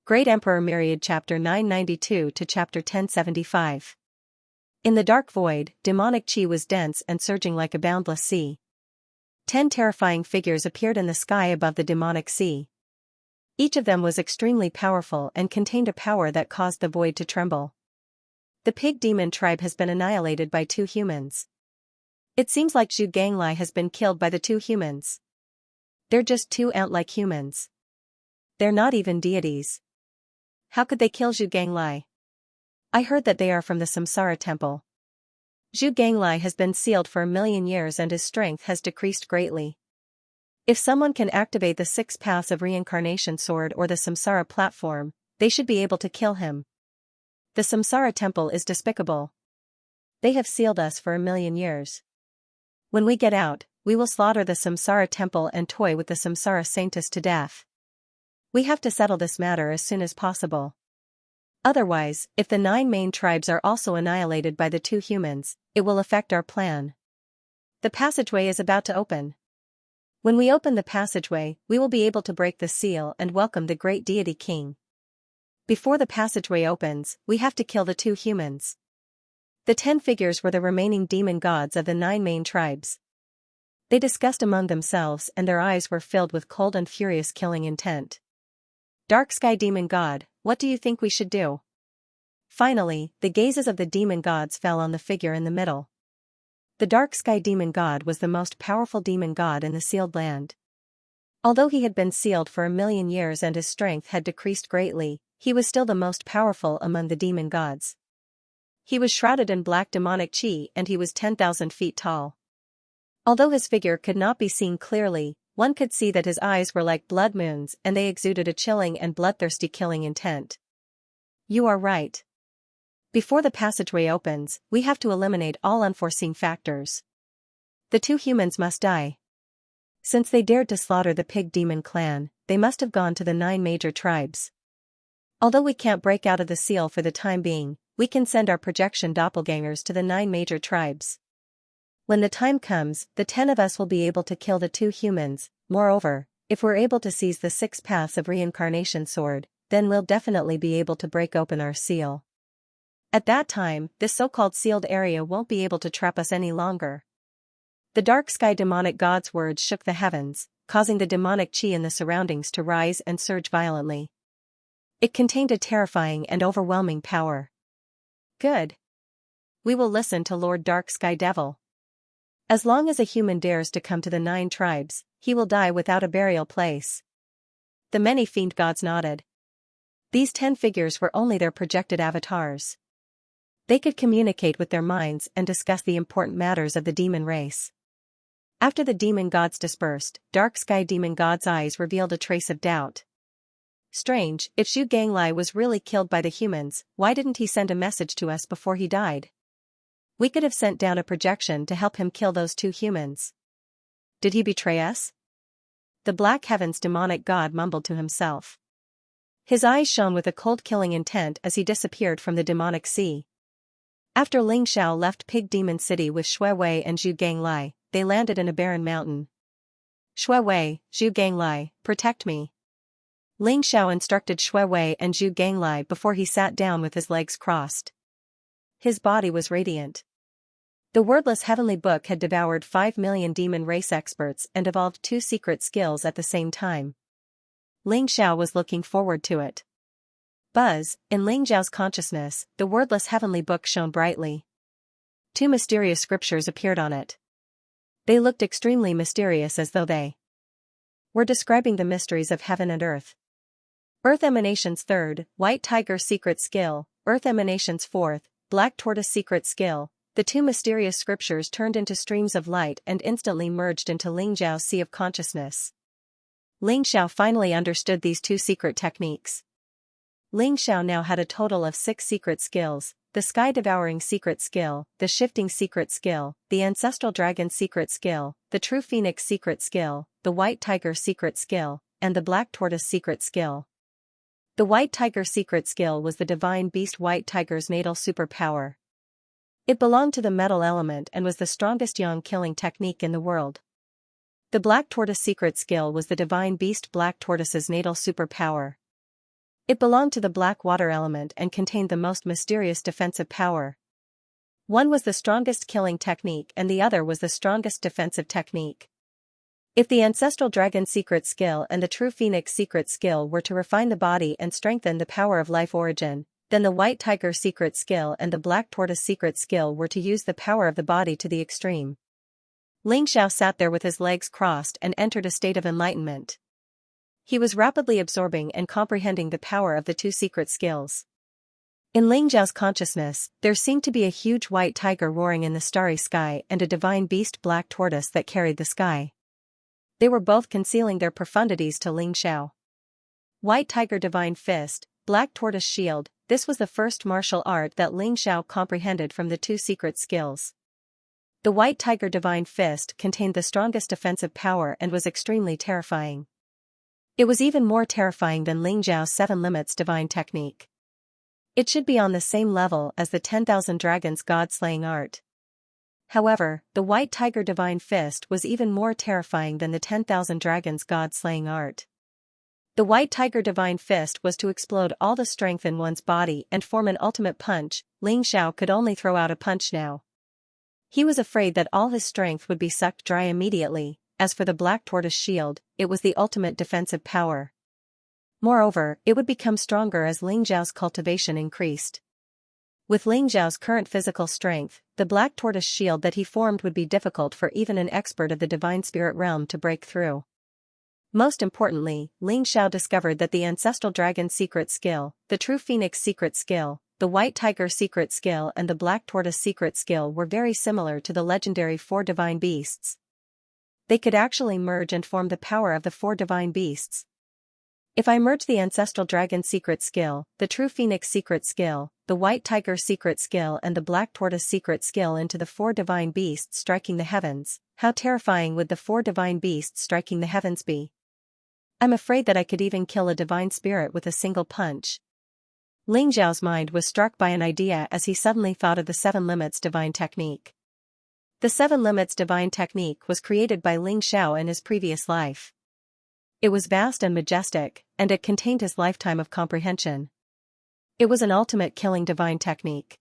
Great Emperor Myriad Chapter 992 to Chapter 1075. In the dark void, demonic chi was dense and surging like a boundless sea. 10 terrifying figures appeared in the sky above the demonic sea. Each of them was extremely powerful and contained a power that caused the void to tremble. The pig demon tribe has been annihilated by 2 humans. It seems like Xianxia has been killed by the 2 humans. They're just 2 ant-like humans. They're not even deities. How could they kill Xianxia? I heard that they are from the Samsara temple. Xianxia has been sealed for 1,000,000 years and his strength has decreased greatly. If someone can activate the 6 paths of reincarnation sword or the Samsara platform, they should be able to kill him. The Samsara temple is despicable. They have sealed us for 1,000,000 years. When we get out, we will slaughter the Samsara temple and toy with the Samsara saintess to death. We have to settle this matter as soon as possible. Otherwise, if the 9 main tribes are also annihilated by the 2 humans, it will affect our plan. The passageway is about to open. When we open the passageway, we will be able to break the seal and welcome the great deity king. Before the passageway opens, we have to kill the 2 humans. The 10 figures were the remaining demon gods of the 9 main tribes. They discussed among themselves and their eyes were filled with cold and furious killing intent. Dark Sky Demon God, what do you think we should do? Finally, the gazes of the demon gods fell on the figure in the middle. The Dark Sky Demon God was the most powerful demon god in the sealed land. Although he had been sealed for 1,000,000 years and his strength had decreased greatly, he was still the most powerful among the demon gods. He was shrouded in black demonic chi and he was 10,000 feet tall. Although his figure could not be seen clearly, one could see that his eyes were like blood moons and they exuded a chilling and bloodthirsty killing intent. You are right. Before the passageway opens, we have to eliminate all unforeseen factors. The 2 humans must die. Since they dared to slaughter the pig demon clan, they must have gone to the 9 major tribes. Although we can't break out of the seal for the time being, we can send our projection doppelgangers to the 9 major tribes. When the time comes, the 10 of us will be able to kill the 2 humans. Moreover, if we're able to seize the 6 paths of reincarnation sword, then we'll definitely be able to break open our seal. At that time, this so-called sealed area won't be able to trap us any longer. The Dark Sky Demonic God's words shook the heavens, causing the demonic chi in the surroundings to rise and surge violently. It contained a terrifying and overwhelming power. Good. We will listen to Lord Dark Sky Devil. As long as a human dares to come to the 9 tribes, he will die without a burial place. The many fiend gods nodded. These 10 figures were only their projected avatars. They could communicate with their minds and discuss the important matters of the demon race. After the demon gods dispersed, Dark Sky Demon God's eyes revealed a trace of doubt. Strange, if Xianxia was really killed by the humans, why didn't he send a message to us before he died? We could have sent down a projection to help him kill those 2 humans. Did he betray us? The Black Heavens demonic god mumbled to himself. His eyes shone with a cold killing intent as he disappeared from the demonic sea. After Ling Xiao left Pig Demon City with Shui Wei and Zhu Ganglai, they landed in a barren mountain. Shui Wei, Zhu Ganglai, protect me. Ling Xiao instructed Shui Wei and Zhu Ganglai before he sat down with his legs crossed. His body was radiant. The wordless heavenly book had devoured 5,000,000 demon race experts and evolved 2 secret skills at the same time. Ling Xiao was looking forward to it. Buzz, in Ling Xiao's consciousness, the wordless heavenly book shone brightly. 2 mysterious scriptures appeared on it. They looked extremely mysterious as though they were describing the mysteries of heaven and earth. Earth Emanation's 3rd, White Tiger secret skill, Earth Emanation's 4th, Black Tortoise secret skill. The 2 mysterious scriptures turned into streams of light and instantly merged into Ling Xiao's sea of consciousness. Ling Xiao finally understood these 2 secret techniques. Ling Xiao now had a total of 6 secret skills: the Sky Devouring secret skill, the Shifting secret skill, the Ancestral Dragon secret skill, the True Phoenix secret skill, the White Tiger secret skill, and the Black Tortoise secret skill. The White Tiger secret skill was the Divine Beast White Tiger's natal superpower. It belonged to the metal element and was the strongest yang killing technique in the world. The Black Tortoise secret skill was the Divine Beast Black Tortoise's natal superpower. It belonged to the black water element and contained the most mysterious defensive power. One was the strongest killing technique and the other was the strongest defensive technique. If the ancestral dragon secret skill and the true phoenix secret skill were to refine the body and strengthen the power of life origin, then the white tiger secret skill and the black tortoise secret skill were to use the power of the body to the extreme. Xianxia sat there with his legs crossed and entered a state of enlightenment. He was rapidly absorbing and comprehending the power of the two secret skills. In Xianxia's consciousness, there seemed to be a huge white tiger roaring in the starry sky and a divine beast black tortoise that carried the sky. They were both concealing their profundities to Xianxia. White tiger divine fist, black tortoise shield, this was the first martial art that Xianxia comprehended from the two secret skills. The white tiger divine fist contained the strongest defensive power and was extremely terrifying. It was even more terrifying than Xianxiao's 7 limits divine technique. It should be on the same level as the 10,000 dragons god-slaying art. However, the white tiger divine fist was even more terrifying than the 10,000 dragons god-slaying art. The white tiger divine fist was to explode all the strength in one's body and form an ultimate punch. Xianxia could only throw out a punch now. He was afraid that all his strength would be sucked dry immediately. As for the black tortoise shield, it was the ultimate defensive power. Moreover, it would become stronger as Xianxiao's cultivation increased. With Xianxiao's current physical strength, the black tortoise shield that he formed would be difficult for even an expert of the divine spirit realm to break through. Most importantly, Xianxia discovered that the ancestral dragon secret skill, the true phoenix secret skill, the white tiger secret skill and the black tortoise secret skill were very similar to the legendary 4 divine beasts. They could actually merge and form the power of the 4 divine beasts. If I merge the ancestral dragon secret skill, the true phoenix secret skill, the white tiger secret skill and the black tortoise secret skill into the 4 divine beasts striking the heavens, how terrifying would the 4 divine beasts striking the heavens be? I'm afraid that I could even kill a divine spirit with a single punch. Xianxiao's mind was struck by an idea as he suddenly thought of the 7 limits divine technique. The 7 limits divine technique was created by Xianxia in his previous life. It was vast and majestic, and it contained his lifetime of comprehension. It was an ultimate killing divine technique.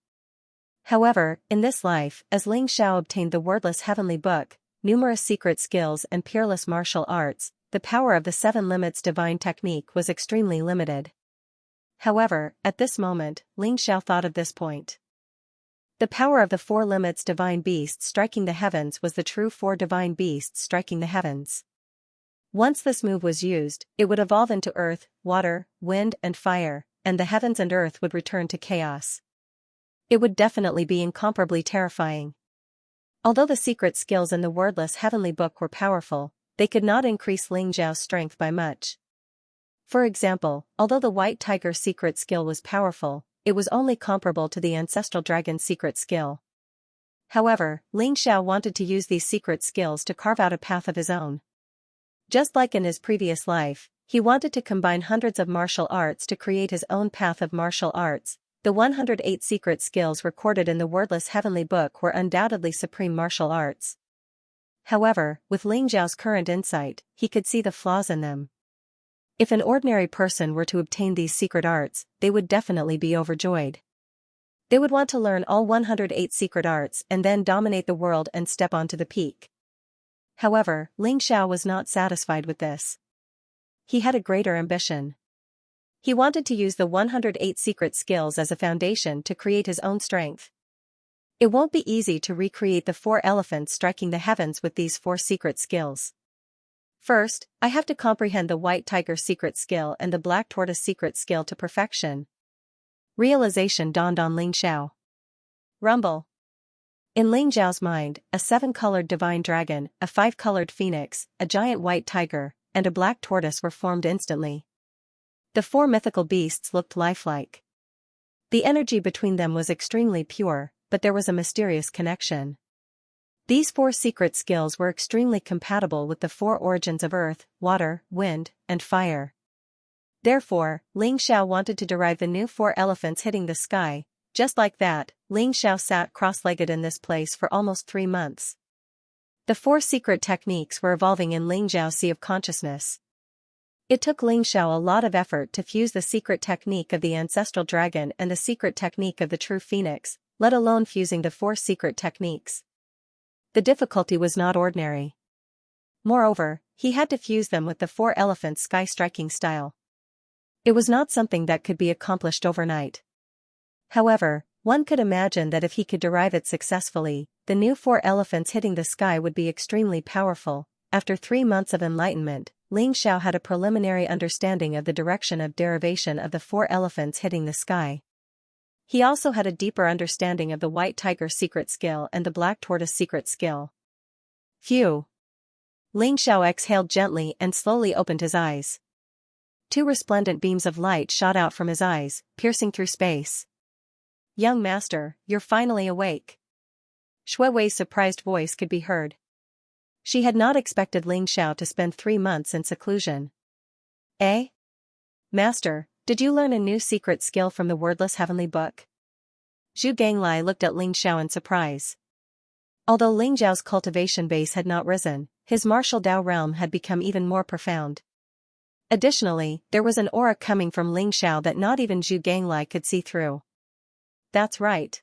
However, in this life, as Xianxia obtained the wordless heavenly book, numerous secret skills and peerless martial arts, the power of the 7 limits divine technique was extremely limited. However, at this moment, Xianxia thought of this point. The power of the 4 limits divine beasts striking the heavens was the true 4 divine beasts striking the heavens. Once this move was used, it would evolve into earth, water, wind and fire, and the heavens and earth would return to chaos. It would definitely be incomparably terrifying. Although the secret skills in the wordless heavenly book were powerful, they could not increase Xianxiao's strength by much. For example, although the white tiger secret skill was powerful, it was only comparable to the ancestral dragon secret skill. However, Xianxia wanted to use these secret skills to carve out a path of his own. Just like in his previous life, he wanted to combine hundreds of martial arts to create his own path of martial arts. The 108 secret skills recorded in the wordless heavenly book were undoubtedly supreme martial arts. However, with Xianxiao's current insight, he could see the flaws in them. If an ordinary person were to obtain these secret arts, they would definitely be overjoyed. They would want to learn all 108 secret arts and then dominate the world and step onto the peak. However, Xianxia was not satisfied with this. He had a greater ambition. He wanted to use the 108 secret skills as a foundation to create his own strength. It won't be easy to recreate the 4 elephants striking the heavens with these 4 secret skills. First, I have to comprehend the white tiger secret skill and the black tortoise secret skill to perfection. Realization dawned on Xianxia. Rumble. In Xianxiao's mind, a 7-colored divine dragon, a 5-colored phoenix, a giant white tiger, and a black tortoise were formed instantly. The 4 mythical beasts looked lifelike. The energy between them was extremely pure, but there was a mysterious connection. These 4 secret skills were extremely compatible with the 4 origins of earth, water, wind, and fire. Therefore, Xianxia wanted to derive the new 4 elephants hitting the sky. Just like that, Xianxia sat cross-legged in this place for almost 3 months. The 4 secret techniques were evolving in Xianxiao's sea of consciousness. It took Ling Xiao a lot of effort to fuse the secret technique of the ancestral dragon and the secret technique of the true phoenix, let alone fusing the 4 secret techniques. The difficulty was not ordinary. Moreover, he had to fuse them with the 4 elephants' sky-striking style. It was not something that could be accomplished overnight. However, one could imagine that if he could derive it successfully, the new 4 elephants hitting the sky would be extremely powerful. After 3 months of enlightenment, Ling Xiao had a preliminary understanding of the direction of derivation of the 4 elephants hitting the sky. He also had a deeper understanding of the white tiger secret skill and the black tortoise secret skill. Phew! Ling Xiao exhaled gently and slowly opened his eyes. 2 resplendent beams of light shot out from his eyes, piercing through space. "Young master, you're finally awake." Shui Wei's surprised voice could be heard. She had not expected Ling Xiao to spend 3 months in seclusion. "Eh? Master, did you learn a new secret skill from the wordless heavenly book?" Zhu Ganglai looked at Ling Xiao in surprise. Although Ling Xiao's cultivation base had not risen, his martial Dao realm had become even more profound. Additionally, there was an aura coming from Ling Xiao that not even Zhu Ganglai could see through. That's right.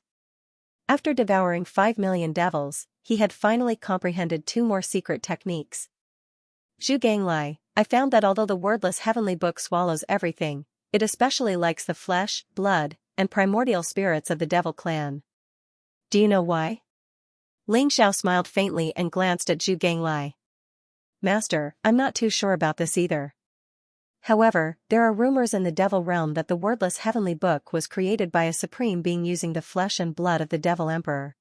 After devouring 5 million devils, he had finally comprehended 2 more secret techniques. "Zhu Ganglai, I found that although the wordless heavenly book swallows everything, it especially likes the flesh, blood, and primordial spirits of the devil clan. Do you know why?" Ling Xiao smiled faintly and glanced at Zhu Ganglai. "Master, I'm not too sure about this either. However, there are rumors in the devil realm that the wordless heavenly book was created by a supreme being using the flesh and blood of the devil emperor.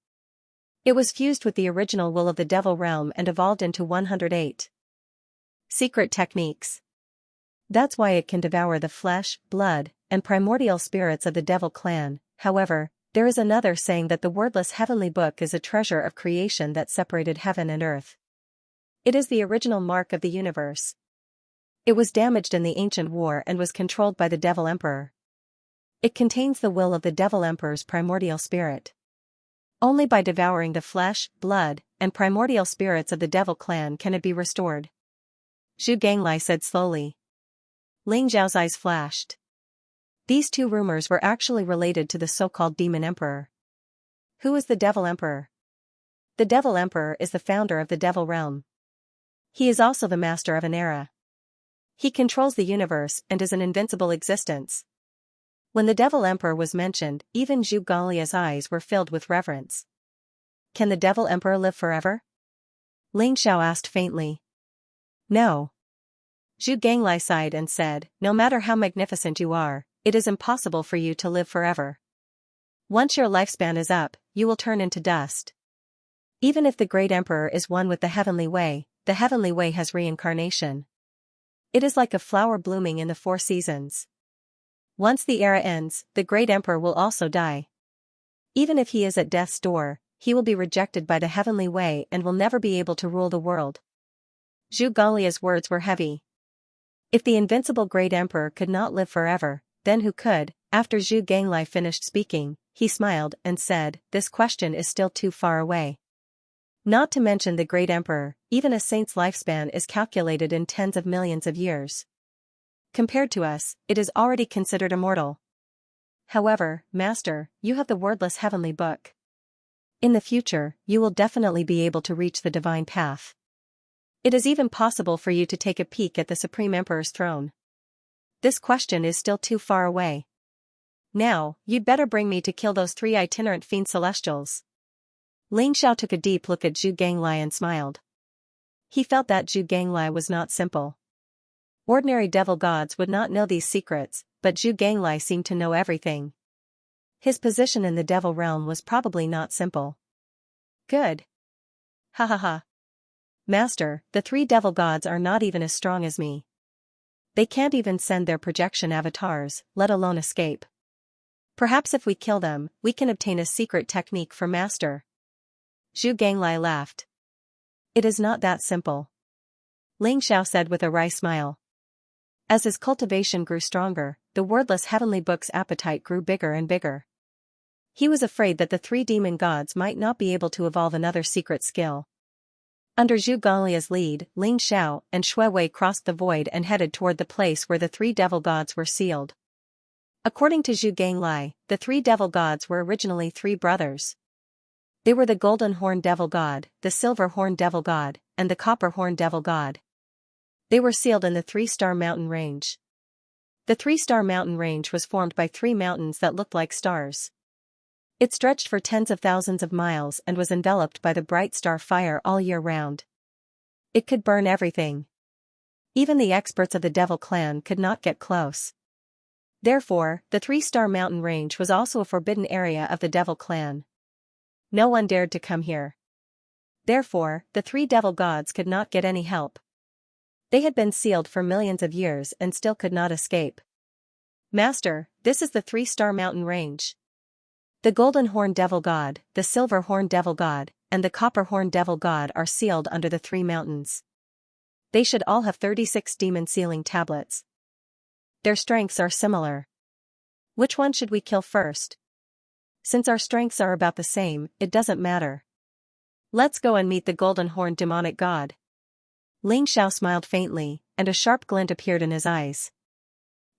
It was fused with the original will of the devil realm and evolved into 108 secret techniques. That's why it can devour the flesh, blood, and primordial spirits of the devil clan. However, there is another saying that the wordless heavenly book is a treasure of creation that separated heaven and earth. It is the original mark of the universe. It was damaged in the ancient war and was controlled by the devil emperor. It contains the will of the devil emperor's primordial spirit. Only by devouring the flesh, blood, and primordial spirits of the devil clan can it be restored," Zhu Ganglai said slowly. Ling Xiao's eyes flashed. These 2 rumors were actually related to the so-called demon emperor. Who is the devil emperor? The devil emperor is the founder of the devil realm. He is also the master of an era. He controls the universe and is an invincible existence. When the devil emperor was mentioned, even Zhu Ganglia's eyes were filled with reverence. "Can the devil emperor live forever?" Ling Xiao asked faintly. "No." Zhu Ganglai sighed and said, "No matter how magnificent you are, it is impossible for you to live forever. Once your lifespan is up, you will turn into dust. Even if the great emperor is one with the heavenly way, the heavenly way has reincarnation. It is like a flower blooming in the 4 seasons. Once the era ends, the great emperor will also die. Even if he is at death's door, he will be rejected by the heavenly way and will never be able to rule the world." Zhu Ganglia's words were heavy. If the invincible great emperor could not live forever, then who could? After Zhu Ganglai finished speaking, he smiled and said, "This question is still too far away. Not to mention the great emperor, even a saint's lifespan is calculated in tens of millions of years. Compared to us, it is already considered immortal. However, Master, you have the wordless heavenly book. In the future, you will definitely be able to reach the divine path. It is even possible for you to take a peek at the Supreme Emperor's throne. This question is still too far away. Now, you'd better bring me to kill those 3 itinerant fiend celestials." Ling Xiao took a deep look at Zhu Ganglai and smiled. He felt that Zhu Ganglai was not simple. Ordinary devil gods would not know these secrets, but Zhu Ganglai seemed to know everything. His position in the devil realm was probably not simple. "Good. Ha ha ha. Master, the 3 devil gods are not even as strong as me. They can't even send their projection avatars, let alone escape. Perhaps if we kill them, we can obtain a secret technique for Master." Zhu Ganglai laughed. "It is not that simple," Ling Xiao said with a wry smile. As his cultivation grew stronger, the wordless heavenly book's appetite grew bigger and bigger. He was afraid that the 3 demon gods might not be able to evolve another secret skill. Under Zhu Ganglia's lead, Ling Xiao and Shui Wei crossed the void and headed toward the place where the three devil gods were sealed. According to Zhu Ganglai, the three devil gods were originally three brothers. They were the golden horn devil god, the silver horn devil god, and the copper horn devil god. They were sealed in the three-star mountain range. The three-star mountain range was formed by three mountains that looked like stars. It stretched for tens of thousands of miles and was enveloped by the bright star fire all year round. It could burn everything. Even the experts of the Devil Clan could not get close. Therefore, the three-star mountain range was also a forbidden area of the Devil Clan. No one dared to come here. Therefore, the three devil gods could not get any help. They had been sealed for millions of years and still could not escape. Master, this is the three-star mountain range. The golden horn devil god, the silver horn devil god, and the copper horn devil god are sealed under the three mountains. They should all have 36 demon sealing tablets. Their strengths are similar. Which one should we kill first? Since our strengths are about the same, it doesn't matter. Let's go and meet the golden horn demonic god. Ling Xiao smiled faintly, and a sharp glint appeared in his eyes.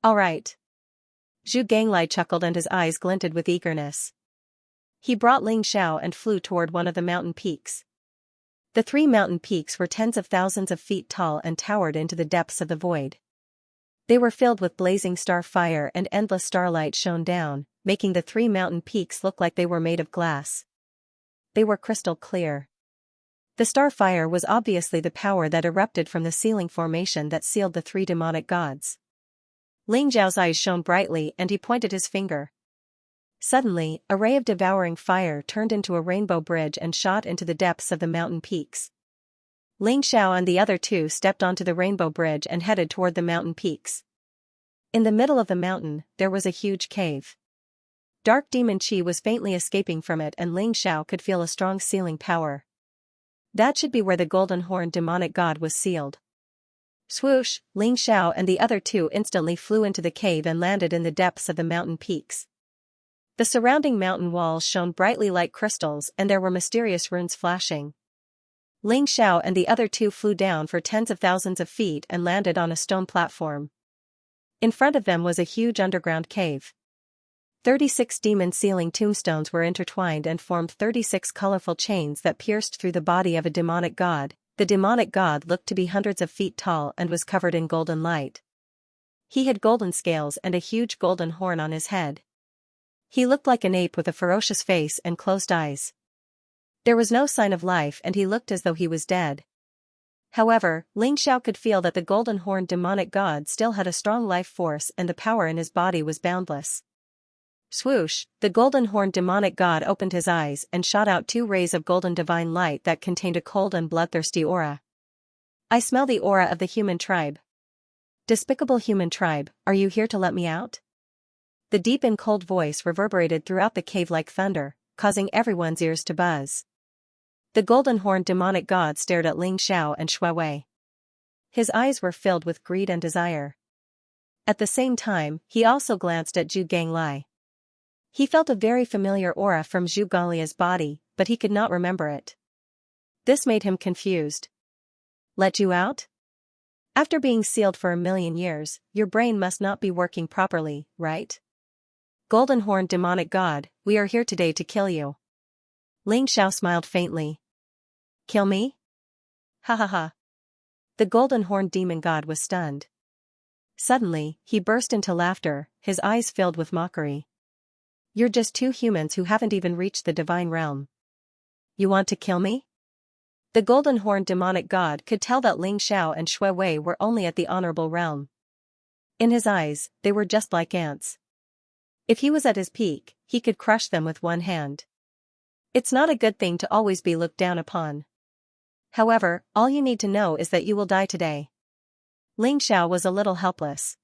All right. Zhu Ganglai chuckled and his eyes glinted with eagerness. He brought Ling Xiao and flew toward one of the mountain peaks. The three mountain peaks were tens of thousands of feet tall and towered into the depths of the void. They were filled with blazing star fire and endless starlight shone down, making the three mountain peaks look like they were made of glass. They were crystal clear. The star fire was obviously the power that erupted from the sealing formation that sealed the three demonic gods. Ling Zhao's eyes shone brightly and he pointed his finger. Suddenly, a ray of devouring fire turned into a rainbow bridge and shot into the depths of the mountain peaks. Ling Xiao and the other two stepped onto the rainbow bridge and headed toward the mountain peaks. In the middle of the mountain, there was a huge cave. Dark demon chi was faintly escaping from it and Ling Xiao could feel a strong sealing power. That should be where the golden horn demonic god was sealed. Swoosh, Ling Xiao and the other two instantly flew into the cave and landed in the depths of the mountain peaks. The surrounding mountain walls shone brightly like crystals and there were mysterious runes flashing. Ling Xiao and the other two flew down for tens of thousands of feet and landed on a stone platform. In front of them was a huge underground cave. 36 demon sealing tombstones were intertwined and formed 36 colorful chains that pierced through the body of a demonic god. The demonic god looked to be hundreds of feet tall and was covered in golden light. He had golden scales and a huge golden horn on his head. He looked like an ape with a ferocious face and closed eyes. There was no sign of life and he looked as though he was dead. However, Ling Xiao could feel that the golden horn demonic god still had a strong life force and the power in his body was boundless. Swoosh, the golden horn demonic god opened his eyes and shot out two rays of golden divine light that contained a cold and bloodthirsty aura. I smell the aura of the human tribe. Despicable human tribe, are you here to let me out? The deep and cold voice reverberated throughout the cave like thunder, causing everyone's ears to buzz. The golden horn demonic god stared at Ling Xiao and Shui Wei. His eyes were filled with greed and desire. At the same time, he also glanced at Zhu Ganglai. He felt a very familiar aura from Zhu Ganglia's body, but he could not remember it. This made him confused. Let you out? After being sealed for 1,000,000 years, your brain must not be working properly, right? Golden horn demonic god, we are here today to kill you. Ling Xiao smiled faintly. Kill me? Ha ha ha. The golden horn demon god was stunned. Suddenly, he burst into laughter, his eyes filled with mockery. You're just two humans who haven't even reached the divine realm. You want to kill me? The golden horn demonic god could tell that Ling Xiao and Shui Wei were only at the honorable realm. In his eyes, they were just like ants. If he was at his peak, he could crush them with one hand. It's not a good thing to always be looked down upon. However, all you need to know is that you will die today. Ling Xiao was a little helpless.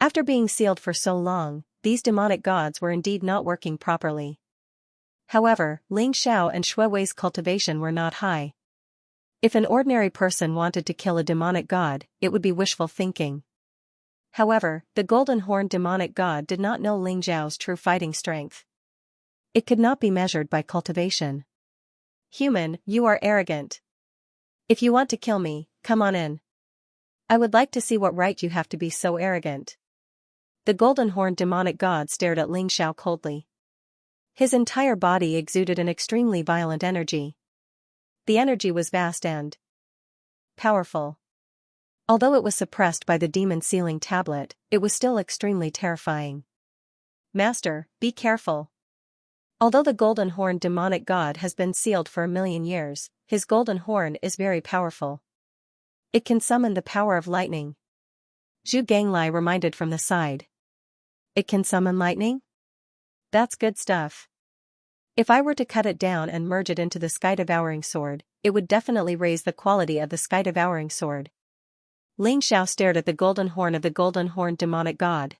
After being sealed for so long, these demonic gods were indeed not working properly. However, Ling Xiao and Shui Wei's cultivation were not high. If an ordinary person wanted to kill a demonic god, it would be wishful thinking. However, the golden horn demonic god did not know Ling Xiao's true fighting strength. It could not be measured by cultivation. Human, you are arrogant. If you want to kill me, come on in. I would like to see what right you have to be so arrogant. The golden-horned demonic god stared at Ling Xiao coldly. His entire body exuded an extremely violent energy. The energy was vast and powerful. Although it was suppressed by the demon sealing tablet, it was still extremely terrifying. Master, be careful. Although the golden-horned demonic god has been sealed for 1,000,000 years, his golden horn is very powerful. It can summon the power of lightning. Zhu Ganglai reminded from the side. It can summon lightning? That's good stuff. If I were to cut it down and merge it into the sky-devouring sword, it would definitely raise the quality of the sky-devouring sword. Ling Xiao stared at the golden horn of the golden-horned demonic god.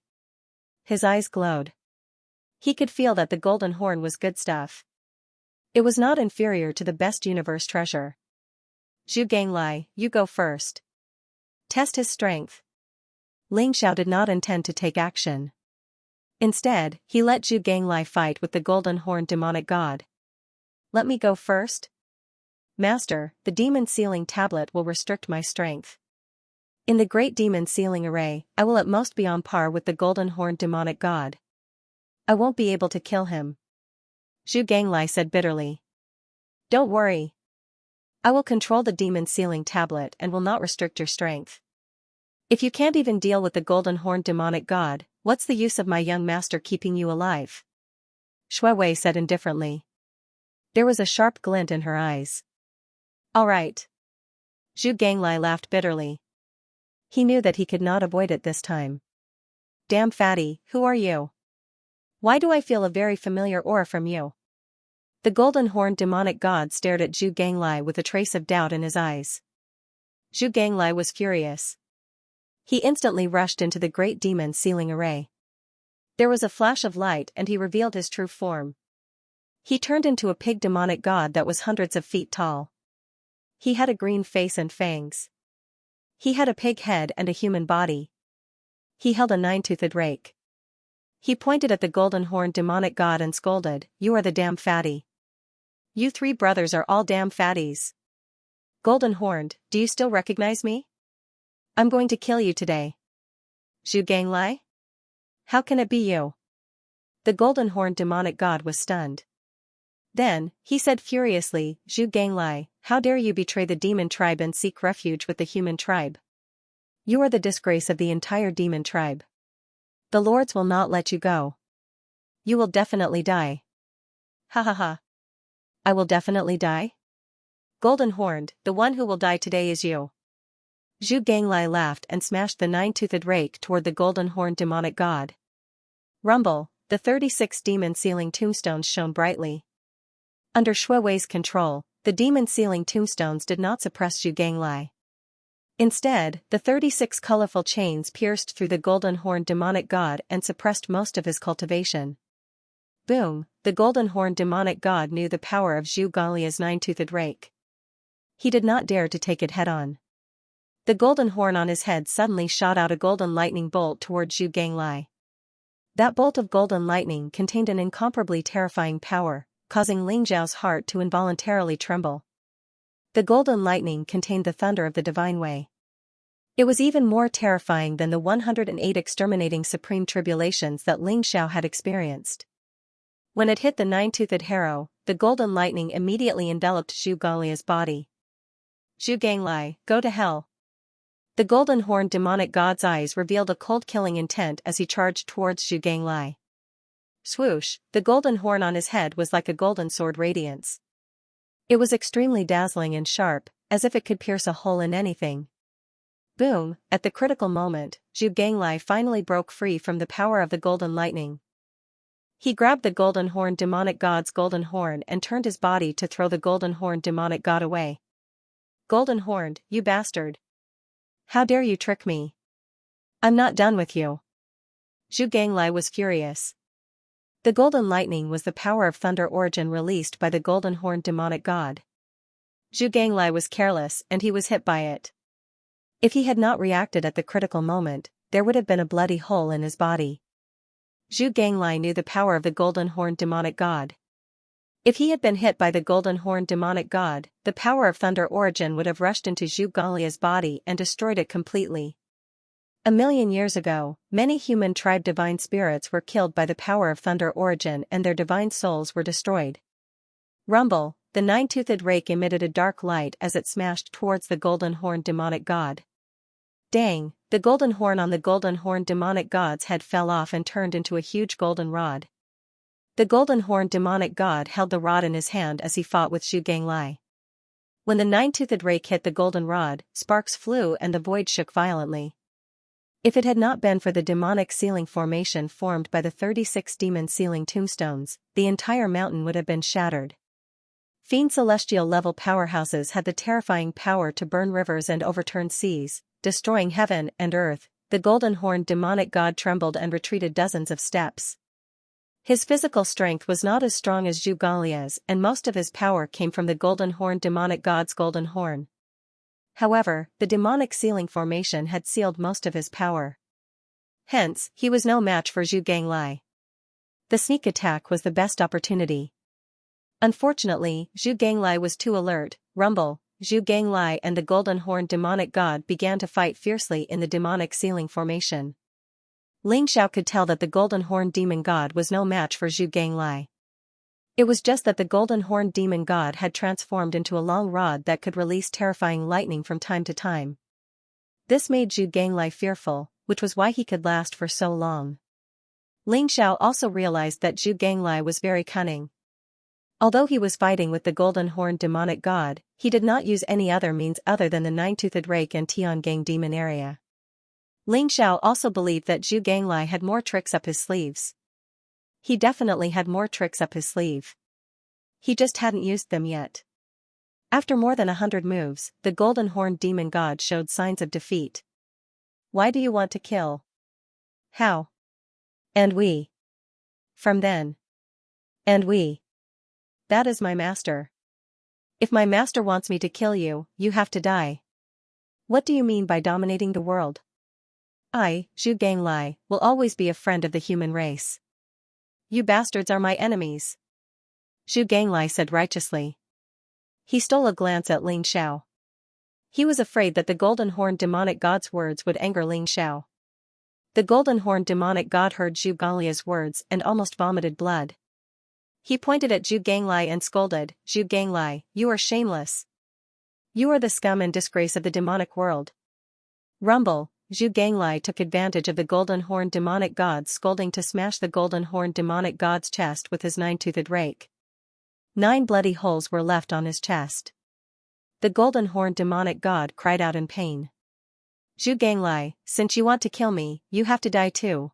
His eyes glowed. He could feel that the golden horn was good stuff. It was not inferior to the best universe treasure. Zhu Ganglai, you go first. Test his strength. Ling Xiao did not intend to take action. Instead, he let Zhu Ganglai fight with the golden-horned demonic god. Let me go first? Master, the demon sealing tablet will restrict my strength. In the great demon sealing array, I will at most be on par with the golden-horned demonic god. I won't be able to kill him. Zhu Ganglai said bitterly. Don't worry. I will control the demon sealing tablet and will not restrict your strength. If you can't even deal with the golden-horned demonic god, what's the use of my young master keeping you alive? Shui Wei said indifferently. There was a sharp glint in her eyes. All right. Zhu Ganglai laughed bitterly. He knew that he could not avoid it this time. Damn fatty, who are you? Why do I feel a very familiar aura from you? The golden-horned demonic god stared at Zhu Ganglai with a trace of doubt in his eyes. Zhu Ganglai was furious. He instantly rushed into the great demon sealing array. There was a flash of light and he revealed his true form. He turned into a pig demonic god that was hundreds of feet tall. He had a green face and fangs. He had a pig head and a human body. He held a 9-toothed rake. He pointed at the golden-horned demonic god and scolded, "You are the damn fatty. You 3 brothers are all damn fatties. Golden-horned, do you still recognize me? I'm going to kill you today." Zhu Ganglai? How can it be you? The golden-horned demonic god was stunned. Then, he said furiously, "Zhu Ganglai, how dare you betray the demon tribe and seek refuge with the human tribe? You are the disgrace of the entire demon tribe. The lords will not let you go. You will definitely die." Ha ha ha. I will definitely die? Golden-horned, the one who will die today is you. Zhu Ganglai laughed and smashed the 9-toothed rake toward the golden-horned demonic god. Rumble, the 36 demon sealing tombstones shone brightly. Under Shui Wei's control, the demon sealing tombstones did not suppress Zhu Ganglai. Instead, the 36 colorful chains pierced through the golden-horned demonic god and suppressed most of his cultivation. Boom, the golden-horned demonic god knew the power of Zhu Ganglai's 9-toothed rake. He did not dare to take it head-on. The golden horn on his head suddenly shot out a golden lightning bolt toward Zhu Ganglai. That bolt of golden lightning contained an incomparably terrifying power, causing Ling Zhao's heart to involuntarily tremble. The golden lightning contained the thunder of the divine way. It was even more terrifying than the 108 exterminating supreme tribulations that Ling Xiao had experienced. When it hit the 9-toothed harrow, the golden lightning immediately enveloped Zhu Ganglai's body. Zhu Ganglai, go to hell. The golden-horned demonic god's eyes revealed a cold killing intent as he charged towards Zhu Ganglai. Swoosh, the golden horn on his head was like a golden sword radiance. It was extremely dazzling and sharp, as if it could pierce a hole in anything. Boom, at the critical moment, Zhu Ganglai finally broke free from the power of the golden lightning. He grabbed the golden-horned demonic god's golden horn and turned his body to throw the golden-horned demonic god away. Golden-horned, you bastard. How dare you trick me? I'm not done with you. Zhu Ganglai was furious. The golden lightning was the power of thunder origin released by the golden-horned demonic god. Zhu Ganglai was careless and he was hit by it. If he had not reacted at the critical moment, there would have been a bloody hole in his body. Zhu Ganglai knew the power of the golden-horned demonic god. If he had been hit by the golden horned demonic god, the power of thunder origin would have rushed into Xianxia's body and destroyed it completely. 1,000,000 years ago, many human tribe divine spirits were killed by the power of thunder origin and their divine souls were destroyed. Rumble, the nine-toothed rake emitted a dark light as it smashed towards the golden horned demonic god. Dang, the golden horn on the golden horned demonic god's head fell off and turned into a huge golden rod. The golden horned demonic god held the rod in his hand as he fought with Xianxia. When the nine-toothed rake hit the golden rod, sparks flew and the void shook violently. If it had not been for the demonic ceiling formation formed by the 36 demon ceiling tombstones, the entire mountain would have been shattered. Fiend celestial-level powerhouses had the terrifying power to burn rivers and overturn seas, destroying heaven and earth. The golden horned demonic god trembled and retreated dozens of steps. His physical strength was not as strong as Xianxia's, and most of his power came from the golden horned demonic god's golden horn. However, the demonic ceiling formation had sealed most of his power. Hence, he was no match for Xianxia. The sneak attack was the best opportunity. Unfortunately, Xianxia was too alert. Rumble, Xianxia and the golden horned demonic god began to fight fiercely in the demonic ceiling formation. Xiao could tell that the golden horned demon god was no match for Xianxia. It was just that the golden horned demon god had transformed into a long rod that could release terrifying lightning from time to time. This made Xianxia fearful, which was why he could last for so long. Xiao also realized that Xianxia was very cunning. Although he was fighting with the golden horned demonic god, he did not use any other means other than the nine-toothed rake and Tiangang demon area. Xiao also believed that Xianxia had more tricks up his sleeves. He definitely had more tricks up his sleeve. He just hadn't used them yet. After more than 100 moves, the golden horned demon god showed signs of defeat. Why do you want to kill? How? And we. From then. And we. That is my master. If my master wants me to kill you, you have to die. What do you mean by dominating the world? I, Xianxia, will always be a friend of the human race. You bastards are my enemies. Xianxia said righteously. He stole a glance at Xiao. He was afraid that the golden horned demonic god's words would anger Xiao. The golden horned demonic god heard Xianxia's words and almost vomited blood. He pointed at Xianxia and scolded, Xianxia, you are shameless. You are the scum and disgrace of the demonic world. Rumble, Xianxia took advantage of the golden horned demonic god's scolding to smash the golden horned demonic god's chest with his nine-toothed rake. 9 bloody holes were left on his chest. The golden horned demonic god cried out in pain. Xianxia, since you want to kill me, you have to die too.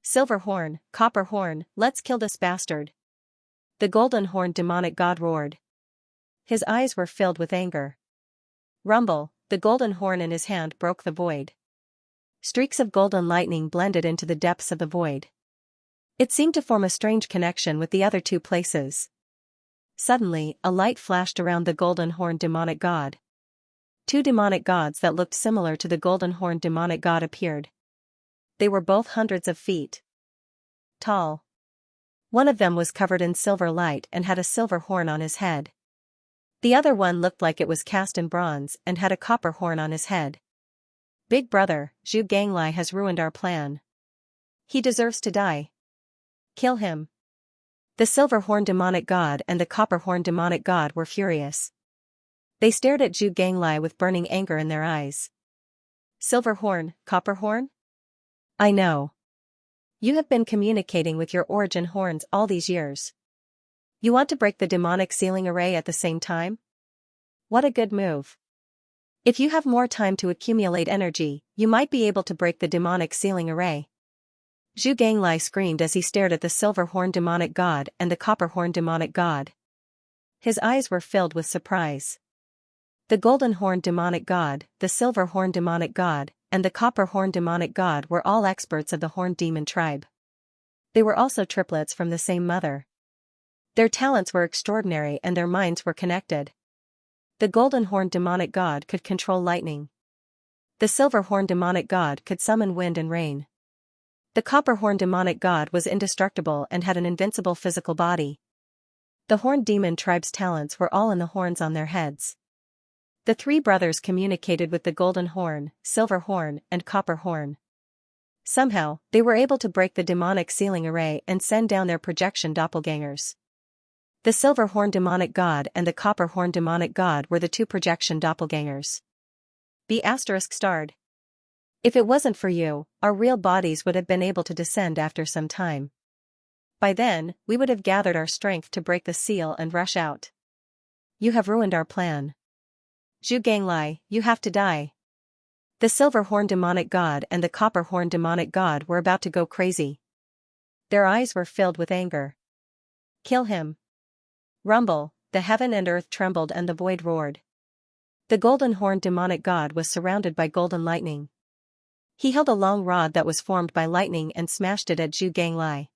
Silver horn, copper horn, let's kill this bastard. The golden horned demonic god roared. His eyes were filled with anger. Rumble, the golden horn in his hand broke the void. Streaks of golden lightning blended into the depths of the void. It seemed to form a strange connection with the other two places. Suddenly, a light flashed around the golden horned demonic god. 2 demonic gods that looked similar to the golden horned demonic god appeared. They were both hundreds of feet tall. One of them was covered in silver light and had a silver horn on his head. The other one looked like it was cast in bronze and had a copper horn on his head. Big brother, Xianxia has ruined our plan. He deserves to die. Kill him. The silver horn demonic god and the copper horn demonic god were furious. They stared at Xianxia with burning anger in their eyes. Silver horn, copper horn? I know. You have been communicating with your origin horns all these years. You want to break the demonic ceiling array at the same time? What a good move. If you have more time to accumulate energy, you might be able to break the demonic ceiling array. Xianxia screamed as he stared at the silver horn demonic god and the copper horn demonic god. His eyes were filled with surprise. The golden horn demonic god, the silver horn demonic god, and the copper horn demonic god were all experts of the horned demon tribe. They were also triplets from the same mother. Their talents were extraordinary and their minds were connected. The golden horn demonic god could control lightning. The silver horn demonic god could summon wind and rain. The copper horn demonic god was indestructible and had an invincible physical body. The horned demon tribe's talents were all in the horns on their heads. The three brothers communicated with the golden horn, silver horn, and copper horn. Somehow, they were able to break the demonic sealing array and send down their projection doppelgangers. The silver horn demonic god and the copper horn demonic god were the two projection doppelgangers. ****. If it wasn't for you, our real bodies would have been able to descend after some time. By then, we would have gathered our strength to break the seal and rush out. You have ruined our plan. Zhu Ganglai, you have to die. The silver horn demonic god and the copper horn demonic god were about to go crazy. Their eyes were filled with anger. Kill him. Rumble, the heaven and earth trembled and the void roared. The golden horn demonic god was surrounded by golden lightning. He held a long rod that was formed by lightning and smashed it at Zhu Ganglai.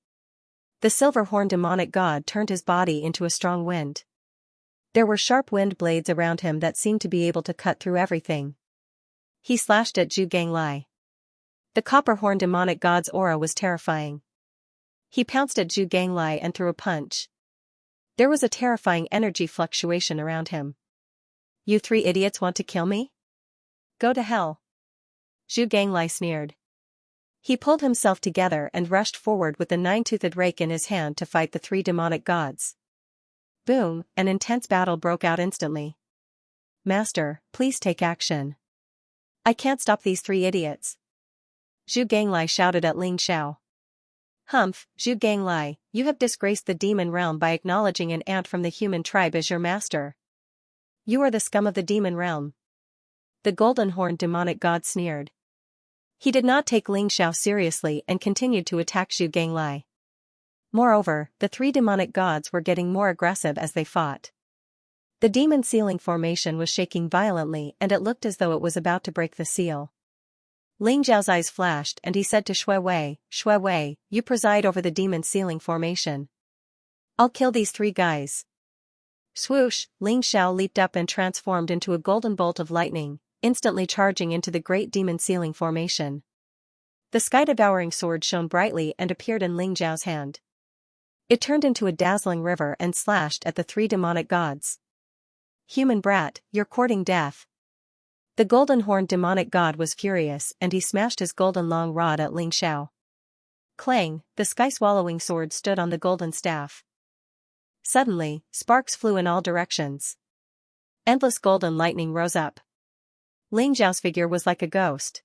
The silver horn demonic god turned his body into a strong wind. There were sharp wind blades around him that seemed to be able to cut through everything. He slashed at Zhu Ganglai. The copper horn demonic god's aura was terrifying. He pounced at Zhu Ganglai and threw a punch. There was a terrifying energy fluctuation around him. You three idiots want to kill me? Go to hell. Zhu Ganglai sneered. He pulled himself together and rushed forward with the nine-toothed rake in his hand to fight the three demonic gods. Boom, an intense battle broke out instantly. Master, please take action. I can't stop these three idiots. Zhu Ganglai shouted at Ling Xiao. Humph, Zhu Ganglai, you have disgraced the demon realm by acknowledging an ant from the human tribe as your master. You are the scum of the demon realm. The golden horned demonic god sneered. He did not take Ling Xiao seriously and continued to attack Zhu Ganglai. Moreover, the three demonic gods were getting more aggressive as they fought. The demon sealing formation was shaking violently and it looked as though it was about to break the seal. Ling Xiao's eyes flashed and he said to Shui Wei, you preside over the demon sealing formation. I'll kill these three guys. Swoosh, Ling Xiao leaped up and transformed into a golden bolt of lightning, instantly charging into the great demon sealing formation. The sky-devouring sword shone brightly and appeared in Ling Xiao's hand. It turned into a dazzling river and slashed at the three demonic gods. Human brat, you're courting death. The golden horned demonic god was furious and he smashed his golden long rod at Ling Xiao. Clang, the sky-swallowing sword stood on the golden staff. Suddenly, sparks flew in all directions. Endless golden lightning rose up. Ling Xiao's figure was like a ghost.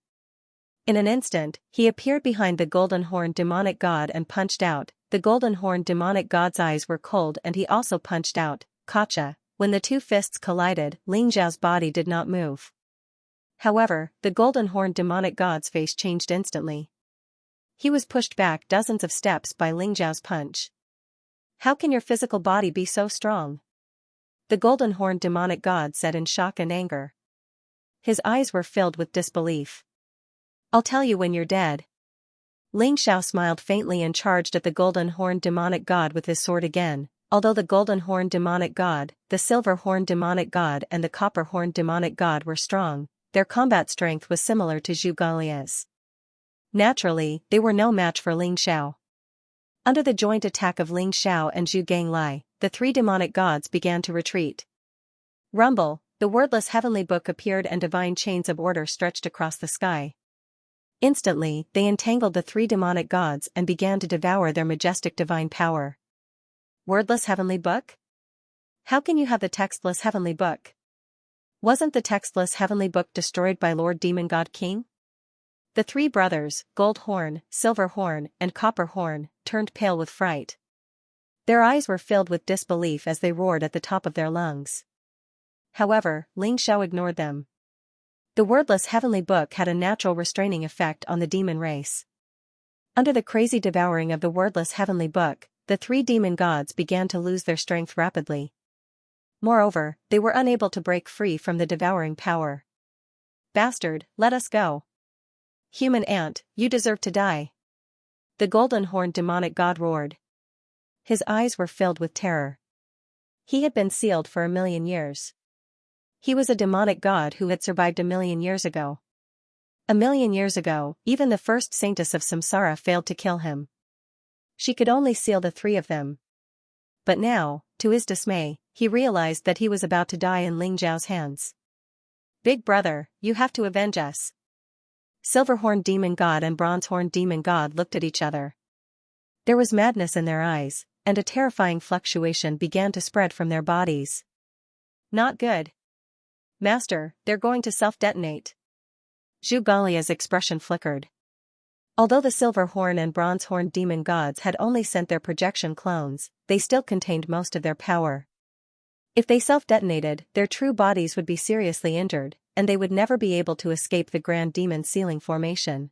In an instant, he appeared behind the golden horned demonic god and punched out. The golden horned demonic god's eyes were cold and he also punched out. Gotcha. When the two fists collided, Ling Xiao's body did not move. However, the golden horned demonic god's face changed instantly. He was pushed back dozens of steps by Ling Xiao's punch. How can your physical body be so strong? The golden horned demonic god said in shock and anger. His eyes were filled with disbelief. I'll tell you when you're dead. Ling Xiao smiled faintly and charged at the golden horned demonic god with his sword again. Although the golden horned demonic god, the silver horned demonic god and the copper horned demonic god were strong, their combat strength was similar to Zhu Ganglai's. Naturally, they were no match for Ling Xiao. Under the joint attack of Ling Xiao and Zhu Ganglai, the three demonic gods began to retreat. Rumble, the wordless heavenly book appeared and divine chains of order stretched across the sky. Instantly, they entangled the three demonic gods and began to devour their majestic divine power. Wordless heavenly book? How can you have the textless heavenly book? Wasn't the textless heavenly book destroyed by Lord Demon God King? The three brothers, Gold Horn, Silver Horn, and Copper Horn, turned pale with fright. Their eyes were filled with disbelief as they roared at the top of their lungs. However, Ling Xiao ignored them. The wordless heavenly book had a natural restraining effect on the demon race. Under the crazy devouring of the wordless heavenly book, the three demon gods began to lose their strength rapidly. Moreover, they were unable to break free from the devouring power. Bastard, let us go. Human ant, you deserve to die. The golden horned demonic god roared. His eyes were filled with terror. He had been sealed for 1,000,000 years. He was a demonic god who had survived 1,000,000 years ago. 1,000,000 years ago, even the first saintess of Samsara failed to kill him. She could only seal the three of them. But now, to his dismay, he realized that he was about to die in Ling Zhao's hands. "Big brother, you have to avenge us." Silver-horned demon god and bronze-horned demon god looked at each other. There was madness in their eyes, and a terrifying fluctuation began to spread from their bodies. "Not good. Master, they're going to self-detonate." Zhu Galia's expression flickered. Although the silver-horn and bronze-horned demon gods had only sent their projection clones, they still contained most of their power. If they self-detonated, their true bodies would be seriously injured, and they would never be able to escape the Grand Demon Sealing Formation.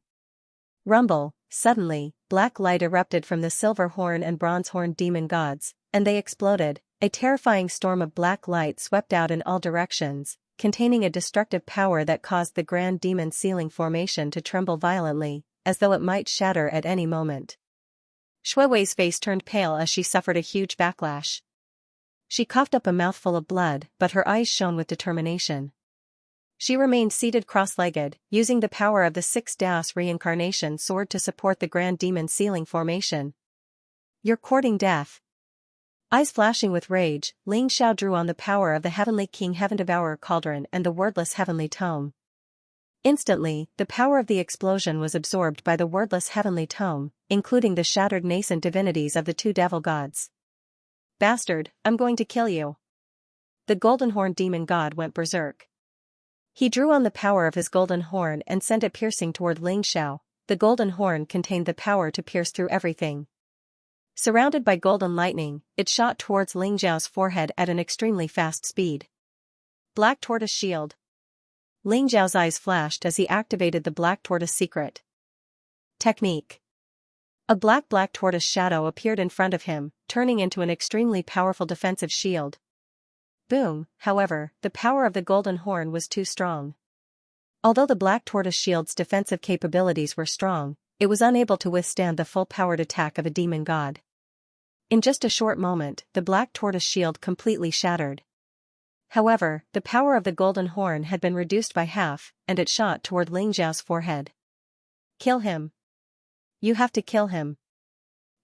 Rumble, suddenly, black light erupted from the silver-horn and bronze-horned demon gods, and they exploded. A terrifying storm of black light swept out in all directions, containing a destructive power that caused the Grand Demon Sealing Formation to tremble violently, as though it might shatter at any moment. Shuiwei's face turned pale as she suffered a huge backlash. She coughed up a mouthful of blood, but her eyes shone with determination. She remained seated cross-legged, using the power of the 6 Daos reincarnation sword to support the Grand Demon Sealing Formation. "You're courting death." Eyes flashing with rage, Ling Xiao drew on the power of the Heavenly King Heaven Devourer Cauldron and the wordless Heavenly Tome. Instantly, the power of the explosion was absorbed by the wordless Heavenly Tome, including the shattered nascent divinities of the 2 devil gods. "Bastard, I'm going to kill you." The golden horn demon god went berserk. He drew on the power of his golden horn and sent it piercing toward Ling Xiao. The golden horn contained the power to pierce through everything. Surrounded by golden lightning, it shot towards Ling Xiao's forehead at an extremely fast speed. Black Tortoise Shield. Ling Xiao's eyes flashed as he activated the Black Tortoise secret technique. A black tortoise shadow appeared in front of him, turning into an extremely powerful defensive shield. Boom, however, the power of the golden horn was too strong. Although the black tortoise shield's defensive capabilities were strong, it was unable to withstand the full-powered attack of a demon god. In just a short moment, the black tortoise shield completely shattered. However, the power of the golden horn had been reduced by half, and it shot toward Ling Zhao's forehead. "Kill him. You have to kill him."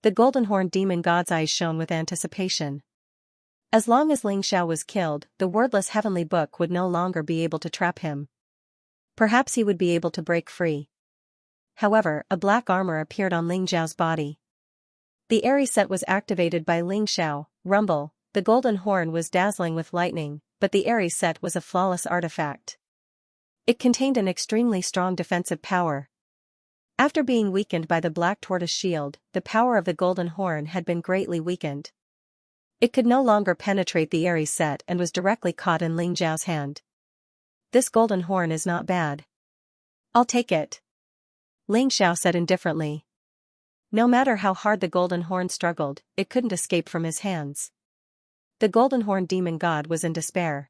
The golden horn demon god's eyes shone with anticipation. As long as Ling Xiao was killed, the wordless heavenly book would no longer be able to trap him. Perhaps he would be able to break free. However, a black armor appeared on Ling Xiao's body. The airy set was activated by Ling Xiao. Rumble, the golden horn was dazzling with lightning, but the airy set was a flawless artifact. It contained an extremely strong defensive power. After being weakened by the black tortoise shield, the power of the golden horn had been greatly weakened. It could no longer penetrate the airy set and was directly caught in Ling Zhao's hand. "This golden horn is not bad. I'll take it," Ling Xiao said indifferently. No matter how hard the golden horn struggled, it couldn't escape from his hands. The golden horn demon god was in despair.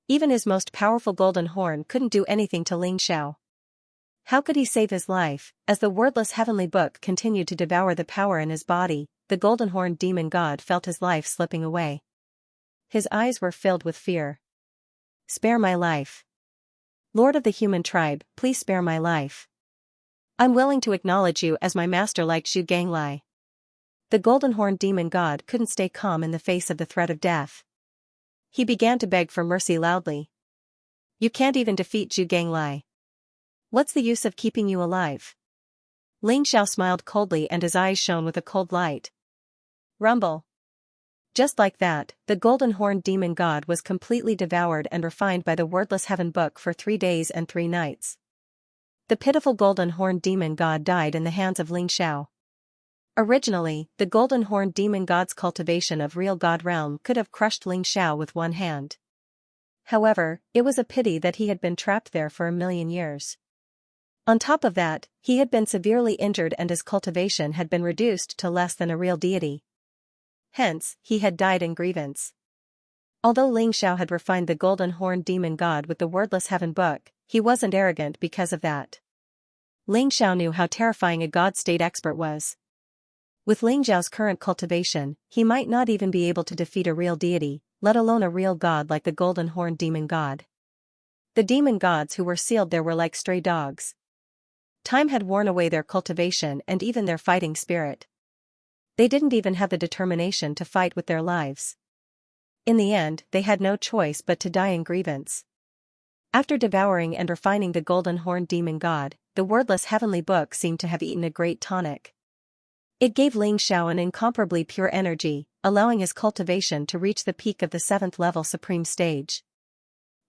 Even his most powerful golden horn couldn't do anything to Ling Xiao. How could he save his life? As the wordless heavenly book continued to devour the power in his body, the golden horn demon god felt his life slipping away. His eyes were filled with fear. "Spare my life. Lord of the human tribe, please spare my life. I'm willing to acknowledge you as my master like Zhu Ganglai." The golden horn demon god couldn't stay calm in the face of the threat of death. He began to beg for mercy loudly. "You can't even defeat Zhu Ganglai. What's the use of keeping you alive?" Ling Xiao smiled coldly and his eyes shone with a cold light. Rumble. Just like that, the golden horn demon god was completely devoured and refined by the wordless heaven book for 3 days and 3 nights. The pitiful golden horn demon god died in the hands of Ling Xiao. Originally, the golden horn demon god's cultivation of real god realm could have crushed Ling Xiao with one hand. However, it was a pity that he had been trapped there for 1,000,000 years. On top of that, he had been severely injured and his cultivation had been reduced to less than a real deity. Hence, he had died in grievance. Although Ling Xiao had refined the golden horn demon god with the wordless heaven book, he wasn't arrogant because of that. Ling Xiao knew how terrifying a god-state expert was. With Ling Xiao's current cultivation, he might not even be able to defeat a real deity, let alone a real god like the golden horn demon god. The demon gods who were sealed there were like stray dogs. Time had worn away their cultivation and even their fighting spirit. They didn't even have the determination to fight with their lives. In the end, they had no choice but to die in grievance. After devouring and refining the golden horned demon god, the wordless heavenly book seemed to have eaten a great tonic. It gave Ling Xiao an incomparably pure energy, allowing his cultivation to reach the peak of the 7th level supreme stage.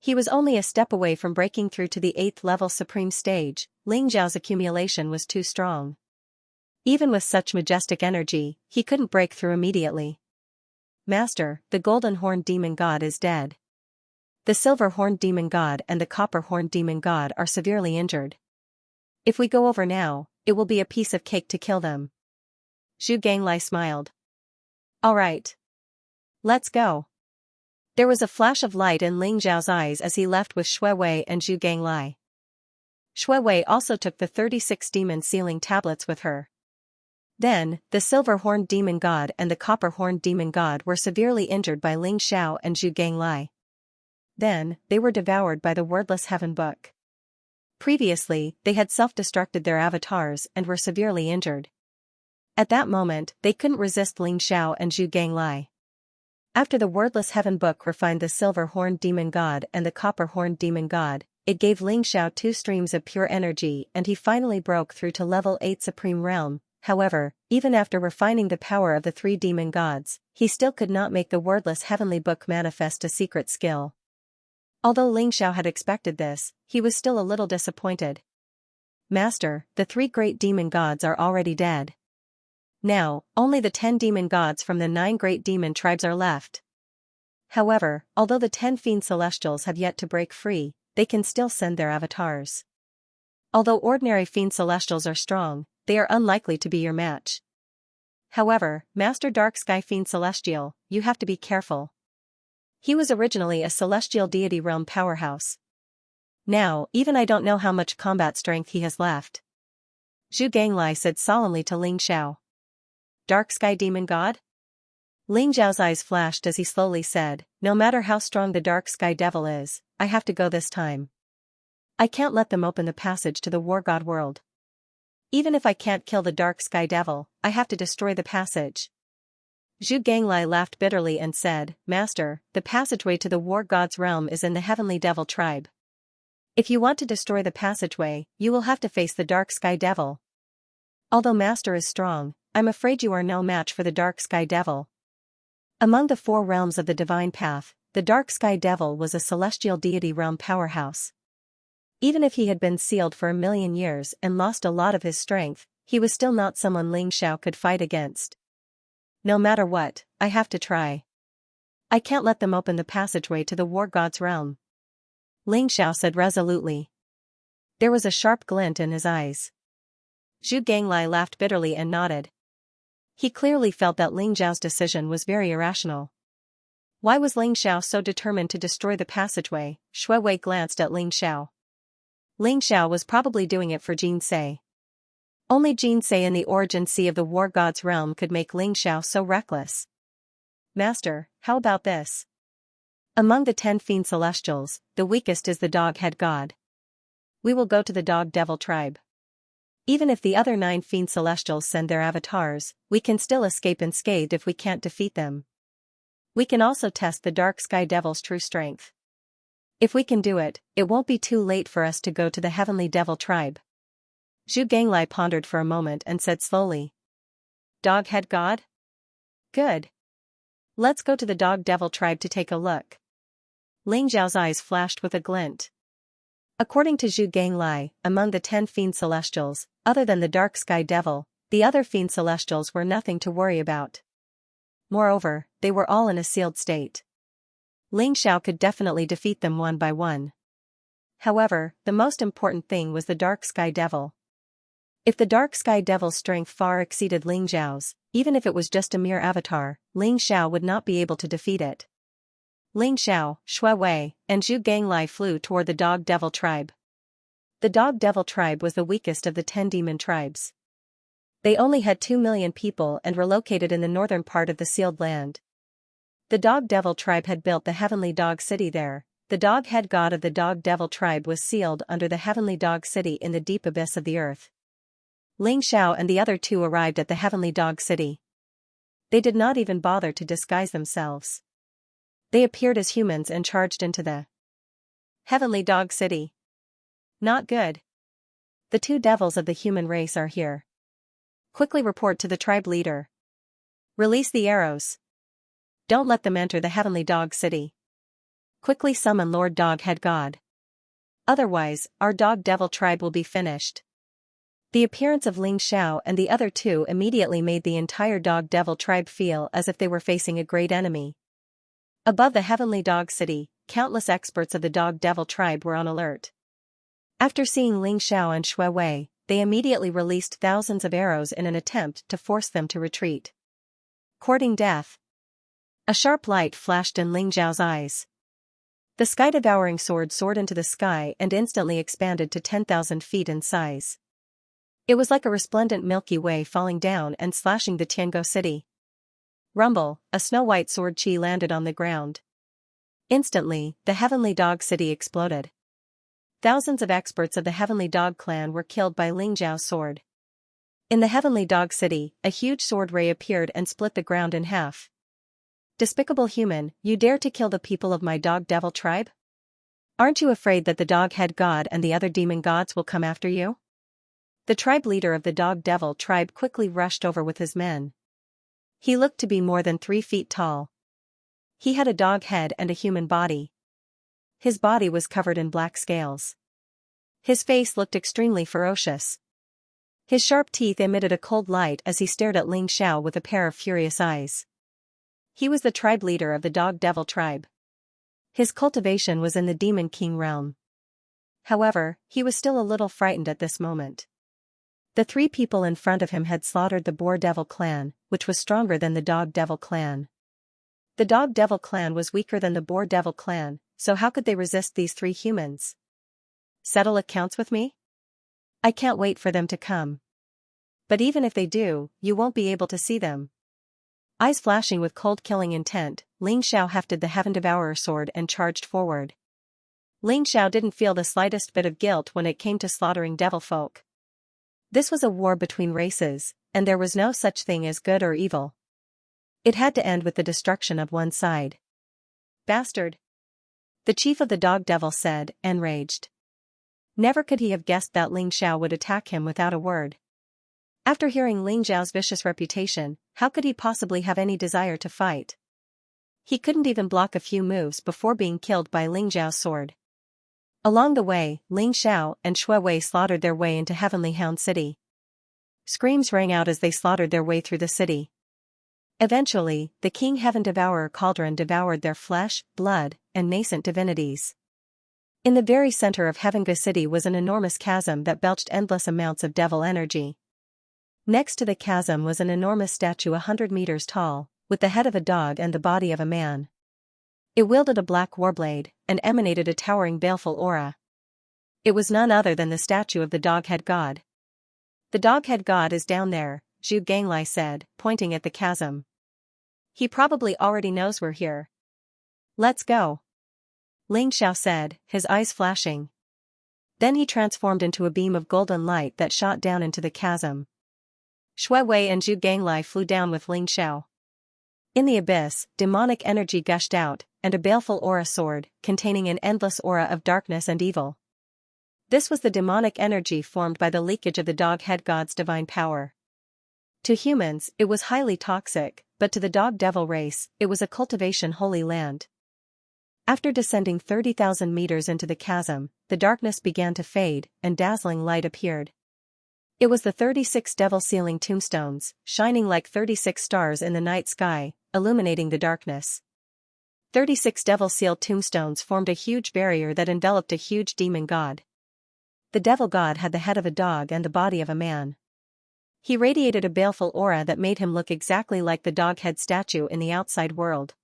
He was only a step away from breaking through to the 8th level supreme stage. Ling Xiao's accumulation was too strong. Even with such majestic energy, he couldn't break through immediately. Master, the golden horned demon god is dead. The silver horned demon god and the copper horned demon god are severely injured. If we go over now, it will be a piece of cake to kill them. Zhu Ganglai smiled. All right. Let's go. There was a flash of light in Ling Xiao's eyes as he left with Shui Wei and Zhu Ganglai. Shui Wei also took the 36 demon sealing tablets with her. Then, the silver-horned demon god and the copper-horned demon god were severely injured by Ling Xiao and Zhu Ganglai. Then, they were devoured by the wordless heaven book. Previously, they had self-destructed their avatars and were severely injured. At that moment, they couldn't resist Ling Xiao and Zhu Ganglai. After the wordless heaven book refined the silver-horned demon god and the copper-horned demon god, it gave Ling Xiao 2 streams of pure energy and he finally broke through to level 8 supreme realm. However, even after refining the power of the 3 demon gods, he still could not make the wordless heavenly book manifest a secret skill. Although Ling Xiao had expected this, he was still a little disappointed. Master, the 3 great demon gods are already dead. Now, only the 10 demon gods from the 9 great demon tribes are left. However, although the 10 fiend celestials have yet to break free, they can still send their avatars. Although ordinary fiend celestials are strong, they are unlikely to be your match. However, Master Dark Sky Fiend Celestial, you have to be careful. He was originally a celestial deity realm powerhouse. Now, even I don't know how much combat strength he has left. Zhu Ganglai said solemnly to Ling Xiao. Dark Sky Demon God? Ling Xiao's eyes flashed as he slowly said, no matter how strong the Dark Sky Devil is, I have to go this time. I can't let them open the passage to the War God world. Even if I can't kill the Dark Sky Devil, I have to destroy the passage. Zhu Ganglai laughed bitterly and said, Master, the passageway to the War God's realm is in the Heavenly Devil tribe. If you want to destroy the passageway, you will have to face the Dark Sky Devil. Although Master is strong, I'm afraid you are no match for the Dark Sky Devil. Among the 4 realms of the Divine Path, the Dark Sky Devil was a celestial deity realm powerhouse. Even if he had been sealed for 1,000,000 years and lost a lot of his strength, he was still not someone Ling Xiao could fight against. No matter what, I have to try. I can't let them open the passageway to the War God's realm. Ling Xiao said resolutely. There was a sharp glint in his eyes. Zhu Ganglai laughed bitterly and nodded. He clearly felt that Ling Xiao's decision was very irrational. Why was Ling Xiao so determined to destroy the passageway? Shui Wei glanced at Ling Xiao. Ling Xiao was probably doing it for Jin Sei. Only Jin Sei in the origin sea of the War God's realm could make Ling Xiao so reckless. Master, how about this? Among the 10 fiend celestials, the weakest is the Dog Head God. We will go to the Dog Devil tribe. Even if the other 9 fiend celestials send their avatars, we can still escape unscathed if we can't defeat them. We can also test the Dark Sky Devil's true strength. If we can do it, it won't be too late for us to go to the Heavenly Devil tribe. Zhu Ganglai pondered for a moment and said slowly. Dog Head God? Good. Let's go to the Dog Devil tribe to take a look. Ling Xiao's eyes flashed with a glint. According to Zhu Ganglai, among the 10 fiend celestials, other than the Dark Sky Devil, the other fiend celestials were nothing to worry about. Moreover, they were all in a sealed state. Ling Xiao could definitely defeat them one by one. However, the most important thing was the Dark Sky Devil. If the Dark Sky Devil's strength far exceeded Ling Xiao's, even if it was just a mere avatar, Ling Xiao would not be able to defeat it. Ling Xiao, Shui Wei, and Zhu Ganglai flew toward the Dog Devil tribe. The Dog Devil tribe was the weakest of the 10 demon tribes. They only had 2 million people and were located in the northern part of the sealed land. The Dog Devil tribe had built the Heavenly Dog City there. The Dog Head God of the Dog Devil tribe was sealed under the Heavenly Dog City in the deep abyss of the earth. Ling Xiao and the other 2 arrived at the Heavenly Dog City. They did not even bother to disguise themselves. They appeared as humans and charged into the Heavenly Dog City. Not good. The two devils of the human race are here. Quickly report to the tribe leader. Release the arrows. Don't let them enter the Heavenly Dog City. Quickly summon Lord Dog Head God. Otherwise, our Dog Devil tribe will be finished. The appearance of Xianxia and the other two immediately made the entire Dog Devil tribe feel as if they were facing a great enemy. Above the Heavenly Dog City, countless experts of the Dog Devil tribe were on alert. After seeing Xianxia and Shui Wei, they immediately released thousands of arrows in an attempt to force them to retreat. Courting death. A sharp light flashed in Xiao's eyes. The sky-devouring sword soared into the sky and instantly expanded to 10,000 feet in size. It was like a resplendent Milky Way falling down and slashing the Tianguo city. Rumble, a snow-white sword chi landed on the ground. Instantly, the Heavenly Dog City exploded. Thousands of experts of the Heavenly Dog clan were killed by Xiao's sword. In the Heavenly Dog City, a huge sword ray appeared and split the ground in half. Despicable human, you dare to kill the people of my Dog Devil tribe? Aren't you afraid that the Dog Head God and the other demon gods will come after you? The tribe leader of the Dog Devil tribe quickly rushed over with his men. He looked to be more than 3 feet tall. He had a dog head and a human body. His body was covered in black scales. His face looked extremely ferocious. His sharp teeth emitted a cold light as he stared at Xiao with a pair of furious eyes. He was the tribe leader of the Dog Devil tribe. His cultivation was in the Demon King realm. However, he was still a little frightened at this moment. The 3 people in front of him had slaughtered the Boar Devil clan, which was stronger than the Dog Devil clan. The Dog Devil clan was weaker than the Boar Devil clan, so how could they resist these 3 humans? Settle accounts with me? I can't wait for them to come. But even if they do, you won't be able to see them. Eyes flashing with cold killing intent, Xiao hefted the Heaven Devourer sword and charged forward. Xiao didn't feel the slightest bit of guilt when it came to slaughtering devil folk. This was a war between races, and there was no such thing as good or evil. It had to end with the destruction of one side. Bastard! The chief of the Dog Devil said, enraged. Never could he have guessed that Xiao would attack him without a word. After hearing Xiao's vicious reputation, how could he possibly have any desire to fight? He couldn't even block a few moves before being killed by Xiao's sword. Along the way, Xiao and Shui Wei slaughtered their way into Heavenly Hound City. Screams rang out as they slaughtered their way through the city. Eventually, the King Heaven Devourer Cauldron devoured their flesh, blood, and nascent divinities. In the very center of Heavenga City was an enormous chasm that belched endless amounts of devil energy. Next to the chasm was an enormous statue 100 meters tall, with the head of a dog and the body of a man. It wielded a black warblade, and emanated a towering baleful aura. It was none other than the statue of the Dog-Head God. The Dog-Head God is down there, Zhu Ganglai said, pointing at the chasm. He probably already knows we're here. Let's go. Xiao said, his eyes flashing. Then he transformed into a beam of golden light that shot down into the chasm. Shui Wei and Zhu Ganglai flew down with Xiao. In the abyss, demonic energy gushed out, and a baleful aura soared, containing an endless aura of darkness and evil. This was the demonic energy formed by the leakage of the Dog-Head God's divine power. To humans, it was highly toxic, but to the Dog Devil race, it was a cultivation holy land. After descending 30,000 meters into the chasm, the darkness began to fade, and dazzling light appeared. It was the 36 devil sealing tombstones, shining like 36 stars in the night sky, illuminating the darkness. 36 devil-sealed tombstones formed a huge barrier that enveloped a huge demon god. The devil god had the head of a dog and the body of a man. He radiated a baleful aura that made him look exactly like the dog-head statue in the outside world.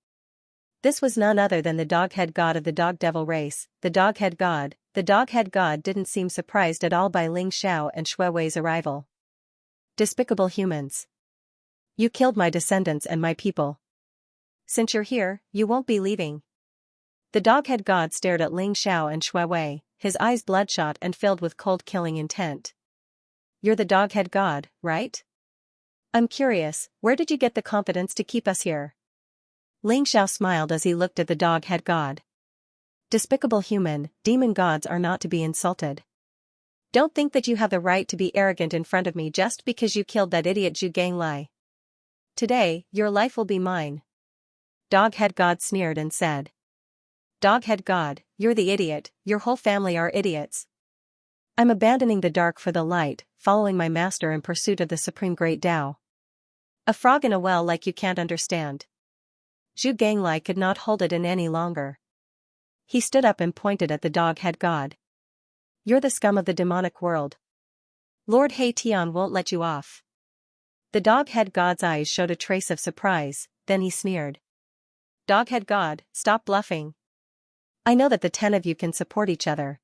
This was none other than the dog-head god of the dog devil race, the dog-head god. The dog-head god didn't seem surprised at all by Xiao and Shui Wei's arrival. Despicable humans. You killed my descendants and my people. Since you're here, you won't be leaving. The dog-head god stared at Xiao and Shui Wei, his eyes bloodshot and filled with cold killing intent. You're the dog-head god, right? I'm curious, where did you get the confidence to keep us here? Ling Xiao smiled as he looked at the dog-head god. Despicable human, demon gods are not to be insulted. Don't think that you have the right to be arrogant in front of me just because you killed that idiot Zhu Ganglai. Today, your life will be mine. Dog-head god sneered and said. Dog-head god, you're the idiot, your whole family are idiots. I'm abandoning the dark for the light, following my master in pursuit of the supreme great Tao. A frog in a well like you can't understand. Zhu Ganglai could not hold it in any longer. He stood up and pointed at the dog-head god. You're the scum of the demonic world. Lord He Tian won't let you off. The dog-head god's eyes showed a trace of surprise, then he sneered. Dog-head god, stop bluffing. I know that the 10 of you can support each other.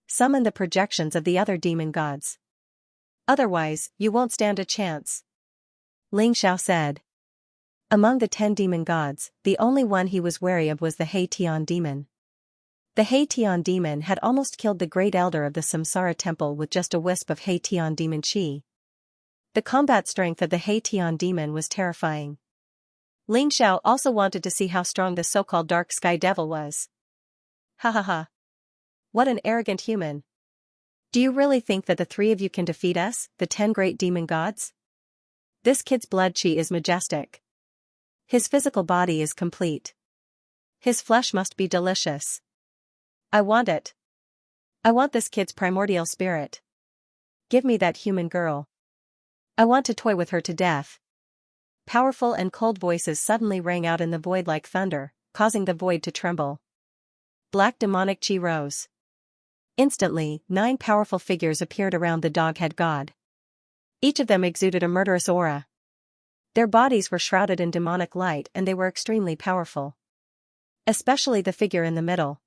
Summon the projections of the other demon gods. Otherwise, you won't stand a chance. Ling Xiao said. Among the 10 demon gods, the only one he was wary of was the He Tian demon. The He Tian demon had almost killed the great elder of the Samsara temple with just a wisp of He Tian demon chi. The combat strength of the He Tian demon was terrifying. Ling Xiao also wanted to see how strong the so-called dark sky devil was. Ha ha ha. What an arrogant human. Do you really think that the 3 of you can defeat us, the 10 great demon gods? This kid's blood chi is majestic. His physical body is complete. His flesh must be delicious. I want it. I want this kid's primordial spirit. Give me that human girl. I want to toy with her to death. Powerful and cold voices suddenly rang out in the void like thunder, causing the void to tremble. Black demonic chi rose. Instantly, 9 powerful figures appeared around the dog-head god. Each of them exuded a murderous aura. Their bodies were shrouded in demonic light and they were extremely powerful. Especially the figure in the middle.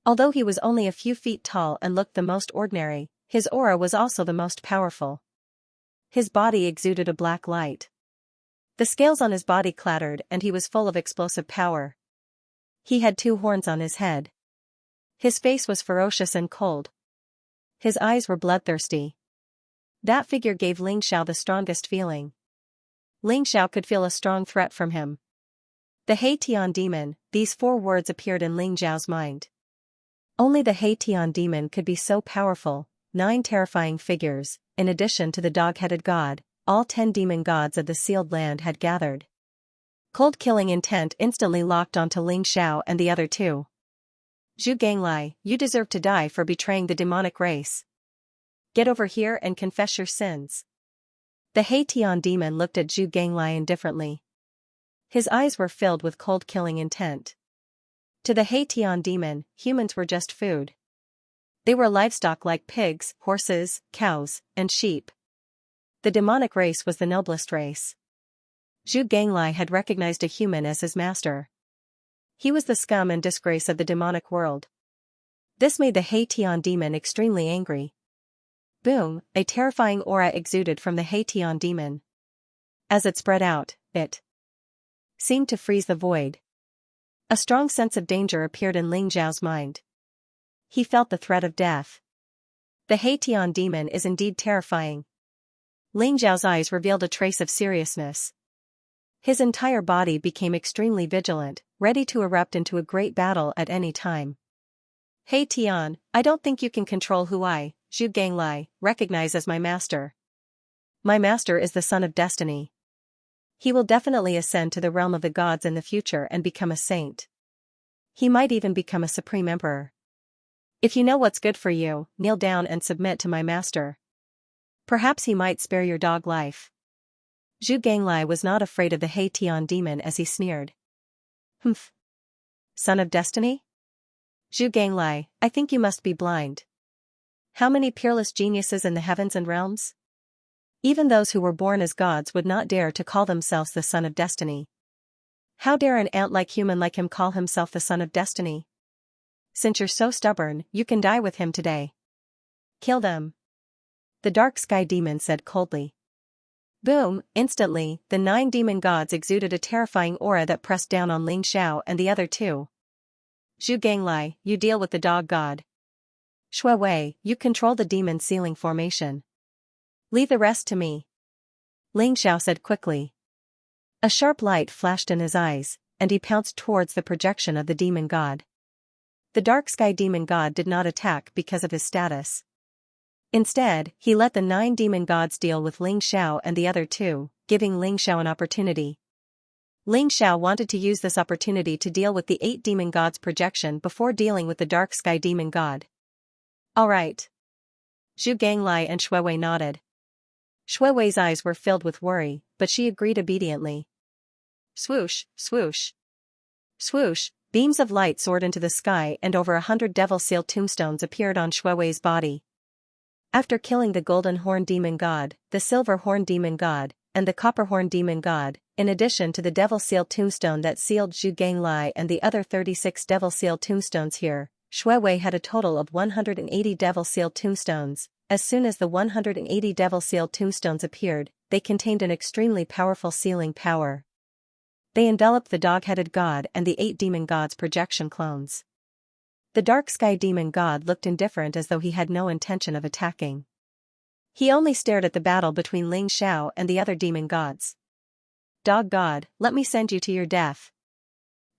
Although he was only a few feet tall and looked the most ordinary, his aura was also the most powerful. His body exuded a black light. The scales on his body clattered and he was full of explosive power. He had 2 horns on his head. His face was ferocious and cold. His eyes were bloodthirsty. That figure gave Ling Xiao the strongest feeling. Ling Xiao could feel a strong threat from him. The He Tian demon, these 4 words appeared in Ling Xiao's mind. Only the He Tian demon could be so powerful, 9 terrifying figures, in addition to the dog-headed god, all 10 demon gods of the sealed land had gathered. Cold killing intent instantly locked onto Ling Xiao and the other 2. Zhu Ganglai, you deserve to die for betraying the demonic race. Get over here and confess your sins. The He Tian demon looked at Zhu Ganglai indifferently. His eyes were filled with cold killing intent. To the He Tian demon, humans were just food. They were livestock like pigs, horses, cows, and sheep. The demonic race was the noblest race. Zhu Ganglai had recognized a human as his master. He was the scum and disgrace of the demonic world. This made the He Tian demon extremely angry. Boom, a terrifying aura exuded from the He Tian demon. As it spread out, it seemed to freeze the void. A strong sense of danger appeared in Ling Xiao's mind. He felt the threat of death. The He Tian demon is indeed terrifying. Ling Xiao's eyes revealed a trace of seriousness. His entire body became extremely vigilant, ready to erupt into a great battle at any time. He Tian, I don't think you can control who I, Zhu Ganglai, recognize as my master. My master is the son of destiny. He will definitely ascend to the realm of the gods in the future and become a saint. He might even become a supreme emperor. If you know what's good for you, kneel down and submit to my master. Perhaps he might spare your dog life. Zhu Ganglai was not afraid of the He Tian demon as he sneered. Humph. Son of destiny? Zhu Ganglai, I think you must be blind. How many peerless geniuses in the heavens and realms? Even those who were born as gods would not dare to call themselves the son of destiny. How dare an ant-like human like him call himself the son of destiny? Since you're so stubborn, you can die with him today. Kill them. The dark sky demon said coldly. Boom, instantly, the 9 demon gods exuded a terrifying aura that pressed down on Ling Xiao and the other 2. Zhu Ganglai, you deal with the dog god. Shui Wei, you control the demon ceiling formation. Leave the rest to me. Ling Xiao said quickly. A sharp light flashed in his eyes, and he pounced towards the projection of the demon god. The dark sky demon god did not attack because of his status. Instead, he let the 9 demon gods deal with Ling Xiao and the other 2, giving Ling Xiao an opportunity. Ling Xiao wanted to use this opportunity to deal with the 8 demon gods' projection before dealing with the dark sky demon god. All right. Zhu Ganglai and Shuiwei nodded. Shuiwei's eyes were filled with worry, but she agreed obediently. Swoosh, swoosh. Swoosh, beams of light soared into the sky and over 100 devil seal tombstones appeared on Shuiwei's body. After killing the golden horn demon god, the silver horn demon god, and the copper horn demon god, in addition to the devil seal tombstone that sealed Zhu Ganglai and the other 36 devil seal tombstones here, Shuiwei had a total of 180 devil seal tombstones. As soon as the 180 devil seal tombstones appeared, they contained an extremely powerful sealing power. They enveloped the dog-headed god and the 8 demon gods' projection clones. The dark sky demon god looked indifferent as though he had no intention of attacking. He only stared at the battle between Ling Xiao and the other demon gods. Dog god, let me send you to your death.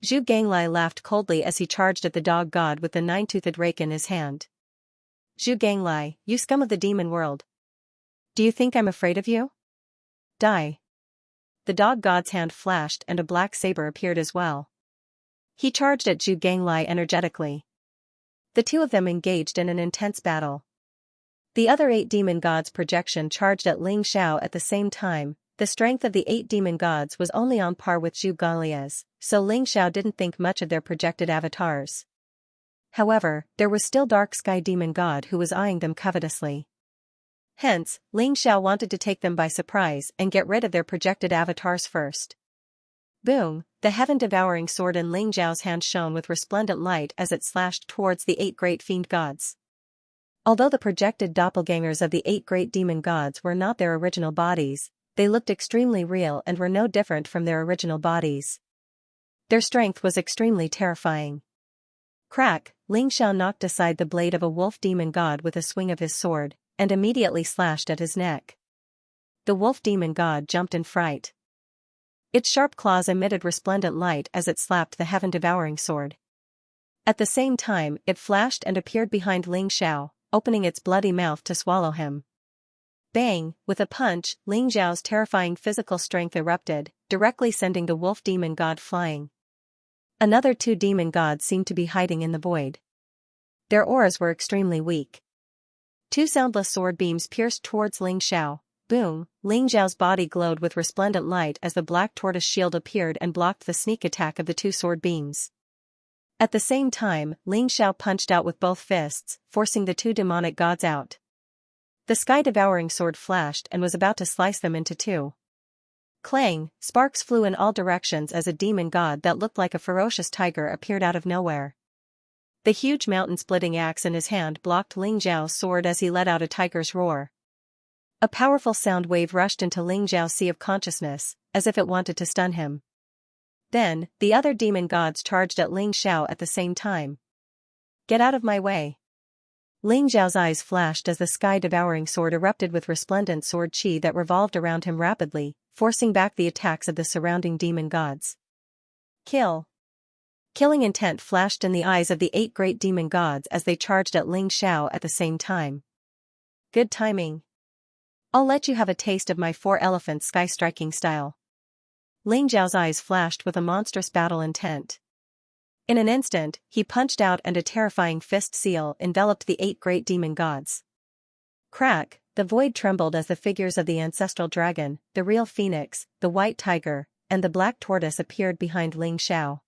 Zhu Ganglai laughed coldly as he charged at the dog god with the 9-toothed rake in his hand. Zhu Ganglai, you scum of the demon world. Do you think I'm afraid of you? Die. The dog god's hand flashed and a black saber appeared as well. He charged at Zhu Ganglai energetically. The two of them engaged in an intense battle. The other 8 demon gods' projection charged at Ling Xiao at the same time. The strength of the 8 demon gods was only on par with Zhu Ganglai's, so Ling Xiao didn't think much of their projected avatars. However, there was still Dark Sky Demon God who was eyeing them covetously. Hence, Ling Xiao wanted to take them by surprise and get rid of their projected avatars first. Boom! The heaven-devouring sword in Ling Xiao's hand shone with resplendent light as it slashed towards the 8 great fiend gods. Although the projected doppelgangers of the 8 great demon gods were not their original bodies, they looked extremely real and were no different from their original bodies. Their strength was extremely terrifying. Crack! Ling Xiao knocked aside the blade of a wolf demon god with a swing of his sword, and immediately slashed at his neck. The wolf demon god jumped in fright. Its sharp claws emitted resplendent light as it slapped the heaven-devouring sword. At the same time, it flashed and appeared behind Ling Xiao, opening its bloody mouth to swallow him. Bang! With a punch, Ling Xiao's terrifying physical strength erupted, directly sending the wolf demon god flying. Another 2 demon gods seemed to be hiding in the void. Their auras were extremely weak. 2 soundless sword beams pierced towards Ling Xiao. Boom! Ling Xiao's body glowed with resplendent light as the black tortoise shield appeared and blocked the sneak attack of the 2 sword beams. At the same time, Ling Xiao punched out with both fists, forcing the 2 demonic gods out. The sky-devouring sword flashed and was about to slice them into 2. Clang! Sparks flew in all directions as a demon god that looked like a ferocious tiger appeared out of nowhere. The huge mountain-splitting axe in his hand blocked Ling Xiao's sword as he let out a tiger's roar. A powerful sound wave rushed into Ling Xiao's sea of consciousness, as if it wanted to stun him. Then, the other demon gods charged at Ling Xiao at the same time. Get out of my way! Ling Xiao's eyes flashed as the sky-devouring sword erupted with resplendent sword chi that revolved around him rapidly, forcing back the attacks of the surrounding demon gods. Kill! Killing intent flashed in the eyes of the 8 great demon gods as they charged at Ling Xiao at the same time. Good timing. I'll let you have a taste of my 4 elephants sky-striking style. Ling Xiao's eyes flashed with a monstrous battle intent. In an instant, he punched out and a terrifying fist seal enveloped the 8 great demon gods. Crack! The void trembled as the figures of the ancestral dragon, the real phoenix, the white tiger, and the black tortoise appeared behind Ling Xiao.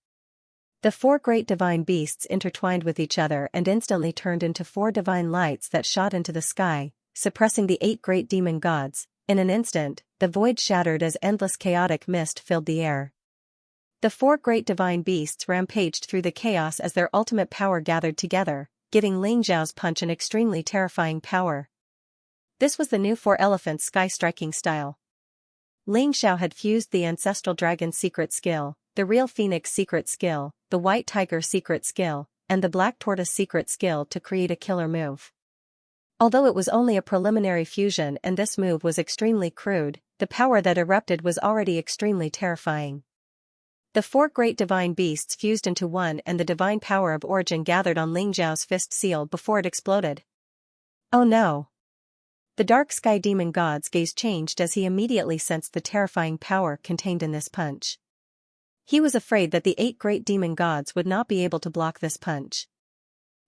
The 4 great divine beasts intertwined with each other and instantly turned into 4 divine lights that shot into the sky, suppressing the 8 great demon gods. In an instant, the void shattered as endless chaotic mist filled the air. The 4 great divine beasts rampaged through the chaos as their ultimate power gathered together, giving Ling Xiao's punch an extremely terrifying power. This was the new 4 elephants sky-striking style. Ling Xiao had fused the ancestral dragon's secret skill, the real phoenix secret skill, the white tiger secret skill, and the black tortoise secret skill to create a killer move. Although it was only a preliminary fusion and this move was extremely crude, the power that erupted was already extremely terrifying. The four great divine beasts fused into one, and the divine power of origin gathered on Ling Zhao's fist seal before it exploded. Oh no! The dark sky demon god's gaze changed as he immediately sensed the terrifying power contained in this punch. He was afraid that the 8 great demon gods would not be able to block this punch.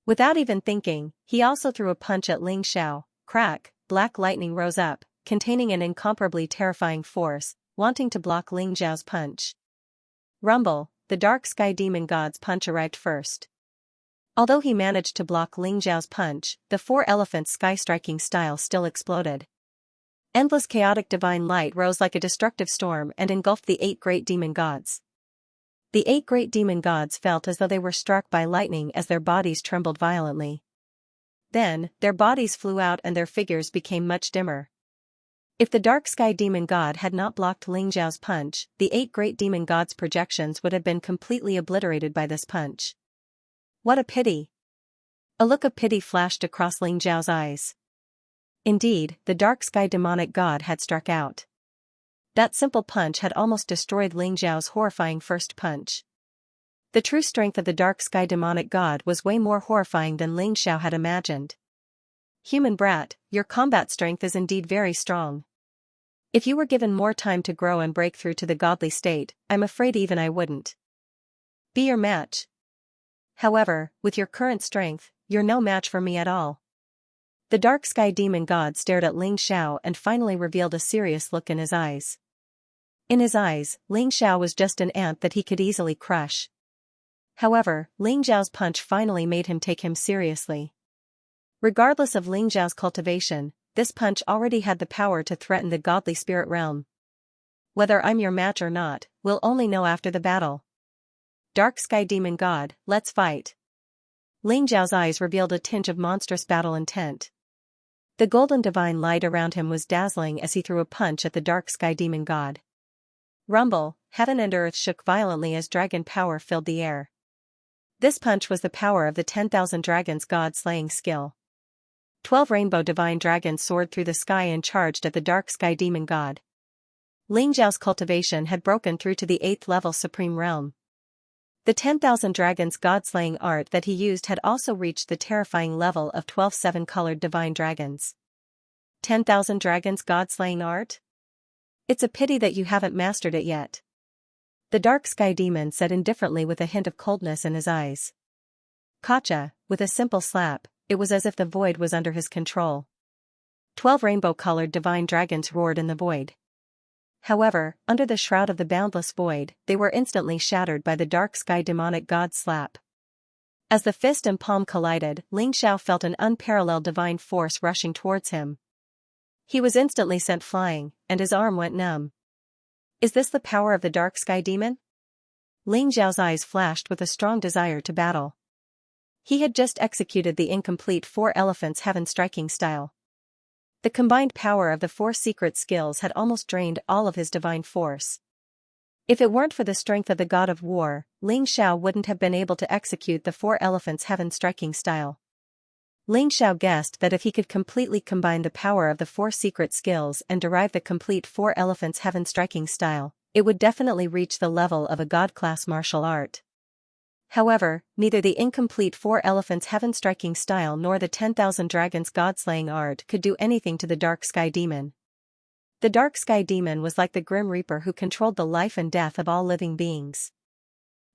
Without even thinking, he also threw a punch at Ling Xiao. Crack, black lightning rose up, containing an incomparably terrifying force, wanting to block Ling Xiao's punch. Rumble, the dark sky demon god's punch arrived first. Although he managed to block Ling Xiao's punch, the 4 elephants' sky-striking style still exploded. Endless chaotic divine light rose like a destructive storm and engulfed the 8 great demon gods. The 8 great demon gods felt as though they were struck by lightning as their bodies trembled violently. Then, their bodies flew out and their figures became much dimmer. If the dark sky demon god had not blocked Ling Xiao's punch, the 8 great demon gods' projections would have been completely obliterated by this punch. What a pity! A look of pity flashed across Ling Xiao's eyes. Indeed, the dark sky demonic god had struck out. That simple punch had almost destroyed Ling Xiao's horrifying first punch. The true strength of the dark sky demonic god was way more horrifying than Ling Xiao had imagined. Human brat, your combat strength is indeed very strong. If you were given more time to grow and break through to the godly state, I'm afraid even I wouldn't be your match. However, with your current strength, you're no match for me at all. The dark sky demon god stared at Ling Xiao and finally revealed a serious look in his eyes. In his eyes, Ling Xiao was just an ant that he could easily crush. However, Ling Xiao's punch finally made him take him seriously. Regardless of Ling Xiao's cultivation, this punch already had the power to threaten the godly spirit realm. Whether I'm your match or not, we'll only know after the battle. Dark sky demon god, let's fight. Ling Xiao's eyes revealed a tinge of monstrous battle intent. The golden divine light around him was dazzling as he threw a punch at the dark sky demon god. Rumble, heaven and earth shook violently as dragon power filled the air. This punch was the power of the 10,000 dragons god-slaying skill. 12 rainbow divine dragons soared through the sky and charged at the dark sky demon god. Ling Xiao's cultivation had broken through to the 8th level supreme realm. The 10,000 dragons god-slaying art that he used had also reached the terrifying level of 12 7-colored divine dragons. 10,000 dragons god-slaying art? It's a pity that you haven't mastered it yet. The dark sky demon said indifferently with a hint of coldness in his eyes. Gotcha, with a simple slap, it was as if the void was under his control. 12 rainbow-colored divine dragons roared in the void. However, under the shroud of the boundless void, they were instantly shattered by the dark sky demonic god's slap. As the fist and palm collided, Ling Xiao felt an unparalleled divine force rushing towards him. He was instantly sent flying, and his arm went numb. Is this the power of the dark sky demon? Ling Xiao's eyes flashed with a strong desire to battle. He had just executed the incomplete 4 elephants heaven striking style. The combined power of the 4 secret skills had almost drained all of his divine force. If it weren't for the strength of the god of war, Ling Xiao wouldn't have been able to execute the 4 elephants heaven striking style. Ling Xiao guessed that if he could completely combine the power of the 4 secret skills and derive the complete 4 elephants heaven striking style, it would definitely reach the level of a god-class martial art. However, neither the incomplete 4 elephants heaven striking style nor the 10,000 dragons god-slaying art could do anything to the dark sky demon. The dark sky demon was like the grim reaper who controlled the life and death of all living beings.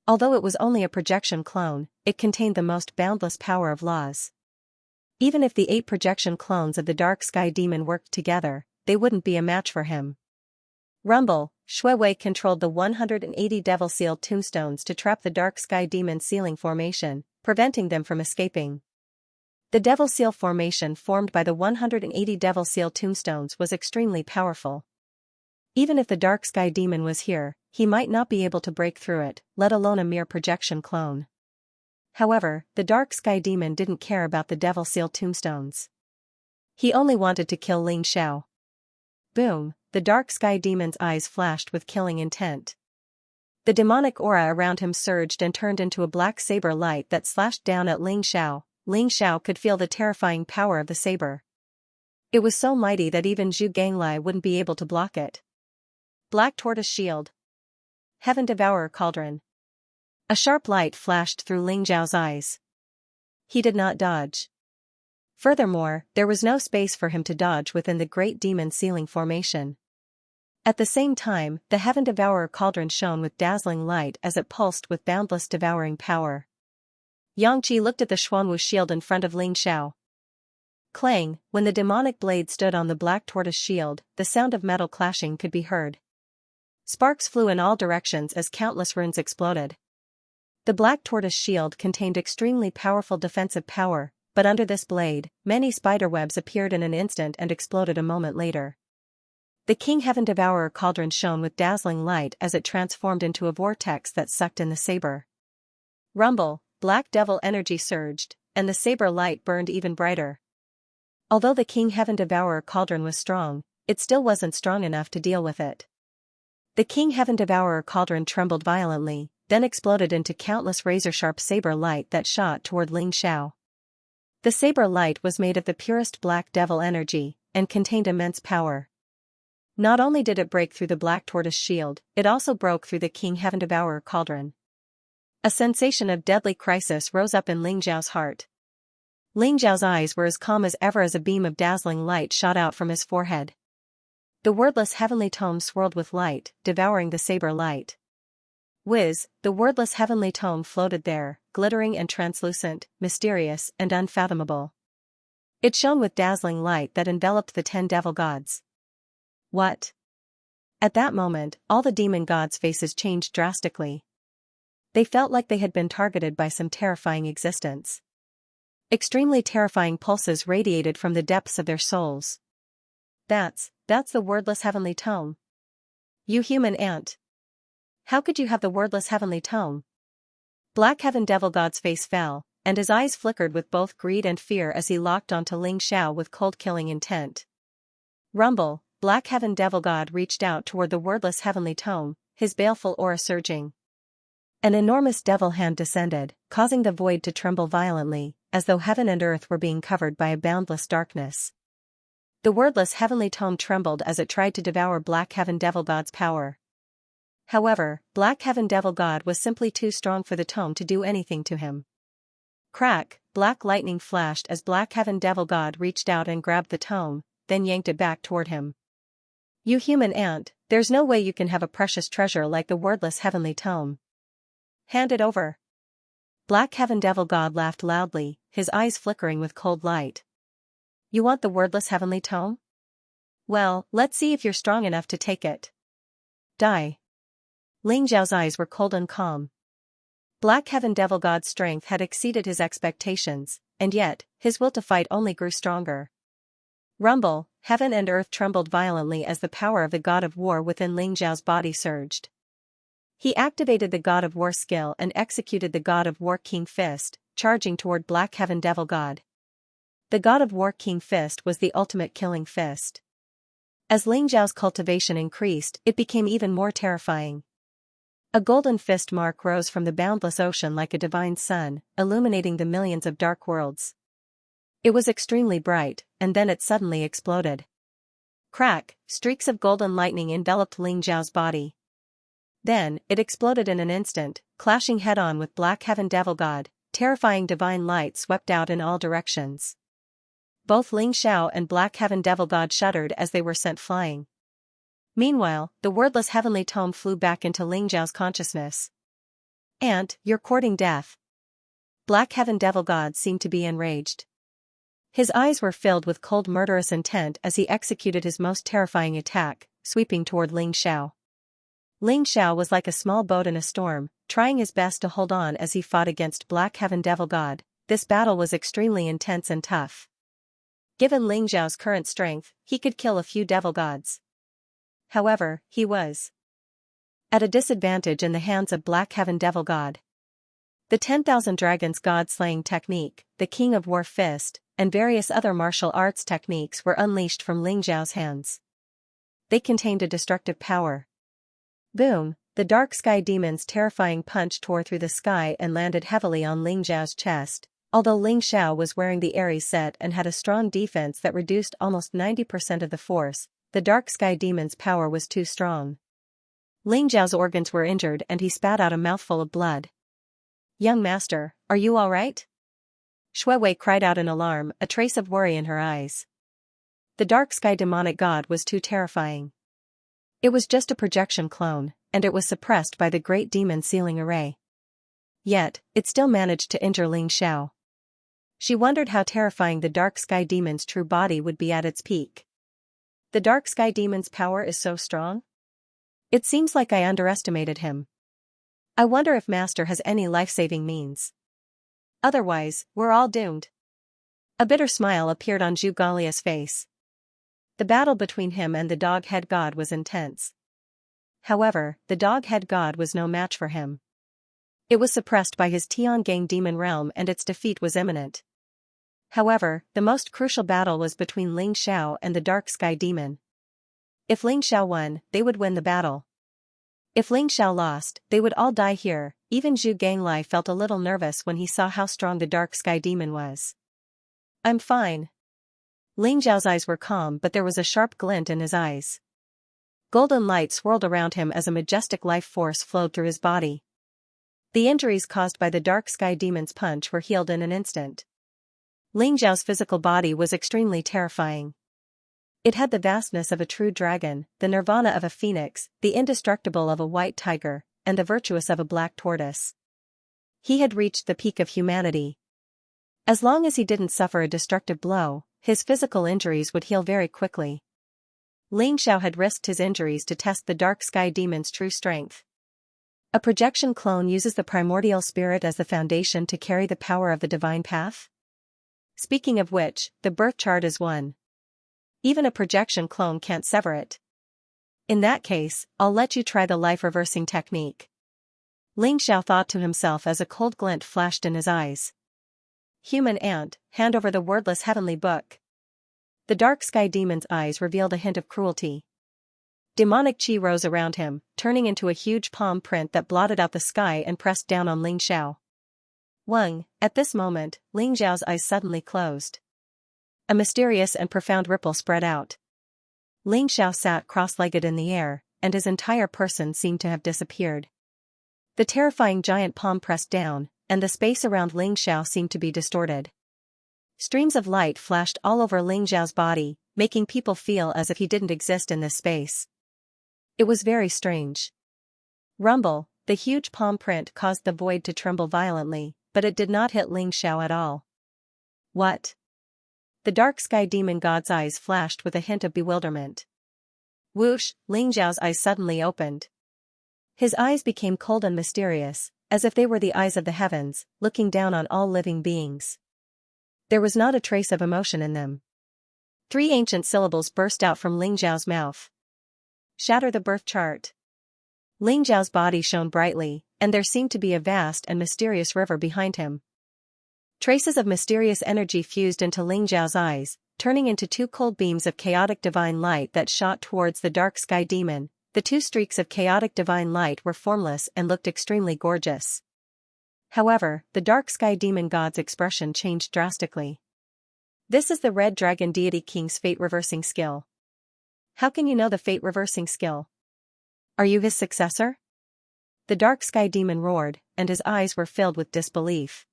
Although it was only a projection clone, it contained the most boundless power of laws. Even if the 8 projection clones of the dark sky demon worked together, they wouldn't be a match for him. Rumble, Shui Wei controlled the 180 devil seal tombstones to trap the dark sky demon sealing formation, preventing them from escaping. The devil seal formation formed by the 180 devil seal tombstones was extremely powerful. Even if the dark sky demon was here, he might not be able to break through it, let alone a mere projection clone. However, the dark sky demon didn't care about the devil seal tombstones. He only wanted to kill Ling Xiao. Boom, the dark sky demon's eyes flashed with killing intent. The demonic aura around him surged and turned into a black saber light that slashed down at Ling Xiao. Ling Xiao could feel the terrifying power of the saber. It was so mighty that even Zhu Ganglai wouldn't be able to block it. Black tortoise shield. Heaven Devourer Cauldron. A sharp light flashed through Ling Zhao's eyes. He did not dodge. Furthermore, there was no space for him to dodge within the great demon ceiling formation. At the same time, the Heaven Devourer Cauldron shone with dazzling light as it pulsed with boundless devouring power. Xianxia looked at the Xuanwu shield in front of Ling Xiao. Clang, when the demonic blade stood on the black tortoise shield, the sound of metal clashing could be heard. Sparks flew in all directions as countless runes exploded. The black tortoise shield contained extremely powerful defensive power, but under this blade, many spiderwebs appeared in an instant and exploded a moment later. The King Heaven Devourer Cauldron shone with dazzling light as it transformed into a vortex that sucked in the saber. Rumble, black devil energy surged, and the saber light burned even brighter. Although the King Heaven Devourer Cauldron was strong, it still wasn't strong enough to deal with it. The King Heaven Devourer Cauldron trembled violently, then exploded into countless razor-sharp saber light that shot toward Ling Xiao. The saber light was made of the purest black devil energy, and contained immense power. Not only did it break through the black tortoise shield, it also broke through the King Heaven Devourer Cauldron. A sensation of deadly crisis rose up in Ling Zhao's heart. Ling Zhao's eyes were as calm as ever as a beam of dazzling light shot out from his forehead. The wordless heavenly tome swirled with light, devouring the saber light. Whiz, the wordless heavenly tome floated there, glittering and translucent, mysterious and unfathomable. It shone with dazzling light that enveloped the 10 devil gods. What? At that moment, all the demon gods' faces changed drastically. They felt like they had been targeted by some terrifying existence. Extremely terrifying pulses radiated from the depths of their souls. That's the wordless heavenly tome. You human ant. How could you have the wordless heavenly tome? Black Heaven Devil God's face fell, and his eyes flickered with both greed and fear as he locked onto Ling Xiao with cold-killing intent. Rumble, Black Heaven Devil God reached out toward the wordless heavenly tome, his baleful aura surging. An enormous devil hand descended, causing the void to tremble violently, as though heaven and earth were being covered by a boundless darkness. The wordless heavenly tome trembled as it tried to devour Black Heaven Devil God's power. However, Black Heaven Devil God was simply too strong for the tome to do anything to him. Crack, black lightning flashed as Black Heaven Devil God reached out and grabbed the tome, then yanked it back toward him. You human ant, there's no way you can have a precious treasure like the wordless heavenly tome. Hand it over. Black Heaven Devil God laughed loudly, his eyes flickering with cold light. You want the wordless heavenly tome? Well, let's see if you're strong enough to take it. Die. Ling Zhao's eyes were cold and calm. Black Heaven Devil God's strength had exceeded his expectations, and yet, his will to fight only grew stronger. Rumble, heaven and earth trembled violently as the power of the God of War within Ling Zhao's body surged. He activated the God of War skill and executed the God of War King Fist, charging toward Black Heaven Devil God. The God of War King Fist was the ultimate killing fist. As Ling Zhao's cultivation increased, it became even more terrifying. A golden fist mark rose from the boundless ocean like a divine sun, illuminating the millions of dark worlds. It was extremely bright, and then it suddenly exploded. Crack, streaks of golden lightning enveloped Ling Zhao's body. Then, it exploded in an instant, clashing head-on with Black Heaven Devil God. Terrifying divine light swept out in all directions. Both Ling Xiao and Black Heaven Devil God shuddered as they were sent flying. Meanwhile, the wordless heavenly tome flew back into Ling Zhao's consciousness. Ant, you're courting death. Black Heaven Devil God seemed to be enraged. His eyes were filled with cold murderous intent as he executed his most terrifying attack, sweeping toward Ling Xiao. Ling Xiao was like a small boat in a storm, trying his best to hold on as he fought against Black Heaven Devil God. This battle was extremely intense and tough. Given Ling Zhao's current strength, he could kill a few devil gods. However, he was at a disadvantage in the hands of Black Heaven Devil God. The 10,000 Dragons God-slaying technique, the King of War Fist, and various other martial arts techniques were unleashed from Ling Zhao's hands. They contained a destructive power. Boom, the dark sky demon's terrifying punch tore through the sky and landed heavily on Ling Zhao's chest. Although Ling Xiao was wearing the Aries set and had a strong defense that reduced almost 90% of the force, the dark sky demon's power was too strong. Ling Zhao's organs were injured and he spat out a mouthful of blood. "Young master, are you all right?" Shui Wei cried out in alarm, a trace of worry in her eyes. The dark sky demonic god was too terrifying. It was just a projection clone, and it was suppressed by the great demon sealing array. Yet, it still managed to injure Ling Xiao. She wondered how terrifying the dark sky demon's true body would be at its peak. The dark sky demon's power is so strong? It seems like I underestimated him. I wonder if Master has any life-saving means. Otherwise, we're all doomed. A bitter smile appeared on Zhu Galia's face. The battle between him and the dog-head god was intense. However, the dog-head god was no match for him. It was suppressed by his Tiangang demon realm and its defeat was imminent. However, the most crucial battle was between Ling Xiao and the dark sky demon. If Ling Xiao won, they would win the battle. If Ling Xiao lost, they would all die here. Even Zhu Ganglai felt a little nervous when he saw how strong the dark sky demon was. "I'm fine." Ling Xiao's eyes were calm, but there was a sharp glint in his eyes. Golden light swirled around him as a majestic life force flowed through his body. The injuries caused by the dark sky demon's punch were healed in an instant. Ling Xiao's physical body was extremely terrifying. It had the vastness of a true dragon, the nirvana of a phoenix, the indestructible of a white tiger, and the virtuous of a black tortoise. He had reached the peak of humanity. As long as he didn't suffer a destructive blow, his physical injuries would heal very quickly. Ling Xiao had risked his injuries to test the dark sky demon's true strength. A projection clone uses the primordial spirit as the foundation to carry the power of the divine path. Speaking of which, the birth chart is one. Even a projection clone can't sever it. In that case, I'll let you try the life-reversing technique. Ling Xiao thought to himself as a cold glint flashed in his eyes. Human ant, hand over the wordless heavenly book. The dark sky demon's eyes revealed a hint of cruelty. Demonic chi rose around him, turning into a huge palm print that blotted out the sky and pressed down on Ling Xiao. Wang, at this moment, Ling Xiao's eyes suddenly closed. A mysterious and profound ripple spread out. Ling Xiao sat cross-legged in the air, and his entire person seemed to have disappeared. The terrifying giant palm pressed down, and the space around Ling Xiao seemed to be distorted. Streams of light flashed all over Ling Xiao's body, making people feel as if he didn't exist in this space. It was very strange. Rumble, the huge palm print caused the void to tremble violently, but it did not hit Ling Xiao at all. What? The dark sky demon god's eyes flashed with a hint of bewilderment. Whoosh, Ling Xiao's eyes suddenly opened. His eyes became cold and mysterious, as if they were the eyes of the heavens, looking down on all living beings. There was not a trace of emotion in them. 3 ancient syllables burst out from Ling Xiao's mouth. Shatter the birth chart. Ling Xiao's body shone brightly, and there seemed to be a vast and mysterious river behind him. Traces of mysterious energy fused into Ling Xiao's eyes, turning into 2 cold beams of chaotic divine light that shot towards the dark sky demon. The 2 streaks of chaotic divine light were formless and looked extremely gorgeous. However, the dark sky demon god's expression changed drastically. This is the Red Dragon Deity King's fate-reversing skill. How can you know the fate-reversing skill? Are you his successor? The dark sky demon roared, and his eyes were filled with disbelief.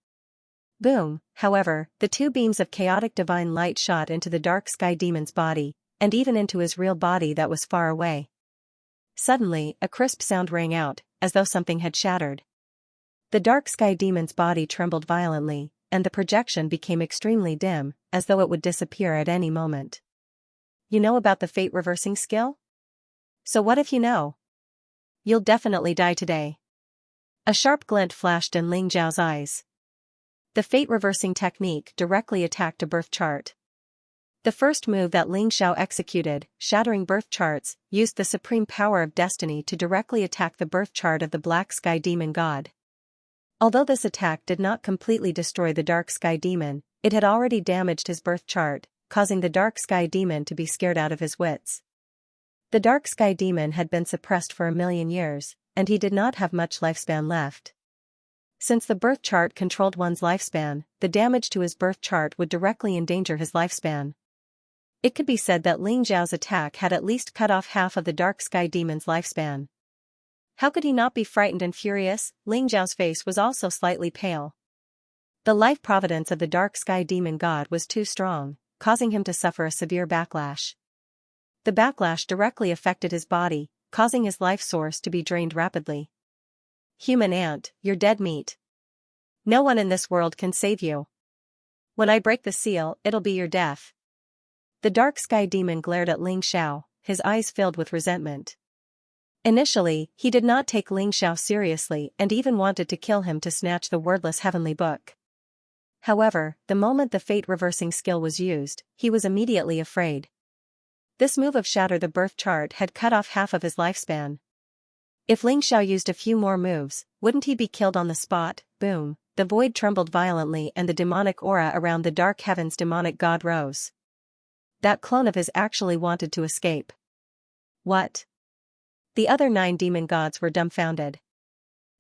Boom, however, the 2 beams of chaotic divine light shot into the dark sky demon's body, and even into his real body that was far away. Suddenly, a crisp sound rang out, as though something had shattered. The dark sky demon's body trembled violently, and the projection became extremely dim, as though it would disappear at any moment. You know about the fate-reversing skill? So what if you know? You'll definitely die today. A sharp glint flashed in Ling Zhao's eyes. The fate-reversing technique directly attacked a birth chart. The first move that Ling Xiao executed, shattering birth charts, used the supreme power of destiny to directly attack the birth chart of the black sky demon god. Although this attack did not completely destroy the dark sky demon, it had already damaged his birth chart, causing the dark sky demon to be scared out of his wits. The dark sky demon had been suppressed for 1,000,000 years, and he did not have much lifespan left. Since the birth chart controlled one's lifespan, the damage to his birth chart would directly endanger his lifespan. It could be said that Ling Zhao's attack had at least cut off half of the dark sky demon's lifespan. How could he not be frightened and furious? Ling Zhao's face was also slightly pale. The life providence of the dark sky demon god was too strong, causing him to suffer a severe backlash. The backlash directly affected his body, causing his life source to be drained rapidly. Human ant, you're dead meat. No one in this world can save you. When I break the seal, it'll be your death. The dark sky demon glared at Ling Xiao, his eyes filled with resentment. Initially, he did not take Ling Xiao seriously and even wanted to kill him to snatch the wordless heavenly book. However, the moment the fate-reversing skill was used, he was immediately afraid. This move of Shatter the Birth chart had cut off half of his lifespan. If Ling Xiao used a few more moves, wouldn't he be killed on the spot? Boom, the void trembled violently and the demonic aura around the dark heaven's demonic god rose. That clone of his actually wanted to escape. What? The other 9 demon gods were dumbfounded.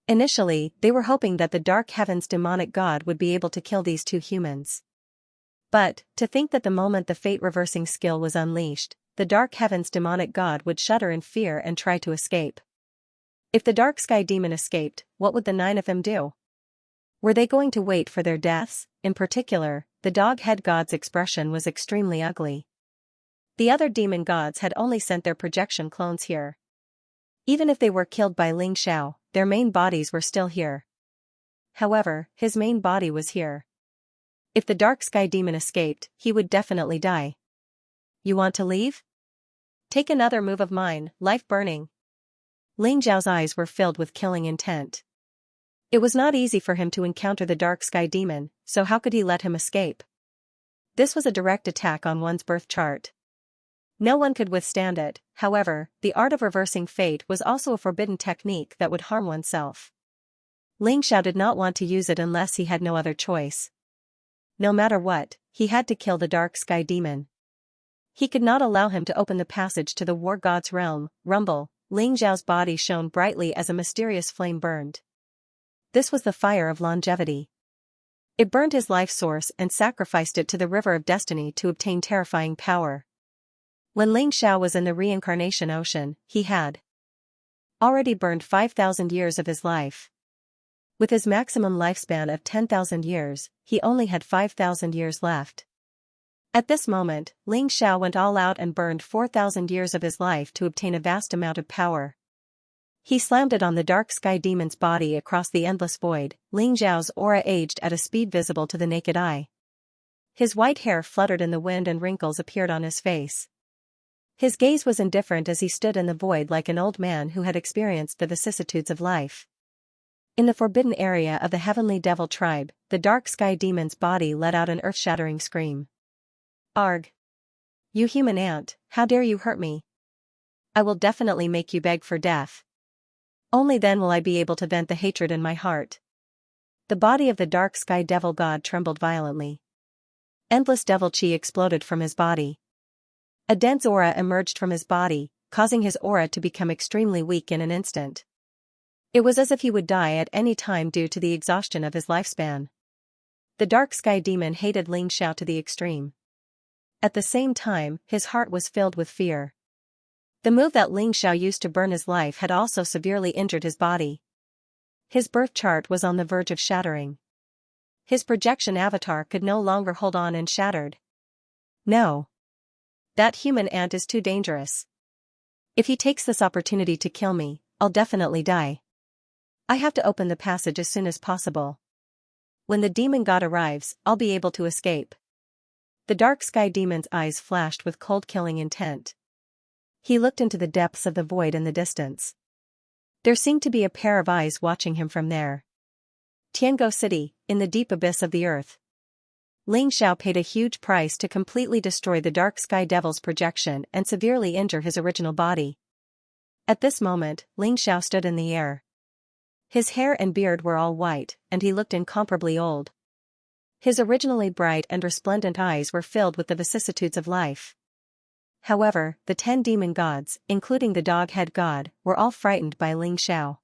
Initially, they were hoping that the dark heaven's demonic god would be able to kill these 2 humans. But, to think that the moment the fate-reversing skill was unleashed, the dark heaven's demonic god would shudder in fear and try to escape. If the dark sky demon escaped, what would the 9 of them do? Were they going to wait for their deaths? In particular, the dog head god's expression was extremely ugly. The other demon gods had only sent their projection clones here. Even if they were killed by Ling Xiao, their main bodies were still here. However, his main body was here. If the dark sky demon escaped, he would definitely die. You want to leave? Take another move of mine, life burning. Ling Zhao's eyes were filled with killing intent. It was not easy for him to encounter the dark sky demon, so how could he let him escape? This was a direct attack on one's birth chart. No one could withstand it. However, the art of reversing fate was also a forbidden technique that would harm oneself. Ling Xiao did not want to use it unless he had no other choice. No matter what, he had to kill the dark sky demon. He could not allow him to open the passage to the war god's realm. Rumble, Ling Zhao's body shone brightly as a mysterious flame burned. This was the fire of longevity. It burned his life source and sacrificed it to the river of destiny to obtain terrifying power. When Ling Xiao was in the reincarnation ocean, he had already burned 5,000 years of his life. With his maximum lifespan of 10,000 years, he only had 5,000 years left. At this moment, Ling Xiao went all out and burned 4,000 years of his life to obtain a vast amount of power. He slammed it on the dark sky demon's body across the endless void. Ling Zhao's aura aged at a speed visible to the naked eye. His white hair fluttered in the wind and wrinkles appeared on his face. His gaze was indifferent as he stood in the void like an old man who had experienced the vicissitudes of life. In the forbidden area of the heavenly devil tribe, the dark sky demon's body let out an earth-shattering scream. Arg! You human ant, how dare you hurt me? I will definitely make you beg for death. Only then will I be able to vent the hatred in my heart. The body of the dark sky devil god trembled violently. Endless devil chi exploded from his body. A dense aura emerged from his body, causing his aura to become extremely weak in an instant. It was as if he would die at any time due to the exhaustion of his lifespan. The dark sky demon hated Ling Xiao to the extreme. At the same time, his heart was filled with fear. The move that Ling Xiao used to burn his life had also severely injured his body. His birth chart was on the verge of shattering. His projection avatar could no longer hold on and shattered. No. That human ant is too dangerous. If he takes this opportunity to kill me, I'll definitely die. I have to open the passage as soon as possible. When the demon god arrives, I'll be able to escape. The dark sky demon's eyes flashed with cold killing intent. He looked into the depths of the void in the distance. There seemed to be a pair of eyes watching him from there. Tianguo City, in the deep abyss of the earth. Ling Xiao paid a huge price to completely destroy the dark sky devil's projection and severely injure his original body. At this moment, Ling Xiao stood in the air. His hair and beard were all white, and he looked incomparably old. His originally bright and resplendent eyes were filled with the vicissitudes of life. However, the 10 demon gods, including the dog-head god, were all frightened by Ling Xiao.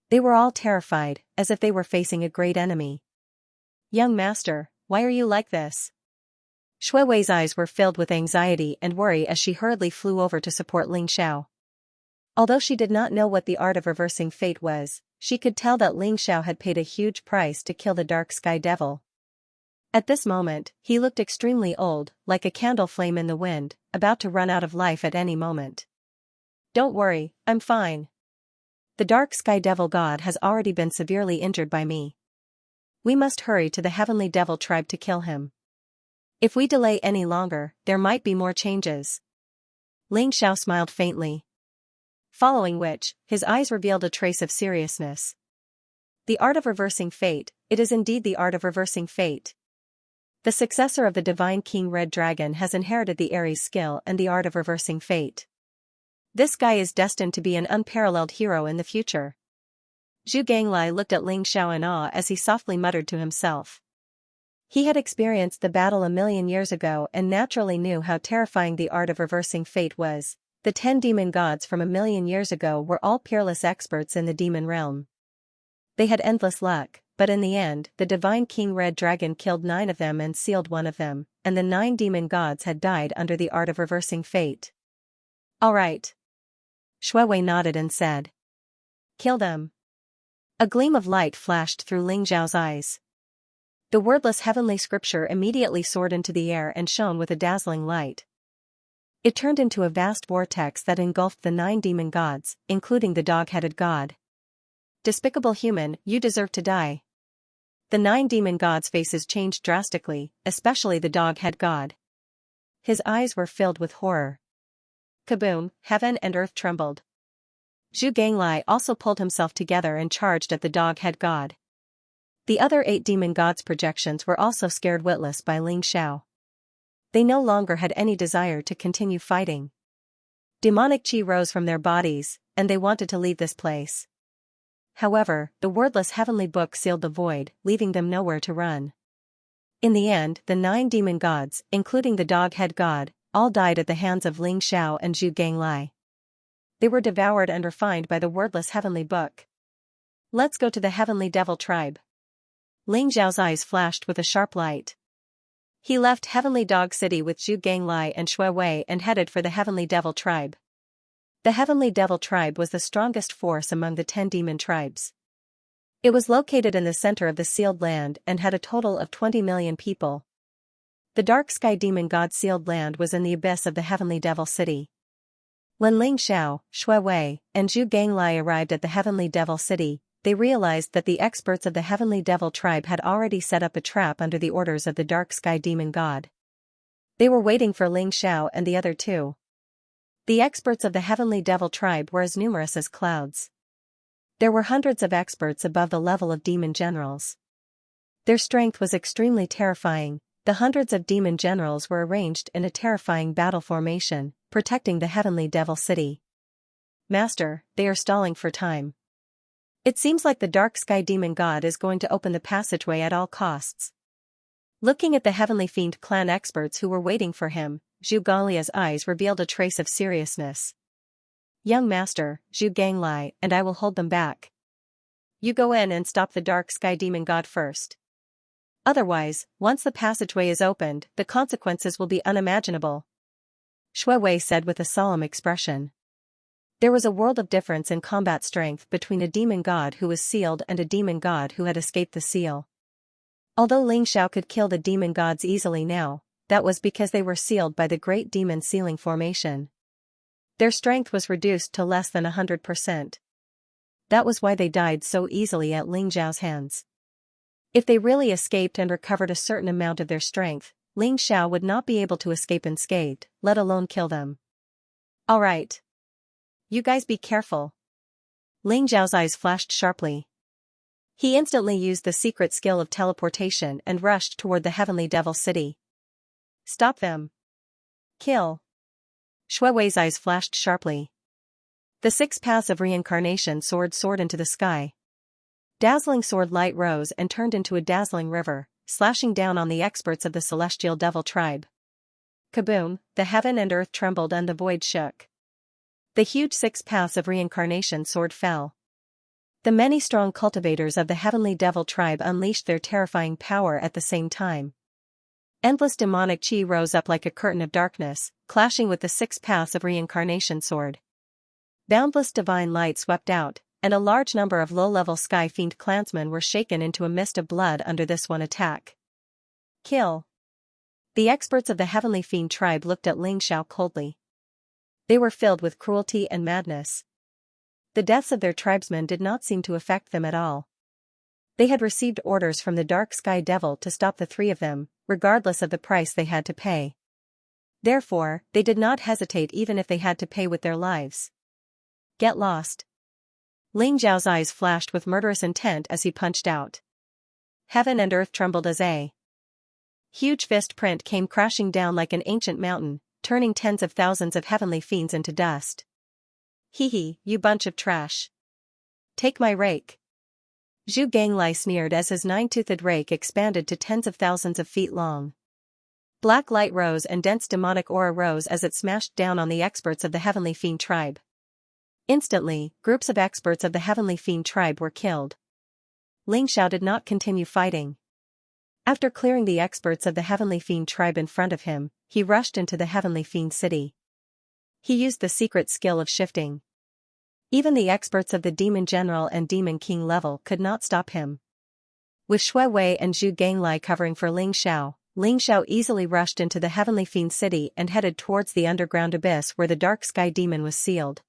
They were all terrified, as if they were facing a great enemy. Young master, why are you like this? Shui Wei's eyes were filled with anxiety and worry as she hurriedly flew over to support Ling Xiao. Although she did not know what the art of reversing fate was, she could tell that Ling Xiao had paid a huge price to kill the dark sky devil. At this moment, he looked extremely old, like a candle flame in the wind, about to run out of life at any moment. Don't worry, I'm fine. The dark sky devil god has already been severely injured by me. We must hurry to the heavenly devil tribe to kill him. If we delay any longer, there might be more changes. Ling Xiao smiled faintly. Following which, his eyes revealed a trace of seriousness. The art of reversing fate, it is indeed the art of reversing fate. The successor of the divine king Red Dragon has inherited the Aries skill and the art of reversing fate. This guy is destined to be an unparalleled hero in the future. Zhu Ganglai looked at Ling Xiao in awe as he softly muttered to himself. He had experienced the battle a million years ago and naturally knew how terrifying the art of reversing fate was. The 10 demon gods from a million years ago were all peerless experts in the demon realm. They had endless luck, but in the end, the divine king Red Dragon killed 9 of them and sealed one of them, and the 9 demon gods had died under the art of reversing fate. All right. Shuiwei nodded and said. Kill them. A gleam of light flashed through Ling Xiao's eyes. The wordless heavenly scripture immediately soared into the air and shone with a dazzling light. It turned into a vast vortex that engulfed the 9 demon gods, including the dog-headed god. Despicable human, you deserve to die. The 9 demon gods' faces changed drastically, especially the dog-head god. His eyes were filled with horror. Kaboom, heaven and earth trembled. Zhu Ganglai also pulled himself together and charged at the dog-head god. The other 8 demon gods' projections were also scared witless by Ling Xiao. They no longer had any desire to continue fighting. Demonic chi rose from their bodies, and they wanted to leave this place. However, the wordless heavenly book sealed the void, leaving them nowhere to run. In the end, the 9 demon gods, including the dog-head god, all died at the hands of Ling Xiao and Zhu Ganglai. They were devoured and refined by the wordless heavenly book. Let's go to the heavenly devil tribe. Ling Xiao's eyes flashed with a sharp light. He left Heavenly Dog City with Zhu Ganglai and Shuiwei and headed for the Heavenly Devil tribe. The Heavenly Devil tribe was the strongest force among the 10 demon tribes. It was located in the center of the sealed land and had a total of 20 million people. The Dark Sky Demon God sealed land was in the abyss of the Heavenly Devil City. When Ling Xiao, Shuiwei, and Zhu Ganglai arrived at the Heavenly Devil City, they realized that the experts of the Heavenly Devil tribe had already set up a trap under the orders of the Dark Sky Demon God. They were waiting for Ling Xiao and the other 2. The experts of the Heavenly Devil tribe were as numerous as clouds. There were hundreds of experts above the level of demon generals. Their strength was extremely terrifying. The hundreds of demon generals were arranged in a terrifying battle formation, protecting the Heavenly Devil City. Master, they are stalling for time. It seems like the Dark Sky Demon God is going to open the passageway at all costs. Looking at the Heavenly Fiend clan experts who were waiting for him, Zhu Ganglia's eyes revealed a trace of seriousness. Young master, Zhu Ganglai, and I will hold them back. You go in and stop the Dark Sky Demon God first. Otherwise, once the passageway is opened, the consequences will be unimaginable. Shuiwei said with a solemn expression. There was a world of difference in combat strength between a demon god who was sealed and a demon god who had escaped the seal. Although Ling Xiao could kill the demon gods easily now, that was because they were sealed by the Great Demon Sealing Formation. Their strength was reduced to less than 100%. That was why they died so easily at Ling Xiao's hands. If they really escaped and recovered a certain amount of their strength, Ling Xiao would not be able to escape unscathed, let alone kill them. All right. You guys be careful. Ling Xiao's eyes flashed sharply. He instantly used the secret skill of teleportation and rushed toward the Heavenly Devil City. Stop them. Kill. Shuiwei's eyes flashed sharply. The 6 paths of reincarnation soared into the sky. Dazzling sword light rose and turned into a dazzling river, slashing down on the experts of the Celestial Devil tribe. Kaboom, the heaven and earth trembled and the void shook. The huge 6 paths of reincarnation sword fell. The many strong cultivators of the Heavenly Devil tribe unleashed their terrifying power at the same time. Endless demonic chi rose up like a curtain of darkness, clashing with the 6 paths of reincarnation sword. Boundless divine light swept out, and a large number of low-level Sky Fiend clansmen were shaken into a mist of blood under this one attack. Kill. The experts of the Heavenly Fiend tribe looked at Xianxia coldly. They were filled with cruelty and madness. The deaths of their tribesmen did not seem to affect them at all. They had received orders from the Dark Sky Devil to stop the three of them, regardless of the price they had to pay. Therefore, they did not hesitate even if they had to pay with their lives. Get lost. Xiao's eyes flashed with murderous intent as he punched out. Heaven and earth trembled as a huge fist print came crashing down like an ancient mountain, turning tens of thousands of heavenly fiends into dust. Hee hee, you bunch of trash. Take my rake. Zhu Ganglai sneered as his nine-toothed rake expanded to tens of thousands of feet long. Black light rose and dense demonic aura rose as it smashed down on the experts of the Heavenly Fiend tribe. Instantly, groups of experts of the Heavenly Fiend tribe were killed. Xianxia did not continue fighting. After clearing the experts of the Heavenly Fiend tribe in front of him, he rushed into the Heavenly Fiend city. He used the secret skill of shifting. Even the experts of the Demon General and Demon King level could not stop him. With Shui Wei and Zhu Ganglai covering for Xianxia easily rushed into the Heavenly Fiend city and headed towards the underground abyss where the Dark Sky Demon was sealed.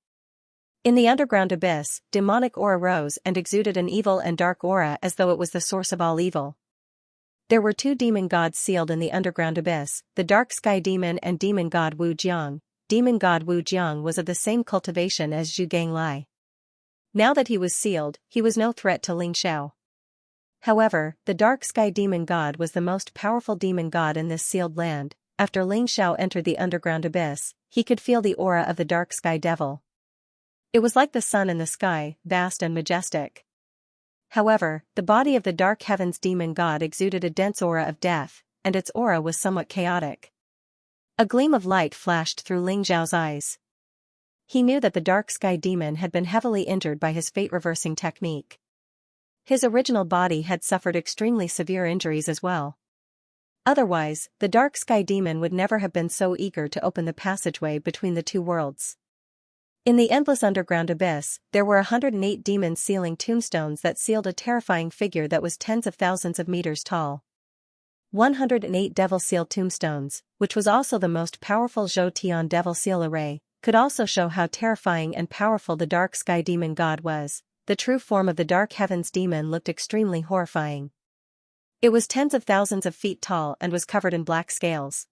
In the underground abyss, demonic aura rose and exuded an evil and dark aura as though it was the source of all evil. There were two demon gods sealed in the underground abyss, the Dark Sky Demon and Demon God Wu Jiang. Demon God Wu Jiang was of the same cultivation as Zhu Ganglai. Now that he was sealed, he was no threat to Xianxia. However, the Dark Sky Demon God was the most powerful demon god in this sealed land. After Xianxia entered the underground abyss, he could feel the aura of the Dark Sky Devil. It was like the sun in the sky, vast and majestic. However, the body of the Dark Heavens Demon God exuded a dense aura of death, and its aura was somewhat chaotic. A gleam of light flashed through Xiao's eyes. He knew that the Dark Sky Demon had been heavily injured by his fate-reversing technique. His original body had suffered extremely severe injuries as well. Otherwise, the Dark Sky Demon would never have been so eager to open the passageway between the two worlds. In the endless underground abyss, there were 108 demons sealing tombstones that sealed a terrifying figure that was tens of thousands of meters tall. 108 Devil Seal tombstones, which was also the most powerful Zhou Tian Devil Seal array, could also show how terrifying and powerful the Dark Sky Demon God was. The true form of the Dark Heavens Demon looked extremely horrifying. It was tens of thousands of feet tall and was covered in black scales.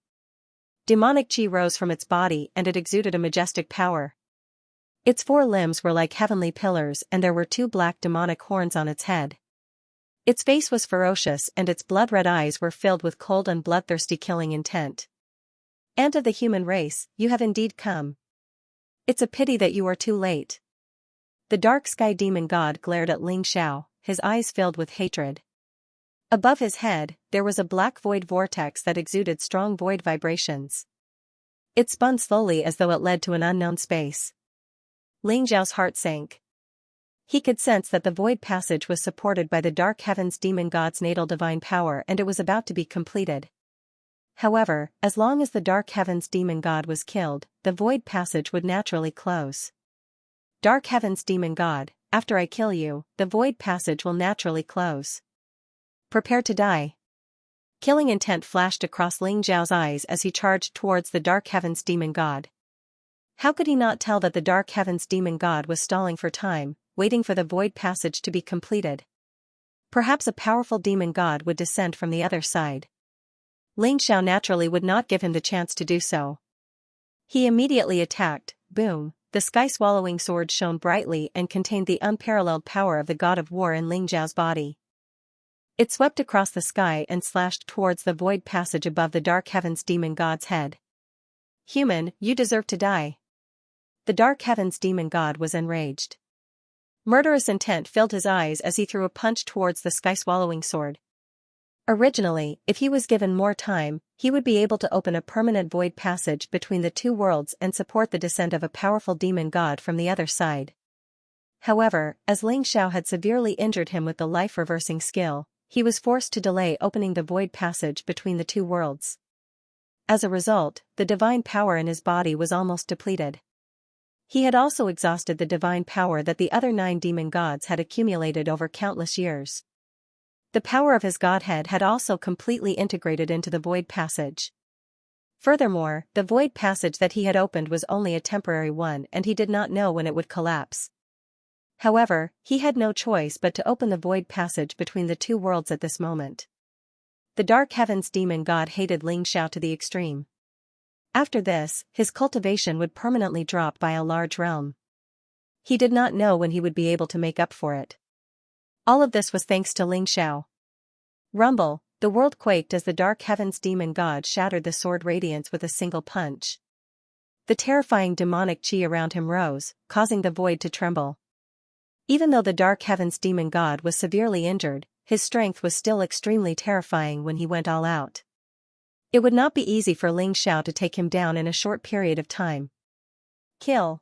Demonic chi rose from its body and it exuded a majestic power. Its 4 limbs were like heavenly pillars and there were 2 black demonic horns on its head. Its face was ferocious and its blood-red eyes were filled with cold and bloodthirsty killing intent. Ant of the human race, you have indeed come. It's a pity that you are too late. The Dark Sky Demon God glared at Xianxia, his eyes filled with hatred. Above his head, there was a black void vortex that exuded strong void vibrations. It spun slowly as though it led to an unknown space. Xiao's heart sank. He could sense that the void passage was supported by the Dark Heavens Demon God's natal divine power and it was about to be completed. However, as long as the Dark Heavens Demon God was killed, the void passage would naturally close. Dark Heavens Demon God, after I kill you, the void passage will naturally close. Prepare to die. Killing intent flashed across Xiao's eyes as he charged towards the Dark Heavens Demon God. How could he not tell that the Dark Heavens Demon God was stalling for time, waiting for the void passage to be completed? Perhaps a powerful demon god would descend from the other side. Xianxia naturally would not give him the chance to do so. He immediately attacked. Boom, the sky-swallowing sword shone brightly and contained the unparalleled power of the god of war in Xiao's body. It swept across the sky and slashed towards the void passage above the Dark Heavens Demon God's head. Human, you deserve to die. The Dark Heavens Demon God was enraged. Murderous intent filled his eyes as he threw a punch towards the sky-swallowing sword. Originally, if he was given more time, he would be able to open a permanent void passage between the two worlds and support the descent of a powerful demon god from the other side. However, as Xianxia had severely injured him with the life-reversing skill, he was forced to delay opening the void passage between the two worlds. As a result, the divine power in his body was almost depleted. He had also exhausted the divine power that the other 9 demon gods had accumulated over countless years. The power of his godhead had also completely integrated into the void passage. Furthermore, the void passage that he had opened was only a temporary one and he did not know when it would collapse. However, he had no choice but to open the void passage between the two worlds at this moment. The Dark Heavens demon god hated Xianxia to the extreme. After this, his cultivation would permanently drop by a large realm. He did not know when he would be able to make up for it. All of this was thanks to Xianxia. Rumble, the world quaked as the Dark Heavens demon god shattered the sword radiance with a single punch. The terrifying demonic chi around him rose, causing the void to tremble. Even though the Dark Heavens demon god was severely injured, his strength was still extremely terrifying when he went all out. It would not be easy for Xianxia to take him down in a short period of time. Kill.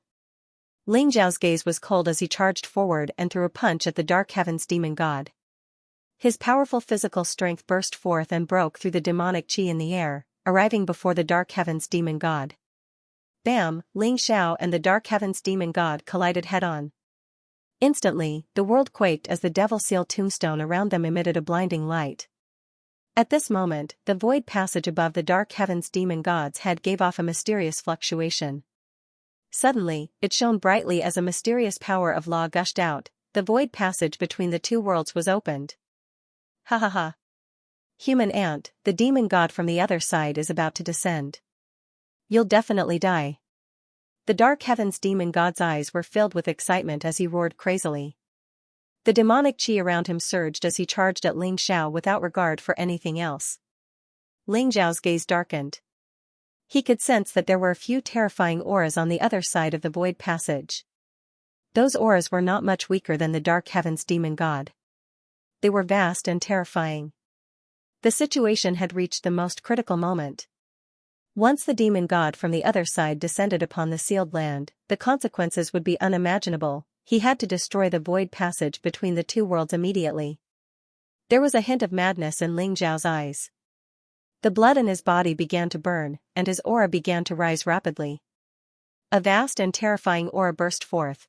Xiao's gaze was cold as he charged forward and threw a punch at the Dark Heavens demon god. His powerful physical strength burst forth and broke through the demonic chi in the air, arriving before the Dark Heavens demon god. Bam! Xiao and the Dark Heavens demon god collided head-on. Instantly, the world quaked as the Devil Seal tombstone around them emitted a blinding light. At this moment, the void passage above the Dark Heavens demon god's head gave off a mysterious fluctuation. Suddenly, it shone brightly as a mysterious power of law gushed out. The void passage between the two worlds was opened. Ha ha ha. Human ant, the demon god from the other side is about to descend. You'll definitely die. The Dark Heavens demon god's eyes were filled with excitement as he roared crazily. The demonic chi around him surged as he charged at Xiao without regard for anything else. Xiao's gaze darkened. He could sense that there were a few terrifying auras on the other side of the void passage. Those auras were not much weaker than the Dark Heavens demon god. They were vast and terrifying. The situation had reached the most critical moment. Once the demon god from the other side descended upon the sealed land, the consequences would be unimaginable. He had to destroy the void passage between the two worlds immediately. There was a hint of madness in Xiao's eyes. The blood in his body began to burn, and his aura began to rise rapidly. A vast and terrifying aura burst forth.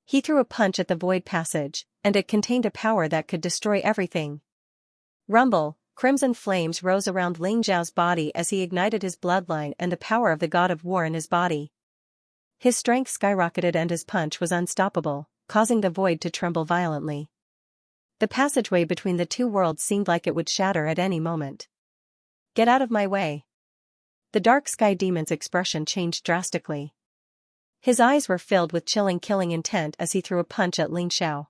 He threw a punch at the void passage, and it contained a power that could destroy everything. Rumble, crimson flames rose around Xiao's body as he ignited his bloodline and the power of the god of war in his body. His strength skyrocketed and his punch was unstoppable, causing the void to tremble violently. The passageway between the two worlds seemed like it would shatter at any moment. Get out of my way. The dark sky demon's expression changed drastically. His eyes were filled with chilling killing intent as he threw a punch at Xiao.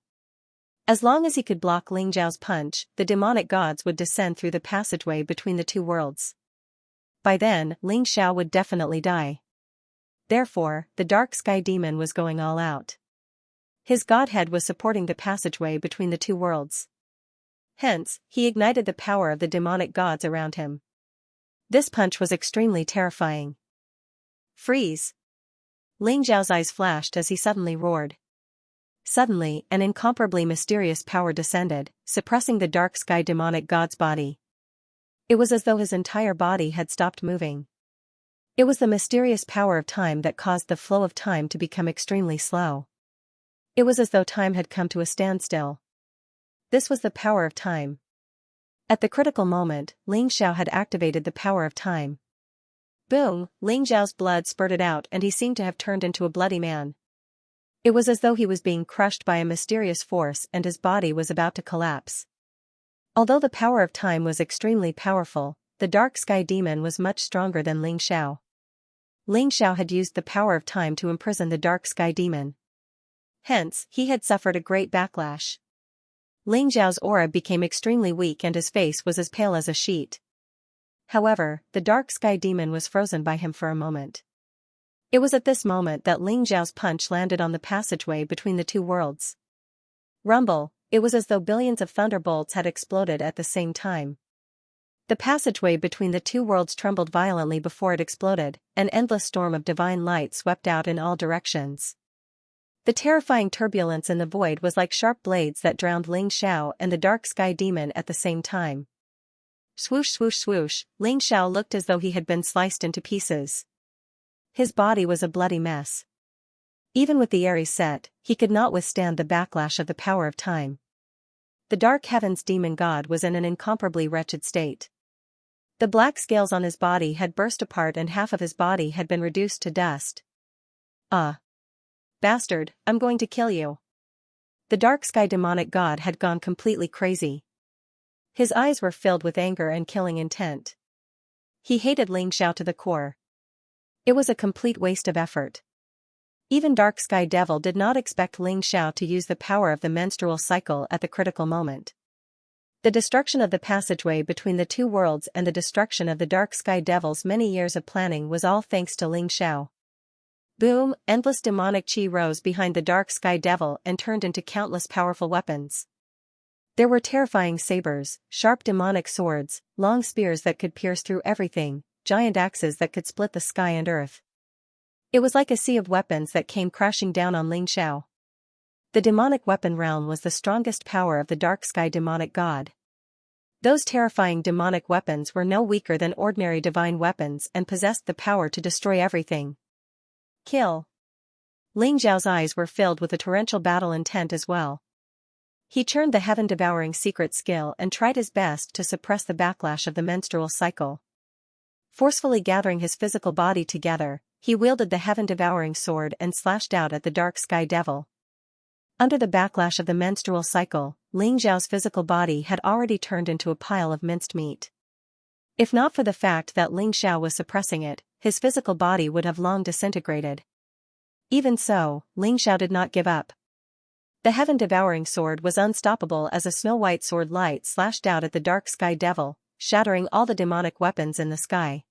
As long as he could block Xiao's punch, the demonic gods would descend through the passageway between the two worlds. By then, Xiao would definitely die. Therefore, the dark sky demon was going all out. His godhead was supporting the passageway between the two worlds. Hence, he ignited the power of the demonic gods around him. This punch was extremely terrifying. Freeze! Xiao's eyes flashed as he suddenly roared. Suddenly, an incomparably mysterious power descended, suppressing the dark sky demonic god's body. It was as though his entire body had stopped moving. It was the mysterious power of time that caused the flow of time to become extremely slow. It was as though time had come to a standstill. This was the power of time. At the critical moment, Xiao had activated the power of time. Boom! Xiao's blood spurted out and he seemed to have turned into a bloody man. It was as though he was being crushed by a mysterious force and his body was about to collapse. Although the power of time was extremely powerful, the dark sky demon was much stronger than Xiao. Xiao had used the power of time to imprison the dark sky demon. Hence, he had suffered a great backlash. Xiao's aura became extremely weak and his face was as pale as a sheet. However, the dark sky demon was frozen by him for a moment. It was at this moment that Xiao's punch landed on the passageway between the two worlds. Rumble, it was as though billions of thunderbolts had exploded at the same time. The passageway between the two worlds trembled violently before it exploded, an endless storm of divine light swept out in all directions. The terrifying turbulence in the void was like sharp blades that drowned Xiao and the dark sky demon at the same time. Swoosh swoosh swoosh, Xiao looked as though he had been sliced into pieces. His body was a bloody mess. Even with the Aries set, he could not withstand the backlash of the power of time. The dark heavens demon god was in an incomparably wretched state. The black scales on his body had burst apart and half of his body had been reduced to dust. Ah! Bastard, I'm going to kill you. The dark sky demonic god had gone completely crazy. His eyes were filled with anger and killing intent. He hated Xianxia to the core. It was a complete waste of effort. Even Dark Sky Devil did not expect Xianxia to use the power of the menstrual cycle at the critical moment. The destruction of the passageway between the two worlds and the destruction of the Dark Sky Devil's many years of planning was all thanks to Xianxia. Boom! Endless demonic chi rose behind the Dark Sky Devil and turned into countless powerful weapons. There were terrifying sabers, sharp demonic swords, long spears that could pierce through everything, giant axes that could split the sky and earth. It was like a sea of weapons that came crashing down on Xianxia. The demonic weapon realm was the strongest power of the dark sky demonic god. Those terrifying demonic weapons were no weaker than ordinary divine weapons and possessed the power to destroy everything. Kill. Xiao's eyes were filled with a torrential battle intent as well. He churned the heaven-devouring secret skill and tried his best to suppress the backlash of the menstrual cycle. Forcefully gathering his physical body together, he wielded the heaven-devouring sword and slashed out at the dark sky devil. Under the backlash of the menstrual cycle, Xiao's physical body had already turned into a pile of minced meat. If not for the fact that Xiao was suppressing it, his physical body would have long disintegrated. Even so, Xiao did not give up. The heaven-devouring sword was unstoppable as a snow-white sword light slashed out at the dark sky devil, shattering all the demonic weapons in the sky.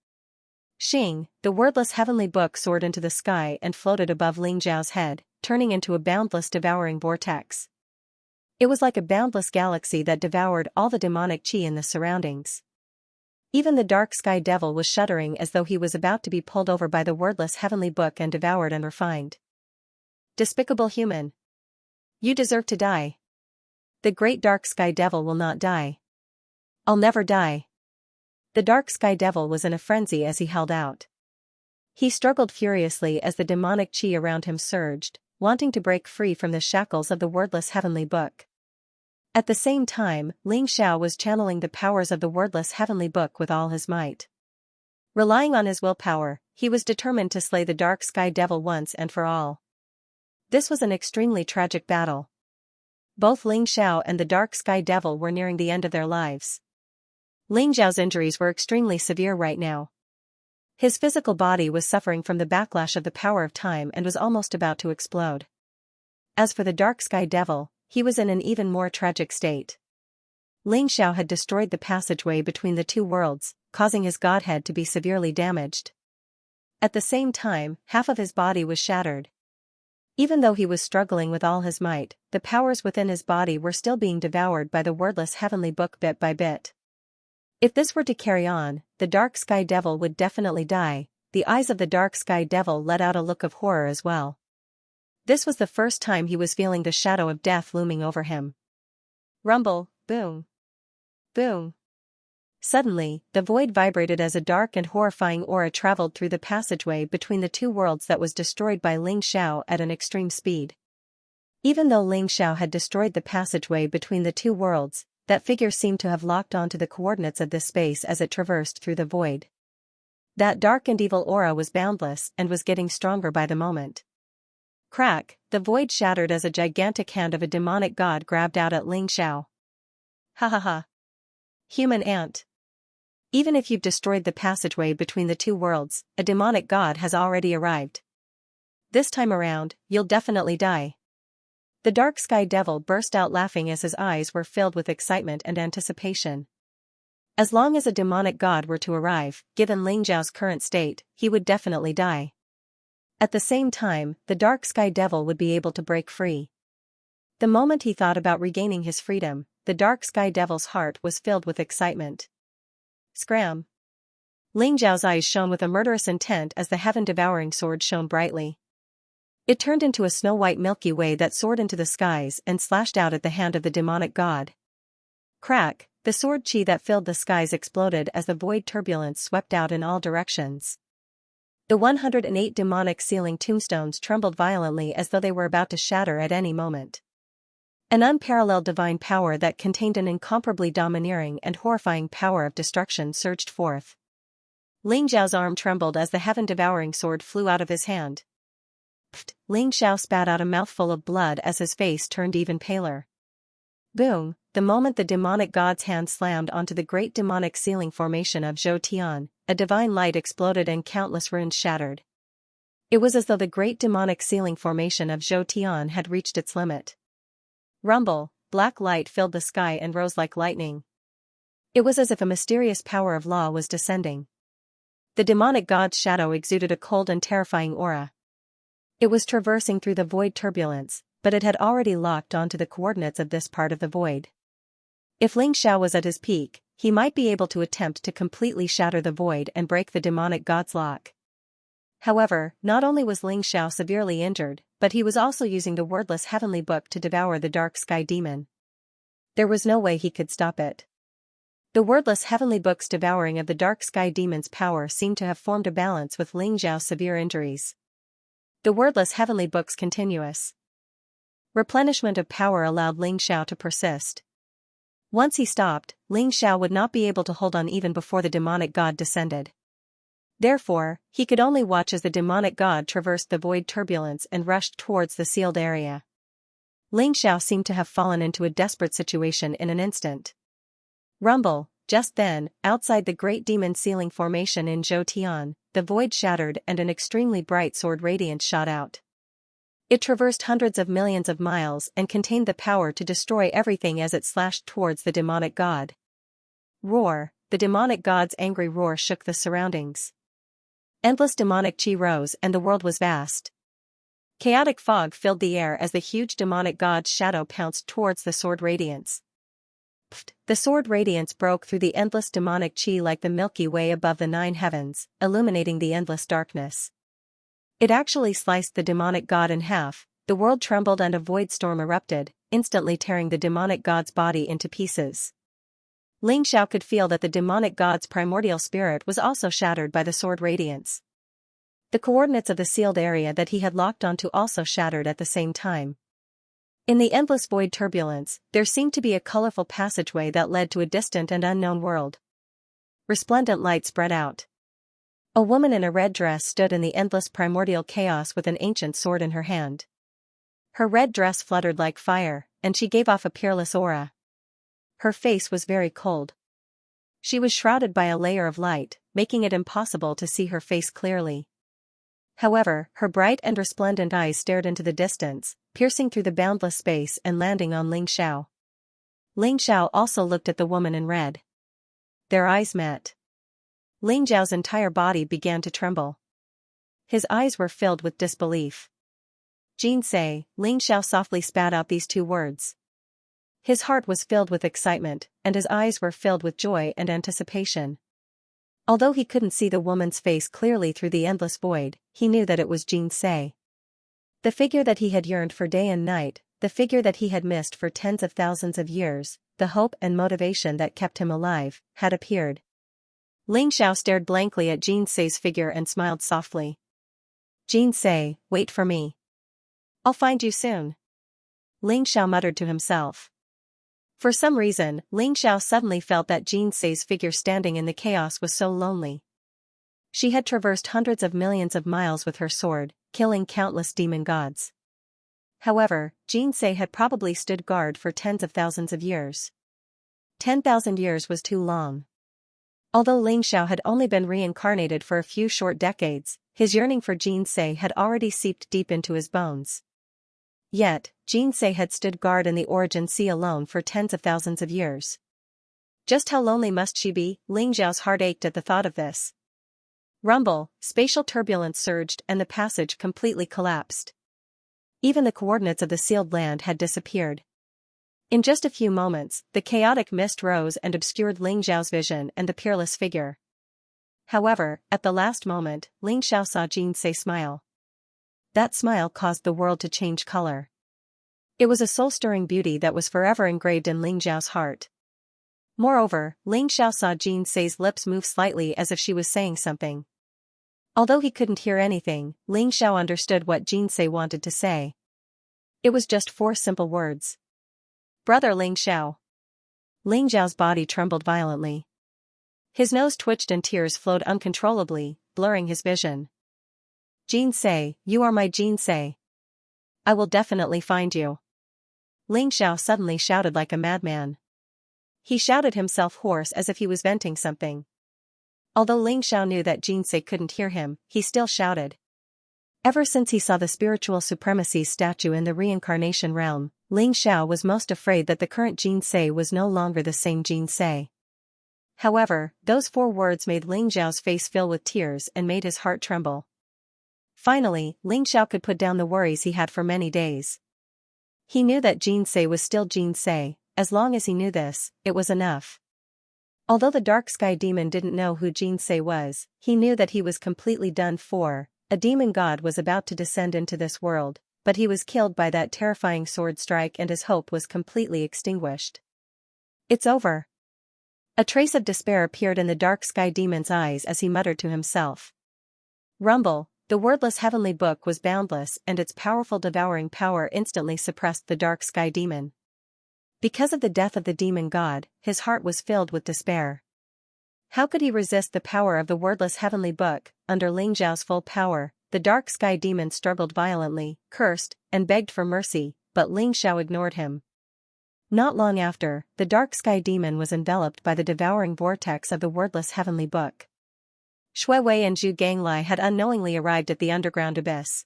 Xing, the wordless heavenly book soared into the sky and floated above Xiao's head, turning into a boundless devouring vortex. It was like a boundless galaxy that devoured all the demonic chi in the surroundings. Even the dark sky devil was shuddering as though he was about to be pulled over by the wordless heavenly book and devoured and refined. Despicable human! You deserve to die. The great dark sky devil will not die. I'll never die. The dark sky devil was in a frenzy as he held out. He struggled furiously as the demonic chi around him surged, wanting to break free from the shackles of the wordless heavenly book. At the same time, Xiao was channeling the powers of the wordless heavenly book with all his might. Relying on his willpower, he was determined to slay the dark sky devil once and for all. This was an extremely tragic battle. Both Xiao and the dark sky devil were nearing the end of their lives. Xiao's injuries were extremely severe right now. His physical body was suffering from the backlash of the power of time and was almost about to explode. As for the dark sky devil, he was in an even more tragic state. Xiao had destroyed the passageway between the two worlds, causing his godhead to be severely damaged. At the same time, half of his body was shattered. Even though he was struggling with all his might, the powers within his body were still being devoured by the wordless heavenly book bit by bit. If this were to carry on, the dark sky devil would definitely die. The eyes of the dark sky devil let out a look of horror as well. This was the first time he was feeling the shadow of death looming over him. Rumble, boom. Boom. Suddenly, the void vibrated as a dark and horrifying aura traveled through the passageway between the two worlds that was destroyed by Xiao at an extreme speed. Even though Xiao had destroyed the passageway between the two worlds, that figure seemed to have locked onto the coordinates of this space as it traversed through the void. That dark and evil aura was boundless and was getting stronger by the moment. Crack, the void shattered as a gigantic hand of a demonic god grabbed out at Xiao. Ha ha ha. Human ant. Even if you've destroyed the passageway between the two worlds, a demonic god has already arrived. This time around, you'll definitely die. The dark sky devil burst out laughing as his eyes were filled with excitement and anticipation. As long as a demonic god were to arrive, given Xiao's current state, he would definitely die. At the same time, the dark sky devil would be able to break free. The moment he thought about regaining his freedom, the dark sky devil's heart was filled with excitement. Scram! Xiao's eyes shone with a murderous intent as the heaven-devouring sword shone brightly. It turned into a snow-white Milky Way that soared into the skies and slashed out at the hand of the demonic god. Crack! The sword chi that filled the skies exploded as the void turbulence swept out in all directions. The 108 demonic sealing tombstones trembled violently as though they were about to shatter at any moment. An unparalleled divine power that contained an incomparably domineering and horrifying power of destruction surged forth. Ling Xiao's arm trembled as the heaven-devouring sword flew out of his hand. Pfft! Ling Xiao spat out a mouthful of blood as his face turned even paler. Boom! The moment the demonic god's hand slammed onto the great demonic sealing formation of Zhou Tian, a divine light exploded and countless runes shattered. It was as though the great demonic sealing formation of Zhou Tian had reached its limit. Rumble! Black light filled the sky and rose like lightning. It was as if a mysterious power of law was descending. The demonic god's shadow exuded a cold and terrifying aura. It was traversing through the void turbulence, but it had already locked onto the coordinates of this part of the void. If Ling Xiao was at his peak, he might be able to attempt to completely shatter the void and break the demonic god's lock. However, not only was Ling Xiao severely injured, but he was also using the wordless heavenly book to devour the dark sky demon. There was no way he could stop it. The wordless heavenly book's devouring of the dark sky demon's power seemed to have formed a balance with Ling Xiao's severe injuries. The wordless heavenly book's continuous replenishment of power allowed Ling Xiao to persist. Once he stopped, Ling Xiao would not be able to hold on even before the demonic god descended. Therefore, he could only watch as the demonic god traversed the void turbulence and rushed towards the sealed area. Ling Xiao seemed to have fallen into a desperate situation in an instant. Rumble! Just then, outside the great demon sealing formation in Zhou Tian, the void shattered and an extremely bright sword radiance shot out. It traversed hundreds of millions of miles and contained the power to destroy everything as it slashed towards the demonic god. Roar! The demonic god's angry roar shook the surroundings. Endless demonic chi rose and the world was vast. Chaotic fog filled the air as the huge demonic god's shadow pounced towards the sword radiance. Pfft! The sword radiance broke through the endless demonic chi like the Milky Way above the 9 heavens, illuminating the endless darkness. It actually sliced the demonic god in half, the world trembled and a void storm erupted, instantly tearing the demonic god's body into pieces. Ling Xiao could feel that the demonic god's primordial spirit was also shattered by the sword radiance. The coordinates of the sealed area that he had locked onto also shattered at the same time. In the endless void turbulence, there seemed to be a colorful passageway that led to a distant and unknown world. Resplendent light spread out. A woman in a red dress stood in the endless primordial chaos with an ancient sword in her hand. Her red dress fluttered like fire, and she gave off a peerless aura. Her face was very cold. She was shrouded by a layer of light, making it impossible to see her face clearly. However, her bright and resplendent eyes stared into the distance, piercing through the boundless space and landing on Ling Xiao. Ling Xiao also looked at the woman in red. Their eyes met. Ling Xiao's entire body began to tremble. His eyes were filled with disbelief. Xianxia, Ling Xiao softly spat out these 2 words. His heart was filled with excitement, and his eyes were filled with joy and anticipation. Although he couldn't see the woman's face clearly through the endless void, he knew that it was Xianxia. The figure that he had yearned for day and night, the figure that he had missed for tens of thousands of years, the hope and motivation that kept him alive, had appeared. Ling Xiao stared blankly at Xianxia's figure and smiled softly. Xianxia, wait for me. I'll find you soon. Ling Xiao muttered to himself. For some reason, Ling Xiao suddenly felt that Xianxia's figure standing in the chaos was so lonely. She had traversed hundreds of millions of miles with her sword, killing countless demon gods. However, Xianxia had probably stood guard for tens of thousands of years. 10,000 years was too long. Although Ling Xiao had only been reincarnated for a few short decades, his yearning for Xianxia had already seeped deep into his bones. Yet, Xianxia had stood guard in the origin sea alone for tens of thousands of years. Just how lonely must she be? Ling Xiao's heart ached at the thought of this. Rumble! Spatial turbulence surged and the passage completely collapsed. Even the coordinates of the sealed land had disappeared. In just a few moments, the chaotic mist rose and obscured Ling Xiao's vision and the peerless figure. However, at the last moment, Ling Xiao saw Xianxia smile. That smile caused the world to change color. It was a soul-stirring beauty that was forever engraved in Ling Xiao's heart. Moreover, Ling Xiao saw Xianxia's lips move slightly as if she was saying something. Although he couldn't hear anything, Ling Xiao understood what Jinsei wanted to say. It was just 4 simple words. Brother Ling Xiao. Ling Xiao's body trembled violently. His nose twitched and tears flowed uncontrollably, blurring his vision. Jinsei, you are my Jinsei. I will definitely find you. Ling Xiao suddenly shouted like a madman. He shouted himself hoarse as if he was venting something. Although Ling Xiao knew that Jinsei couldn't hear him, he still shouted. Ever since he saw the spiritual supremacy statue in the reincarnation realm, Ling Xiao was most afraid that the current Jinsei was no longer the same Jinsei. However, those 4 words made Ling Xiao's face fill with tears and made his heart tremble. Finally, Ling Xiao could put down the worries he had for many days. He knew that Jinsei was still Jinsei. As long as he knew this, it was enough. Although the dark sky demon didn't know who Jinsei was, he knew that he was completely done for. A demon god was about to descend into this world, but he was killed by that terrifying sword strike and his hope was completely extinguished. It's over. A trace of despair appeared in the dark sky demon's eyes as he muttered to himself. Rumble, the wordless heavenly book was boundless and its powerful devouring power instantly suppressed the dark sky demon. Because of the death of the demon god, his heart was filled with despair. How could he resist the power of the wordless heavenly book? Under Ling Xiao's full power, the dark sky demon struggled violently, cursed, and begged for mercy, but Ling Xiao ignored him. Not long after, the dark sky demon was enveloped by the devouring vortex of the wordless heavenly book. Shui Wei and Zhu Ganglai had unknowingly arrived at the underground abyss.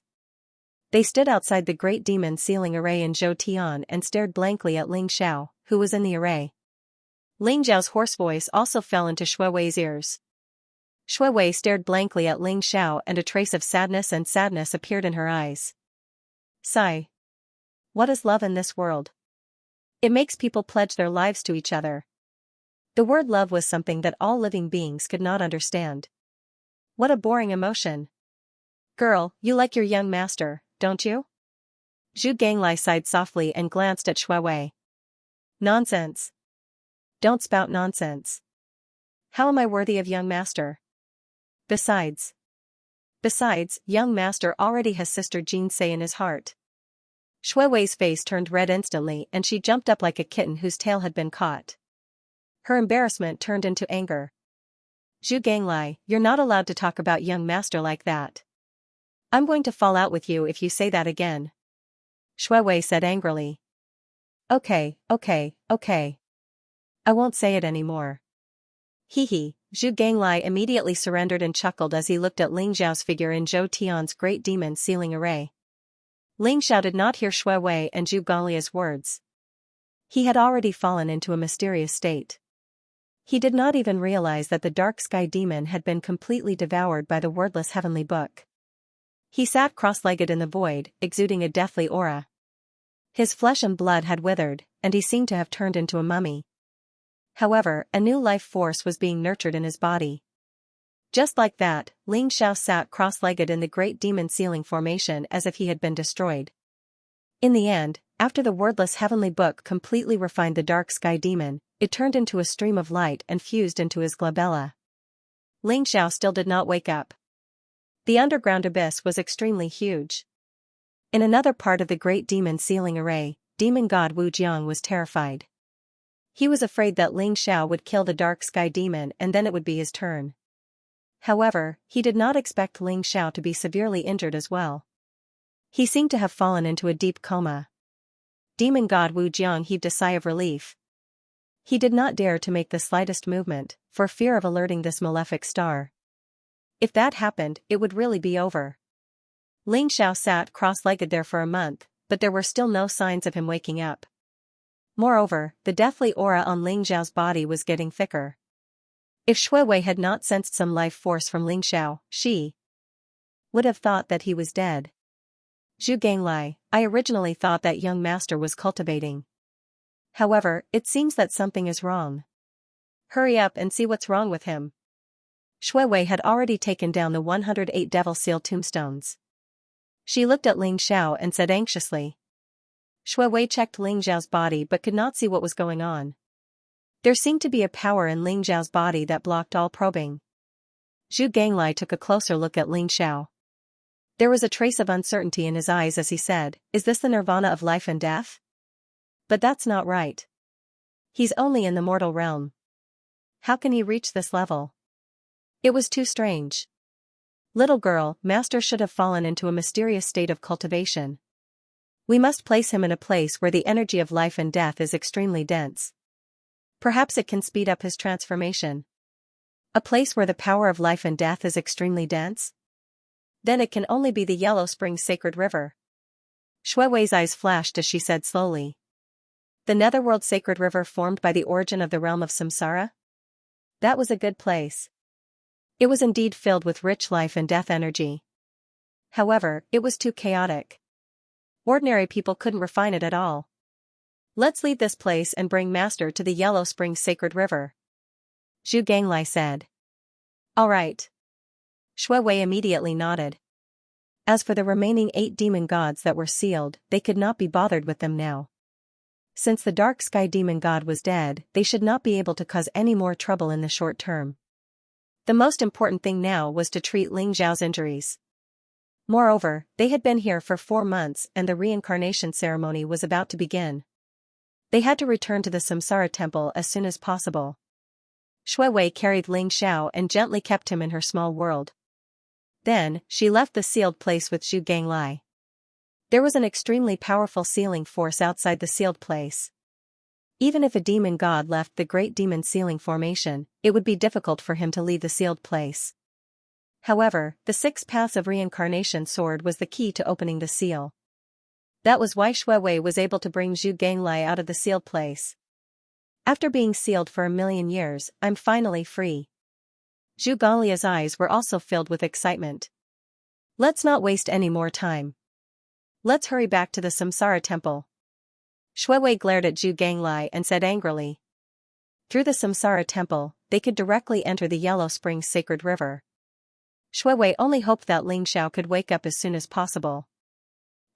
They stood outside the great demon sealing array in Zhou and stared blankly at Ling Xiao, who was in the array. Ling Xiao's hoarse voice also fell into Shui Wei's ears. Shui Wei stared blankly at Ling Xiao and a trace of sadness appeared in her eyes. Sigh. What is love in this world? It makes people pledge their lives to each other. The word love was something that all living beings could not understand. What a boring emotion. Girl, you like your young master, don't you? Zhu Ganglai sighed softly and glanced at Shui Wei. Nonsense. Don't spout nonsense. How am I worthy of young master? Besides, young master already has sister Jinsei in his heart. Shui Wei's face turned red instantly and she jumped up like a kitten whose tail had been caught. Her embarrassment turned into anger. Zhu Ganglai, you're not allowed to talk about young master like that. I'm going to fall out with you if you say that again. Shui Wei said angrily. Okay. I won't say it anymore. Hee. Zhu Ganglai immediately surrendered and chuckled as he looked at Ling Xiao's figure in Zhou Tian's great demon sealing array. Ling Xiao did not hear Shui Wei and Zhu Ganglai's words. He had already fallen into a mysterious state. He did not even realize that the dark sky demon had been completely devoured by the wordless heavenly book. He sat cross-legged in the void, exuding a deathly aura. His flesh and blood had withered, and he seemed to have turned into a mummy. However, a new life force was being nurtured in his body. Just like that, Ling Xiao sat cross-legged in the great demon sealing formation as if he had been destroyed. In the end, after the wordless heavenly book completely refined the dark sky demon, it turned into a stream of light and fused into his glabella. Ling Xiao still did not wake up. The underground abyss was extremely huge. In another part of the great demon sealing array, demon god Wu Jiang was terrified. He was afraid that Ling Xiao would kill the dark sky demon and then it would be his turn. However, he did not expect Ling Xiao to be severely injured as well. He seemed to have fallen into a deep coma. Demon god Wu Jiang heaved a sigh of relief. He did not dare to make the slightest movement, for fear of alerting this malefic star. If that happened, it would really be over. Ling Xiao sat cross-legged there for a month, but there were still no signs of him waking up. Moreover, the deathly aura on Ling Xiao's body was getting thicker. If Shui Wei had not sensed some life force from Ling Xiao, she would have thought that he was dead. Zhu Ganglai, I originally thought that young master was cultivating. However, it seems that something is wrong. Hurry up and see what's wrong with him. Shui Wei had already taken down the 108 Devil Seal tombstones. She looked at Ling Xiao and said anxiously. Shui Wei checked Ling Xiao's body but could not see what was going on. There seemed to be a power in Ling Xiao's body that blocked all probing. Zhu Ganglai took a closer look at Ling Xiao. There was a trace of uncertainty in his eyes as he said, "Is this the nirvana of life and death? But that's not right. He's only in the mortal realm. How can he reach this level? It was too strange. Little girl, Master should have fallen into a mysterious state of cultivation. We must place him in a place where the energy of life and death is extremely dense. Perhaps it can speed up his transformation. A place where the power of life and death is extremely dense? Then it can only be the Yellow Spring Sacred River." Shui Wei's eyes flashed as she said slowly. The Netherworld Sacred River formed by the origin of the realm of Samsara? That was a good place. It was indeed filled with rich life and death energy. However, it was too chaotic. Ordinary people couldn't refine it at all. "Let's leave this place and bring Master to the Yellow Spring Sacred River," Zhu Ganglai said. "All right." Shui Wei immediately nodded. As for the remaining 8 demon gods that were sealed, they could not be bothered with them now. Since the Dark Sky Demon God was dead, they should not be able to cause any more trouble in the short term. The most important thing now was to treat Ling Xiao's injuries. Moreover, they had been here for 4 months and the reincarnation ceremony was about to begin. They had to return to the Samsara temple as soon as possible. Shui Wei carried Ling Xiao and gently kept him in her small world. Then, she left the sealed place with Zhu Ganglai. There was an extremely powerful sealing force outside the sealed place. Even if a demon god left the great demon sealing formation, it would be difficult for him to leave the sealed place. However, the 6 paths of reincarnation sword was the key to opening the seal. That was why Shui Wei was able to bring Zhu Ganglai out of the sealed place. "After being sealed for 1,000,000 years, I'm finally free." Zhu Ganglia's eyes were also filled with excitement. "Let's not waste any more time. Let's hurry back to the Samsara temple." Shui Wei glared at Zhu Ganglai and said angrily. Through the Samsara temple, they could directly enter the Yellow Spring Sacred River. Shui Wei only hoped that Ling Xiao could wake up as soon as possible.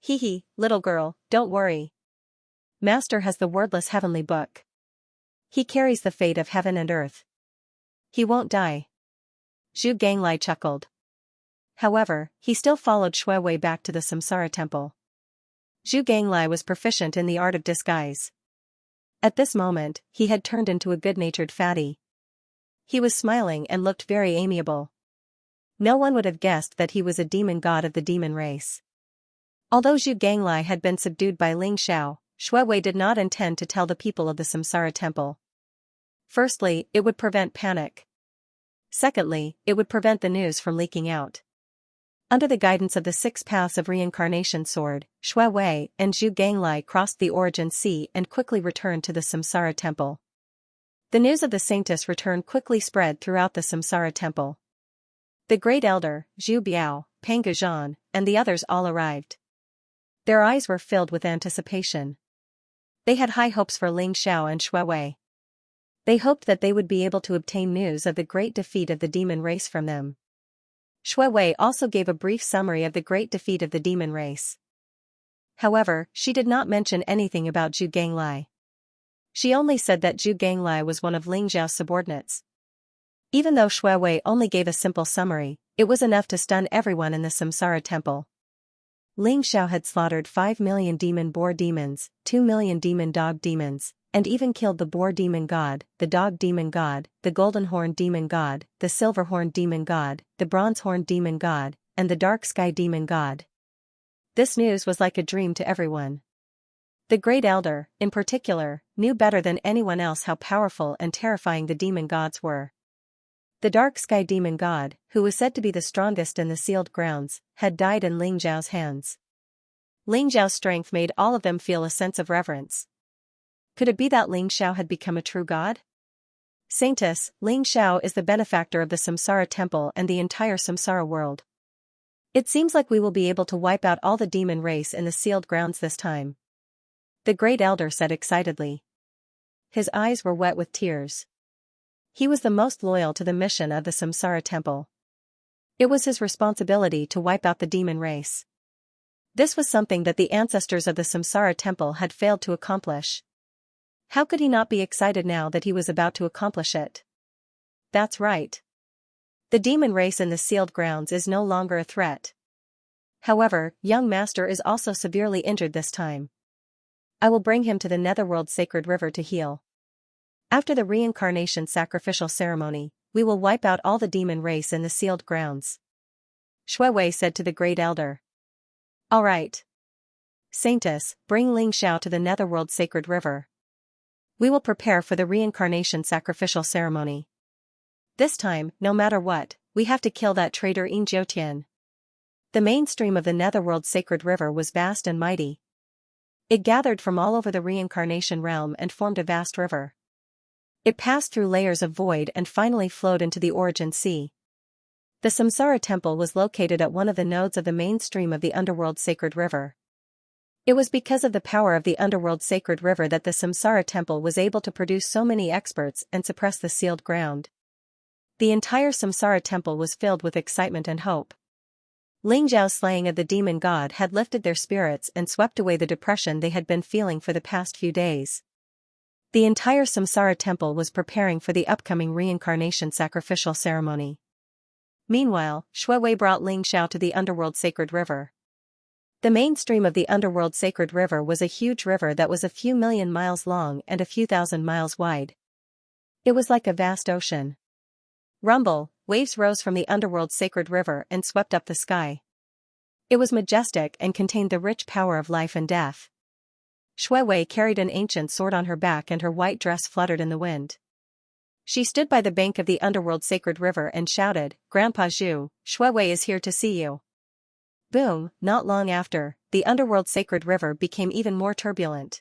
"Hee, little girl, don't worry. Master has the wordless heavenly book. He carries the fate of heaven and earth. He won't die." Zhu Ganglai chuckled. However, he still followed Shui Wei back to the Samsara temple. Zhu Ganglai was proficient in the art of disguise. At this moment, he had turned into a good-natured fatty. He was smiling and looked very amiable. No one would have guessed that he was a demon god of the demon race. Although Zhu Ganglai had been subdued by Ling Xiao, Shui Wei did not intend to tell the people of the Samsara temple. Firstly, it would prevent panic. Secondly, it would prevent the news from leaking out. Under the guidance of the 6 paths of reincarnation sword, Shui Wei and Zhu Ganglai crossed the Origin Sea and quickly returned to the Samsara temple. The news of the Saintess return quickly spread throughout the Samsara temple. The Great Elder, Zhu Biao, Pang Gazhan, and the others all arrived. Their eyes were filled with anticipation. They had high hopes for Ling Xiao and Shui Wei. They hoped that they would be able to obtain news of the great defeat of the demon race from them. Shui Wei also gave a brief summary of the great defeat of the demon race. However, she did not mention anything about Zhu Ganglai. She only said that Zhu Ganglai was one of Ling Xiao's subordinates. Even though Shui Wei only gave a simple summary, it was enough to stun everyone in the Samsara temple. Ling Xiao had slaughtered 5 million demon boar demons, 2 million demon dog demons, and even killed the boar demon god, the dog demon god, the golden horn demon god, the silver horn demon god, the bronze horn demon god, and the dark sky demon god. This news was like a dream to everyone. The Great Elder, in particular, knew better than anyone else how powerful and terrifying the demon gods were. The dark sky demon god, who was said to be the strongest in the sealed grounds, had died in Ling Xiao's hands. Ling Xiao's strength made all of them feel a sense of reverence. Could it be that Ling Xiao had become a true god? Saintess, Ling Xiao is the benefactor of the Samsara temple and the entire Samsara world. It seems like we will be able to wipe out all the demon race in the sealed grounds this time. The Great Elder said excitedly. His eyes were wet with tears. He was the most loyal to the mission of the Samsara temple. It was his responsibility to wipe out the demon race. This was something that the ancestors of the Samsara temple had failed to accomplish. How could he not be excited now that he was about to accomplish it? That's right. The demon race in the sealed grounds is no longer a threat. However, young master is also severely injured this time. I will bring him to the netherworld sacred river to heal. After the reincarnation sacrificial ceremony, we will wipe out all the demon race in the sealed grounds. Shui Wei said to the great elder. All right. Saintess, bring Ling Xiao to the netherworld sacred river. We will prepare for the reincarnation sacrificial ceremony. This time, no matter what, we have to kill that traitor Yin Jiutian. The mainstream of the netherworld sacred river was vast and mighty. It gathered from all over the reincarnation realm and formed a vast river. It passed through layers of void and finally flowed into the origin sea. The Samsara temple was located at one of the nodes of the mainstream of the underworld sacred river. It was because of the power of the underworld sacred river that the Samsara temple was able to produce so many experts and suppress the sealed ground. The entire Samsara temple was filled with excitement and hope. Ling Zhao's slaying of the demon god had lifted their spirits and swept away the depression they had been feeling for the past few days. The entire Samsara temple was preparing for the upcoming reincarnation sacrificial ceremony. Meanwhile, Shui Wei brought Ling Xiao to the underworld sacred river. The mainstream of the underworld sacred river was a huge river that was a few million miles long and a few thousand miles wide. It was like a vast ocean. Rumble, waves rose from the underworld sacred river and swept up the sky. It was majestic and contained the rich power of life and death. Shui Wei carried an ancient sword on her back and her white dress fluttered in the wind. She stood by the bank of the underworld sacred river and shouted, Grandpa Zhu, Shui Wei is here to see you. Boom, not long after, the underworld sacred river became even more turbulent.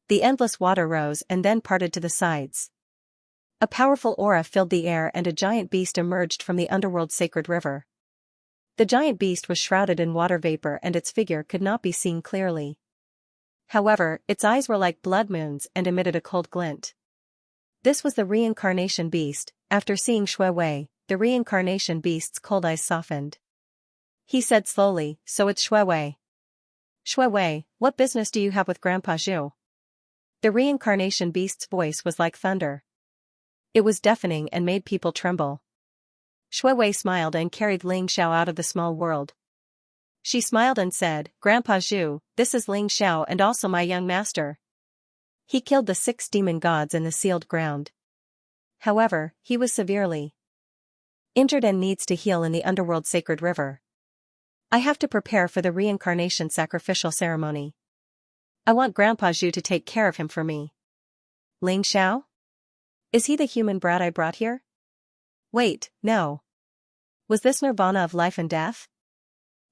The endless water rose and then parted to the sides. A powerful aura filled the air and a giant beast emerged from the underworld sacred river. The giant beast was shrouded in water vapor and its figure could not be seen clearly. However, its eyes were like blood moons and emitted a cold glint. This was the reincarnation beast. After seeing Shui Wei, the reincarnation beast's cold eyes softened. He said slowly, so it's Shui Wei. Shui Wei, what business do you have with Grandpa Zhu? The reincarnation beast's voice was like thunder. It was deafening and made people tremble. Shui Wei smiled and carried Ling Xiao out of the small world. She smiled and said, Grandpa Zhu, this is Ling Xiao and also my young master. He killed the 6 demon gods in the sealed ground. However, he was severely injured and needs to heal in the underworld sacred river. I have to prepare for the reincarnation sacrificial ceremony. I want Grandpa Zhu to take care of him for me. Ling Xiao? Is he the human brat I brought here? Wait, no. Was this nirvana of life and death?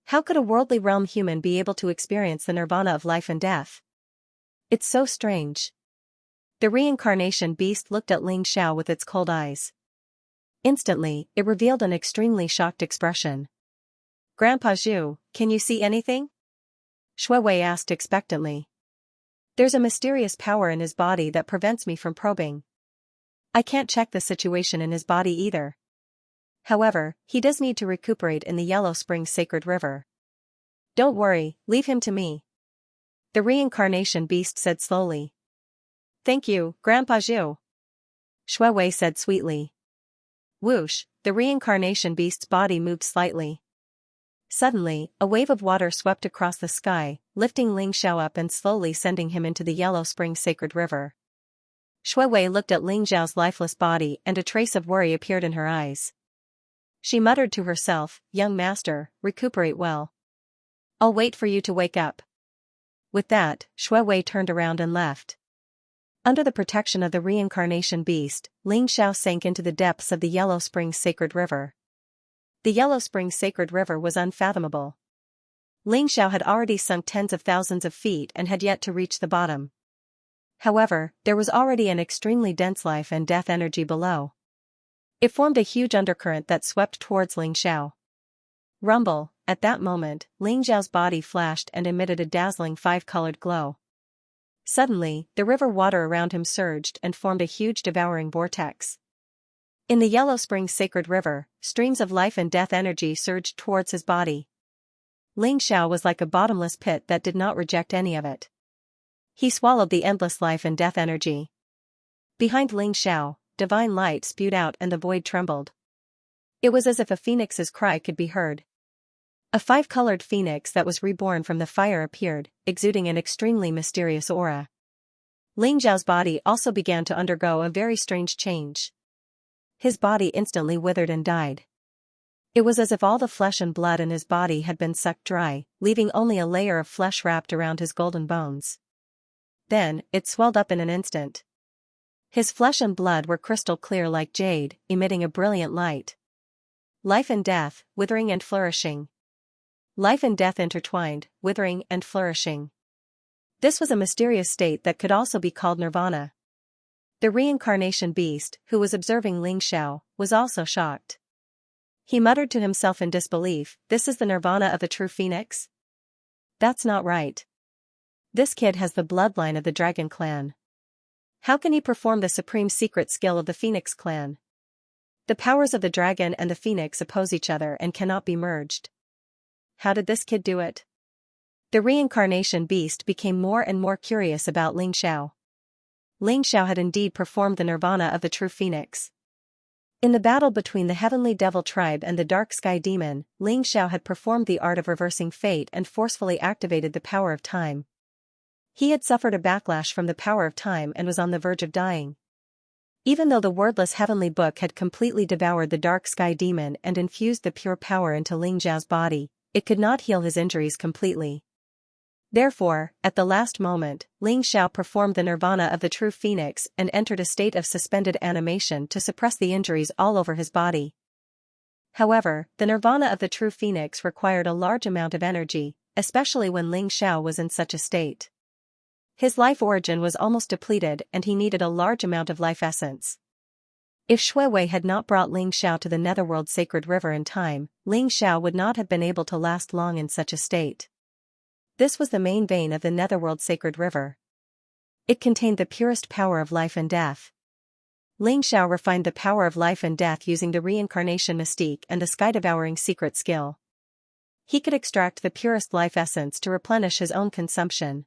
How could a worldly realm human be able to experience the nirvana of life and death? It's so strange. The reincarnation beast looked at Ling Xiao with its cold eyes. Instantly, it revealed an extremely shocked expression. Grandpa Zhu, can you see anything? Shui Wei asked expectantly. There's a mysterious power in his body that prevents me from probing. I can't check the situation in his body either. However, he does need to recuperate in the Yellow Springs sacred river. Don't worry, leave him to me. The reincarnation beast said slowly. Thank you, Grandpa Zhu. Shui Wei said sweetly. Whoosh, the reincarnation beast's body moved slightly. Suddenly, a wave of water swept across the sky, lifting Ling Xiao up and slowly sending him into the Yellow Springs sacred river. Shui Wei looked at Ling Zhao's lifeless body and a trace of worry appeared in her eyes. She muttered to herself, Young master, recuperate well. I'll wait for you to wake up. With that, Shui Wei turned around and left. Under the protection of the reincarnation beast, Ling Xiao sank into the depths of the Yellow Springs sacred river. The Yellow Springs sacred river was unfathomable. Ling Xiao had already sunk tens of thousands of feet and had yet to reach the bottom. However, there was already an extremely dense life and death energy below. It formed a huge undercurrent that swept towards Ling Xiao. Rumble, at that moment, Ling Xiao's body flashed and emitted a dazzling 5-colored glow. Suddenly, the river water around him surged and formed a huge devouring vortex. In the Yellow Springs sacred river, streams of life and death energy surged towards his body. Ling Xiao was like a bottomless pit that did not reject any of it. He swallowed the endless life and death energy. Behind Ling Xiao, divine light spewed out and the void trembled. It was as if a phoenix's cry could be heard. A five-colored phoenix that was reborn from the fire appeared, exuding an extremely mysterious aura. Ling Zhao's body also began to undergo a very strange change. His body instantly withered and died. It was as if all the flesh and blood in his body had been sucked dry, leaving only a layer of flesh wrapped around his golden bones. Then, it swelled up in an instant. His flesh and blood were crystal clear like jade, emitting a brilliant light. Life and death, withering and flourishing. Life and death intertwined, withering and flourishing. This was a mysterious state that could also be called nirvana. The reincarnation beast, who was observing Ling Xiao, was also shocked. He muttered to himself in disbelief, "This is the nirvana of the true phoenix? That's not right. This kid has the bloodline of the dragon clan. How can he perform the supreme secret skill of the phoenix clan? The powers of the dragon and the phoenix oppose each other and cannot be merged. How did this kid do it?" The reincarnation beast became more and more curious about Ling Xiao. Ling Xiao had indeed performed the nirvana of the true phoenix. In the battle between the heavenly devil tribe and the dark sky demon, Ling Xiao had performed the art of reversing fate and forcefully activated the power of time. He had suffered a backlash from the power of time and was on the verge of dying. Even though the wordless heavenly book had completely devoured the dark sky demon and infused the pure power into Ling Zhao's body, it could not heal his injuries completely. Therefore, at the last moment, Ling Xiao performed the nirvana of the true phoenix and entered a state of suspended animation to suppress the injuries all over his body. However, the nirvana of the true phoenix required a large amount of energy, especially when Ling Xiao was in such a state. His life origin was almost depleted and he needed a large amount of life essence. If Shui Wei had not brought Ling Xiao to the netherworld sacred river in time, Ling Xiao would not have been able to last long in such a state. This was the main vein of the netherworld sacred river. It contained the purest power of life and death. Ling Xiao refined the power of life and death using the reincarnation mystique and the sky-devouring secret skill. He could extract the purest life essence to replenish his own consumption.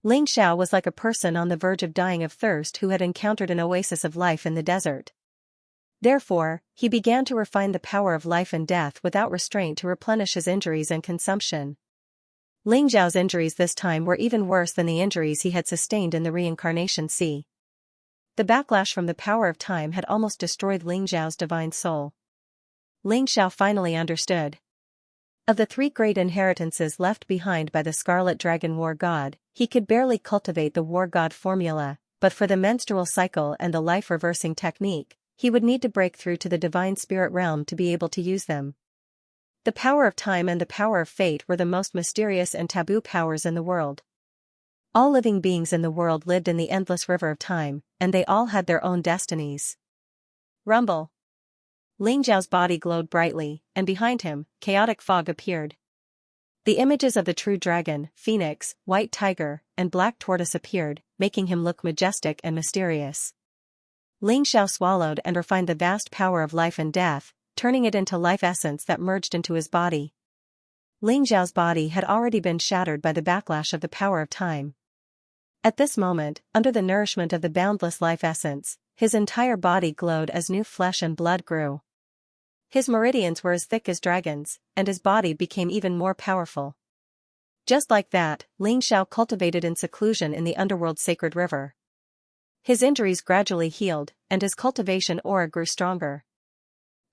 Ling Xiao was like a person on the verge of dying of thirst who had encountered an oasis of life in the desert. Therefore, he began to refine the power of life and death without restraint to replenish his injuries and consumption. Ling Zhao's injuries this time were even worse than the injuries he had sustained in the reincarnation sea. The backlash from the power of time had almost destroyed Ling Zhao's divine soul. Ling Xiao finally understood. Of the three great inheritances left behind by the Scarlet Dragon War God, he could barely cultivate the War God formula, but for the menstrual cycle and the life-reversing technique, he would need to break through to the divine spirit realm to be able to use them. The power of time and the power of fate were the most mysterious and taboo powers in the world. All living beings in the world lived in the endless river of time, and they all had their own destinies. Rumble. Ling Zhao's body glowed brightly, and behind him, chaotic fog appeared. The images of the true dragon, phoenix, white tiger, and black tortoise appeared, making him look majestic and mysterious. Ling Xiao swallowed and refined the vast power of life and death, turning it into life essence that merged into his body. Ling Zhao's body had already been shattered by the backlash of the power of time. At this moment, under the nourishment of the boundless life essence, his entire body glowed as new flesh and blood grew. His meridians were as thick as dragons, and his body became even more powerful. Just like that, Ling Xiao cultivated in seclusion in the underworld sacred river. His injuries gradually healed, and his cultivation aura grew stronger.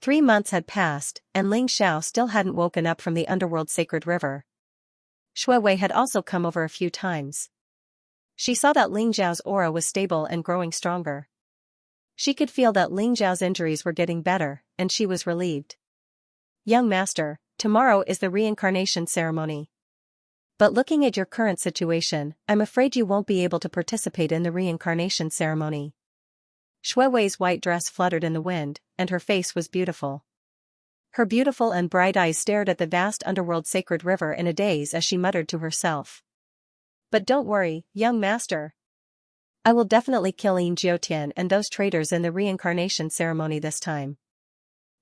3 months had passed, and Ling Xiao still hadn't woken up from the underworld sacred river. Shui Wei had also come over a few times. She saw that Ling Zhao's aura was stable and growing stronger. She could feel that Ling Zhao's injuries were getting better, and she was relieved. "Young master, tomorrow is the reincarnation ceremony. But looking at your current situation, I'm afraid you won't be able to participate in the reincarnation ceremony." Shui Wei's white dress fluttered in the wind, and her face was beautiful. Her beautiful and bright eyes stared at the vast underworld sacred river in a daze as she muttered to herself. "But don't worry, young master. I will definitely kill Yin Jiutian and those traitors in the reincarnation ceremony this time.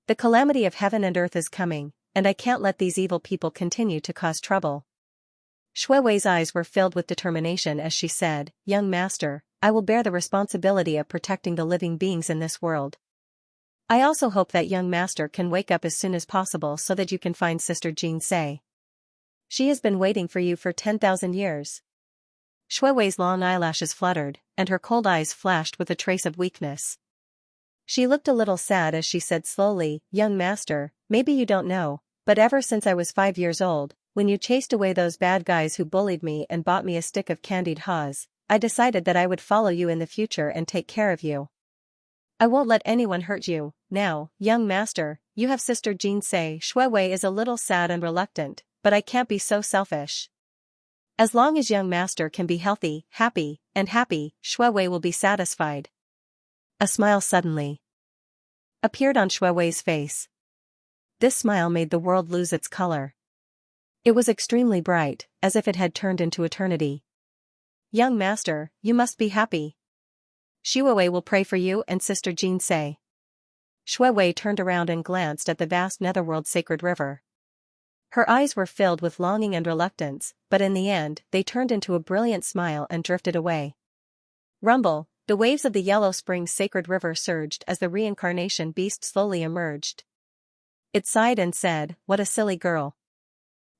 The calamity of heaven and earth is coming, and I can't let these evil people continue to cause trouble." Shui Wei's eyes were filled with determination as she said, "Young master, I will bear the responsibility of protecting the living beings in this world." I also hope that young master can wake up as soon as possible so that you can find Sister Xianxia. She has been waiting for you for 10,000 years. Shui Wei's long eyelashes fluttered, and her cold eyes flashed with a trace of weakness. She looked a little sad as she said slowly, "Young master, maybe you don't know, but ever since I was 5 years old, when you chased away those bad guys who bullied me and bought me a stick of candied haws, I decided that I would follow you in the future and take care of you. I won't let anyone hurt you. Now, young master, you have Sister Xianxia." Shui Wei is a little sad and reluctant, but I can't be so selfish. As long as young master can be healthy, happy, Shui Wei will be satisfied. A smile suddenly appeared on Shui Wei's face. This smile made the world lose its color. It was extremely bright, as if it had turned into eternity. "Young master, you must be happy. Shui Wei will pray for you and Sister Xianxia." Shui Wei turned around and glanced at the vast netherworld sacred river. Her eyes were filled with longing and reluctance, but in the end, they turned into a brilliant smile and drifted away. Rumble, the waves of the Yellow Springs sacred river surged as the reincarnation beast slowly emerged. It sighed and said, "What a silly girl.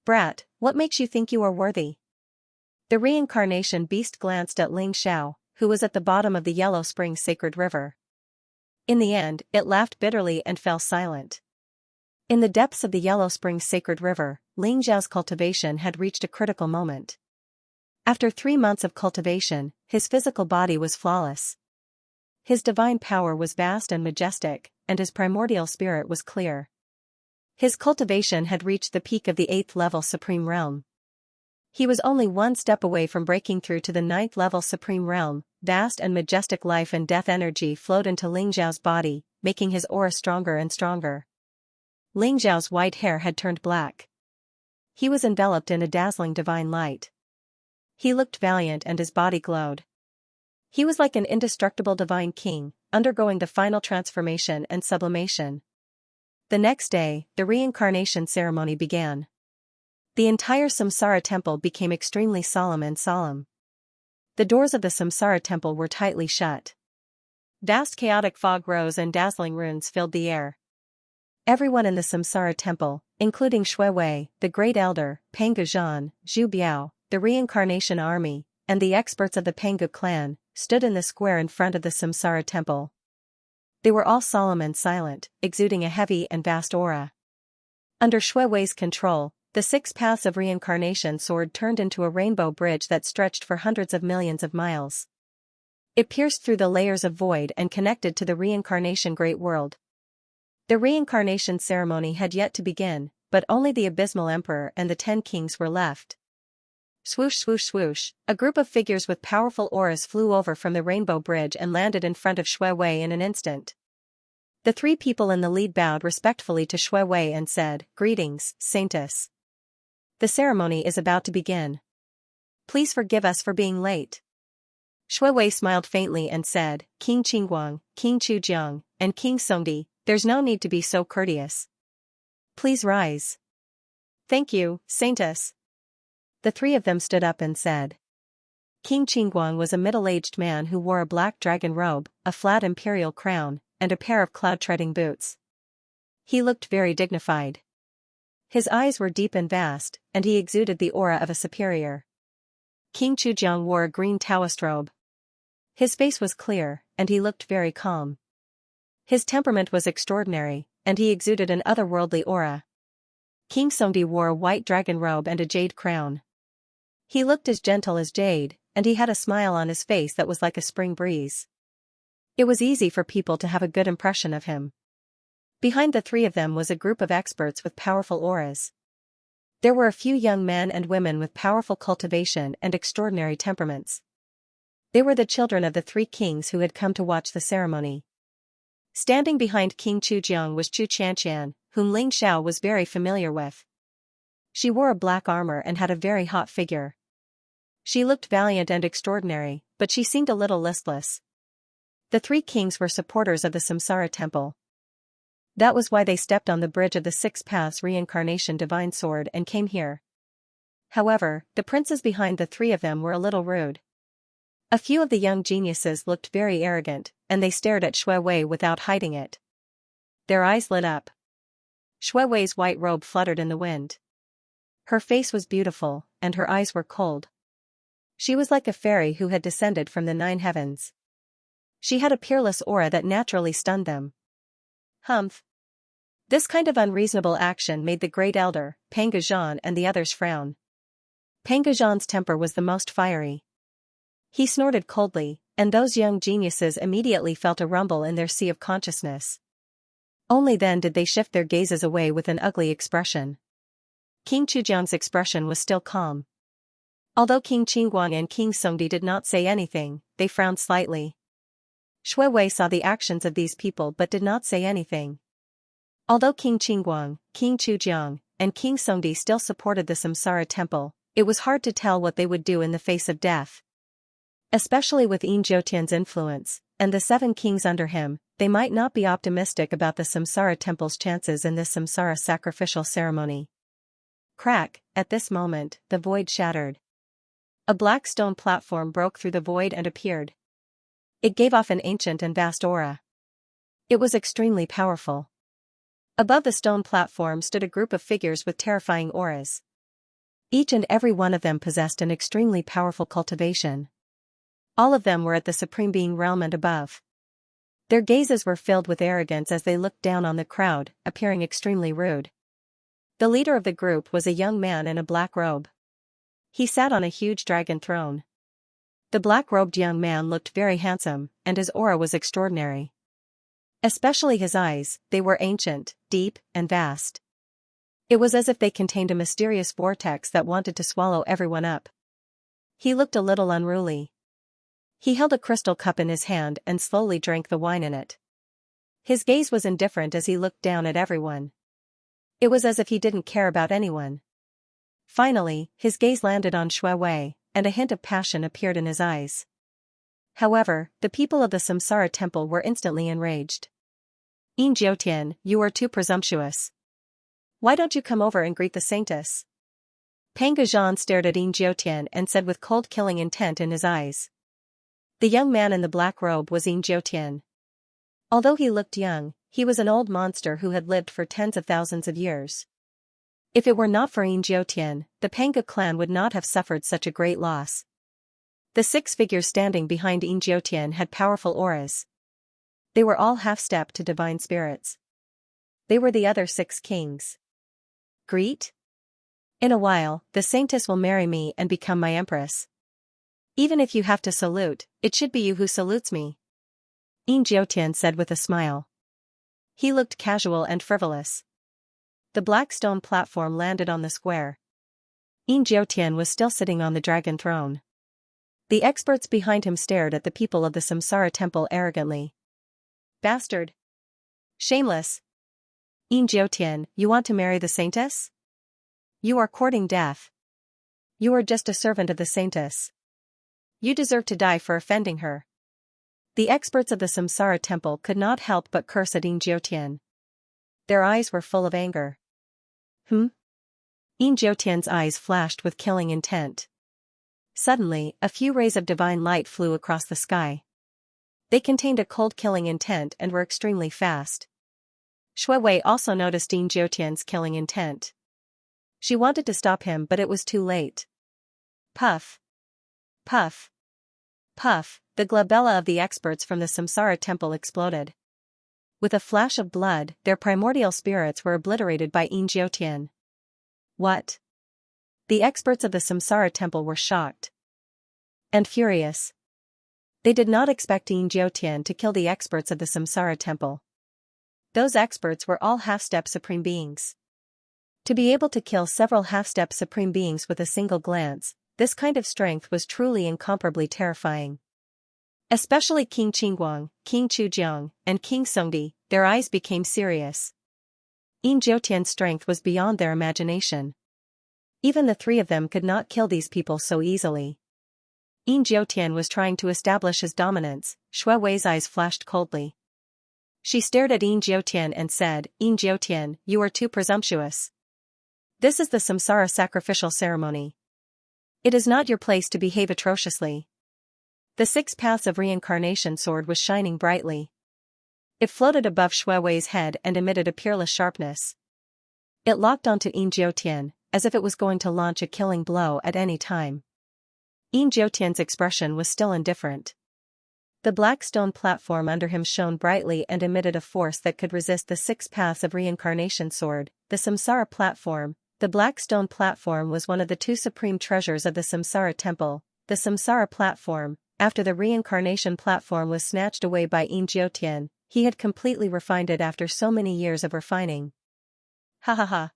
Brat, what makes you think you are worthy?" The reincarnation beast glanced at Ling Xiao, who was at the bottom of the Yellow Springs sacred river. In the end, it laughed bitterly and fell silent. In the depths of the Yellow Springs sacred river, Ling Xiao's cultivation had reached a critical moment. After 3 months of cultivation, his physical body was flawless. His divine power was vast and majestic, and his primordial spirit was clear. His cultivation had reached the peak of the 8th level Supreme Realm. He was only one step away from breaking through to the 9th level Supreme Realm. Vast and majestic life and death energy flowed into Ling Xiao's body, making his aura stronger and stronger. Ling Xiao's white hair had turned black. He was enveloped in a dazzling divine light. He looked valiant and his body glowed. He was like an indestructible divine king, undergoing the final transformation and sublimation. The next day, the reincarnation ceremony began. The entire Samsara temple became extremely solemn. The doors of the Samsara temple were tightly shut. Vast chaotic fog rose and dazzling runes filled the air. Everyone in the Samsara temple, including Shui Wei, the Great Elder, Pangu Zhan, Zhu Biao, the reincarnation army, and the experts of the Pangu clan, stood in the square in front of the Samsara temple. They were all solemn and silent, exuding a heavy and vast aura. Under Shui Wei's control, the 6 paths of reincarnation sword turned into a rainbow bridge that stretched for hundreds of millions of miles. It pierced through the layers of void and connected to the reincarnation great world. The reincarnation ceremony had yet to begin, but only the Abysmal Emperor and the 10 kings were left. Swoosh swoosh swoosh, a group of figures with powerful auras flew over from the rainbow bridge and landed in front of Shui Wei in an instant. The 3 people in the lead bowed respectfully to Shui Wei and said, "Greetings, Saintess. The ceremony is about to begin. Please forgive us for being late." Shui Wei smiled faintly and said, "King Qingguang, King Chujiang, and King Songdi, there's no need to be so courteous. Please rise." "Thank you, Saintess." The 3 of them stood up and said. King Qingguang was a middle-aged man who wore a black dragon robe, a flat imperial crown, and a pair of cloud-treading boots. He looked very dignified. His eyes were deep and vast, and he exuded the aura of a superior. King Chujiang wore a green Taoist robe. His face was clear, and he looked very calm. His temperament was extraordinary, and he exuded an otherworldly aura. King Songdi wore a white dragon robe and a jade crown. He looked as gentle as jade, and he had a smile on his face that was like a spring breeze. It was easy for people to have a good impression of him. Behind the 3 of them was a group of experts with powerful auras. There were a few young men and women with powerful cultivation and extraordinary temperaments. They were the children of the 3 kings who had come to watch the ceremony. Standing behind King Chujiang was Chu Xianxian, whom Ling Xiao was very familiar with. She wore a black armor and had a very hot figure. She looked valiant and extraordinary, but she seemed a little listless. The 3 kings were supporters of the Samsara temple. That was why they stepped on the bridge of the 6 paths reincarnation divine sword and came here. However, the princes behind the 3 of them were a little rude. A few of the young geniuses looked very arrogant, and they stared at Shui Wei without hiding it. Their eyes lit up. Shui Wei's white robe fluttered in the wind. Her face was beautiful, and her eyes were cold. She was like a fairy who had descended from the 9 heavens. She had a peerless aura that naturally stunned them. Humph. This kind of unreasonable action made the great elder, Pang Gazhan, and the others frown. Pang Gazhan's temper was the most fiery. He snorted coldly, and those young geniuses immediately felt a rumble in their sea of consciousness. Only then did they shift their gazes away with an ugly expression. King Chujiang's expression was still calm. Although King Qingguang and King Songdi did not say anything, they frowned slightly. Shui Wei saw the actions of these people but did not say anything. Although King Qingguang, King Chujiang, and King Songdi still supported the Samsara temple, it was hard to tell what they would do in the face of death. Especially with Yin Jiutian's influence, and the 7 kings under him, they might not be optimistic about the Samsara temple's chances in this Samsara sacrificial ceremony. Crack, at this moment, the void shattered. A black stone platform broke through the void and appeared. It gave off an ancient and vast aura. It was extremely powerful. Above the stone platform stood a group of figures with terrifying auras. Each and every one of them possessed an extremely powerful cultivation. All of them were at the Supreme Being realm and above. Their gazes were filled with arrogance as they looked down on the crowd, appearing extremely rude. The leader of the group was a young man in a black robe. He sat on a huge dragon throne. The black-robed young man looked very handsome, and his aura was extraordinary. Especially his eyes, they were ancient, deep, and vast. It was as if they contained a mysterious vortex that wanted to swallow everyone up. He looked a little unruly. He held a crystal cup in his hand and slowly drank the wine in it. His gaze was indifferent as he looked down at everyone. It was as if he didn't care about anyone. Finally, his gaze landed on Shui Wei, and a hint of passion appeared in his eyes. However, the people of the Samsara temple were instantly enraged. Yin Jiutian, you are too presumptuous. Why don't you come over and greet the saintess? Pang Gazhan stared at Yin Jiutian and said with cold killing intent in his eyes. The young man in the black robe was Yin Jiutian. Although he looked young, he was an old monster who had lived for tens of thousands of years. If it were not for Yin Jiutian, the Panga clan would not have suffered such a great loss. The 6 figures standing behind Yin Jiutian had powerful auras. They were all half-step to divine spirits. They were the other 6 kings. Greet? In a while, the saintess will marry me and become my empress. Even if you have to salute, it should be you who salutes me. Yin Jiutian said with a smile. He looked casual and frivolous. The black stone platform landed on the square. Yin Jiutian was still sitting on the dragon throne. The experts behind him stared at the people of the Samsara temple arrogantly. Bastard! Shameless! Yin Jiutian, you want to marry the saintess? You are courting death. You are just a servant of the saintess. You deserve to die for offending her. The experts of the Samsara temple could not help but curse at Yin Jiutian. Their eyes were full of anger. Yin Jiutian's eyes flashed with killing intent. Suddenly, a few rays of divine light flew across the sky. They contained a cold killing intent and were extremely fast. Shui Wei also noticed Yin Jiutian's killing intent. She wanted to stop him but it was too late. Puff. Puff. Puff, the glabella of the experts from the Samsara temple exploded. With a flash of blood, their primordial spirits were obliterated by Yin Jiutian. What? The experts of the Samsara temple were shocked and furious. They did not expect Yin Jiutian to kill the experts of the Samsara temple. Those experts were all half-step supreme beings. To be able to kill several half-step supreme beings with a single glance, this kind of strength was truly incomparably terrifying. Especially King Qingguang, King Chujiang, and King Songdi, their eyes became serious. Yin Jiutian's strength was beyond their imagination. Even the 3 of them could not kill these people so easily. Yin Jiutian was trying to establish his dominance. Shui Wei's eyes flashed coldly. She stared at Yin Jiutian and said, Yin Jiutian, you are too presumptuous. This is the Samsara sacrificial ceremony. It is not your place to behave atrociously. The 6 paths of reincarnation sword was shining brightly. It floated above Shui Wei's head and emitted a peerless sharpness. It locked onto Yin Jiutian, as if it was going to launch a killing blow at any time. Yin Jiutian's expression was still indifferent. The black stone platform under him shone brightly and emitted a force that could resist the 6 paths of reincarnation sword, the Samsara platform. The black stone platform was one of the 2 supreme treasures of the Samsara temple. The Samsara platform, after the reincarnation platform was snatched away by Yin Jiutian, he had completely refined it after so many years of refining. Ha ha ha.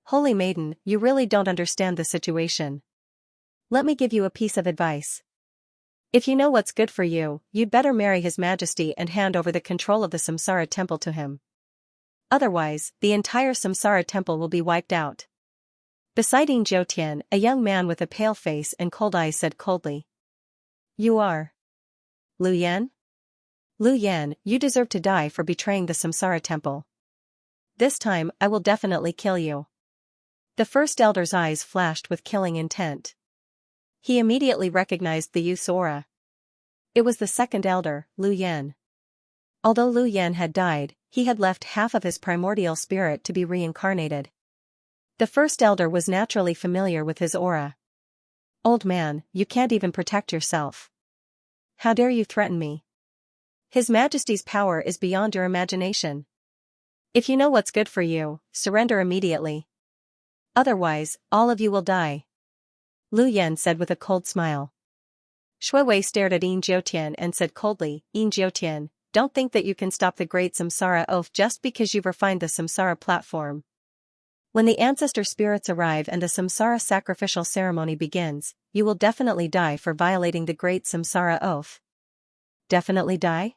Holy maiden, you really don't understand the situation. Let me give you a piece of advice. If you know what's good for you, you'd better marry His Majesty and hand over the control of the Samsara temple to him. Otherwise, the entire Samsara temple will be wiped out. Beside Yin Jiutian, a young man with a pale face and cold eyes said coldly. You are Lu Yan? Lu Yan, you deserve to die for betraying the Samsara temple. This time, I will definitely kill you. The first elder's eyes flashed with killing intent. He immediately recognized the youth's aura. It was the second elder, Lu Yan. Although Lu Yan had died, he had left half of his primordial spirit to be reincarnated. The first elder was naturally familiar with his aura. Old man, you can't even protect yourself. How dare you threaten me? His Majesty's power is beyond your imagination. If you know what's good for you, surrender immediately. Otherwise, all of you will die. Lu Yan said with a cold smile. Shui Wei stared at Yin Jiutian and said coldly, Yin Jiutian, don't think that you can stop the great Samsara oath just because you've refined the Samsara platform. When the ancestor spirits arrive and the Samsara sacrificial ceremony begins, you will definitely die for violating the great Samsara oath. Definitely die?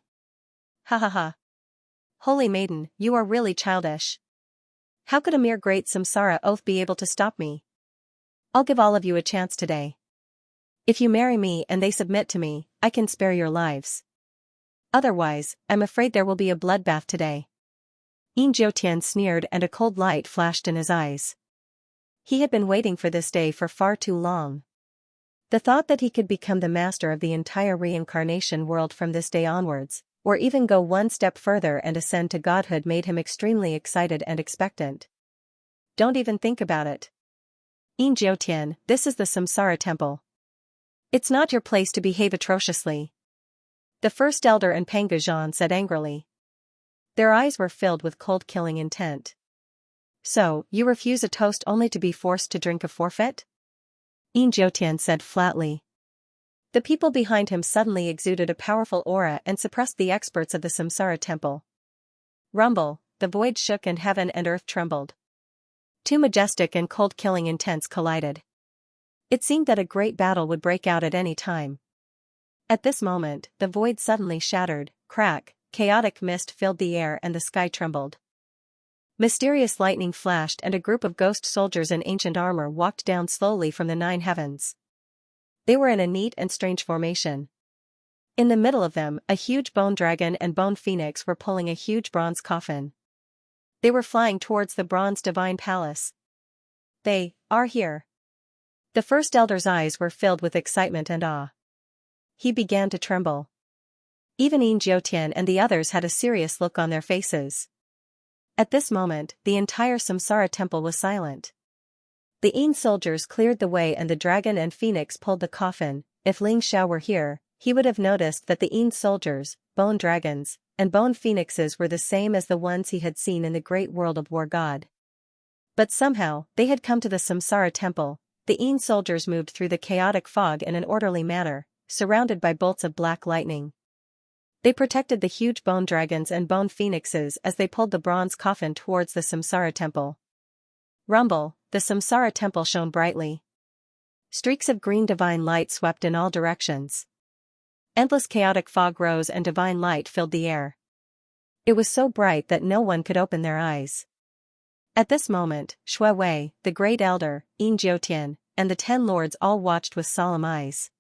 Ha ha ha. Holy maiden, you are really childish. How could a mere great Samsara oath be able to stop me? I'll give all of you a chance today. If you marry me and they submit to me, I can spare your lives. Otherwise, I'm afraid there will be a bloodbath today. Yin Jiutian sneered and a cold light flashed in his eyes. He had been waiting for this day for far too long. The thought that he could become the master of the entire reincarnation world from this day onwards, or even go one step further and ascend to godhood made him extremely excited and expectant. Don't even think about it. Yin Jiutian, this is the Samsara temple. It's not your place to behave atrociously. The first elder and Pangajan said angrily. Their eyes were filled with cold killing intent. So, you refuse a toast only to be forced to drink a forfeit? Yin Jiutian said flatly. The people behind him suddenly exuded a powerful aura and suppressed the experts of the Samsara temple. Rumble, the void shook and heaven and earth trembled. 2 majestic and cold killing intents collided. It seemed that a great battle would break out at any time. At this moment, the void suddenly shattered, crack, chaotic mist filled the air and the sky trembled. Mysterious lightning flashed and a group of ghost soldiers in ancient armor walked down slowly from the 9 heavens. They were in a neat and strange formation. In the middle of them, a huge bone dragon and bone phoenix were pulling a huge bronze coffin. They were flying towards the bronze divine palace. They are here. The first elder's eyes were filled with excitement and awe. He began to tremble. Even Yin Jiutian and the others had a serious look on their faces. At this moment, the entire Samsara temple was silent. The Yin soldiers cleared the way and the dragon and phoenix pulled the coffin. If Ling Xiao were here, he would have noticed that the Yin soldiers, bone dragons, and bone phoenixes were the same as the ones he had seen in the great world of War God. But somehow, they had come to the Samsara temple. The Yin soldiers moved through the chaotic fog in an orderly manner, surrounded by bolts of black lightning. They protected the huge bone dragons and bone phoenixes as they pulled the bronze coffin towards the Samsara temple. Rumble, the Samsara temple shone brightly. Streaks of green divine light swept in all directions. Endless chaotic fog rose and divine light filled the air. It was so bright that no one could open their eyes. At this moment, Shui Wei, the great elder, Yin Jiutian, and the 10 lords all watched with solemn eyes.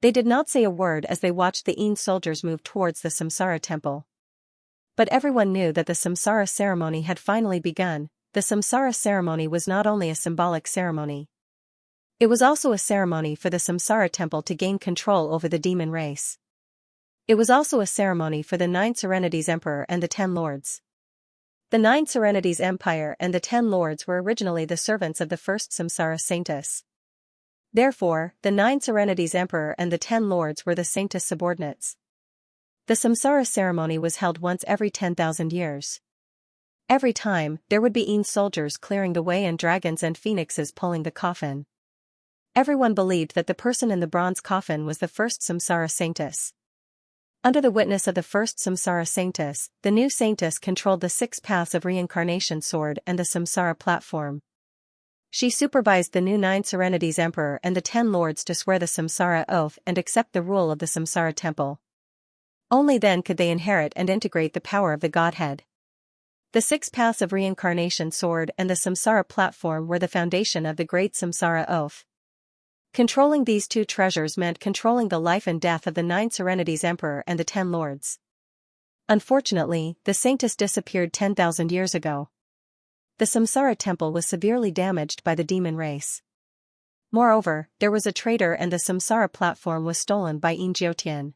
They did not say a word as they watched the Yin soldiers move towards the Samsara temple. But everyone knew that the Samsara ceremony had finally begun. The Samsara ceremony was not only a symbolic ceremony. It was also a ceremony for the Samsara temple to gain control over the demon race. It was also a ceremony for the 9 Serenities Emperor and the 10 Lords. The 9 Serenities Empire and the 10 Lords were originally the servants of the first Samsara Saintess. Therefore, the 9 Serenities Emperor and the 10 Lords were the Saintess subordinates. The Samsara ceremony was held once every 10,000 years. Every time, there would be soldiers clearing the way and dragons and phoenixes pulling the coffin. Everyone believed that the person in the bronze coffin was the first Samsara Saintess. Under the witness of the first Samsara Saintess, the new Saintess controlled the 6 paths of reincarnation sword and the Samsara platform. She supervised the new 9 Serenities Emperor and the 10 Lords to swear the Samsara oath and accept the rule of the Samsara temple. Only then could they inherit and integrate the power of the Godhead. The 6 paths of reincarnation sword and the Samsara platform were the foundation of the great Samsara oath. Controlling these 2 treasures meant controlling the life and death of the 9 Serenities Emperor and the 10 Lords. Unfortunately, the Saintess disappeared 10,000 years ago. The Samsara temple was severely damaged by the demon race. Moreover, there was a traitor and the Samsara platform was stolen by Xianxia.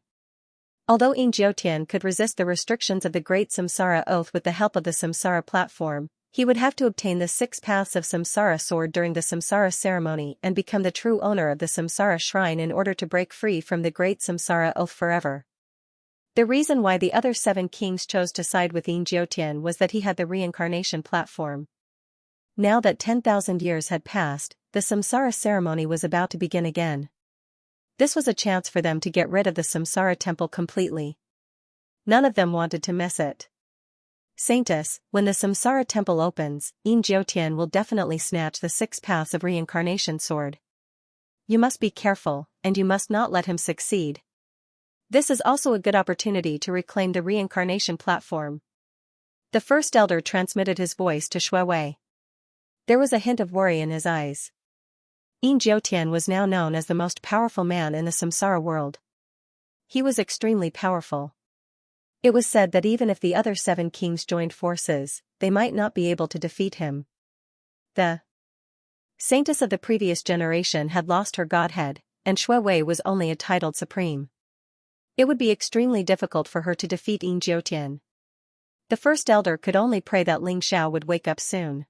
Although Xianxia could resist the restrictions of the Great Samsara Oath with the help of the Samsara platform, he would have to obtain the 6 paths of Samsara sword during the Samsara ceremony and become the true owner of the Samsara shrine in order to break free from the Great Samsara Oath forever. The reason why the other 7 kings chose to side with Xianxia was that he had the reincarnation platform. Now that 10,000 years had passed, the Samsara ceremony was about to begin again. This was a chance for them to get rid of the Samsara temple completely. None of them wanted to miss it. Saintess, when the Samsara temple opens, Xianxia will definitely snatch the 6 paths of reincarnation sword. You must be careful, and you must not let him succeed. This is also a good opportunity to reclaim the reincarnation platform. The first elder transmitted his voice to Shui. There was a hint of worry in his eyes. Xianxia was now known as the most powerful man in the Samsara world. He was extremely powerful. It was said that even if the other 7 kings joined forces, they might not be able to defeat him. The Saintess of the previous generation had lost her godhead, and Shui was only a titled supreme. It would be extremely difficult for her to defeat Xianxia. The first elder could only pray that Ling Xiao would wake up soon.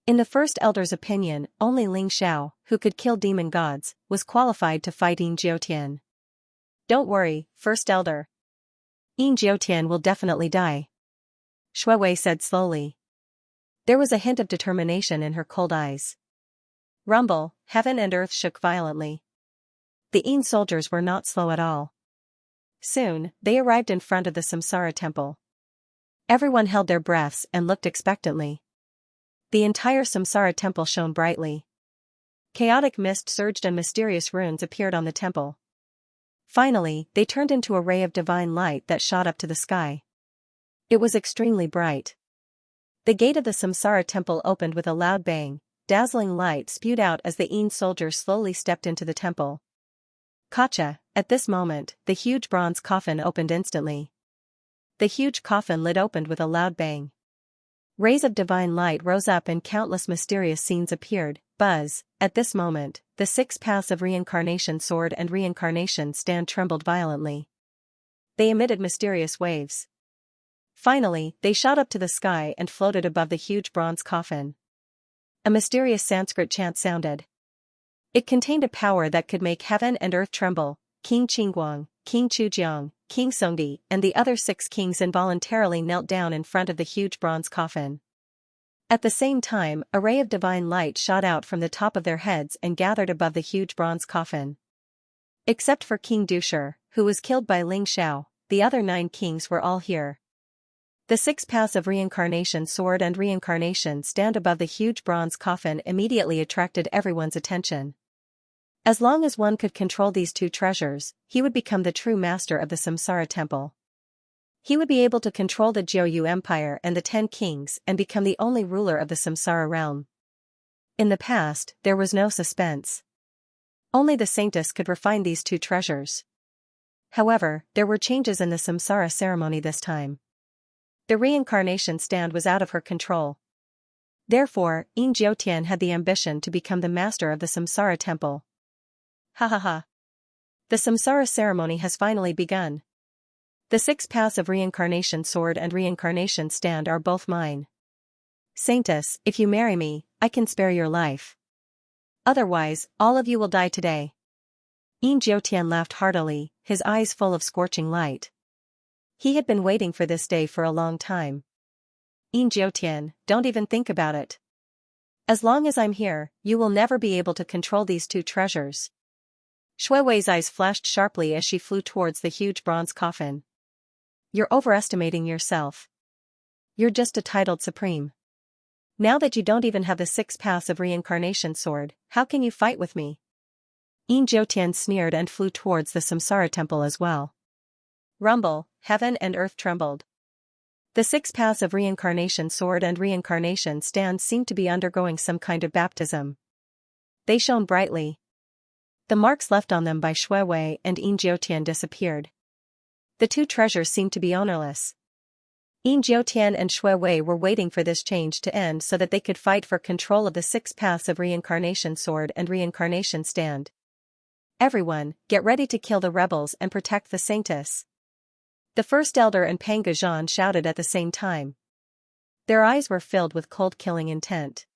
In the first elder's opinion, only Ling Xiao, who could kill demon gods, was qualified to fight Xianxia. Don't worry, first elder. Xianxia will definitely die. Shui said slowly. There was a hint of determination in her cold eyes. Rumble, heaven and earth shook violently. The soldiers were not slow at all. Soon, they arrived in front of the Samsara temple. Everyone held their breaths and looked expectantly. The entire Samsara temple shone brightly. Chaotic mist surged and mysterious runes appeared on the temple. Finally, they turned into a ray of divine light that shot up to the sky. It was extremely bright. The gate of the Samsara temple opened with a loud bang, dazzling light spewed out as the soldiers slowly stepped into the temple. Gotcha! At this moment, the huge bronze coffin opened instantly. The huge coffin lid opened with a loud bang. Rays of divine light rose up and countless mysterious scenes appeared. Buzz! At this moment, the 6 paths of reincarnation sword and reincarnation stand trembled violently. They emitted mysterious waves. Finally, they shot up to the sky and floated above the huge bronze coffin. A mysterious Sanskrit chant sounded. It contained a power that could make heaven and earth tremble. King Qingguang, King Chujiang, King Songdi, and the other 6 kings involuntarily knelt down in front of the huge bronze coffin. At the same time, a ray of divine light shot out from the top of their heads and gathered above the huge bronze coffin. Except for King Dusher, who was killed by Ling Xiao, the other 9 kings were all here. The 6 paths of reincarnation sword and reincarnation stand above the huge bronze coffin immediately attracted everyone's attention. As long as one could control these 2 treasures, he would become the true master of the Samsara temple. He would be able to control the Jiuyu Empire and the 10 kings and become the only ruler of the Samsara realm. In the past, there was no suspense. Only the Saintess could refine these 2 treasures. However, there were changes in the Samsara ceremony this time. The reincarnation stand was out of her control. Therefore, Xianxia had the ambition to become the master of the Samsara temple. Ha ha ha. The Samsara ceremony has finally begun. The 6 paths of reincarnation sword and reincarnation stand are both mine. Saintess, if you marry me, I can spare your life. Otherwise, all of you will die today. Yin Jiutian laughed heartily, his eyes full of scorching light. He had been waiting for this day for a long time. Yin Jiutian, don't even think about it. As long as I'm here, you will never be able to control these two treasures. Shui Wei's eyes flashed sharply as she flew towards the huge bronze coffin. You're overestimating yourself. You're just a titled supreme. Now that you don't even have the 6 paths of reincarnation sword, how can you fight with me? Yin Jiutian sneered and flew towards the Samsara temple as well. Rumble, heaven and earth trembled. The 6 paths of reincarnation sword and reincarnation stand seemed to be undergoing some kind of baptism. They shone brightly. The marks left on them by Shui Wei and Yin Jiutian disappeared. The two treasures seemed to be ownerless. Yin Jiutian and Shui Wei were waiting for this change to end so that they could fight for control of the 6 paths of reincarnation sword and reincarnation stand. Everyone, get ready to kill the rebels and protect the saintess. The first elder and Panga Zhan shouted at the same time. Their eyes were filled with cold killing intent.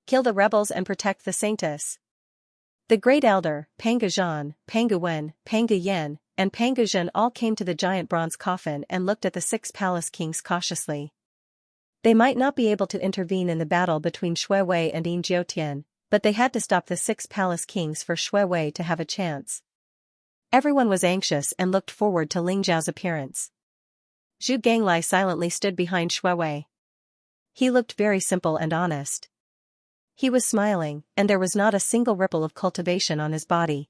Kill the rebels and protect the saintess. The great elder, Panga Zhan, Panga Wen, Panga Yan, and Panga Zhen all came to the giant bronze coffin and looked at the 6 palace kings cautiously. They might not be able to intervene in the battle between Shui Wei and Yin Jiutian, but they had to stop the 6 palace kings for Shui Wei to have a chance. Everyone was anxious and looked forward to Ling Zhao's appearance. Zhu Ganglai silently stood behind Shui Wei. He looked very simple and honest. He was smiling, and there was not a single ripple of cultivation on his body.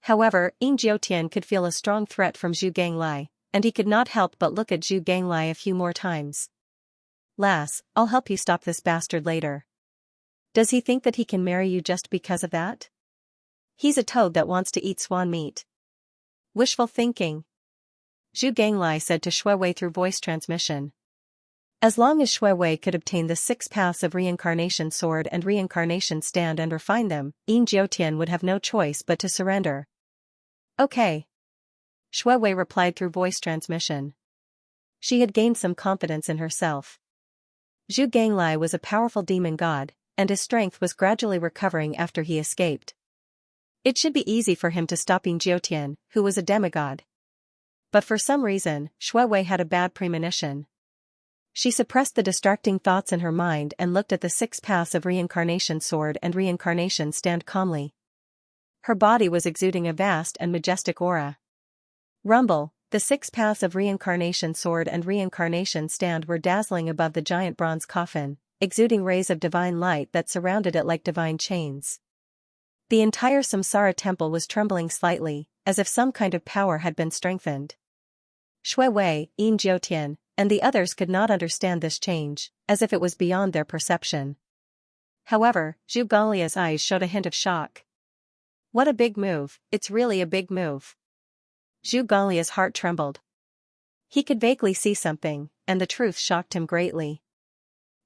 However, Yin Jiutian could feel a strong threat from Zhu Ganglai, and he could not help but look at Zhu Ganglai a few more times. Lass, I'll help you stop this bastard later. Does he think that he can marry you just because of that? He's a toad that wants to eat swan meat. Wishful thinking. Zhu Ganglai said to Shui Wei through voice transmission. As long as Shui Wei could obtain the 6 paths of reincarnation sword and reincarnation stand and refine them, Yin Jiutian would have no choice but to surrender. Okay. Shui Wei replied through voice transmission. She had gained some confidence in herself. Zhu Ganglai was a powerful demon god, and his strength was gradually recovering after he escaped. It should be easy for him to stop Yin Jiutian, who was a demigod. But for some reason, Shui Wei had a bad premonition. She suppressed the distracting thoughts in her mind and looked at the 6 paths of reincarnation sword and reincarnation stand calmly. Her body was exuding a vast and majestic aura. Rumble, the 6 paths of reincarnation sword and reincarnation stand were dazzling above the giant bronze coffin, exuding rays of divine light that surrounded it like divine chains. The entire Samsara temple was trembling slightly, as if some kind of power had been strengthened. Shui Wei, Yin Jiutian, and the others could not understand this change, as if it was beyond their perception. However, Zhu Ganglia's eyes showed a hint of shock. What a big move, it's really a big move. Zhu Ganglia's heart trembled. He could vaguely see something, and the truth shocked him greatly.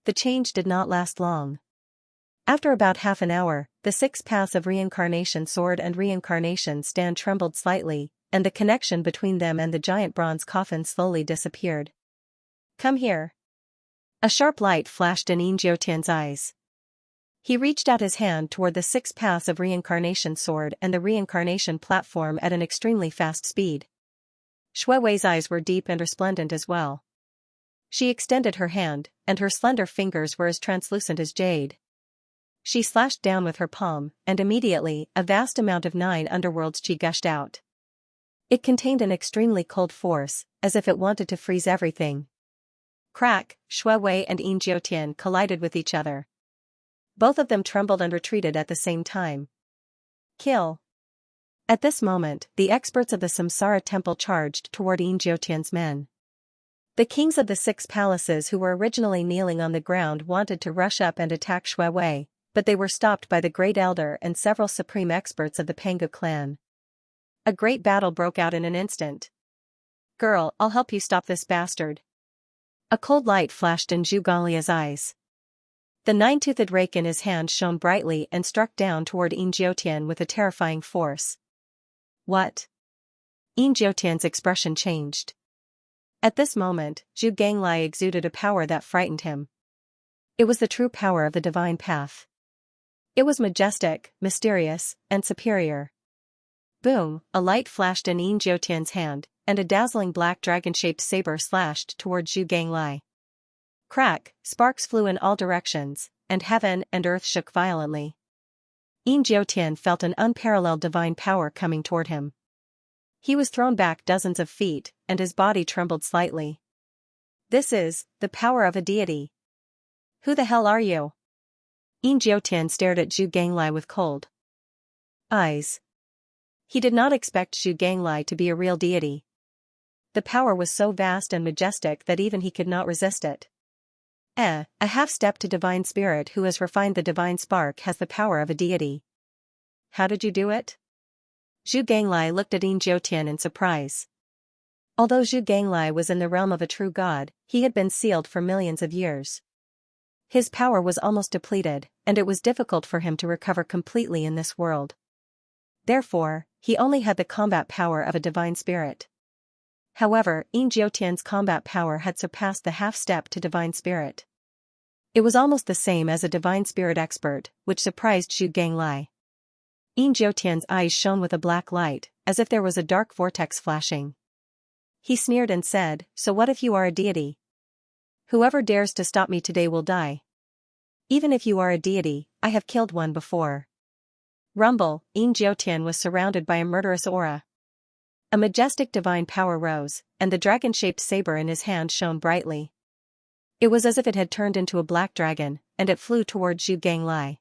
The change did not last long. After about half an hour, the 6 paths of reincarnation sword and reincarnation stand trembled slightly, and the connection between them and the giant bronze coffin slowly disappeared. Come here. A sharp light flashed in Yin Jiutian's eyes. He reached out his hand toward the 6 paths of reincarnation sword and the reincarnation platform at an extremely fast speed. Shui Wei's eyes were deep and resplendent as well. She extended her hand, and her slender fingers were as translucent as jade. She slashed down with her palm, and immediately, a vast amount of 9 underworlds chi gushed out. It contained an extremely cold force, as if it wanted to freeze everything. Crack, Shui Wei and Yin Jiutian collided with each other. Both of them trembled and retreated at the same time. Kill. At this moment, the experts of the Samsara temple charged toward Yin Jiutian's men. The kings of the 6 palaces who were originally kneeling on the ground wanted to rush up and attack Shui Wei, but they were stopped by the great elder and several supreme experts of the Panga clan. A great battle broke out in an instant. Girl, I'll help you stop this bastard. A cold light flashed in Zhu Ganglia's eyes. The 9-toothed rake in his hand shone brightly and struck down toward Yin Jiutian with a terrifying force. What? Yin Jiutian's expression changed. At this moment, Zhu Ganglai exuded a power that frightened him. It was the true power of the divine path. It was majestic, mysterious, and superior. Boom, a light flashed in Yin Jiutian's hand, and a dazzling black dragon-shaped saber slashed toward Zhu Ganglai. Crack, sparks flew in all directions, and heaven and earth shook violently. Yin Jiutian felt an unparalleled divine power coming toward him. He was thrown back dozens of feet, and his body trembled slightly. This is the power of a deity. Who the hell are you? Yin Jiutian stared at Zhu Ganglai with cold eyes. He did not expect Zhu Ganglai to be a real deity. The power was so vast and majestic that even he could not resist it. A half-step to divine spirit who has refined the divine spark has the power of a deity. How did you do it? Zhu Ganglai looked at Yin Jiutian in surprise. Although Zhu Ganglai was in the realm of a true god, he had been sealed for millions of years. His power was almost depleted, and it was difficult for him to recover completely in this world. Therefore, he only had the combat power of a divine spirit. However, Yin Jiutian's combat power had surpassed the half-step to divine spirit. It was almost the same as a divine spirit expert, which surprised Zhu Ganglai. Yin Jiutian's eyes shone with a black light, as if there was a dark vortex flashing. He sneered and said, "So what if you are a deity? Whoever dares to stop me today will die. Even if you are a deity, I have killed one before." Rumble, Yin Jiutian was surrounded by a murderous aura. A majestic divine power rose, and the dragon-shaped saber in his hand shone brightly. It was as if it had turned into a black dragon, and it flew toward Zhu Ganglai.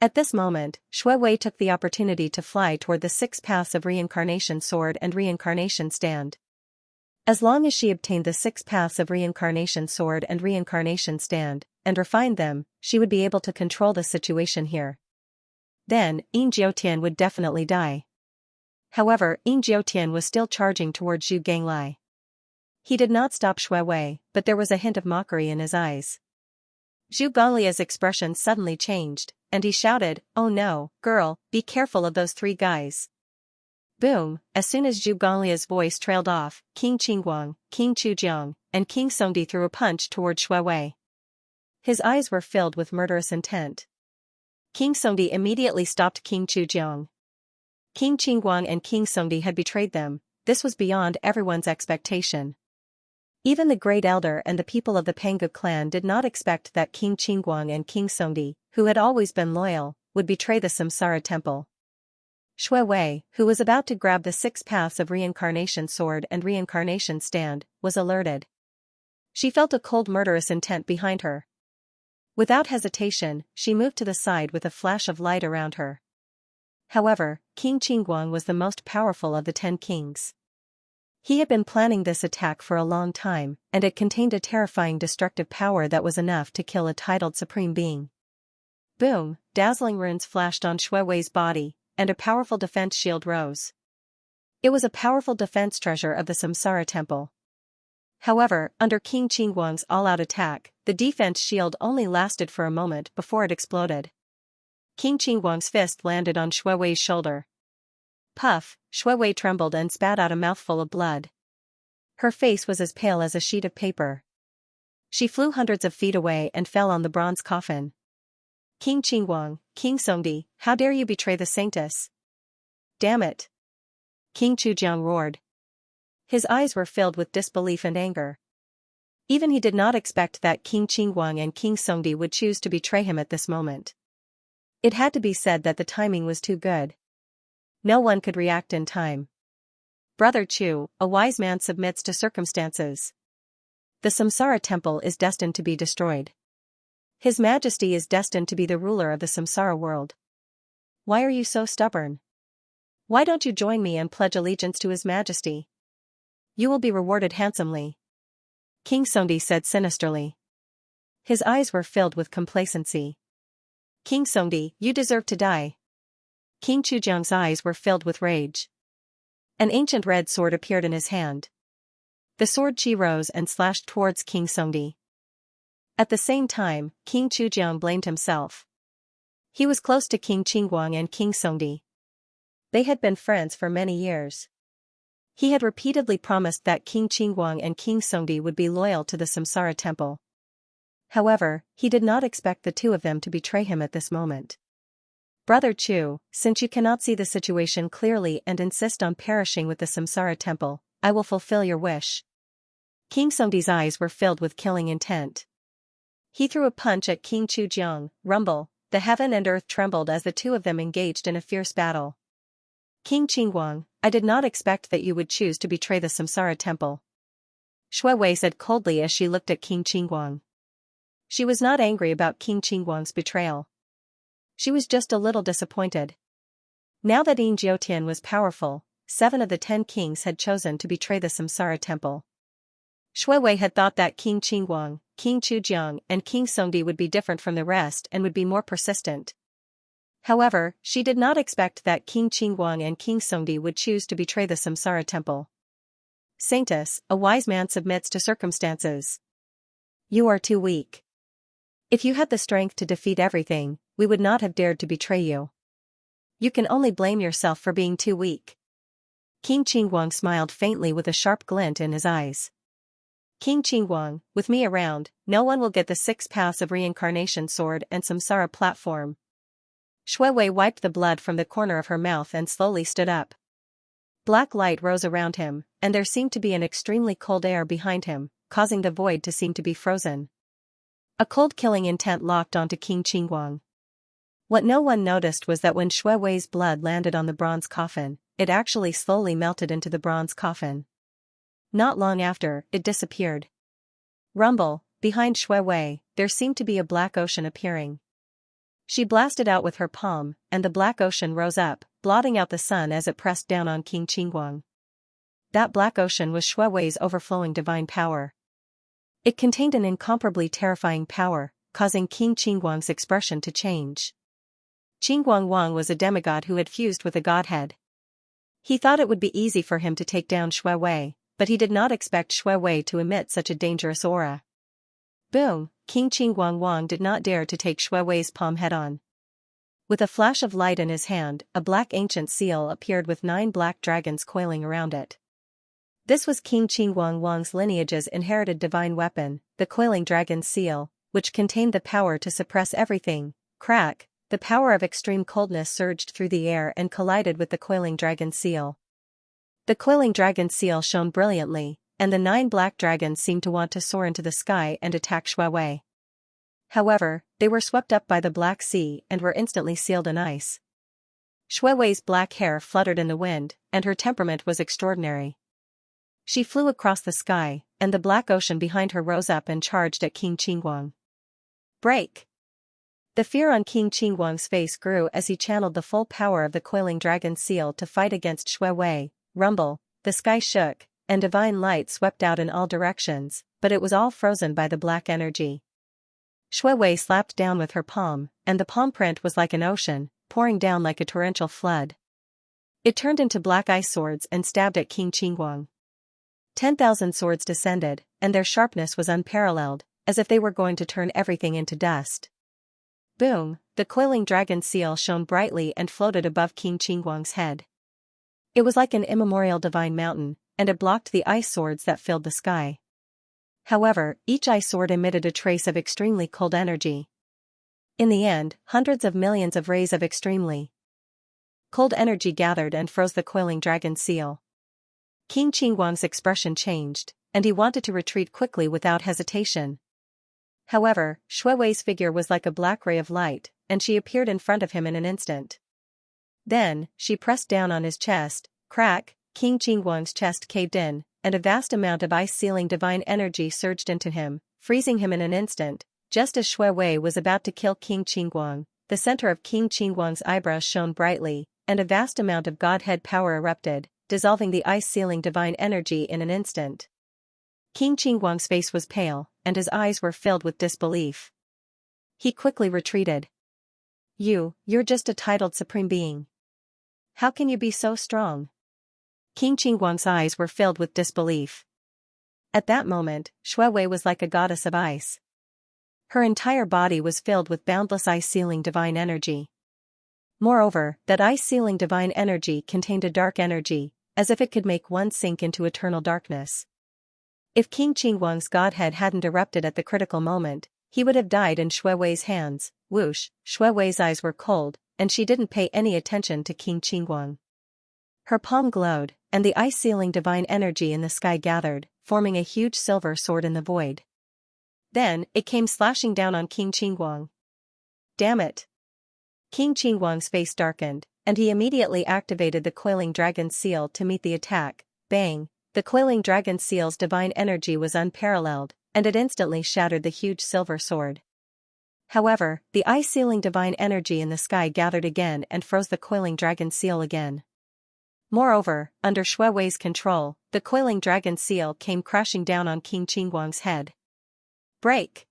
At this moment, Shui Wei took the opportunity to fly toward the 6 paths of reincarnation sword and reincarnation stand. As long as she obtained the 6 paths of reincarnation sword and reincarnation stand, and refined them, she would be able to control the situation here. Then, Yin Jiutian would definitely die. However, Yin Jiutian was still charging toward Zhu Ganglai. He did not stop Shui Wei, but there was a hint of mockery in his eyes. Zhu Ganglia's expression suddenly changed, and he shouted, "Oh no, girl, be careful of those 3 guys." Boom, as soon as Zhu Ganglia's voice trailed off, King Qingguang, King Chujiang, and King Songdi threw a punch toward Shui Wei. His eyes were filled with murderous intent. King Songdi immediately stopped King Chujiang. King Qingguang and King Songdi had betrayed them. This was beyond everyone's expectation. Even the Great Elder and the people of the Pangu clan did not expect that King Qingguang and King Songdi, who had always been loyal, would betray the Samsara temple. Shui Wei, who was about to grab the 6 paths of reincarnation sword and reincarnation stand, was alerted. She felt a cold murderous intent behind her. Without hesitation, she moved to the side with a flash of light around her. However, King Qingguang was the most powerful of the 10 kings. He had been planning this attack for a long time, and it contained a terrifying destructive power that was enough to kill a titled supreme being. Boom, dazzling runes flashed on Shui Wei's body, and a powerful defense shield rose. It was a powerful defense treasure of the Samsara temple. However, under King Qingguang's all-out attack, the defense shield only lasted for a moment before it exploded. King Qingguang's fist landed on Shui Wei's shoulder. Puff, Shui Wei trembled and spat out a mouthful of blood. Her face was as pale as a sheet of paper. She flew hundreds of feet away and fell on the bronze coffin. King Qingguang, King Songdi, how dare you betray the Sanctus? Damn it! King Chujiang roared. His eyes were filled with disbelief and anger. Even he did not expect that King Qingguang and King Songdi would choose to betray him at this moment. It had to be said that the timing was too good. No one could react in time. Brother Chu, a wise man submits to circumstances. The Samsara temple is destined to be destroyed. His Majesty is destined to be the ruler of the Samsara world. Why are you so stubborn? Why don't you join me and pledge allegiance to His Majesty? You will be rewarded handsomely. King Songdi said sinisterly. His eyes were filled with complacency. King Songdi, you deserve to die. King Chujiang's eyes were filled with rage. An ancient red sword appeared in his hand. The sword chi rose and slashed towards King Songdi. At the same time, King Chujiang blamed himself. He was close to King Qingguang and King Songdi. They had been friends for many years. He had repeatedly promised that King Qingguang and King Songdi would be loyal to the Samsara temple. However, he did not expect the two of them to betray him at this moment. Brother Chu, since you cannot see the situation clearly and insist on perishing with the Samsara temple, I will fulfill your wish. King Songdi's eyes were filled with killing intent. He threw a punch at King Chu Jiang. Rumble, the heaven and earth trembled as the two of them engaged in a fierce battle. King Qingguang, I did not expect that you would choose to betray the Samsara temple. Shui Wei said coldly as she looked at King Qingguang. She was not angry about King Qingguang's betrayal. She was just a little disappointed. Now that Yin Jiutian was powerful, 7 of the 10 kings had chosen to betray the Samsara temple. Shui Wei had thought that King Qingguang, King Chujiang and King Songdi would be different from the rest and would be more persistent. However, she did not expect that King Qingguang and King Songdi would choose to betray the Samsara temple. Saintess, a wise man submits to circumstances. You are too weak. If you had the strength to defeat everything, we would not have dared to betray you. You can only blame yourself for being too weak. King Qingguang smiled faintly with a sharp glint in his eyes. King Qingguang, with me around, no one will get the 6 paths of reincarnation sword and Samsara platform. Shui Wei wiped the blood from the corner of her mouth and slowly stood up. Black light rose around him, and there seemed to be an extremely cold air behind him, causing the void to seem to be frozen. A cold killing intent locked onto King Qingguang. What no one noticed was that when Shui Wei's blood landed on the bronze coffin, it actually slowly melted into the bronze coffin. Not long after, it disappeared. Rumble, behind Shui Wei, there seemed to be a black ocean appearing. She blasted out with her palm, and the black ocean rose up, blotting out the sun as it pressed down on King Qingguang. That black ocean was Shui Wei's overflowing divine power. It contained an incomparably terrifying power, causing King Qingguang's expression to change. Qingguang Wang was a demigod who had fused with a godhead. He thought it would be easy for him to take down Shui Wei, but he did not expect Shui Wei to emit such a dangerous aura. Boom! King Qingguang Wang did not dare to take Shui Wei's palm head-on. With a flash of light in his hand, a black ancient seal appeared with 9 black dragons coiling around it. This was King Qingguang Wang's lineage's inherited divine weapon, the coiling dragon seal, which contained the power to suppress everything. Crack! The power of extreme coldness surged through the air and collided with the coiling dragon seal. The coiling dragon seal shone brilliantly, and the 9 black dragons seemed to want to soar into the sky and attack Shui Wei. However, they were swept up by the Black Sea and were instantly sealed in ice. Shui Wei's black hair fluttered in the wind, and her temperament was extraordinary. She flew across the sky, and the black ocean behind her rose up and charged at King Qingguang. Break! The fear on King Qingguang's face grew as he channeled the full power of the coiling dragon seal to fight against Shui Wei. Rumble, the sky shook, and divine light swept out in all directions, but it was all frozen by the black energy. Shui Wei slapped down with her palm, and the palm print was like an ocean, pouring down like a torrential flood. It turned into black ice swords and stabbed at King Qingguang. 10,000 swords descended, and their sharpness was unparalleled, as if they were going to turn everything into dust. Boom! The coiling dragon seal shone brightly and floated above King Qingguang's head. It was like an immemorial divine mountain, and it blocked the ice swords that filled the sky. However, each ice sword emitted a trace of extremely cold energy. In the end, hundreds of millions of rays of extremely cold energy gathered and froze the coiling dragon seal. King Qingguang's expression changed, and he wanted to retreat quickly without hesitation. However, Shui Wei's figure was like a black ray of light, and she appeared in front of him in an instant. Then, she pressed down on his chest. Crack! King Qingguang's chest caved in, and a vast amount of ice-sealing divine energy surged into him, freezing him in an instant. Just as Shui Wei was about to kill King Qingguang, the center of King Qingguang's eyebrows shone brightly, and a vast amount of godhead power erupted, dissolving the ice-sealing divine energy in an instant. King Qingguang's face was pale, and his eyes were filled with disbelief. He quickly retreated. You're just a titled supreme being. How can you be so strong? King Qingguang's eyes were filled with disbelief. At that moment, Shui Wei was like a goddess of ice. Her entire body was filled with boundless ice-sealing divine energy. Moreover, that ice-sealing divine energy contained a dark energy, as if it could make one sink into eternal darkness. If King Qingguang's godhead hadn't erupted at the critical moment, he would have died in Shui Wei's hands. Whoosh, Shui Wei's eyes were cold, and she didn't pay any attention to King Qingguang. Her palm glowed, and the ice-sealing divine energy in the sky gathered, forming a huge silver sword in the void. Then, it came slashing down on King Qingguang. Damn it! King Qingguang's face darkened, and he immediately activated the coiling dragon seal to meet the attack. Bang! The coiling dragon seal's divine energy was unparalleled, and it instantly shattered the huge silver sword. However, the ice-sealing divine energy in the sky gathered again and froze the coiling dragon seal again. Moreover, under Shui Wei's control, the coiling dragon seal came crashing down on King Qingguang's head. Break!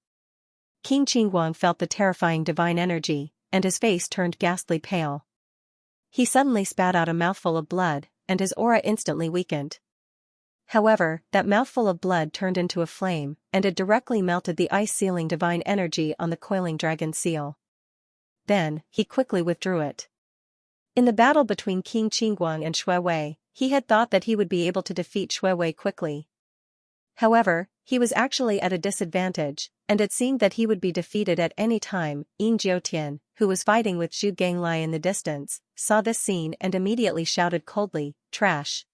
King Qingguang felt the terrifying divine energy, and his face turned ghastly pale. He suddenly spat out a mouthful of blood, and his aura instantly weakened. However, that mouthful of blood turned into a flame, and it directly melted the ice-sealing divine energy on the coiling dragon seal. Then, he quickly withdrew it. In the battle between King Qingguang and Shui Wei, he had thought that he would be able to defeat Shui Wei quickly. However, he was actually at a disadvantage, and it seemed that he would be defeated at any time. Yin Jiutian, who was fighting with Zhu Ganglai in the distance, saw this scene and immediately shouted coldly, "Trash!"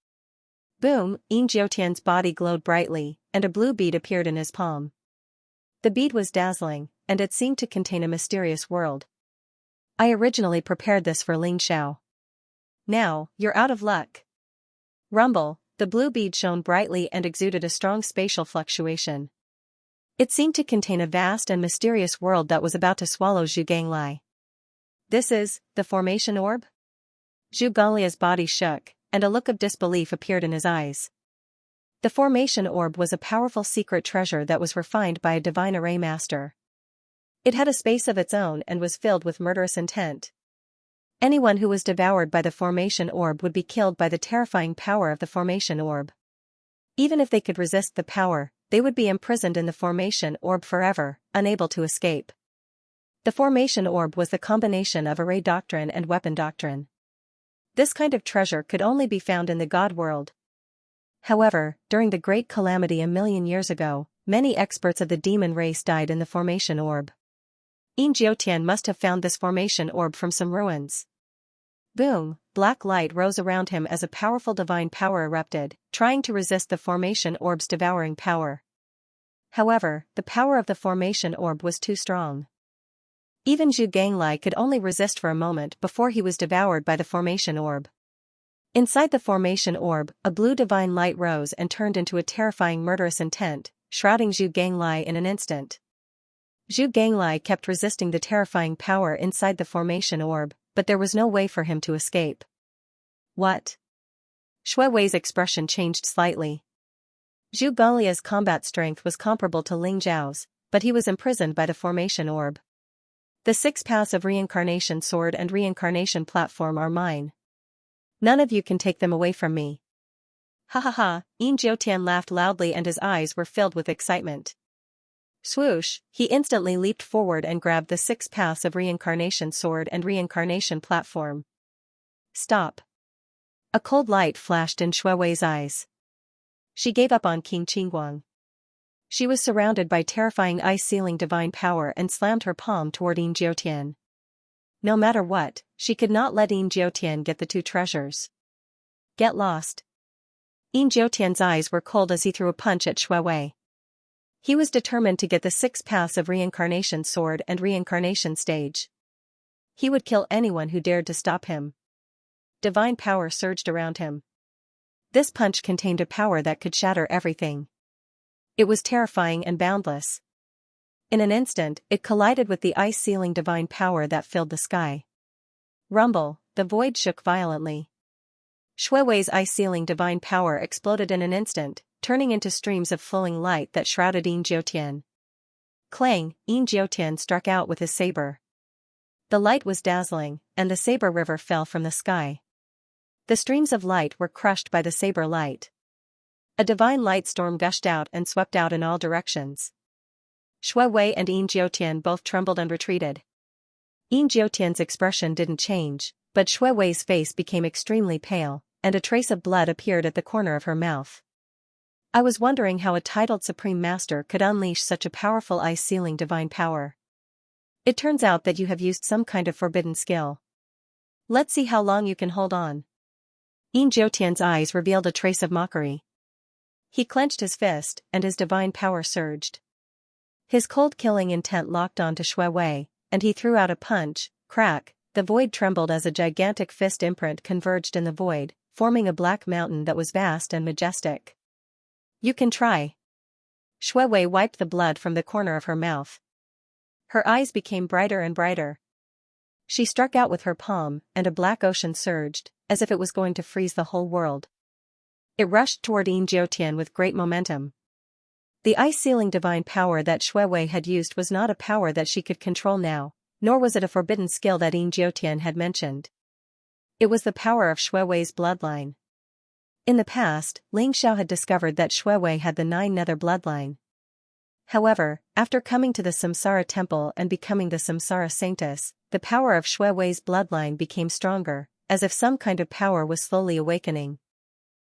Boom! Yin Jiutian's body glowed brightly, and a blue bead appeared in his palm. The bead was dazzling, and it seemed to contain a mysterious world. I originally prepared this for Ling Xiao. Now, you're out of luck. Rumble, the blue bead shone brightly and exuded a strong spatial fluctuation. It seemed to contain a vast and mysterious world that was about to swallow Zhu Ganglai. This is, the formation orb? Zhu Ganglia's body shook, and a look of disbelief appeared in his eyes. The formation orb was a powerful secret treasure that was refined by a divine array master. It had a space of its own and was filled with murderous intent. Anyone who was devoured by the formation orb would be killed by the terrifying power of the formation orb. Even if they could resist the power, they would be imprisoned in the formation orb forever, unable to escape. The formation orb was the combination of array doctrine and weapon doctrine. This kind of treasure could only be found in the God world. However, during the Great Calamity a million years ago, many experts of the demon race died in the formation orb. Yin Jiutian must have found this formation orb from some ruins. Boom! Black light rose around him as a powerful divine power erupted, trying to resist the formation orb's devouring power. However, the power of the formation orb was too strong. Even Zhu Ganglai could only resist for a moment before he was devoured by the formation orb. Inside the formation orb, a blue divine light rose and turned into a terrifying murderous intent, shrouding Zhu Ganglai in an instant. Zhu Ganglai kept resisting the terrifying power inside the formation orb, but there was no way for him to escape. What? Shui Wei's expression changed slightly. Zhu Ganglia's combat strength was comparable to Ling Zhao's, but he was imprisoned by the formation orb. The 6 paths of reincarnation sword and reincarnation platform are mine. None of you can take them away from me. Ha ha ha, Yin Jiutian laughed loudly and his eyes were filled with excitement. Swoosh, he instantly leaped forward and grabbed the 6 paths of reincarnation sword and reincarnation platform. Stop. A cold light flashed in Shui Wei's eyes. She gave up on King Qingguang. She was surrounded by terrifying ice-sealing divine power and slammed her palm toward Yin Jiutian. No matter what, she could not let Yin Jiutian get the 2 treasures. Get lost. Yin Jiutian's eyes were cold as he threw a punch at Shui Wei. He was determined to get the 6 paths of reincarnation sword and reincarnation stage. He would kill anyone who dared to stop him. Divine power surged around him. This punch contained a power that could shatter everything. It was terrifying and boundless. In an instant, it collided with the ice-sealing divine power that filled the sky. Rumble, the void shook violently. Shui Wei's ice-sealing divine power exploded in an instant, turning into streams of flowing light that shrouded Yin Jiutian. Clang, Yin Jiutian struck out with his saber. The light was dazzling, and the saber river fell from the sky. The streams of light were crushed by the saber light. A divine light storm gushed out and swept out in all directions. Shui Wei and Yin Jiutian both trembled and retreated. Yin Jiutian's expression didn't change, but Shui Wei's face became extremely pale, and a trace of blood appeared at the corner of her mouth. I was wondering how a titled Supreme Master could unleash such a powerful ice-sealing divine power. It turns out that you have used some kind of forbidden skill. Let's see how long you can hold on. Yin Jiutian's eyes revealed a trace of mockery. He clenched his fist, and his divine power surged. His cold-killing intent locked on to Shui Wei, and he threw out a punch. Crack, the void trembled as a gigantic fist imprint converged in the void, forming a black mountain that was vast and majestic. You can try. Shui Wei wiped the blood from the corner of her mouth. Her eyes became brighter and brighter. She struck out with her palm, and a black ocean surged, as if it was going to freeze the whole world. It rushed toward Yin Jiutian with great momentum. The ice-sealing divine power that Shui Wei had used was not a power that she could control now, nor was it a forbidden skill that Yin Jiutian had mentioned. It was the power of Shui Wei's bloodline. In the past, Ling Xiao had discovered that Shui Wei had the 9 nether bloodline. However, after coming to the Samsara temple and becoming the Samsara Sanctus, the power of Shui Wei's bloodline became stronger, as if some kind of power was slowly awakening.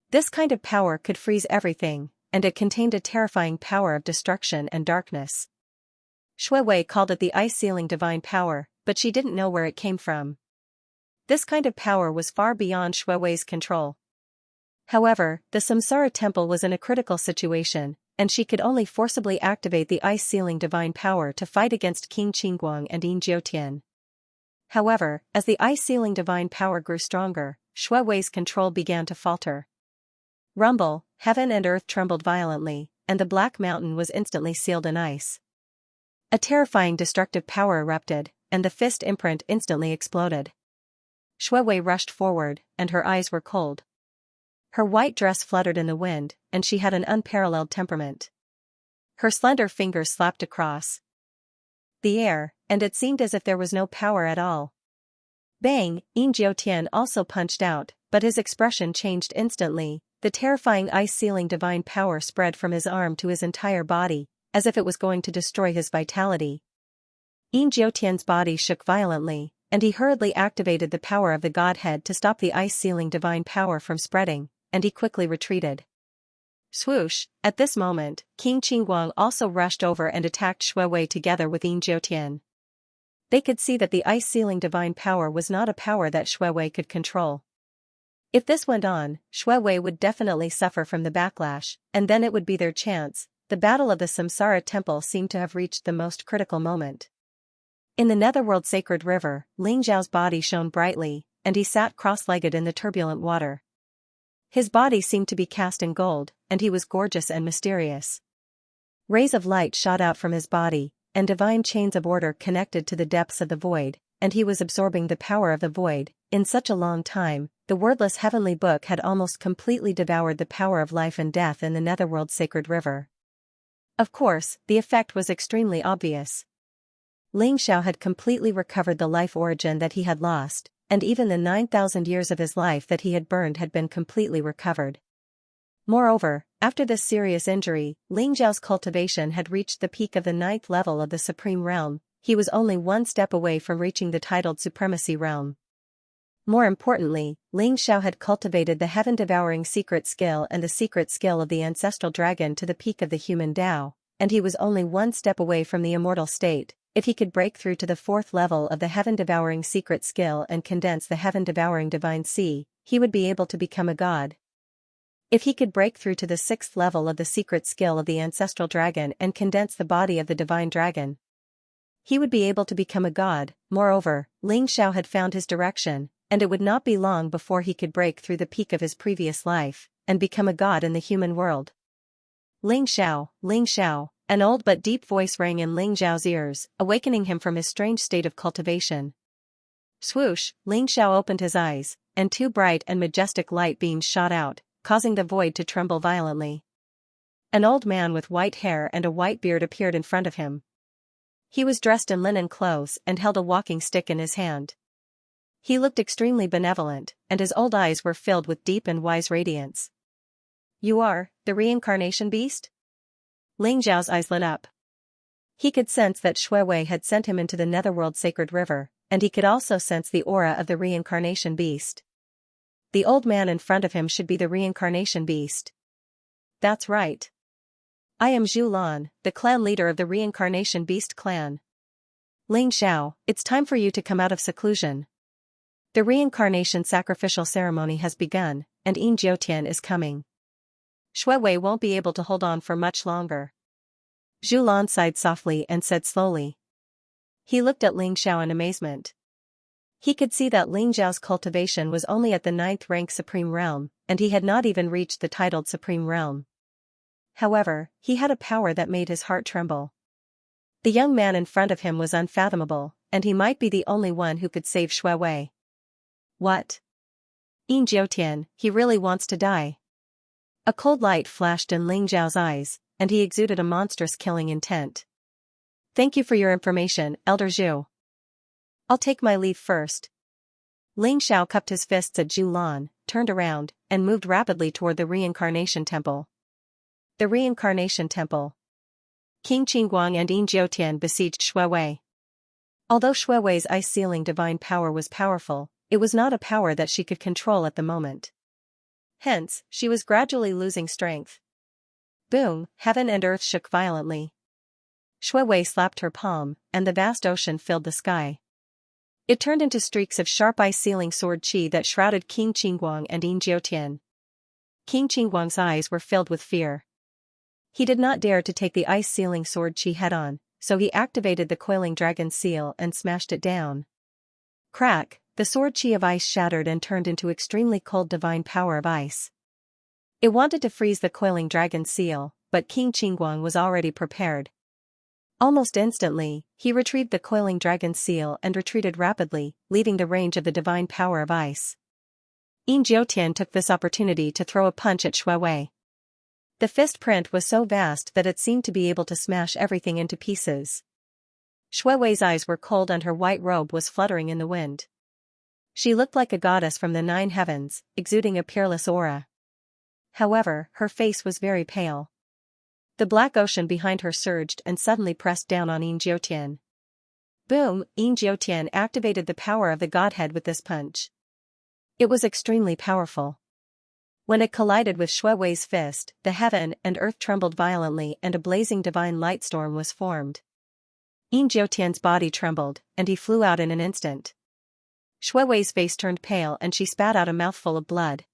This kind of power could freeze everything, and it contained a terrifying power of destruction and darkness. Shui Wei called it the ice-sealing divine power, but she didn't know where it came from. This kind of power was far beyond Shui Wei's control. However, the Samsara temple was in a critical situation, and she could only forcibly activate the ice-sealing divine power to fight against King Qingguang and Yin Jiutian. However, as the ice-sealing divine power grew stronger, Shui Wei's control began to falter. Rumble, heaven and earth trembled violently, and the black mountain was instantly sealed in ice. A terrifying destructive power erupted, and the fist imprint instantly exploded. Shui Wei rushed forward, and her eyes were cold. Her white dress fluttered in the wind, and she had an unparalleled temperament. Her slender fingers slapped across the air, and it seemed as if there was no power at all. Bang! Yin Jiutian also punched out, but his expression changed instantly. The terrifying ice-sealing divine power spread from his arm to his entire body, as if it was going to destroy his vitality. Yin Jiutian's body shook violently, and he hurriedly activated the power of the Godhead to stop the ice-sealing divine power from spreading, and he quickly retreated. Swoosh! At this moment, King Qingguang also rushed over and attacked Shui Wei together with Yin Jiutian. They could see that the ice-sealing divine power was not a power that Shui Wei could control. If this went on, Shui Wei would definitely suffer from the backlash, and then it would be their chance. The battle of the Samsara temple seemed to have reached the most critical moment. In the netherworld sacred river, Ling Zhao's body shone brightly, and he sat cross-legged in the turbulent water. His body seemed to be cast in gold, and he was gorgeous and mysterious. Rays of light shot out from his body, and divine chains of order connected to the depths of the void, and he was absorbing the power of the void. In such a long time, the wordless heavenly book had almost completely devoured the power of life and death in the netherworld sacred river. Of course, the effect was extremely obvious. Ling Xiao had completely recovered the life origin that he had lost, and even the 9,000 years of his life that he had burned had been completely recovered. Moreover, after this serious injury, Ling Zhao's cultivation had reached the peak of the 9th level of the Supreme Realm. He was only one step away from reaching the titled Supremacy Realm. More importantly, Ling Xiao had cultivated the heaven-devouring secret skill and the secret skill of the ancestral dragon to the peak of the human Tao, and he was only one step away from the immortal state. If he could break through to the 4th level of the heaven-devouring secret skill and condense the heaven-devouring divine sea, he would be able to become a god. If he could break through to the 6th level of the secret skill of the ancestral dragon and condense the body of the divine dragon, he would be able to become a god. Moreover, Ling Xiao had found his direction, and it would not be long before he could break through the peak of his previous life, and become a god in the human world. Ling Xiao, Ling Xiao, an old but deep voice rang in Ling Zhao's ears, awakening him from his strange state of cultivation. Swoosh! Ling Xiao opened his eyes, and 2 bright and majestic light beams shot out, causing the void to tremble violently. An old man with white hair and a white beard appeared in front of him. He was dressed in linen clothes and held a walking stick in his hand. He looked extremely benevolent, and his old eyes were filled with deep and wise radiance. "You are the reincarnation beast?" Ling Zhao's eyes lit up. He could sense that Shui Wei had sent him into the netherworld sacred river, and he could also sense the aura of the reincarnation beast. the old man in front of him should be the reincarnation beast. That's right. I am Zhu Lan, the clan leader of the reincarnation beast clan. Ling Xiao, it's time for you to come out of seclusion. The reincarnation sacrificial ceremony has begun, and Yin Jiutian is coming. Shui Wei won't be able to hold on for much longer. Zhu Lan sighed softly and said slowly. He looked at Ling Xiao in amazement. He could see that Ling Xiao's cultivation was only at the 9th rank Supreme Realm, and he had not even reached the titled Supreme Realm. However, he had a power that made his heart tremble. The young man in front of him was unfathomable, and he might be the only one who could save Shui Wei. What? Yin Jiutian, he really wants to die. A cold light flashed in Ling Xiao's eyes, and he exuded a monstrous killing intent. Thank you for your information, Elder Zhu. I'll take my leave first. Ling Xiao cupped his fists at Zhu Lan, turned around, and moved rapidly toward the reincarnation temple. The reincarnation temple. King Qingguang and Yin Jiutian besieged Shui Wei. Although Shui Wei's ice-sealing divine power was powerful, it was not a power that she could control at the moment. Hence, she was gradually losing strength. Boom, heaven and earth shook violently. Shui Wei slapped her palm, and the vast ocean filled the sky. It turned into streaks of sharp ice-sealing sword qi that shrouded King Qingguang and Yin Jiutian. King Qingguang's eyes were filled with fear. He did not dare to take the ice-sealing sword qi head-on, so he activated the coiling dragon seal and smashed it down. Crack, the sword qi of ice shattered and turned into extremely cold divine power of ice. It wanted to freeze the coiling dragon seal, but King Qingguang was already prepared. Almost instantly, he retrieved the coiling dragon seal and retreated rapidly, leaving the range of the divine power of ice. Yin Jiutian took this opportunity to throw a punch at Shui Wei. The fist print was so vast that it seemed to be able to smash everything into pieces. Shui Wei's eyes were cold and her white robe was fluttering in the wind. She looked like a goddess from the 9 heavens, exuding a peerless aura. However, her face was very pale. The black ocean behind her surged and suddenly pressed down on Yin Jiutian. Boom, Yin Jiutian activated the power of the godhead with this punch. It was extremely powerful. When it collided with Shui Wei's fist, the heaven and earth trembled violently and a blazing divine light storm was formed. Yin Jiutian's body trembled, and he flew out in an instant. Shui Wei's face turned pale and she spat out a mouthful of blood.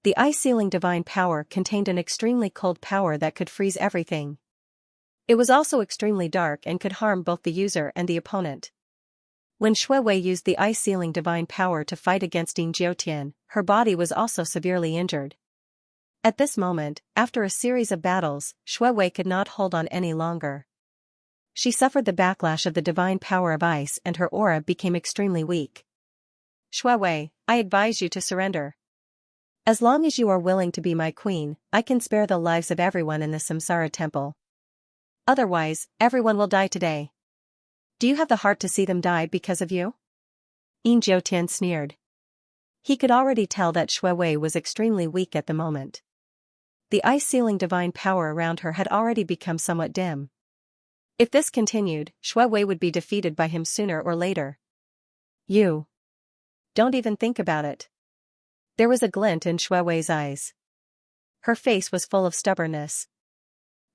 The ice-sealing divine power contained an extremely cold power that could freeze everything. It was also extremely dark and could harm both the user and the opponent. When Shui Wei used the ice-sealing divine power to fight against Yin Jiutian, her body was also severely injured. At this moment, after a series of battles, Shui Wei could not hold on any longer. She suffered the backlash of the divine power of ice and her aura became extremely weak. Shui Wei, I advise you to surrender. As long as you are willing to be my queen, I can spare the lives of everyone in the Samsara temple. Otherwise, everyone will die today. Do you have the heart to see them die because of you? Yin Jiutian sneered. He could already tell that Shui Wei was extremely weak at the moment. The ice-sealing divine power around her had already become somewhat dim. If this continued, Shui Wei would be defeated by him sooner or later. You. Don't even think about it. There was a glint in Shui Wei's eyes. Her face was full of stubbornness.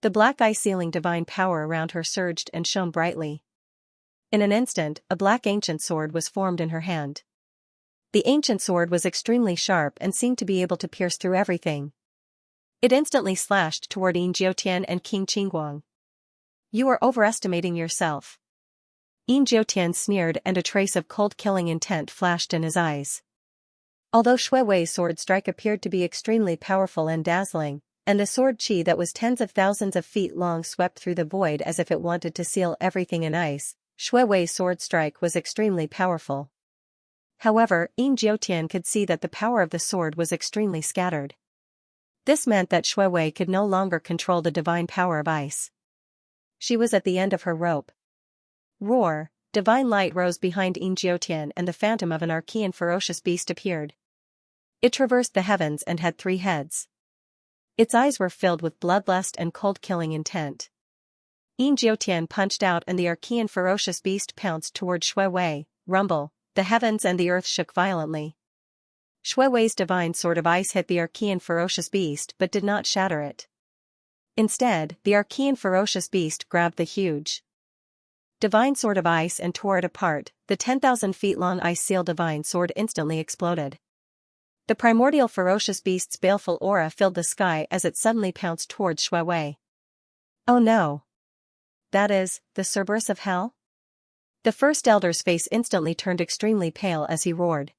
The black ice-sealing divine power around her surged and shone brightly. In an instant, a black ancient sword was formed in her hand. The ancient sword was extremely sharp and seemed to be able to pierce through everything. It instantly slashed toward Yin Jiutian and King Qingguang. You are overestimating yourself. Yin Jiutian sneered and a trace of cold killing intent flashed in his eyes. Although Shui Wei's sword strike appeared to be extremely powerful and dazzling, and the sword qi that was tens of thousands of feet long swept through the void as if it wanted to seal everything in ice, Shui Wei's sword strike was extremely powerful. However, Yin Jiutian could see that the power of the sword was extremely scattered. This meant that Shui Wei could no longer control the divine power of ice. She was at the end of her rope. Roar, divine light rose behind Yin Jiutian and the phantom of an archean ferocious beast appeared. It traversed the heavens and had 3 heads. Its eyes were filled with bloodlust and cold-killing intent. Yin Jiutian punched out and the archean ferocious beast pounced toward Shui Wei. Rumble, the heavens and the earth shook violently. Shui Wei's divine sword of ice hit the Archean ferocious beast but did not shatter it. Instead, the Archean ferocious beast grabbed the huge divine sword of ice and tore it apart. The 10,000 feet long ice seal divine sword instantly exploded. The primordial ferocious beast's baleful aura filled the sky as it suddenly pounced towards Shui Wei. Oh no! That is, the Cerberus of Hell? The first elder's face instantly turned extremely pale as he roared.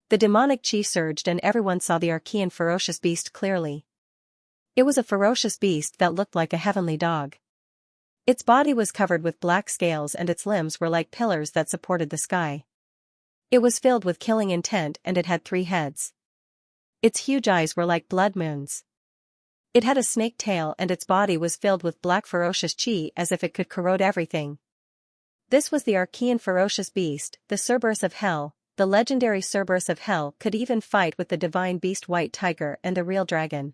The demonic chi surged and everyone saw the Archean ferocious beast clearly. It was a ferocious beast that looked like a heavenly dog. Its body was covered with black scales and its limbs were like pillars that supported the sky. It was filled with killing intent and it had 3 heads. Its huge eyes were like blood moons. It had a snake tail and its body was filled with black ferocious chi as if it could corrode everything. This was the Archean ferocious beast, the Cerberus of Hell. The legendary Cerberus of Hell could even fight with the divine beast White Tiger and the real dragon.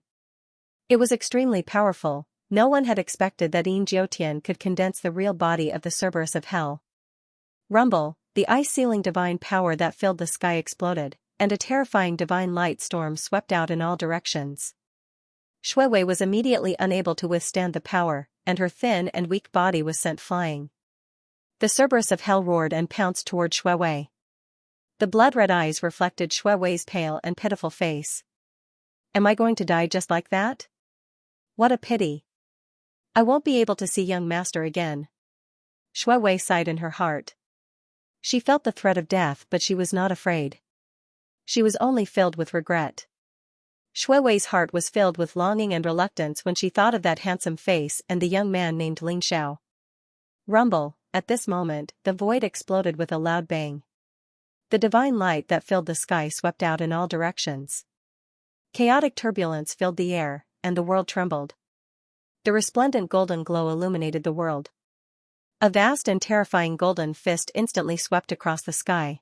It was extremely powerful. No one had expected that Yin Jiutian could condense the real body of the Cerberus of Hell. Rumble, the ice-sealing divine power that filled the sky exploded, and a terrifying divine light storm swept out in all directions. Shui Wei was immediately unable to withstand the power, and her thin and weak body was sent flying. The Cerberus of Hell roared and pounced toward Shui Wei. The blood-red eyes reflected Shui Wei's pale and pitiful face. Am I going to die just like that? What a pity. I won't be able to see young master again. Shui Wei sighed in her heart. She felt the threat of death but she was not afraid. She was only filled with regret. Shui Wei's heart was filled with longing and reluctance when she thought of that handsome face and the young man named Ling Xiao. Rumble, at this moment, the void exploded with a loud bang. The divine light that filled the sky swept out in all directions. Chaotic turbulence filled the air, and the world trembled. The resplendent golden glow illuminated the world. A vast and terrifying golden fist instantly swept across the sky.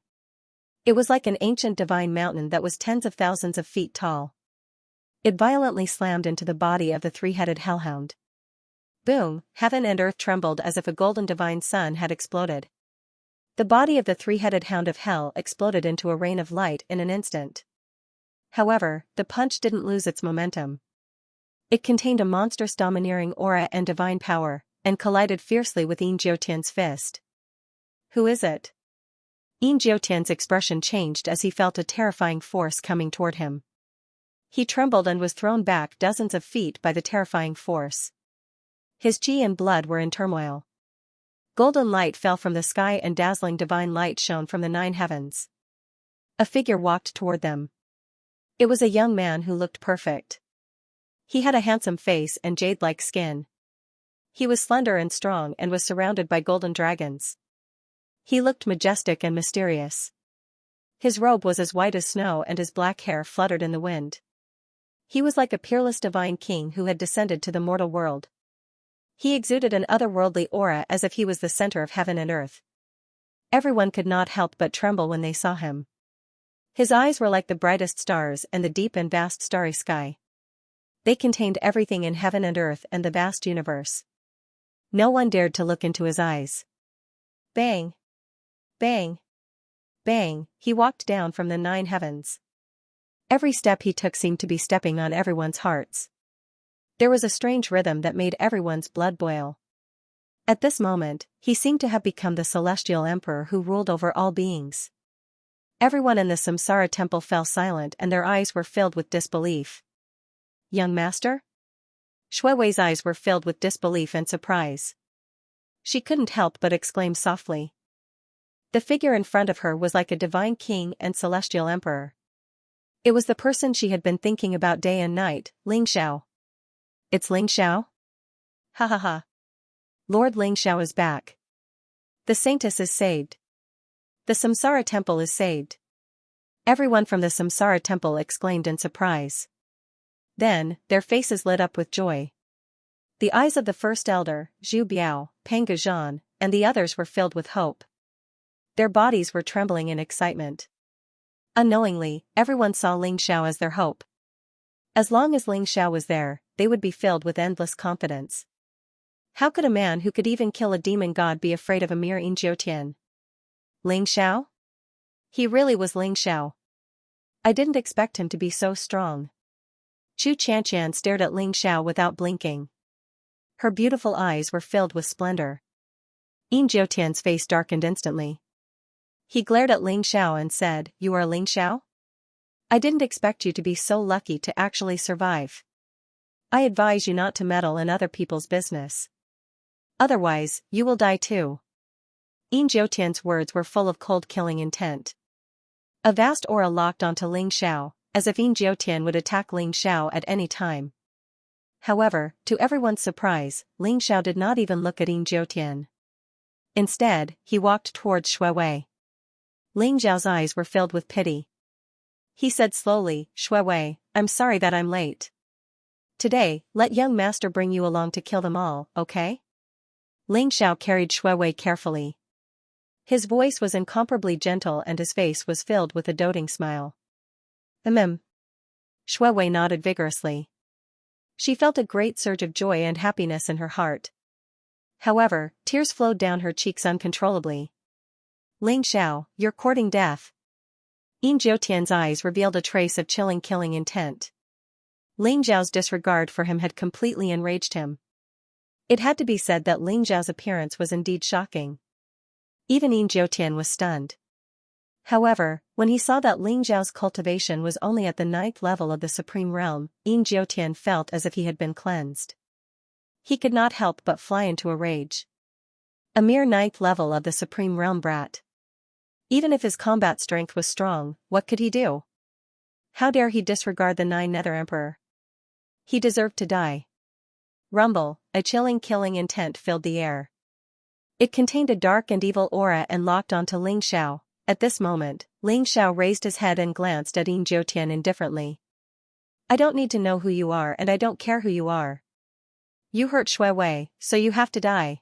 It was like an ancient divine mountain that was tens of thousands of feet tall. It violently slammed into the body of the 3-headed hellhound. Boom, heaven and earth trembled as if a golden divine sun had exploded. The body of the 3-headed hound of hell exploded into a rain of light in an instant. However, the punch didn't lose its momentum. It contained a monstrous domineering aura and divine power, and collided fiercely with Yin Jiutian's fist. Who is it? Yin Jiutian's expression changed as he felt a terrifying force coming toward him. He trembled and was thrown back dozens of feet by the terrifying force. His chi and blood were in turmoil. Golden light fell from the sky and dazzling divine light shone from the 9 heavens. A figure walked toward them. It was a young man who looked perfect. He had a handsome face and jade-like skin. He was slender and strong and was surrounded by golden dragons. He looked majestic and mysterious. His robe was as white as snow and his black hair fluttered in the wind. He was like a peerless divine king who had descended to the mortal world. He exuded an otherworldly aura as if he was the center of heaven and earth. Everyone could not help but tremble when they saw him. His eyes were like the brightest stars and the deep and vast starry sky. They contained everything in heaven and earth and the vast universe. No one dared to look into his eyes. Bang! Bang! Bang! He walked down from the 9 heavens. Every step he took seemed to be stepping on everyone's hearts. There was a strange rhythm that made everyone's blood boil. At this moment, he seemed to have become the celestial emperor who ruled over all beings. Everyone in the Samsara temple fell silent and their eyes were filled with disbelief. Young master? Shui Wei's eyes were filled with disbelief and surprise. She couldn't help but exclaim softly. The figure in front of her was like a divine king and celestial emperor. It was the person she had been thinking about day and night, Ling Xiao. It's Ling Xiao? Ha ha ha. Lord Ling Xiao is back. The saintess is saved. The Samsara temple is saved. Everyone from the Samsara temple exclaimed in surprise. Then, their faces lit up with joy. The eyes of the first elder, Zhu Biao, Peng Gazhan, and the others were filled with hope. Their bodies were trembling in excitement. Unknowingly, everyone saw Ling Xiao as their hope. As long as Ling Xiao was there, they would be filled with endless confidence. How could a man who could even kill a demon god be afraid of a mere Yin Jiutian? Ling Xiao? He really was Ling Xiao. I didn't expect him to be so strong. Xianxia stared at Ling Xiao without blinking. Her beautiful eyes were filled with splendor. Yin Jiutian's face darkened instantly. He glared at Ling Xiao and said, "You are Ling Xiao? I didn't expect you to be so lucky to actually survive. I advise you not to meddle in other people's business. Otherwise, you will die too." Yin Jiutian's words were full of cold killing intent. A vast aura locked onto Ling Xiao, as if Yin Jiutian would attack Ling Xiao at any time. However, to everyone's surprise, Ling Xiao did not even look at Yin Jiutian. Instead, he walked towards Shui Wei. Ling Xiao's eyes were filled with pity. He said slowly, "Shui Wei, I'm sorry that I'm late. Today, let young master bring you along to kill them all, okay?" Ling Xiao carried Shui Wei carefully. His voice was incomparably gentle and his face was filled with a doting smile. Shui Wei nodded vigorously. She felt a great surge of joy and happiness in her heart. However, tears flowed down her cheeks uncontrollably. "Ling Xiao, you're courting death." Yin Jiutian's eyes revealed a trace of chilling killing intent. Ling Xiao's disregard for him had completely enraged him. It had to be said that Ling Xiao's appearance was indeed shocking. Even Yin Jiutian was stunned. However, when he saw that Ling Xiao's cultivation was only at the 9th level of the Supreme Realm, Yin Jiutian felt as if he had been cleansed. He could not help but fly into a rage. A mere 9th level of the Supreme Realm brat. Even if his combat strength was strong, what could he do? How dare he disregard the 9 Nether Emperor? He deserved to die. Rumble, a chilling killing intent filled the air. It contained a dark and evil aura and locked onto Ling Xiao. At this moment, Ling Xiao raised his head and glanced at Yin Jiutian indifferently. "I don't need to know who you are and I don't care who you are. You hurt Shui Wei, so you have to die."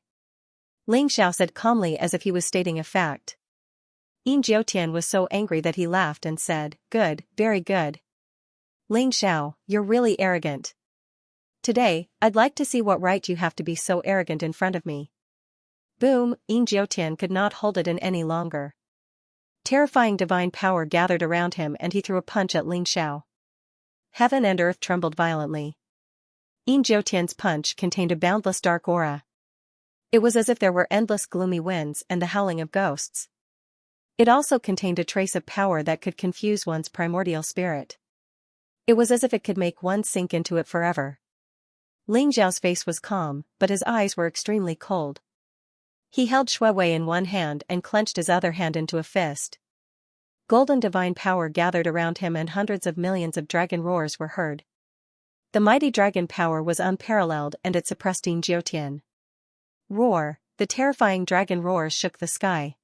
Ling Xiao said calmly as if he was stating a fact. Yin Jiutian was so angry that he laughed and said, "Good, very good. Ling Xiao, you're really arrogant. Today, I'd like to see what right you have to be so arrogant in front of me." Boom, Yin Jiutian could not hold it in any longer. Terrifying divine power gathered around him and he threw a punch at Ling Xiao. Heaven and earth trembled violently. Yin Jiutian's punch contained a boundless dark aura. It was as if there were endless gloomy winds and the howling of ghosts. It also contained a trace of power that could confuse one's primordial spirit. It was as if it could make one sink into it forever. Ling Xiao's face was calm, but his eyes were extremely cold. He held Shui Wei in one hand and clenched his other hand into a fist. Golden divine power gathered around him and hundreds of millions of dragon roars were heard. The mighty dragon power was unparalleled and it suppressed Yin Jiutian. Roar, the terrifying dragon roars shook the sky.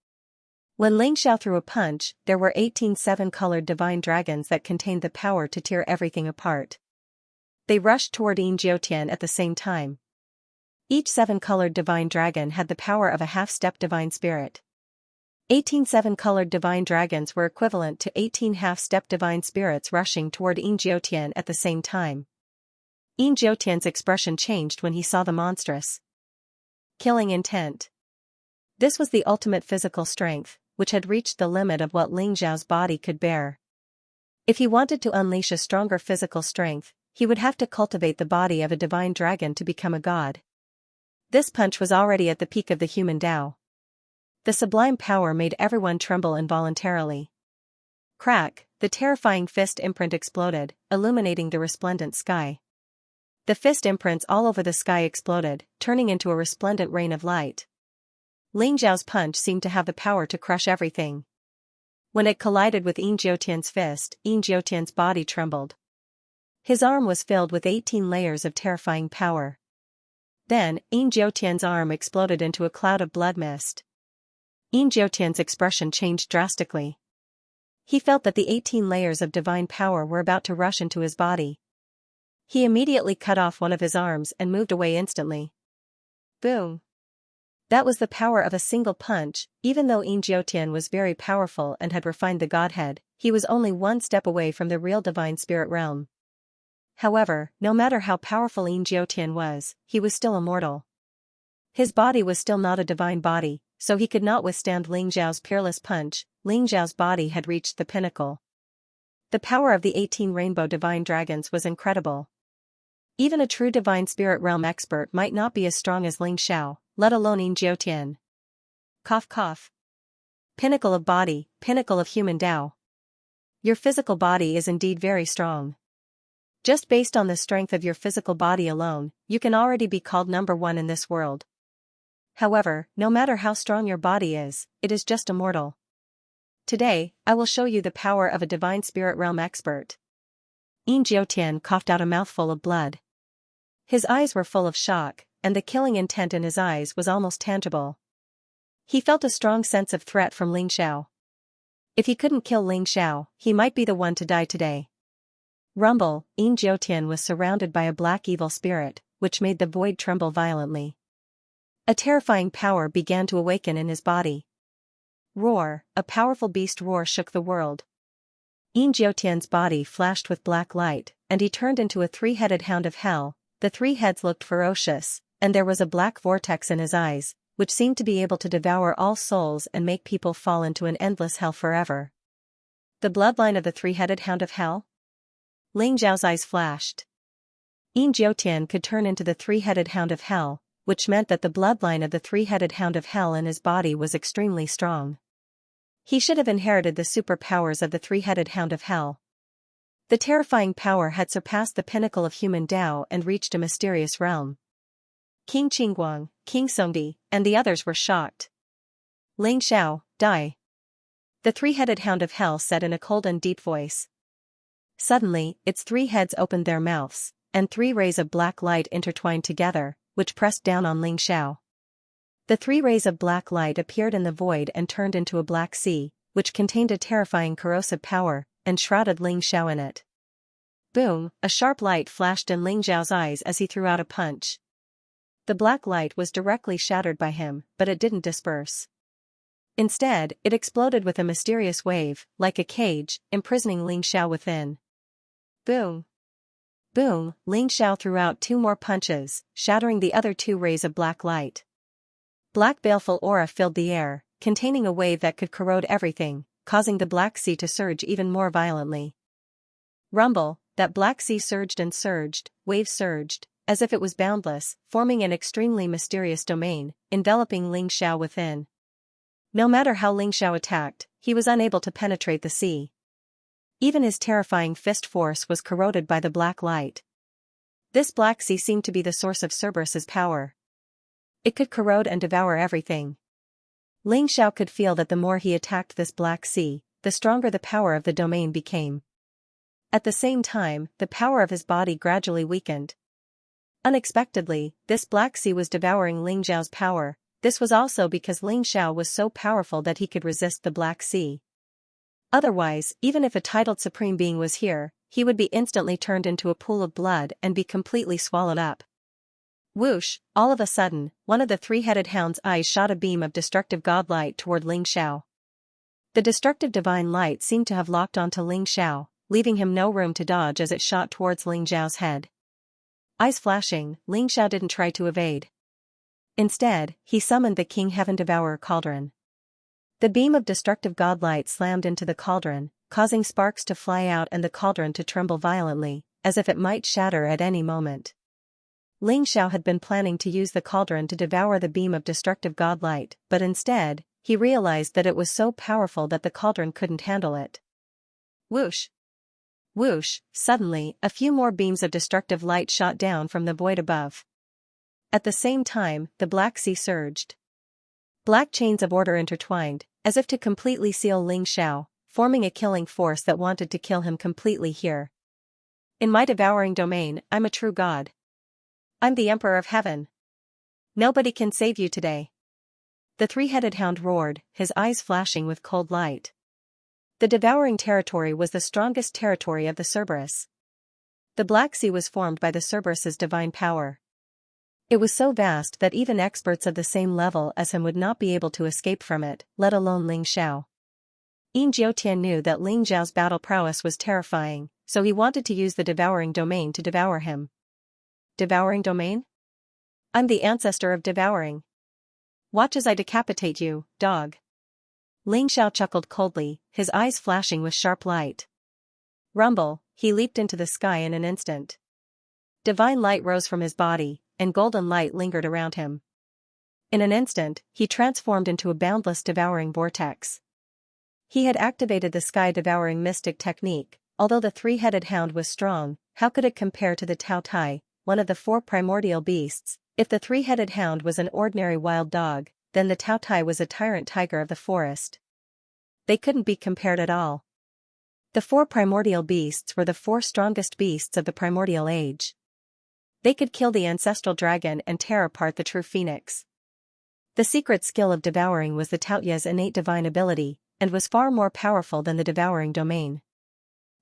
When Ling Xiao threw a punch, there were 18 7-colored divine dragons that contained the power to tear everything apart. They rushed toward Yin Jiutian at the same time. Each 7-colored divine dragon had the power of a half-step divine spirit. 18 7-colored divine dragons were equivalent to 18 half-step divine spirits rushing toward Yin Jiutian at the same time. Yin Jiutian's expression changed when he saw the monstrous killing intent. This was the ultimate physical strength, which had reached the limit of what Ling Xiao's body could bear. If he wanted to unleash a stronger physical strength, he would have to cultivate the body of a divine dragon to become a god. This punch was already at the peak of the human Tao. The sublime power made everyone tremble involuntarily. Crack, the terrifying fist imprint exploded, illuminating the resplendent sky. The fist imprints all over the sky exploded, turning into a resplendent rain of light. Ling Xiao's punch seemed to have the power to crush everything. When it collided with Yin Jiutian's fist, Yin Jiutian's body trembled. His arm was filled with 18 layers of terrifying power. Then, Yin Jiutian's arm exploded into a cloud of blood mist. Yin Jiutian's expression changed drastically. He felt that the 18 layers of divine power were about to rush into his body. He immediately cut off one of his arms and moved away instantly. Boom! That was the power of a single punch. Even though Yin Jiutian was very powerful and had refined the godhead, he was only one step away from the real divine spirit realm. However, no matter how powerful Yin Jiutian was, he was still immortal. His body was still not a divine body, so he could not withstand Ling Xiao's peerless punch. Ling Xiao's body had reached the pinnacle. The power of the 18 rainbow divine dragons was incredible. Even a true divine spirit realm expert might not be as strong as Ling Xiao, let alone Yin Jiutian. Cough cough. Pinnacle of body, pinnacle of human Tao. Your physical body is indeed very strong. Just based on the strength of your physical body alone, you can already be called number one in this world. However, no matter how strong your body is, it is just a mortal. Today, I will show you the power of a divine spirit realm expert. Yin Jiutian coughed out a mouthful of blood. His eyes were full of shock, and the killing intent in his eyes was almost tangible. He felt a strong sense of threat from Ling Xiao. If he couldn't kill Ling Xiao, he might be the one to die today. Rumble, Yin Jiutian was surrounded by a black evil spirit, which made the void tremble violently. A terrifying power began to awaken in his body. Roar, a powerful beast roar shook the world. Yin Jiutian's body flashed with black light, and he turned into a three-headed hound of hell. The three heads looked ferocious, and there was a black vortex in his eyes, which seemed to be able to devour all souls and make people fall into an endless hell forever. The bloodline of the three-headed hound of hell? Ling Xiao's eyes flashed. Yin Jiutian could turn into the three-headed hound of hell, which meant that the bloodline of the three-headed hound of hell in his body was extremely strong. He should have inherited the superpowers of the three-headed hound of hell. The terrifying power had surpassed the pinnacle of human Tao and reached a mysterious realm. King Qingguang, King Songdi, and the others were shocked. Ling Xiao, die. The three-headed hound of hell said in a cold and deep voice. Suddenly, its three heads opened their mouths, and three rays of black light intertwined together, which pressed down on Ling Xiao. The three rays of black light appeared in the void and turned into a black sea, which contained a terrifying corrosive power, and shrouded Ling Xiao in it. Boom, a sharp light flashed in Ling Xiao's eyes as he threw out a punch. The black light was directly shattered by him, but it didn't disperse. Instead, it exploded with a mysterious wave, like a cage, imprisoning Ling Xiao within. Boom. Boom, Ling Xiao threw out two more punches, shattering the other two rays of black light. Black baleful aura filled the air, containing a wave that could corrode everything, causing the Black Sea to surge even more violently. Rumble, that Black Sea surged and surged, waves surged, as if it was boundless, forming an extremely mysterious domain, enveloping Ling Xiao within. No matter how Ling Xiao attacked, he was unable to penetrate the sea. Even his terrifying fist force was corroded by the black light. This Black Sea seemed to be the source of Cerberus's power. It could corrode and devour everything. Ling Xiao could feel that the more he attacked this Black Sea, the stronger the power of the domain became. At the same time, the power of his body gradually weakened. Unexpectedly, this Black Sea was devouring Ling Xiao's power. This was also because Ling Xiao was so powerful that he could resist the Black Sea. Otherwise, even if a titled supreme being was here, he would be instantly turned into a pool of blood and be completely swallowed up. Whoosh, all of a sudden, one of the three-headed hound's eyes shot a beam of destructive godlight toward Ling Xiao. The destructive divine light seemed to have locked onto Ling Xiao, leaving him no room to dodge as it shot towards Ling Xiao's head. Eyes flashing, Ling Xiao didn't try to evade. Instead, he summoned the King Heaven Devourer cauldron. The beam of destructive godlight slammed into the cauldron, causing sparks to fly out and the cauldron to tremble violently, as if it might shatter at any moment. Ling Xiao had been planning to use the cauldron to devour the beam of destructive godlight, but instead, he realized that it was so powerful that the cauldron couldn't handle it. Whoosh! Whoosh! Suddenly, a few more beams of destructive light shot down from the void above. At the same time, the Black Sea surged. Black chains of order intertwined, as if to completely seal Ling Xiao, forming a killing force that wanted to kill him completely here. In my devouring domain, I'm a true god. I'm the Emperor of Heaven. Nobody can save you today. The three-headed hound roared, his eyes flashing with cold light. The devouring territory was the strongest territory of the Cerberus. The Black Sea was formed by the Cerberus's divine power. It was so vast that even experts of the same level as him would not be able to escape from it, let alone Ling Xiao. Yin Jiutian knew that Ling Xiao's battle prowess was terrifying, so he wanted to use the devouring domain to devour him. Devouring domain? I'm the ancestor of devouring. Watch as I decapitate you, dog. Ling Xiao chuckled coldly, his eyes flashing with sharp light. Rumble, he leaped into the sky in an instant. Divine light rose from his body, and golden light lingered around him. In an instant, he transformed into a boundless devouring vortex. He had activated the sky-devouring mystic technique. Although the three-headed hound was strong, how could it compare to the Tao Tai, one of the four primordial beasts? If the three-headed hound was an ordinary wild dog, then the Tao Tai was a tyrant tiger of the forest. They couldn't be compared at all. The four primordial beasts were the four strongest beasts of the primordial age. They could kill the ancestral dragon and tear apart the true phoenix. The secret skill of devouring was the Tao Tai's innate divine ability, and was far more powerful than the devouring domain.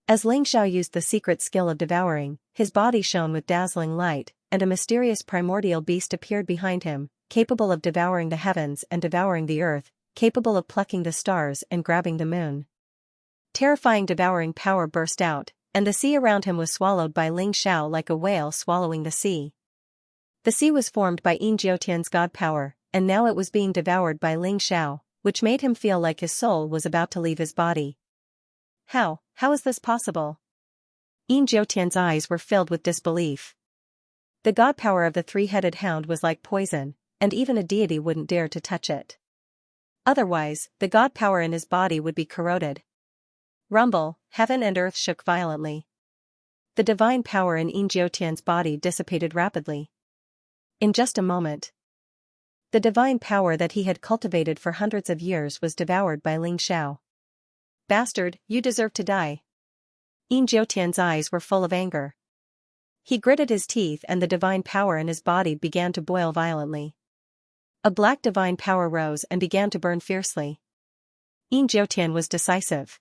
As Ling Xiao used the secret skill of devouring, his body shone with dazzling light, and a mysterious primordial beast appeared behind him, capable of devouring the heavens and devouring the earth, capable of plucking the stars and grabbing the moon. Terrifying devouring power burst out, and the sea around him was swallowed by Ling Xiao like a whale swallowing the sea. The sea was formed by Yin Jiutian's god power, and now it was being devoured by Ling Xiao, which made him feel like his soul was about to leave his body. How is this possible? Yin Jiutian's eyes were filled with disbelief. The god power of the three-headed hound was like poison, and even a deity wouldn't dare to touch it. Otherwise, the god power in his body would be corroded. Rumble, heaven and earth shook violently. The divine power in Yin Jiutian's body dissipated rapidly. In just a moment, the divine power that he had cultivated for hundreds of years was devoured by Ling Xiao. Bastard, you deserve to die. Yin Jiutian's eyes were full of anger. He gritted his teeth and the divine power in his body began to boil violently. A black divine power rose and began to burn fiercely. Yin Jiutian was decisive.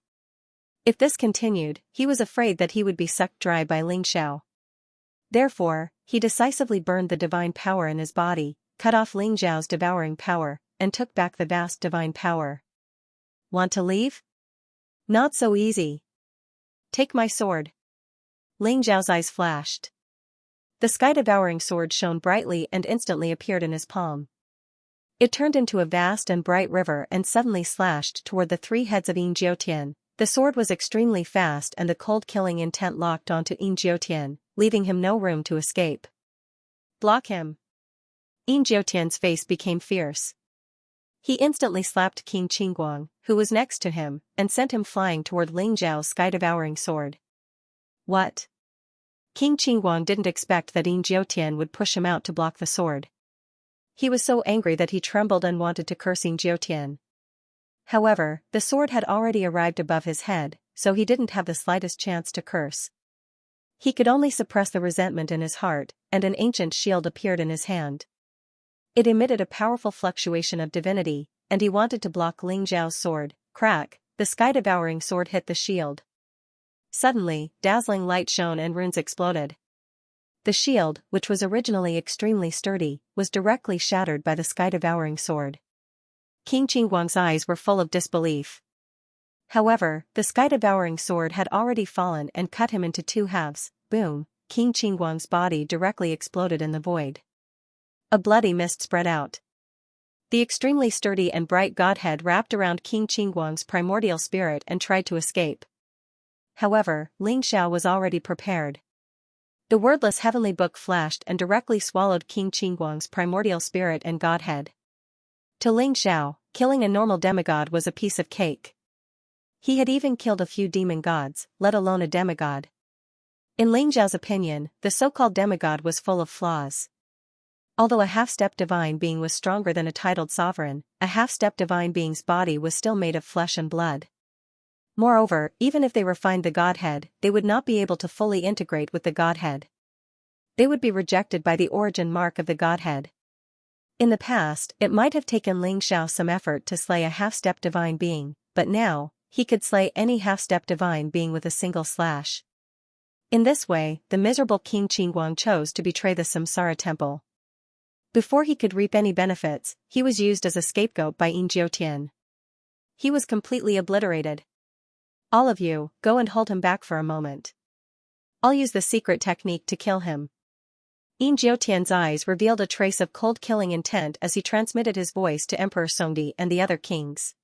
If this continued, he was afraid that he would be sucked dry by Ling Xiao. Therefore, he decisively burned the divine power in his body, cut off Ling Xiao's devouring power, and took back the vast divine power. Want to leave? Not so easy. Take my sword. Ling Xiao's eyes flashed. The sky-devouring sword shone brightly and instantly appeared in his palm. It turned into a vast and bright river and suddenly slashed toward the three heads of Yin Jiutian. The sword was extremely fast and the cold killing intent locked onto Yin Jiutian, leaving him no room to escape. Block him. Yin Jiutian's face became fierce. He instantly slapped King Qingguang, who was next to him, and sent him flying toward Ling Xiao's sky-devouring sword. What? King Qingguang didn't expect that Yin Jiutian would push him out to block the sword. He was so angry that he trembled and wanted to curse Yin Jiutian. However, the sword had already arrived above his head, so he didn't have the slightest chance to curse. He could only suppress the resentment in his heart, and an ancient shield appeared in his hand. It emitted a powerful fluctuation of divinity, and he wanted to block Ling Xiao's sword. Crack, the sky-devouring sword hit the shield. Suddenly, dazzling light shone and runes exploded. The shield, which was originally extremely sturdy, was directly shattered by the sky-devouring sword. King Qingguang's eyes were full of disbelief. However, the sky-devouring sword had already fallen and cut him into two halves. Boom, King Qingguang's body directly exploded in the void. A bloody mist spread out. The extremely sturdy and bright godhead wrapped around King Qingguang's primordial spirit and tried to escape. However, Ling Xiao was already prepared. The wordless heavenly book flashed and directly swallowed King Qingguang's primordial spirit and godhead. To Ling Xiao, killing a normal demigod was a piece of cake. He had even killed a few demon gods, let alone a demigod. In Ling Xiao's opinion, the so-called demigod was full of flaws. Although a half-step divine being was stronger than a titled sovereign, a half-step divine being's body was still made of flesh and blood. Moreover, even if they refined the godhead, they would not be able to fully integrate with the godhead. They would be rejected by the origin mark of the godhead. In the past, it might have taken Ling Xiao some effort to slay a half-step divine being, but now, he could slay any half-step divine being with a single slash. In this way, the miserable King Qingguang chose to betray the Samsara temple. Before he could reap any benefits, he was used as a scapegoat by Yin Jiutian. He was completely obliterated. All of you, go and hold him back for a moment. I'll use the secret technique to kill him. Yin Jiutian's eyes revealed a trace of cold killing intent as he transmitted his voice to Emperor Songdi and the other kings.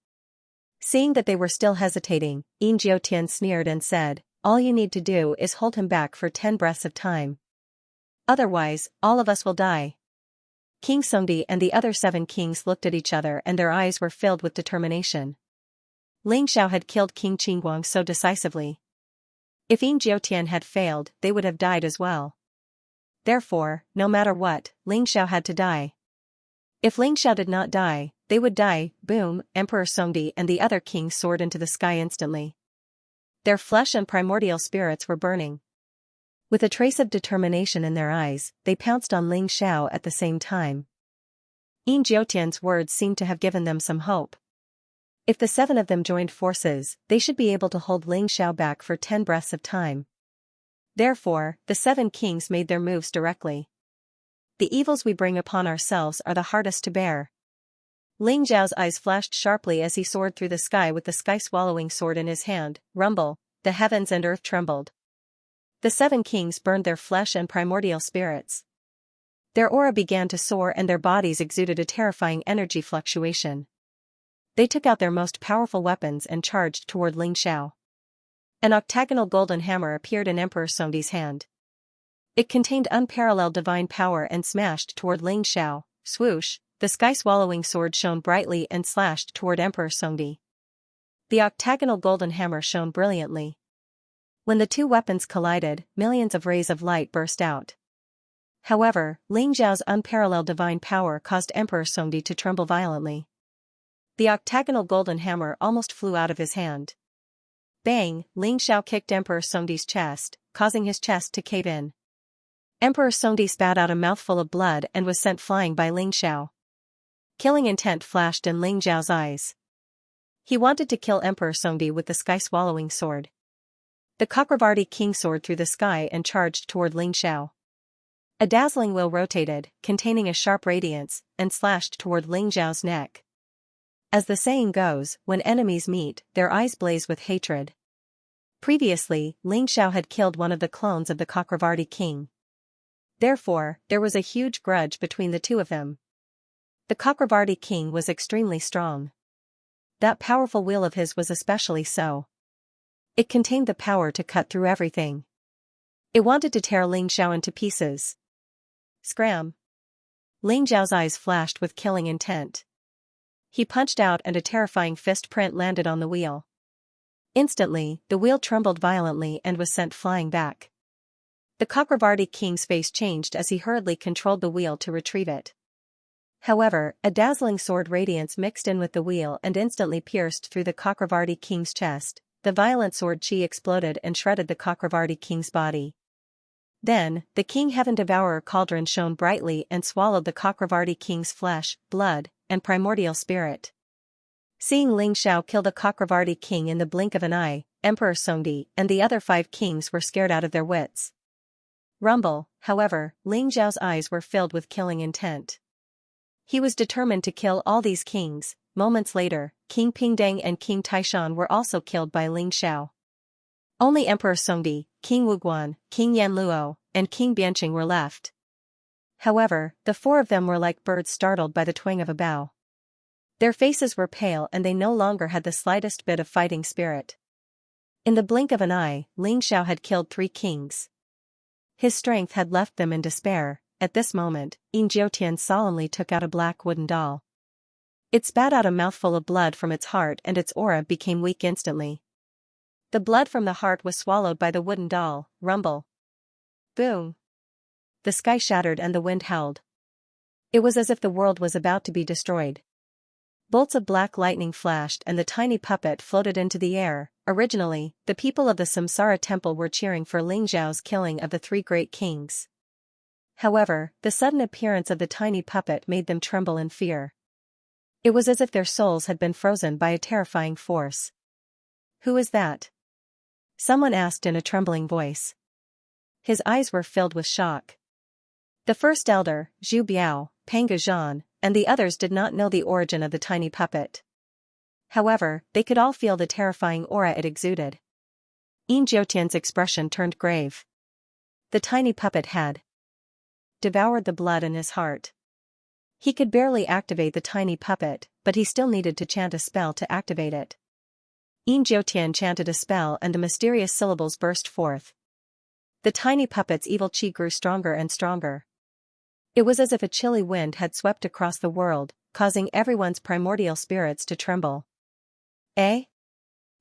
Seeing that they were still hesitating, Yin Jiutian sneered and said, all you need to do is hold him back for 10 breaths of time. Otherwise, all of us will die. King Songdi and the other 7 kings looked at each other and their eyes were filled with determination. Ling Xiao had killed King Qingguang so decisively. If Yin Jiutian had failed, they would have died as well. Therefore, no matter what, Ling Xiao had to die. If Ling Xiao did not die, they would die. Boom! Emperor Songdi and the other kings soared into the sky instantly. Their flesh and primordial spirits were burning. With a trace of determination in their eyes, they pounced on Ling Xiao at the same time. Yin Jiutian's words seemed to have given them some hope. If the 7 of them joined forces, they should be able to hold Ling Xiao back for 10 breaths of time. Therefore, the 7 kings made their moves directly. The evils we bring upon ourselves are the hardest to bear. Ling Xiao's eyes flashed sharply as he soared through the sky with the sky-swallowing sword in his hand. Rumble, the heavens and earth trembled. The 7 kings burned their flesh and primordial spirits. Their aura began to soar and their bodies exuded a terrifying energy fluctuation. They took out their most powerful weapons and charged toward Ling Xiao. An octagonal golden hammer appeared in Emperor Songdi's hand. It contained unparalleled divine power and smashed toward Ling Xiao. Swoosh, the sky-swallowing sword shone brightly and slashed toward Emperor Songdi. The octagonal golden hammer shone brilliantly. When the 2 weapons collided, millions of rays of light burst out. However, Ling Xiao's unparalleled divine power caused Emperor Songdi to tremble violently. The octagonal golden hammer almost flew out of his hand. Bang! Ling Xiao kicked Emperor Songdi's chest, causing his chest to cave in. Emperor Songdi spat out a mouthful of blood and was sent flying by Ling Xiao. Killing intent flashed in Ling Xiao's eyes. He wanted to kill Emperor Songdi with the sky-swallowing sword. The Chakravarti king soared through the sky and charged toward Ling Xiao. A dazzling wheel rotated, containing a sharp radiance, and slashed toward Ling Xiao's neck. As the saying goes, when enemies meet, their eyes blaze with hatred. Previously, Ling Xiao had killed one of the clones of the Chakravarti king. Therefore, there was a huge grudge between the 2 of them. The Chakravarti king was extremely strong. That powerful wheel of his was especially so. It contained the power to cut through everything. It wanted to tear Ling Xiao into pieces. Scram! Ling Xiao's eyes flashed with killing intent. He punched out and a terrifying fist print landed on the wheel. Instantly, the wheel trembled violently and was sent flying back. The Chakravarti king's face changed as he hurriedly controlled the wheel to retrieve it. However, a dazzling sword radiance mixed in with the wheel and instantly pierced through the Chakravarti king's chest. The violent sword chi exploded and shredded the Chakravarti king's body. Then, the King Heaven Devourer cauldron shone brightly and swallowed the Chakravarti king's flesh, blood, and primordial spirit. Seeing Ling Xiao kill the Chakravarti king in the blink of an eye, Emperor Songdi and the other 5 kings were scared out of their wits. Rumble, however, Ling Xiao's eyes were filled with killing intent. He was determined to kill all these kings. Moments later, King Pingdang and King Taishan were also killed by Ling Xiao. Only Emperor Songdi, King Wuguan, King Yanluo, and King Bianqing were left. However, the 4 of them were like birds startled by the twang of a bow. Their faces were pale and they no longer had the slightest bit of fighting spirit. In the blink of an eye, Ling Xiao had killed 3 kings. His strength had left them in despair. At this moment, Yin Jiutian solemnly took out a black wooden doll. It spat out a mouthful of blood from its heart and its aura became weak instantly. The blood from the heart was swallowed by the wooden doll. Rumble. Boom. The sky shattered and the wind howled. It was as if the world was about to be destroyed. Bolts of black lightning flashed and the tiny puppet floated into the air. Originally, the people of the Samsara temple were cheering for Ling Xiao's killing of the 3 great kings. However, the sudden appearance of the tiny puppet made them tremble in fear. It was as if their souls had been frozen by a terrifying force. "Who is that?" someone asked in a trembling voice. His eyes were filled with shock. The first elder, Zhu Biao, Panga Zhan, and the others did not know the origin of the tiny puppet. However, they could all feel the terrifying aura it exuded. Yin Jiutian's expression turned grave. The tiny puppet had devoured the blood in his heart. He could barely activate the tiny puppet, but he still needed to chant a spell to activate it. Yin Jiutian chanted a spell and the mysterious syllables burst forth. The tiny puppet's evil qi grew stronger and stronger. It was as if a chilly wind had swept across the world, causing everyone's primordial spirits to tremble. Eh?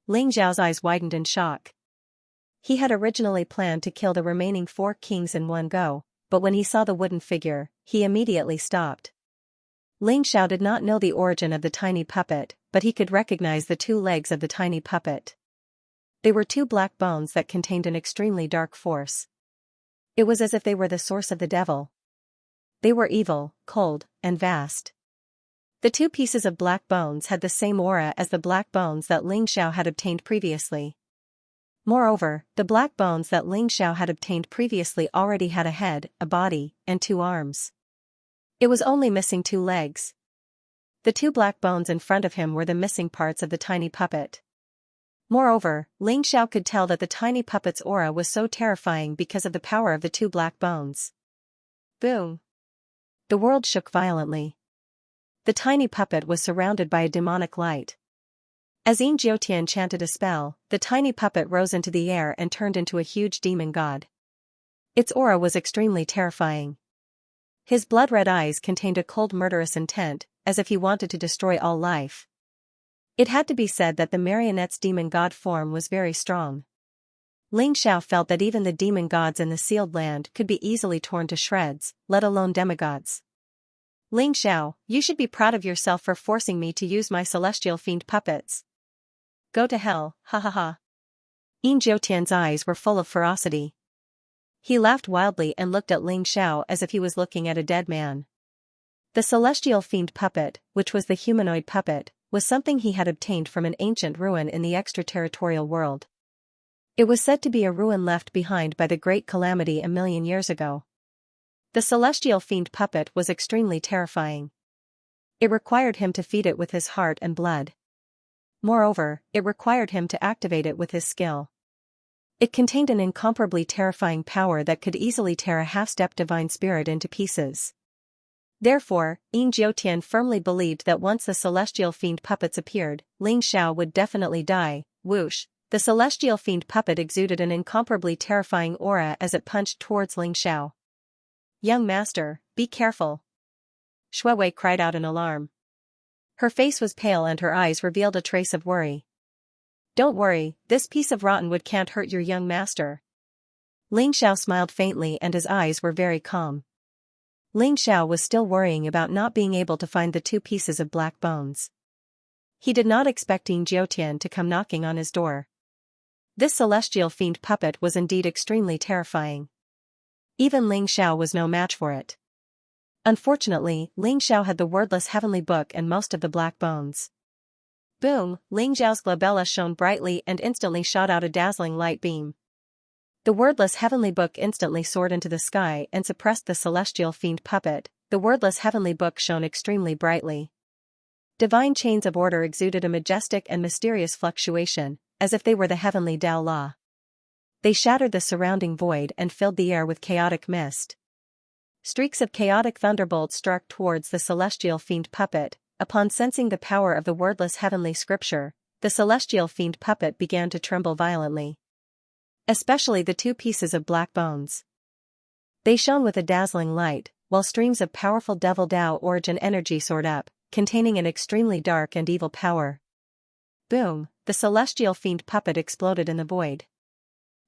Ling Xiao's eyes widened in shock. He had originally planned to kill the remaining 4 kings in one go, but when he saw the wooden figure, he immediately stopped. Ling Xiao did not know the origin of the tiny puppet, but he could recognize the 2 legs of the tiny puppet. They were 2 black bones that contained an extremely dark force. It was as if they were the source of the devil. They were evil, cold, and vast. The 2 pieces of black bones had the same aura as the black bones that Ling Xiao had obtained previously. Moreover, the black bones that Ling Xiao had obtained previously already had a head, a body, and 2 arms. It was only missing 2 legs. The 2 black bones in front of him were the missing parts of the tiny puppet. Moreover, Ling Xiao could tell that the tiny puppet's aura was so terrifying because of the power of the 2 black bones. Boom! The world shook violently. The tiny puppet was surrounded by a demonic light. As Yin Jiutian chanted a spell, the tiny puppet rose into the air and turned into a huge demon god. Its aura was extremely terrifying. His blood-red eyes contained a cold murderous intent, as if he wanted to destroy all life. It had to be said that the marionette's demon god form was very strong. Ling Xiao felt that even the demon gods in the sealed land could be easily torn to shreds, let alone demigods. Ling Xiao, you should be proud of yourself for forcing me to use my celestial fiend puppets. Go to hell, ha ha ha. Yin Jiutian's eyes were full of ferocity. He laughed wildly and looked at Ling Xiao as if he was looking at a dead man. The celestial fiend puppet, which was the humanoid puppet, was something he had obtained from an ancient ruin in the extraterritorial world. It was said to be a ruin left behind by the Great Calamity 1,000,000 years ago. The celestial fiend puppet was extremely terrifying. It required him to feed it with his heart and blood. Moreover, it required him to activate it with his skill. It contained an incomparably terrifying power that could easily tear a half-stepped divine spirit into pieces. Therefore, Yin Jiutian firmly believed that once the celestial fiend puppets appeared, Ling Xiao would definitely die. Whoosh! The celestial fiend puppet exuded an incomparably terrifying aura as it punched towards Ling Xiao. Young master, be careful! Shuewei cried out in alarm. Her face was pale and her eyes revealed a trace of worry. Don't worry, this piece of rotten wood can't hurt your young master. Ling Xiao smiled faintly and his eyes were very calm. Ling Xiao was still worrying about not being able to find the 2 pieces of black bones. He did not expect Yin Jiutian to come knocking on his door. This celestial fiend puppet was indeed extremely terrifying. Even Ling Xiao was no match for it. Unfortunately, Ling Xiao had the wordless heavenly book and most of the black bones. Boom! Ling Xiao's glabella shone brightly and instantly shot out a dazzling light beam. The wordless heavenly book instantly soared into the sky and suppressed the celestial fiend puppet. The wordless heavenly book shone extremely brightly. Divine chains of order exuded a majestic and mysterious fluctuation, as if they were the heavenly Tao law. They shattered the surrounding void and filled the air with chaotic mist. Streaks of chaotic thunderbolts struck towards the celestial fiend puppet. Upon sensing the power of the wordless heavenly scripture, the celestial fiend puppet began to tremble violently. Especially the 2 pieces of black bones. They shone with a dazzling light, while streams of powerful devil Tao origin energy soared up, containing an extremely dark and evil power. Boom! The celestial fiend puppet exploded in the void.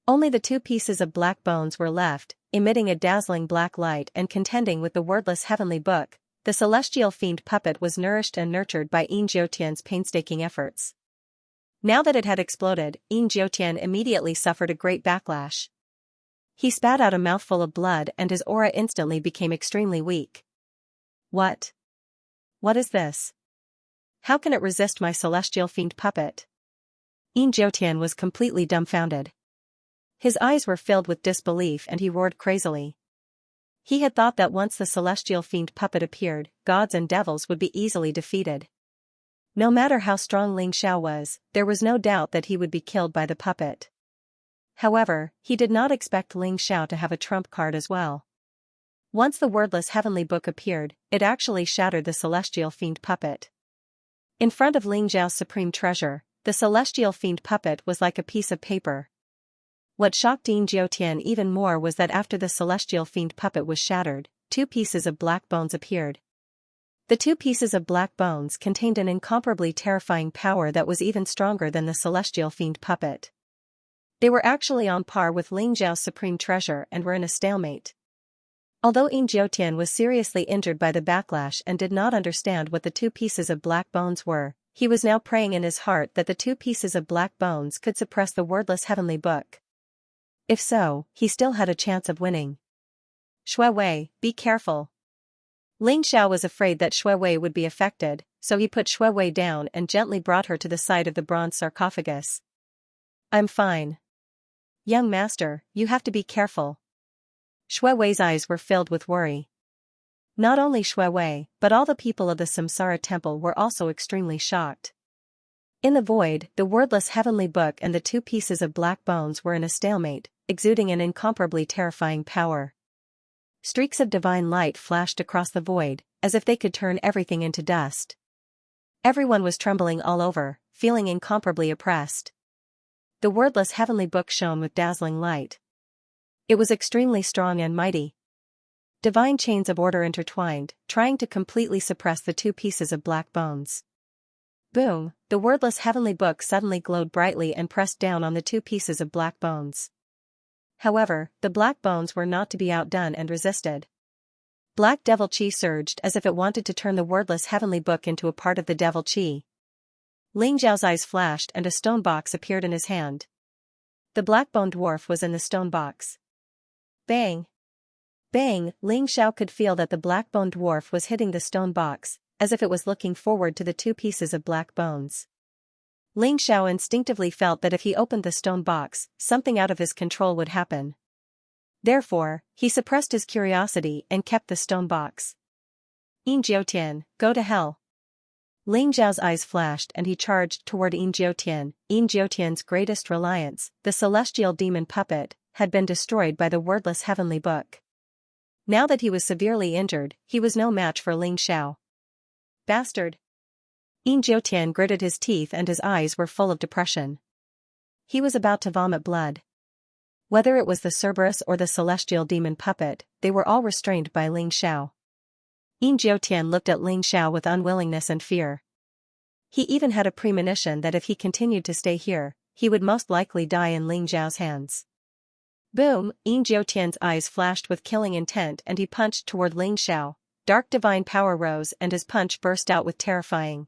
Only the 2 pieces of black bones were left, emitting a dazzling black light and contending with the wordless heavenly book. The celestial fiend puppet was nourished and nurtured by Yin Jiutian's painstaking efforts. Now that it had exploded, Yin Jiutian immediately suffered a great backlash. He spat out a mouthful of blood and his aura instantly became extremely weak. What? What is this? How can it resist my celestial fiend puppet? Yin Jiutian was completely dumbfounded. His eyes were filled with disbelief and he roared crazily. He had thought that once the celestial fiend puppet appeared, gods and devils would be easily defeated. No matter how strong Ling Xiao was, there was no doubt that he would be killed by the puppet. However, he did not expect Ling Xiao to have a trump card as well. Once the wordless heavenly book appeared, it actually shattered the celestial fiend puppet. In front of Ling Xiao's supreme treasure, the celestial fiend puppet was like a piece of paper. What shocked Yin Jiutian even more was that after the celestial fiend puppet was shattered, 2 pieces of black bones appeared. The 2 pieces of black bones contained an incomparably terrifying power that was even stronger than the celestial fiend puppet. They were actually on par with Ling Zhao's supreme treasure and were in a stalemate. Although Yin Jiutian was seriously injured by the backlash and did not understand what the 2 pieces of black bones were, he was now praying in his heart that the 2 pieces of black bones could suppress the wordless heavenly book. If so, he still had a chance of winning. Shui Wei, be careful. Ling Xiao was afraid that Shui Wei would be affected, so he put Shui Wei down and gently brought her to the side of the bronze sarcophagus. I'm fine. Young master, you have to be careful. Shui Wei's eyes were filled with worry. Not only Shui Wei, but all the people of the Samsara temple were also extremely shocked. In the void, the wordless heavenly book and the 2 pieces of black bones were in a stalemate, exuding an incomparably terrifying power. Streaks of divine light flashed across the void, as if they could turn everything into dust. Everyone was trembling all over, feeling incomparably oppressed. The wordless heavenly book shone with dazzling light. It was extremely strong and mighty. Divine chains of order intertwined, trying to completely suppress the 2 pieces of black bones. Boom, the wordless heavenly book suddenly glowed brightly and pressed down on the 2 pieces of black bones. However, the black bones were not to be outdone and resisted. Black devil chi surged as if it wanted to turn the wordless heavenly book into a part of the devil chi. Ling Zhao's eyes flashed and a stone box appeared in his hand. The black-bone dwarf was in the stone box. Bang! Bang! Ling Xiao could feel that the black-bone dwarf was hitting the stone box, as if it was looking forward to the 2 pieces of black bones. Ling Xiao instinctively felt that if he opened the stone box, something out of his control would happen. Therefore, he suppressed his curiosity and kept the stone box. Yin Jiutian, go to hell. Ling Zhao's eyes flashed and he charged toward Yin Jiutian's greatest reliance, the celestial demon puppet, had been destroyed by the wordless heavenly book. Now that he was severely injured, he was no match for Ling Xiao. Bastard! Yin Jiutian gritted his teeth and his eyes were full of depression. He was about to vomit blood. Whether it was the Cerberus or the celestial demon puppet, they were all restrained by Ling Xiao. Yin Jiutian looked at Ling Xiao with unwillingness and fear. He even had a premonition that if he continued to stay here, he would most likely die in Ling Xiao's hands. Boom! Yin Jiutian's eyes flashed with killing intent and he punched toward Ling Xiao. Dark divine power rose and his punch burst out with terrifying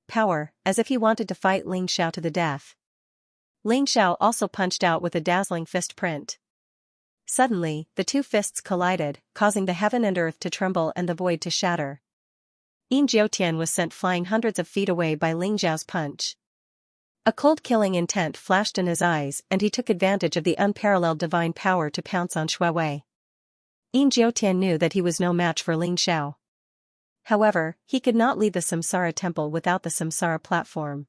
power, as if he wanted to fight Ling Xiao to the death. Ling Xiao also punched out with a dazzling fist print. Suddenly, the 2 fists collided, causing the heaven and earth to tremble and the void to shatter. Yin Jiutian was sent flying hundreds of feet away by Ling Xiao's punch. A cold killing intent flashed in his eyes and he took advantage of the unparalleled divine power to pounce on Shui Wei. Yin Jiutian knew that he was no match for Ling Xiao. However, he could not leave the Samsara temple without the Samsara platform.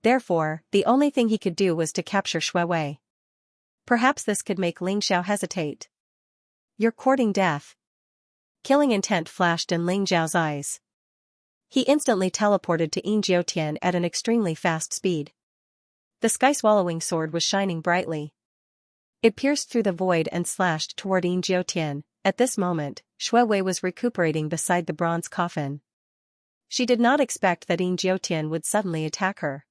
Therefore, the only thing he could do was to capture Shui Wei. Perhaps this could make Ling Xiao hesitate. You're courting death. Killing intent flashed in Ling Xiao's eyes. He instantly teleported to Yin Jiutian at an extremely fast speed. The sky-swallowing sword was shining brightly. It pierced through the void and slashed toward Yin Jiutian. At this moment, Shui Wei was recuperating beside the bronze coffin. She did not expect that Yin Jiutian would suddenly attack her.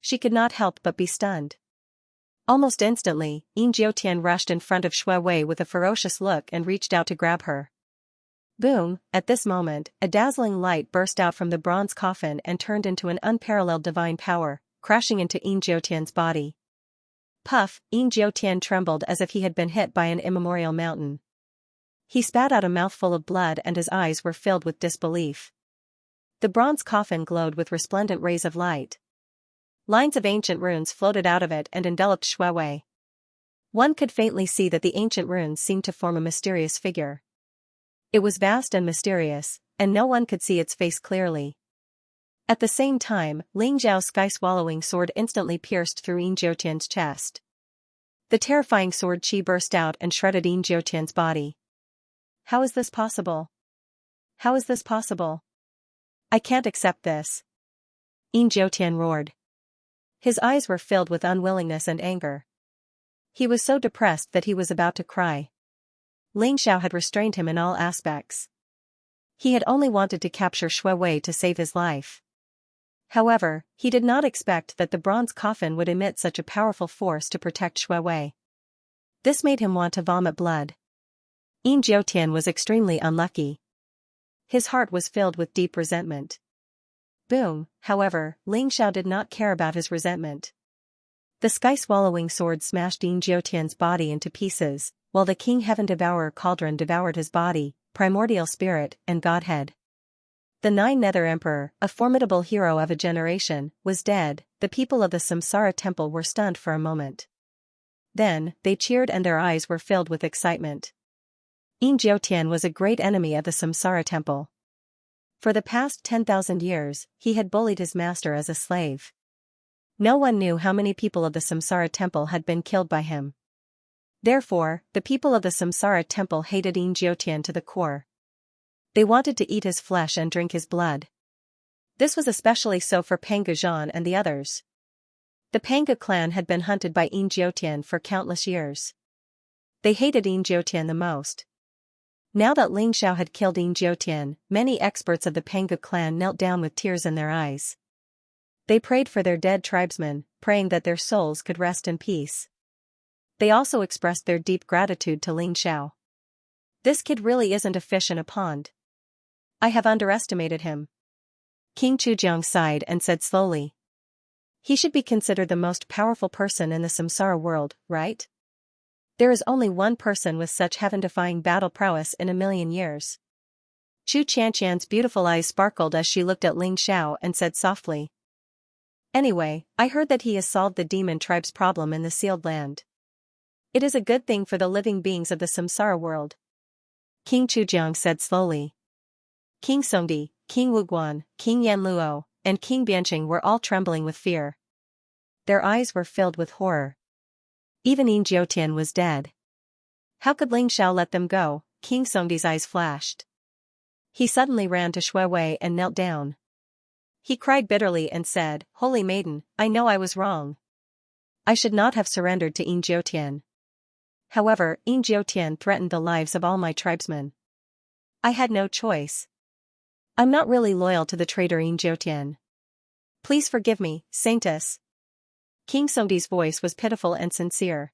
She could not help but be stunned. Almost instantly, Yin Jiutian rushed in front of Shui Wei with a ferocious look and reached out to grab her. Boom! At this moment, a dazzling light burst out from the bronze coffin and turned into an unparalleled divine power, crashing into Yin Jiutian's body. Puff! Yin Jiutian trembled as if he had been hit by an immemorial mountain. He spat out a mouthful of blood and his eyes were filled with disbelief. The bronze coffin glowed with resplendent rays of light. Lines of ancient runes floated out of it and enveloped Shui Wei. One could faintly see that the ancient runes seemed to form a mysterious figure. It was vast and mysterious, and no one could see its face clearly. At the same time, Ling Zhao's sky-swallowing sword instantly pierced through Yin Jiutian's chest. The terrifying sword chi burst out and shredded Yin Jiutian's body. How is this possible? How is this possible? I can't accept this. Yin Jiutian roared. His eyes were filled with unwillingness and anger. He was so depressed that he was about to cry. Ling Xiao had restrained him in all aspects. He had only wanted to capture Shui Wei to save his life. However, he did not expect that the bronze coffin would emit such a powerful force to protect Shui Wei. This made him want to vomit blood. Yin Jiutian was extremely unlucky. His heart was filled with deep resentment. Boom, however, Ling Xiao did not care about his resentment. The sky-swallowing sword smashed Yin Jiutian's body into pieces, while the King Heaven Devourer cauldron devoured his body, primordial spirit, and godhead. The Nine Nether Emperor, a formidable hero of a generation, was dead. The people of the Samsara temple were stunned for a moment. Then, they cheered and their eyes were filled with excitement. Yin Jiutian was a great enemy of the Samsara temple. For the past 10,000 years, he had bullied his master as a slave. No one knew how many people of the Samsara temple had been killed by him. Therefore, the people of the Samsara temple hated Yin Jiutian to the core. They wanted to eat his flesh and drink his blood. This was especially so for Panga Zhan and the others. The Panga clan had been hunted by Yin Jiutian for countless years. They hated Yin Jiutian the most. Now that Ling Xiao had killed Yin Jiutian, many experts of the Panga clan knelt down with tears in their eyes. They prayed for their dead tribesmen, praying that their souls could rest in peace. They also expressed their deep gratitude to Ling Xiao. This kid really isn't a fish in a pond. I have underestimated him. King Chujiang sighed and said slowly. He should be considered the most powerful person in the Samsara world, right? There is only one person with such heaven-defying battle prowess in a million years. Chu Qianqian's beautiful eyes sparkled as she looked at Ling Xiao and said softly. Anyway, I heard that he has solved the demon tribe's problem in the sealed land. It is a good thing for the living beings of the Samsara world. King Chujiang said slowly. King Songdi, King Wuguan, King Yanluo, and King Bianqing were all trembling with fear. Their eyes were filled with horror. Even Yin Jiutian was dead. How could Ling Xiao let them go? King Songdi's eyes flashed. He suddenly ran to Shui Wei and knelt down. He cried bitterly and said, Holy Maiden, I know I was wrong. I should not have surrendered to Yin Jiutian. However, Yin Jiutian threatened the lives of all my tribesmen. I had no choice. I'm not really loyal to the traitor Yin Jiutian. Please forgive me, Saintess. King Songdi's voice was pitiful and sincere.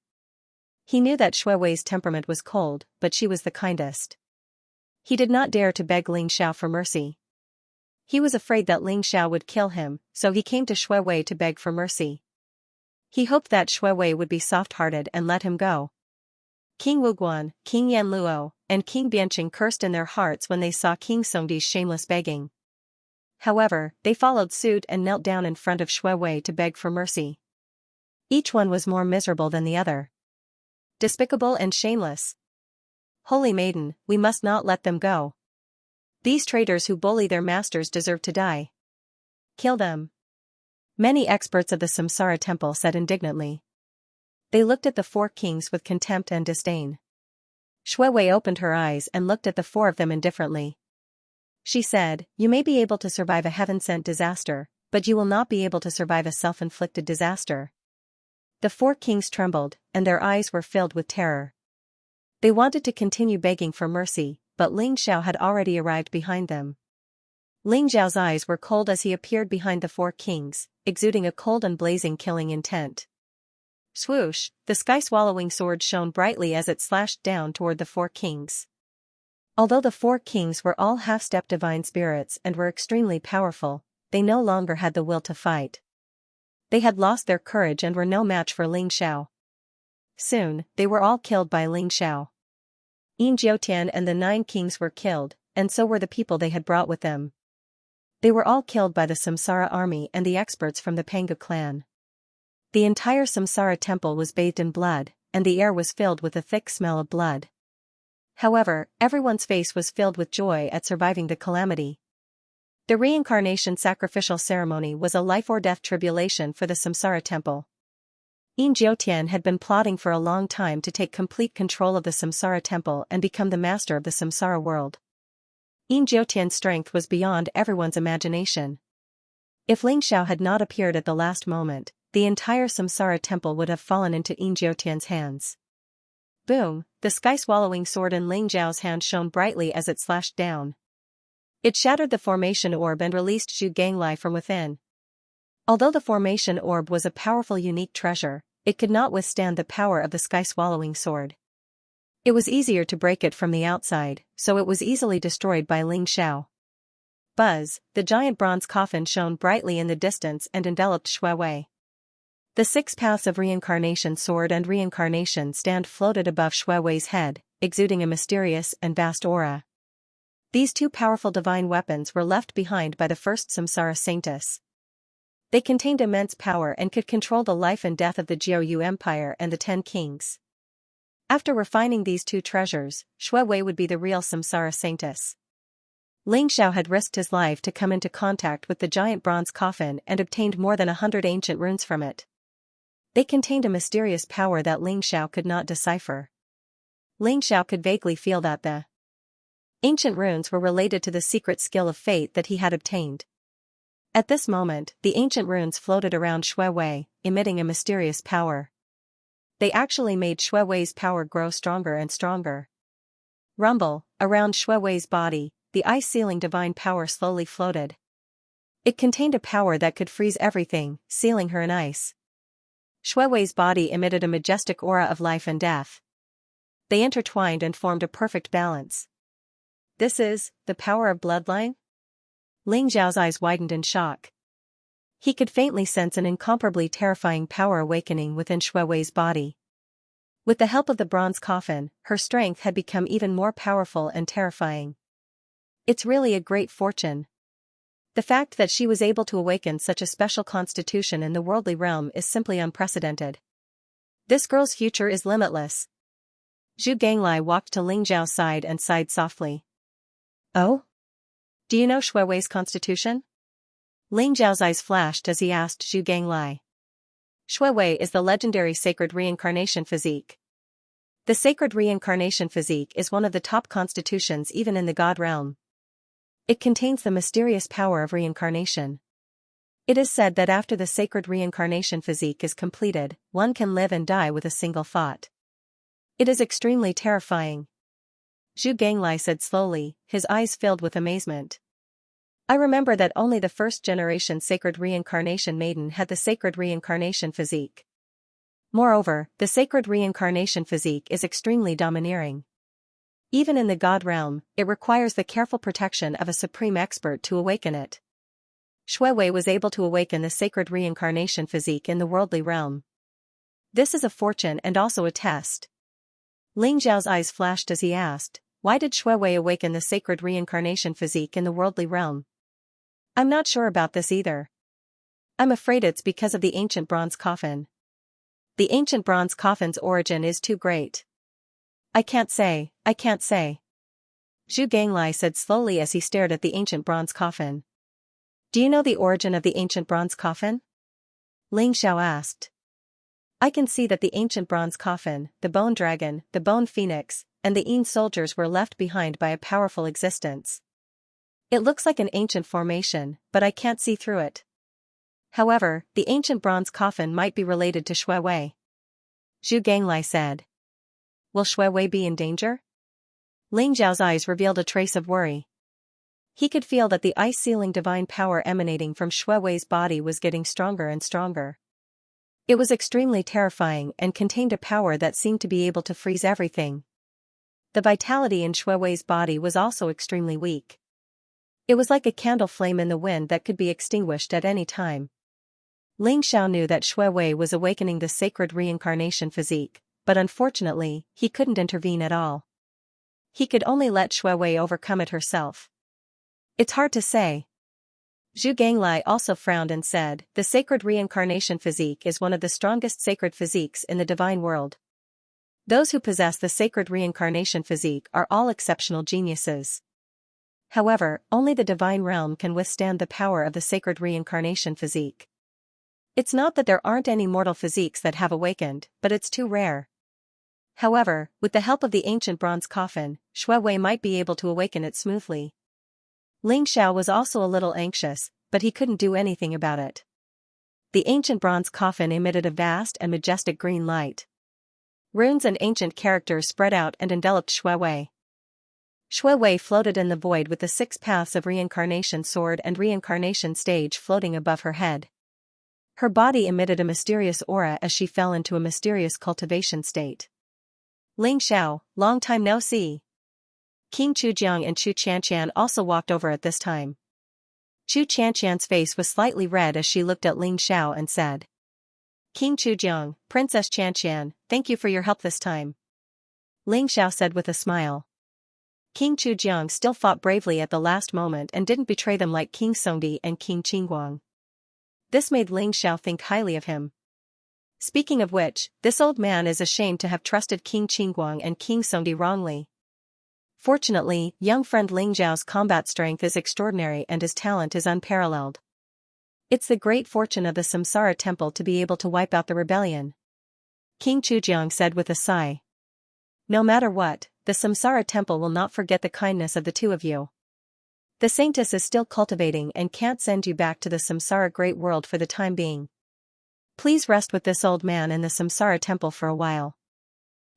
He knew that Shui Wei's temperament was cold, but she was the kindest. He did not dare to beg Ling Xiao for mercy. He was afraid that Ling Xiao would kill him, so he came to Shui Wei to beg for mercy. He hoped that Shui Wei would be soft-hearted and let him go. King Wuguan, King Yanluo, and King Bianqing cursed in their hearts when they saw King Songdi's shameless begging. However, they followed suit and knelt down in front of Shui Wei to beg for mercy. Each one was more miserable than the other. Despicable and shameless. Holy Maiden, we must not let them go. These traitors who bully their masters deserve to die. Kill them. Many experts of the Samsara temple said indignantly. They looked at the four kings with contempt and disdain. Shui Wei opened her eyes and looked at the four of them indifferently. She said, You may be able to survive a heaven-sent disaster, but you will not be able to survive a self-inflicted disaster. The four kings trembled, and their eyes were filled with terror. They wanted to continue begging for mercy, but Ling Xiao had already arrived behind them. Ling Xiao's eyes were cold as he appeared behind the four kings, exuding a cold and blazing killing intent. Swoosh, the sky-swallowing sword shone brightly as it slashed down toward the four kings. Although the four kings were all half-step divine spirits and were extremely powerful, they no longer had the will to fight. They had lost their courage and were no match for Ling Xiao. Soon, they were all killed by Ling Xiao. Yin Jiutian and the 9 kings were killed, and so were the people they had brought with them. They were all killed by the Samsara army and the experts from the Panga clan. The entire Samsara temple was bathed in blood, and the air was filled with a thick smell of blood. However, everyone's face was filled with joy at surviving the calamity. The reincarnation sacrificial ceremony was a life-or-death tribulation for the Samsara temple. Yin Jiutian had been plotting for a long time to take complete control of the Samsara temple and become the master of the Samsara world. Yin Jiutian's strength was beyond everyone's imagination. If Ling Xiao had not appeared at the last moment, the entire Samsara temple would have fallen into Yin Jiutian's hands. Boom, the sky-swallowing sword in Ling Xiao's hand shone brightly as it slashed down. It shattered the formation orb and released Zhu Ganglai from within. Although the formation orb was a powerful unique treasure, it could not withstand the power of the sky-swallowing sword. It was easier to break it from the outside, so it was easily destroyed by Ling Xiao. Buzz, the giant bronze coffin shone brightly in the distance and enveloped Xue Wei. The 6 paths of reincarnation sword and reincarnation stand floated above Xue Wei's head, exuding a mysterious and vast aura. These 2 powerful divine weapons were left behind by the first Samsara saintess. They contained immense power and could control the life and death of the Jiao Empire and the 10 kings. After refining these 2 treasures, Xue Wei would be the real Samsara saintess. Ling Xiao had risked his life to come into contact with the giant bronze coffin and obtained more than 100 ancient runes from it. They contained a mysterious power that Ling Xiao could not decipher. Ling Xiao could vaguely feel that the ancient runes were related to the secret skill of fate that he had obtained. At this moment, the ancient runes floated around Xue Wei, emitting a mysterious power. They actually made Xue Wei's power grow stronger and stronger. Rumble, around Xue Wei's body, the ice-sealing divine power slowly floated. It contained a power that could freeze everything, sealing her in ice. Xue Wei's body emitted a majestic aura of life and death. They intertwined and formed a perfect balance. This is the power of bloodline? Ling Xiao's eyes widened in shock. He could faintly sense an incomparably terrifying power awakening within Xue Wei's body. With the help of the bronze coffin, her strength had become even more powerful and terrifying. It's really a great fortune. The fact that she was able to awaken such a special constitution in the worldly realm is simply unprecedented. This girl's future is limitless. Zhu Ganglai walked to Ling Xiao's side and sighed softly. Oh? Do you know Xue Wei's constitution? Ling Xiao's eyes flashed as he asked Zhu Ganglai. Xue Wei is the legendary sacred reincarnation physique. The sacred reincarnation physique is one of the top constitutions even in the god realm. It contains the mysterious power of reincarnation. It is said that after the sacred reincarnation physique is completed, one can live and die with a single thought. It is extremely terrifying. Zhu Ganglai said slowly, his eyes filled with amazement. I remember that only the first-generation sacred reincarnation maiden had the sacred reincarnation physique. Moreover, the sacred reincarnation physique is extremely domineering. Even in the god realm, it requires the careful protection of a supreme expert to awaken it. Xue Wei was able to awaken the sacred reincarnation physique in the worldly realm. This is a fortune and also a test. Ling Xiao's eyes flashed as he asked, why did Xue Wei awaken the sacred reincarnation physique in the worldly realm? I'm not sure about this either. I'm afraid it's because of the ancient bronze coffin. The ancient bronze coffin's origin is too great. I can't say. Zhu Ganglai said slowly as he stared at the ancient bronze coffin. Do you know the origin of the ancient bronze coffin? Ling Xiao asked. I can see that the ancient bronze coffin, the bone dragon, the bone phoenix, and the Yin soldiers were left behind by a powerful existence. It looks like an ancient formation, but I can't see through it. However, the ancient bronze coffin might be related to Xue Wei. Zhu Ganglai said. Will Xue Wei be in danger? Ling Xiao's eyes revealed a trace of worry. He could feel that the ice-sealing divine power emanating from Xue Wei's body was getting stronger and stronger. It was extremely terrifying and contained a power that seemed to be able to freeze everything. The vitality in Xue Wei's body was also extremely weak. It was like a candle flame in the wind that could be extinguished at any time. Ling Xiao knew that Xue Wei was awakening the sacred reincarnation physique, but unfortunately, he couldn't intervene at all. He could only let Xue Wei overcome it herself. It's hard to say. Zhu Ganglai also frowned and said, the sacred reincarnation physique is one of the strongest sacred physiques in the divine world. Those who possess the sacred reincarnation physique are all exceptional geniuses. However, only the divine realm can withstand the power of the sacred reincarnation physique. It's not that there aren't any mortal physiques that have awakened, but it's too rare. However, with the help of the ancient bronze coffin, Xue Wei might be able to awaken it smoothly. Ling Xiao was also a little anxious, but he couldn't do anything about it. The ancient bronze coffin emitted a vast and majestic green light. Runes and ancient characters spread out and enveloped Shui Wei. Shui Wei floated in the void with the 6 paths of reincarnation sword and reincarnation stage floating above her head. Her body emitted a mysterious aura as she fell into a mysterious cultivation state. Ling Xiao, long time no see. King Chujiang and Chu Qianqian also walked over at this time. Chu Qianqian's face was slightly red as she looked at Ling Xiao and said, King Chujiang, Princess Qianqian, thank you for your help this time. Ling Xiao said with a smile. King Chujiang still fought bravely at the last moment and didn't betray them like King Songdi and King Qingguang. This made Ling Xiao think highly of him. Speaking of which, this old man is ashamed to have trusted King Qingguang and King Songdi wrongly. Fortunately, young friend Ling Xiao's combat strength is extraordinary and his talent is unparalleled. It's the great fortune of the Samsara Temple to be able to wipe out the rebellion. King Chujiang said with a sigh. No matter what, the Samsara Temple will not forget the kindness of the two of you. The Saintess is still cultivating and can't send you back to the Samsara Great World for the time being. Please rest with this old man in the Samsara Temple for a while.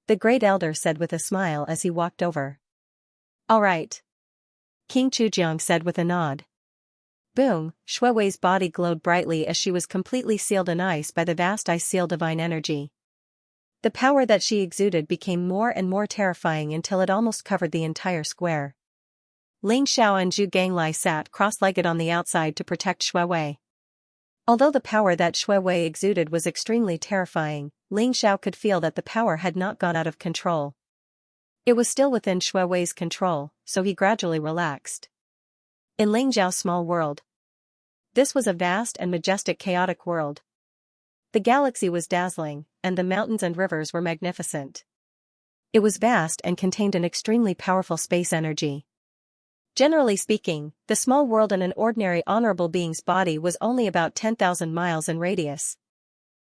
The Great Elder said with a smile as he walked over. All right. King Chujiang said with a nod. Boom, Shui Wei's body glowed brightly as she was completely sealed in ice by the vast ice seal divine energy. The power that she exuded became more and more terrifying until it almost covered the entire square. Ling Xiao and Zhu Ganglai sat cross-legged on the outside to protect Shui Wei. Although the power that Shui Wei exuded was extremely terrifying, Ling Xiao could feel that the power had not gone out of control. It was still within Shui Wei's control, so he gradually relaxed. In Ling Xiao's small world. This was a vast and majestic chaotic world. The galaxy was dazzling, and the mountains and rivers were magnificent. It was vast and contained an extremely powerful space energy. Generally speaking, the small world in an ordinary honorable being's body was only about 10,000 miles in radius.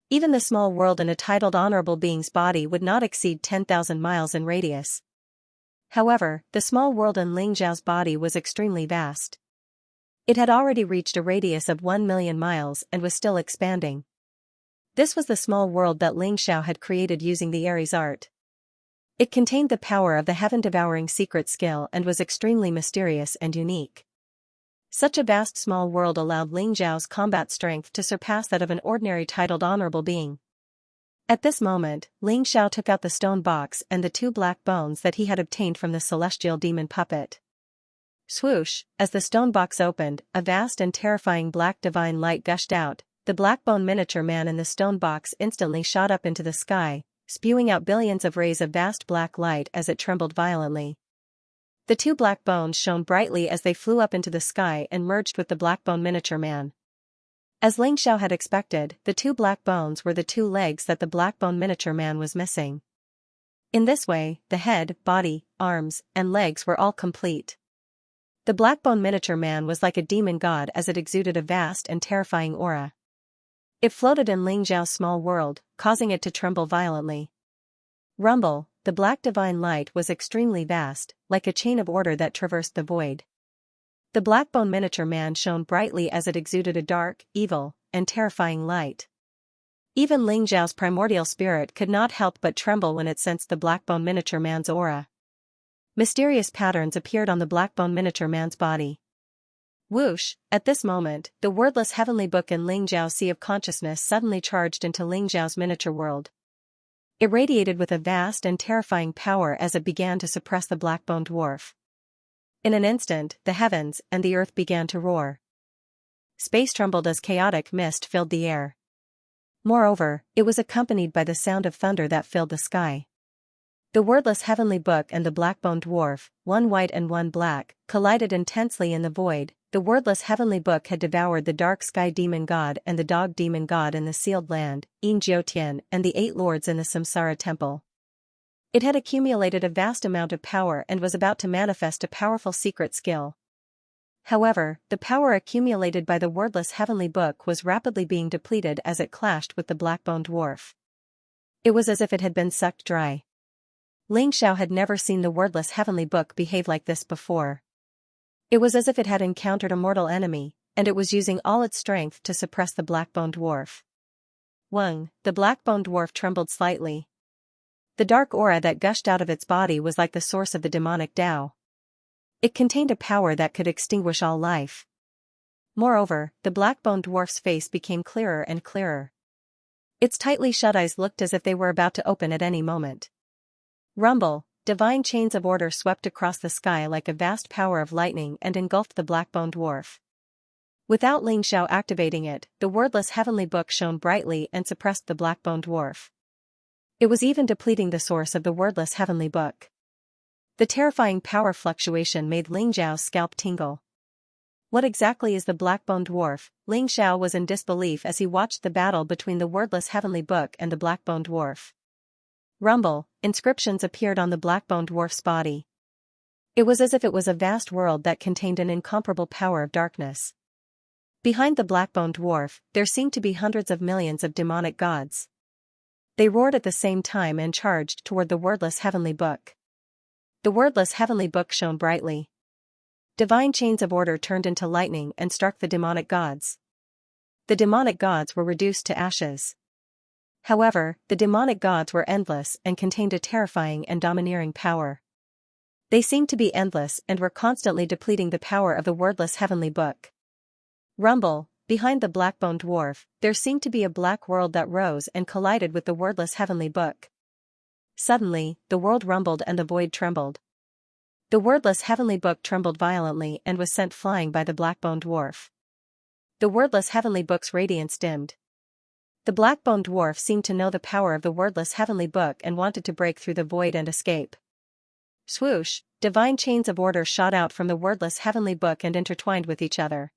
Even the small world in a titled honorable being's body would not exceed 10,000 miles in radius. However, the small world in Ling Xiao's body was extremely vast. It had already reached a radius of 1 million miles and was still expanding. This was the small world that Ling Xiao had created using the Aries art. It contained the power of the heaven-devouring secret skill and was extremely mysterious and unique. Such a vast small world allowed Ling Xiao's combat strength to surpass that of an ordinary titled honorable being. At this moment, Ling Xiao took out the stone box and the 2 black bones that he had obtained from the celestial demon puppet. Swoosh, as the stone box opened, a vast and terrifying black divine light gushed out. The black bone miniature man in the stone box instantly shot up into the sky, spewing out billions of rays of vast black light as it trembled violently. The 2 black bones shone brightly as they flew up into the sky and merged with the black bone miniature man. As Ling Xiao had expected, the 2 black bones were the 2 legs that the black bone miniature man was missing. In this way, the head, body, arms, and legs were all complete. The black bone miniature man was like a demon god as it exuded a vast and terrifying aura. It floated in Ling Xiao's small world, causing it to tremble violently. Rumble, the black divine light was extremely vast, like a chain of order that traversed the void. The black bone miniature man shone brightly as it exuded a dark, evil, and terrifying light. Even Ling Xiao's primordial spirit could not help but tremble when it sensed the black bone miniature man's aura. Mysterious patterns appeared on the black bone miniature man's body. Whoosh, at this moment, the wordless heavenly book in Ling Xiao's sea of consciousness suddenly charged into Ling Xiao's miniature world. It radiated with a vast and terrifying power as it began to suppress the black bone dwarf. In an instant, the heavens and the earth began to roar. Space trembled as chaotic mist filled the air. Moreover, it was accompanied by the sound of thunder that filled the sky. The wordless heavenly book and the black bone dwarf, one white and one black, collided intensely in the void. The wordless heavenly book had devoured the dark sky demon god and the dog demon god in the sealed land, Yin Jiutian, and the 8 lords in the Samsara temple. It had accumulated a vast amount of power and was about to manifest a powerful secret skill. However, the power accumulated by the wordless heavenly book was rapidly being depleted as it clashed with the black bone dwarf. It was as if it had been sucked dry. Ling Xiao had never seen the wordless heavenly book behave like this before. It was as if it had encountered a mortal enemy, and it was using all its strength to suppress the black-bone dwarf. Wang, the black-bone dwarf trembled slightly. The dark aura that gushed out of its body was like the source of the demonic Tao. It contained a power that could extinguish all life. Moreover, the black-bone dwarf's face became clearer and clearer. Its tightly shut eyes looked as if they were about to open at any moment. Rumble, divine chains of order swept across the sky like a vast power of lightning and engulfed the black-bone dwarf. Without Xianxia activating it, the wordless heavenly book shone brightly and suppressed the black-bone dwarf. It was even depleting the source of the wordless heavenly book. The terrifying power fluctuation made Xianxia's scalp tingle. What exactly is the black-bone dwarf? Xianxia was in disbelief as he watched the battle between the wordless heavenly book and the black-bone dwarf. Rumble, inscriptions appeared on the black-bone dwarf's body. It was as if it was a vast world that contained an incomparable power of darkness. Behind the black-bone dwarf, there seemed to be hundreds of millions of demonic gods. They roared at the same time and charged toward the wordless heavenly book. The wordless heavenly book shone brightly. Divine chains of order turned into lightning and struck the demonic gods. The demonic gods were reduced to ashes. However, the demonic gods were endless and contained a terrifying and domineering power. They seemed to be endless and were constantly depleting the power of the wordless heavenly book. Rumble, behind the black-bone dwarf, there seemed to be a black world that rose and collided with the wordless heavenly book. Suddenly, the world rumbled and the void trembled. The wordless heavenly book trembled violently and was sent flying by the black-bone dwarf. The wordless heavenly book's radiance dimmed. The black-bone dwarf seemed to know the power of the wordless heavenly book and wanted to break through the void and escape. Swoosh, divine chains of order shot out from the wordless heavenly book and intertwined with each other.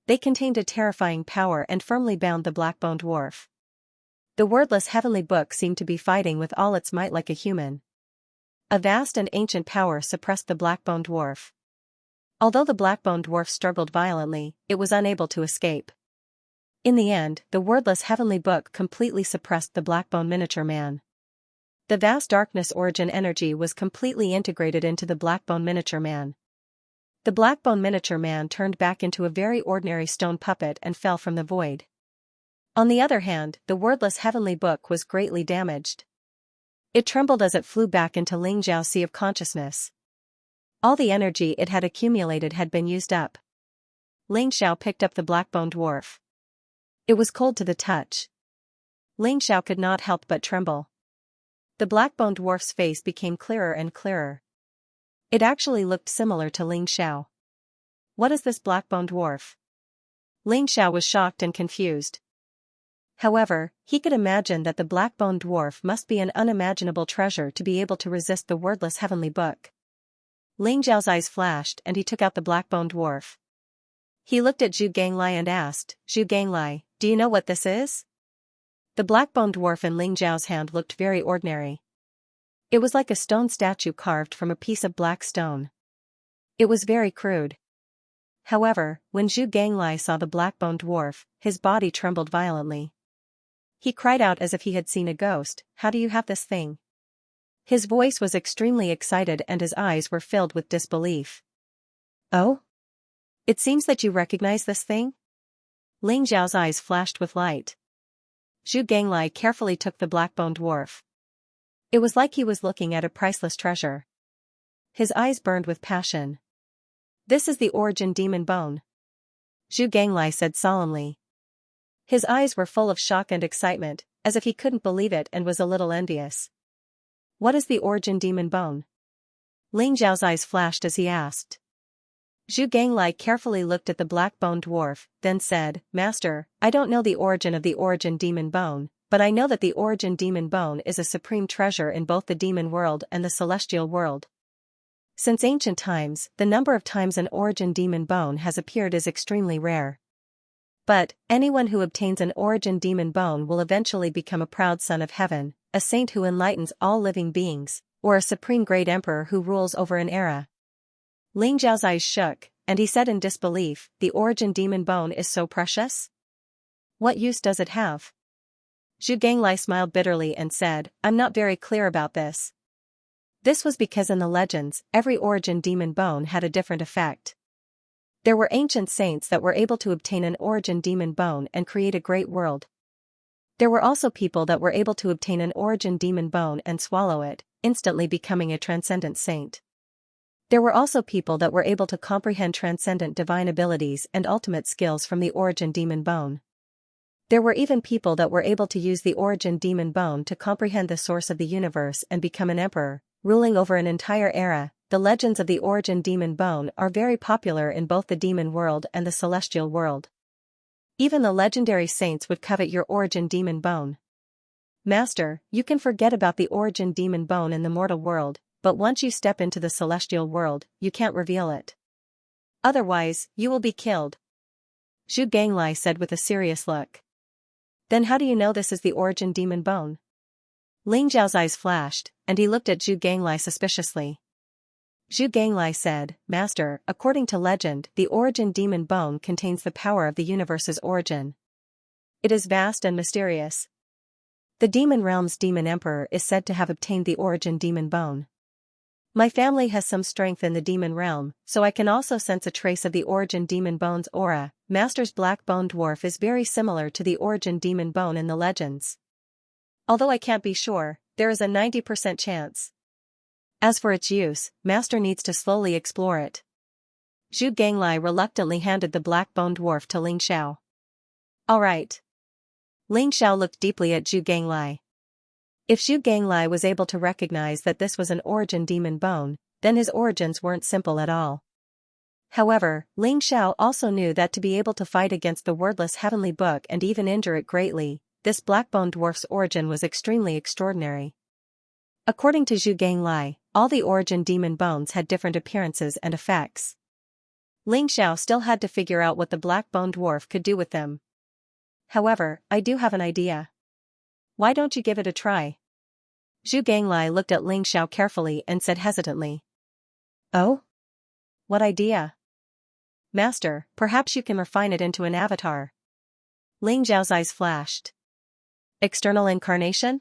They contained a terrifying power and firmly bound the black-bone dwarf. The wordless heavenly book seemed to be fighting with all its might like a human. A vast and ancient power suppressed the black-bone dwarf. Although the black-bone dwarf struggled violently, it was unable to escape. In the end, the wordless heavenly book completely suppressed the black-bone miniature man. The vast darkness origin energy was completely integrated into the black-bone miniature man. The black-bone miniature man turned back into a very ordinary stone puppet and fell from the void. On the other hand, the wordless heavenly book was greatly damaged. It trembled as it flew back into Xianxia's sea of consciousness. All the energy it had accumulated had been used up. Xianxia picked up the black-bone dwarf. It was cold to the touch. Xianxia could not help but tremble. The black-bone dwarf's face became clearer and clearer. It actually looked similar to Xianxia. What is this black-bone dwarf? Xianxia was shocked and confused. However, he could imagine that the black-bone dwarf must be an unimaginable treasure to be able to resist the wordless heavenly book. Xianxia's eyes flashed and he took out the black-bone dwarf. He looked at Zhu Ganglai and asked, "Zhu Ganglai, do you know what this is?" The black-bone dwarf in Xianxia's hand looked very ordinary. It was like a stone statue carved from a piece of black stone. It was very crude. However, when Zhu Ganglai saw the black-bone dwarf, his body trembled violently. He cried out as if he had seen a ghost, "How do you have this thing?" His voice was extremely excited and his eyes were filled with disbelief. "Oh? It seems that you recognize this thing?" Xiao's eyes flashed with light. Zhu Ganglai carefully took the black-bone dwarf. It was like he was looking at a priceless treasure. His eyes burned with passion. "This is the origin demon bone," Zhu Ganglai said solemnly. His eyes were full of shock and excitement, as if he couldn't believe it and was a little envious. "What is the origin demon bone?" Xiao's eyes flashed as he asked. Zhu Ganglai carefully looked at the black-bone dwarf, then said, "Master, I don't know the origin of the origin demon bone, but I know that the origin demon bone is a supreme treasure in both the demon world and the celestial world. Since ancient times, the number of times an origin demon bone has appeared is extremely rare. But, anyone who obtains an origin demon bone will eventually become a proud son of heaven, a saint who enlightens all living beings, or a supreme great emperor who rules over an era." Xiao's eyes shook, and he said in disbelief, "The origin demon bone is so precious? What use does it have?" Zhu Ganglai smiled bitterly and said, "I'm not very clear about this." This was because in the legends, every origin demon bone had a different effect. There were ancient saints that were able to obtain an origin demon bone and create a great world. There were also people that were able to obtain an origin demon bone and swallow it, instantly becoming a transcendent saint. There were also people that were able to comprehend transcendent divine abilities and ultimate skills from the origin demon bone. There were even people that were able to use the origin demon bone to comprehend the source of the universe and become an emperor, ruling over an entire era. The legends of the origin demon bone are very popular in both the demon world and the celestial world. Even the legendary saints would covet your origin demon bone. Master, you can forget about the origin demon bone in the mortal world, but once you step into the celestial world, you can't reveal it. Otherwise, you will be killed. Zhu Ganglai said with a serious look. Then how do you know this is the origin demon bone? Ling Zhao's eyes flashed, and he looked at Zhu Ganglai suspiciously. Zhu Ganglai said, Master, according to legend, the origin demon bone contains the power of the universe's origin. It is vast and mysterious. The demon realm's demon emperor is said to have obtained the origin demon bone. My family has some strength in the demon realm, so I can also sense a trace of the origin demon bone's aura. Master's black bone dwarf is very similar to the origin demon bone in the legends. Although I can't be sure, there is a 90% chance. As for its use, Master needs to slowly explore it. Zhu Ganglai reluctantly handed the black bone dwarf to Ling Xiao. All right. Ling Xiao looked deeply at Zhu Ganglai. If Zhu Ganglai was able to recognize that this was an origin demon bone, then his origins weren't simple at all. However, Ling Xiao also knew that to be able to fight against the wordless heavenly book and even injure it greatly, this black bone dwarf's origin was extremely extraordinary. According to Zhu Ganglai, all the origin demon bones had different appearances and effects. Ling Xiao still had to figure out what the black bone dwarf could do with them. However, I do have an idea. Why don't you give it a try? Zhu Ganglai looked at Ling Xiao carefully and said hesitantly. Oh? What idea? Master, perhaps you can refine it into an avatar. Ling Zhao's eyes flashed. External incarnation?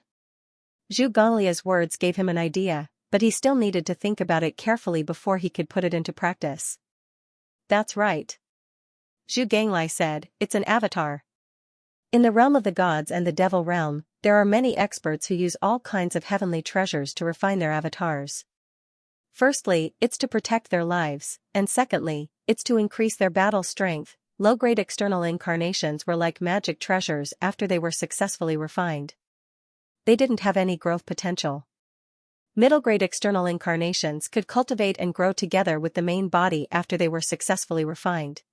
Zhu Ganglia's words gave him an idea, but he still needed to think about it carefully before he could put it into practice. That's right. Zhu Ganglai said, it's an avatar. In the realm of the gods and the devil realm, there are many experts who use all kinds of heavenly treasures to refine their avatars. Firstly, it's to protect their lives, and secondly, it's to increase their battle strength. Low-grade external incarnations were like magic treasures after they were successfully refined. They didn't have any growth potential. Middle-grade external incarnations could cultivate and grow together with the main body after they were successfully refined.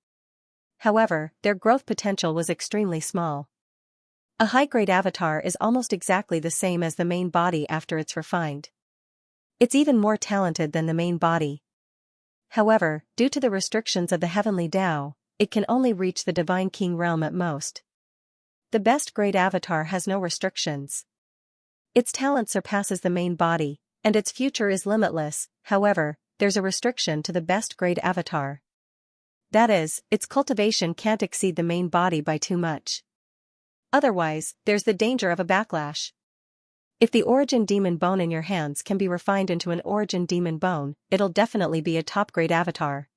However, their growth potential was extremely small. A high-grade avatar is almost exactly the same as the main body after it's refined. It's even more talented than the main body. However, due to the restrictions of the heavenly Tao, it can only reach the divine king realm at most. The best grade avatar has no restrictions. Its talent surpasses the main body, and its future is limitless. However, there's a restriction to the best grade avatar. That is, its cultivation can't exceed the main body by too much. Otherwise, there's the danger of a backlash. If the origin demon bone in your hands can be refined into an origin demon bone, it'll definitely be a top-grade avatar.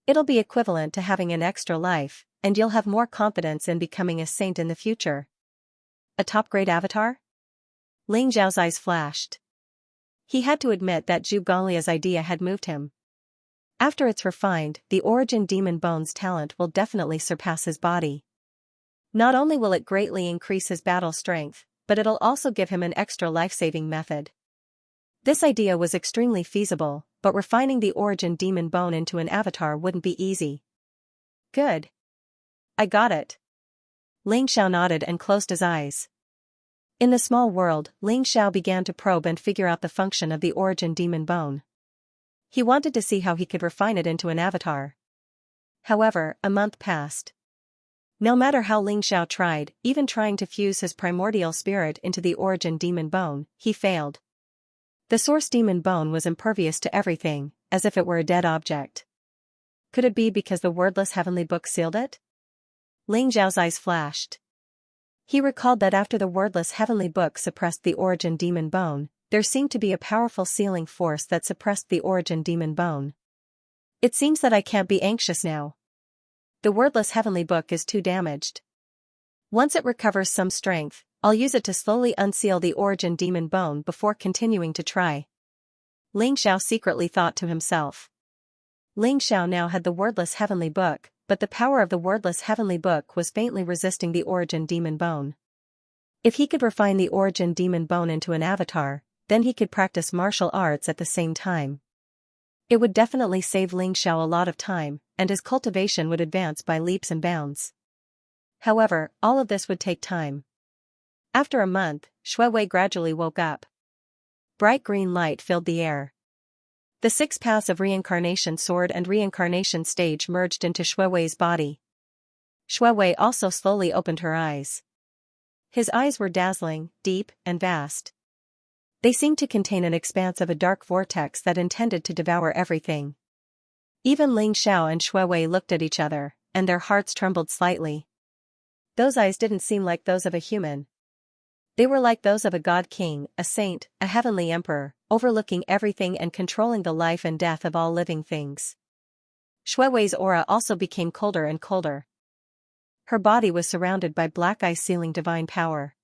It'll be equivalent to having an extra life, and you'll have more confidence in becoming a saint in the future. A top-grade avatar? Ling Zhao's eyes flashed. He had to admit that Zhu Ganglia's idea had moved him. After it's refined, the origin demon bone's talent will definitely surpass his body. Not only will it greatly increase his battle strength, but it'll also give him an extra life-saving method. This idea was extremely feasible, but refining the origin demon bone into an avatar wouldn't be easy. Good. I got it. Ling Xiao nodded and closed his eyes. In the small world, Ling Xiao began to probe and figure out the function of the origin demon bone. He wanted to see how he could refine it into an avatar. However, a month passed. No matter how Ling Xiao tried, even trying to fuse his primordial spirit into the origin demon bone, he failed. The source demon bone was impervious to everything, as if it were a dead object. Could it be because the wordless heavenly book sealed it? Ling Zhao's eyes flashed. He recalled that after the wordless heavenly book suppressed the origin demon bone, there seemed to be a powerful sealing force that suppressed the origin demon bone. It seems that I can't be anxious now. The wordless heavenly book is too damaged. Once it recovers some strength, I'll use it to slowly unseal the origin demon bone before continuing to try. Ling Xiao secretly thought to himself. Ling Xiao now had the wordless heavenly book, but the power of the wordless heavenly book was faintly resisting the origin demon bone. If he could refine the origin demon bone into an avatar, then he could practice martial arts at the same time. It would definitely save Ling Xiao a lot of time, and his cultivation would advance by leaps and bounds. However, all of this would take time. After a month, Shui Wei gradually woke up. Bright green light filled the air. The 6 paths of reincarnation sword and reincarnation stage merged into Shui Wei's body. Shui Wei also slowly opened her eyes. His eyes were dazzling, deep, and vast. They seemed to contain an expanse of a dark vortex that intended to devour everything. Even Ling Xiao and Shui Wei looked at each other, and their hearts trembled slightly. Those eyes didn't seem like those of a human. They were like those of a god king, a saint, a heavenly emperor, overlooking everything and controlling the life and death of all living things. Shui Wei's aura also became colder and colder. Her body was surrounded by black ice sealing divine power.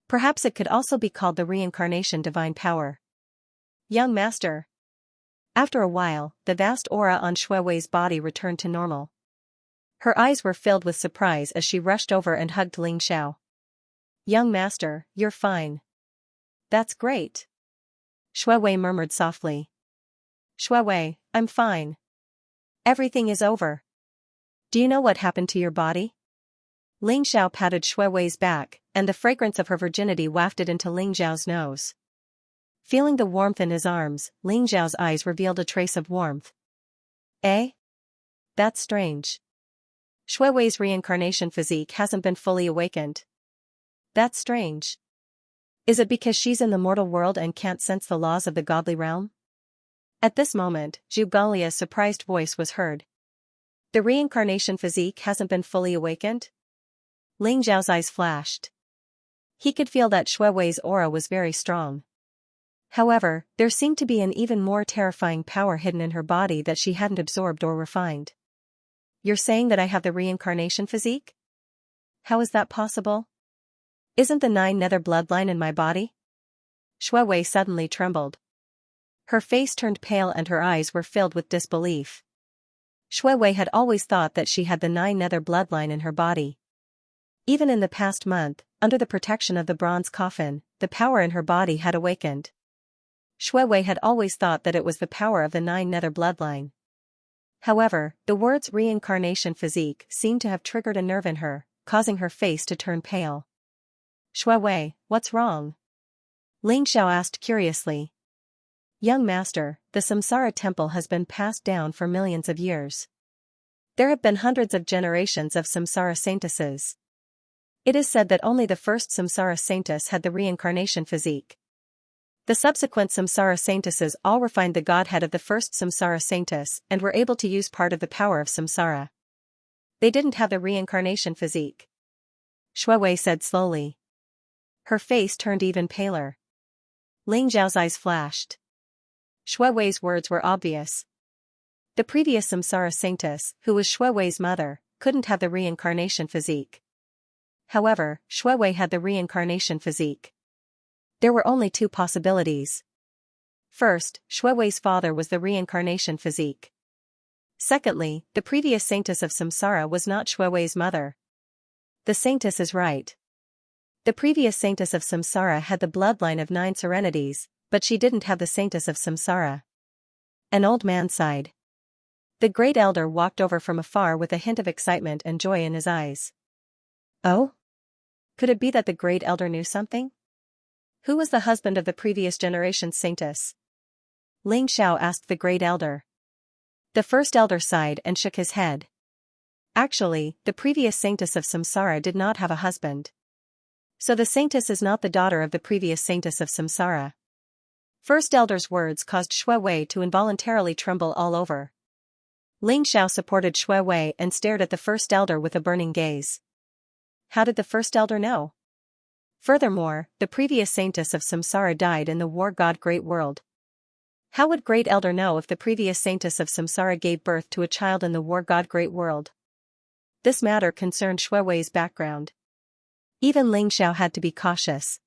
Perhaps it could also be called the reincarnation divine power. Young master. After a while, the vast aura on Shui Wei's body returned to normal. Her eyes were filled with surprise as she rushed over and hugged Ling Xiao. Young master, you're fine. That's great. Shui Wei murmured softly. Shui Wei, I'm fine. Everything is over. Do you know what happened to your body? Ling Xiao patted Shui Wei's back, and the fragrance of her virginity wafted into Ling Xiao's nose. Feeling the warmth in his arms, Ling Xiao's eyes revealed a trace of warmth. Eh? That's strange. Shui Wei's reincarnation physique hasn't been fully awakened. That's strange. Is it because she's in the mortal world and can't sense the laws of the godly realm? At this moment, Zhu Galia's surprised voice was heard. The reincarnation physique hasn't been fully awakened? Ling Xiao's eyes flashed. He could feel that Shui Wei's aura was very strong. However, there seemed to be an even more terrifying power hidden in her body that she hadn't absorbed or refined. You're saying that I have the reincarnation physique? How is that possible? Isn't the 9 nether bloodline in my body? Shui Wei suddenly trembled. Her face turned pale and her eyes were filled with disbelief. Shui Wei had always thought that she had the 9 nether bloodline in her body. Even in the past month, under the protection of the bronze coffin, the power in her body had awakened. Shui Wei had always thought that it was the power of the 9 nether bloodline. However, the words reincarnation physique seemed to have triggered a nerve in her, causing her face to turn pale. Shui Wei, what's wrong? Ling Xiao asked curiously. Young master, the Samsara temple has been passed down for millions of years. There have been hundreds of generations of Samsara saintesses. It is said that only the first Samsara saintess had the reincarnation physique. The subsequent Samsara saintesses all refined the godhead of the first Samsara saintess and were able to use part of the power of Samsara. They didn't have the reincarnation physique. Shui Wei said slowly. Her face turned even paler. Ling Xiao's eyes flashed. Shui Wei's words were obvious. The previous Samsara saintess, who was Shui Wei's mother, couldn't have the reincarnation physique. However, Shui Wei had the reincarnation physique. There were only 2 possibilities. First, Shui Wei's father was the reincarnation physique. Secondly, the previous saintess of Samsara was not Shui Wei's mother. The saintess is right. The previous saintess of Samsara had the bloodline of 9 serenities, but she didn't have the saintess of Samsara. An old man sighed. The great elder walked over from afar with a hint of excitement and joy in his eyes. Oh? Could it be that the great elder knew something? Who was the husband of the previous generation's saintess? Ling Xiao asked the great elder. The first elder sighed and shook his head. Actually, the previous saintess of Samsara did not have a husband. So the saintess is not the daughter of the previous saintess of Samsara. First elder's words caused Shui Wei to involuntarily tremble all over. Ling Xiao supported Shui Wei and stared at the first elder with a burning gaze. How did the first elder know? Furthermore, the previous saintess of Samsara died in the war god Great World. How would Great Elder know if the previous saintess of Samsara gave birth to a child in the war god Great World? This matter concerned Xuewei's background. Even Ling Xiao had to be cautious.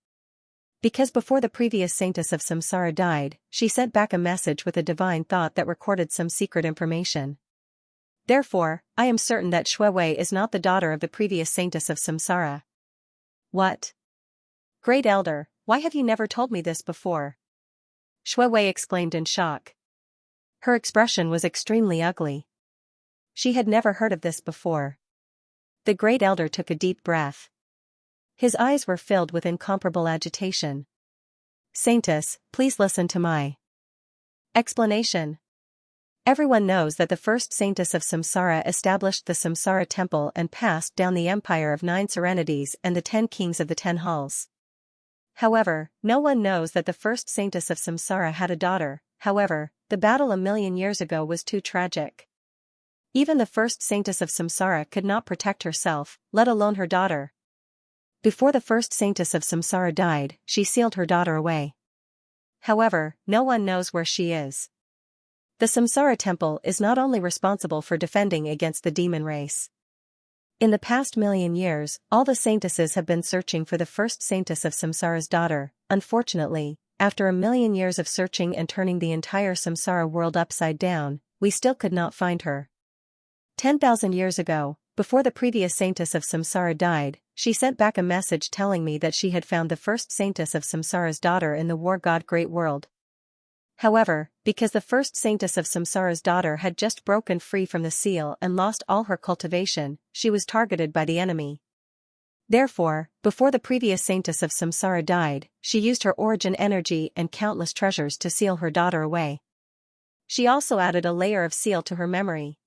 Because before the previous saintess of Samsara died, she sent back a message with a divine thought that recorded some secret information. Therefore, I am certain that Xuewei is not the daughter of the previous saintess of Samsara. What? Great Elder, why have you never told me this before? Xuewei exclaimed in shock. Her expression was extremely ugly. She had never heard of this before. The Great Elder took a deep breath. His eyes were filled with incomparable agitation. Saintess, please listen to my explanation. Everyone knows that the first saintess of Samsara established the Samsara temple and passed down the empire of 9 serenities and the 10 kings of the 10 halls. However, no one knows that the first saintess of Samsara had a daughter. However, the battle a million years ago was too tragic. Even the first saintess of Samsara could not protect herself, let alone her daughter. Before the first saintess of Samsara died, she sealed her daughter away. However, no one knows where she is. The Samsara temple is not only responsible for defending against the demon race. In the past million years, all the saintesses have been searching for the first saintess of Samsara's daughter. Unfortunately, after a million years of searching and turning the entire Samsara world upside down, we still could not find her. 10,000 years ago, before the previous saintess of Samsara died, she sent back a message telling me that she had found the first saintess of Samsara's daughter in the war god Great World. However, because the first saintess of Samsara's daughter had just broken free from the seal and lost all her cultivation, she was targeted by the enemy. Therefore, before the previous saintess of Samsara died, she used her origin energy and countless treasures to seal her daughter away. She also added a layer of seal to her memory.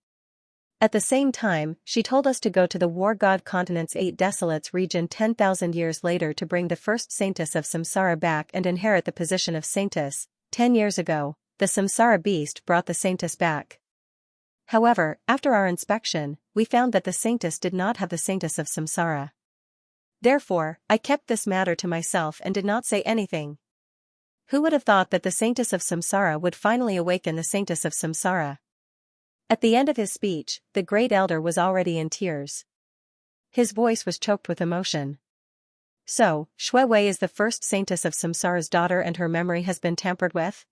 At the same time, she told us to go to the war god continent's 8 desolates region 10,000 years later to bring the first saintess of Samsara back and inherit the position of saintess. 10 years ago, the Samsara beast brought the saintess back. However, after our inspection, we found that the saintess did not have the saintess of Samsara. Therefore, I kept this matter to myself and did not say anything. Who would have thought that the saintess of Samsara would finally awaken the saintess of Samsara? At the end of his speech, the Great Elder was already in tears. His voice was choked with emotion. So, Xuewei is the first saintess of Samsara's daughter and her memory has been tampered with?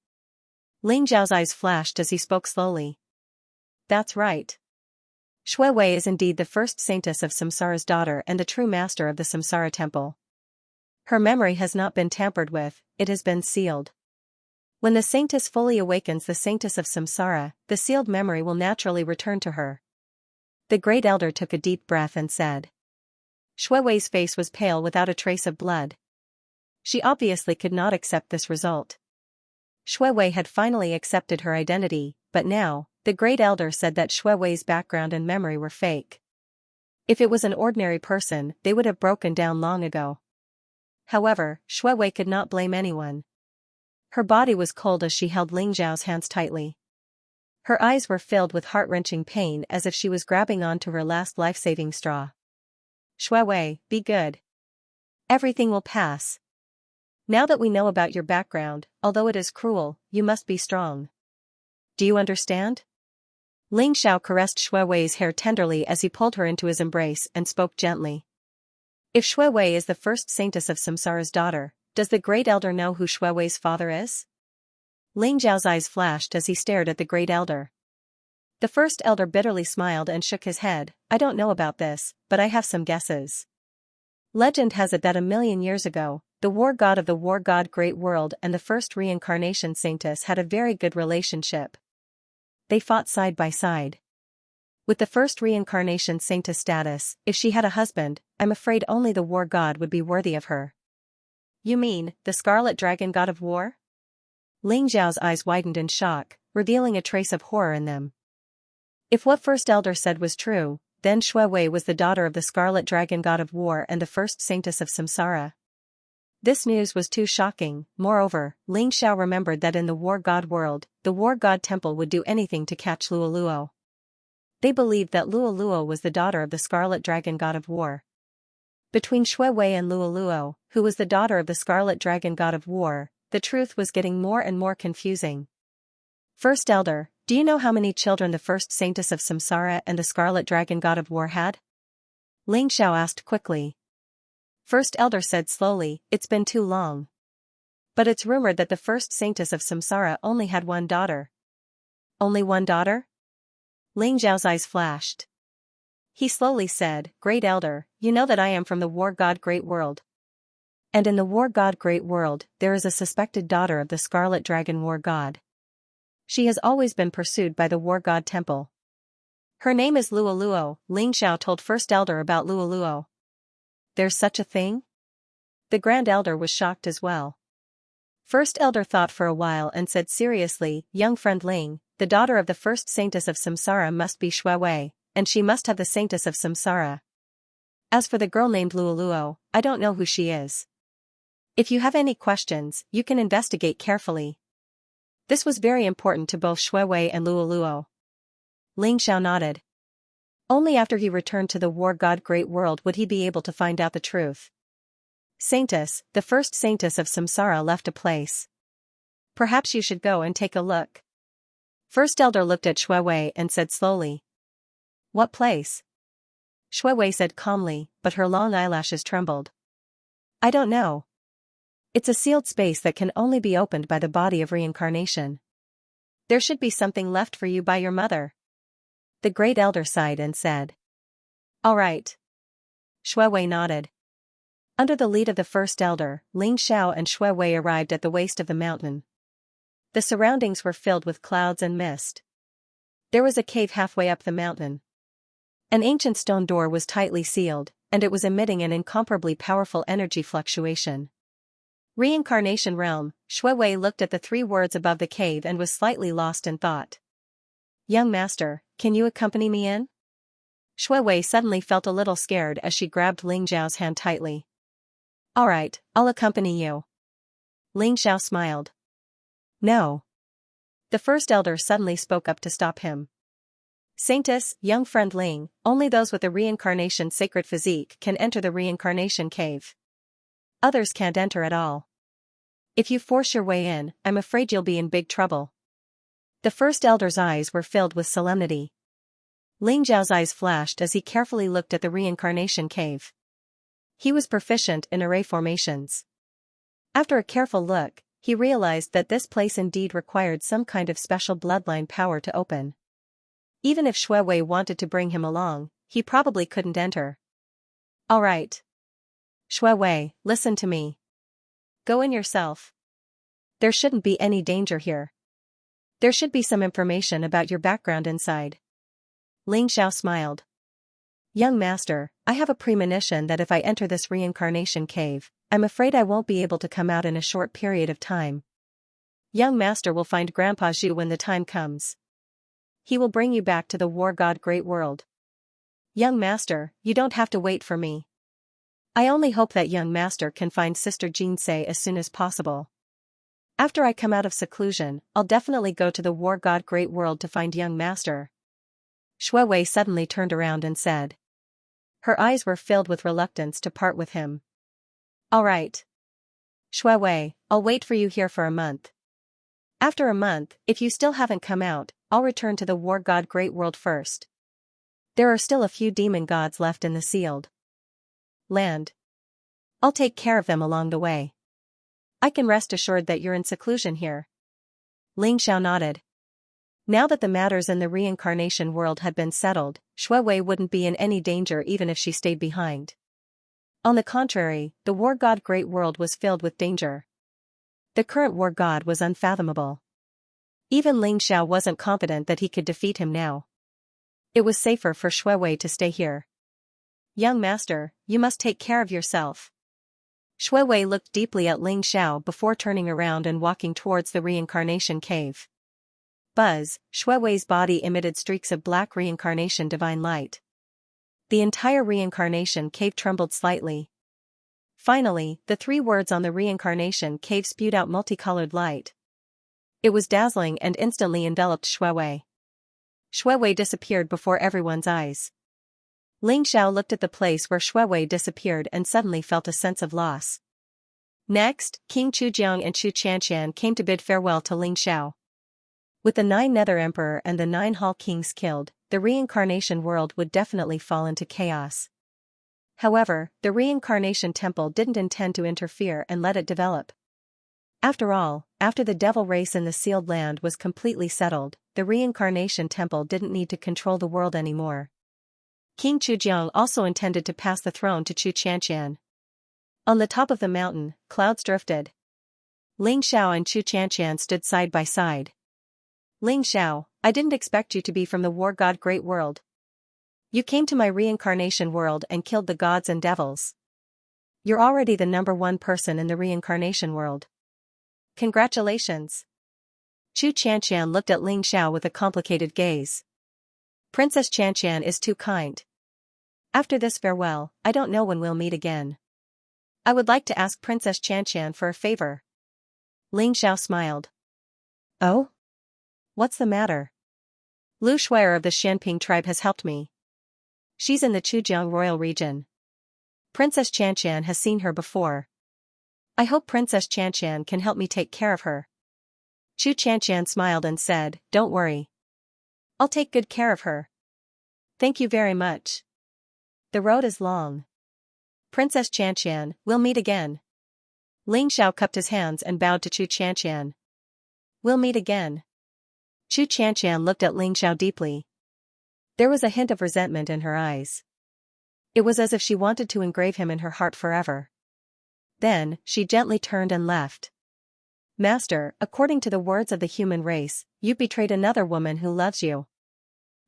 Ling Zhao's eyes flashed as he spoke slowly. That's right. Xuewei is indeed the first saintess of Samsara's daughter and a true master of the Samsara temple. Her memory has not been tampered with, it has been sealed. When the saintess fully awakens the saintess of Samsara, the sealed memory will naturally return to her. The Great Elder took a deep breath and said. Xuewei's face was pale without a trace of blood. She obviously could not accept this result. Xuewei had finally accepted her identity, but now, the Great Elder said that Xuewei's background and memory were fake. If it was an ordinary person, they would have broken down long ago. However, Xuewei could not blame anyone. Her body was cold as she held Ling Zhao's hands tightly. Her eyes were filled with heart-wrenching pain as if she was grabbing onto her last life-saving straw. Xuewei, be good. Everything will pass. Now that we know about your background, although it is cruel, you must be strong. Do you understand? Ling Xiao caressed Xuewei's hair tenderly as he pulled her into his embrace and spoke gently. If Xuewei is the first saintess of Samsara's daughter, does the Great Elder know who Xuewei's father is? Ling Zhao's eyes flashed as he stared at the Great Elder. The first elder bitterly smiled and shook his head. I don't know about this, but I have some guesses. Legend has it that a million years ago, the war god of the war god Great World and the first reincarnation saintess had a very good relationship. They fought side by side. With the first reincarnation saintess status, if she had a husband, I'm afraid only the war god would be worthy of her. You mean, the Scarlet Dragon god of war? Ling Zhao's eyes widened in shock, revealing a trace of horror in them. If what first elder said was true, then Xuewei was the daughter of the Scarlet Dragon god of war and the first saintess of Samsara. This news was too shocking. Moreover, Ling Xiao remembered that in the war god world, the war god temple would do anything to catch Luoluo. They believed that Luoluo was the daughter of the Scarlet Dragon god of war. Between Xuewei and Luoluo, who was the daughter of the Scarlet Dragon god of war, the truth was getting more and more confusing. First Elder, do you know how many children the first saintess of Samsara and the scarlet dragon god of war had? Ling Xiao asked quickly. First Elder said slowly, it's been too long. But it's rumored that the first saintess of Samsara only had one daughter. Only one daughter? Ling Xiao's eyes flashed. He slowly said, Great Elder, you know that I am from the war god Great World. And in the war god Great World, there is a suspected daughter of the scarlet dragon war god. She has always been pursued by the war god temple. Her name is Luoluo. Ling Xiao told First Elder about Luoluo. There's such a thing? The Grand Elder was shocked as well. First Elder thought for a while and said seriously, Young friend Ling, the daughter of the first saintess of Samsara must be Shuewei, and she must have the saintess of Samsara. As for the girl named Luoluo, I don't know who she is. If you have any questions, you can investigate carefully. This was very important to both Shuewei and Luoluo. Ling Xiao nodded. Only after he returned to the war god Great World would he be able to find out the truth. Saintess, the first saintess of Samsara left a place. Perhaps you should go and take a look. First Elder looked at Shuewei and said slowly. What place? Shuewei said calmly, but her long eyelashes trembled. I don't know. It's a sealed space that can only be opened by the body of reincarnation. There should be something left for you by your mother. The Great Elder sighed and said. All right. Shuewei nodded. Under the lead of the First Elder, Ling Xiao and Shuewei arrived at the waist of the mountain. The surroundings were filled with clouds and mist. There was a cave halfway up the mountain. An ancient stone door was tightly sealed, and it was emitting an incomparably powerful energy fluctuation. Reincarnation realm. Shuewei looked at the 3 words above the cave and was slightly lost in thought. Young master, can you accompany me in? Shuewei suddenly felt a little scared as she grabbed Ling Xiao's hand tightly. All right, I'll accompany you. Ling Xiao smiled. No. The First Elder suddenly spoke up to stop him. Saintess, young friend Ling, only those with the reincarnation sacred physique can enter the reincarnation cave. Others can't enter at all. If you force your way in, I'm afraid you'll be in big trouble. The First Elder's eyes were filled with solemnity. Ling Xiao's eyes flashed as he carefully looked at the reincarnation cave. He was proficient in array formations. After a careful look, he realized that this place indeed required some kind of special bloodline power to open. Even if Shuewei wanted to bring him along, he probably couldn't enter. All right. Shuewei, listen to me. Go in yourself. There shouldn't be any danger here. There should be some information about your background inside. Ling Xiao smiled. Young master, I have a premonition that if I enter this reincarnation cave, I'm afraid I won't be able to come out in a short period of time. Young master will find Grandpa Zhu when the time comes. He will bring you back to the war god Great World. Young master, you don't have to wait for me. I only hope that young master can find Sister Xianxia as soon as possible. After I come out of seclusion, I'll definitely go to the war god Great World to find young master. Shuewei suddenly turned around and said. Her eyes were filled with reluctance to part with him. All right. Shuewei, I'll wait for you here for a month. After a month, if you still haven't come out, I'll return to the war god Great World first. There are still a few demon gods left in the sealed land. I'll take care of them along the way. I can rest assured that you're in seclusion here. Ling Xiao nodded. Now that the matters in the reincarnation world had been settled, Shuewei wouldn't be in any danger even if she stayed behind. On the contrary, the war god Great World was filled with danger. The current war god was unfathomable. Even Ling Xiao wasn't confident that he could defeat him now. It was safer for Shuewei to stay here. Young master, you must take care of yourself. Shuewei looked deeply at Ling Xiao before turning around and walking towards the reincarnation cave. Buzz, Shuewei's body emitted streaks of black reincarnation divine light. The entire reincarnation cave trembled slightly. Finally, the 3 words on the reincarnation cave spewed out multicolored light. It was dazzling and instantly enveloped Shuewei. Shuewei disappeared before everyone's eyes. Ling Xiao looked at the place where Shuewei disappeared and suddenly felt a sense of loss. Next, King Chujiang and Chu Qianxian came to bid farewell to Ling Xiao. With the 9 Nether Emperor and the 9 Hall Kings killed, the reincarnation world would definitely fall into chaos. However, the reincarnation temple didn't intend to interfere and let it develop. After all, after the devil race in the sealed land was completely settled, the reincarnation temple didn't need to control the world anymore. King Chujiang also intended to pass the throne to Xianxia. On the top of the mountain, clouds drifted. Ling Xiao and Xianxia stood side by side. Ling Xiao, I didn't expect you to be from the war god Great World. You came to my reincarnation world and killed the gods and devils. You're already the #1 person in the reincarnation world. Congratulations. Xianxia looked at Ling Xiao with a complicated gaze. Princess Xianxia is too kind. After this farewell, I don't know when we'll meet again. I would like to ask Princess Xianxia for a favor. Ling Xiao smiled. Oh? What's the matter? Lu Shuier of the Xianping tribe has helped me. She's in the Chujiang royal region. Princess Xianxia has seen her before. I hope Princess Xianxia can help me take care of her. Xianxia smiled and said, Don't worry. I'll take good care of her. Thank you very much. The road is long. Princess Xianxia, we'll meet again. Ling Xiao cupped his hands and bowed to Xianxia. We'll meet again. Xianxia looked at Ling Xiao deeply. There was a hint of resentment in her eyes. It was as if she wanted to engrave him in her heart forever. Then, she gently turned and left. Master, according to the words of the human race, you betrayed another woman who loves you.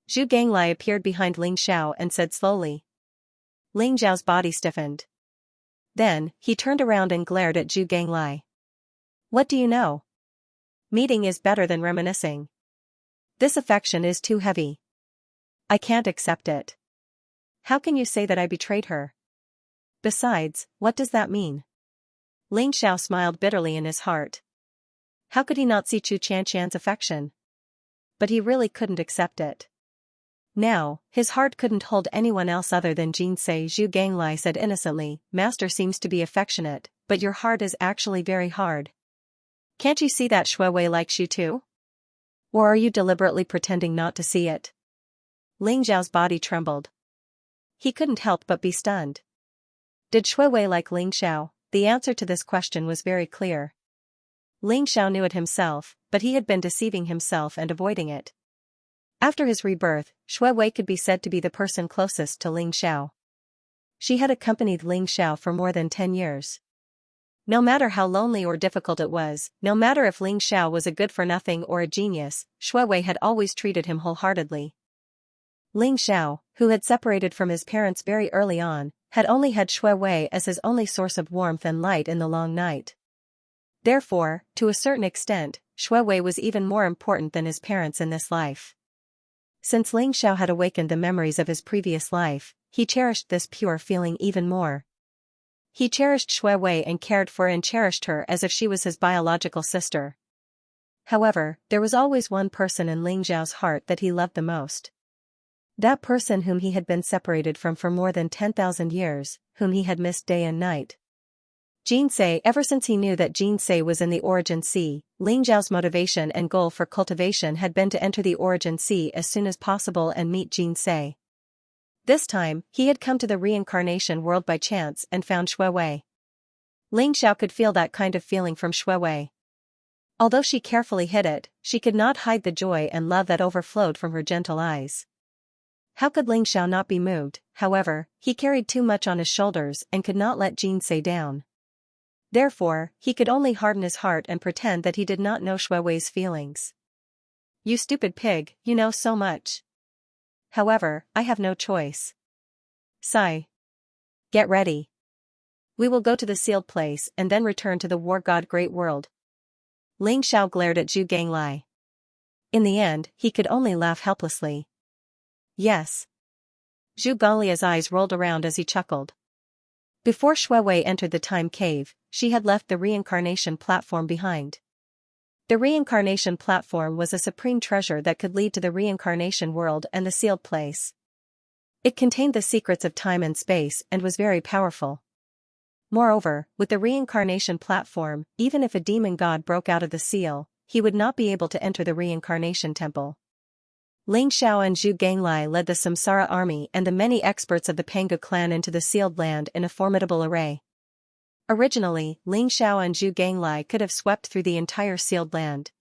Zhu Ganglai appeared behind Ling Xiao and said slowly. Ling Xiao's body stiffened. Then, he turned around and glared at Zhu Ganglai. What do you know? Meeting is better than reminiscing. This affection is too heavy. I can't accept it. How can you say that I betrayed her? Besides, what does that mean? Ling Xiao smiled bitterly in his heart. How could he not see Xianxia's affection? But he really couldn't accept it. Now, his heart couldn't hold anyone else other than Jinsei. Zhu Ganglai said innocently, Master seems to be affectionate, but your heart is actually very hard. Can't you see that Shui Wei likes you too? Or are you deliberately pretending not to see it? Ling Xiao's body trembled. He couldn't help but be stunned. Did Shui Wei like Ling Xiao? The answer to this question was very clear. Ling Xiao knew it himself, but he had been deceiving himself and avoiding it. After his rebirth, Shui Wei could be said to be the person closest to Ling Xiao. She had accompanied Ling Xiao for more than 10 years. No matter how lonely or difficult it was, no matter if Ling Xiao was a good-for-nothing or a genius, Shui Wei had always treated him wholeheartedly. Ling Xiao, who had separated from his parents very early on, had only had Shui Wei as his only source of warmth and light in the long night. Therefore, to a certain extent, Shui Wei was even more important than his parents in this life. Since Ling Xiao had awakened the memories of his previous life, he cherished this pure feeling even more. He cherished Shui Wei and cared for and cherished her as if she was his biological sister. However, there was always one person in Ling Xiao's heart that he loved the most. That person whom he had been separated from for more than 10,000 years, whom he had missed day and night. Jinsei. Ever since he knew that Jinsei was in the Origin Sea, Ling Xiao's motivation and goal for cultivation had been to enter the Origin Sea as soon as possible and meet Jinsei. This time, he had come to the reincarnation world by chance and found Shui Wei. Ling Xiao could feel that kind of feeling from Shui Wei. Although she carefully hid it, she could not hide the joy and love that overflowed from her gentle eyes. How could Ling Xiao not be moved? However, he carried too much on his shoulders and could not let Jinsei down. Therefore, he could only harden his heart and pretend that he did not know Shui Wei's feelings. You stupid pig, you know so much. However, I have no choice. Sigh. Get ready. We will go to the sealed place and then return to the war god Great World. Ling Xiao glared at Zhu Ganglai. In the end, he could only laugh helplessly. Yes. Zhu Ganglia's eyes rolled around as he chuckled. Before Shui Wei entered the time cave, she had left the reincarnation platform behind. The reincarnation platform was a supreme treasure that could lead to the reincarnation world and the sealed place. It contained the secrets of time and space and was very powerful. Moreover, with the reincarnation platform, even if a demon god broke out of the seal, he would not be able to enter the reincarnation temple. Ling Xiao and Zhu Ganglai led the Samsara army and the many experts of the Pangu clan into the sealed land in a formidable array. Originally, Ling Xiao and Zhu Ganglai could have swept through the entire sealed land.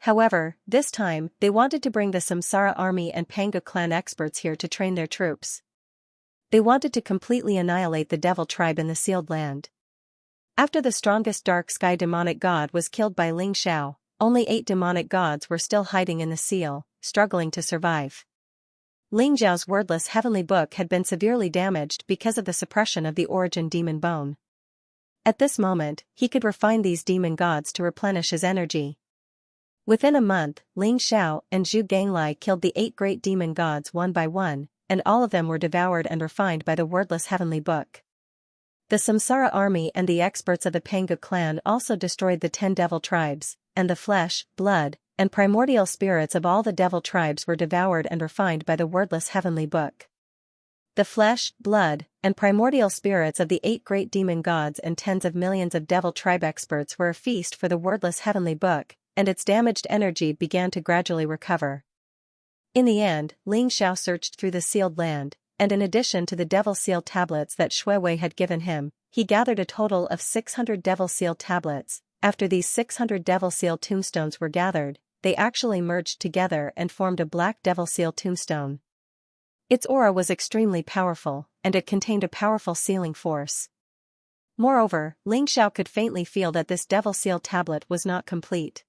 However, this time, they wanted to bring the Samsara army and Pangu clan experts here to train their troops. They wanted to completely annihilate the devil tribe in the sealed land. After the strongest dark sky demonic god was killed by Ling Xiao, only 8 demonic gods were still hiding in the seal, struggling to survive. Ling Xiao's wordless heavenly book had been severely damaged because of the suppression of the origin demon bone. At this moment, he could refine these demon gods to replenish his energy. Within a month, Ling Xiao and Zhu Ganglai killed the 8 great demon gods one by one, and all of them were devoured and refined by the wordless heavenly book. The Samsara army and the experts of the Pangu clan also destroyed the 10 devil tribes, and the flesh, blood, and primordial spirits of all the devil tribes were devoured and refined by the wordless heavenly book. The flesh, blood, and primordial spirits of the 8 great demon gods and tens of millions of devil tribe experts were a feast for the wordless heavenly book, and its damaged energy began to gradually recover. In the end, Ling Xiao searched through the sealed land, and in addition to the devil seal tablets that Shui Wei had given him, he gathered a total of 600 devil seal tablets. After these 600 devil seal tombstones were gathered, they actually merged together and formed a black devil seal tombstone. Its aura was extremely powerful, and it contained a powerful sealing force. Moreover, Ling Xiao could faintly feel that this devil seal tablet was not complete.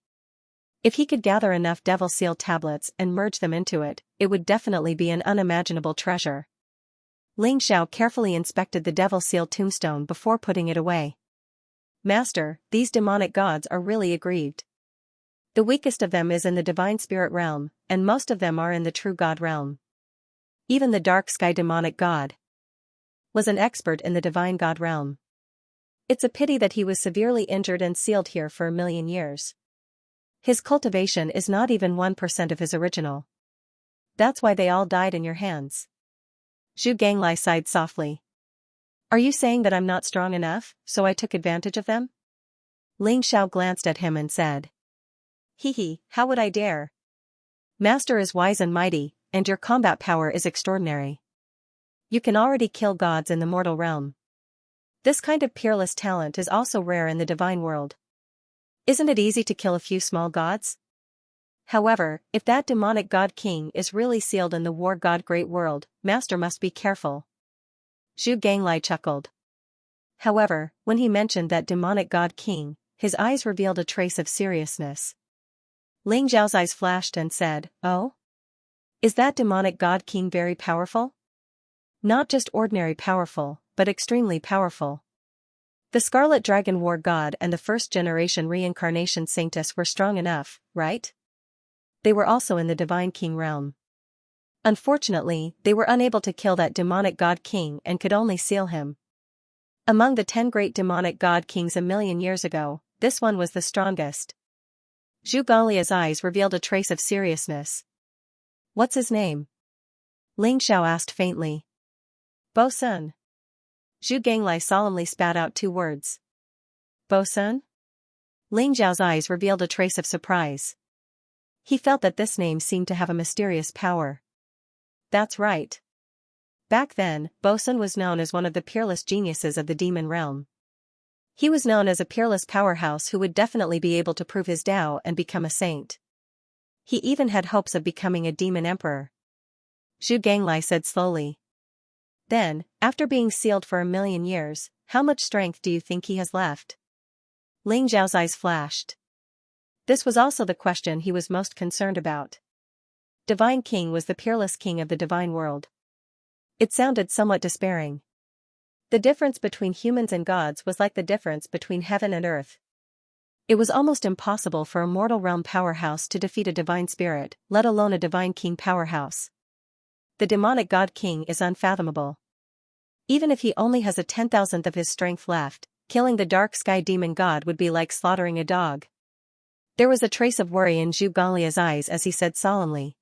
If he could gather enough devil seal tablets and merge them into it, it would definitely be an unimaginable treasure. Ling Xiao carefully inspected the devil seal tombstone before putting it away. Master, these demonic gods are really aggrieved. The weakest of them is in the divine spirit realm, and most of them are in the true god realm. Even the dark sky demonic god was an expert in the divine god realm. It's a pity that he was severely injured and sealed here for 1,000,000 years. His cultivation is not even 1% of his original. That's why they all died in your hands. Zhu Ganglai sighed softly. Are you saying that I'm not strong enough, so I took advantage of them? Ling Xiao glanced at him and said. Hee, how would I dare? Master is wise and mighty, and your combat power is extraordinary. You can already kill gods in the mortal realm. This kind of peerless talent is also rare in the divine world. Isn't it easy to kill a few small gods? However, if that demonic god king is really sealed in the war god great world, Master must be careful. Zhu Ganglai chuckled. However, when he mentioned that demonic god king, his eyes revealed a trace of seriousness. Ling Xiao's eyes flashed and said, Oh? Is that demonic god king very powerful? Not just ordinary powerful, but extremely powerful. The Scarlet Dragon War God and the first-generation reincarnation saintess were strong enough, right? They were also in the Divine King realm. Unfortunately, they were unable to kill that demonic God King and could only seal him. Among the 10 great demonic God Kings 1,000,000 years ago, this one was the strongest. Zhu Ganglia's eyes revealed a trace of seriousness. What's his name? Ling Xiao asked faintly. Bo Sun. Zhu Ganglai solemnly spat out 2 words. Bo Sun? Ling Xiao's eyes revealed a trace of surprise. He felt that this name seemed to have a mysterious power. That's right. Back then, Bo Sun was known as one of the peerless geniuses of the demon realm. He was known as a peerless powerhouse who would definitely be able to prove his Tao and become a saint. He even had hopes of becoming a demon emperor. Zhu Ganglai said slowly. Then, after being sealed for 1,000,000 years, how much strength do you think he has left? Ling Xiao's eyes flashed. This was also the question he was most concerned about. Divine King was the peerless king of the divine world. It sounded somewhat despairing. The difference between humans and gods was like the difference between heaven and earth. It was almost impossible for a mortal realm powerhouse to defeat a divine spirit, let alone a divine king powerhouse. The demonic god king is unfathomable. Even if he only has a 10,000th of his strength left, killing the dark sky demon god would be like slaughtering a dog. There was a trace of worry in Zhu Ganglia's eyes as he said solemnly.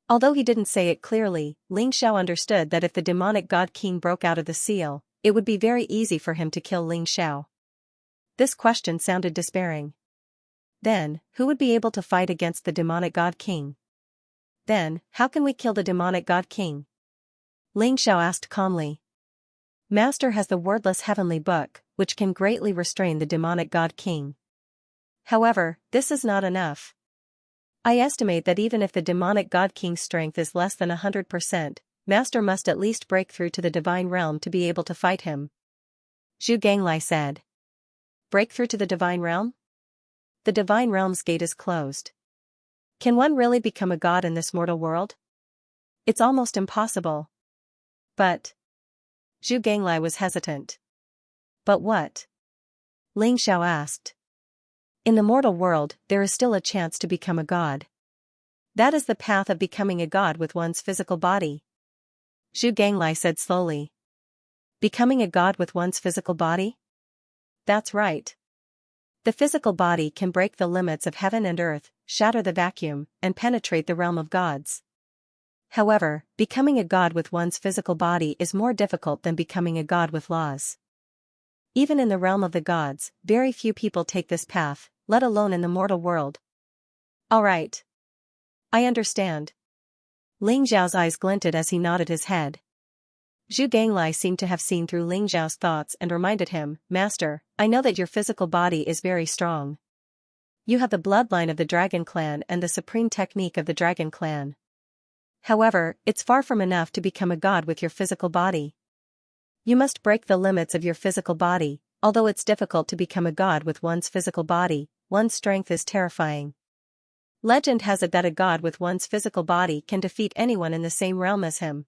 Although he didn't say it clearly, Ling Xiao understood that if the demonic god king broke out of the seal, it would be very easy for him to kill Ling Xiao. This question sounded despairing. Then, who would be able to fight against the demonic god king? Then, how can we kill the demonic god king? Ling Xiao asked calmly. Master has the wordless heavenly book, which can greatly restrain the demonic god king. However, this is not enough. I estimate that even if the demonic god king's strength is less than 100%, Master must at least break through to the divine realm to be able to fight him. Zhu Ganglai said. Break through to the divine realm? The divine realm's gate is closed. Can one really become a god in this mortal world? It's almost impossible. But... Zhu Ganglai was hesitant. But what? Ling Xiao asked. In the mortal world, there is still a chance to become a god. That is the path of becoming a god with one's physical body. Zhu Ganglai said slowly. Becoming a god with one's physical body? That's right. The physical body can break the limits of heaven and earth, shatter the vacuum, and penetrate the realm of gods. However, becoming a god with one's physical body is more difficult than becoming a god with laws. Even in the realm of the gods, very few people take this path, let alone in the mortal world. All right. I understand. Ling Xiao's eyes glinted as he nodded his head. Zhu Ganglai seemed to have seen through Ling Xiao's thoughts and reminded him, Master, I know that your physical body is very strong. You have the bloodline of the Dragon Clan and the supreme technique of the Dragon Clan. However, it's far from enough to become a god with your physical body. You must break the limits of your physical body. Although it's difficult to become a god with one's physical body, one's strength is terrifying. Legend has it that a god with one's physical body can defeat anyone in the same realm as him.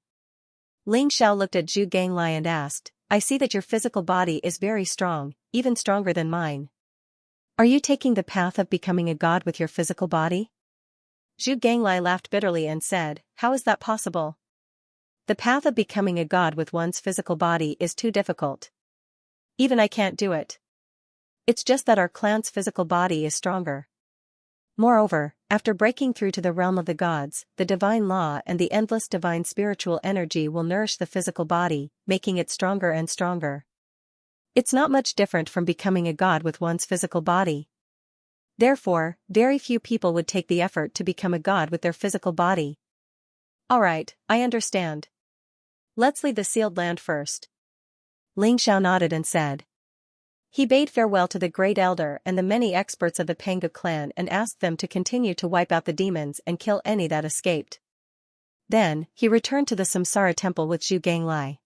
Ling Xiao looked at Zhu Ganglai and asked, I see that your physical body is very strong, even stronger than mine. Are you taking the path of becoming a god with your physical body? Zhu Ganglai laughed bitterly and said, How is that possible? The path of becoming a god with one's physical body is too difficult. Even I can't do it. It's just that our clan's physical body is stronger. Moreover, after breaking through to the realm of the gods, the divine law and the endless divine spiritual energy will nourish the physical body, making it stronger and stronger. It's not much different from becoming a god with one's physical body. Therefore, very few people would take the effort to become a god with their physical body. Alright, I understand. Let's leave the sealed land first. Ling Xiao nodded and said. He bade farewell to the Great Elder and the many experts of the Panga clan and asked them to continue to wipe out the demons and kill any that escaped. Then, he returned to the Samsara temple with Zhu Ganglai.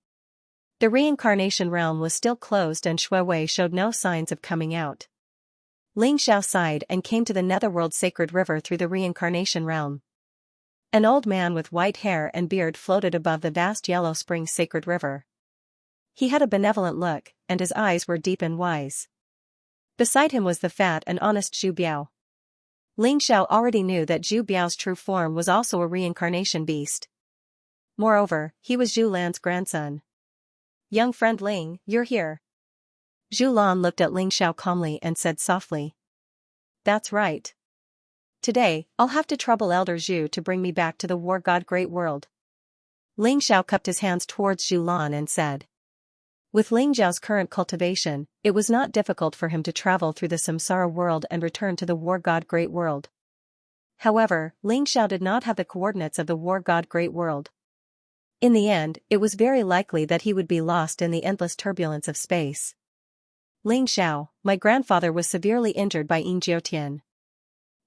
The reincarnation realm was still closed and Shui Wei showed no signs of coming out. Ling Xiao sighed and came to the netherworld sacred river through the reincarnation realm. An old man with white hair and beard floated above the vast yellow spring sacred river. He had a benevolent look, and his eyes were deep and wise. Beside him was the fat and honest Zhu Biao. Ling Xiao already knew that Zhu Biao's true form was also a reincarnation beast. Moreover, he was Zhu Lan's grandson. Young friend Ling, you're here. Zhu Lan looked at Ling Xiao calmly and said softly. That's right. Today, I'll have to trouble Elder Zhu to bring me back to the war god Great World. Ling Xiao cupped his hands towards Zhu Lan and said. With Ling Xiao's current cultivation, it was not difficult for him to travel through the samsara world and return to the war god Great World. However, Ling Xiao did not have the coordinates of the war god Great World. In the end, it was very likely that he would be lost in the endless turbulence of space. Ling Xiao, my grandfather was severely injured by Ying Jiutian.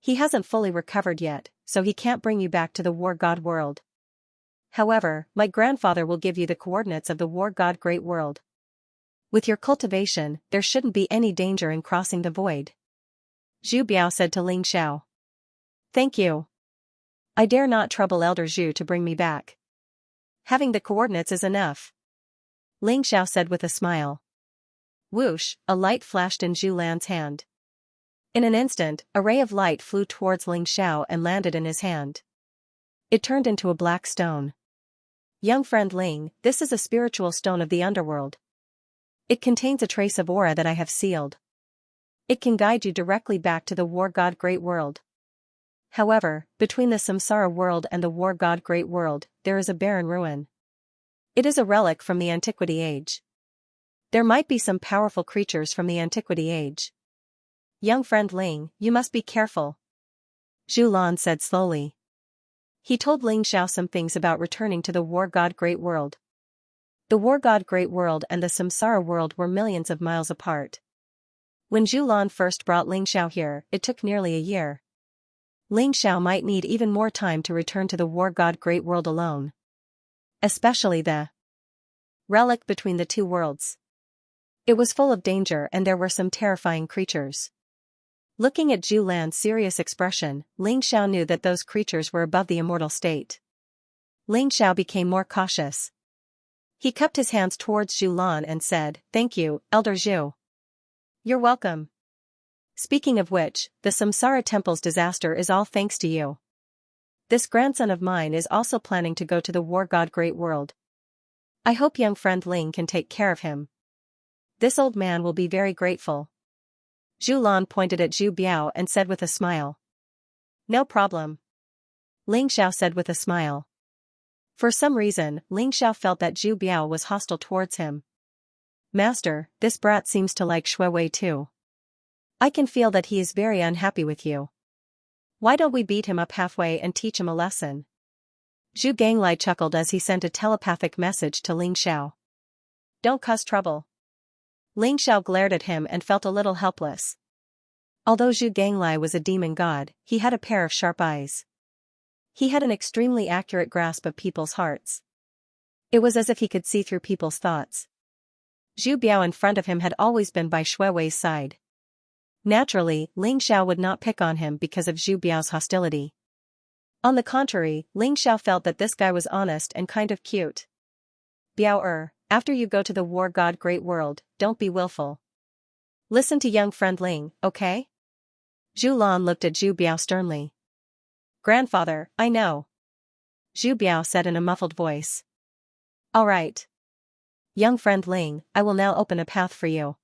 He hasn't fully recovered yet, so he can't bring you back to the war god world. However, my grandfather will give you the coordinates of the war god Great World. With your cultivation, there shouldn't be any danger in crossing the void. Zhu Biao said to Ling Xiao. Thank you. I dare not trouble Elder Zhu to bring me back. Having the coordinates is enough. Ling Xiao said with a smile. Whoosh, a light flashed in Zhu Lan's hand. In an instant, a ray of light flew towards Ling Xiao and landed in his hand. It turned into a black stone. Young friend Ling, this is a spiritual stone of the underworld. It contains a trace of aura that I have sealed. It can guide you directly back to the war god Great World. However, between the samsara world and the war god Great World, there is a barren ruin. It is a relic from the Antiquity Age. There might be some powerful creatures from the Antiquity Age. Young friend Ling, you must be careful, Zhu Lan said slowly. He told Ling Xiao some things about returning to the war god Great World. The war god Great World and the Samsara world were millions of miles apart. When Zhu Lan first brought Ling Xiao here, it took nearly a year. Ling Xiao might need even more time to return to the war god Great World alone. Especially the relic between the two worlds. It was full of danger and there were some terrifying creatures. Looking at Zhu Lan's serious expression, Ling Xiao knew that those creatures were above the immortal state. Ling Xiao became more cautious. He cupped his hands towards Zhu Lan and said, "Thank you, Elder Zhu." "You're welcome. Speaking of which, the Samsara Temple's disaster is all thanks to you. This grandson of mine is also planning to go to the war god Great World. I hope young friend Ling can take care of him. This old man will be very grateful." Zhu Lan pointed at Zhu Biao and said with a smile. "No problem," Ling Xiao said with a smile. For some reason, Ling Xiao felt that Zhu Biao was hostile towards him. "Master, this brat seems to like Shui Wei too. I can feel that he is very unhappy with you. Why don't we beat him up halfway and teach him a lesson?" Zhu Ganglai chuckled as he sent a telepathic message to Ling Xiao. "Don't cause trouble." Ling Xiao glared at him and felt a little helpless. Although Zhu Ganglai was a demon god, he had a pair of sharp eyes. He had an extremely accurate grasp of people's hearts. It was as if he could see through people's thoughts. Zhu Biao in front of him had always been by Shui Wei's side. Naturally, Ling Xiao would not pick on him because of Zhu Biao's hostility. On the contrary, Ling Xiao felt that this guy was honest and kind of cute. "Biao after you go to the war god Great World, don't be willful. Listen to young friend Ling, okay?" Zhu Lan looked at Zhu Biao sternly. "Grandfather, I know," Zhu Biao said in a muffled voice. "All right. Young friend Ling, I will now open a path for you.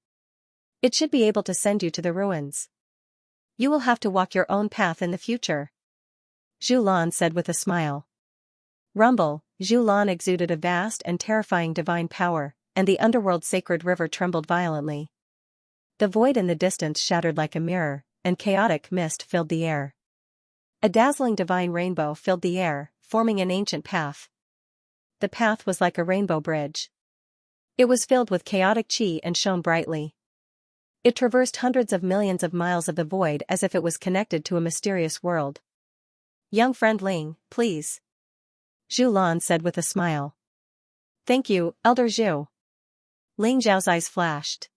It should be able to send you to the ruins. You will have to walk your own path in the future," Zhu Lan said with a smile. Rumble, Zhu Lan exuded a vast and terrifying divine power, and the underworld sacred river trembled violently. The void in the distance shattered like a mirror, and chaotic mist filled the air. A dazzling divine rainbow filled the air, forming an ancient path. The path was like a rainbow bridge. It was filled with chaotic chi and shone brightly. It traversed hundreds of millions of miles of the void as if it was connected to a mysterious world. "Young friend Ling, please," Zhu Lan said with a smile. "Thank you, Elder Zhu." Ling Xiao's eyes flashed.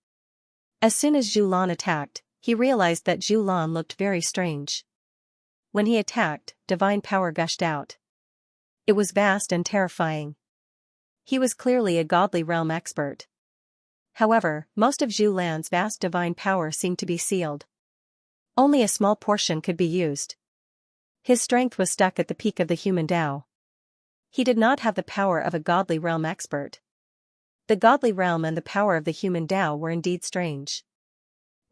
As soon as Zhu Lan attacked, he realized that Zhu Lan looked very strange. When he attacked, divine power gushed out. It was vast and terrifying. He was clearly a godly realm expert. However, most of Zhu Lan's vast divine power seemed to be sealed. Only a small portion could be used. His strength was stuck at the peak of the human Tao. He did not have the power of a godly realm expert. The godly realm and the power of the human Tao were indeed strange.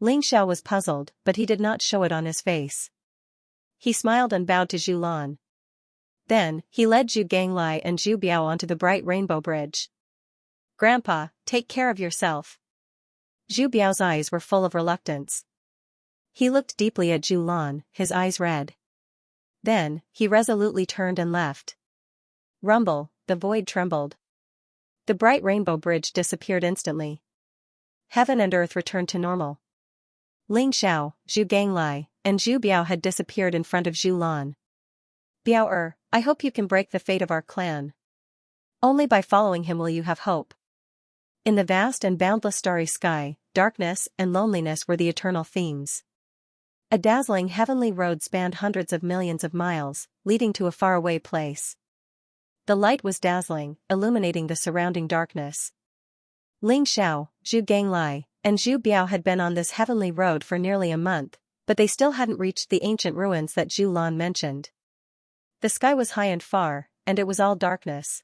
Ling Xiao was puzzled, but he did not show it on his face. He smiled and bowed to Zhu Lan. Then, he led Zhu Ganglai and Zhu Biao onto the bright rainbow bridge. "Grandpa, take care of yourself." Zhu Biao's eyes were full of reluctance. He looked deeply at Zhu Lan, his eyes red. Then, he resolutely turned and left. Rumble, the void trembled. The bright rainbow bridge disappeared instantly. Heaven and earth returned to normal. Ling Xiao, Zhu Ganglai, and Zhu Biao had disappeared in front of Zhu Lan. "Biao I hope you can break the fate of our clan. Only by following him will you have hope." In the vast and boundless starry sky, darkness and loneliness were the eternal themes. A dazzling heavenly road spanned hundreds of millions of miles, leading to a faraway place. The light was dazzling, illuminating the surrounding darkness. Ling Xiao, Zhu Ganglai, and Zhu Biao had been on this heavenly road for nearly a month, but they still hadn't reached the ancient ruins that Zhu Lan mentioned. The sky was high and far, and it was all darkness.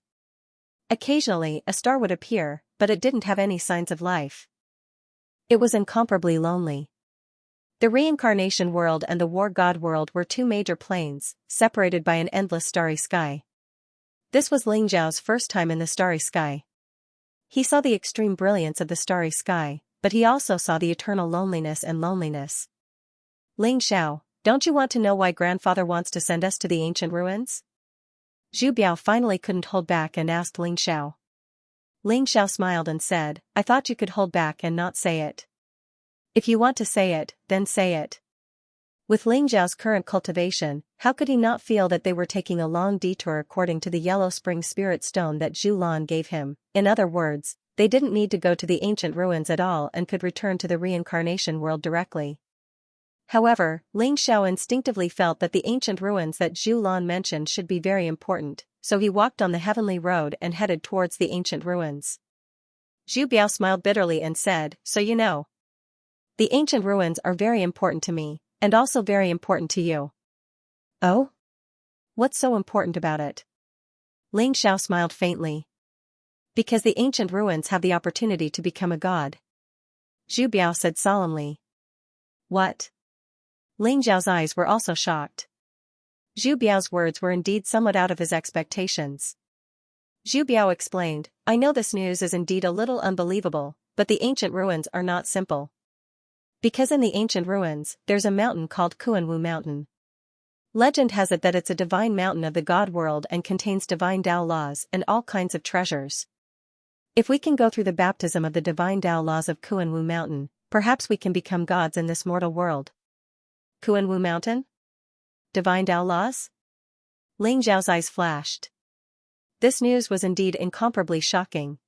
Occasionally a star would appear, but it didn't have any signs of life. It was incomparably lonely. The reincarnation world and the war god world were two major planes, separated by an endless starry sky. This was Ling Zhao's first time in the starry sky. He saw the extreme brilliance of the starry sky, but he also saw the eternal loneliness and loneliness. Ling Xiao, don't you want to know why grandfather wants to send us to the ancient ruins? Zhu Biao finally couldn't hold back and asked Ling Xiao. Ling Xiao smiled and said, I thought you could hold back and not say it. If you want to say it, then say it. With Ling Xiao's current cultivation, how could he not feel that they were taking a long detour according to the Yellow Spring Spirit Stone that Zhu Lan gave him? In other words, they didn't need to go to the ancient ruins at all and could return to the reincarnation world directly. However, Ling Xiao instinctively felt that the ancient ruins that Zhu Lan mentioned should be very important, so he walked on the heavenly road and headed towards the ancient ruins. Zhu Biao smiled bitterly and said, so you know. The ancient ruins are very important to me, and also very important to you. Oh? What's so important about it? Ling Xiao smiled faintly. Because the ancient ruins have the opportunity to become a god. Zhu Biao said solemnly. What? Ling Xiao's eyes were also shocked. Zhu Biao's words were indeed somewhat out of his expectations. Zhu Biao explained, I know this news is indeed a little unbelievable, but the ancient ruins are not simple. Because in the ancient ruins, there's a mountain called Kuanwu Mountain. Legend has it that it's a divine mountain of the god world and contains divine Tao laws and all kinds of treasures. If we can go through the baptism of the divine Tao laws of Kuanwu Mountain, perhaps we can become gods in this mortal world. Kuanwu Mountain? Divine Tao laws? Ling Xiao's eyes flashed. This news was indeed incomparably shocking.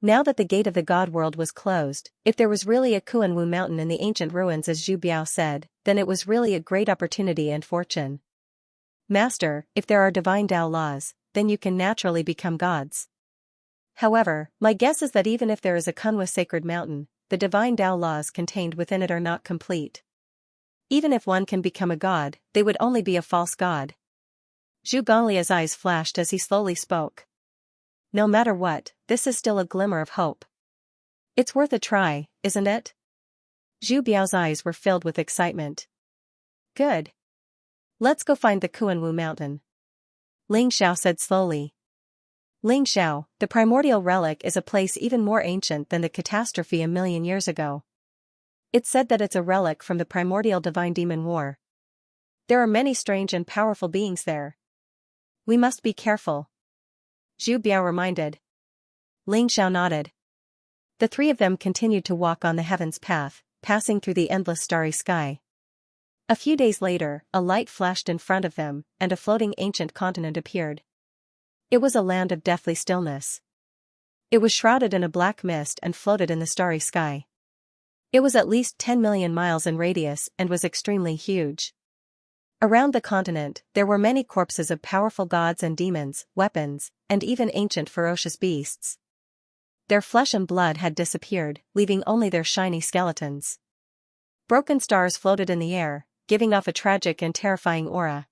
Now that the gate of the god world was closed, if there was really a Kuanwu Mountain in the ancient ruins as Zhu Biao said, then it was really a great opportunity and fortune. Master, if there are divine Tao laws, then you can naturally become gods. However, my guess is that even if there is a Kunwa sacred mountain, the divine Tao laws contained within it are not complete. Even if one can become a god, they would only be a false god. Zhu Gonglia's eyes flashed as he slowly spoke. No matter what, this is still a glimmer of hope. It's worth a try, isn't it? Zhu Biao's eyes were filled with excitement. Good. Let's go find the Kuanwu Mountain. Ling Xiao said slowly. Ling Xiao, the primordial relic is a place even more ancient than the catastrophe a million years ago. It's said that it's a relic from the primordial divine demon war. There are many strange and powerful beings there. We must be careful. Zhu Biao reminded. Ling Xiao nodded. The three of them continued to walk on the heaven's path, passing through the endless starry sky. A few days later, a light flashed in front of them, and a floating ancient continent appeared. It was a land of deathly stillness. It was shrouded in a black mist and floated in the starry sky. It was at least 10 million miles in radius and was extremely huge. Around the continent, there were many corpses of powerful gods and demons, weapons, and even ancient ferocious beasts. Their flesh and blood had disappeared, leaving only their shiny skeletons. Broken stars floated in the air, giving off a tragic and terrifying aura.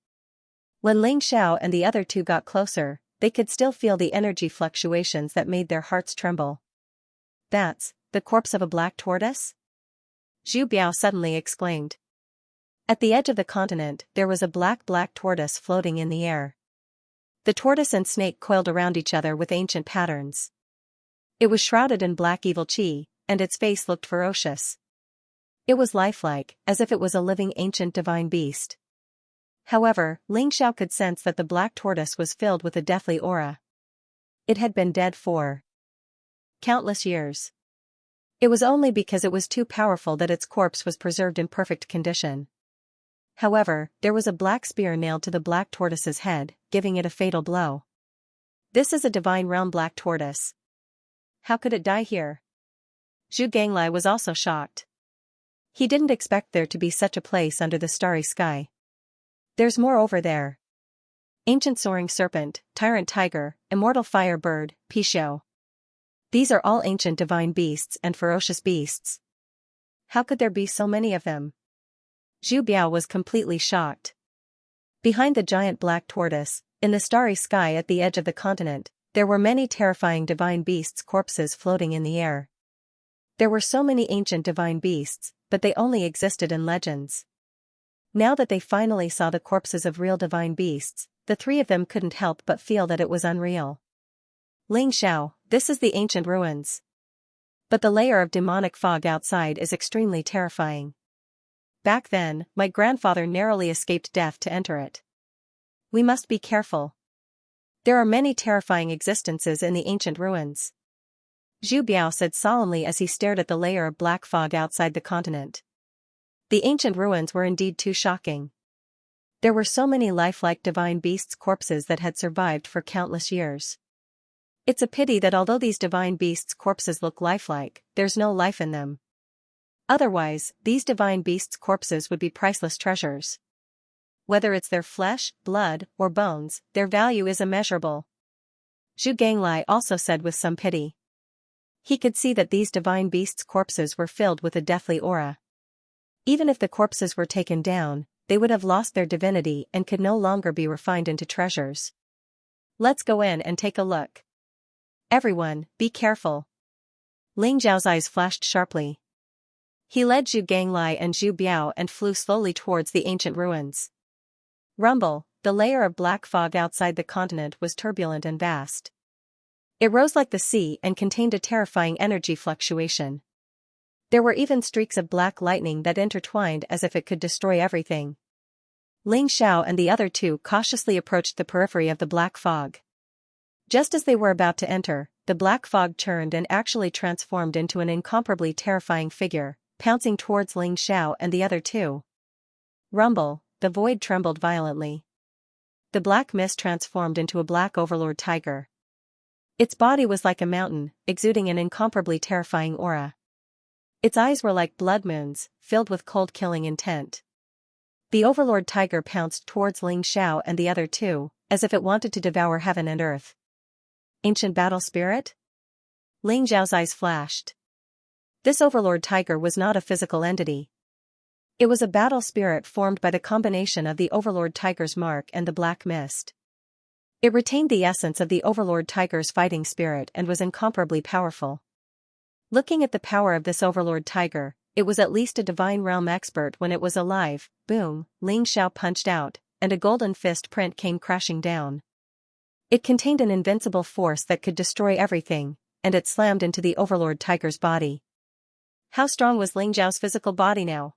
When Ling Xiao and the other two got closer, they could still feel the energy fluctuations that made their hearts tremble. That's the corpse of a black tortoise? Zhu Biao suddenly exclaimed. At the edge of the continent, there was a black tortoise floating in the air. The tortoise and snake coiled around each other with ancient patterns. It was shrouded in black evil qi, and its face looked ferocious. It was lifelike, as if it was a living ancient divine beast. However, Ling Xiao could sense that the black tortoise was filled with a deathly aura. It had been dead for countless years. It was only because it was too powerful that its corpse was preserved in perfect condition. However, there was a black spear nailed to the black tortoise's head, giving it a fatal blow. This is a divine realm black tortoise. How could it die here? Zhu Ganglai was also shocked. He didn't expect there to be such a place under the starry sky. There's more over there. Ancient soaring serpent, tyrant tiger, immortal fire bird, Pixiu. These are all ancient divine beasts and ferocious beasts. How could there be so many of them? Zhu Biao was completely shocked. Behind the giant black tortoise, in the starry sky at the edge of the continent, there were many terrifying divine beasts' corpses floating in the air. There were so many ancient divine beasts, but they only existed in legends. Now that they finally saw the corpses of real divine beasts, the three of them couldn't help but feel that it was unreal. Ling Xiao, this is the ancient ruins. But the layer of demonic fog outside is extremely terrifying. Back then, my grandfather narrowly escaped death to enter it. We must be careful. There are many terrifying existences in the ancient ruins. Zhu Biao said solemnly as he stared at the layer of black fog outside the continent. The ancient ruins were indeed too shocking. There were so many lifelike divine beasts' corpses that had survived for countless years. It's a pity that although these divine beasts' corpses look lifelike, there's no life in them. Otherwise, these divine beasts' corpses would be priceless treasures. Whether it's their flesh, blood, or bones, their value is immeasurable. Zhu Ganglai also said with some pity. He could see that these divine beasts' corpses were filled with a deathly aura. Even if the corpses were taken down, they would have lost their divinity and could no longer be refined into treasures. Let's go in and take a look. Everyone, be careful. Ling Zhao's eyes flashed sharply. He led Zhu Ganglai and Zhu Biao and flew slowly towards the ancient ruins. Rumble, the layer of black fog outside the continent was turbulent and vast. It rose like the sea and contained a terrifying energy fluctuation. There were even streaks of black lightning that intertwined as if it could destroy everything. Ling Xiao and the other two cautiously approached the periphery of the black fog. Just as they were about to enter, the black fog turned and actually transformed into an incomparably terrifying figure, pouncing towards Ling Xiao and the other two. Rumble, the void trembled violently. The black mist transformed into a black overlord tiger. Its body was like a mountain, exuding an incomparably terrifying aura. Its eyes were like blood moons, filled with cold-killing intent. The overlord tiger pounced towards Ling Xiao and the other two, as if it wanted to devour heaven and earth. Ancient battle spirit? Ling Zhao's eyes flashed. This overlord tiger was not a physical entity. It was a battle spirit formed by the combination of the overlord tiger's mark and the black mist. It retained the essence of the overlord tiger's fighting spirit and was incomparably powerful. Looking at the power of this overlord tiger, it was at least a divine realm expert when it was alive. Boom, Ling Xiao punched out, and a golden fist print came crashing down. It contained an invincible force that could destroy everything, and it slammed into the overlord tiger's body. How strong was Ling Zhao's physical body now?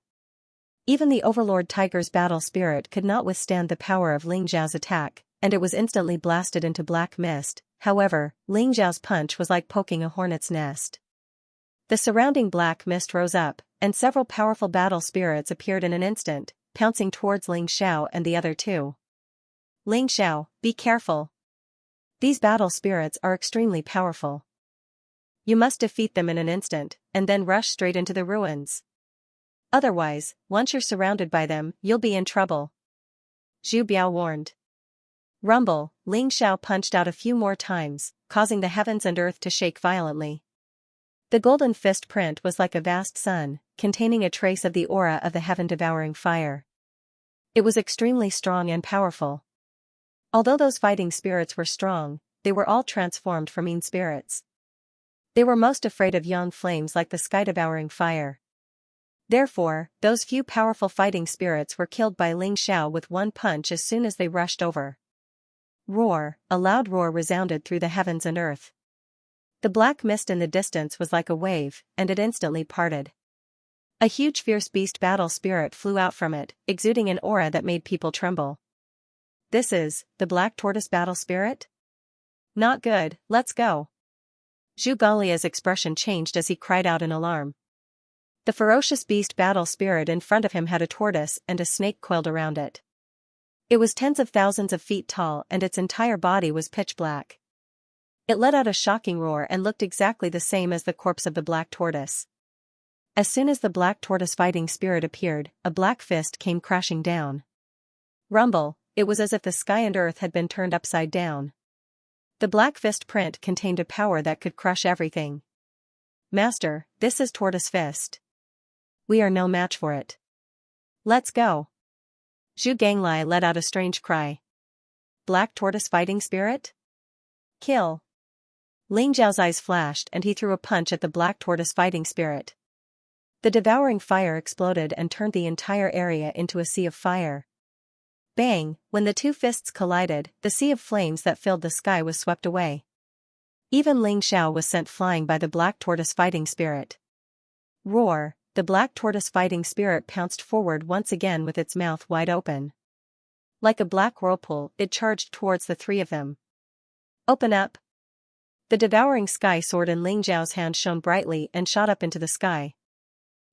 Even the overlord tiger's battle spirit could not withstand the power of Ling Zhao's attack, and it was instantly blasted into black mist. However, Ling Zhao's punch was like poking a hornet's nest. The surrounding black mist rose up, and several powerful battle spirits appeared in an instant, pouncing towards Ling Xiao and the other two. Ling Xiao, be careful. These battle spirits are extremely powerful. You must defeat them in an instant, and then rush straight into the ruins. Otherwise, once you're surrounded by them, you'll be in trouble. Zhu Biao warned. Rumble, Ling Xiao punched out a few more times, causing the heavens and earth to shake violently. The golden fist print was like a vast sun, containing a trace of the aura of the heaven-devouring fire. It was extremely strong and powerful. Although those fighting spirits were strong, they were all transformed from mean spirits. They were most afraid of yon flames like the sky-devouring fire. Therefore, those few powerful fighting spirits were killed by Ling Xiao with one punch as soon as they rushed over. Roar, a loud roar resounded through the heavens and earth. The black mist in the distance was like a wave, and it instantly parted. A huge fierce beast battle spirit flew out from it, exuding an aura that made people tremble. This is, the black tortoise battle spirit? Not good, let's go. Zhu Ganglia's expression changed as he cried out in alarm. The ferocious beast battle spirit in front of him had a tortoise and a snake coiled around it. It was tens of thousands of feet tall and its entire body was pitch black. It let out a shocking roar and looked exactly the same as the corpse of the black tortoise. As soon as the black tortoise fighting spirit appeared, a black fist came crashing down. Rumble, it was as if the sky and earth had been turned upside down. The black fist print contained a power that could crush everything. Master, this is Tortoise Fist. We are no match for it. Let's go. Zhu Ganglai let out a strange cry. Black tortoise fighting spirit? Kill. Ling Zhao's eyes flashed and he threw a punch at the black tortoise fighting spirit. The devouring fire exploded and turned the entire area into a sea of fire. Bang, when the two fists collided, the sea of flames that filled the sky was swept away. Even Ling Xiao was sent flying by the black tortoise fighting spirit. Roar, the black tortoise fighting spirit pounced forward once again with its mouth wide open. Like a black whirlpool, it charged towards the three of them. Open up! The devouring sky sword in Ling Zhao's hand shone brightly and shot up into the sky.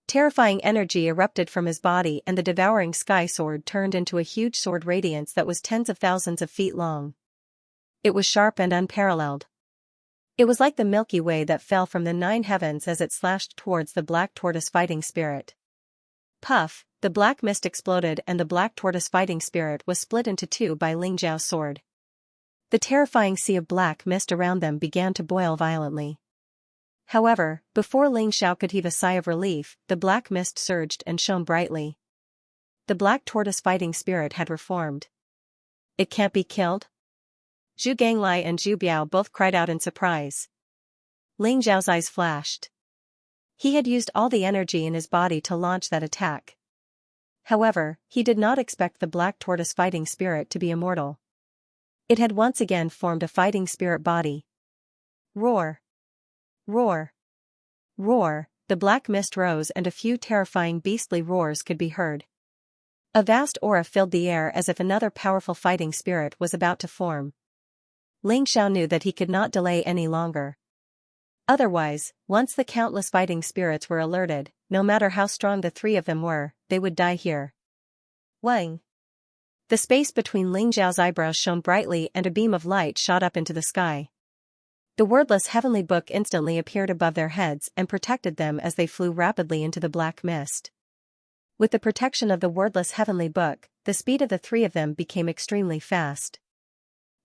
Terrifying energy erupted from his body and the devouring sky sword turned into a huge sword radiance that was tens of thousands of feet long. It was sharp and unparalleled. It was like the Milky Way that fell from the 9 heavens as it slashed towards the black tortoise fighting spirit. Puff, the black mist exploded and the black tortoise fighting spirit was split into 2 by Ling Zhao's sword. The terrifying sea of black mist around them began to boil violently. However, before Ling Zhao could heave a sigh of relief, the black mist surged and shone brightly. The black tortoise fighting spirit had reformed. It can't be killed? Zhu Ganglai and Zhu Biao both cried out in surprise. Ling Zhao's eyes flashed. He had used all the energy in his body to launch that attack. However, he did not expect the black tortoise fighting spirit to be immortal. It had once again formed a fighting spirit body. Roar! Roar! Roar! The black mist rose and a few terrifying beastly roars could be heard. A vast aura filled the air as if another powerful fighting spirit was about to form. Ling Zhao knew that he could not delay any longer. Otherwise, once the countless fighting spirits were alerted, no matter how strong the 3 of them were, they would die here. Wang! The space between Ling Zhao's eyebrows shone brightly and a beam of light shot up into the sky. The wordless heavenly book instantly appeared above their heads and protected them as they flew rapidly into the black mist. With the protection of the wordless heavenly book, the speed of the 3 of them became extremely fast.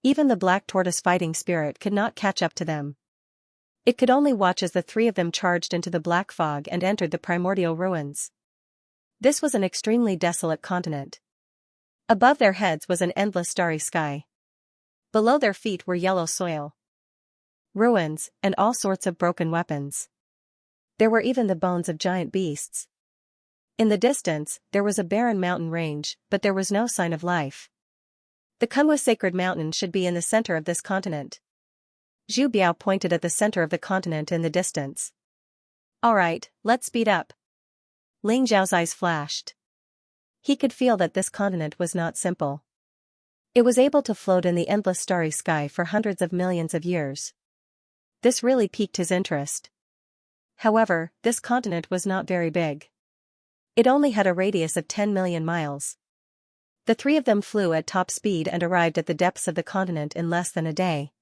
Even the black tortoise fighting spirit could not catch up to them. It could only watch as the 3 of them charged into the black fog and entered the primordial ruins. This was an extremely desolate continent. Above their heads was an endless starry sky. Below their feet were yellow soil, ruins, and all sorts of broken weapons. There were even the bones of giant beasts. In the distance, there was a barren mountain range, but there was no sign of life. The Kunwa Sacred Mountain should be in the center of this continent. Zhu Biao pointed at the center of the continent in the distance. Alright, let's speed up. Ling Zhao's eyes flashed. He could feel that this continent was not simple. It was able to float in the endless starry sky for hundreds of millions of years. This really piqued his interest. However, this continent was not very big. It only had a radius of 10 million miles. The 3 of them flew at top speed and arrived at the depths of the continent in less than a day.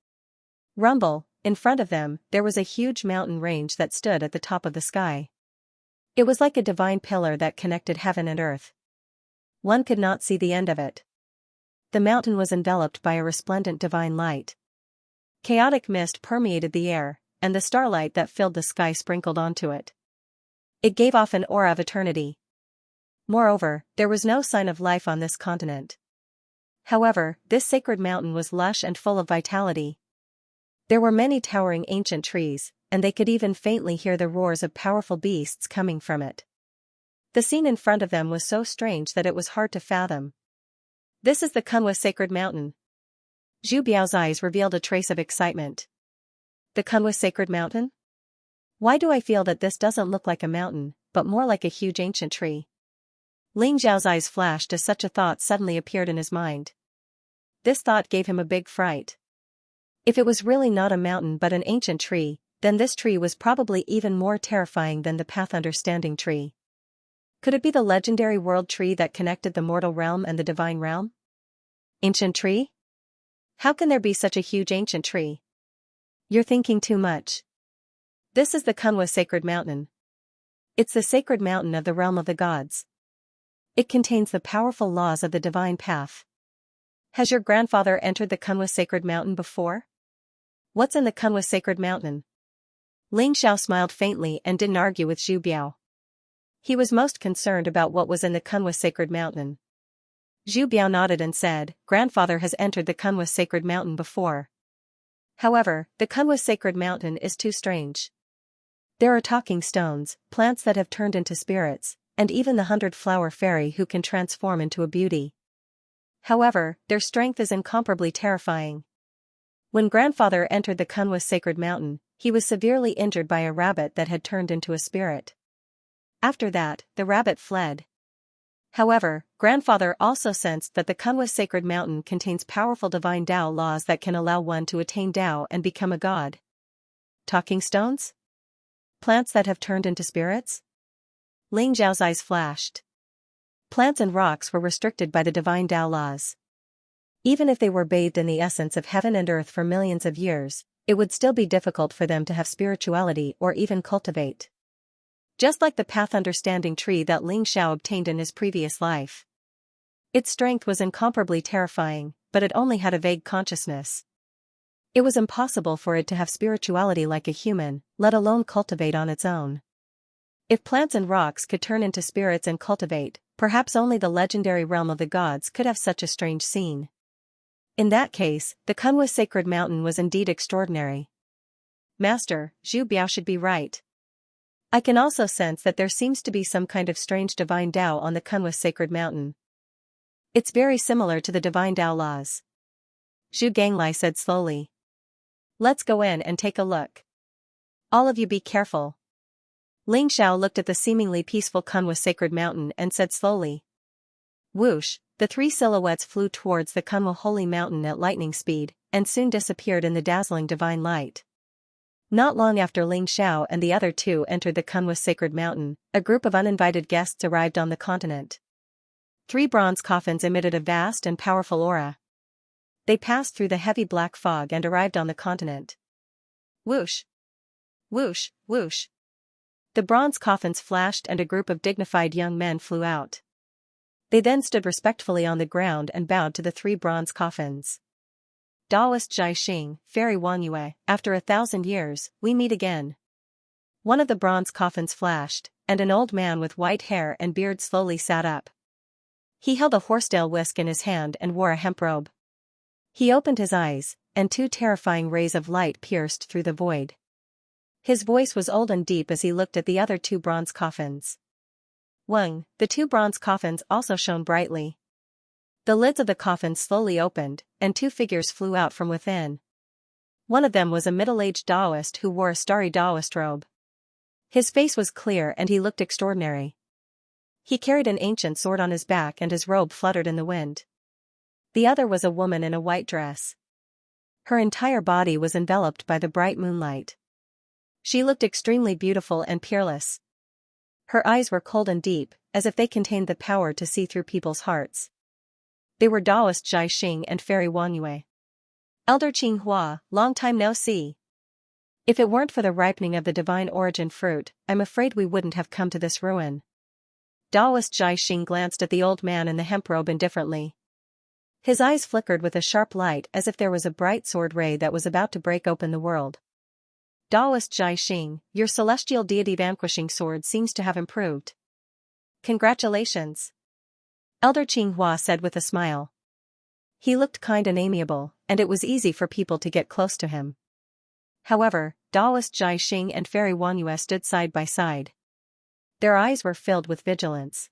Rumble, in front of them, there was a huge mountain range that stood at the top of the sky. It was like a divine pillar that connected heaven and earth. One could not see the end of it. The mountain was enveloped by a resplendent divine light. Chaotic mist permeated the air, and the starlight that filled the sky sprinkled onto it. It gave off an aura of eternity. Moreover, there was no sign of life on this continent. However, this sacred mountain was lush and full of vitality. There were many towering ancient trees, and they could even faintly hear the roars of powerful beasts coming from it. The scene in front of them was so strange that it was hard to fathom. This is the Kunwa Sacred Mountain. Zhu Biao's eyes revealed a trace of excitement. The Kunwa Sacred Mountain? Why do I feel that this doesn't look like a mountain, but more like a huge ancient tree? Ling Zhao's eyes flashed as such a thought suddenly appeared in his mind. This thought gave him a big fright. If it was really not a mountain but an ancient tree, then this tree was probably even more terrifying than the Path Understanding tree. Could it be the legendary world tree that connected the mortal realm and the divine realm? Ancient tree? How can there be such a huge ancient tree? You're thinking too much. This is the Kunwa Sacred Mountain. It's the sacred mountain of the realm of the gods. It contains the powerful laws of the divine path. Has your grandfather entered the Kunwa Sacred Mountain before? What's in the Kunwa Sacred Mountain? Ling Zhao smiled faintly and didn't argue with Zhu Biao. He was most concerned about what was in the Kunwa Sacred Mountain. Zhu Biao nodded and said, Grandfather has entered the Kunwa Sacred Mountain before. However, the Kunwa Sacred Mountain is too strange. There are talking stones, plants that have turned into spirits, and even the 100-flower fairy who can transform into a beauty. However, their strength is incomparably terrifying. When Grandfather entered the Kunwa Sacred Mountain, he was severely injured by a rabbit that had turned into a spirit. After that, the rabbit fled. However, grandfather also sensed that the Kunwa sacred mountain contains powerful divine Tao laws that can allow one to attain Tao and become a god. Talking stones? Plants that have turned into spirits? Ling Zhao's eyes flashed. Plants and rocks were restricted by the divine Tao laws. Even if they were bathed in the essence of heaven and earth for millions of years, it would still be difficult for them to have spirituality or even cultivate. Just like the path understanding tree that Ling Xiao obtained in his previous life. Its strength was incomparably terrifying, but it only had a vague consciousness. It was impossible for it to have spirituality like a human, let alone cultivate on its own. If plants and rocks could turn into spirits and cultivate, perhaps only the legendary realm of the gods could have such a strange scene. In that case, the Kunwa sacred mountain was indeed extraordinary. Master, Zhu Biao should be right. I can also sense that there seems to be some kind of strange divine Tao on the Kunwa sacred mountain. It's very similar to the divine Tao laws. Zhu Ganglai said slowly. Let's go in and take a look. All of you be careful. Ling Xiao looked at the seemingly peaceful Kunwa sacred mountain and said slowly. Whoosh, the three silhouettes flew towards the Kunwa holy mountain at lightning speed, and soon disappeared in the dazzling divine light. Not long after Ling Xiao and the other two entered the Kunwa sacred mountain, a group of uninvited guests arrived on the continent. 3 bronze coffins emitted a vast and powerful aura. They passed through the heavy black fog and arrived on the continent. Whoosh! Whoosh, whoosh! The bronze coffins flashed and a group of dignified young men flew out. They then stood respectfully on the ground and bowed to the 3 bronze coffins. Daoist Zhai Xing, Fairy Wanyue, after 1,000 years, we meet again. One of the bronze coffins flashed, and an old man with white hair and beard slowly sat up. He held a horsetail whisk in his hand and wore a hemp robe. He opened his eyes, and 2 terrifying rays of light pierced through the void. His voice was old and deep as he looked at the other 2 bronze coffins. Weng, the 2 bronze coffins also shone brightly. The lids of the coffins slowly opened, and 2 figures flew out from within. One of them was a middle-aged Taoist who wore a starry Taoist robe. His face was clear and he looked extraordinary. He carried an ancient sword on his back and his robe fluttered in the wind. The other was a woman in a white dress. Her entire body was enveloped by the bright moonlight. She looked extremely beautiful and peerless. Her eyes were cold and deep, as if they contained the power to see through people's hearts. They were Daoist Zhai Xing and Fairy Wanyue. Elder Qing Hua, long time no see. If it weren't for the ripening of the divine origin fruit, I'm afraid we wouldn't have come to this ruin. Daoist Zhai Xing glanced at the old man in the hemp robe indifferently. His eyes flickered with a sharp light as if there was a bright sword ray that was about to break open the world. Daoist Zhai Xing, your celestial deity vanquishing sword seems to have improved. Congratulations. Elder Qing Hua said with a smile. He looked kind and amiable, and it was easy for people to get close to him. However, Daoist Zhai Xing and Fairy Wanyue stood side by side. Their eyes were filled with vigilance.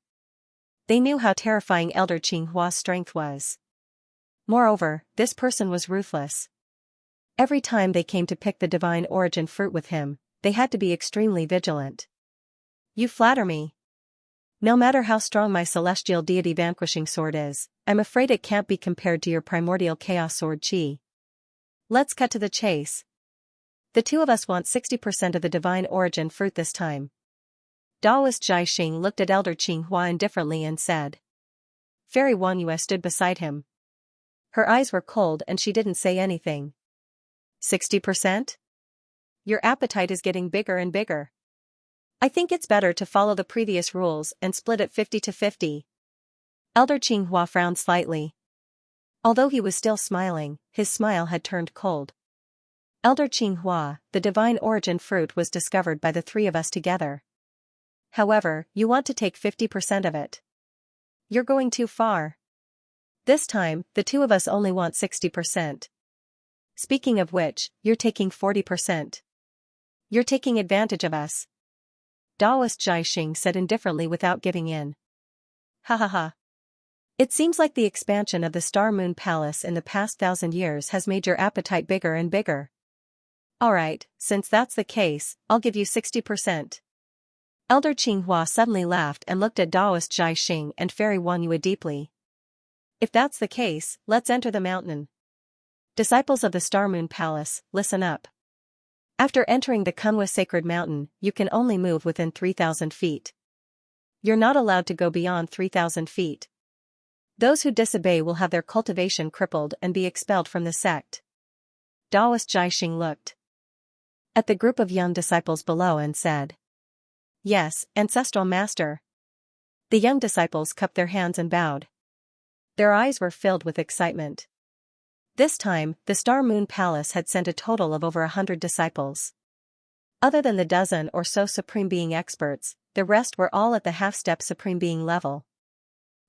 They knew how terrifying Elder Qing Hua's strength was. Moreover, this person was ruthless. Every time they came to pick the divine origin fruit with him, they had to be extremely vigilant. You flatter me. No matter how strong my celestial deity vanquishing sword is, I'm afraid it can't be compared to your primordial chaos sword Qi. Let's cut to the chase. The 2 of us want 60% of the divine origin fruit this time. Daoist Zhai Xing looked at Elder Qing Hua indifferently and said. Fairy Wanyue stood beside him. Her eyes were cold and she didn't say anything. 60%? Your appetite is getting bigger and bigger. I think it's better to follow the previous rules and split it 50-50. Elder Qing Hua frowned slightly. Although he was still smiling, his smile had turned cold. Elder Qing Hua, the divine origin fruit was discovered by the 3 of us together. However, you want to take 50% of it. You're going too far. This time, the 2 of us only want 60%. Speaking of which, you're taking 40%. You're taking advantage of us. Daoist Zhai Xing said indifferently without giving in. Ha ha ha. It seems like the expansion of the Star Moon Palace in the past 1,000 years has made your appetite bigger and bigger. Alright, since that's the case, I'll give you 60%. Elder Qinghua suddenly laughed and looked at Daoist Zhai Xing and Fairy Wanyue deeply. If that's the case, let's enter the mountain. Disciples of the Star Moon Palace, listen up. After entering the Kunwa Sacred Mountain, you can only move within 3,000 feet. You're not allowed to go beyond 3,000 feet. Those who disobey will have their cultivation crippled and be expelled from the sect. Daoist Zhai Xing looked at the group of young disciples below and said, "Yes, Ancestral Master." The young disciples cupped their hands and bowed. Their eyes were filled with excitement. This time, the Star Moon Palace had sent a total of over 100 disciples. Other than the dozen or so Supreme Being experts, the rest were all at the half-step Supreme Being level.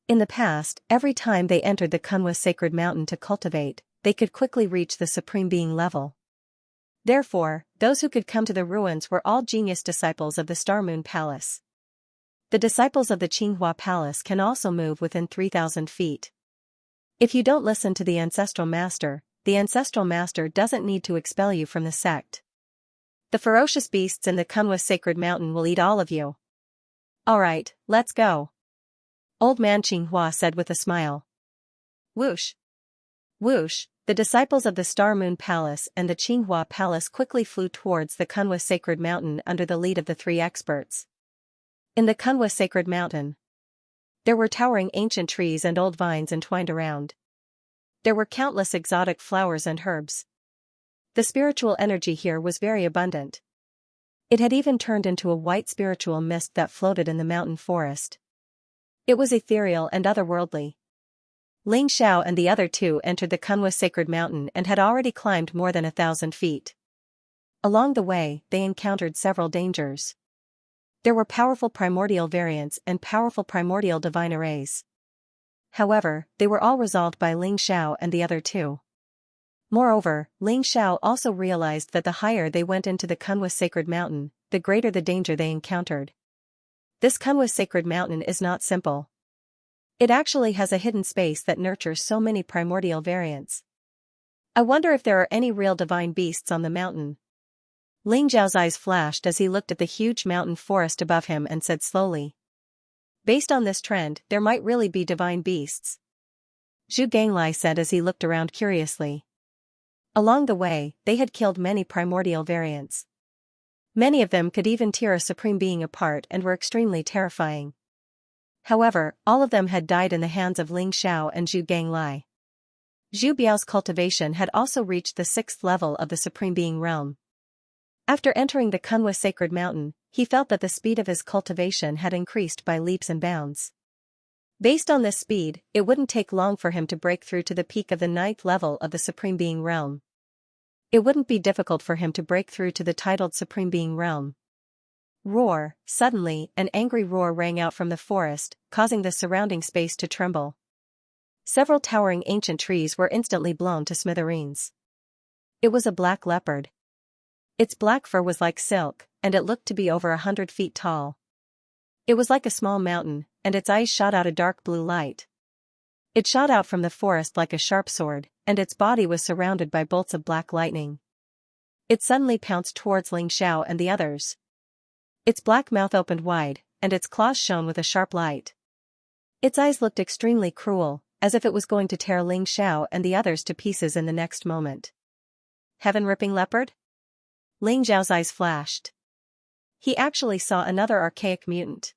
In the past, every time they entered the Kunwa Sacred Mountain to cultivate, they could quickly reach the Supreme Being level. Therefore, those who could come to the ruins were all genius disciples of the Star Moon Palace. The disciples of the Qinghua Palace can also move within 3,000 feet. If you don't listen to the Ancestral Master doesn't need to expel you from the sect. The ferocious beasts in the Kunwa Sacred Mountain will eat all of you. Alright, let's go. Old Man Qinghua said with a smile. Whoosh! Whoosh! The disciples of the Star Moon Palace and the Qinghua Palace quickly flew towards the Kunwa Sacred Mountain under the lead of the three experts. In the Kunwa Sacred Mountain, there were towering ancient trees and old vines entwined around. There were countless exotic flowers and herbs. The spiritual energy here was very abundant. It had even turned into a white spiritual mist that floated in the mountain forest. It was ethereal and otherworldly. Ling Xiao and the other two entered the Kunwa Sacred Mountain and had already climbed more than 1,000 feet. Along the way, they encountered several dangers. There were powerful primordial variants and powerful primordial divine arrays. However, they were all resolved by Ling Xiao and the other two. Moreover, Ling Xiao also realized that the higher they went into the Kunwa Sacred Mountain, the greater the danger they encountered. This Kunwa Sacred Mountain is not simple. It actually has a hidden space that nurtures so many primordial variants. I wonder if there are any real divine beasts on the mountain. Ling Zhao's eyes flashed as he looked at the huge mountain forest above him and said slowly. Based on this trend, there might really be divine beasts. Zhu Ganglai said as he looked around curiously. Along the way, they had killed many primordial variants. Many of them could even tear a Supreme Being apart and were extremely terrifying. However, all of them had died in the hands of Ling Xiao and Zhu Ganglai. Zhu Biao's cultivation had also reached the 6th level of the Supreme Being realm. After entering the Kunwa Sacred Mountain, he felt that the speed of his cultivation had increased by leaps and bounds. Based on this speed, it wouldn't take long for him to break through to the peak of the 9th level of the Supreme Being realm. It wouldn't be difficult for him to break through to the titled Supreme Being realm. Roar! Suddenly, an angry roar rang out from the forest, causing the surrounding space to tremble. Several towering ancient trees were instantly blown to smithereens. It was a black leopard. Its black fur was like silk, and it looked to be over 100 feet tall. It was like a small mountain, and its eyes shot out a dark blue light. It shot out from the forest like a sharp sword, and its body was surrounded by bolts of black lightning. It suddenly pounced towards Ling Xiao and the others. Its black mouth opened wide, and its claws shone with a sharp light. Its eyes looked extremely cruel, as if it was going to tear Ling Xiao and the others to pieces in the next moment. Heaven-ripping leopard? Ling Xiao's eyes flashed. He actually saw another archaic mutant.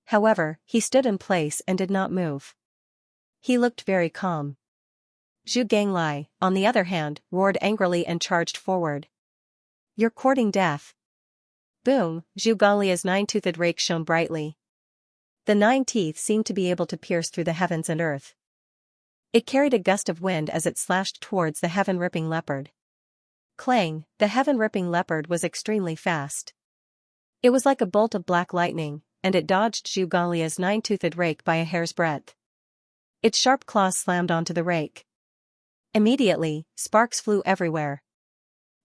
However, he stood in place and did not move. He looked very calm. Zhu Ganglai, on the other hand, roared angrily and charged forward. You're courting death. Boom! Zhu Ganglia's 9-toothed rake shone brightly. The 9 teeth seemed to be able to pierce through the heavens and earth. It carried a gust of wind as it slashed towards the heaven-ripping leopard. Clang! The heaven-ripping leopard was extremely fast. It was like a bolt of black lightning, and it dodged Zhu Ganglia's 9-toothed rake by a hair's breadth. Its sharp claws slammed onto the rake. Immediately, sparks flew everywhere.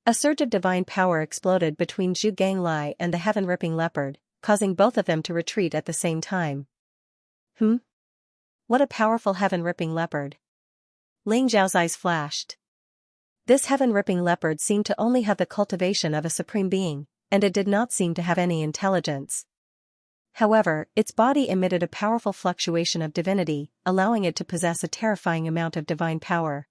A surge of divine power exploded between Zhu Ganglai and the heaven-ripping leopard, causing both of them to retreat at the same time. What a powerful heaven-ripping leopard. Ling Zhao's eyes flashed. This heaven-ripping leopard seemed to only have the cultivation of a supreme being, and it did not seem to have any intelligence. However, its body emitted a powerful fluctuation of divinity, allowing it to possess a terrifying amount of divine power.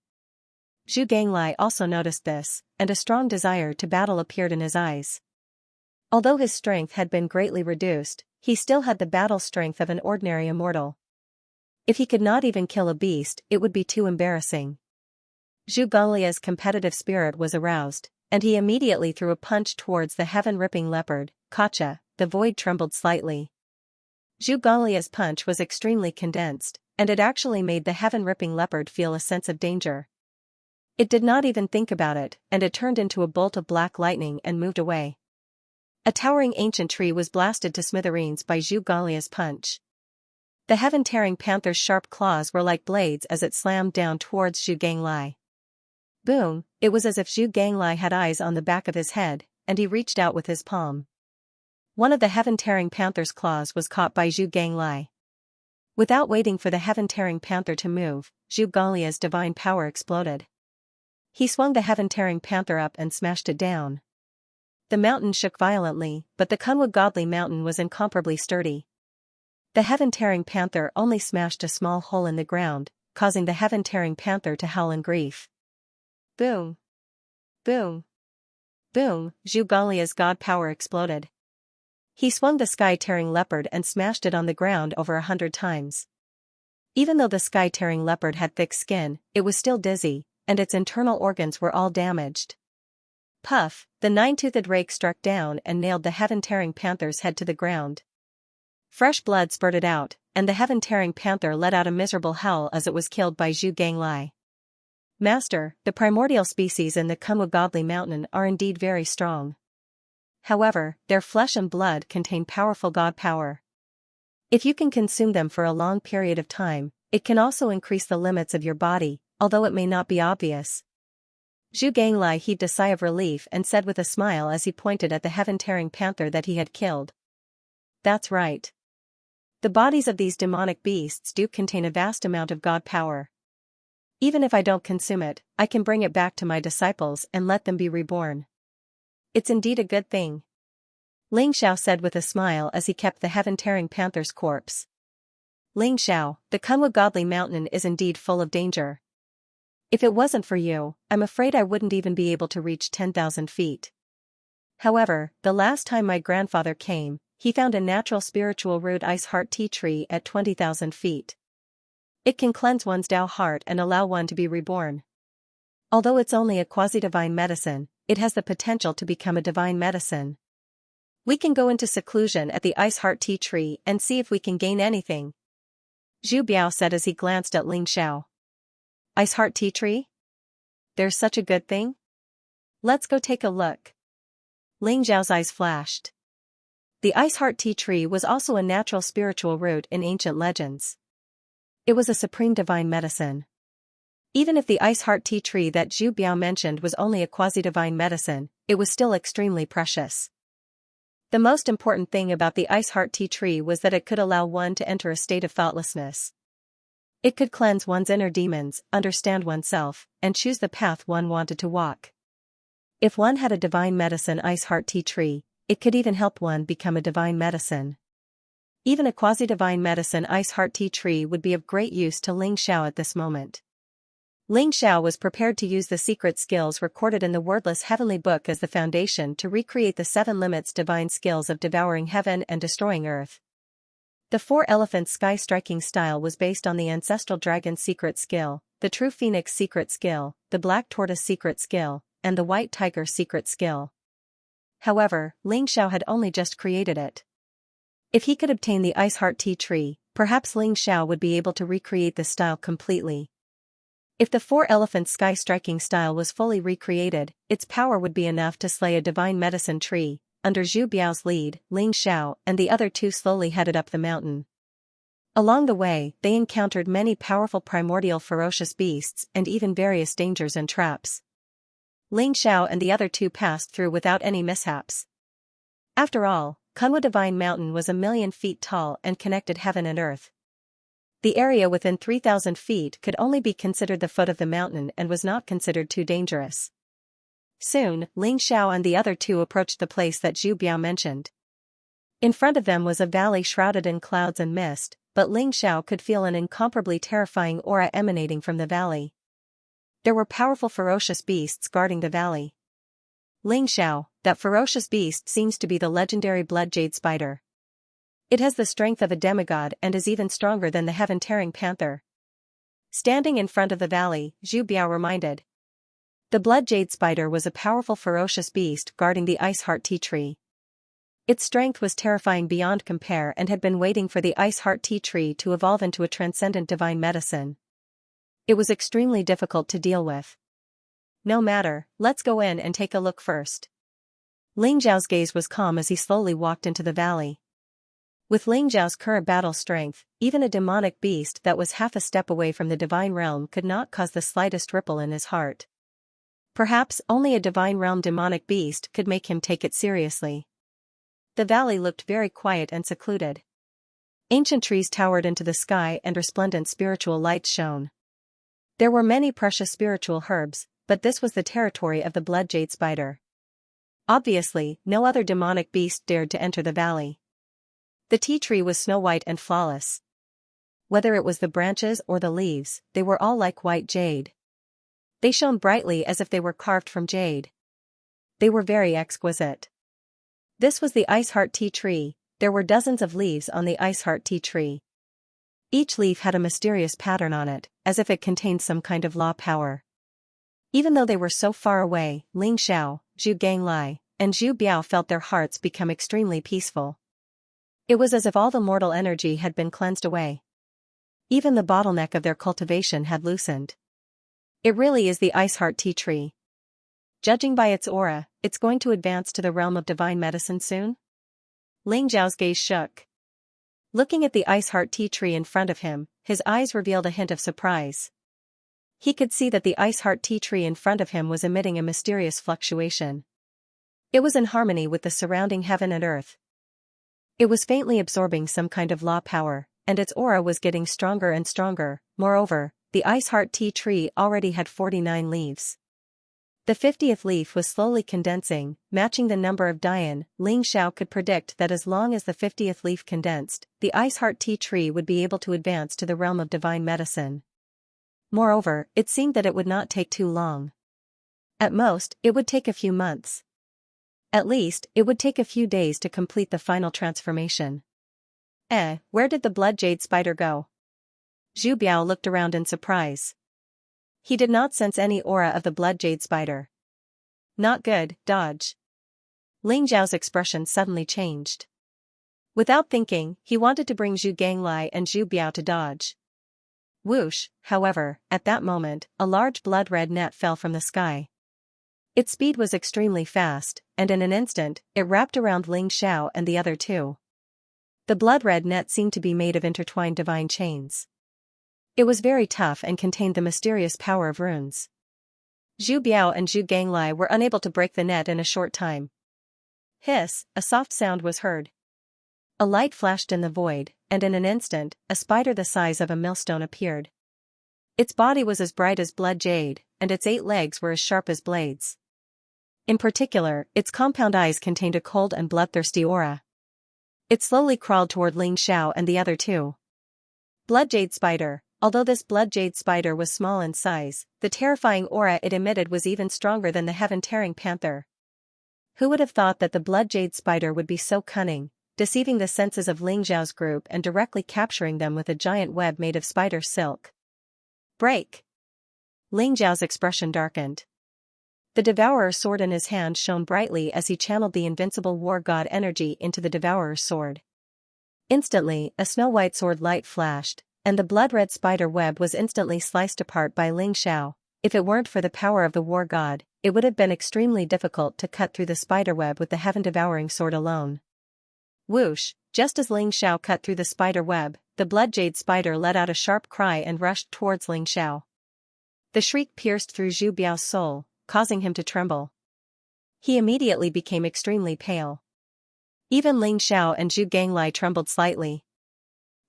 Zhu Ganglai also noticed this, and a strong desire to battle appeared in his eyes. Although his strength had been greatly reduced, he still had the battle strength of an ordinary immortal. If he could not even kill a beast, it would be too embarrassing. Zhu Ganglia's competitive spirit was aroused, and he immediately threw a punch towards the heaven-ripping leopard, Xianxia. The void trembled slightly. Zhu Ganglia's punch was extremely condensed, and it actually made the heaven-ripping leopard feel a sense of danger. It did not even think about it, and it turned into a bolt of black lightning and moved away. A towering ancient tree was blasted to smithereens by Zhu Ganglia's punch. The heaven-tearing panther's sharp claws were like blades as it slammed down towards Zhu Ganglai. Boom! It was as if Zhu Ganglai had eyes on the back of his head, and he reached out with his palm. One of the heaven-tearing panther's claws was caught by Zhu Ganglai. Without waiting for the heaven-tearing panther to move, Zhu Ganglia's divine power exploded. He swung the heaven-tearing panther up and smashed it down. The mountain shook violently, but the Kunwa godly mountain was incomparably sturdy. The heaven-tearing panther only smashed a small hole in the ground, causing the heaven-tearing panther to howl in grief. Boom! Boom! Boom! Zhu Ganglia's god power exploded. He swung the sky-tearing leopard and smashed it on the ground over 100 times. Even though the sky-tearing leopard had thick skin, it was still dizzy, and its internal organs were all damaged. Puff! The nine-toothed rake struck down and nailed the heaven-tearing panther's head to the ground. Fresh blood spurted out, and the heaven-tearing panther let out a miserable howl as it was killed by Zhu Ganglai. Master, the primordial species in the Kunwa godly mountain are indeed very strong. However, their flesh and blood contain powerful god power. If you can consume them for a long period of time, it can also increase the limits of your body, although it may not be obvious. Zhu Ganglai heaved a sigh of relief and said with a smile as he pointed at the heaven-tearing panther that he had killed. That's right. The bodies of these demonic beasts do contain a vast amount of god power. Even if I don't consume it, I can bring it back to my disciples and let them be reborn. It's indeed a good thing. Ling Xiao said with a smile as he kept the heaven-tearing panther's corpse. Ling Xiao, the Kunwa godly mountain is indeed full of danger. If it wasn't for you, I'm afraid I wouldn't even be able to reach 10,000 feet. However, the last time my grandfather came, he found a natural spiritual root ice heart tea tree at 20,000 feet. It can cleanse one's Tao heart and allow one to be reborn. Although it's only a quasi-divine medicine, it has the potential to become a divine medicine. We can go into seclusion at the ice heart tea tree and see if we can gain anything. Zhu Biao said as he glanced at Ling Xiao. Ice heart tea tree? There's such a good thing? Let's go take a look. Ling Xiao's eyes flashed. The ice heart tea tree was also a natural spiritual root in ancient legends. It was a supreme divine medicine. Even if the ice heart tea tree that Zhu Biao mentioned was only a quasi-divine medicine, it was still extremely precious. The most important thing about the ice heart tea tree was that it could allow one to enter a state of thoughtlessness. It could cleanse one's inner demons, understand oneself, and choose the path one wanted to walk. If one had a divine medicine ice heart tea tree, it could even help one become a divine medicine. Even a quasi-divine medicine ice heart tea tree would be of great use to Ling Xiao at this moment. Ling Xiao was prepared to use the secret skills recorded in the wordless heavenly book as the foundation to recreate the 7 limits divine skills of devouring heaven and destroying earth. The 4 elephants sky striking style was based on the ancestral dragon secret skill, the true phoenix secret skill, the black tortoise secret skill, and the white tiger secret skill. However, Ling Xiao had only just created it. If he could obtain the ice heart tea tree, perhaps Ling Xiao would be able to recreate the style completely. If the 4 elephants sky striking style was fully recreated, its power would be enough to slay a divine medicine tree. Under Zhu Biao's lead, Ling Xiao and the other 2 slowly headed up the mountain. Along the way, they encountered many powerful primordial ferocious beasts and even various dangers and traps. Ling Xiao and the other 2 passed through without any mishaps. After all, Kunwa Divine Mountain was 1,000,000 feet tall and connected heaven and earth. The area within 3,000 feet could only be considered the foot of the mountain and was not considered too dangerous. Soon, Ling Xiao and the other 2 approached the place that Zhu Biao mentioned. In front of them was a valley shrouded in clouds and mist, but Ling Xiao could feel an incomparably terrifying aura emanating from the valley. There were powerful ferocious beasts guarding the valley. Ling Xiao, that ferocious beast seems to be the legendary blood jade spider. It has the strength of a demigod and is even stronger than the heaven-tearing panther. Standing in front of the valley, Zhu Biao reminded. The blood jade spider was a powerful ferocious beast guarding the ice heart tea tree. Its strength was terrifying beyond compare and had been waiting for the ice heart tea tree to evolve into a transcendent divine medicine. It was extremely difficult to deal with. No matter, let's go in and take a look first. Ling Zhao's gaze was calm as he slowly walked into the valley. With Ling Zhao's current battle strength, even a demonic beast that was half a step away from the divine realm could not cause the slightest ripple in his heart. Perhaps only a divine realm demonic beast could make him take it seriously. The valley looked very quiet and secluded. Ancient trees towered into the sky and resplendent spiritual lights shone. There were many precious spiritual herbs, but this was the territory of the blood jade spider. Obviously, no other demonic beast dared to enter the valley. The tea tree was snow-white and flawless. Whether it was the branches or the leaves, they were all like white jade. They shone brightly as if they were carved from jade. They were very exquisite. This was the ice heart tea tree. There were dozens of leaves on the ice heart tea tree. Each leaf had a mysterious pattern on it, as if it contained some kind of law power. Even though they were so far away, Ling Xiao, Zhu Ganglai, and Zhu Biao felt their hearts become extremely peaceful. It was as if all the mortal energy had been cleansed away. Even the bottleneck of their cultivation had loosened. It really is the ice heart tea tree. Judging by its aura, it's going to advance to the realm of divine medicine soon? Ling Zhao's gaze shook. Looking at the ice heart tea tree in front of him, his eyes revealed a hint of surprise. He could see that the ice heart tea tree in front of him was emitting a mysterious fluctuation. It was in harmony with the surrounding heaven and earth. It was faintly absorbing some kind of law power, and its aura was getting stronger and stronger. Moreover, the ice heart tea tree already had 49 leaves. The 50th leaf was slowly condensing, matching the number of Dian. Ling Xiao could predict that as long as the 50th leaf condensed, the ice heart tea tree would be able to advance to the realm of divine medicine. Moreover, it seemed that it would not take too long. At most, it would take a few months. At least, it would take a few days to complete the final transformation. Where did the blood jade spider go? Zhu Biao looked around in surprise. He did not sense any aura of the blood jade spider. Not good, dodge. Ling Zhao's expression suddenly changed. Without thinking, he wanted to bring Zhu Ganglai and Zhu Biao to dodge. Whoosh, however, at that moment, a large blood-red net fell from the sky. Its speed was extremely fast, and in an instant, it wrapped around Ling Xiao and the other two. The blood-red net seemed to be made of intertwined divine chains. It was very tough and contained the mysterious power of runes. Zhu Biao and Zhu Ganglai were unable to break the net in a short time. Hiss, a soft sound was heard. A light flashed in the void, and in an instant, a spider the size of a millstone appeared. Its body was as bright as blood jade, and its 8 legs were as sharp as blades. In particular, its compound eyes contained a cold and bloodthirsty aura. It slowly crawled toward Ling Xiao and the other two. Blood jade spider. Although this blood jade spider was small in size, the terrifying aura it emitted was even stronger than the heaven-tearing panther. Who would have thought that the blood jade spider would be so cunning, deceiving the senses of Ling Zhao's group and directly capturing them with a giant web made of spider silk? Break! Ling Zhao's expression darkened. The Devourer's sword in his hand shone brightly as he channeled the invincible war god energy into the Devourer's sword. Instantly, a snow-white sword light flashed, and the blood-red spider web was instantly sliced apart by Ling Xiao. If it weren't for the power of the war god, it would have been extremely difficult to cut through the spider web with the heaven-devouring sword alone. Whoosh! Just as Ling Xiao cut through the spider web, the blood jade spider let out a sharp cry and rushed towards Ling Xiao. The shriek pierced through Zhu Biao's soul, causing him to tremble. He immediately became extremely pale. Even Ling Xiao and Zhu Ganglai trembled slightly.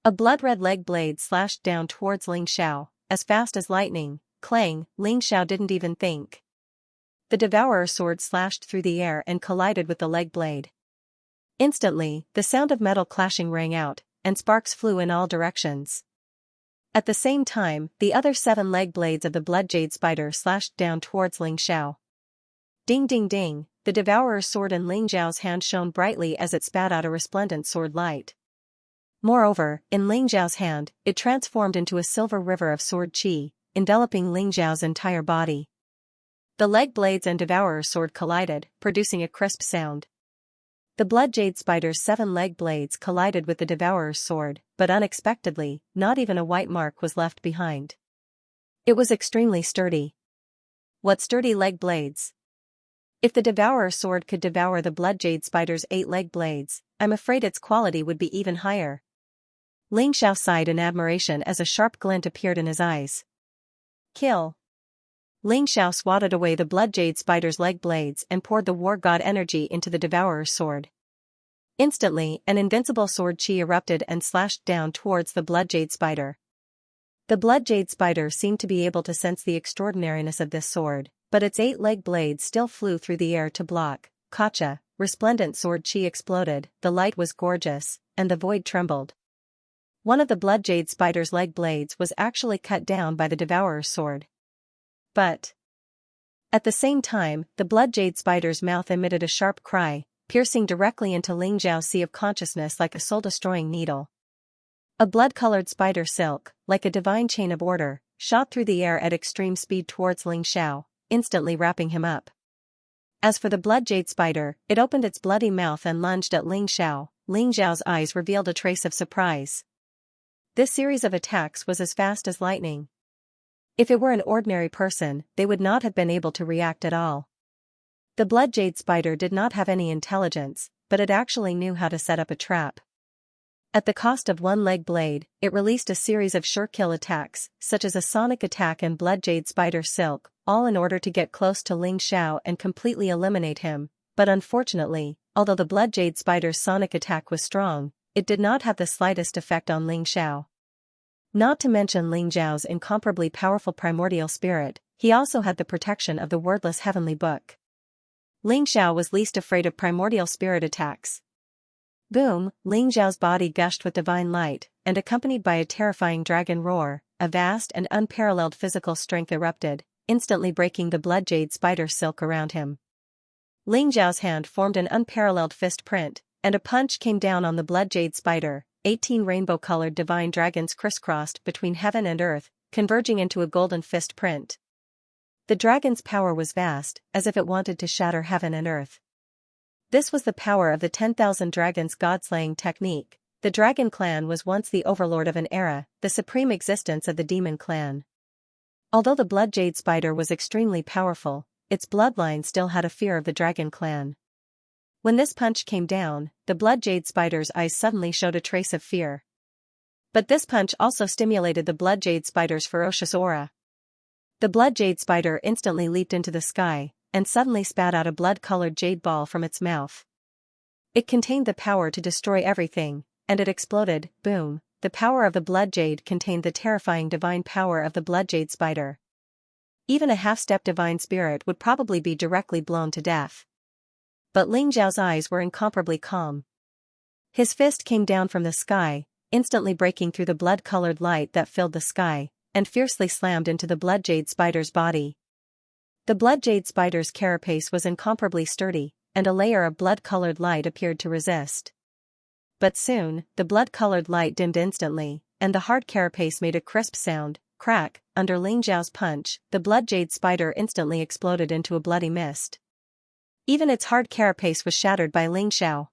A blood-red leg blade slashed down towards Ling Xiao, as fast as lightning. Clang! Ling Xiao didn't even think. The Devourer's sword slashed through the air and collided with the leg blade. Instantly, the sound of metal clashing rang out, and sparks flew in all directions. At the same time, the other 7 leg blades of the blood jade spider slashed down towards Ling Xiao. Ding ding ding, the devourer's sword in Ling Xiao's hand shone brightly as it spat out a resplendent sword light. Moreover, in Ling Xiao's hand, it transformed into a silver river of sword qi, enveloping Ling Xiao's entire body. The leg blades and devourer's sword collided, producing a crisp sound. The blood jade spider's 7 leg blades collided with the devourer's sword, but unexpectedly, not even a white mark was left behind. It was extremely sturdy. What sturdy leg blades! If the devourer's sword could devour the blood jade spider's 8 leg blades, I'm afraid its quality would be even higher. Ling Xiao sighed in admiration as a sharp glint appeared in his eyes. Kill! Ling Xiao swatted away the blood jade spider's leg blades and poured the war god energy into the devourer's sword. Instantly, an invincible sword qi erupted and slashed down towards the blood jade spider. The blood jade spider seemed to be able to sense the extraordinariness of this sword, but its 8 leg blades still flew through the air to block. Gotcha! Resplendent sword qi exploded, the light was gorgeous, and the void trembled. One of the blood jade spider's leg blades was actually cut down by the devourer's sword. But at the same time, the blood jade spider's mouth emitted a sharp cry, piercing directly into Ling Xiao's sea of consciousness like a soul-destroying needle. A blood-colored spider silk, like a divine chain of order, shot through the air at extreme speed towards Ling Xiao, instantly wrapping him up. As for the blood jade spider, it opened its bloody mouth and lunged at Ling Xiao. Ling Xiao's eyes revealed a trace of surprise. This series of attacks was as fast as lightning. If it were an ordinary person, they would not have been able to react at all. The blood jade spider did not have any intelligence, but it actually knew how to set up a trap. At the cost of 1 leg blade, it released a series of sure-kill attacks, such as a sonic attack and blood jade spider silk, all in order to get close to Ling Xiao and completely eliminate him. But unfortunately, although the blood jade spider's sonic attack was strong, it did not have the slightest effect on Ling Xiao. Not to mention Ling Xiao's incomparably powerful primordial spirit, he also had the protection of the wordless heavenly book. Ling Xiao was least afraid of primordial spirit attacks. Boom! Ling Xiao's body gushed with divine light, and accompanied by a terrifying dragon roar, a vast and unparalleled physical strength erupted, instantly breaking the blood jade spider silk around him. Ling Xiao's hand formed an unparalleled fist print, and a punch came down on the blood jade spider. 18 rainbow-colored divine dragons crisscrossed between heaven and earth, converging into a golden fist print. The dragon's power was vast, as if it wanted to shatter heaven and earth. This was the power of the 10,000 dragons god-slaying technique. The dragon clan was once the overlord of an era, the supreme existence of the demon clan. Although the blood jade spider was extremely powerful, its bloodline still had a fear of the dragon clan. When this punch came down, the blood jade spider's eyes suddenly showed a trace of fear. But this punch also stimulated the blood jade spider's ferocious aura. The blood jade spider instantly leaped into the sky, and suddenly spat out a blood-colored jade ball from its mouth. It contained the power to destroy everything, and it exploded. Boom! The power of the blood jade contained the terrifying divine power of the blood jade spider. Even a half-step divine spirit would probably be directly blown to death. But Ling Xiao's eyes were incomparably calm. His fist came down from the sky, instantly breaking through the blood-colored light that filled the sky, and fiercely slammed into the blood jade spider's body. The blood jade spider's carapace was incomparably sturdy, and a layer of blood-colored light appeared to resist. But soon, the blood-colored light dimmed instantly, and the hard carapace made a crisp sound. Crack! Under Ling Xiao's punch, the blood jade spider instantly exploded into a bloody mist. Even its hard carapace was shattered by Ling Xiao.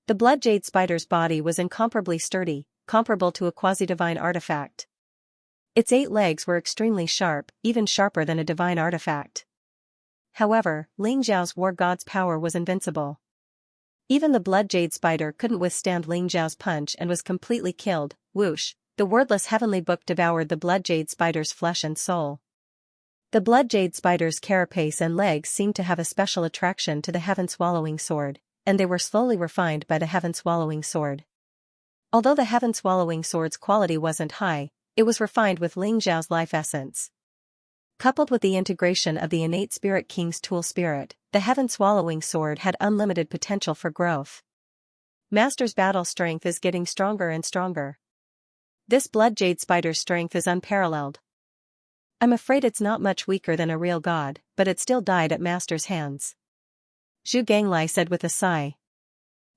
The blood jade spider's body was incomparably sturdy, comparable to a quasi-divine artifact. Its 8 legs were extremely sharp, even sharper than a divine artifact. However, Ling Xiao's war god's power was invincible. Even the blood jade spider couldn't withstand Ling Xiao's punch and was completely killed. Whoosh! The wordless heavenly book devoured the blood jade spider's flesh and soul. The blood jade spider's carapace and legs seemed to have a special attraction to the heaven-swallowing sword, and they were slowly refined by the heaven-swallowing sword. Although the heaven-swallowing sword's quality wasn't high, it was refined with Ling Xiao's life essence. Coupled with the integration of the innate Spirit King's tool spirit, the heaven-swallowing sword had unlimited potential for growth. Master's battle strength is getting stronger and stronger. This blood jade spider's strength is unparalleled. I'm afraid it's not much weaker than a real god, but it still died at Master's hands. Zhu Ganglai said with a sigh.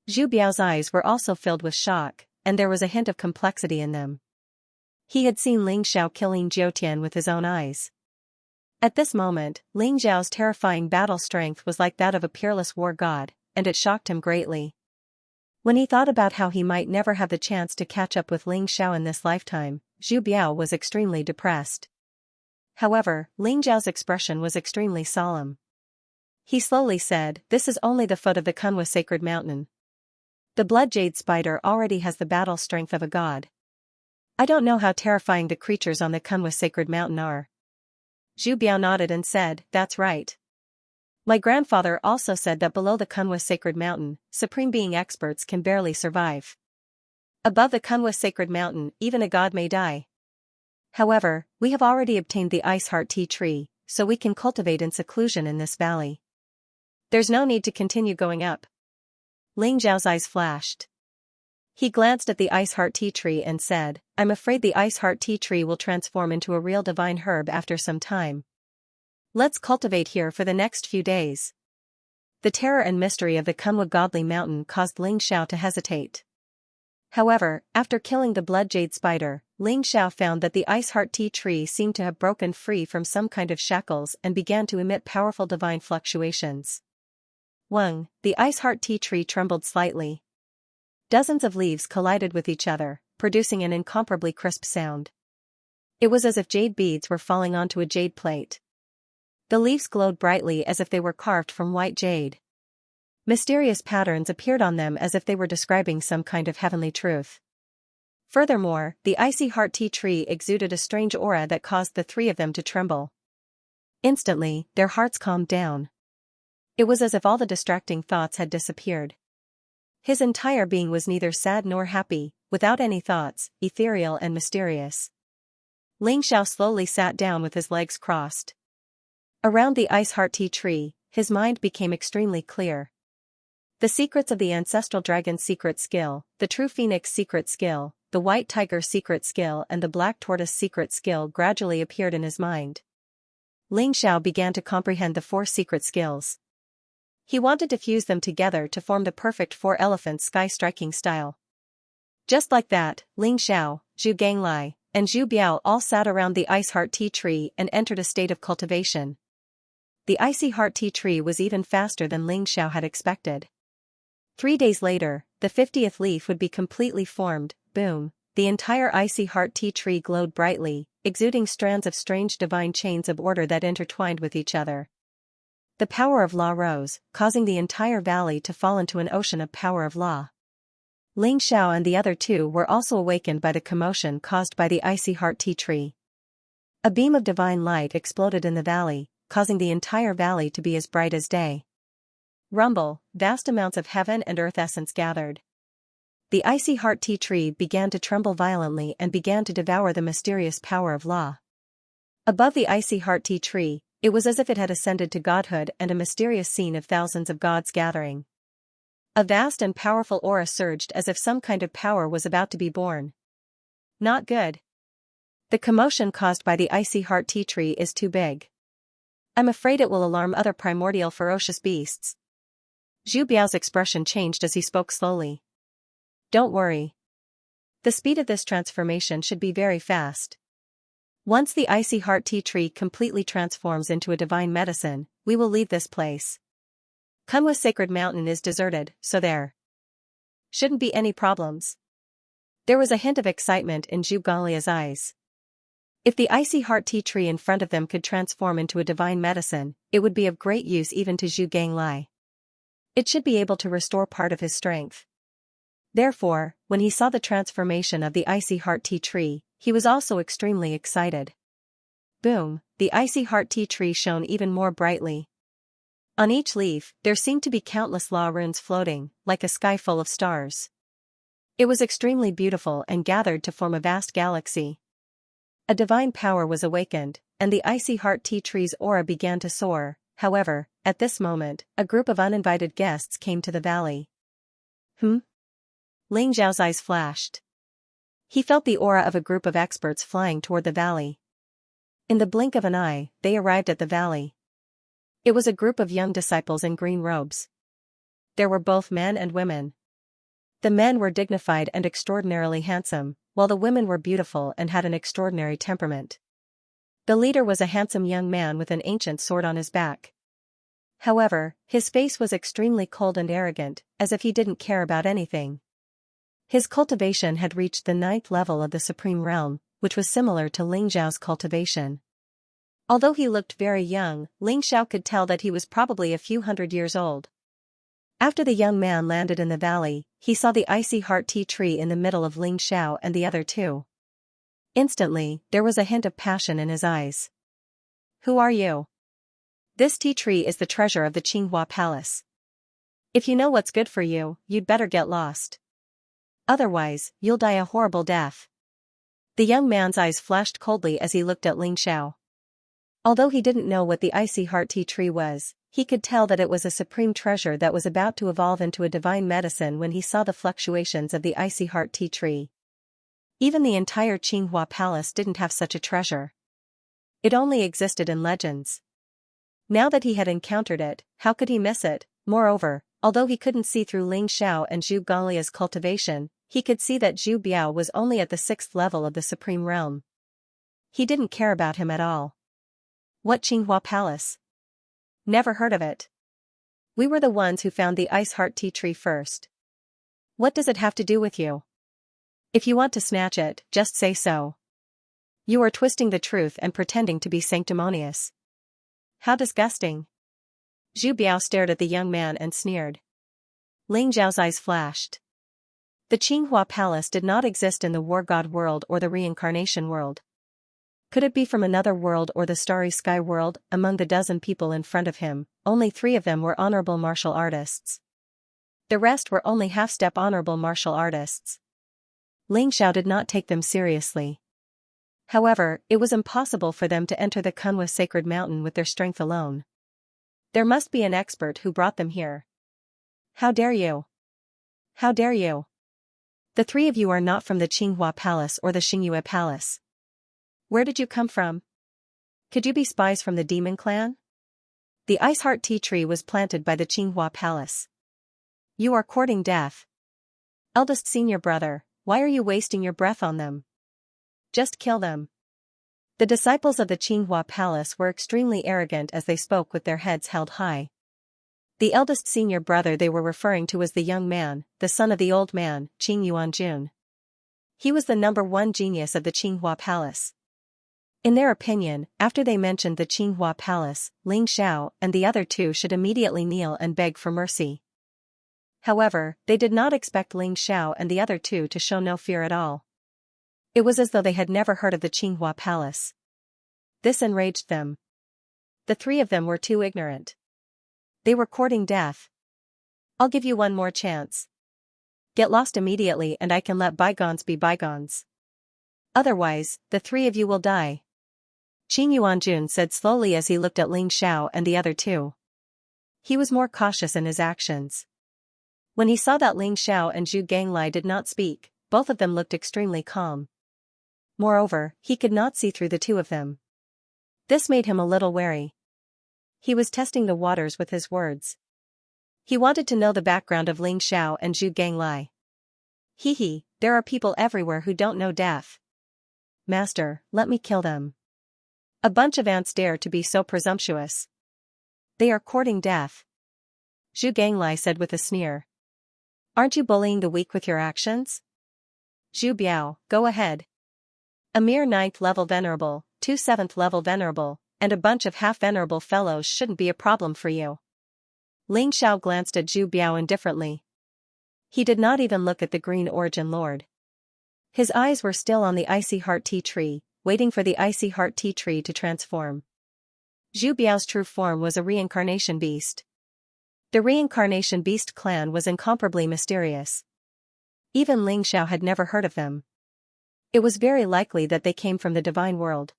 Zhu Biao's eyes were also filled with shock, and there was a hint of complexity in them. He had seen Ling Xiao killing Jiutian with his own eyes. At this moment, Ling Xiao's terrifying battle strength was like that of a peerless war god, and it shocked him greatly. When he thought about how he might never have the chance to catch up with Ling Xiao in this lifetime, Zhu Biao was extremely depressed. However, Ling Xiao's expression was extremely solemn. He slowly said, "This is only the foot of the Kunwa sacred mountain. The blood jade spider already has the battle strength of a god. I don't know how terrifying the creatures on the Kunwa sacred mountain are." Zhu Biao nodded and said, "That's right. My grandfather also said that below the Kunwa sacred mountain, supreme being experts can barely survive. Above the Kunwa sacred mountain, even a god may die. However, we have already obtained the ice heart tea tree, so we can cultivate in seclusion in this valley. There's no need to continue going up." Ling Zhao's eyes flashed. He glanced at the ice heart tea tree and said, "I'm afraid the ice heart tea tree will transform into a real divine herb after some time. Let's cultivate here for the next few days." The terror and mystery of the Kunwa godly mountain caused Ling Xiao to hesitate. However, after killing the blood jade spider, Ling Xiao found that the ice heart tea tree seemed to have broken free from some kind of shackles and began to emit powerful divine fluctuations. Wang, the ice heart tea tree trembled slightly. Dozens of leaves collided with each other, producing an incomparably crisp sound. It was as if jade beads were falling onto a jade plate. The leaves glowed brightly as if they were carved from white jade. Mysterious patterns appeared on them as if they were describing some kind of heavenly truth. Furthermore, the icy heart tea tree exuded a strange aura that caused the three of them to tremble. Instantly, their hearts calmed down. It was as if all the distracting thoughts had disappeared. His entire being was neither sad nor happy, without any thoughts, ethereal and mysterious. Ling Xiao slowly sat down with his legs crossed. Around the ice heart tea tree, his mind became extremely clear. The secrets of the ancestral dragon's secret skill, the true phoenix secret skill, the white tiger secret skill and the black tortoise secret skill gradually appeared in his mind. Ling Xiao began to comprehend the four secret skills. He wanted to fuse them together to form the perfect four elephants sky-striking style. Just like that, Ling Xiao, Zhu Ganglai, and Zhu Biao all sat around the ice heart tea tree and entered a state of cultivation. The icy heart tea tree was even faster than Ling Xiao had expected. 3 days later, the 50th leaf would be completely formed. Boom, the entire icy heart tea tree glowed brightly, exuding strands of strange divine chains of order that intertwined with each other. The power of law rose, causing the entire valley to fall into an ocean of power of law. Ling Xiao and the other two were also awakened by the commotion caused by the icy heart tea tree. A beam of divine light exploded in the valley, causing the entire valley to be as bright as day. Rumble, vast amounts of heaven and earth essence gathered. The icy heart tea tree began to tremble violently and began to devour the mysterious power of law. Above the icy heart tea tree, it was as if it had ascended to godhood and a mysterious scene of thousands of gods gathering. A vast and powerful aura surged as if some kind of power was about to be born. Not good. The commotion caused by the icy heart tea tree is too big. I'm afraid it will alarm other primordial ferocious beasts. Zhu Biao's expression changed as he spoke slowly. Don't worry. The speed of this transformation should be very fast. Once the icy heart tea tree completely transforms into a divine medicine, we will leave this place. Kunwa's sacred mountain is deserted, so there shouldn't be any problems. There was a hint of excitement in Zhu Ganglia's eyes. If the icy heart tea tree in front of them could transform into a divine medicine, it would be of great use even to Zhu Ganglai. It should be able to restore part of his strength. Therefore, when he saw the transformation of the icy heart tea tree, he was also extremely excited. Boom, the icy heart tea tree shone even more brightly. On each leaf, there seemed to be countless law runes floating, like a sky full of stars. It was extremely beautiful and gathered to form a vast galaxy. A divine power was awakened, and the icy heart tea tree's aura began to soar. However, at this moment, a group of uninvited guests came to the valley. Ling Xiao's eyes flashed. He felt the aura of a group of experts flying toward the valley. In the blink of an eye, they arrived at the valley. It was a group of young disciples in green robes. There were both men and women. The men were dignified and extraordinarily handsome, while the women were beautiful and had an extraordinary temperament. The leader was a handsome young man with an ancient sword on his back. However, his face was extremely cold and arrogant, as if he didn't care about anything. His cultivation had reached the 9th level of the Supreme Realm, which was similar to Ling Xiao's cultivation. Although he looked very young, Ling Xiao could tell that he was probably a few hundred years old. After the young man landed in the valley, he saw the icy heart tea tree in the middle of Ling Xiao and the other two. Instantly, there was a hint of passion in his eyes. "Who are you?" "This tea tree is the treasure of the Qinghua Palace. If you know what's good for you, you'd better get lost. Otherwise, you'll die a horrible death." The young man's eyes flashed coldly as he looked at Ling Xiao. Although he didn't know what the icy heart tea tree was, he could tell that it was a supreme treasure that was about to evolve into a divine medicine when he saw the fluctuations of the icy heart tea tree. Even the entire Qinghua Palace didn't have such a treasure. It only existed in legends. Now that he had encountered it, how could he miss it? Moreover, although he couldn't see through Ling Xiao and Zhu Ganglia's cultivation, he could see that Zhu Biao was only at the 6th level of the Supreme Realm. He didn't care about him at all. "What Qinghua Palace? Never heard of it. We were the ones who found the ice heart tea tree first. What does it have to do with you? If you want to snatch it, just say so. You are twisting the truth and pretending to be sanctimonious. How disgusting." Zhu Biao stared at the young man and sneered. Ling Xiao's eyes flashed. The Qinghua Palace did not exist in the War God world or the Reincarnation world. Could it be from another world or the Starry Sky world? Among the dozen people in front of him, only 3 of them were honorable martial artists. The rest were only half-step honorable martial artists. Ling Xiao did not take them seriously. However, it was impossible for them to enter the Kunwa sacred mountain with their strength alone. There must be an expert who brought them here. "How dare you? How dare you? The 3 of you are not from the Qinghua Palace or the Xingyue Palace. Where did you come from? Could you be spies from the Demon Clan? The Ice Heart tea tree was planted by the Qinghua Palace. You are courting death. Eldest senior brother, why are you wasting your breath on them? Just kill them." The disciples of the Qinghua Palace were extremely arrogant as they spoke with their heads held high. The eldest senior brother they were referring to was the young man, the son of the old man, Qing Yuanjun. He was the number 1 genius of the Qinghua Palace. In their opinion, after they mentioned the Qinghua Palace, Ling Xiao and the other 2 should immediately kneel and beg for mercy. However, they did not expect Ling Xiao and the other 2 to show no fear at all. It was as though they had never heard of the Qinghua Palace. This enraged them. The 3 of them were too ignorant. They were courting death. "I'll give you one more chance. Get lost immediately and I can let bygones be bygones. Otherwise, the 3 of you will die," Qing Yuanjun said slowly as he looked at Ling Xiao and the other 2. He was more cautious in his actions. When he saw that Ling Xiao and Zhu Ganglai did not speak, both of them looked extremely calm. Moreover, he could not see through the 2 of them. This made him a little wary. He was testing the waters with his words. He wanted to know the background of Ling Xiao and Zhu Ganglai. There are people everywhere who don't know death. Master, let me kill them. A bunch of ants dare to be so presumptuous. They are courting death. Zhu Ganglai said with a sneer. Aren't you bullying the weak with your actions? Zhu Biao, go ahead. A mere 9th level venerable, 2 7th level venerable, and a bunch of half-venerable fellows shouldn't be a problem for you. Ling Xiao glanced at Zhu Biao indifferently. He did not even look at the Green Origin Lord. His eyes were still on the Icy Heart tea tree, waiting for the Icy Heart tea tree to transform. Zhu Biao's true form was a reincarnation beast. The reincarnation beast clan was incomparably mysterious. Even Ling Xiao had never heard of them. It was very likely that they came from the divine world.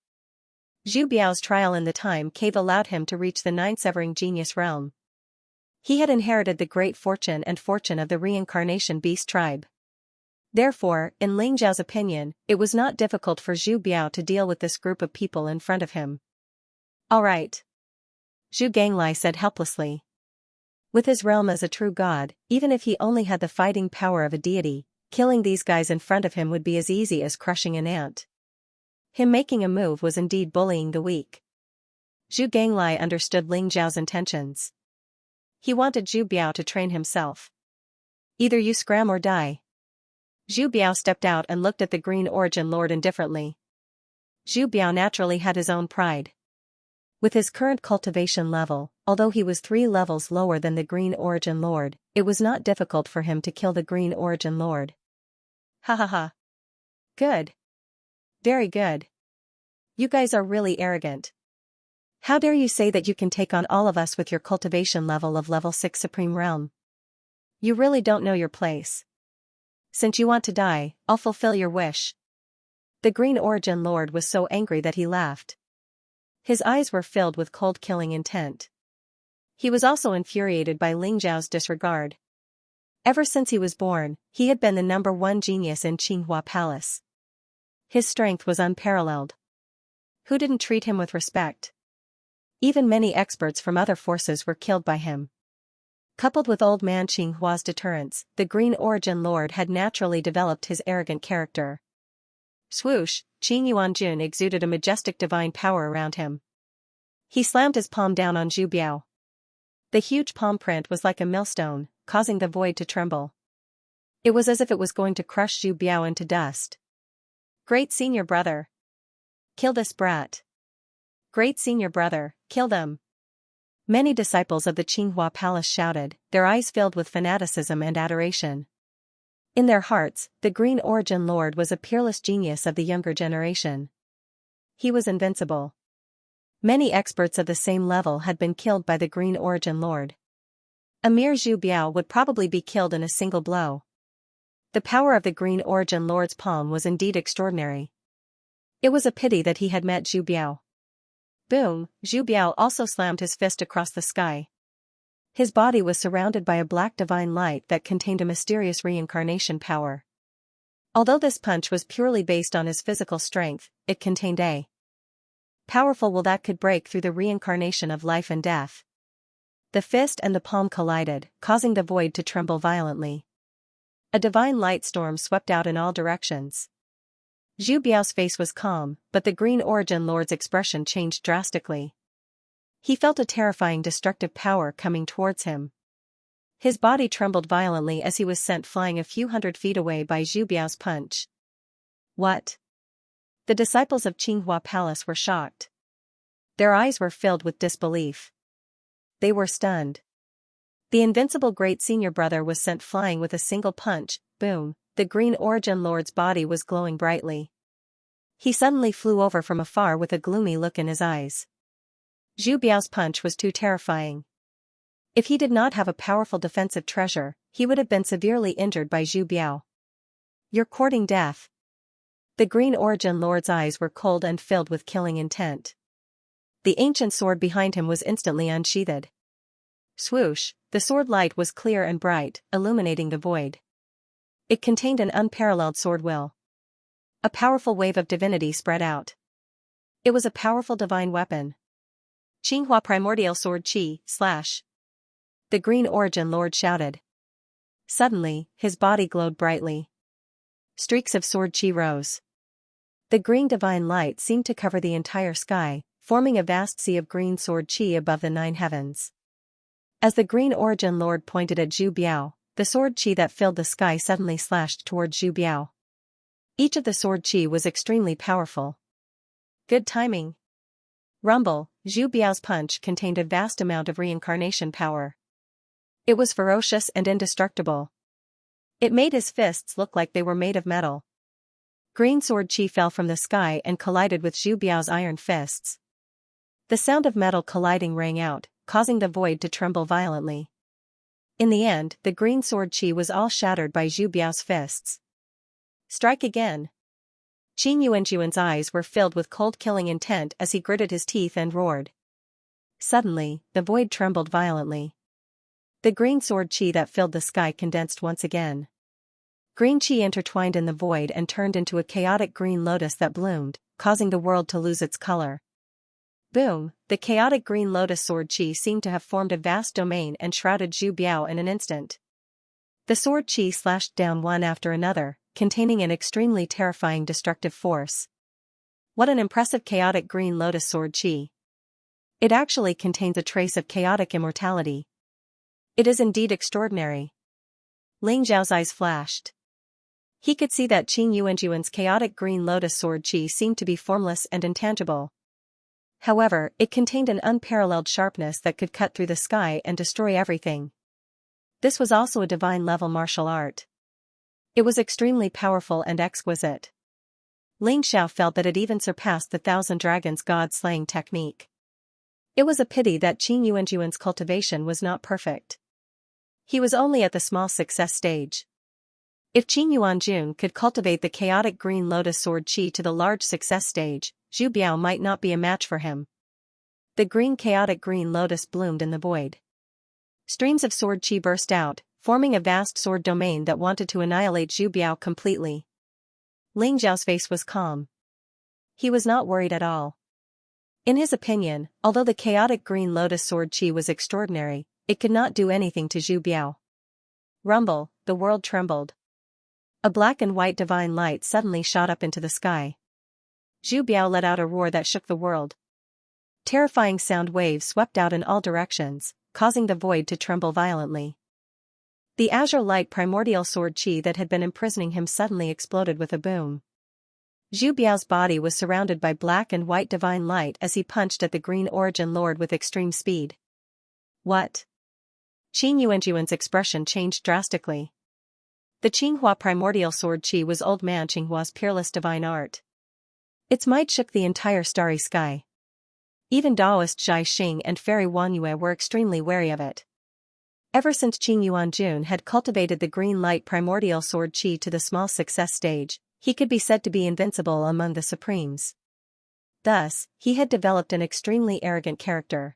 Zhu Biao's trial in the time cave allowed him to reach the 9th-severing genius realm. He had inherited the great fortune and fortune of the reincarnation beast tribe. Therefore, in Ling Zhao's opinion, it was not difficult for Zhu Biao to deal with this group of people in front of him. All right. Zhu Ganglai said helplessly. With his realm as a true god, even if he only had the fighting power of a deity, killing these guys in front of him would be as easy as crushing an ant. Him making a move was indeed bullying the weak. Zhu Ganglai understood Ling Zhao's intentions. He wanted Zhu Biao to train himself. Either you scram or die. Zhu Biao stepped out and looked at the Green Origin Lord indifferently. Zhu Biao naturally had his own pride. With his current cultivation level, although he was 3 levels lower than the Green Origin Lord, it was not difficult for him to kill the Green Origin Lord. Ha ha ha. Good. Very good. You guys are really arrogant. How dare you say that you can take on all of us with your cultivation level of level 6 Supreme Realm? You really don't know your place. Since you want to die, I'll fulfill your wish. The Green Origin Lord was so angry that he laughed. His eyes were filled with cold killing intent. He was also infuriated by Ling Zhao's disregard. Ever since he was born, he had been the #1 genius in Xianxia Palace. His strength was unparalleled. Who didn't treat him with respect? Even many experts from other forces were killed by him. Coupled with old man Xianghua's deterrence, the Green Origin Lord had naturally developed his arrogant character. Swoosh, Qing Yuanjun exuded a majestic divine power around him. He slammed his palm down on Zhu Biao. The huge palm print was like a millstone, causing the void to tremble. It was as if it was going to crush Zhu Biao into dust. Great senior brother. Kill this brat. Great senior brother, kill them. Many disciples of the Qinghua Palace shouted, their eyes filled with fanaticism and adoration. In their hearts, the Green Origin Lord was a peerless genius of the younger generation. He was invincible. Many experts of the same level had been killed by the Green Origin Lord. A mere Zhu Biao would probably be killed in a single blow. The power of the Green Origin Lord's palm was indeed extraordinary. It was a pity that he had met Zhu Biao. Boom, Zhu Biao also slammed his fist across the sky. His body was surrounded by a black divine light that contained a mysterious reincarnation power. Although this punch was purely based on his physical strength, it contained a powerful will that could break through the reincarnation of life and death. The fist and the palm collided, causing the void to tremble violently. A divine light storm swept out in all directions. Zhu Biao's face was calm, but the Green Origin Lord's expression changed drastically. He felt a terrifying destructive power coming towards him. His body trembled violently as he was sent flying a few hundred feet away by Zhu Biao's punch. What? The disciples of Qinghua Palace were shocked. Their eyes were filled with disbelief. They were stunned. The invincible great senior brother was sent flying with a single punch. Boom, the Green Origin Lord's body was glowing brightly. He suddenly flew over from afar with a gloomy look in his eyes. Zhu Biao's punch was too terrifying. If he did not have a powerful defensive treasure, he would have been severely injured by Zhu Biao. You're courting death. The Green Origin Lord's eyes were cold and filled with killing intent. The ancient sword behind him was instantly unsheathed. Swoosh, the sword light was clear and bright, illuminating the void. It contained an unparalleled sword will. A powerful wave of divinity spread out. It was a powerful divine weapon. Qinghua Primordial Sword Qi, / The Green Origin Lord shouted. Suddenly, his body glowed brightly. Streaks of sword qi rose. The green divine light seemed to cover the entire sky, forming a vast sea of green sword qi above the 9 heavens. As the Green Origin Lord pointed at Zhu Biao, the sword qi that filled the sky suddenly slashed towards Zhu Biao. Each of the sword qi was extremely powerful. Good timing. Rumble, Zhu Biao's punch contained a vast amount of reincarnation power. It was ferocious and indestructible. It made his fists look like they were made of metal. Green sword qi fell from the sky and collided with Zhu Biao's iron fists. The sound of metal colliding rang out, causing the void to tremble violently. In the end, the green sword qi was all shattered by Zhu Biao's fists. Strike again. Qing Yuanjuan's eyes were filled with cold killing intent as he gritted his teeth and roared. Suddenly, the void trembled violently. The green sword qi that filled the sky condensed once again. Green qi intertwined in the void and turned into a chaotic green lotus that bloomed, causing the world to lose its color. Boom! The chaotic green lotus sword qi seemed to have formed a vast domain and shrouded Zhu Biao in an instant. The sword qi slashed down one after another, containing an extremely terrifying destructive force. What an impressive chaotic green lotus sword qi. It actually contains a trace of chaotic immortality. It is indeed extraordinary. Ling Zhao's eyes flashed. He could see that Qing Yuanjuan's chaotic green lotus sword qi seemed to be formless and intangible. However, it contained an unparalleled sharpness that could cut through the sky and destroy everything. This was also a divine-level martial art. It was extremely powerful and exquisite. Ling Xiao felt that it even surpassed the Thousand Dragons god-slaying technique. It was a pity that Qing Yuanjuan's cultivation was not perfect. He was only at the small success stage. If Qing Yuanjun could cultivate the chaotic green lotus sword qi to the large success stage, Zhu Biao might not be a match for him. The chaotic green lotus bloomed in the void. Streams of sword qi burst out, forming a vast sword domain that wanted to annihilate Zhu Biao completely. Ling Zhao's face was calm. He was not worried at all. In his opinion, although the chaotic green lotus sword qi was extraordinary, it could not do anything to Zhu Biao. Rumble, the world trembled. A black and white divine light suddenly shot up into the sky. Zhu Biao let out a roar that shook the world. Terrifying sound waves swept out in all directions, causing the void to tremble violently. The azure light primordial sword qi that had been imprisoning him suddenly exploded with a boom. Zhu Biao's body was surrounded by black and white divine light as he punched at the green origin lord with extreme speed. What? Qing Yuanjuan's expression changed drastically. The Qinghua primordial sword qi was old man Qinghua's peerless divine art. Its might shook the entire starry sky. Even Taoist Zhai Xing and Fairy Wanyue were extremely wary of it. Ever since Qing Yuanjun had cultivated the green light primordial sword qi to the small success stage, he could be said to be invincible among the supremes. Thus, he had developed an extremely arrogant character.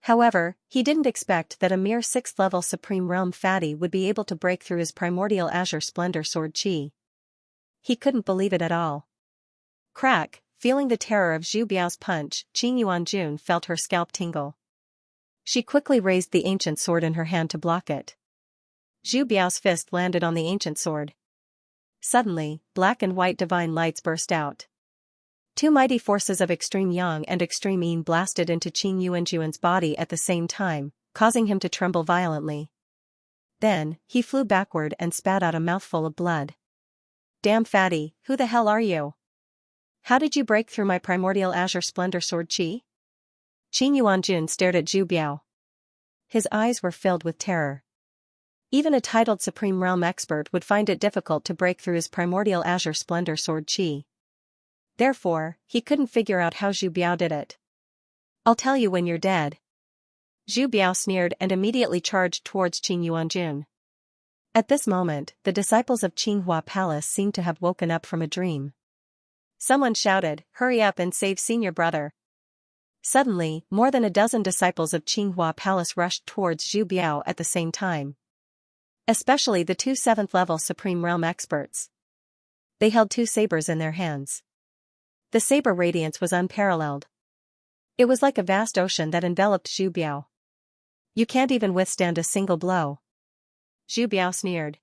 However, he didn't expect that a mere 6th-level Supreme Realm fatty would be able to break through his primordial azure splendor sword qi. He couldn't believe it at all. Crack, feeling the terror of Zhu Biao's punch, Qing Yuanjun felt her scalp tingle. She quickly raised the ancient sword in her hand to block it. Zhu Biao's fist landed on the ancient sword. Suddenly, black and white divine lights burst out. Two mighty forces of extreme yang and extreme yin blasted into Qing Yuanjuan's body at the same time, causing him to tremble violently. Then, he flew backward and spat out a mouthful of blood. Damn fatty, who the hell are you? How did you break through my primordial azure splendor sword qi? Qing Yuanjun stared at Zhu Biao. His eyes were filled with terror. Even a titled Supreme Realm expert would find it difficult to break through his primordial azure splendor sword qi. Therefore, he couldn't figure out how Zhu Biao did it. I'll tell you when you're dead. Zhu Biao sneered and immediately charged towards Qing Yuanjun. At this moment, the disciples of Qinghua Palace seemed to have woken up from a dream. Someone shouted, "Hurry up and save senior brother." Suddenly, more than a dozen disciples of Qinghua Palace rushed towards Zhu Biao at the same time. Especially the two 7th-level Supreme Realm experts. They held two sabers in their hands. The saber radiance was unparalleled. It was like a vast ocean that enveloped Zhu Biao. You can't even withstand a single blow. Zhu Biao sneered.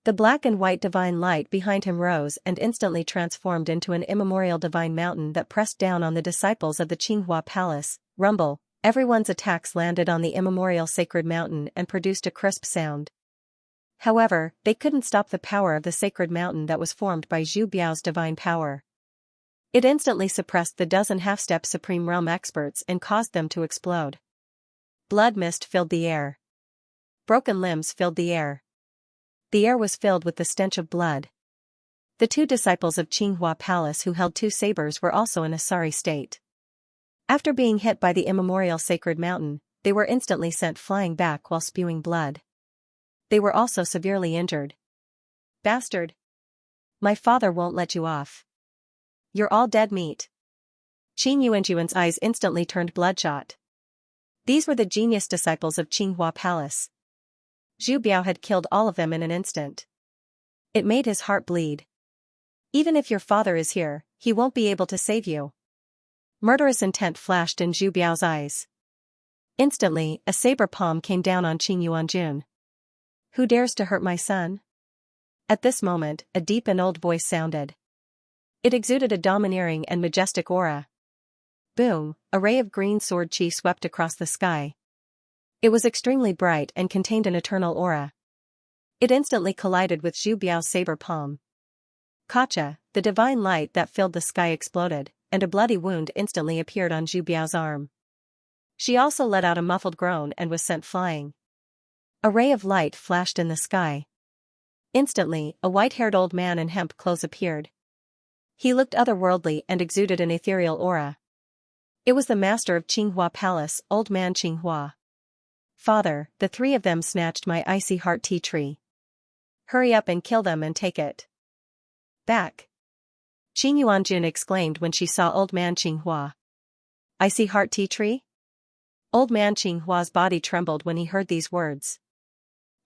The black and white divine light behind him rose and instantly transformed into an immemorial divine mountain that pressed down on the disciples of the Qinghua Palace. Rumble, everyone's attacks landed on the immemorial sacred mountain and produced a crisp sound. However, they couldn't stop the power of the sacred mountain that was formed by Zhu Biao's divine power. It instantly suppressed the dozen half-step Supreme Realm experts and caused them to explode. Blood mist filled the air. Broken limbs filled the air. The air was filled with the stench of blood. The two disciples of Qinghua Palace who held two sabers were also in a sorry state. After being hit by the immemorial sacred mountain, they were instantly sent flying back while spewing blood. They were also severely injured. Bastard! My father won't let you off. You're all dead meat. Qing Yuanjuan's eyes instantly turned bloodshot. These were the genius disciples of Qinghua Palace. Zhu Biao had killed all of them in an instant. It made his heart bleed. Even if your father is here, he won't be able to save you. Murderous intent flashed in Zhu Biao's eyes. Instantly, a saber palm came down on Qing Yuanjun. Who dares to hurt my son? At this moment, a deep and old voice sounded. It exuded a domineering and majestic aura. Boom, a ray of green sword chi swept across the sky. It was extremely bright and contained an eternal aura. It instantly collided with Zhu Biao's saber palm. Kacha, the divine light that filled the sky exploded, and a bloody wound instantly appeared on Zhu Biao's arm. She also let out a muffled groan and was sent flying. A ray of light flashed in the sky. Instantly, a white-haired old man in hemp clothes appeared. He looked otherworldly and exuded an ethereal aura. It was the master of Qinghua Palace, old man Qinghua. Father, the three of them snatched my icy heart tea tree. Hurry up and kill them and take it back. Qing Yuanjun exclaimed when she saw old man Qinghua. Icy heart tea tree? Old man Qinghua's body trembled when he heard these words.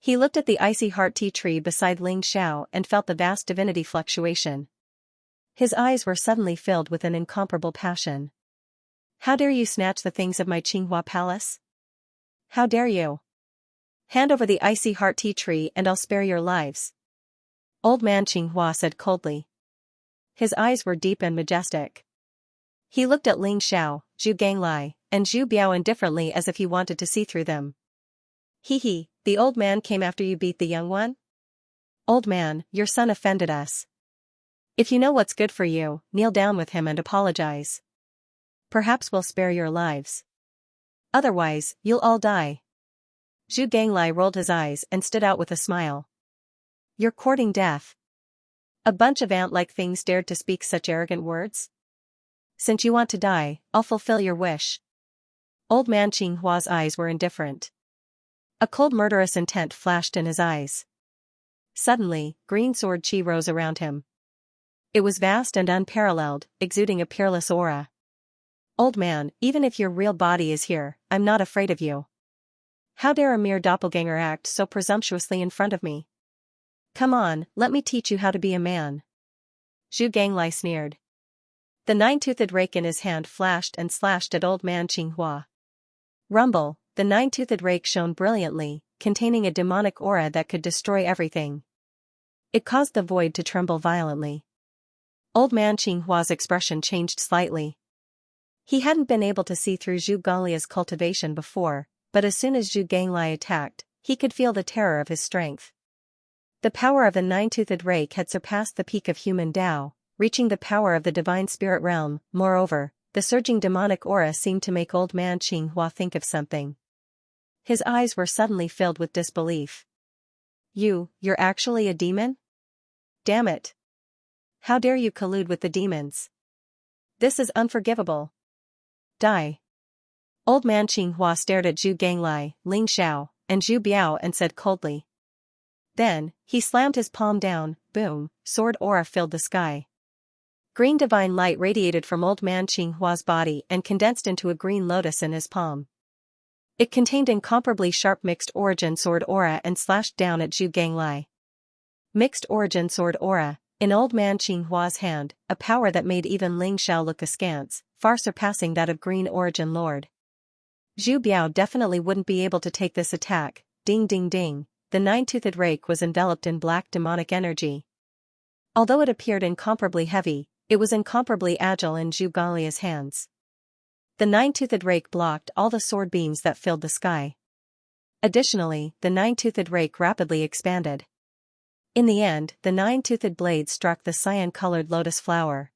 He looked at the icy heart tea tree beside Ling Xiao and felt the vast divinity fluctuation. His eyes were suddenly filled with an incomparable passion. How dare you snatch the things of my Qinghua palace? How dare you? Hand over the icy heart tea tree and I'll spare your lives. Old man Qinghua said coldly. His eyes were deep and majestic. He looked at Ling Xiao, Zhu Ganglai, and Zhu Biao indifferently as if he wanted to see through them. Hee, the old man came after you beat the young one? Old man, your son offended us. If you know what's good for you, kneel down with him and apologize. Perhaps we'll spare your lives. Otherwise, you'll all die. Zhu Ganglai rolled his eyes and stood out with a smile. You're courting death. A bunch of ant-like things dared to speak such arrogant words? Since you want to die, I'll fulfill your wish. Old man Qinghua's eyes were indifferent. A cold murderous intent flashed in his eyes. Suddenly, green sword chi rose around him. It was vast and unparalleled, exuding a peerless aura. Old man, even if your real body is here, I'm not afraid of you. How dare a mere doppelganger act so presumptuously in front of me? Come on, let me teach you how to be a man. Zhu Ganglai sneered. The nine-toothed rake in his hand flashed and slashed at old man Qinghua. Rumble, the nine-toothed rake shone brilliantly, containing a demonic aura that could destroy everything. It caused the void to tremble violently. Old man Qinghua's expression changed slightly. He hadn't been able to see through Zhu Ganglia's cultivation before, but as soon as Zhu Ganglai attacked, he could feel the terror of his strength. The power of the nine-toothed rake had surpassed the peak of human Tao, reaching the power of the divine spirit realm. Moreover, the surging demonic aura seemed to make old man Qinghua think of something. His eyes were suddenly filled with disbelief. You're actually a demon? Damn it. How dare you collude with the demons? This is unforgivable. Die. Old man Qinghua stared at Zhu Ganglai, Ling Xiao, and Zhu Biao and said coldly. Then, he slammed his palm down, boom, sword aura filled the sky. Green divine light radiated from old man Qinghua's body and condensed into a green lotus in his palm. It contained incomparably sharp mixed origin sword aura and slashed down at Zhu Ganglai. Mixed origin sword aura, in old man Qinghua's hand, a power that made even Ling Xiao look askance, far surpassing that of green origin lord. Zhu Biao definitely wouldn't be able to take this attack. Ding ding ding, the nine-toothed rake was enveloped in black demonic energy. Although it appeared incomparably heavy, it was incomparably agile in Zhu Ganglia's hands. The nine-toothed rake blocked all the sword beams that filled the sky. Additionally, the nine-toothed rake rapidly expanded. In the end, the nine-toothed blade struck the cyan-colored lotus flower.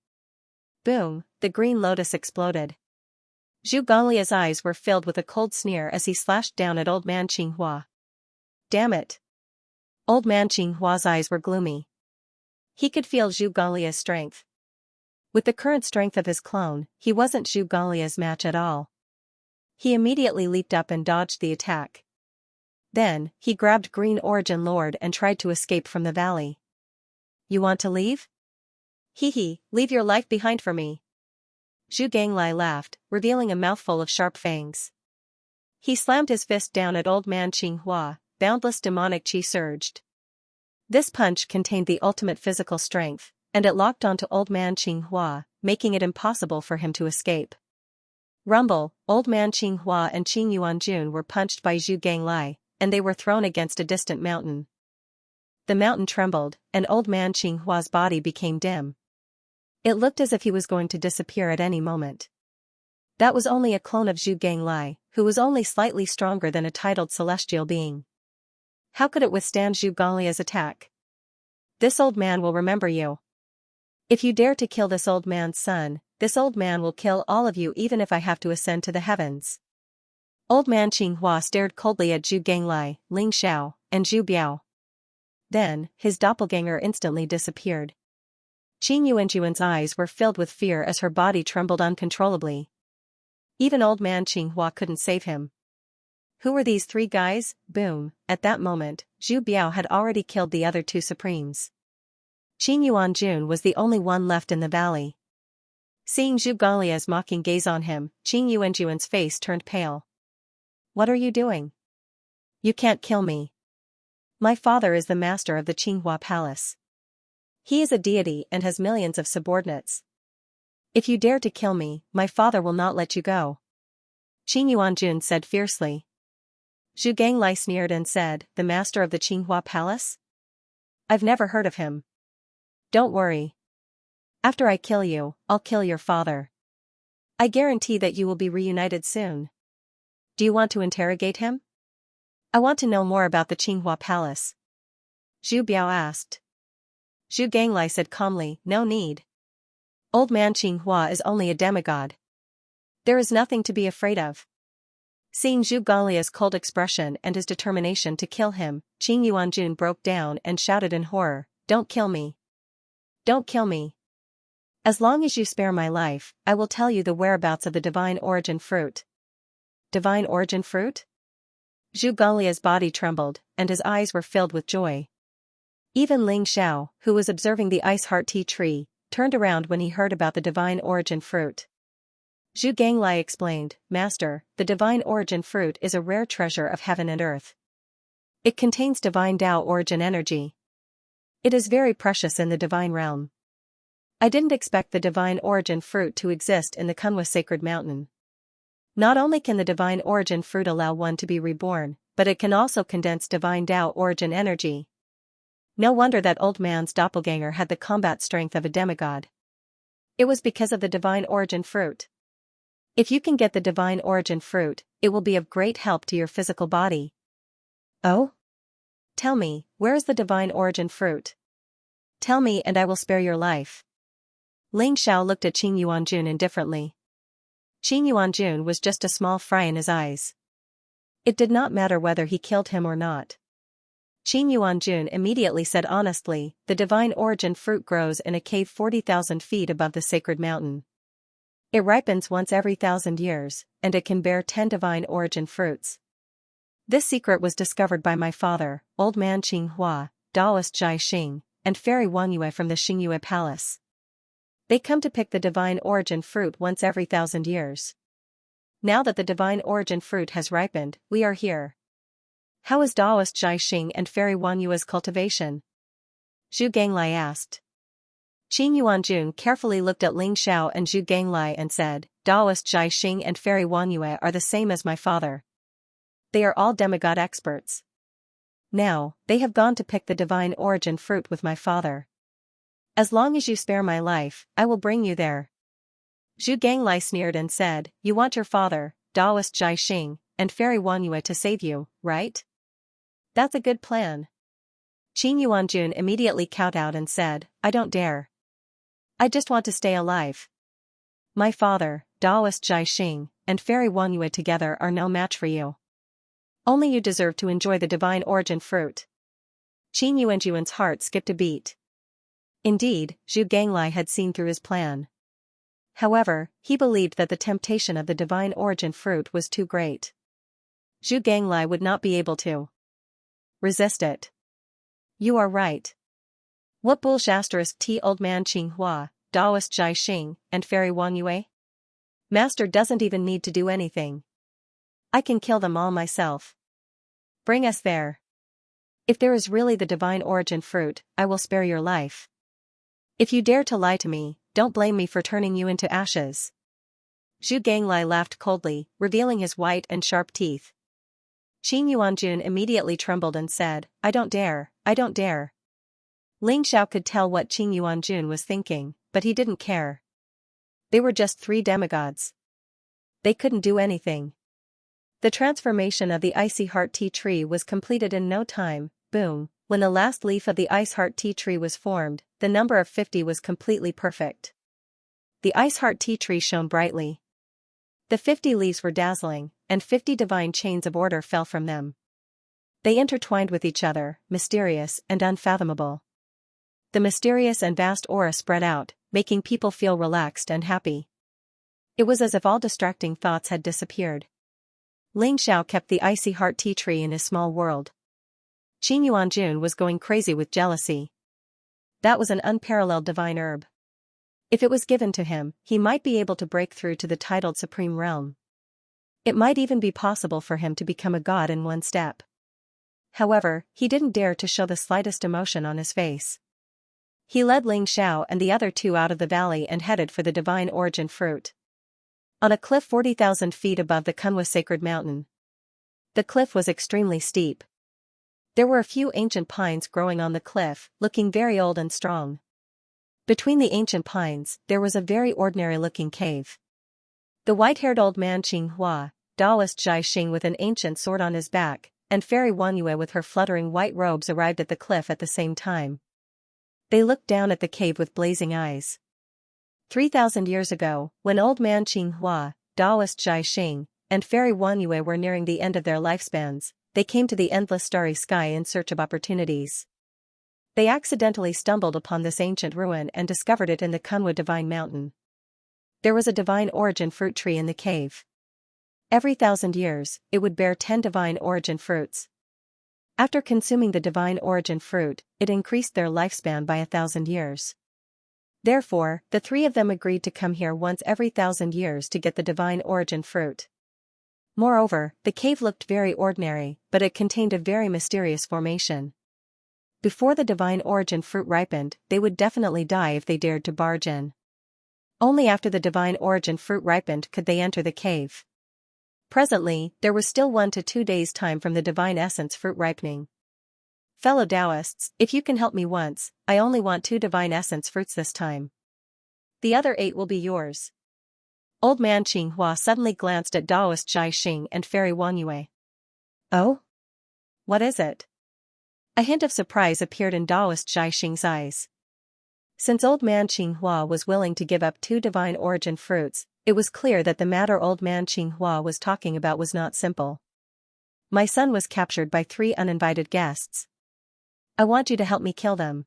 Boom, the green lotus exploded. Zhu Ganglia's eyes were filled with a cold sneer as he slashed down at old man Qinghua. Damn it. Old man Qinghua's eyes were gloomy. He could feel Zhu Ganglia's strength. With the current strength of his clone, he wasn't Zhu Ganglia's match at all. He immediately leaped up and dodged the attack. Then, he grabbed Green Origin Lord and tried to escape from the valley. You want to leave? Leave your life behind for me. Zhu Ganglai laughed, revealing a mouthful of sharp fangs. He slammed his fist down at old man Qinghua, boundless demonic chi surged. This punch contained the ultimate physical strength, and it locked onto old man Xianxia, making it impossible for him to escape. Rumble, old man Xianxia and Qing Yuanjun were punched by Zhu Ganglai, and they were thrown against a distant mountain. The mountain trembled, and old man Qinghua's body became dim. It looked as if he was going to disappear at any moment. That was only a clone of Zhu Ganglai, who was only slightly stronger than a titled celestial being. How could it withstand Zhu Ganglia's attack? This old man will remember you. If you dare to kill this old man's son, this old man will kill all of you even if I have to ascend to the heavens. Old man Qinghua stared coldly at Zhu Ganglai, Ling Xiao, and Zhu Biao. Then, his doppelganger instantly disappeared. Qing Yuanjuan's eyes were filled with fear as her body trembled uncontrollably. Even old man Qinghua couldn't save him. Who were these three guys? Boom! At that moment, Zhu Biao had already killed the other two supremes. Qing Yuanjun was the only one left in the valley. Seeing Zhu Ganglia's mocking gaze on him, Qing Yuanjuan's face turned pale. What are you doing? You can't kill me. My father is the master of the Qinghua Palace. He is a deity and has millions of subordinates. If you dare to kill me, my father will not let you go. Qing Yuanjun said fiercely. Zhu Ganglai sneered and said, the master of the Qinghua Palace? I've never heard of him. Don't worry. After I kill you, I'll kill your father. I guarantee that you will be reunited soon. Do you want to interrogate him? I want to know more about the Qinghua Palace. Zhu Biao asked. Zhu Ganglai said calmly, no need. Old man Qinghua is only a demigod. There is nothing to be afraid of. Seeing Zhu Ganglia's cold expression and his determination to kill him, Qing Yuanjun broke down and shouted in horror, don't kill me. Don't kill me. As long as you spare my life, I will tell you the whereabouts of the divine origin fruit. Divine origin fruit? Zhu Ganglia's body trembled, and his eyes were filled with joy. Even Ling Xiao, who was observing the ice heart tea tree, turned around when he heard about the divine origin fruit. Zhu Ganglai explained, Master, the divine origin fruit is a rare treasure of heaven and earth. It contains divine Tao origin energy. It is very precious in the divine realm. I didn't expect the divine origin fruit to exist in the Kunwa sacred mountain. Not only can the divine origin fruit allow one to be reborn, but it can also condense divine Tao origin energy. No wonder that old man's doppelganger had the combat strength of a demigod. It was because of the divine origin fruit. If you can get the divine origin fruit, it will be of great help to your physical body. Oh? Tell me, where is the divine origin fruit? Tell me and I will spare your life. Ling Xiao looked at Qing Yuanjun indifferently. Qing Yuanjun was just a small fry in his eyes. It did not matter whether he killed him or not. Qing Yuanjun immediately said honestly, the divine origin fruit grows in a cave 40,000 feet above the sacred mountain. It ripens once every 1,000 years, and it can bear 10 divine origin fruits. This secret was discovered by my father, old man Qinghua, Taoist Jai Xing, and fairy Wanyue from the Xingyue Palace. They come to pick the divine origin fruit once every 1,000 years. Now that the divine origin fruit has ripened, we are here. How is Taoist Jai Xing and fairy Wanyue's cultivation? Zhu Ganglai asked. Qing Yuanjun carefully looked at Ling Xiao and Zhu Ganglai and said, Taoist Jai Xing and fairy Wanyue are the same as my father. They are all demigod experts. Now, they have gone to pick the divine origin fruit with my father. As long as you spare my life, I will bring you there. Zhu Ganglai sneered and said, you want your father, Taoist Jai Xing, and fairy Wanyue to save you, right? That's a good plan. Qing Yuanjun immediately kowtowed and said, I don't dare. I just want to stay alive. My father, Taoist Jai Xing, and fairy Wanyue together are no match for you. Only you deserve to enjoy the divine origin fruit. Qing Yuanjuan's heart skipped a beat. Indeed, Zhu Ganglai had seen through his plan. However, he believed that the temptation of the divine origin fruit was too great. Zhu Ganglai would not be able to resist it. You are right. What bullshit old man Qinghua, Taoist Jai Xing, and fairy Wanyue? Master doesn't even need to do anything. I can kill them all myself. Bring us there. If there is really the divine origin fruit, I will spare your life. If you dare to lie to me, don't blame me for turning you into ashes. Zhu Ganglai laughed coldly, revealing his white and sharp teeth. Qing Yuanjun immediately trembled and said, I don't dare, I don't dare. Ling Xiao could tell what Qing Yuanjun was thinking, but he didn't care. They were just 3 demigods. They couldn't do anything. The transformation of the icy heart tea tree was completed in no time. Boom, when the last leaf of the ice heart tea tree was formed, the number of 50 was completely perfect. The ice heart tea tree shone brightly. The 50 leaves were dazzling, and 50 divine chains of order fell from them. They intertwined with each other, mysterious and unfathomable. The mysterious and vast aura spread out, making people feel relaxed and happy. It was as if all distracting thoughts had disappeared. Ling Xiao kept the icy heart tea tree in his small world. Qing Yuanjun was going crazy with jealousy. That was an unparalleled divine herb. If it was given to him, he might be able to break through to the titled supreme realm. It might even be possible for him to become a god in one step. However, he didn't dare to show the slightest emotion on his face. He led Ling Xiao and the other 2 out of the valley and headed for the divine origin fruit. On a cliff 40,000 feet above the Kunwa sacred mountain. The cliff was extremely steep. There were a few ancient pines growing on the cliff, looking very old and strong. Between the ancient pines, there was a very ordinary-looking cave. The white-haired old man Qing Hua, Taoist Zhai Xing with an ancient sword on his back, and Fairy Wanyue with her fluttering white robes arrived at the cliff at the same time. They looked down at the cave with blazing eyes. 3,000 years ago, when old man Qing Hua, Taoist Zhai Xing, and Fairy Wanyue were nearing the end of their lifespans, they came to the endless starry sky in search of opportunities. They accidentally stumbled upon this ancient ruin and discovered it in the Kunwa Divine Mountain. There was a divine origin fruit tree in the cave. Every 1,000 years, it would bear 10 divine origin fruits. After consuming the divine origin fruit, it increased their lifespan by 1,000 years. Therefore, the 3 of them agreed to come here once every 1,000 years to get the divine origin fruit. Moreover, the cave looked very ordinary, but it contained a very mysterious formation. Before the divine origin fruit ripened, they would definitely die if they dared to barge in. Only after the divine origin fruit ripened could they enter the cave. Presently, there was still 1 to 2 days' time from the divine essence fruit ripening. Fellow Taoists, if you can help me once, I only want 2 divine essence fruits this time. The other 8 will be yours. Old man Qing Hua suddenly glanced at Taoist Zhai Xing and Fairy Wanyue. Oh? What is it? A hint of surprise appeared in Taoist Zhai Xing's eyes. Since old man Qing Hua was willing to give up 2 divine origin fruits, it was clear that the matter old man Qing Hua was talking about was not simple. My son was captured by 3 uninvited guests. I want you to help me kill them.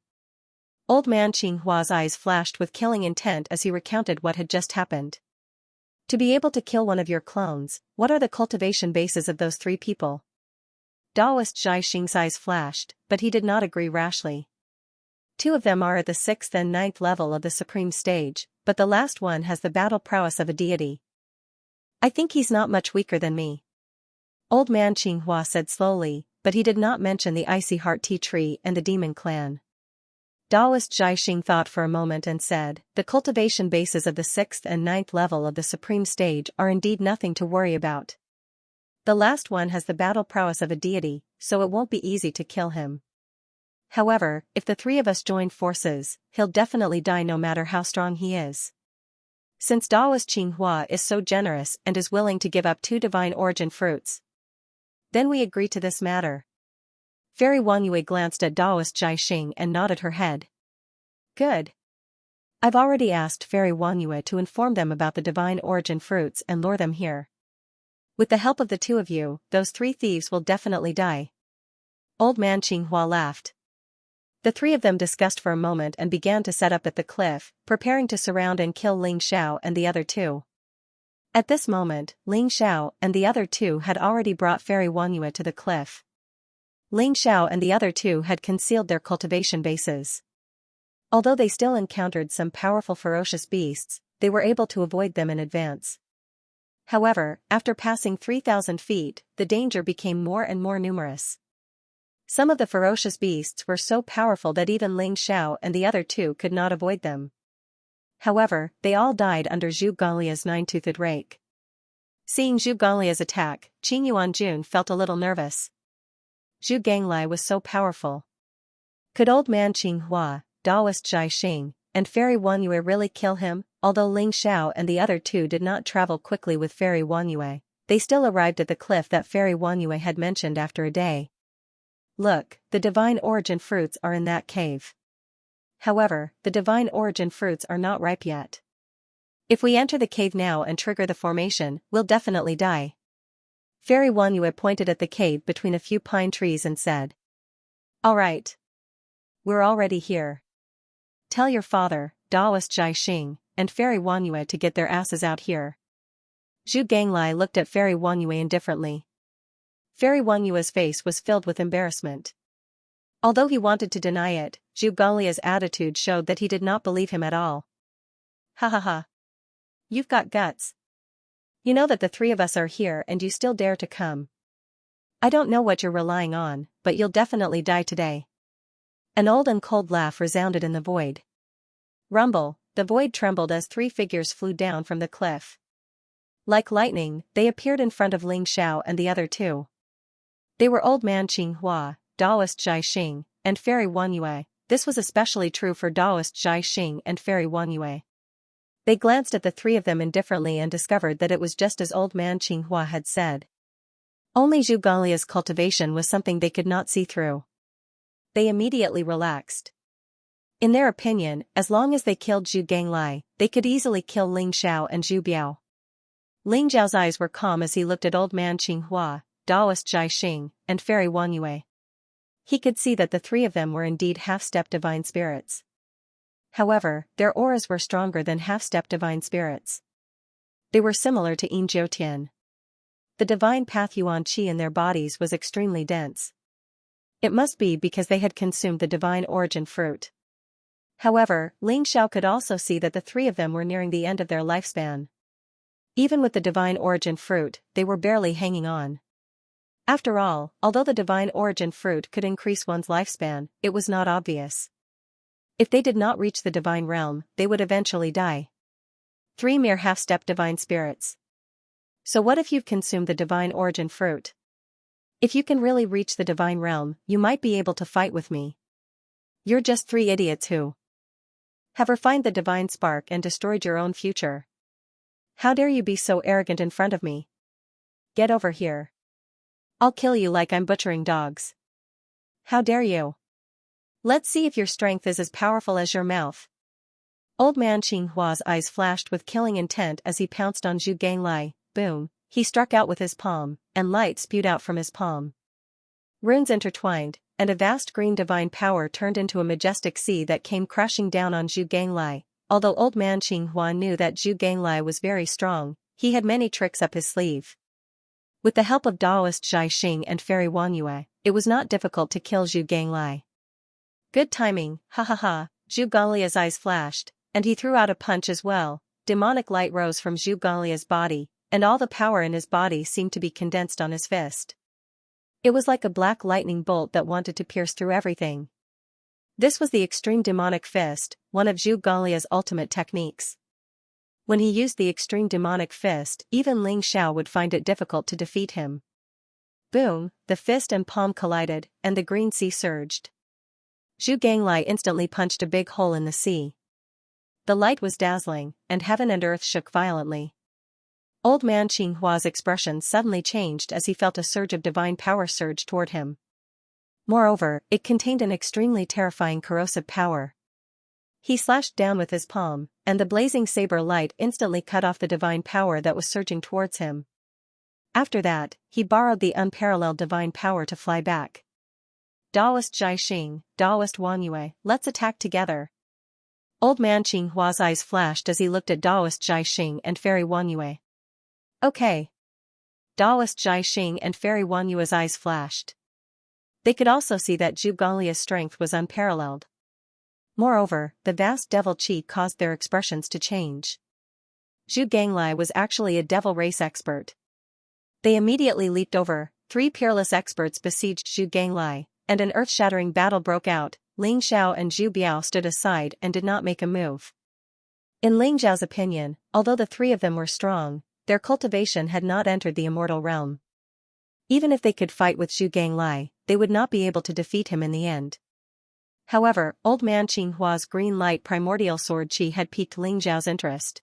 Old man Qing Hua's eyes flashed with killing intent as he recounted what had just happened. To be able to kill one of your clones, what are the cultivation bases of those 3 people? Taoist Zhai Xing's eyes flashed, but he did not agree rashly. 2 of them are at the 6th and 9th level of the supreme stage, but the last one has the battle prowess of a deity. I think he's not much weaker than me. Old man Qing Hua said slowly, but he did not mention the icy heart tea tree and the demon clan. Taoist Zhai Xing thought for a moment and said, the cultivation bases of the 6th and 9th level of the supreme stage are indeed nothing to worry about. The last one has the battle prowess of a deity, so it won't be easy to kill him. However, if the 3 of us join forces, he'll definitely die no matter how strong he is. Since Taoist Qing Hua is so generous and is willing to give up 2 divine origin fruits, then we agree to this matter. Fairy Wanyue glanced at Taoist Zhai Xing and nodded her head. Good. I've already asked Fairy Wanyue to inform them about the divine origin fruits and lure them here. With the help of the 2 of you, those 3 thieves will definitely die. Old man Qing Hua laughed. The 3 of them discussed for a moment and began to set up at the cliff, preparing to surround and kill Ling Xiao and the other 2. At this moment, Ling Xiao and the other 2 had already brought Fairy Wanyue to the cliff. Ling Xiao and the other 2 had concealed their cultivation bases. Although they still encountered some powerful ferocious beasts, they were able to avoid them in advance. However, after passing 3,000 feet, the danger became more and more numerous. Some of the ferocious beasts were so powerful that even Ling Xiao and the other two could not avoid them. However, they all died under Zhu Ganlia's nine-toothed rake. Seeing Zhu Ganlia's attack, Qing Yuanjun felt a little nervous. Zhu Ganglai was so powerful. Could old man Qing Hua, Daoist Zhai Xing, and Fairy Wanyue really kill him? Although Ling Xiao and the other two did not travel quickly with Fairy Wanyue, they still arrived at the cliff that Fairy Wanyue had mentioned after a day. Look, the divine origin fruits are in that cave. However, the divine origin fruits are not ripe yet. If we enter the cave now and trigger the formation, we'll definitely die. Fairy Wanyue pointed at the cave between a few pine trees and said. All right. We're already here. Tell your father, Daoist Zhai Xing, and Fairy Wanyue to get their asses out here. Zhu Ganglai looked at Fairy Wanyue indifferently. Fairy Wanyue's face was filled with embarrassment. Although he wanted to deny it, Zhu Ganglia's attitude showed that he did not believe him at all. Ha ha ha. You've got guts. You know that the three of us are here and you still dare to come. I don't know what you're relying on, but you'll definitely die today. An old and cold laugh resounded in the void. Rumble, the void trembled as three figures flew down from the cliff. Like lightning, they appeared in front of Ling Xiao and the other two. They were old man Qing Hua, Daoist Zhai Xing, and Fairy Wanyue. This was especially true for Daoist Zhai Xing and Fairy Wanyue. They glanced at the three of them indifferently and discovered that it was just as old man Qing Hua had said. Only Zhu Ganlia's cultivation was something they could not see through. They immediately relaxed. In their opinion, as long as they killed Zhu Ganglai, they could easily kill Ling Xiao and Zhu Biao. Ling Zhao's eyes were calm as he looked at old man Qing Hua, Daoist Zhai Xing, and Fairy Wanyue. He could see that the three of them were indeed half-step divine spirits. However, their auras were stronger than half-step divine spirits. They were similar to Yin Jiutian. The divine path Yuan Qi in their bodies was extremely dense. It must be because they had consumed the divine origin fruit. However, Ling Xiao could also see that the three of them were nearing the end of their lifespan. Even with the divine origin fruit, they were barely hanging on. After all, although the divine origin fruit could increase one's lifespan, it was not obvious. If they did not reach the divine realm, they would eventually die. 3 mere half-step divine spirits. So what if you've consumed the divine origin fruit? If you can really reach the divine realm, you might be able to fight with me. You're just 3 idiots who have refined the divine spark and destroyed your own future. How dare you be so arrogant in front of me? Get over here. I'll kill you like I'm butchering dogs. How dare you? Let's see if your strength is as powerful as your mouth. Old man Qing Hua's eyes flashed with killing intent as he pounced on Zhu Ganglai. Boom, he struck out with his palm, and light spewed out from his palm. Runes intertwined, and a vast green divine power turned into a majestic sea that came crashing down on Zhu Ganglai. Although old man Qing Hua knew that Zhu Ganglai was very strong, he had many tricks up his sleeve. With the help of Daoist Zhai Xing and Fairy Wanyue, it was not difficult to kill Zhu Ganglai. Good timing, ha ha ha, Zhu Ganglia's eyes flashed, and he threw out a punch as well. Demonic light rose from Zhu Ganglia's body, and all the power in his body seemed to be condensed on his fist. It was like a black lightning bolt that wanted to pierce through everything. This was the extreme demonic fist, one of Zhu Ganlia's ultimate techniques. When he used the extreme demonic fist, even Ling Xiao would find it difficult to defeat him. Boom, the fist and palm collided, and the green sea surged. Zhu Ganglai instantly punched a big hole in the sea. The light was dazzling, and heaven and earth shook violently. Old man Qing Hua's expression suddenly changed as he felt a surge of divine power surge toward him. Moreover, it contained an extremely terrifying corrosive power. He slashed down with his palm, and the blazing saber light instantly cut off the divine power that was surging towards him. After that, he borrowed the unparalleled divine power to fly back. Daoist Zhai Xing, Daoist Wanyue, let's attack together. Old man Qing Hua's eyes flashed as he looked at Daoist Zhai Xing and Fairy Wanyue. Okay. Daoist Zhai Xing and Fairy Wanyue's eyes flashed. They could also see that Zhu Ganglia's strength was unparalleled. Moreover, the vast devil chi caused their expressions to change. Zhu Ganglai was actually a devil race expert. They immediately leaped over. 3 peerless experts besieged Zhu Ganglai, and an earth-shattering battle broke out. Ling Xiao and Zhu Biao stood aside and did not make a move. In Ling Xiao's opinion, although the three of them were strong, their cultivation had not entered the immortal realm. Even if they could fight with Zhu Ganglai, they would not be able to defeat him in the end. However, old man Qinghua's green light primordial sword qi had piqued Ling Xiao's interest.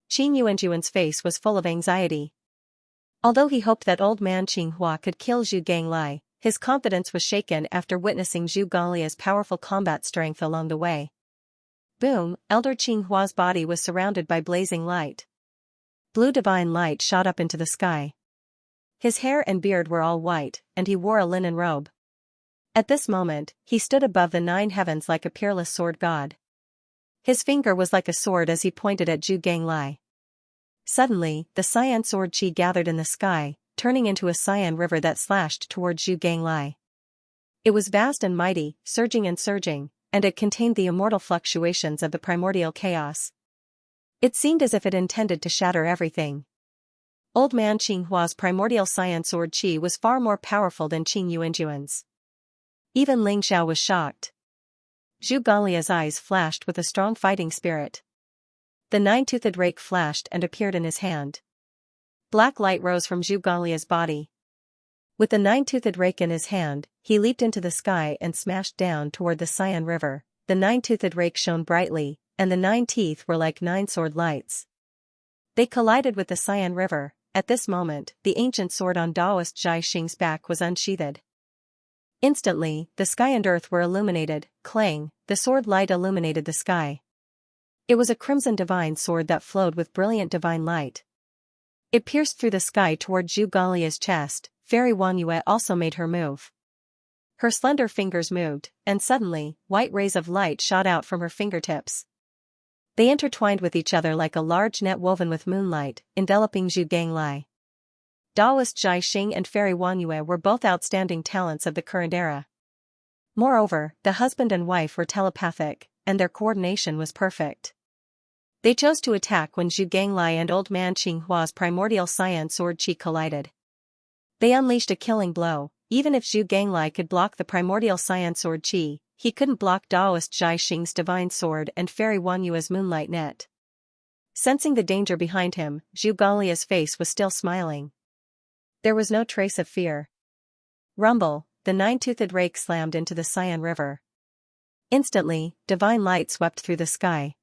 Qing Yuanjuan's face was full of anxiety. Although he hoped that old man Qinghua could kill Zhu Ganglai, his confidence was shaken after witnessing Zhu Ganglia's powerful combat strength along the way. Boom! Elder Qinghua's body was surrounded by blazing light. Blue divine light shot up into the sky. His hair and beard were all white, and he wore a linen robe. At this moment, he stood above the 9 heavens like a peerless sword god. His finger was like a sword as he pointed at Zhu Ganglai. Suddenly, the cyan sword qi gathered in the sky, turning into a cyan river that slashed toward Zhu Ganglai. It was vast and mighty, surging, and it contained the immortal fluctuations of the primordial chaos. It seemed as if it intended to shatter everything. Old man Qinghua's primordial cyan sword qi was far more powerful than Qing Yuanjuan's. Even Ling Xiao was shocked. Zhu Ganglia's eyes flashed with a strong fighting spirit. The 9-toothed rake flashed and appeared in his hand. Black light rose from Zhu Ganglia's body. With the 9-toothed rake in his hand, he leaped into the sky and smashed down toward the Cyan River. The 9-toothed rake shone brightly, and the 9 teeth were like 9 sword lights. They collided with the Cyan River. At this moment, the ancient sword on Daoist Zhai Xing's back was unsheathed. Instantly, the sky and earth were illuminated. Clang, the sword light illuminated the sky. It was a crimson divine sword that flowed with brilliant divine light. It pierced through the sky toward Zhu Ganglia's chest. Fairy Wanyue also made her move. Her slender fingers moved, and suddenly, white rays of light shot out from her fingertips. They intertwined with each other like a large net woven with moonlight, enveloping Zhu Ganglai. Daoist Zhai Xing and Fairy Wanyue were both outstanding talents of the current era. Moreover, the husband and wife were telepathic, and their coordination was perfect. They chose to attack when Zhu Ganglai and old man Qinghua's primordial cyan sword qi collided. They unleashed a killing blow. Even if Zhu Ganglai could block the primordial cyan sword qi, he couldn't block Daoist Zhai Xing's divine sword and Fairy Wanyue's moonlight net. Sensing the danger behind him, Zhu Ganglia's face was still smiling. There was no trace of fear. Rumble, the 9-toothed rake slammed into the Cyan River. Instantly, divine light swept through the sky.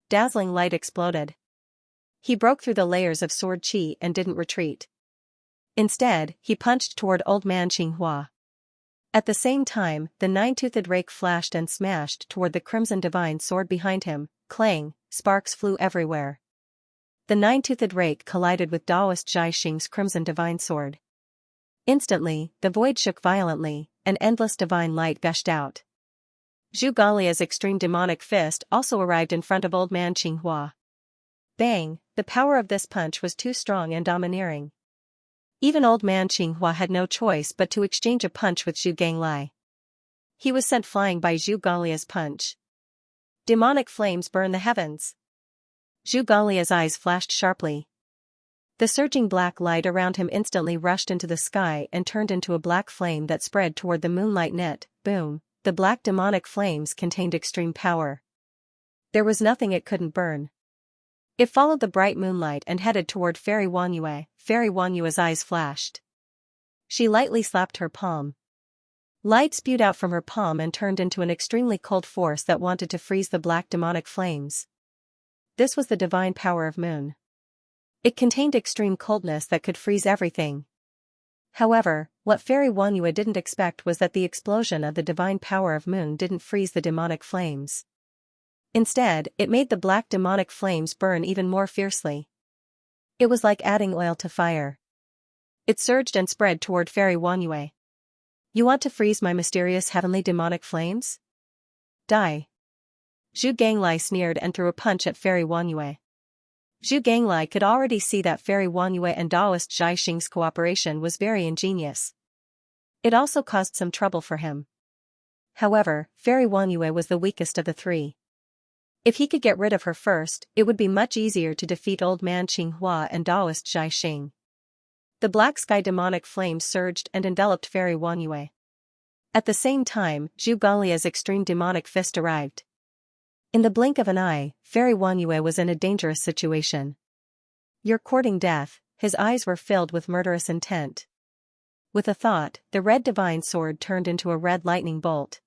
Dazzling light exploded. He broke through the layers of sword qi and didn't retreat. Instead, he punched toward old man Qinghua. At the same time, the 9-toothed rake flashed and smashed toward the crimson divine sword behind him. Clang, sparks flew everywhere. The 9-toothed rake collided with Daoist Zhai Xing's crimson divine sword. Instantly, the void shook violently, and endless divine light gushed out. Zhu Ganglia's extreme demonic fist also arrived in front of old man Qinghua. Bang! The power of this punch was too strong and domineering. Even old man Qinghua had no choice but to exchange a punch with Zhu Ganglai. He was sent flying by Zhu Ganglia's punch. Demonic flames burned the heavens. Zhu Ganglia's eyes flashed sharply. The surging black light around him instantly rushed into the sky and turned into a black flame that spread toward the moonlight net. Boom! The black demonic flames contained extreme power. There was nothing it couldn't burn. It followed the bright moonlight and headed toward Fairy Wanyue. Fairy Wanyue's eyes flashed. She lightly slapped her palm. Light spewed out from her palm and turned into an extremely cold force that wanted to freeze the black demonic flames. This was the divine power of moon. It contained extreme coldness that could freeze everything. However, what Fairy Wanyue didn't expect was that the explosion of the divine power of moon didn't freeze the demonic flames. Instead, it made the black demonic flames burn even more fiercely. It was like adding oil to fire. It surged and spread toward Fairy Wanyue. You want to freeze my mysterious heavenly demonic flames? Die. Zhu Ganglai sneered and threw a punch at Fairy Wanyue. Zhu Ganglai could already see that Fairy Wanyue and Daoist Zhai Xing's cooperation was very ingenious. It also caused some trouble for him. However, Fairy Wanyue was the weakest of the three. If he could get rid of her first, it would be much easier to defeat old man Qinghua and Daoist Zhai Xing. The black sky demonic flames surged and enveloped Fairy Wanyue. At the same time, Zhu Ganlia's extreme demonic fist arrived. In the blink of an eye, Fairy Wanyue was in a dangerous situation. "You're courting death," his eyes were filled with murderous intent. With a thought, the red divine sword turned into a red lightning bolt.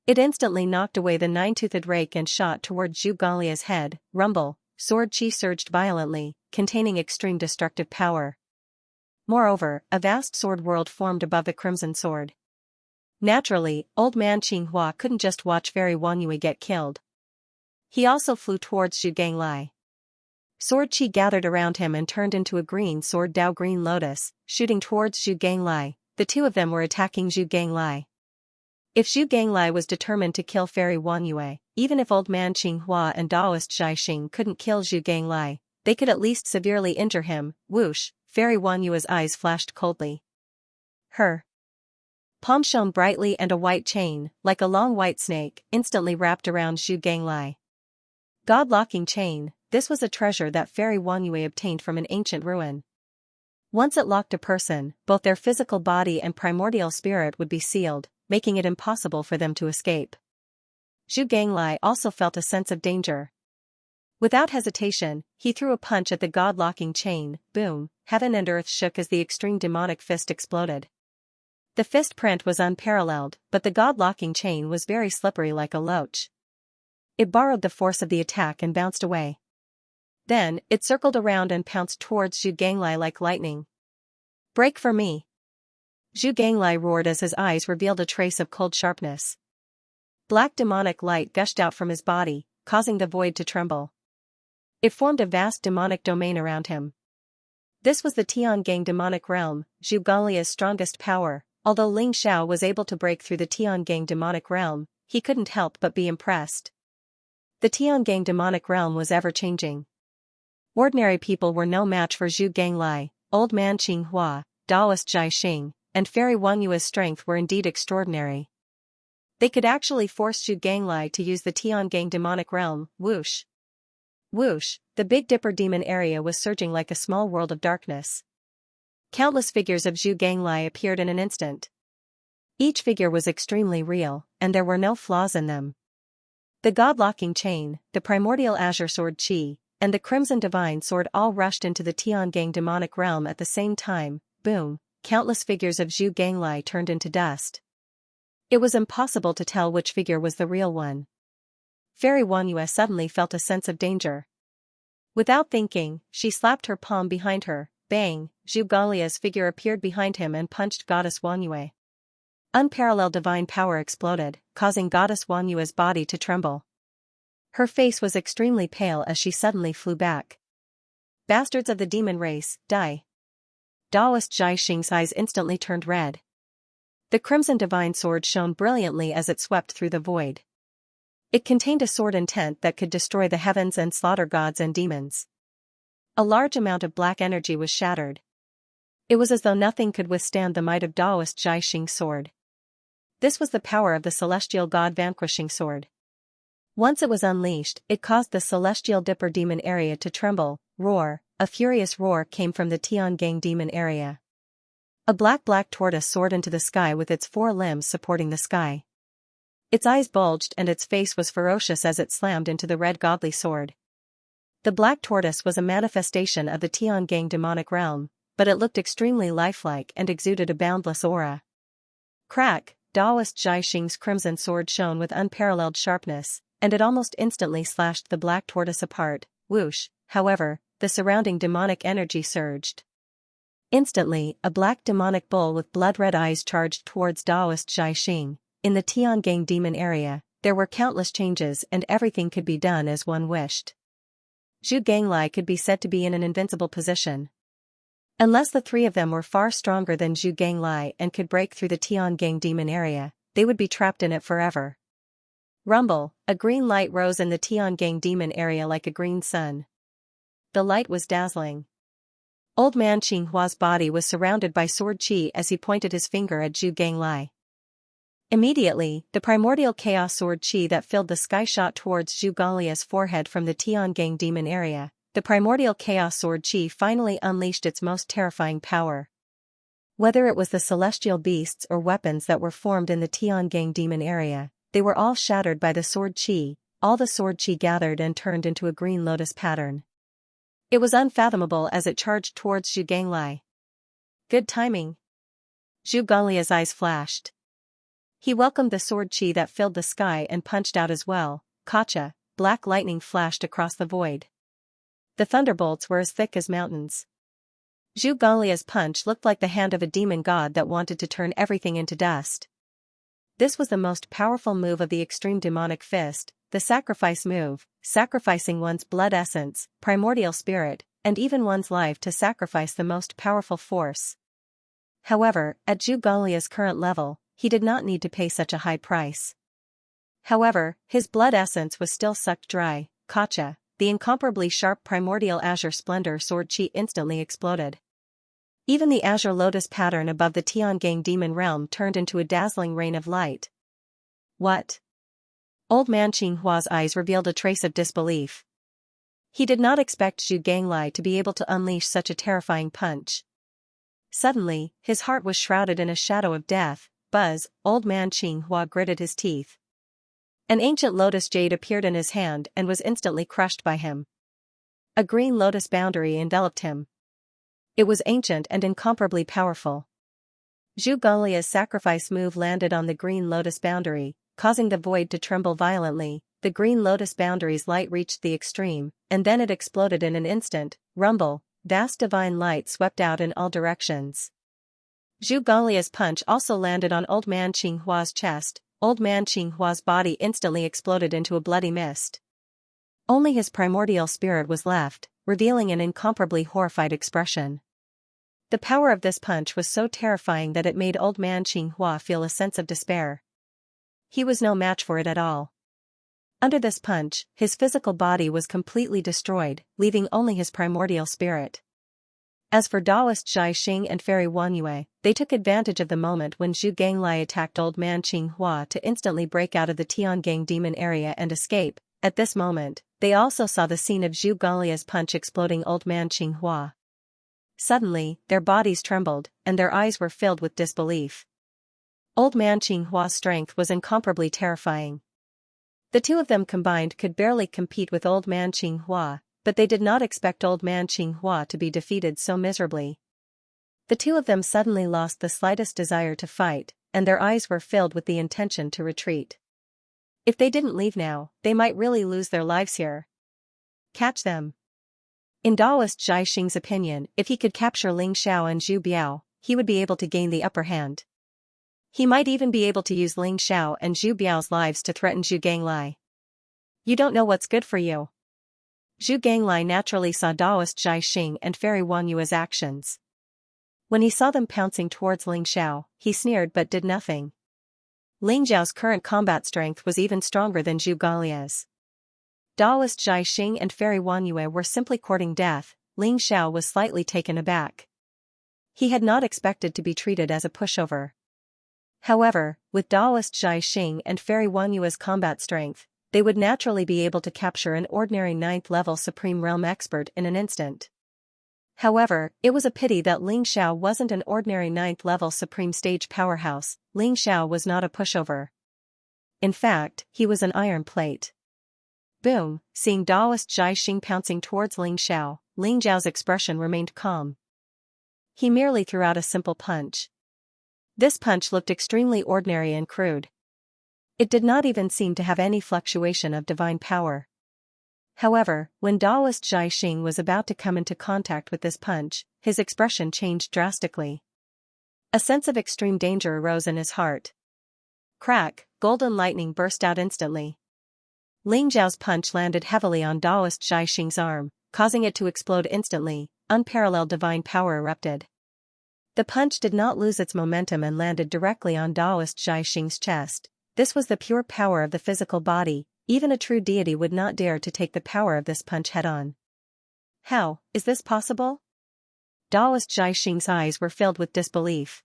It instantly knocked away the nine-toothed rake and shot toward Zhu Ganlia's head. Rumble, sword chi surged violently, containing extreme destructive power. Moreover, a vast sword world formed above the crimson sword. Naturally, old man Qinghua couldn't just watch Fairy Wanyue get killed. He also flew towards Zhu Ganglai. Sword chi gathered around him and turned into a green sword Dao Green Lotus, shooting towards Zhu Ganglai. The two of them were attacking Zhu Ganglai. If Zhu Ganglai was determined to kill Fairy Wanyue, even if old man Qinghua and Daoist Zhai Xing couldn't kill Zhu Ganglai, they could at least severely injure him. Whoosh, Fairy Wanyue's eyes flashed coldly. Her palm shone brightly and a white chain, like a long white snake, instantly wrapped around Zhu Ganglai. God-locking chain, this was a treasure that Fairy Wanyue obtained from an ancient ruin. Once it locked a person, both their physical body and primordial spirit would be sealed, making it impossible for them to escape. Zhu Ganglai also felt a sense of danger. Without hesitation, he threw a punch at the god-locking chain. Boom, heaven and earth shook as the extreme demonic fist exploded. The fist print was unparalleled, but the god-locking chain was very slippery like a loach. It borrowed the force of the attack and bounced away. Then, it circled around and pounced towards Zhu Ganglai like lightning. "Break for me!" Zhu Ganglai roared as his eyes revealed a trace of cold sharpness. Black demonic light gushed out from his body, causing the void to tremble. It formed a vast demonic domain around him. This was the Tiangang demonic realm, Zhu Ganlia's strongest power. Although Ling Xiao was able to break through the Tiangang demonic realm, he couldn't help but be impressed. The Tiangang demonic realm was ever-changing. Ordinary people were no match for Zhu Ganglai, old man Qinghua, Daoist Zhai Xing, and Fairy Wanyue's strength were indeed extraordinary. They could actually force Zhu Ganglai to use the Tiangang demonic realm. Whoosh! Whoosh, the Big Dipper demon area was surging like a small world of darkness. Countless figures of Zhu Ganglai appeared in an instant. Each figure was extremely real, and there were no flaws in them. The god-locking chain, the primordial azure sword Qi, and the crimson divine sword all rushed into the Tiangang demonic realm at the same time. Boom, countless figures of Zhu Ganglai turned into dust. It was impossible to tell which figure was the real one. Fairy Wanyue suddenly felt a sense of danger. Without thinking, she slapped her palm behind her. Bang, Zhu Ganlia's figure appeared behind him and punched Goddess Wanyue. Unparalleled divine power exploded, causing Goddess Wanyue's body to tremble. Her face was extremely pale as she suddenly flew back. Bastards of the demon race, die! Daoist Zhai Xing's eyes instantly turned red. The crimson divine sword shone brilliantly as it swept through the void. It contained a sword intent that could destroy the heavens and slaughter gods and demons. A large amount of black energy was shattered. It was as though nothing could withstand the might of Daoist Zhai Xing's sword. This was the power of the celestial god vanquishing sword. Once it was unleashed, it caused the celestial Dipper demon area to tremble. Roar, a furious roar came from the Tiangang demon area. A black tortoise soared into the sky with its four limbs supporting the sky. Its eyes bulged and its face was ferocious as it slammed into the red godly sword. The black tortoise was a manifestation of the Tiangang demonic realm, but it looked extremely lifelike and exuded a boundless aura. Crack, Daoist Zhai Xing's crimson sword shone with unparalleled sharpness, and it almost instantly slashed the black tortoise apart. Whoosh, however, the surrounding demonic energy surged. Instantly, a black demonic bull with blood-red eyes charged towards Daoist Zhai Xing. In the Tiangang demon area, there were countless changes and everything could be done as one wished. Zhu Ganglai could be said to be in an invincible position. Unless the three of them were far stronger than Zhu Ganglai and could break through the Tiangang demon area, they would be trapped in it forever. Rumble, a green light rose in the Tiangang demon area like a green sun. The light was dazzling. Old man Qinghua's body was surrounded by sword qi as he pointed his finger at Zhu Ganglai. Immediately, the primordial chaos sword qi that filled the sky shot towards Zhu Ganlia's forehead from the Tiangang demon area. The primordial chaos sword qi finally unleashed its most terrifying power. Whether it was the celestial beasts or weapons that were formed in the Tiangang demon area, they were all shattered by the sword qi, all the sword qi gathered and turned into a green lotus pattern. It was unfathomable as it charged towards Zhu Ganglai. Good timing. Zhu Ganglia's eyes flashed. He welcomed the sword qi that filled the sky and punched out as well. Kacha, black lightning flashed across the void. The thunderbolts were as thick as mountains. Zhu Ganglia's punch looked like the hand of a demon god that wanted to turn everything into dust. This was the most powerful move of the extreme demonic fist, the sacrifice move, sacrificing one's blood essence, primordial spirit, and even one's life to sacrifice the most powerful force. However, at Zhu Ganglia's current level, he did not need to pay such a high price. However, his blood essence was still sucked dry. Kacha, the incomparably sharp primordial azure splendor sword qi instantly exploded. Even the azure lotus pattern above the Tiangang demon realm turned into a dazzling rain of light. What? Old man Qinghua's eyes revealed a trace of disbelief. He did not expect Zhu Ganglai to be able to unleash such a terrifying punch. Suddenly, his heart was shrouded in a shadow of death. Buzz, old man Qinghua gritted his teeth. An ancient lotus jade appeared in his hand and was instantly crushed by him. A green lotus boundary enveloped him. It was ancient and incomparably powerful. Zhu Ganglia's sacrifice move landed on the green lotus boundary, causing the void to tremble violently. The green lotus boundary's light reached the extreme, and then it exploded in an instant. Rumble, vast divine light swept out in all directions. Zhu Ganglia's punch also landed on old man Qinghua's chest. Old man Qinghua's body instantly exploded into a bloody mist. Only his primordial spirit was left, revealing an incomparably horrified expression. The power of this punch was so terrifying that it made old man Qinghua feel a sense of despair. He was no match for it at all. Under this punch, his physical body was completely destroyed, leaving only his primordial spirit. As for Taoist Zhai Xing and Fairy Wanyue, they took advantage of the moment when Zhu Ganglai attacked old man Qinghua to instantly break out of the Tiangang demon area and escape. At this moment, they also saw the scene of Zhu Ganglia's punch exploding old man Qinghua. Suddenly, their bodies trembled, and their eyes were filled with disbelief. Old man Qinghua's strength was incomparably terrifying. The two of them combined could barely compete with old man Qinghua, but they did not expect old man Qinghua to be defeated so miserably. The two of them suddenly lost the slightest desire to fight, and their eyes were filled with the intention to retreat. If they didn't leave now, they might really lose their lives here. Catch them. In Taoist Zhai Xing's opinion, if he could capture Ling Xiao and Zhu Biao, he would be able to gain the upper hand. He might even be able to use Ling Xiao and Zhu Biao's lives to threaten Zhu Ganglai. You don't know what's good for you. Zhu Ganglai naturally saw Taoist Zhai Xing and Fairy Wanyue's actions. When he saw them pouncing towards Ling Xiao, he sneered but did nothing. Ling Xiao's current combat strength was even stronger than Zhu Ganglia's. Taoist Zhai Xing and Fairy Wanyue were simply courting death. Ling Xiao was slightly taken aback. He had not expected to be treated as a pushover. However, with Taoist Zhai Xing and Fairy Wanyue's combat strength, they would naturally be able to capture an ordinary 9th-level Supreme Realm expert in an instant. However, it was a pity that Ling Xiao wasn't an ordinary 9th-level Supreme Stage powerhouse. Ling Xiao was not a pushover. In fact, he was an iron plate. Boom, seeing Taoist Zhai Xing pouncing towards Ling Xiao, Ling Xiao's expression remained calm. He merely threw out a simple punch. This punch looked extremely ordinary and crude. It did not even seem to have any fluctuation of divine power. However, when Taoist Zhai Xing was about to come into contact with this punch, his expression changed drastically. A sense of extreme danger arose in his heart. Crack, golden lightning burst out instantly. Ling Xiao's punch landed heavily on Taoist Zhai Xing's arm, causing it to explode instantly. Unparalleled divine power erupted. The punch did not lose its momentum and landed directly on Taoist Zhai Xing's chest. This was the pure power of the physical body. Even a true deity would not dare to take the power of this punch head-on. How is this possible? Taoist Zhai Xing's eyes were filled with disbelief.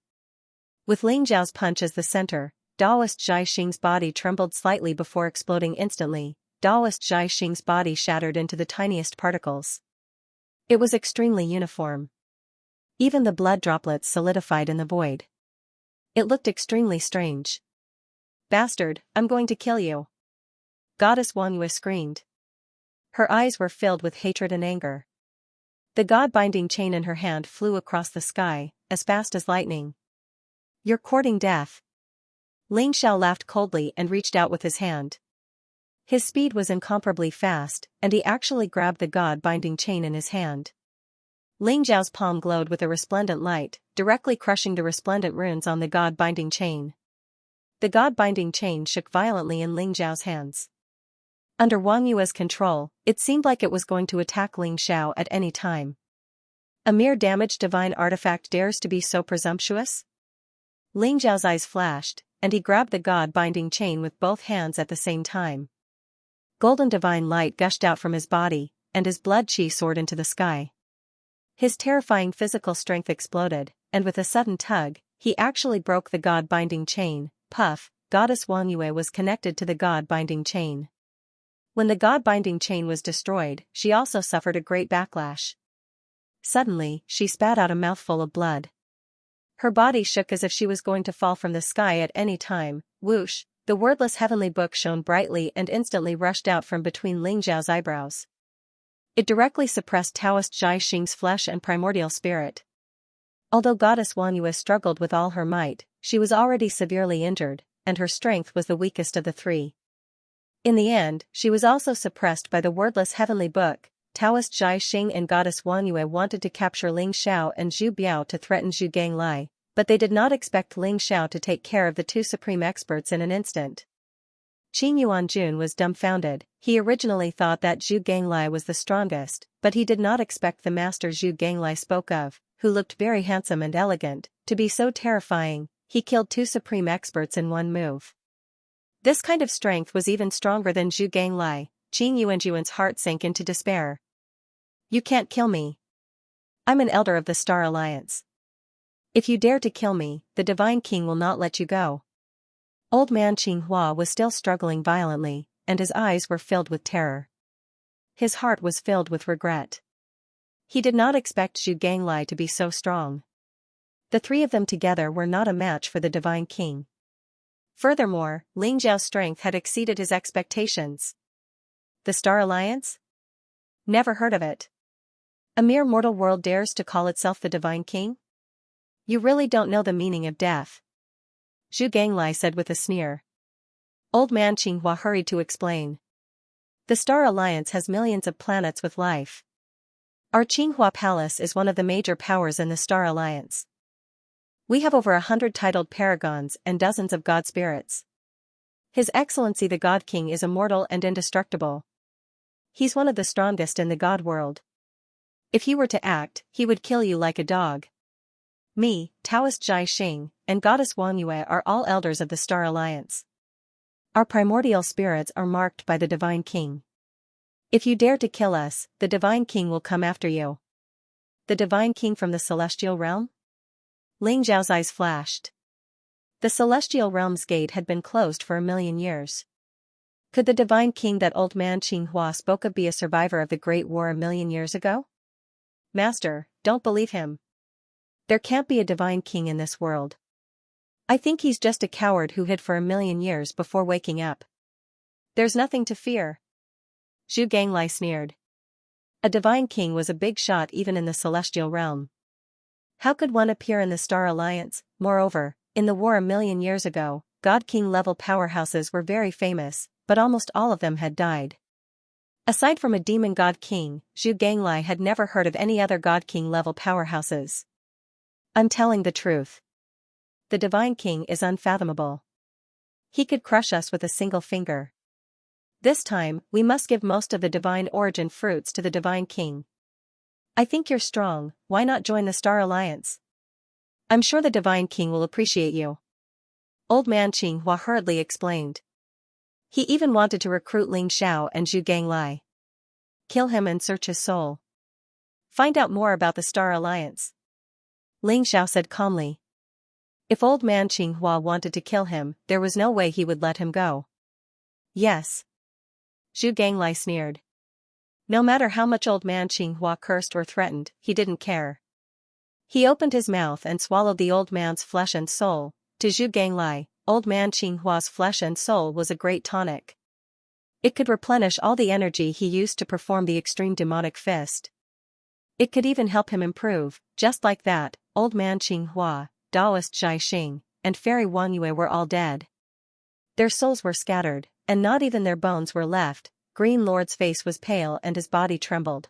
With Ling Xiao's punch as the center, Taoist Zhai Xing's body trembled slightly before exploding instantly. Taoist Zhai Xing's body shattered into the tiniest particles. It was extremely uniform. Even the blood droplets solidified in the void. It looked extremely strange. "Bastard, I'm going to kill you!" Goddess Xianxia screamed. Her eyes were filled with hatred and anger. The god-binding chain in her hand flew across the sky, as fast as lightning. "You're courting death." Xianxia laughed coldly and reached out with his hand. His speed was incomparably fast, and he actually grabbed the god-binding chain in his hand. Xiao's palm glowed with a resplendent light, directly crushing the resplendent runes on the god-binding chain. The god-binding chain shook violently in Xiao's hands. Under Wang Yue's control, it seemed like it was going to attack Xiao at any time. A mere damaged divine artifact dares to be so presumptuous? Xiao's eyes flashed, and he grabbed the god-binding chain with both hands at the same time. Golden divine light gushed out from his body, and his blood qi soared into the sky. His terrifying physical strength exploded, and with a sudden tug, he actually broke the god-binding chain. Puff, Goddess Xianxia was connected to the god-binding chain. When the god-binding chain was destroyed, she also suffered a great backlash. Suddenly, she spat out a mouthful of blood. Her body shook as if she was going to fall from the sky at any time. Whoosh, the wordless heavenly book shone brightly and instantly rushed out from between Xiao's eyebrows. It directly suppressed Taoist Zhai Xing's flesh and primordial spirit. Although Goddess Xianxia struggled with all her might, she was already severely injured, and her strength was the weakest of the three. In the end, she was also suppressed by the wordless heavenly book. Taoist Zhai Xing and Goddess Xianxia wanted to capture Xiao and Zhu Biao to threaten Zhu Ganglai, but they did not expect Xiao to take care of the two supreme experts in an instant. Qing Yuanjun was dumbfounded. He originally thought that Zhu Ganglai was the strongest, but he did not expect the master Zhu Ganglai spoke of, who looked very handsome and elegant, to be so terrifying. He killed two supreme experts in one move. This kind of strength was even stronger than Zhu Ganglai. Qing Yuanjun's heart sank into despair. "You can't kill me. I'm an elder of the Star Alliance. If you dare to kill me, the Divine King will not let you go." Old man Qinghua was still struggling violently, and his eyes were filled with terror. His heart was filled with regret. He did not expect Zhu Ganglai to be so strong. The three of them together were not a match for the Divine King. Furthermore, Xiao's strength had exceeded his expectations. The Star Alliance? Never heard of it. A mere mortal world dares to call itself the Divine King? You really don't know the meaning of death, Zhu Ganglai said with a sneer. Old man Qinghua hurried to explain. The Star Alliance has millions of planets with life. Our Qinghua Palace is one of the major powers in the Star Alliance. We have over 100 titled paragons and dozens of god spirits. His Excellency the God King is immortal and indestructible. He's one of the strongest in the god world. If he were to act, he would kill you like a dog. Me, Taoist Zhai Xing, and Goddess Xianxia are all elders of the Star Alliance. Our primordial spirits are marked by the Divine King. If you dare to kill us, the Divine King will come after you. The Divine King from the Celestial Realm? Xiao's eyes flashed. The Celestial Realm's gate had been closed for 1,000,000 years. Could the Divine King that old man Qinghua spoke of be a survivor of the Great War 1,000,000 years ago? Master, don't believe him. There can't be a Divine King in this world. I think he's just a coward who hid for 1,000,000 years before waking up. There's nothing to fear. Zhu Ganglai sneered. A Divine King was a big shot even in the Celestial Realm. How could one appear in the Star Alliance? Moreover, in the war 1,000,000 years ago, God King level powerhouses were very famous, but almost all of them had died. Aside from a demon God King, Zhu Ganglai had never heard of any other God King level powerhouses. I'm telling the truth. The Divine King is unfathomable. He could crush us with a single finger. This time, we must give most of the divine origin fruits to the Divine King. I think you're strong, why not join the Star Alliance? I'm sure the Divine King will appreciate you. Old man Qinghua hurriedly explained. He even wanted to recruit Xiao and Zhu Ganglai. Kill him and search his soul. Find out more about the Star Alliance. Xiao said calmly. If old man Qinghua wanted to kill him, there was no way he would let him go. Yes. Zhu Ganglai sneered. No matter how much old man Qinghua cursed or threatened, he didn't care. He opened his mouth and swallowed the old man's flesh and soul. To Zhu Ganglai, old man Qinghua's flesh and soul was a great tonic. It could replenish all the energy he used to perform the extreme demonic fist. It could even help him improve. Just like that, old man Qinghua, Taoist Zhai Xing, and fairy Wanyue were all dead. Their souls were scattered, and not even their bones were left. Green Lord's face was pale and his body trembled.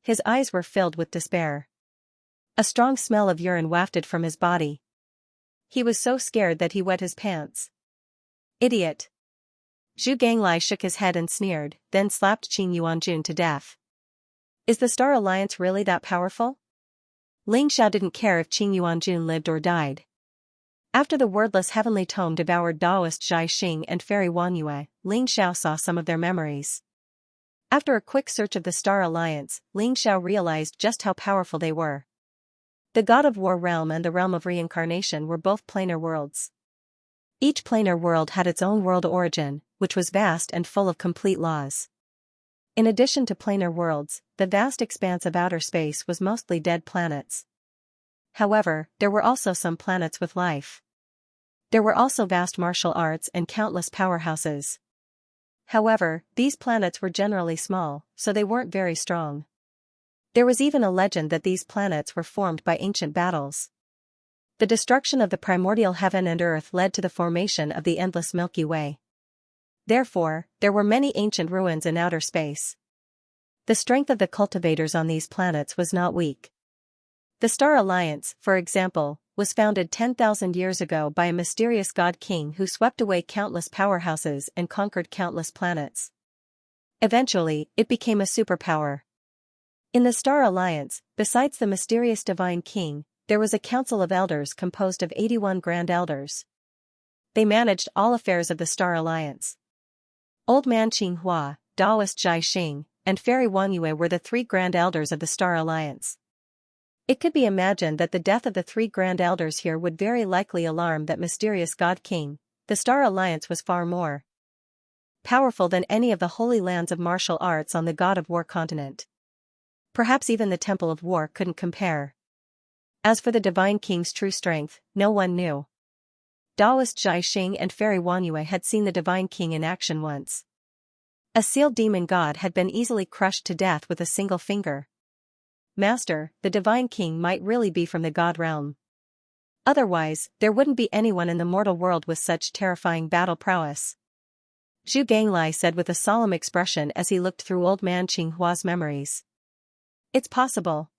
His eyes were filled with despair. A strong smell of urine wafted from his body. He was so scared that he wet his pants. Idiot! Zhu Ganglai shook his head and sneered, then slapped Qing Yuanjun to death. Is the Star Alliance really that powerful? Ling Xiao didn't care if Qing Yuanjun lived or died. After the wordless heavenly tome devoured Taoist Zhai Xing and fairy Wanyue, Ling Xiao saw some of their memories. After a quick search of the Star Alliance, Ling Xiao realized just how powerful they were. The God of War realm and the realm of reincarnation were both planar worlds. Each planar world had its own world origin, which was vast and full of complete laws. In addition to planar worlds, the vast expanse of outer space was mostly dead planets. However, there were also some planets with life. There were also vast martial arts and countless powerhouses. However, these planets were generally small, so they weren't very strong. There was even a legend that these planets were formed by ancient battles. The destruction of the primordial heaven and earth led to the formation of the endless Milky Way. Therefore, there were many ancient ruins in outer space. The strength of the cultivators on these planets was not weak. The Star Alliance, for example, was founded 10,000 years ago by a mysterious god king who swept away countless powerhouses and conquered countless planets. Eventually, it became a superpower. In the Star Alliance, besides the mysterious divine king, there was a council of elders composed of 81 grand elders. They managed all affairs of the Star Alliance. Old man Qinghua, Taoist Zhai Xing, and fairy Wanyue were the 3 grand elders of the Star Alliance. It could be imagined that the death of the 3 grand elders here would very likely alarm that mysterious god king. The Star Alliance was far more powerful than any of the holy lands of martial arts on the God of War continent. Perhaps even the Temple of War couldn't compare. As for the Divine King's true strength, no one knew. Taoist Zhai Xing and fairy Wanyue had seen the Divine King in action once. A sealed demon god had been easily crushed to death with a single finger. Master, the Divine King might really be from the god realm. Otherwise, there wouldn't be anyone in the mortal world with such terrifying battle prowess. Zhu Ganglai said with a solemn expression as he looked through old man Qinghua's memories. It's possible.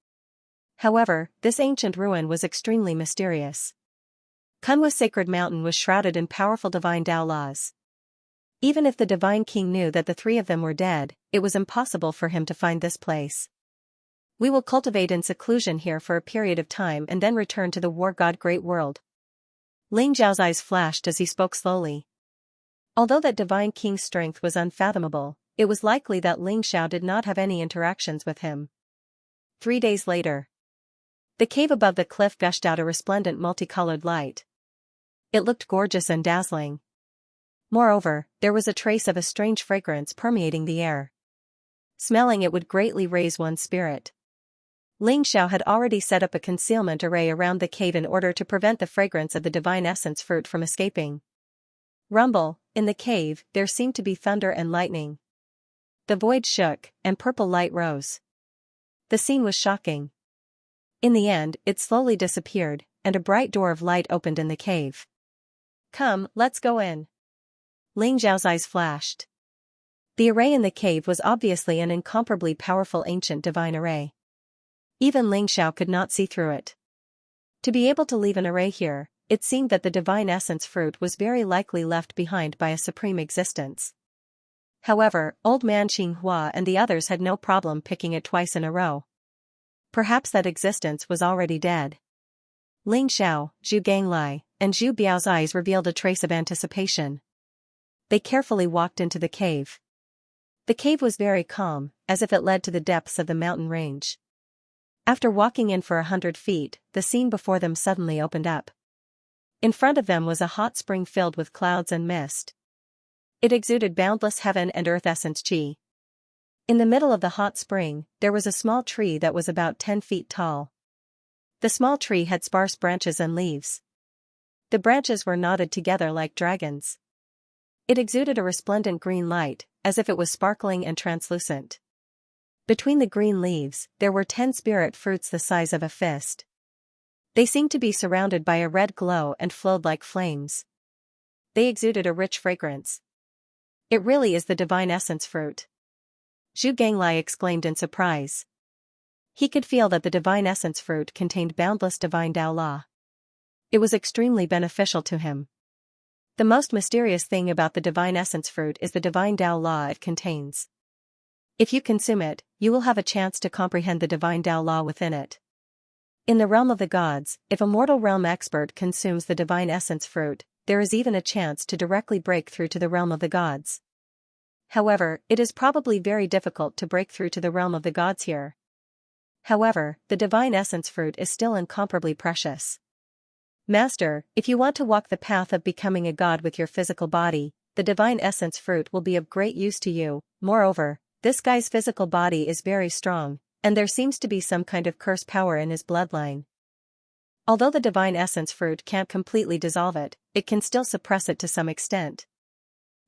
However, this ancient ruin was extremely mysterious. Kunwa's sacred mountain was shrouded in powerful divine Tao laws. Even if the Divine King knew that the 3 of them were dead, it was impossible for him to find this place. We will cultivate in seclusion here for a period of time and then return to the war god Great World. Ling Zhao's eyes flashed as he spoke slowly. Although that Divine King's strength was unfathomable, it was likely that Ling Xiao did not have any interactions with him. 3 days later. The cave above the cliff gushed out a resplendent multicolored light. It looked gorgeous and dazzling. Moreover, there was a trace of a strange fragrance permeating the air. Smelling it would greatly raise one's spirit. Ling Xiao had already set up a concealment array around the cave in order to prevent the fragrance of the divine essence fruit from escaping. Rumble, in the cave, there seemed to be thunder and lightning. The void shook, and purple light rose. The scene was shocking. In the end, it slowly disappeared, and a bright door of light opened in the cave. Come, let's go in. Ling Zhao's eyes flashed. The array in the cave was obviously an incomparably powerful ancient divine array. Even Ling Xiao could not see through it. To be able to leave an array here, it seemed that the divine essence fruit was very likely left behind by a supreme existence. However, old man Qinghua and the others had no problem picking it twice in a row. Perhaps that existence was already dead. Ling Xiao, Zhu Ganglai, and Zhu Biao's eyes revealed a trace of anticipation. They carefully walked into the cave. The cave was very calm, as if it led to the depths of the mountain range. After walking in for 100 feet, the scene before them suddenly opened up. In front of them was a hot spring filled with clouds and mist. It exuded boundless heaven and earth essence qi. In the middle of the hot spring, there was a small tree that was about 10 feet tall. The small tree had sparse branches and leaves. The branches were knotted together like dragons. It exuded a resplendent green light, as if it was sparkling and translucent. Between the green leaves, there were 10 spirit fruits the size of a fist. They seemed to be surrounded by a red glow and flowed like flames. They exuded a rich fragrance. It really is the divine essence fruit. Zhu Ganglai exclaimed in surprise. He could feel that the divine essence fruit contained boundless divine Tao law. It was extremely beneficial to him. The most mysterious thing about the divine essence fruit is the divine Tao law it contains. If you consume it, you will have a chance to comprehend the divine Tao law within it. In the realm of the gods, if a mortal realm expert consumes the divine essence fruit, there is even a chance to directly break through to the realm of the gods. However, it is probably very difficult to break through to the realm of the gods here. However, the divine essence fruit is still incomparably precious. Master, if you want to walk the path of becoming a god with your physical body, the divine essence fruit will be of great use to you. Moreover, this guy's physical body is very strong, and there seems to be some kind of curse power in his bloodline. Although the divine essence fruit can't completely dissolve it, it can still suppress it to some extent.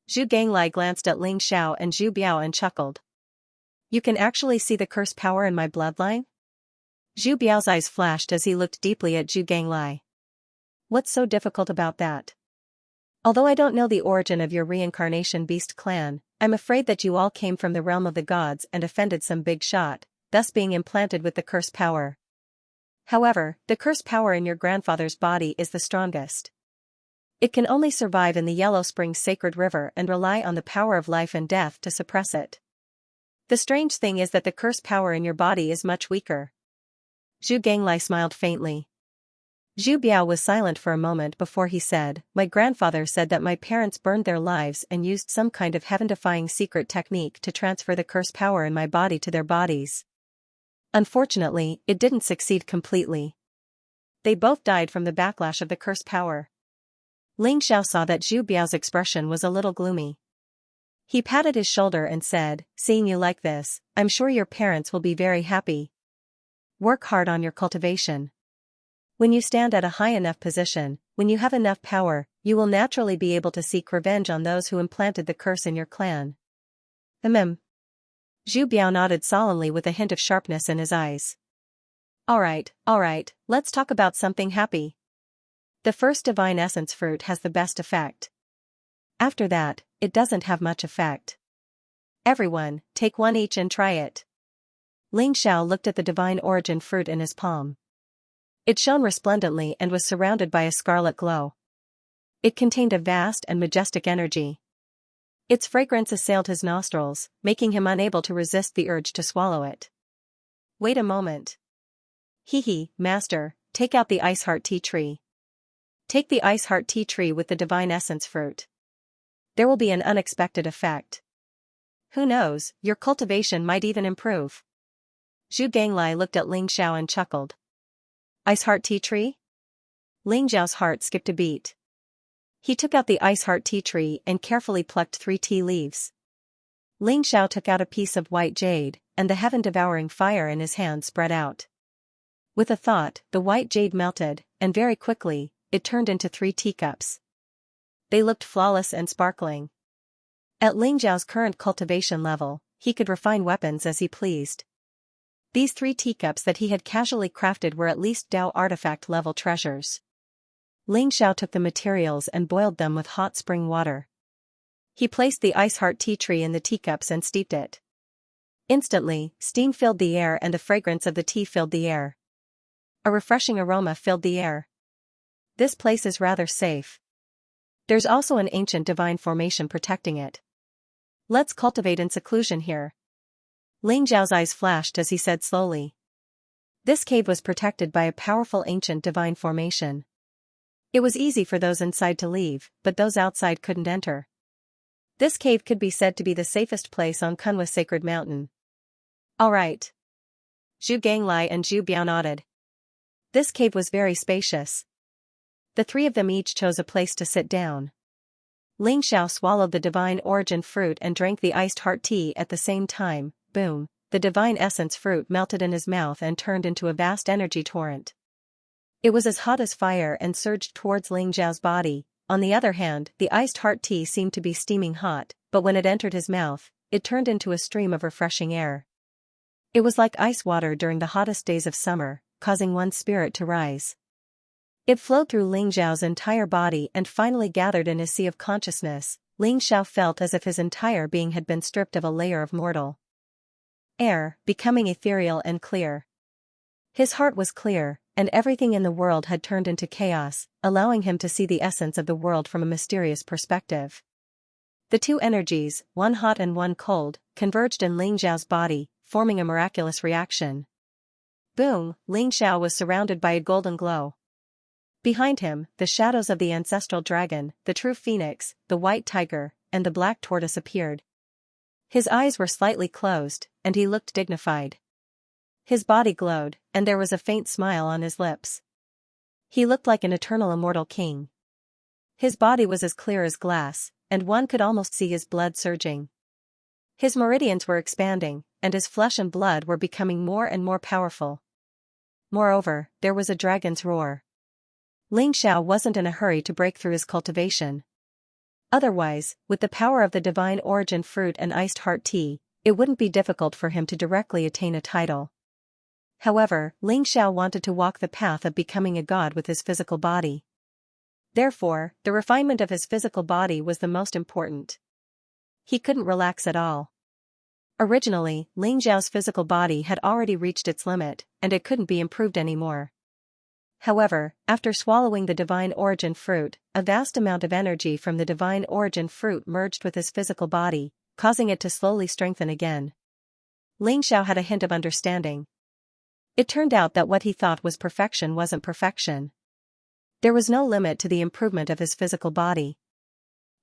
Zhu Ganglai glanced at Ling Xiao and Zhu Biao and chuckled. You can actually see the curse power in my bloodline? Zhu Biao's eyes flashed as he looked deeply at Zhu Ganglai. What's so difficult about that? Although I don't know the origin of your reincarnation beast clan, I'm afraid that you all came from the realm of the gods and offended some big shot, thus being implanted with the curse power. However, the curse power in your grandfather's body is the strongest. It can only survive in the Yellow Spring sacred river and rely on the power of life and death to suppress it. The strange thing is that the curse power in your body is much weaker. Zhu Ganglai smiled faintly. Zhu Biao was silent for a moment before he said, My grandfather said that my parents burned their lives and used some kind of heaven-defying secret technique to transfer the curse power in my body to their bodies. Unfortunately, it didn't succeed completely. They both died from the backlash of the curse power. Ling Xiao saw that Zhu Biao's expression was a little gloomy. He patted his shoulder and said, Seeing you like this, I'm sure your parents will be very happy. Work hard on your cultivation. When you stand at a high enough position, when you have enough power, you will naturally be able to seek revenge on those who implanted the curse in your clan. Zhu Biao nodded solemnly with a hint of sharpness in his eyes. Alright, let's talk about something happy. The first divine essence fruit has the best effect. After that, it doesn't have much effect. Everyone, take one each and try it. Ling Xiao looked at the divine origin fruit in his palm. It shone resplendently and was surrounded by a scarlet glow. It contained a vast and majestic energy. Its fragrance assailed his nostrils, making him unable to resist the urge to swallow it. Wait a moment. Master, take out the ice heart tea tree. Take the ice heart tea tree with the divine essence fruit. There will be an unexpected effect. Who knows, your cultivation might even improve. Zhu Ganglai looked at Ling Xiao and chuckled. Ice heart tea tree? Ling Xiao's heart skipped a beat. He took out the ice heart tea tree and carefully plucked 3 tea leaves. Ling Xiao took out a piece of white jade, and the heaven-devouring fire in his hand spread out. With a thought, the white jade melted, and very quickly, it turned into 3 teacups. They looked flawless and sparkling. At Ling Xiao's current cultivation level, he could refine weapons as he pleased. These 3 teacups that he had casually crafted were at least Dao artifact-level treasures. Ling Xiao took the materials and boiled them with hot spring water. He placed the ice heart tea tree in the teacups and steeped it. Instantly, steam filled the air and the fragrance of the tea filled the air. A refreshing aroma filled the air. This place is rather safe. There's also an ancient divine formation protecting it. Let's cultivate in seclusion here. Ling Xiao's eyes flashed as he said slowly. This cave was protected by a powerful ancient divine formation. It was easy for those inside to leave, but those outside couldn't enter. This cave could be said to be the safest place on Kunwa's sacred mountain. Alright. Zhu Ganglai and Zhu Biao nodded. This cave was very spacious. The 3 of them each chose a place to sit down. Ling Xiao swallowed the divine origin fruit and drank the iced heart tea at the same time. Boom, the divine essence fruit melted in his mouth and turned into a vast energy torrent. It was as hot as fire and surged towards Ling Xiao's body. On the other hand, the iced heart tea seemed to be steaming hot, but when it entered his mouth, it turned into a stream of refreshing air. It was like ice water during the hottest days of summer, causing one's spirit to rise. It flowed through Ling Xiao's entire body and finally gathered in his sea of consciousness. Ling Xiao felt as if his entire being had been stripped of a layer of mortal air, becoming ethereal and clear. His heart was clear, and everything in the world had turned into chaos, allowing him to see the essence of the world from a mysterious perspective. The two energies, one hot and one cold, converged in Ling Xiao's body, forming a miraculous reaction. Boom! Ling Xiao was surrounded by a golden glow. Behind him, the shadows of the ancestral dragon, the true phoenix, the white tiger, and the black tortoise appeared. His eyes were slightly closed, and he looked dignified. His body glowed, and there was a faint smile on his lips. He looked like an eternal immortal king. His body was as clear as glass, and one could almost see his blood surging. His meridians were expanding, and his flesh and blood were becoming more and more powerful. Moreover, there was a dragon's roar. Ling Xiao wasn't in a hurry to break through his cultivation. Otherwise, with the power of the divine origin fruit and iced heart tea, it wouldn't be difficult for him to directly attain a title. However, Ling Xiao wanted to walk the path of becoming a god with his physical body. Therefore, the refinement of his physical body was the most important. He couldn't relax at all. Originally, Ling Xiao's physical body had already reached its limit, and it couldn't be improved anymore. However, after swallowing the divine origin fruit, a vast amount of energy from the divine origin fruit merged with his physical body, causing it to slowly strengthen again. Ling Xiao had a hint of understanding. It turned out that what he thought was perfection wasn't perfection. There was no limit to the improvement of his physical body.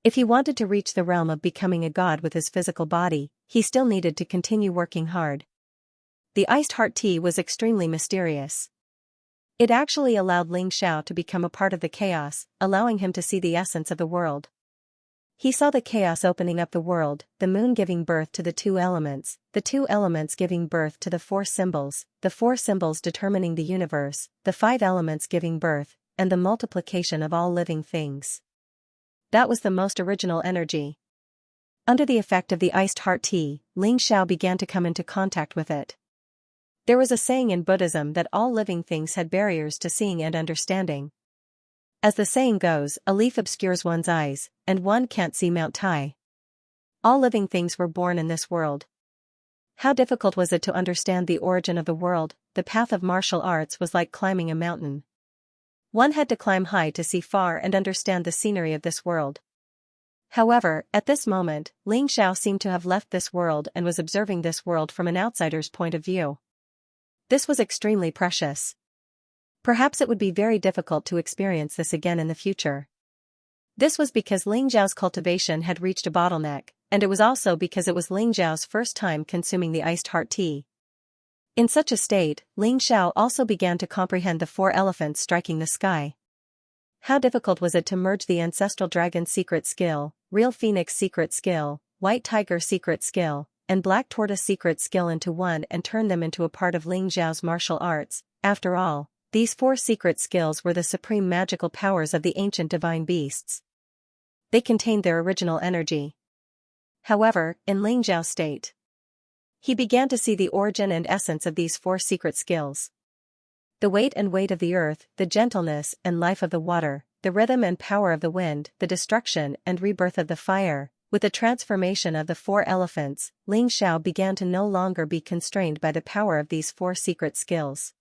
If he wanted to reach the realm of becoming a god with his physical body, he still needed to continue working hard. The iced heart tea was extremely mysterious. It actually allowed Ling Xiao to become a part of the chaos, allowing him to see the essence of the world. He saw the chaos opening up the world, the moon giving birth to the two elements giving birth to the four symbols determining the universe, the 5 elements giving birth, and the multiplication of all living things. That was the most original energy. Under the effect of the iced heart tea, Ling Xiao began to come into contact with it. There was a saying in Buddhism that all living things had barriers to seeing and understanding. As the saying goes, a leaf obscures one's eyes, and one can't see Mount Tai. All living things were born in this world. How difficult was it to understand the origin of the world? The path of martial arts was like climbing a mountain. One had to climb high to see far and understand the scenery of this world. However, at this moment, Ling Xiao seemed to have left this world and was observing this world from an outsider's point of view. This was extremely precious. Perhaps it would be very difficult to experience this again in the future. This was because Ling Xiao's cultivation had reached a bottleneck, and it was also because it was Ling Xiao's first time consuming the iced heart tea. In such a state, Ling Xiao also began to comprehend the 4 elephants striking the sky. How difficult was it to merge the ancestral dragon's secret skill, real phoenix secret skill, white tiger secret skill, and black tortoise secret skill into one and turn them into a part of Ling Xiao's martial arts. After all, these 4 secret skills were the supreme magical powers of the ancient divine beasts. They contained their original energy. However, in Ling Xiao's state, he began to see the origin and essence of these 4 secret skills. The weight and weight of the earth, the gentleness and life of the water, the rhythm and power of the wind, the destruction and rebirth of the fire. With the transformation of the 4 elephants, Ling Xiao began to no longer be constrained by the power of these 4 secret skills.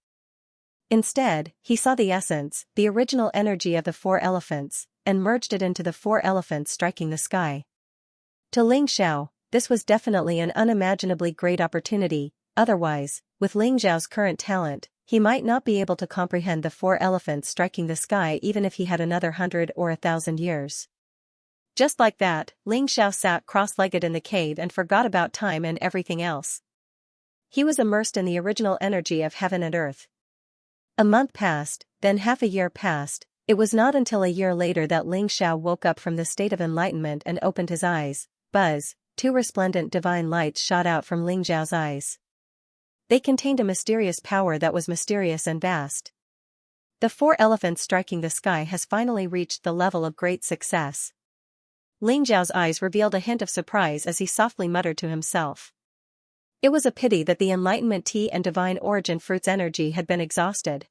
Instead, he saw the essence, the original energy of the 4 elephants, and merged it into the 4 elephants striking the sky. To Ling Xiao, this was definitely an unimaginably great opportunity. Otherwise, with Ling Xiao's current talent, he might not be able to comprehend the 4 elephants striking the sky even if he had another 100 or 1,000 years. Just like that, Ling Xiao sat cross-legged in the cave and forgot about time and everything else. He was immersed in the original energy of heaven and earth. A month passed, then half a year passed. It was not until a year later that Ling Xiao woke up from the state of enlightenment and opened his eyes. Buzz, 2 resplendent divine lights shot out from Ling Xiao's eyes. They contained a mysterious power that was mysterious and vast. The 4 elephants striking the sky has finally reached the level of great success. Ling Zhao's eyes revealed a hint of surprise as he softly muttered to himself. It was a pity that the enlightenment tea and divine origin fruit's energy had been exhausted.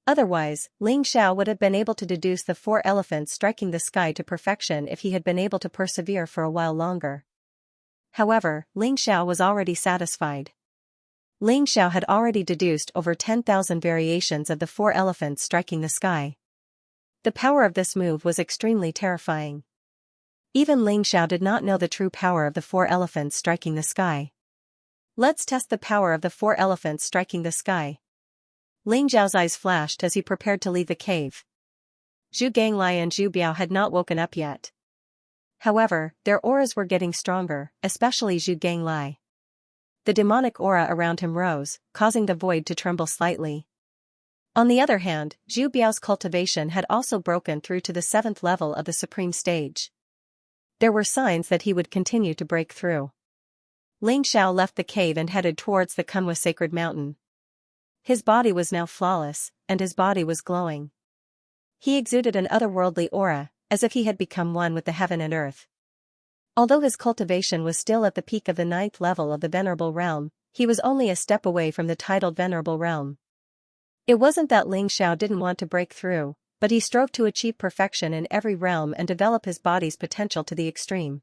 Otherwise, Ling Xiao would have been able to deduce the 4 elephants striking the sky to perfection if he had been able to persevere for a while longer. However, Ling Xiao was already satisfied. Ling Xiao had already deduced over 10,000 variations of the 4 elephants striking the sky. The power of this move was extremely terrifying. Even Ling Xiao did not know the true power of the 4 elephants striking the sky. Let's test the power of the 4 elephants striking the sky. Ling Zhao's eyes flashed as he prepared to leave the cave. Zhu Ganglai and Zhu Biao had not woken up yet. However, their auras were getting stronger, especially Zhu Ganglai. The demonic aura around him rose, causing the void to tremble slightly. On the other hand, Zhu Biao's cultivation had also broken through to the 7th level of the supreme stage. There were signs that he would continue to break through. Ling Xiao left the cave and headed towards the Kunwa sacred mountain. His body was now flawless, and his body was glowing. He exuded an otherworldly aura, as if he had become one with the heaven and earth. Although his cultivation was still at the peak of the 9th level of the Venerable Realm, he was only a step away from the titled Venerable Realm. It wasn't that Ling Xiao didn't want to break through, but he strove to achieve perfection in every realm and develop his body's potential to the extreme.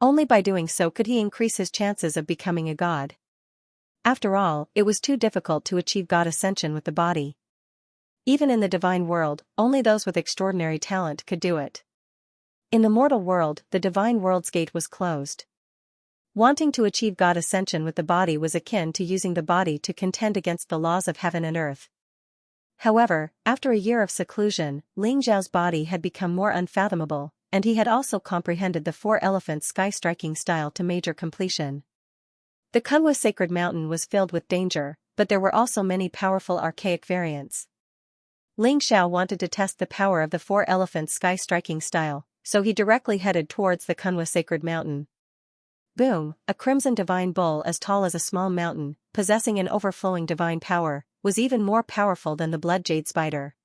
Only by doing so could he increase his chances of becoming a god. After all, it was too difficult to achieve god ascension with the body. Even in the divine world, only those with extraordinary talent could do it. In the mortal world, the divine world's gate was closed. Wanting to achieve god ascension with the body was akin to using the body to contend against the laws of heaven and earth. However, after a year of seclusion, Ling Zhao's body had become more unfathomable, and he had also comprehended the 4 elephants sky-striking style to major completion. The Kunwa sacred mountain was filled with danger, but there were also many powerful archaic variants. Ling Xiao wanted to test the power of the 4 elephants sky-striking style, so he directly headed towards the Kunwa sacred mountain. Boom, a crimson divine bull as tall as a small mountain, possessing an overflowing divine power, was even more powerful than the blood jade spider.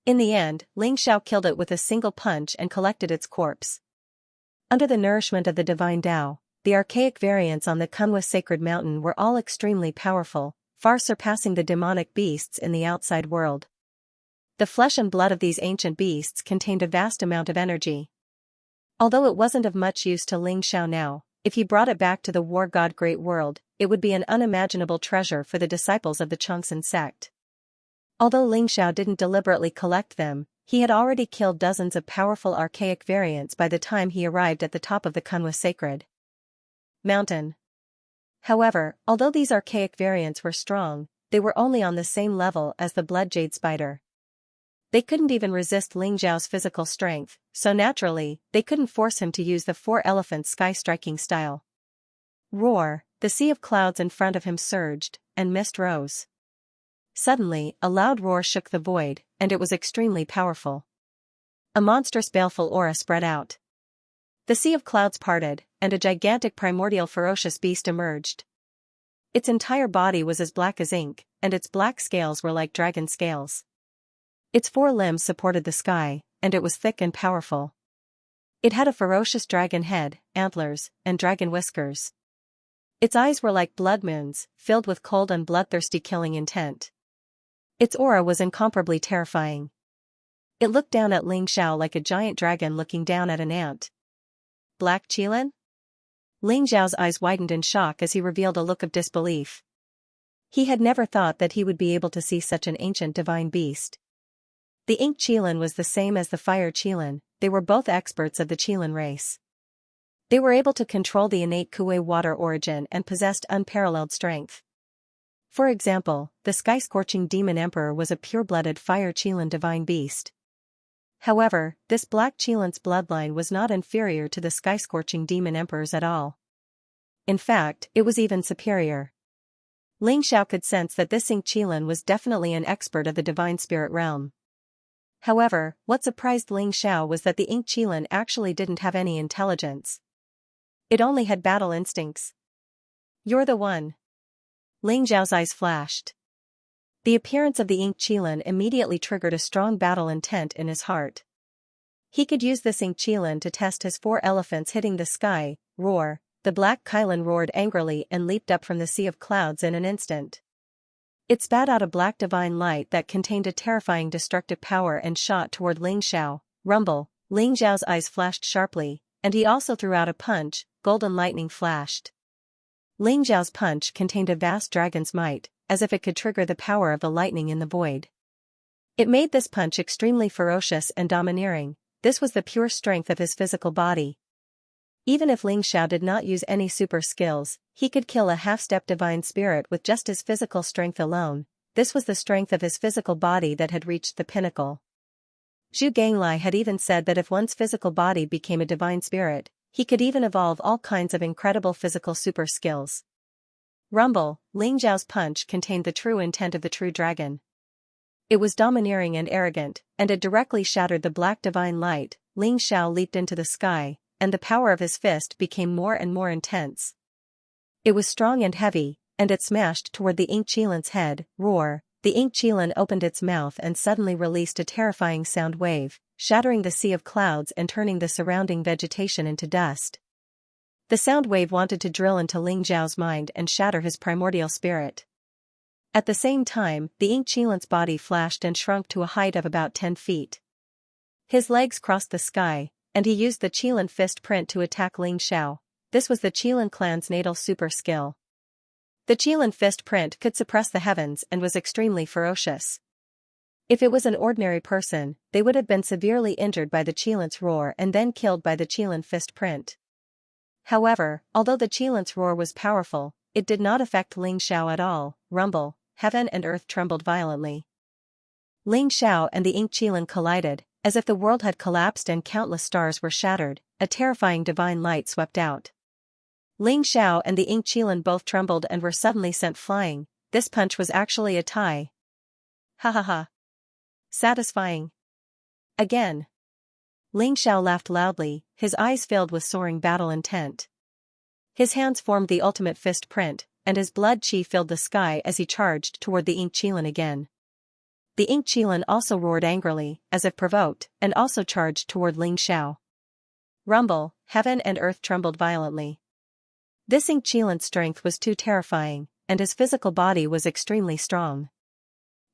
In the end, Ling Xiao killed it with a single punch and collected its corpse. Under the nourishment of the divine Tao, the archaic variants on the Kunwa sacred mountain were all extremely powerful, far surpassing the demonic beasts in the outside world. The flesh and blood of these ancient beasts contained a vast amount of energy. Although it wasn't of much use to Ling Xiao now, if he brought it back to the war god Great World, it would be an unimaginable treasure for the disciples of the Changsan sect. Although Ling Xiao didn't deliberately collect them, he had already killed dozens of powerful archaic variants by the time he arrived at the top of the Kunwa sacred mountain. However, although these archaic variants were strong, they were only on the same level as the blood jade spider. They couldn't even resist Ling Zhao's physical strength, so naturally, they couldn't force him to use the 4 elephants sky-striking style. Roar, the sea of clouds in front of him surged, and mist rose. Suddenly, a loud roar shook the void, and it was extremely powerful. A monstrous baleful aura spread out. The sea of clouds parted, and a gigantic primordial ferocious beast emerged. Its entire body was as black as ink, and its black scales were like dragon scales. Its 4 limbs supported the sky, and it was thick and powerful. It had a ferocious dragon head, antlers, and dragon whiskers. Its eyes were like blood moons, filled with cold and bloodthirsty killing intent. Its aura was incomparably terrifying. It looked down at Ling Xiao like a giant dragon looking down at an ant. Black Qilin? Ling Zhao's eyes widened in shock as he revealed a look of disbelief. He had never thought that he would be able to see such an ancient divine beast. The ink Qilin was the same as the fire Qilin, they were both experts of the Qilin race. They were able to control the innate Kuei water origin and possessed unparalleled strength. For example, the sky-scorching demon emperor was a pure-blooded fire Qilin divine beast. However, this black Qilin's bloodline was not inferior to the sky-scorching demon emperors at all. In fact, it was even superior. Ling Xiao could sense that this ink Qilin was definitely an expert of the divine spirit realm. However, what surprised Ling Xiao was that the ink Qilin actually didn't have any intelligence. It only had battle instincts. You're the one. Ling Zhao's eyes flashed. The appearance of the Ink Qilin immediately triggered a strong battle intent in his heart. He could use this Ink Qilin to test his 4 elephants hitting the sky. Roar! The black Qilin roared angrily and leaped up from the sea of clouds in an instant. It spat out a black divine light that contained a terrifying destructive power and shot toward Ling Xiao. Rumble! Ling Xiao's eyes flashed sharply, and he also threw out a punch. Golden lightning flashed. Ling Xiao's punch contained a vast dragon's might, as if it could trigger the power of the lightning in the void. It made this punch extremely ferocious and domineering. This was the pure strength of his physical body. Even if Ling Xiao did not use any super skills, he could kill a half-step divine spirit with just his physical strength alone. This was the strength of his physical body that had reached the pinnacle. Zhu Ganglai had even said that if one's physical body became a divine spirit, he could even evolve all kinds of incredible physical super skills. Rumble! Ling Xiao's punch contained the true intent of the true dragon. It was domineering and arrogant, and it directly shattered the black divine light. Ling Xiao leaped into the sky, and the power of his fist became more and more intense. It was strong and heavy, and it smashed toward the Ink Qilin's head. Roar! The Ink Qilin opened its mouth and suddenly released a terrifying sound wave, shattering the sea of clouds and turning the surrounding vegetation into dust. The sound wave wanted to drill into Ling Xiao's mind and shatter his primordial spirit. At the same time, the Ink Qilin's body flashed and shrunk to a height of about 10 feet. His legs crossed the sky, and he used the Qilin fist print to attack Ling Xiao. This was the Qilin clan's natal super skill. The Qilin fist print could suppress the heavens and was extremely ferocious. If it was an ordinary person, they would have been severely injured by the Qilin's roar and then killed by the Qilin fist print. However, although the Qilin's roar was powerful, it did not affect Ling Xiao at all. Rumble! Heaven and earth trembled violently. Ling Xiao and the Ink Qilin collided, as if the world had collapsed and countless stars were shattered. A terrifying divine light swept out. Ling Xiao and the Ink Qilin both trembled and were suddenly sent flying. This punch was actually a tie. Ha ha ha. Satisfying. Again. Ling Xiao laughed loudly, his eyes filled with soaring battle intent. His hands formed the ultimate fist print, and his blood qi filled the sky as he charged toward the Ink Qilin again. The Ink Qilin also roared angrily, as if provoked, and also charged toward Ling Xiao. Rumble! Heaven and earth trembled violently. This Ink Qilin's strength was too terrifying, and his physical body was extremely strong.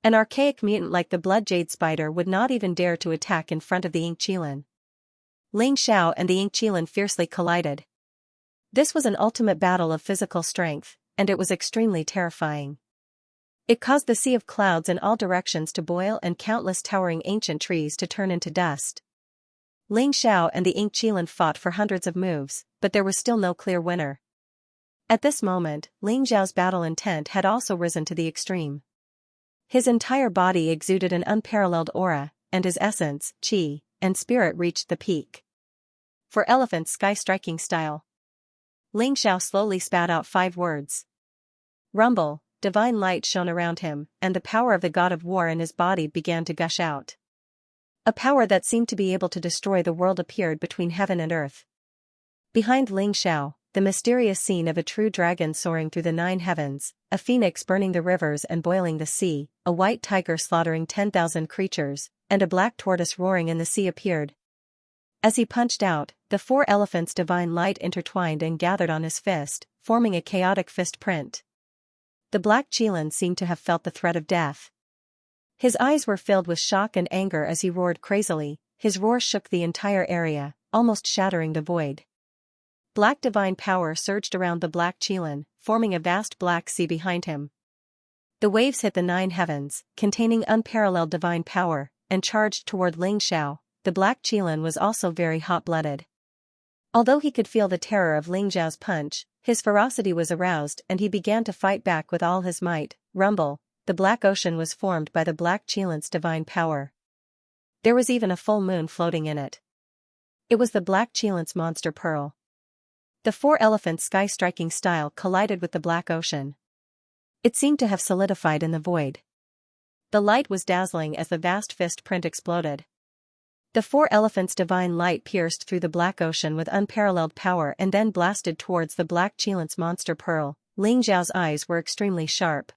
An archaic mutant like the Blood Jade Spider would not even dare to attack in front of the Ink Qilin. Ling Xiao and the Ink Qilin fiercely collided. This was an ultimate battle of physical strength, and it was extremely terrifying. It caused the sea of clouds in all directions to boil and countless towering ancient trees to turn into dust. Ling Xiao and the Ink Qilin fought for hundreds of moves, but there was still no clear winner. At this moment, Ling Xiao's battle intent had also risen to the extreme. His entire body exuded an unparalleled aura, and his essence, qi, and spirit reached the peak. For elephant sky-striking style. Ling Xiao slowly spat out 5 words. Rumble! Divine light shone around him, and the power of the god of war in his body began to gush out. A power that seemed to be able to destroy the world appeared between heaven and earth. Behind Ling Xiao, the mysterious scene of a true dragon soaring through the 9 heavens, a phoenix burning the rivers and boiling the sea, a white tiger slaughtering 10,000 creatures, and a black tortoise roaring in the sea appeared. As he punched out, the 4 elephants' divine light intertwined and gathered on his fist, forming a chaotic fist print. The black Qilin seemed to have felt the threat of death. His eyes were filled with shock and anger as he roared crazily. His roar shook the entire area, almost shattering the void. Black divine power surged around the black Qilin, forming a vast black sea behind him. The waves hit the 9 heavens, containing unparalleled divine power, and charged toward Ling Xiao. The black Qilin was also very hot-blooded. Although he could feel the terror of Ling Xiao's punch, his ferocity was aroused and he began to fight back with all his might. Rumble! The black ocean was formed by the black Qilin's divine power. There was even a full moon floating in it. It was the black Qilin's monster pearl. The 4 elephants' sky-striking style collided with the black ocean. It seemed to have solidified in the void. The light was dazzling as the vast fist print exploded. The 4 elephants' divine light pierced through the black ocean with unparalleled power and then blasted towards the black Qilin's monster pearl. Ling Xiao's eyes were extremely sharp.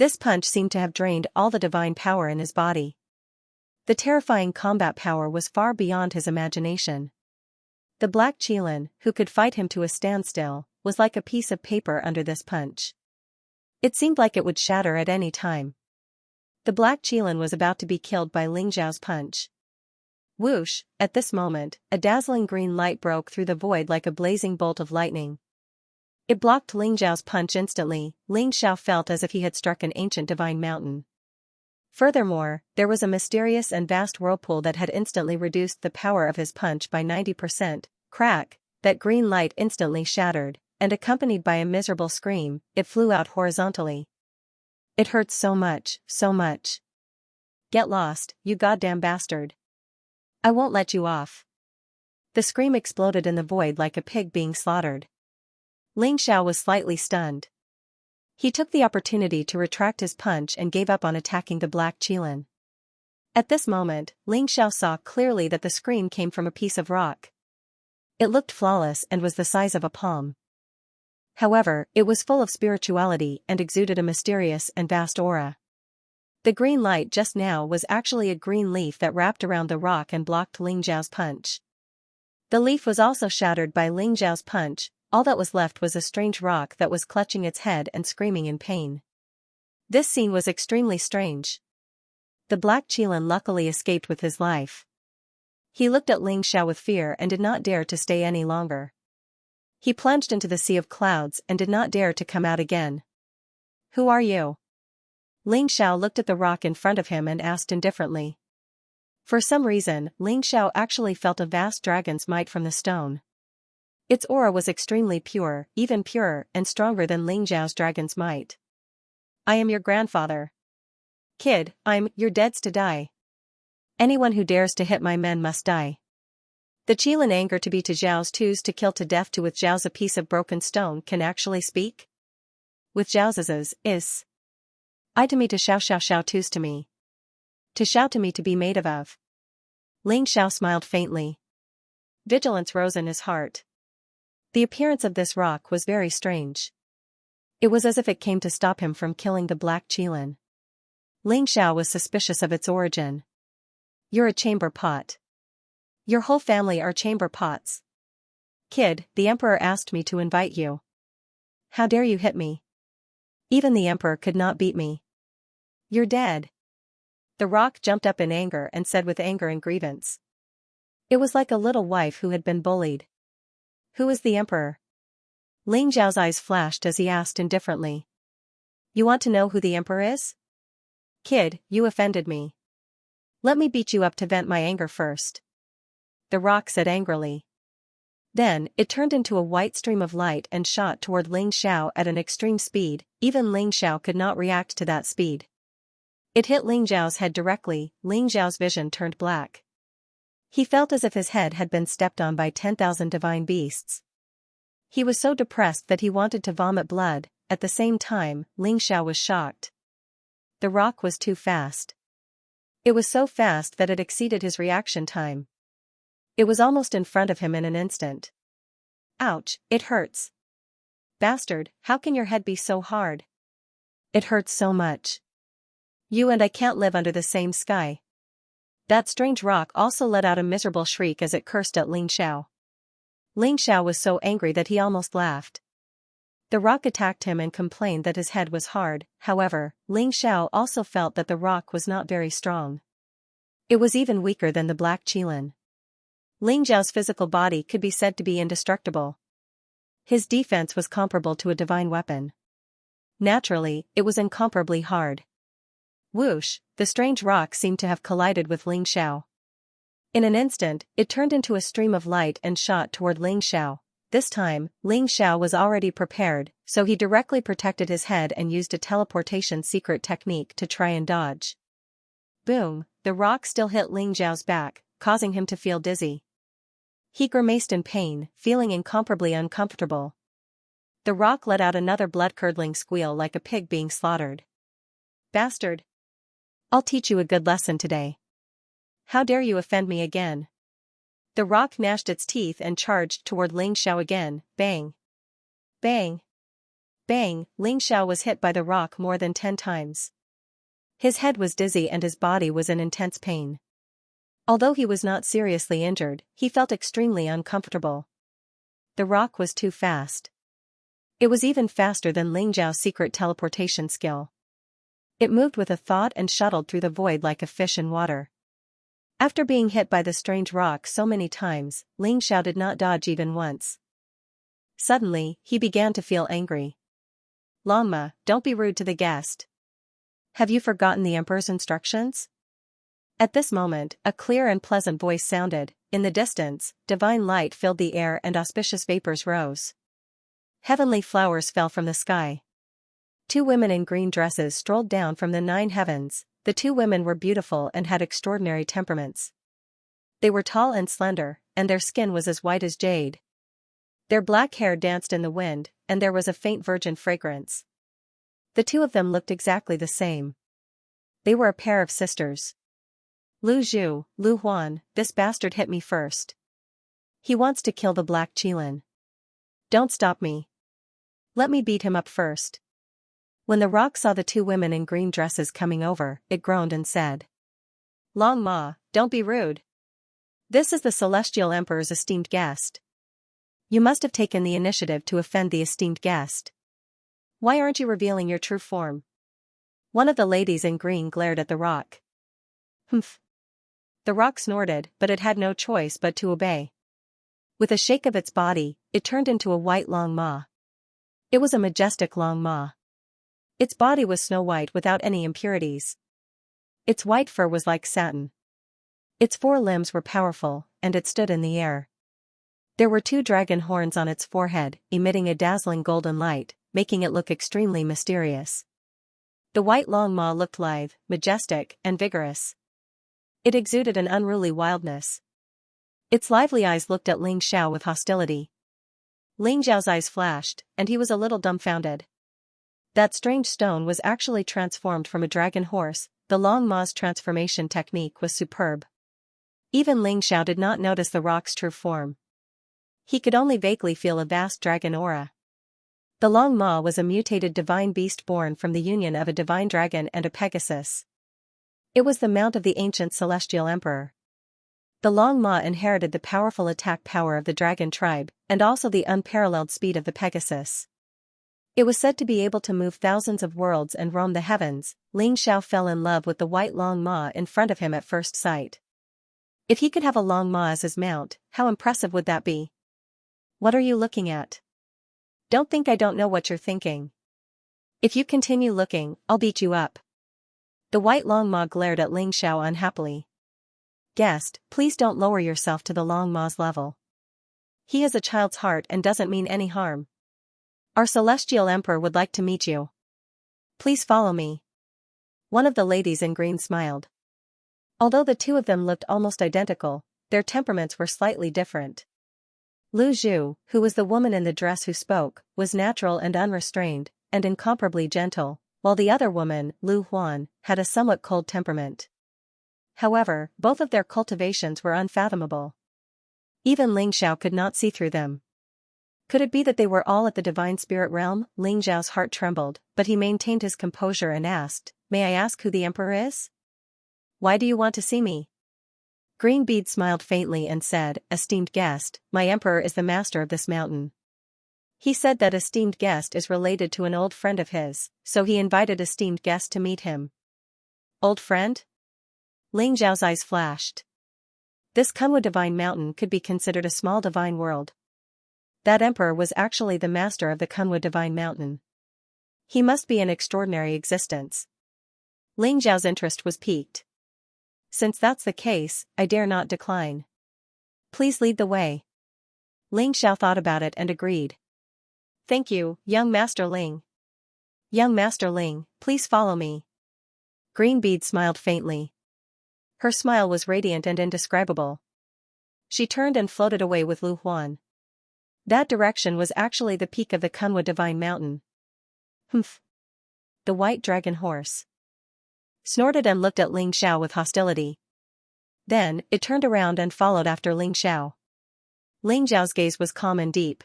This punch seemed to have drained all the divine power in his body. The terrifying combat power was far beyond his imagination. The black Qilin, who could fight him to a standstill, was like a piece of paper under this punch. It seemed like it would shatter at any time. The black Qilin was about to be killed by Ling Zhao's punch. Whoosh! At this moment, a dazzling green light broke through the void like a blazing bolt of lightning. It blocked Ling Zhao's punch instantly. Ling Zhao felt as if he had struck an ancient divine mountain. Furthermore, there was a mysterious and vast whirlpool that had instantly reduced the power of his punch by 90%. Crack! That green light instantly shattered, and accompanied by a miserable scream, it flew out horizontally. It hurts so much, so much. Get lost, you goddamn bastard. I won't let you off. The scream exploded in the void like a pig being slaughtered. Ling Zhao was slightly stunned. He took the opportunity to retract his punch and gave up on attacking the black Qilin. At this moment, Ling Zhao saw clearly that the scream came from a piece of rock. It looked flawless and was the size of a palm. However, it was full of spirituality and exuded a mysterious and vast aura. The green light just now was actually a green leaf that wrapped around the rock and blocked Ling Zhao's punch. The leaf was also shattered by Ling Zhao's punch. All that was left was a strange rock that was clutching its head and screaming in pain. This scene was extremely strange. The black Qilin luckily escaped with his life. He looked at Ling Zhao with fear and did not dare to stay any longer. He plunged into the sea of clouds and did not dare to come out again. Who are you? Ling Zhao looked at the rock in front of him and asked indifferently. For some reason, Ling Zhao actually felt a vast dragon's might from the stone. Its aura was extremely pure, even purer and stronger than Ling Zhao's dragon's might. I am your grandfather. Kid, you're dead's to die. Anyone who dares to hit my men must die. The Qilin anger to be to Zhao's twos to kill to death to with Zhao's a piece of broken stone can actually speak? With Zhao's is. I to me to Xiao twos to me. To Xiao to me to be made of. Ling Zhao smiled faintly. Vigilance rose in his heart. The appearance of this rock was very strange. It was as if it came to stop him from killing the black Qilin. Ling Zhao was suspicious of its origin. You're a chamber pot. Your whole family are chamber pots. Kid, the emperor asked me to invite you. How dare you hit me? Even the emperor could not beat me. You're dead. The rock jumped up in anger and said with anger and grievance. It was like a little wife who had been bullied. Who is the emperor? Ling Zhao's eyes flashed as he asked indifferently. You want to know who the emperor is? Kid, you offended me. Let me beat you up to vent my anger first. The rock said angrily. Then, it turned into a white stream of light and shot toward Ling Zhao at an extreme speed. Even Ling Zhao could not react to that speed. It hit Ling Zhao's head directly. Ling Zhao's vision turned black. He felt as if his head had been stepped on by 10,000 divine beasts. He was so depressed that he wanted to vomit blood. At the same time, Ling Zhao was shocked. The rock was too fast. It was so fast that it exceeded his reaction time. It was almost in front of him in an instant. Ouch, it hurts. Bastard, how can your head be so hard? It hurts so much. You and I can't live under the same sky. That strange rock also let out a miserable shriek as it cursed at Ling Zhao. Ling Zhao was so angry that he almost laughed. The rock attacked him and complained that his head was hard. However, Ling Zhao also felt that the rock was not very strong. It was even weaker than the black Qilin. Ling Zhao's physical body could be said to be indestructible. His defense was comparable to a divine weapon. Naturally, it was incomparably hard. Whoosh, the strange rock seemed to have collided with Ling Zhao. In an instant, it turned into a stream of light and shot toward Ling Zhao. This time, Ling Zhao was already prepared, so he directly protected his head and used a teleportation secret technique to try and dodge. Boom, the rock still hit Ling Zhao's back, causing him to feel dizzy. He grimaced in pain, feeling incomparably uncomfortable. The rock let out another blood-curdling squeal like a pig being slaughtered. Bastard! I'll teach you a good lesson today. How dare you offend me again? The rock gnashed its teeth and charged toward Ling Zhao again. Bang! Bang! bang, Ling Xiao was hit by the rock more than 10 times. His head was dizzy and his body was in intense pain. Although he was not seriously injured, he felt extremely uncomfortable. The rock was too fast. It was even faster than Ling Xiao's secret teleportation skill. It moved with a thought and shuttled through the void like a fish in water. After being hit by the strange rock so many times, Ling Xiao did not dodge even once. Suddenly, he began to feel angry. Longma, don't be rude to the guest. Have you forgotten the emperor's instructions? At this moment, a clear and pleasant voice sounded. In the distance, divine light filled the air and auspicious vapors rose. Heavenly flowers fell from the sky. 2 women in green dresses strolled down from the 9 heavens. The 2 women were beautiful and had extraordinary temperaments. They were tall and slender, and their skin was as white as jade. Their black hair danced in the wind, and there was a faint virgin fragrance. The 2 of them looked exactly the same. They were a pair of sisters. Lu Zhu, Lu Huan, this bastard hit me first. He wants to kill the black Qilin. Don't stop me. Let me beat him up first. When the rock saw the 2 women in green dresses coming over, it groaned and said, Long Ma, don't be rude. This is the Celestial Emperor's esteemed guest. You must have taken the initiative to offend the esteemed guest. Why aren't you revealing your true form? One of the ladies in green glared at the rock. Humph. The rock snorted, but it had no choice but to obey. With a shake of its body, it turned into a white long ma. It was a majestic long ma. Its body was snow white without any impurities. Its white fur was like satin. Its 4 limbs were powerful, and it stood in the air. There were 2 dragon horns on its forehead, emitting a dazzling golden light, making it look extremely mysterious. The white long ma looked lithe, majestic, and vigorous. It exuded an unruly wildness. Its lively eyes looked at Ling Xiao with hostility. Ling Xiao's eyes flashed, and he was a little dumbfounded. That strange stone was actually transformed from a dragon horse. The Long Ma's transformation technique was superb. Even Ling Xiao did not notice the rock's true form. He could only vaguely feel a vast dragon aura. The Long Ma was a mutated divine beast born from the union of a divine dragon and a Pegasus. It was the mount of the ancient celestial emperor. The Long Ma inherited the powerful attack power of the dragon tribe, and also the unparalleled speed of the Pegasus. It was said to be able to move thousands of worlds and roam the heavens. Ling Xiao fell in love with the white Long Ma in front of him at first sight. If he could have a Long Ma as his mount, how impressive would that be? What are you looking at? Don't think I don't know what you're thinking. If you continue looking, I'll beat you up. The white Long Ma glared at Ling Xiao unhappily. Guest, please don't lower yourself to the Long Ma's level. He has a child's heart and doesn't mean any harm. Our celestial emperor would like to meet you. Please follow me. One of the ladies in green smiled. Although the 2 of them looked almost identical, their temperaments were slightly different. Lu Zhu, who was the woman in the dress who spoke, was natural and unrestrained, and incomparably gentle, while the other woman, Lu Huan, had a somewhat cold temperament. However, both of their cultivations were unfathomable. Even Ling Xiao could not see through them. Could it be that they were all at the divine spirit realm? Ling Xiao's heart trembled, but he maintained his composure and asked, May I ask who the emperor is? Why do you want to see me? Greenbeard smiled faintly and said, Esteemed guest, my emperor is the master of this mountain. He said that esteemed guest is related to an old friend of his, so he invited esteemed guest to meet him. Old friend? Ling Xiao's eyes flashed. This Kunwu divine mountain could be considered a small divine world. That emperor was actually the master of the Kunwu divine mountain. He must be an extraordinary existence. Ling Xiao's interest was piqued. Since that's the case, I dare not decline. Please lead the way. Ling Xiao thought about it and agreed. Thank you, young Master Ling. Young Master Ling, please follow me. Greenbeard smiled faintly. Her smile was radiant and indescribable. She turned and floated away with Lu Huan. That direction was actually the peak of the Kunwu divine mountain. Humph. The white dragon horse snorted and looked at Ling Xiao with hostility. Then, it turned around and followed after Ling Xiao. Ling Xiao's gaze was calm and deep.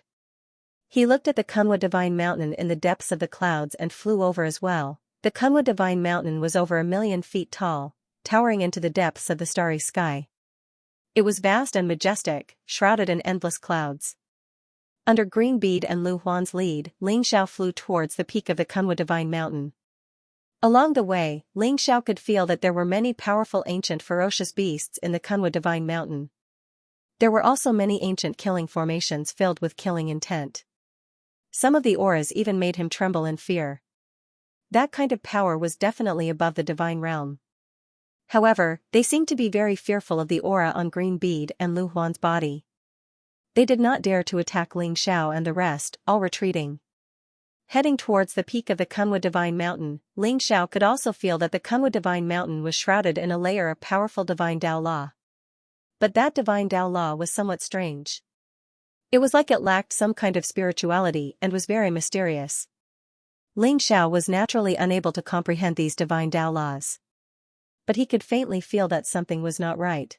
He looked at the Kunwa Divine Mountain in the depths of the clouds and flew over as well. The Kunwa Divine Mountain was over 1,000,000 feet tall, towering into the depths of the starry sky. It was vast and majestic, shrouded in endless clouds. Under Green Bead and Lu Huan's lead, Ling Xiao flew towards the peak of the Kunwa Divine Mountain. Along the way, Ling Xiao could feel that there were many powerful ancient ferocious beasts in the Kunwa Divine Mountain. There were also many ancient killing formations filled with killing intent. Some of the auras even made him tremble in fear. That kind of power was definitely above the divine realm. However, they seemed to be very fearful of the aura on Green Bead and Lu Huan's body. They did not dare to attack Ling Xiao and the rest, all retreating. Heading towards the peak of the Kunwa Divine Mountain, Ling Xiao could also feel that the Kunwa Divine Mountain was shrouded in a layer of powerful divine Dao Law. But that divine Dao Law was somewhat strange. It was like it lacked some kind of spirituality and was very mysterious. Ling Xiao was naturally unable to comprehend these divine Dao Laws. But he could faintly feel that something was not right.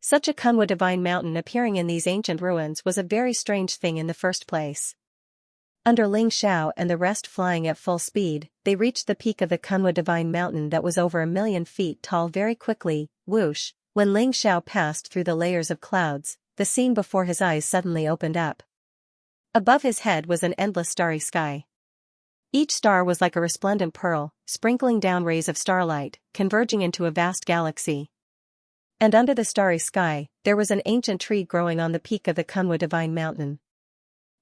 Such a Kunwa Divine Mountain appearing in these ancient ruins was a very strange thing in the first place. Under Ling Xiao and the rest flying at full speed, they reached the peak of the Kunwa Divine Mountain that was over 1,000,000 feet tall very quickly. Whoosh! When Ling Xiao passed through the layers of clouds, the scene before his eyes suddenly opened up. Above his head was an endless starry sky. Each star was like a resplendent pearl, sprinkling down rays of starlight, converging into a vast galaxy. And under the starry sky, there was an ancient tree growing on the peak of the Kunwa Divine Mountain.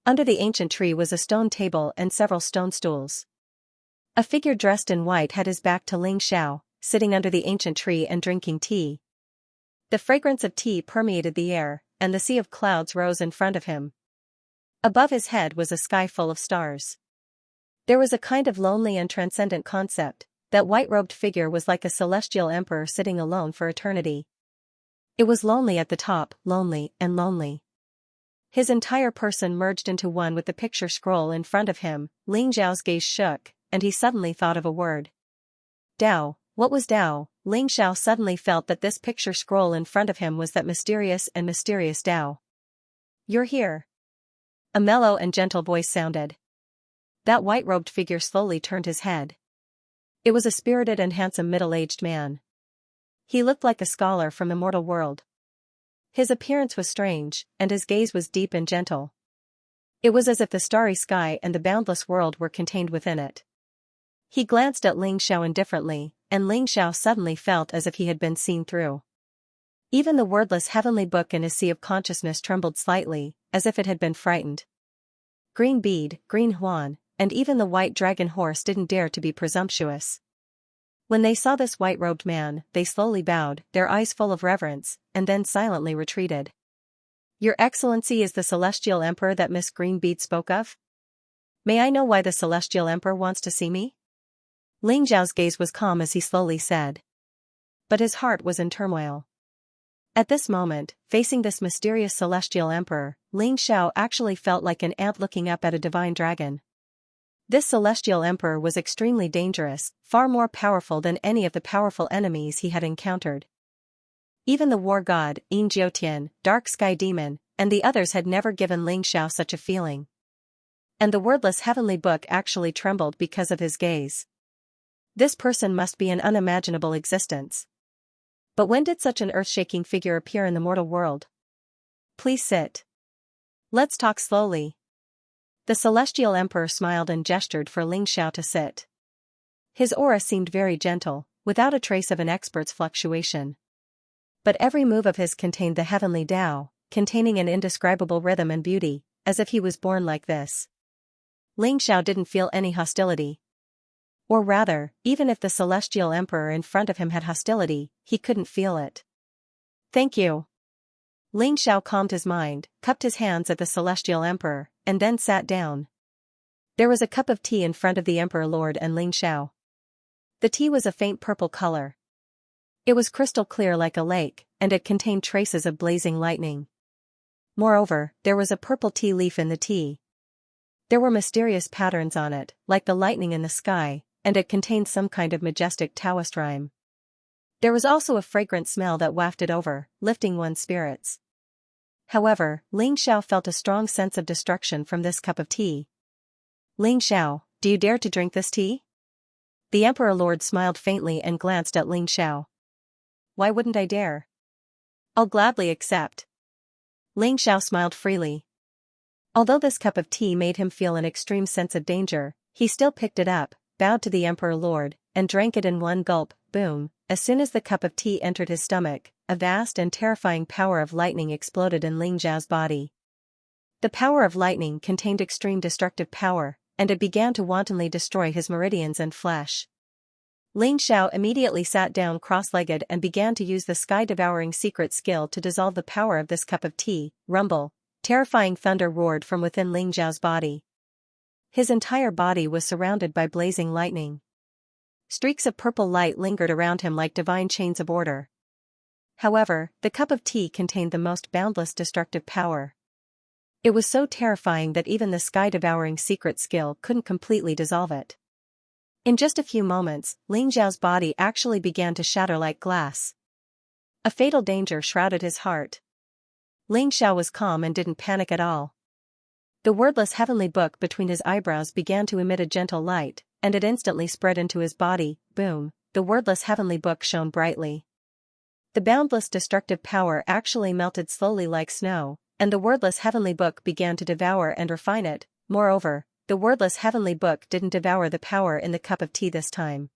Under the ancient tree was a stone table and several stone stools. A figure dressed in white had his back to Ling Xiao, sitting under the ancient tree and drinking tea. The fragrance of tea permeated the air, and the sea of clouds rose in front of him. Above his head was a sky full of stars. There was a kind of lonely and transcendent concept. That white-robed figure was like a celestial emperor sitting alone for eternity. It was lonely at the top, lonely and lonely. His entire person merged into one with the picture scroll in front of him. Ling Xiao's gaze shook, and he suddenly thought of a word. Dao. What was Dao? Ling Xiao suddenly felt that this picture scroll in front of him was that mysterious Dao. You're here. A mellow and gentle voice sounded. That white-robed figure slowly turned his head. It was a spirited and handsome middle-aged man. He looked like a scholar from the mortal world. His appearance was strange, and his gaze was deep and gentle. It was as if the starry sky and the boundless world were contained within it. He glanced at Ling Xiao indifferently, and Ling Xiao suddenly felt as if he had been seen through. Even the wordless heavenly book in his sea of consciousness trembled slightly, as if it had been frightened. Green Bead, Green Huan, and even the white dragon horse didn't dare to be presumptuous. When they saw this white-robed man, they slowly bowed, their eyes full of reverence, and then silently retreated. Your Excellency is the Celestial Emperor that Miss Green Bead spoke of? May I know why the Celestial Emperor wants to see me? Ling Xiao's gaze was calm as he slowly said. But his heart was in turmoil. At this moment, facing this mysterious Celestial Emperor, Ling Xiao actually felt like an ant looking up at a divine dragon. This Celestial Emperor was extremely dangerous, far more powerful than any of the powerful enemies he had encountered. Even the war god, Yin Jiutian, Dark Sky Demon, and the others had never given Ling Xiao such a feeling. And the wordless heavenly book actually trembled because of his gaze. This person must be an unimaginable existence. But when did such an earth-shaking figure appear in the mortal world? Please sit. Let's talk slowly. The Celestial Emperor smiled and gestured for Ling Xiao to sit. His aura seemed very gentle, without a trace of an expert's fluctuation. But every move of his contained the heavenly Tao, containing an indescribable rhythm and beauty, as if he was born like this. Ling Xiao didn't feel any hostility. Or rather, even if the Celestial Emperor in front of him had hostility, he couldn't feel it. Thank you. Ling Xiao calmed his mind, cupped his hands at the Celestial Emperor, and then sat down. There was a cup of tea in front of the Emperor Lord and Ling Xiao. The tea was a faint purple color. It was crystal clear like a lake, and it contained traces of blazing lightning. Moreover, there was a purple tea leaf in the tea. There were mysterious patterns on it, like the lightning in the sky, and it contained some kind of majestic Taoist rhyme. There was also a fragrant smell that wafted over, lifting one's spirits. However, Ling Xiao felt a strong sense of destruction from this cup of tea. Ling Xiao, do you dare to drink this tea? The Emperor Lord smiled faintly and glanced at Ling Xiao. Why wouldn't I dare? I'll gladly accept. Ling Xiao smiled freely. Although this cup of tea made him feel an extreme sense of danger, he still picked it up, bowed to the Emperor Lord, and drank it in one gulp. Boom! As soon as the cup of tea entered his stomach, a vast and terrifying power of lightning exploded in Ling Xiao's body. The power of lightning contained extreme destructive power, and it began to wantonly destroy his meridians and flesh. Ling Xiao immediately sat down cross-legged and began to use the sky-devouring secret skill to dissolve the power of this cup of tea. Rumble! Terrifying thunder roared from within Ling Xiao's body. His entire body was surrounded by blazing lightning. Streaks of purple light lingered around him like divine chains of order. However, the cup of tea contained the most boundless destructive power. It was so terrifying that even the sky-devouring secret skill couldn't completely dissolve it. In just a few moments, Ling Xiao's body actually began to shatter like glass. A fatal danger shrouded his heart. Ling Xiao was calm and didn't panic at all. The wordless heavenly book between his eyebrows began to emit a gentle light, and it instantly spread into his body. Boom! The wordless heavenly book shone brightly. The boundless destructive power actually melted slowly like snow, and the wordless heavenly book began to devour and refine it. Moreover, the wordless heavenly book didn't devour the power in the cup of tea this time.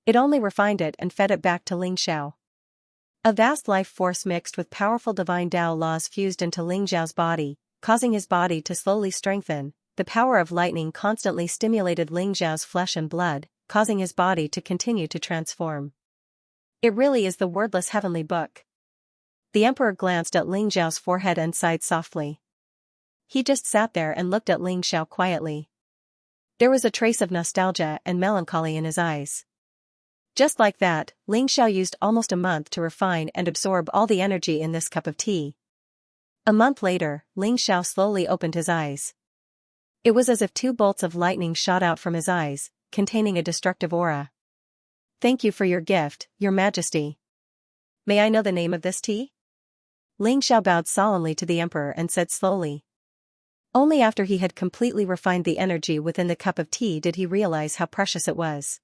It only refined it and fed it back to Ling Xiao. A vast life force mixed with powerful divine Tao laws fused into Ling Xiao's body, causing his body to slowly strengthen. The power of lightning constantly stimulated Ling Xiao's flesh and blood, causing his body to continue to transform. It really is the wordless heavenly book. The Emperor glanced at Ling Xiao's forehead and sighed softly. He just sat there and looked at Ling Xiao quietly. There was a trace of nostalgia and melancholy in his eyes. Just like that, Ling Xiao used almost a month to refine and absorb all the energy in this cup of tea. A month later, Ling Xiao slowly opened his eyes. It was as if two bolts of lightning shot out from his eyes, containing a destructive aura. Thank you for your gift, Your Majesty. May I know the name of this tea? Ling Xiao bowed solemnly to the Emperor and said slowly. Only after he had completely refined the energy within the cup of tea did he realize how precious it was.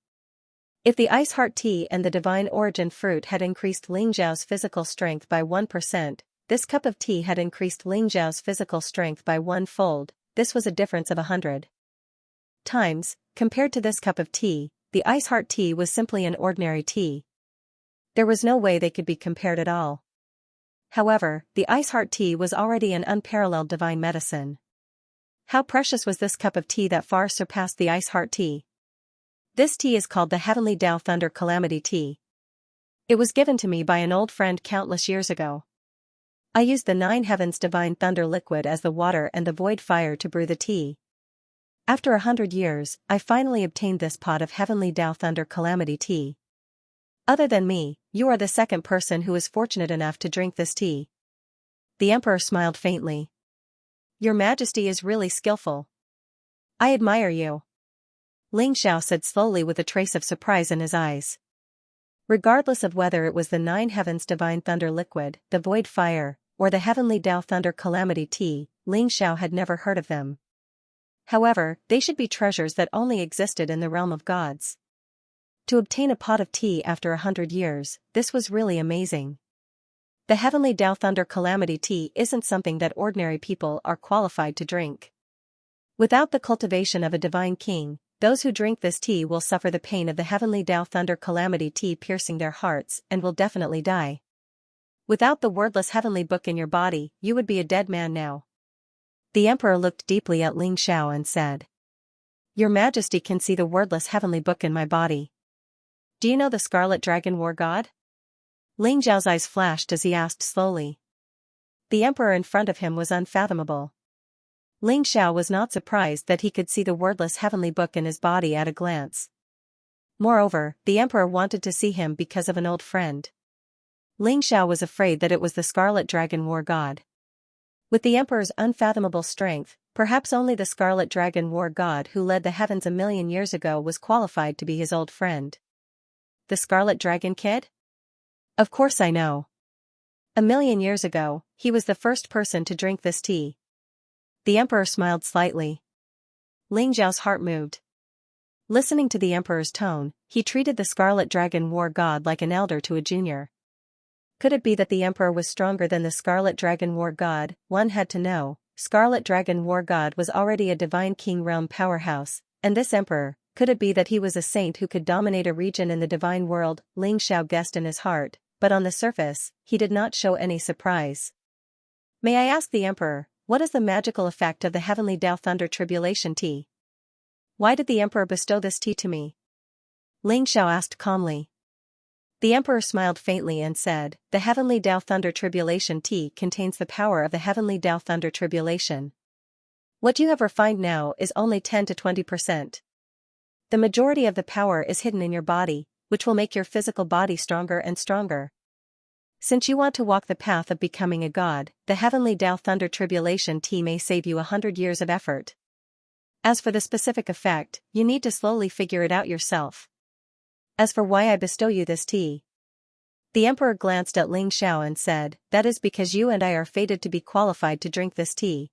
If the Ice Heart Tea and the Divine Origin Fruit had increased Ling Xiao's physical strength by 1%, this cup of tea had increased Ling Xiao's physical strength by 1-fold. This was a difference of 100 times. Compared to this cup of tea, the Ice Heart Tea was simply an ordinary tea. There was no way they could be compared at all. However, the Ice Heart Tea was already an unparalleled divine medicine. How precious was this cup of tea that far surpassed the Ice Heart Tea? This tea is called the Heavenly Tao Thunder Calamity Tea. It was given to me by an old friend countless years ago. I used the 9 heavens divine thunder liquid as the water and the void fire to brew the tea. After 100 years, I finally obtained this pot of Heavenly Tao Thunder Calamity Tea. Other than me, you are the second person who is fortunate enough to drink this tea. The Emperor smiled faintly. Your Majesty is really skillful. I admire you. Ling Xiao said slowly with a trace of surprise in his eyes. Regardless of whether it was the 9 heavens divine thunder liquid, the void fire, or the Heavenly Tao Thunder Calamity Tea, Ling Xiao had never heard of them. However, they should be treasures that only existed in the realm of gods. To obtain a pot of tea after 100 years, this was really amazing. The Heavenly Tao Thunder Calamity Tea isn't something that ordinary people are qualified to drink. Without the cultivation of a divine king, those who drink this tea will suffer the pain of the Heavenly Tao Thunder Calamity Tea piercing their hearts and will definitely die. Without the wordless heavenly book in your body, you would be a dead man now. The Emperor looked deeply at Ling Xiao and said. Your Majesty can see the wordless heavenly book in my body. Do you know the Scarlet Dragon War God? Ling Xiao's eyes flashed as he asked slowly. The Emperor in front of him was unfathomable. Ling Xiao was not surprised that he could see the wordless heavenly book in his body at a glance. Moreover, the Emperor wanted to see him because of an old friend. Ling Xiao was afraid that it was the Scarlet Dragon War God. With the Emperor's unfathomable strength, perhaps only the Scarlet Dragon War God who led the heavens a million years ago was qualified to be his old friend. The Scarlet Dragon Kid? Of course I know. 1,000,000 years ago, he was the first person to drink this tea. The emperor smiled slightly. Ling Xiao's heart moved. Listening to the emperor's tone, he treated the Scarlet Dragon War God like an elder to a junior. Could it be that the emperor was stronger than the Scarlet Dragon War God? One had to know. Scarlet Dragon War God was already a divine king realm powerhouse, and this emperor, could it be that he was a saint who could dominate a region in the divine world? Ling Xiao guessed in his heart, but on the surface, he did not show any surprise. May I ask the emperor, what is the magical effect of the heavenly Tao Thunder Tribulation tea? Why did the emperor bestow this tea to me? Ling Xiao asked calmly. The emperor smiled faintly and said, the heavenly Tao Thunder Tribulation tea contains the power of the heavenly Tao Thunder Tribulation. What you have refined now is only 10 to 20%. The majority of the power is hidden in your body, which will make your physical body stronger and stronger. Since you want to walk the path of becoming a god, the heavenly Tao Thunder Tribulation tea may save you 100 years of effort. As for the specific effect, you need to slowly figure it out yourself. As for why I bestow you this tea, the emperor glanced at Ling Xiao and said, that is because you and I are fated to be qualified to drink this tea.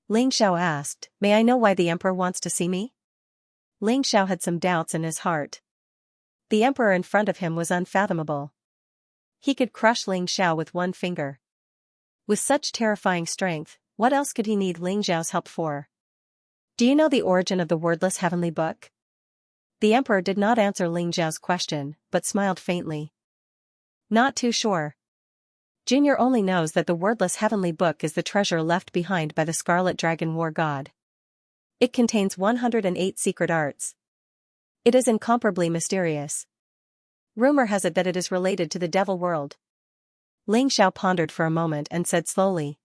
Ling Xiao asked, may I know why the emperor wants to see me? Ling Xiao had some doubts in his heart. The emperor in front of him was unfathomable. He could crush Ling Xiao with one finger. With such terrifying strength, what else could he need Ling Xiao's help for? Do you know the origin of the wordless heavenly book? The emperor did not answer Ling Xiao's question, but smiled faintly. Not too sure. Junior only knows that the wordless heavenly book is the treasure left behind by the Scarlet Dragon War God. It contains 108 secret arts. It is incomparably mysterious. Rumor has it that it is related to the devil world. Ling Xiao pondered for a moment and said slowly.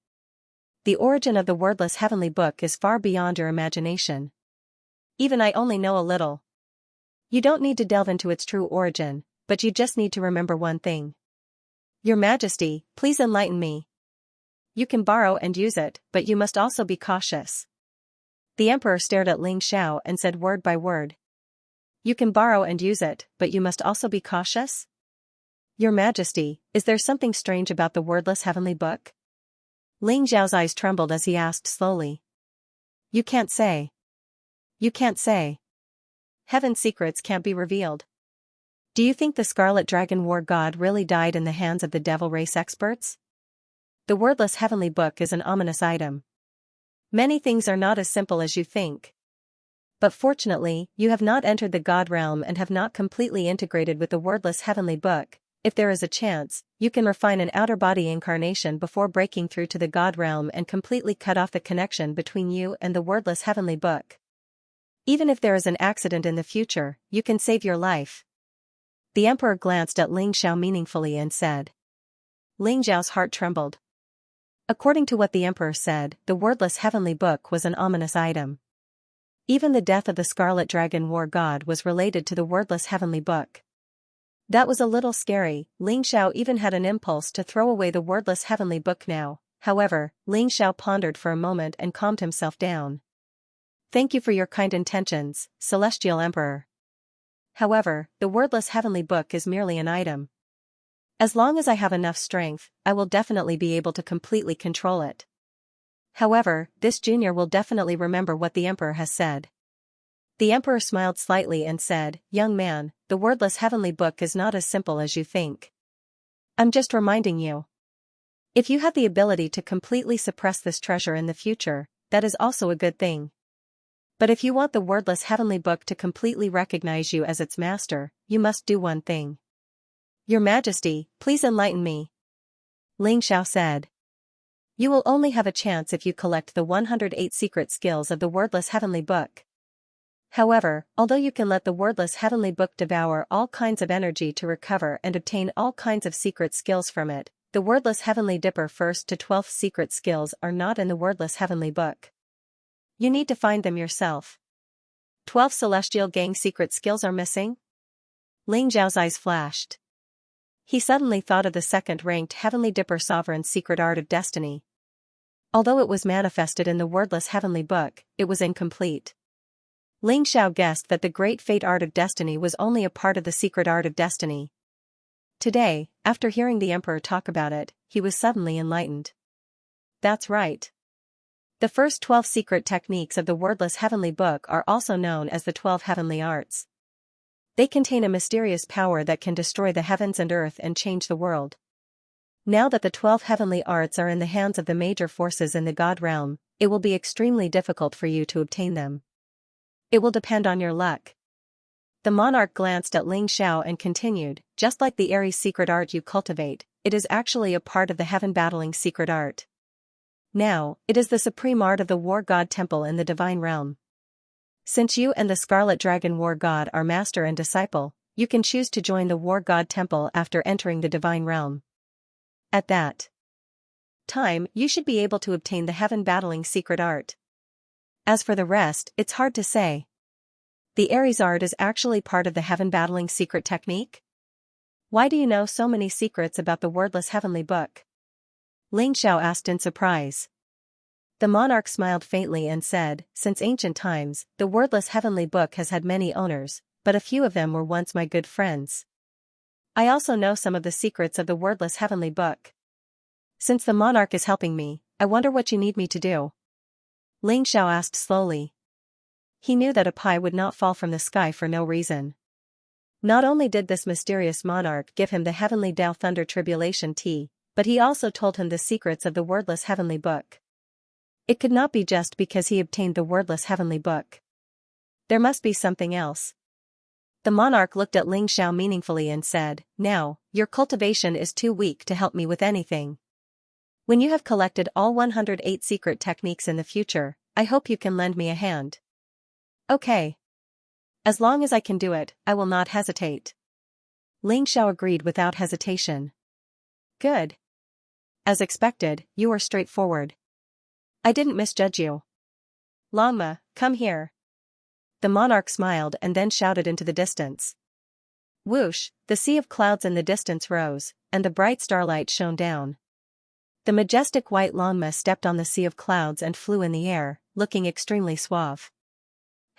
The origin of the wordless heavenly book is far beyond your imagination. Even I only know a little. You don't need to delve into its true origin, but you just need to remember one thing. Your Majesty, please enlighten me. You can borrow and use it, but you must also be cautious. The emperor stared at Ling Xiao and said word by word. You can borrow and use it, but you must also be cautious? Your Majesty, is there something strange about the wordless heavenly book? Ling Xiao's eyes trembled as he asked slowly. You can't say. You can't say. Heaven's secrets can't be revealed. Do you think the Scarlet Dragon War God really died in the hands of the devil race experts? The wordless heavenly book is an ominous item. Many things are not as simple as you think. But fortunately, you have not entered the God realm and have not completely integrated with the wordless heavenly book. If there is a chance, you can refine an outer body incarnation before breaking through to the God realm and completely cut off the connection between you and the wordless heavenly book. Even if there is an accident in the future, you can save your life. The emperor glanced at Ling Xiao meaningfully and said. Ling Xiao's heart trembled. According to what the emperor said, the wordless heavenly book was an ominous item. Even the death of the Scarlet Dragon War God was related to the wordless heavenly book. That was a little scary. Ling Xiao even had an impulse to throw away the wordless heavenly book now. However, Ling Xiao pondered for a moment and calmed himself down. Thank you for your kind intentions, Celestial Emperor. However, the wordless heavenly book is merely an item. As long as I have enough strength, I will definitely be able to completely control it. However, this junior will definitely remember what the emperor has said. The emperor smiled slightly and said, young man, the wordless heavenly book is not as simple as you think. I'm just reminding you. If you have the ability to completely suppress this treasure in the future, that is also a good thing. But if you want the wordless heavenly book to completely recognize you as its master, you must do one thing. Your Majesty, please enlighten me. Ling Xiao said. You will only have a chance if you collect the 108 secret skills of the wordless heavenly book. However, although you can let the wordless heavenly book devour all kinds of energy to recover and obtain all kinds of secret skills from it, the wordless heavenly dipper 1st to 12th secret skills are not in the wordless heavenly book. You need to find them yourself. 12 celestial gang secret skills are missing? Ling Xiao's eyes flashed. He suddenly thought of the second-ranked Heavenly Dipper Sovereign's secret art of destiny. Although it was manifested in the wordless heavenly book, it was incomplete. Ling Xiao guessed that the great fate art of destiny was only a part of the secret art of destiny. Today, after hearing the emperor talk about it, he was suddenly enlightened. That's right. The first 12 secret techniques of the wordless heavenly book are also known as the 12 heavenly arts. They contain a mysterious power that can destroy the heavens and earth and change the world. Now that the 12 heavenly arts are in the hands of the major forces in the God realm, it will be extremely difficult for you to obtain them. It will depend on your luck. The monarch glanced at Ling Xiao and continued, just like the Aries secret art you cultivate, it is actually a part of the heaven battling secret art. Now, it is the supreme art of the war god temple in the divine realm. Since you and the Scarlet Dragon war god are master and disciple, you can choose to join the war god temple after entering the divine realm. At that time, you should be able to obtain the heaven battling secret art. As for the rest, it's hard to say. The Aries art is actually part of the heaven battling secret technique? Why do you know so many secrets about the wordless heavenly book? Ling Xiao asked in surprise. The monarch smiled faintly and said, since ancient times, the wordless heavenly book has had many owners, but a few of them were once my good friends. I also know some of the secrets of the wordless heavenly book. Since the monarch is helping me, I wonder what you need me to do? Ling Xiao asked slowly. He knew that a pie would not fall from the sky for no reason. Not only did this mysterious monarch give him the heavenly Tao Thunder Tribulation tea, but he also told him the secrets of the wordless heavenly book. It could not be just because he obtained the wordless heavenly book. There must be something else. The monarch looked at Ling Xiao meaningfully and said, now, your cultivation is too weak to help me with anything. When you have collected all 108 secret techniques in the future, I hope you can lend me a hand. Okay. As long as I can do it, I will not hesitate. Ling Xiao agreed without hesitation. Good. As expected, you are straightforward. I didn't misjudge you. Lama, come here. The monarch smiled and then shouted into the distance. Whoosh, the sea of clouds in the distance rose, and the bright starlight shone down. The majestic white Lama stepped on the sea of clouds and flew in the air, looking extremely suave.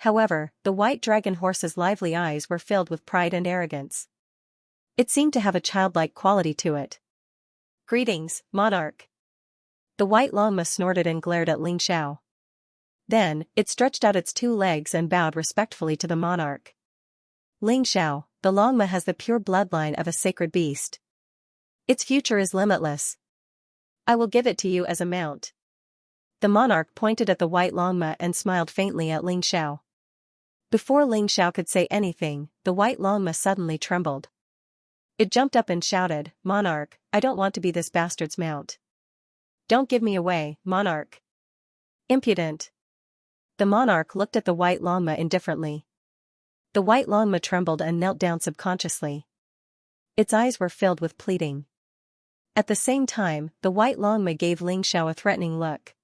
However, the white dragon horse's lively eyes were filled with pride and arrogance. It seemed to have a childlike quality to it. Greetings, monarch. The white Lama snorted and glared at Ling Xiao. Then, it stretched out its 2 legs and bowed respectfully to the monarch. Ling Xiao, the Lama has the pure bloodline of a sacred beast. Its future is limitless. I will give it to you as a mount. The monarch pointed at the white Lama and smiled faintly at Ling Xiao. Before Ling Xiao could say anything, the white Lama suddenly trembled. It jumped up and shouted, Monarch, I don't want to be this bastard's mount. Don't give me away, monarch. Impudent. The monarch looked at the white Lama indifferently. The white Lama trembled and knelt down subconsciously. Its eyes were filled with pleading. At the same time, the white Lama gave Ling Xiao a threatening look.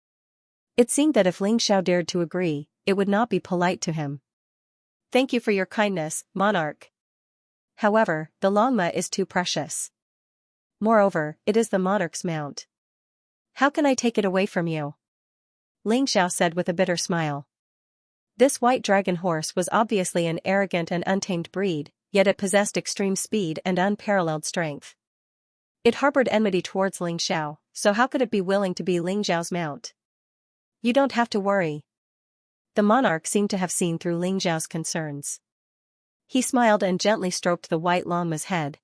It seemed that if Ling Xiao dared to agree, it would not be polite to him. Thank you for your kindness, monarch. However, the Lama is too precious. Moreover, it is the monarch's mount. How can I take it away from you? Ling Xiao said with a bitter smile. This white dragon horse was obviously an arrogant and untamed breed, yet it possessed extreme speed and unparalleled strength. It harbored enmity towards Ling Xiao, so how could it be willing to be Ling Xiao's mount? You don't have to worry. The monarch seemed to have seen through Ling Xiao's concerns. He smiled and gently stroked the white Lama's head.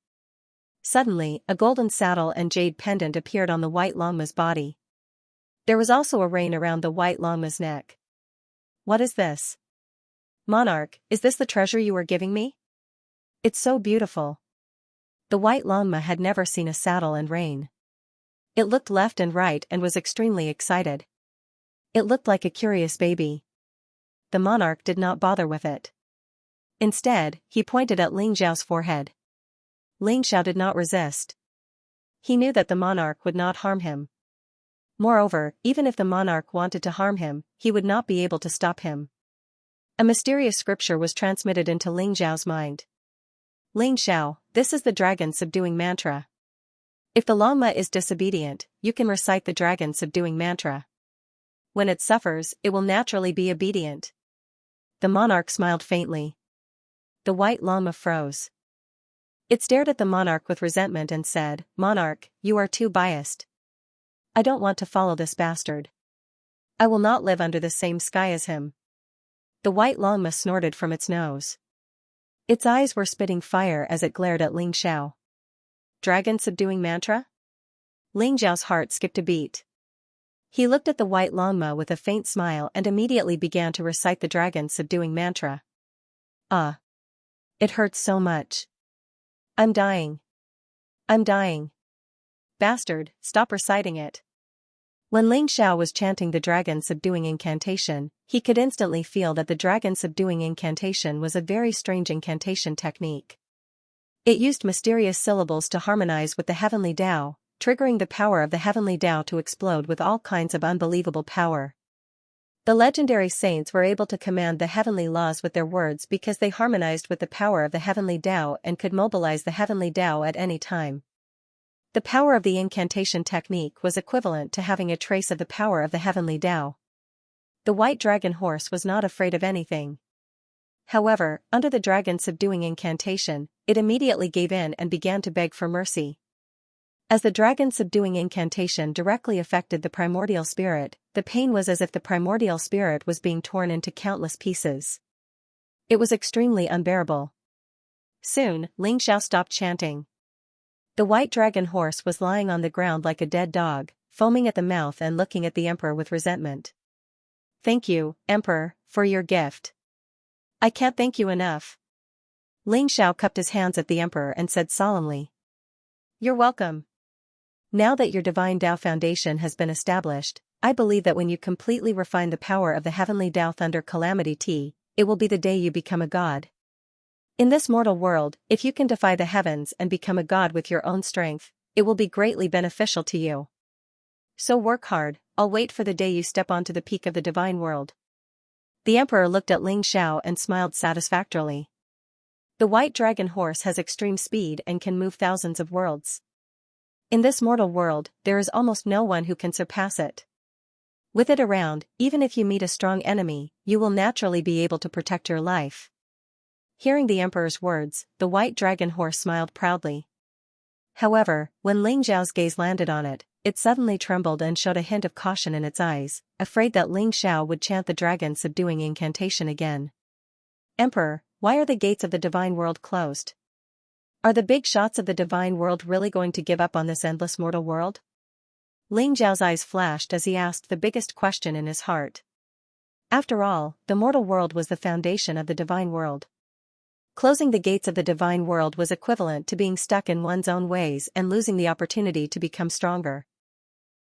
Suddenly, a golden saddle and jade pendant appeared on the white Lama's body. There was also a rein around the white Lama's neck. What is this? Monarch, is this the treasure you are giving me? It's so beautiful. The white Lama had never seen a saddle and rein. It looked left and right and was extremely excited. It looked like a curious baby. The monarch did not bother with it. Instead, he pointed at Ling Xiao's forehead. Ling Xiao did not resist. He knew that the monarch would not harm him. Moreover, even if the monarch wanted to harm him, he would not be able to stop him. A mysterious scripture was transmitted into Ling Xiao's mind. Ling Xiao, this is the dragon subduing mantra. If the Lama is disobedient, you can recite the dragon subduing mantra. When it suffers, it will naturally be obedient. The monarch smiled faintly. The white Lama froze. It stared at the monarch with resentment and said, "Monarch, you are too biased. I don't want to follow this bastard. I will not live under the same sky as him." The white llama snorted from its nose. Its eyes were spitting fire as it glared at Ling Xiao. Dragon subduing mantra? Ling Xiao's heart skipped a beat. He looked at the white llama with a faint smile and immediately began to recite the dragon subduing mantra. It hurts so much. I'm dying. I'm dying. Bastard, stop reciting it. When Ling Xiao was chanting the dragon subduing incantation, he could instantly feel that the dragon subduing incantation was a very strange incantation technique. It used mysterious syllables to harmonize with the heavenly Tao, triggering the power of the heavenly Tao to explode with all kinds of unbelievable power. The legendary saints were able to command the heavenly laws with their words because they harmonized with the power of the heavenly Tao and could mobilize the heavenly Tao at any time. The power of the incantation technique was equivalent to having a trace of the power of the heavenly Tao. The white dragon horse was not afraid of anything. However, under the dragon subduing incantation, it immediately gave in and began to beg for mercy. As the dragon subduing incantation directly affected the primordial spirit, the pain was as if the primordial spirit was being torn into countless pieces. It was extremely unbearable. Soon, Ling Xiao stopped chanting. The white dragon horse was lying on the ground like a dead dog, foaming at the mouth and looking at the emperor with resentment. "Thank you, Emperor, for your gift. I can't thank you enough." Ling Xiao cupped his hands at the emperor and said solemnly, "You're welcome. Now that your divine Tao foundation has been established, I believe that when you completely refine the power of the heavenly Tao Thunder Calamity Tea, it will be the day you become a god. In this mortal world, if you can defy the heavens and become a god with your own strength, it will be greatly beneficial to you. So work hard, I'll wait for the day you step onto the peak of the divine world." The emperor looked at Ling Xiao and smiled satisfactorily. The white dragon horse has extreme speed and can move thousands of worlds. In this mortal world, there is almost no one who can surpass it. With it around, even if you meet a strong enemy, you will naturally be able to protect your life. Hearing the emperor's words, the white dragon horse smiled proudly. However, when Ling Xiao's gaze landed on it, it suddenly trembled and showed a hint of caution in its eyes, afraid that Ling Xiao would chant the dragon subduing incantation again. "Emperor, why are the gates of the divine world closed? Are the big shots of the divine world really going to give up on this endless mortal world?" Ling Xiao's eyes flashed as he asked the biggest question in his heart. After all, the mortal world was the foundation of the divine world. Closing the gates of the divine world was equivalent to being stuck in one's own ways and losing the opportunity to become stronger.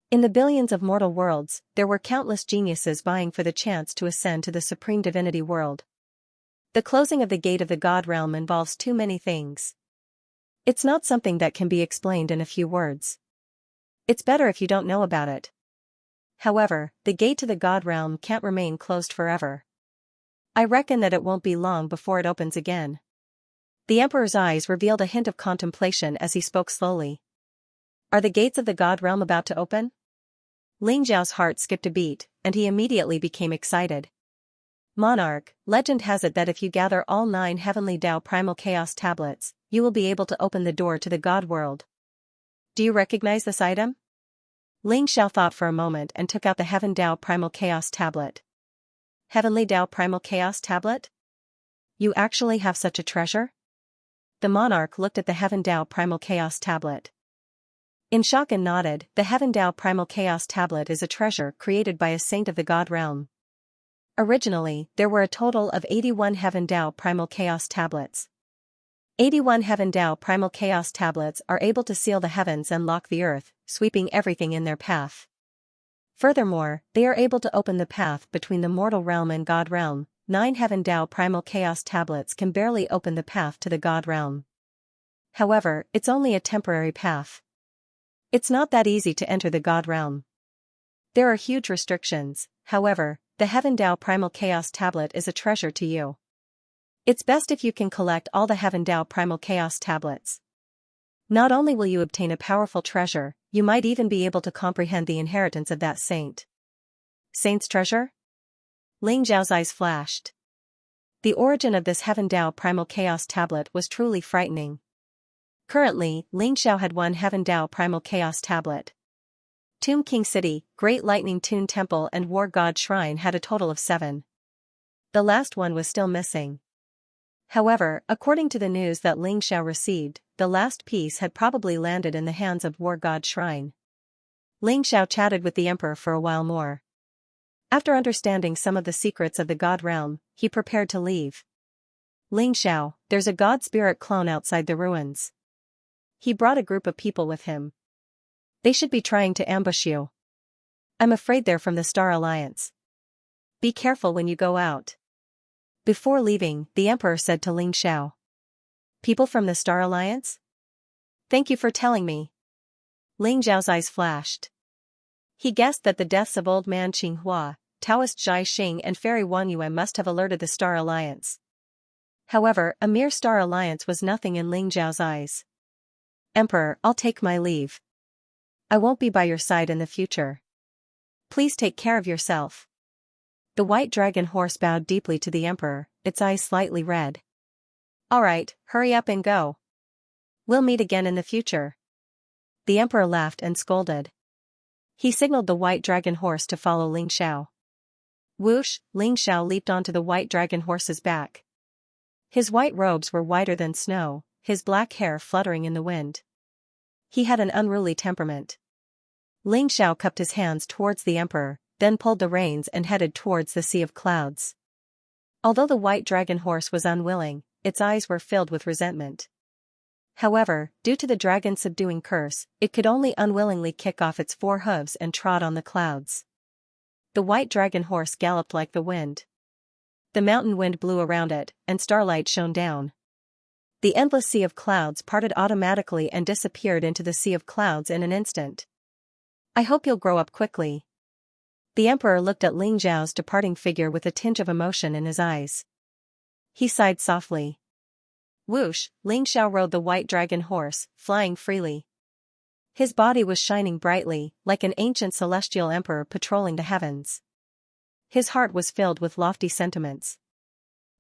In the billions of mortal worlds, there were countless geniuses vying for the chance to ascend to the supreme divinity world. The closing of the gate of the god realm involves too many things. It's not something that can be explained in a few words. It's better if you don't know about it. However, the gate to the god realm can't remain closed forever. I reckon that it won't be long before it opens again. The emperor's eyes revealed a hint of contemplation as he spoke slowly. "Are the gates of the god realm about to open?" Ling Xiao's heart skipped a beat, and he immediately became excited. "Monarch, legend has it that if you gather all 9 heavenly Tao primal chaos tablets, you will be able to open the door to the god world. Do you recognize this item?" Ling Xiao thought for a moment and took out the Heaven Tao primal chaos tablet. "Heavenly Tao primal chaos tablet? You actually have such a treasure?" The monarch looked at the Heaven Tao primal chaos tablet. In shock and nodded. The Heaven Tao primal chaos tablet is a treasure created by a saint of the god realm. Originally, there were a total of 81 Heaven Tao primal chaos tablets. 81 Heaven Tao primal chaos tablets are able to seal the heavens and lock the earth, sweeping everything in their path. Furthermore, they are able to open the path between the mortal realm and god realm. 9 Heaven Tao primal chaos tablets can barely open the path to the god realm. However, it's only a temporary path. It's not that easy to enter the god realm. There are huge restrictions. However, the Heaven Tao primal chaos tablet is a treasure to you. It's best if you can collect all the Heaven Tao primal chaos tablets. Not only will you obtain a powerful treasure, you might even be able to comprehend the inheritance of that saint. Saint's treasure? Ling Xiao's eyes flashed. The origin of this Heaven Tao primal chaos tablet was truly frightening. Currently, Ling Xiao had one Heaven Dao Primal Chaos tablet. Tomb King City, Great Lightning Tune Temple and War God Shrine had a total of 7. The last one was still missing. However, according to the news that Ling Xiao received, the last piece had probably landed in the hands of War God Shrine. Ling Xiao chatted with the emperor for a while more. After understanding some of the secrets of the God realm, he prepared to leave. Ling Xiao, there's a God spirit clone outside the ruins. He brought a group of people with him. They should be trying to ambush you. I'm afraid they're from the Star Alliance. Be careful when you go out. Before leaving, the emperor said to Ling Xiao. People from the Star Alliance? Thank you for telling me. Ling Xiao's eyes flashed. He guessed that the deaths of Old Man Qinghua, Taoist Zhai Xing and Fairy Wanyue must have alerted the Star Alliance. However, a mere Star Alliance was nothing in Ling Xiao's eyes. Emperor, I'll take my leave. I won't be by your side in the future. Please take care of yourself. The white dragon horse bowed deeply to the emperor, its eyes slightly red. All right, hurry up and go. We'll meet again in the future. The emperor laughed and scolded. He signaled the white dragon horse to follow Ling Xiao. Whoosh, Ling Xiao leaped onto the white dragon horse's back. His white robes were whiter than snow, his black hair fluttering in the wind. He had an unruly temperament. Ling Xiao cupped his hands towards the emperor, then pulled the reins and headed towards the sea of clouds. Although the white dragon horse was unwilling, its eyes were filled with resentment. However, due to the dragon's subduing curse, it could only unwillingly kick off its 4 hooves and trot on the clouds. The white dragon horse galloped like the wind. The mountain wind blew around it, and starlight shone down. The endless sea of clouds parted automatically and disappeared into the sea of clouds in an instant. I hope you'll grow up quickly. The emperor looked at Ling Xiao's departing figure with a tinge of emotion in his eyes. He sighed softly. Whoosh, Ling Xiao rode the white dragon horse, flying freely. His body was shining brightly, like an ancient celestial emperor patrolling the heavens. His heart was filled with lofty sentiments.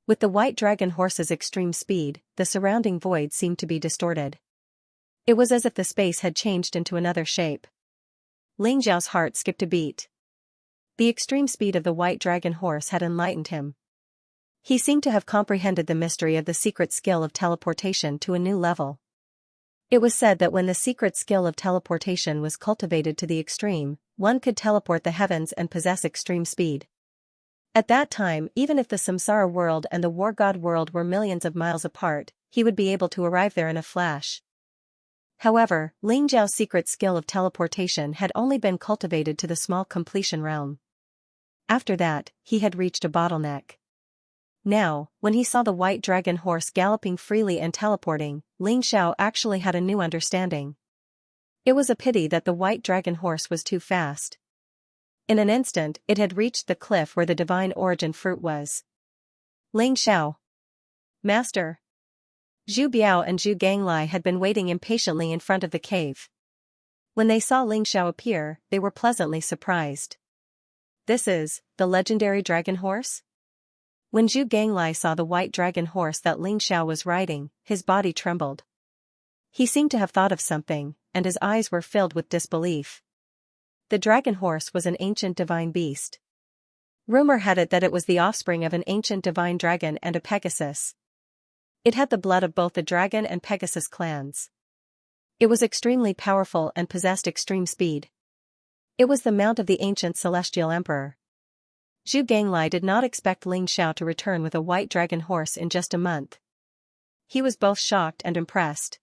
With the white dragon horse's extreme speed, the surrounding void seemed to be distorted. It was as if the space had changed into another shape. Ling Xiao's heart skipped a beat. The extreme speed of the white dragon horse had enlightened him. He seemed to have comprehended the mystery of the secret skill of teleportation to a new level. It was said that when the secret skill of teleportation was cultivated to the extreme, one could teleport the heavens and possess extreme speed. At that time, even if the Samsara world and the War God world were millions of miles apart, he would be able to arrive there in a flash. However, Ling Zhao's secret skill of teleportation had only been cultivated to the small completion realm. After that, he had reached a bottleneck. Now, when he saw the white dragon horse galloping freely and teleporting, Ling Xiao actually had a new understanding. It was a pity that the white dragon horse was too fast. In an instant, it had reached the cliff where the divine origin fruit was. Ling Xiao. Master. Zhu Biao and Zhu Ganglai had been waiting impatiently in front of the cave. When they saw Ling Xiao appear, they were pleasantly surprised. This is the legendary dragon horse? When Zhu Ganglai saw the white dragon horse that Ling Xiao was riding, his body trembled. He seemed to have thought of something, and his eyes were filled with disbelief. The dragon horse was an ancient divine beast. Rumor had it that it was the offspring of an ancient divine dragon and a Pegasus. It had the blood of both the dragon and Pegasus clans. It was extremely powerful and possessed extreme speed. It was the mount of the ancient celestial emperor. Zhu Ganglai did not expect Ling Xiao to return with a white dragon horse in just a month. He was both shocked and impressed.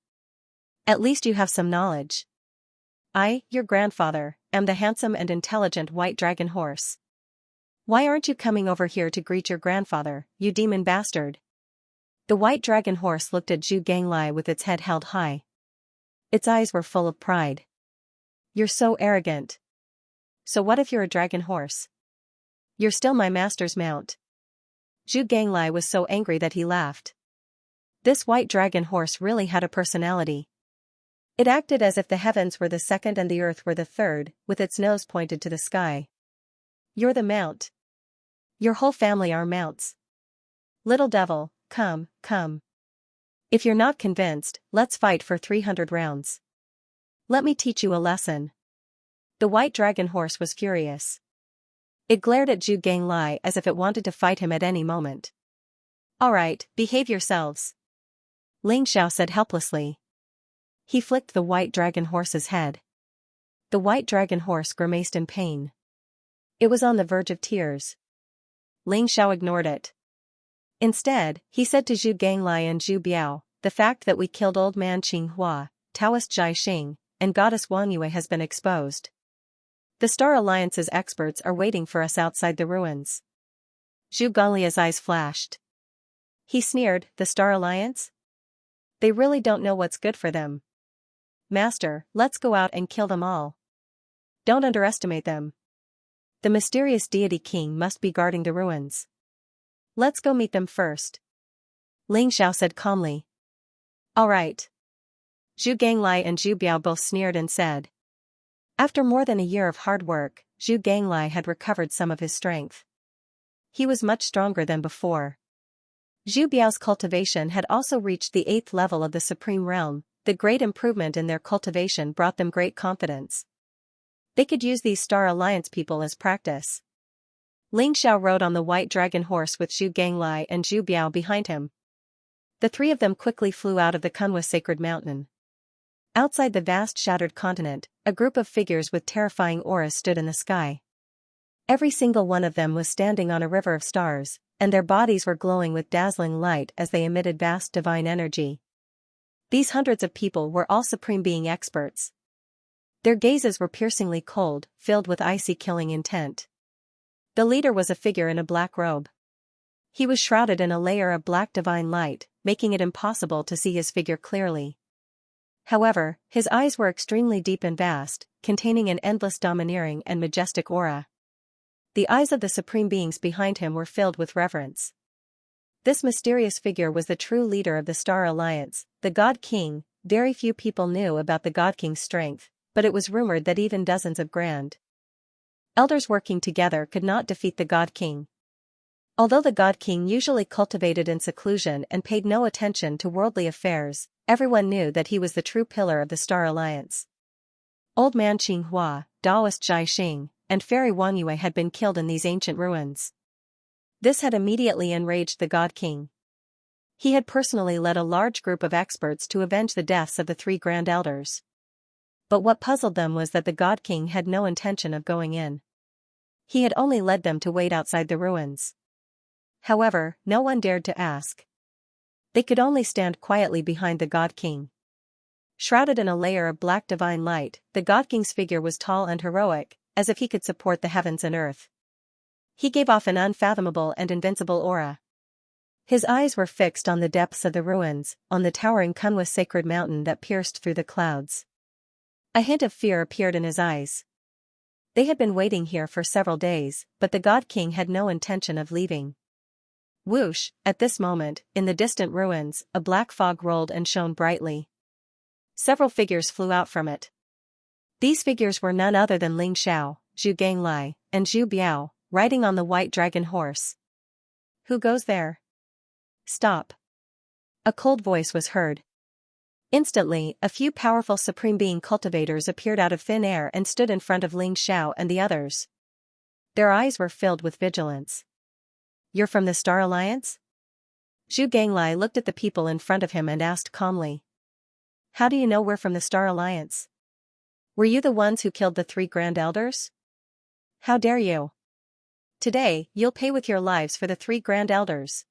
At least you have some knowledge. I, your grandfather, am the handsome and intelligent white dragon horse. Why aren't you coming over here to greet your grandfather, you demon bastard? The white dragon horse looked at Zhu Ganglai with its head held high. Its eyes were full of pride. You're so arrogant. So what if you're a dragon horse? You're still my master's mount. Zhu Ganglai was so angry that he laughed. This white dragon horse really had a personality. It acted as if the heavens were the second and the earth were the third, with its nose pointed to the sky. You're the mount. Your whole family are mounts. Little devil, come, come. If you're not convinced, let's fight for 300 rounds. Let me teach you a lesson. The white dragon horse was furious. It glared at Zhu Ganglai as if it wanted to fight him at any moment. Alright, behave yourselves. Ling Xiao said helplessly. He flicked the white dragon horse's head. The white dragon horse grimaced in pain. It was on the verge of tears. Ling Xiao ignored it. Instead, he said to Zhu Ganglai and Zhu Biao, the fact that we killed old man Qinghua, Taoist Jai Xing, and goddess Wang Yue has been exposed. The Star Alliance's experts are waiting for us outside the ruins. Zhu Ganglia's eyes flashed. He sneered, the Star Alliance? They really don't know what's good for them. Master, let's go out and kill them all. Don't underestimate them. The mysterious deity king must be guarding the ruins. Let's go meet them first. Ling Xiao said calmly. Alright. Zhu Ganglai and Zhu Biao both sneered and said. After more than a year of hard work, Zhu Ganglai had recovered some of his strength. He was much stronger than before. Zhu Biao's cultivation had also reached the 8th level of the Supreme Realm. The great improvement in their cultivation brought them great confidence. They could use these Star Alliance people as practice. Ling Xiao rode on the white dragon horse with Zhu Ganglai and Zhu Biao behind him. The three of them quickly flew out of the Kunwa sacred mountain. Outside the vast shattered continent, a group of figures with terrifying auras stood in the sky. Every single one of them was standing on a river of stars, and their bodies were glowing with dazzling light as they emitted vast divine energy. These hundreds of people were all Supreme Being experts. Their gazes were piercingly cold, filled with icy killing intent. The leader was a figure in a black robe. He was shrouded in a layer of black divine light, making it impossible to see his figure clearly. However, his eyes were extremely deep and vast, containing an endless domineering and majestic aura. The eyes of the Supreme Beings behind him were filled with reverence. This mysterious figure was the true leader of the Star Alliance, the God King. Very few people knew about the God King's strength, but it was rumored that even dozens of grand elders working together could not defeat the God King. Although the God King usually cultivated in seclusion and paid no attention to worldly affairs, everyone knew that he was the true pillar of the Star Alliance. Old man Qinghua, Taoist Jai Xing, and Fairy Wang Yue had been killed in these ancient ruins. This had immediately enraged the God King. He had personally led a large group of experts to avenge the deaths of the three grand elders. But what puzzled them was that the God King had no intention of going in. He had only led them to wait outside the ruins. However, no one dared to ask. They could only stand quietly behind the God King. Shrouded in a layer of black divine light, the God King's figure was tall and heroic, as if he could support the heavens and earth. He gave off an unfathomable and invincible aura. His eyes were fixed on the depths of the ruins, on the towering Kunwa sacred mountain that pierced through the clouds. A hint of fear appeared in his eyes. They had been waiting here for several days, but the God King had no intention of leaving. Whoosh, at this moment, in the distant ruins, a black fog rolled and shone brightly. Several figures flew out from it. These figures were none other than Ling Xiao, Zhu Ganglai, and Zhu Biao, riding on the white dragon horse. Who goes there? Stop. A cold voice was heard. Instantly, a few powerful Supreme Being cultivators appeared out of thin air and stood in front of Ling Xiao and the others. Their eyes were filled with vigilance. You're from the Star Alliance? Zhu Ganglai looked at the people in front of him and asked calmly. How do you know we're from the Star Alliance? Were you the ones who killed the three grand elders? How dare you? Today, you'll pay with your lives for the three grand elders.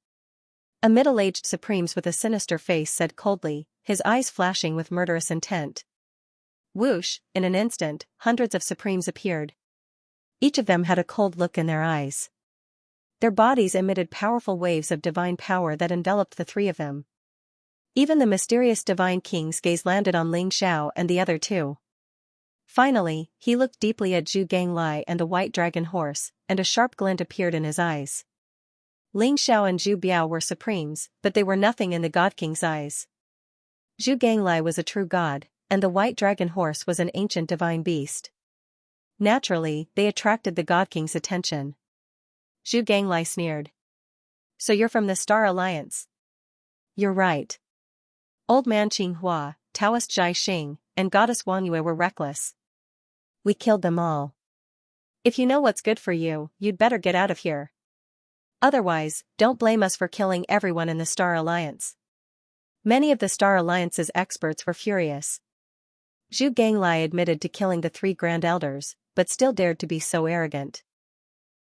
A middle-aged Supremes with a sinister face said coldly, his eyes flashing with murderous intent. Whoosh, in an instant, hundreds of Supremes appeared. Each of them had a cold look in their eyes. Their bodies emitted powerful waves of divine power that enveloped the three of them. Even the mysterious divine king's gaze landed on Ling Xiao and the other two. Finally, he looked deeply at Zhu Ganglai and the white dragon horse, and a sharp glint appeared in his eyes. Ling Xiao and Zhu Biao were Supremes, but they were nothing in the God King's eyes. Zhu Ganglai was a true god, and the white dragon horse was an ancient divine beast. Naturally, they attracted the God King's attention. Zhu Ganglai sneered. So you're from the Star Alliance? You're right. Old man Qinghua, Taoist Zhai Xing, and goddess Wanyue were reckless. We killed them all. If you know what's good for you, you'd better get out of here. Otherwise, don't blame us for killing everyone in the Star Alliance. Many of the Star Alliance's experts were furious. Zhu Ganglai admitted to killing the 3 Grand Elders, but still dared to be so arrogant.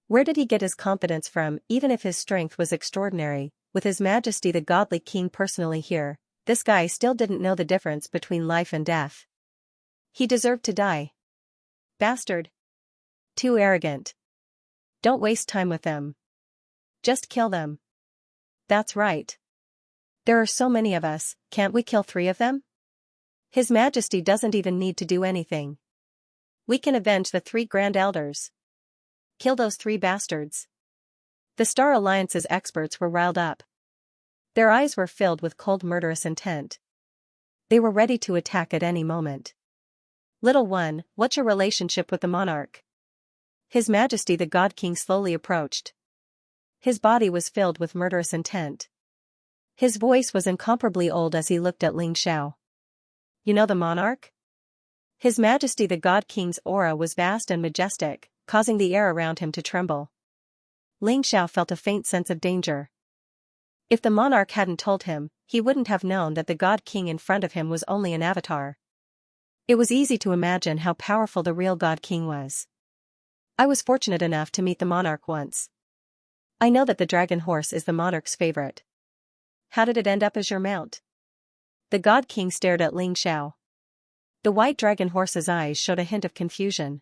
Where did he get his confidence from? Even if his strength was extraordinary, with His Majesty the Godly King personally here, this guy still didn't know the difference between life and death. He deserved to die. Bastard. Too arrogant. Don't waste time with them. Just kill them. That's right. There are so many of us, can't we kill 3 of them? His Majesty doesn't even need to do anything. We can avenge the 3 Grand Elders. Kill those 3 bastards. The Star Alliance's experts were riled up. Their eyes were filled with cold murderous intent. They were ready to attack at any moment. Little one, what's your relationship with the monarch? His Majesty the God King slowly approached. His body was filled with murderous intent. His voice was incomparably old as he looked at Ling Xiao. You know the monarch? His Majesty the God King's aura was vast and majestic, causing the air around him to tremble. Ling Xiao felt a faint sense of danger. If the monarch hadn't told him, he wouldn't have known that the God King in front of him was only an avatar. It was easy to imagine how powerful the real God King was. I was fortunate enough to meet the monarch once. I know that the dragon horse is the monarch's favorite. How did it end up as your mount? The God King stared at Ling Xiao. The white dragon horse's eyes showed a hint of confusion.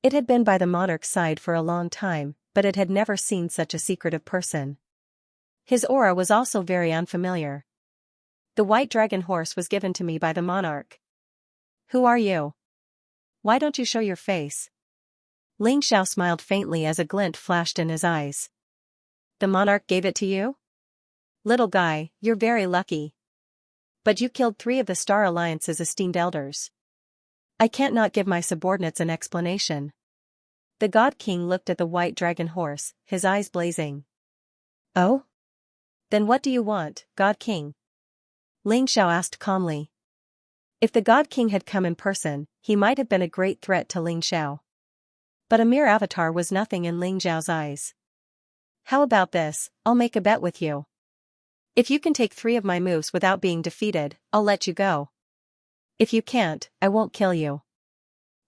It had been by the monarch's side for a long time, but it had never seen such a secretive person. His aura was also very unfamiliar. The white dragon horse was given to me by the monarch. Who are you? Why don't you show your face? Ling Xiao smiled faintly as a glint flashed in his eyes. The monarch gave it to you? Little guy, you're very lucky. But you killed 3 of the Star Alliance's esteemed elders. I can't not give my subordinates an explanation. The God King looked at the white dragon horse, his eyes blazing. Oh? Then what do you want, God King? Ling Xiao asked calmly. If the God King had come in person, he might have been a great threat to Ling Xiao. But a mere avatar was nothing in Ling Xiao's eyes. How about this, I'll make a bet with you. If you can take 3 of my moves without being defeated, I'll let you go. If you can't, I won't kill you.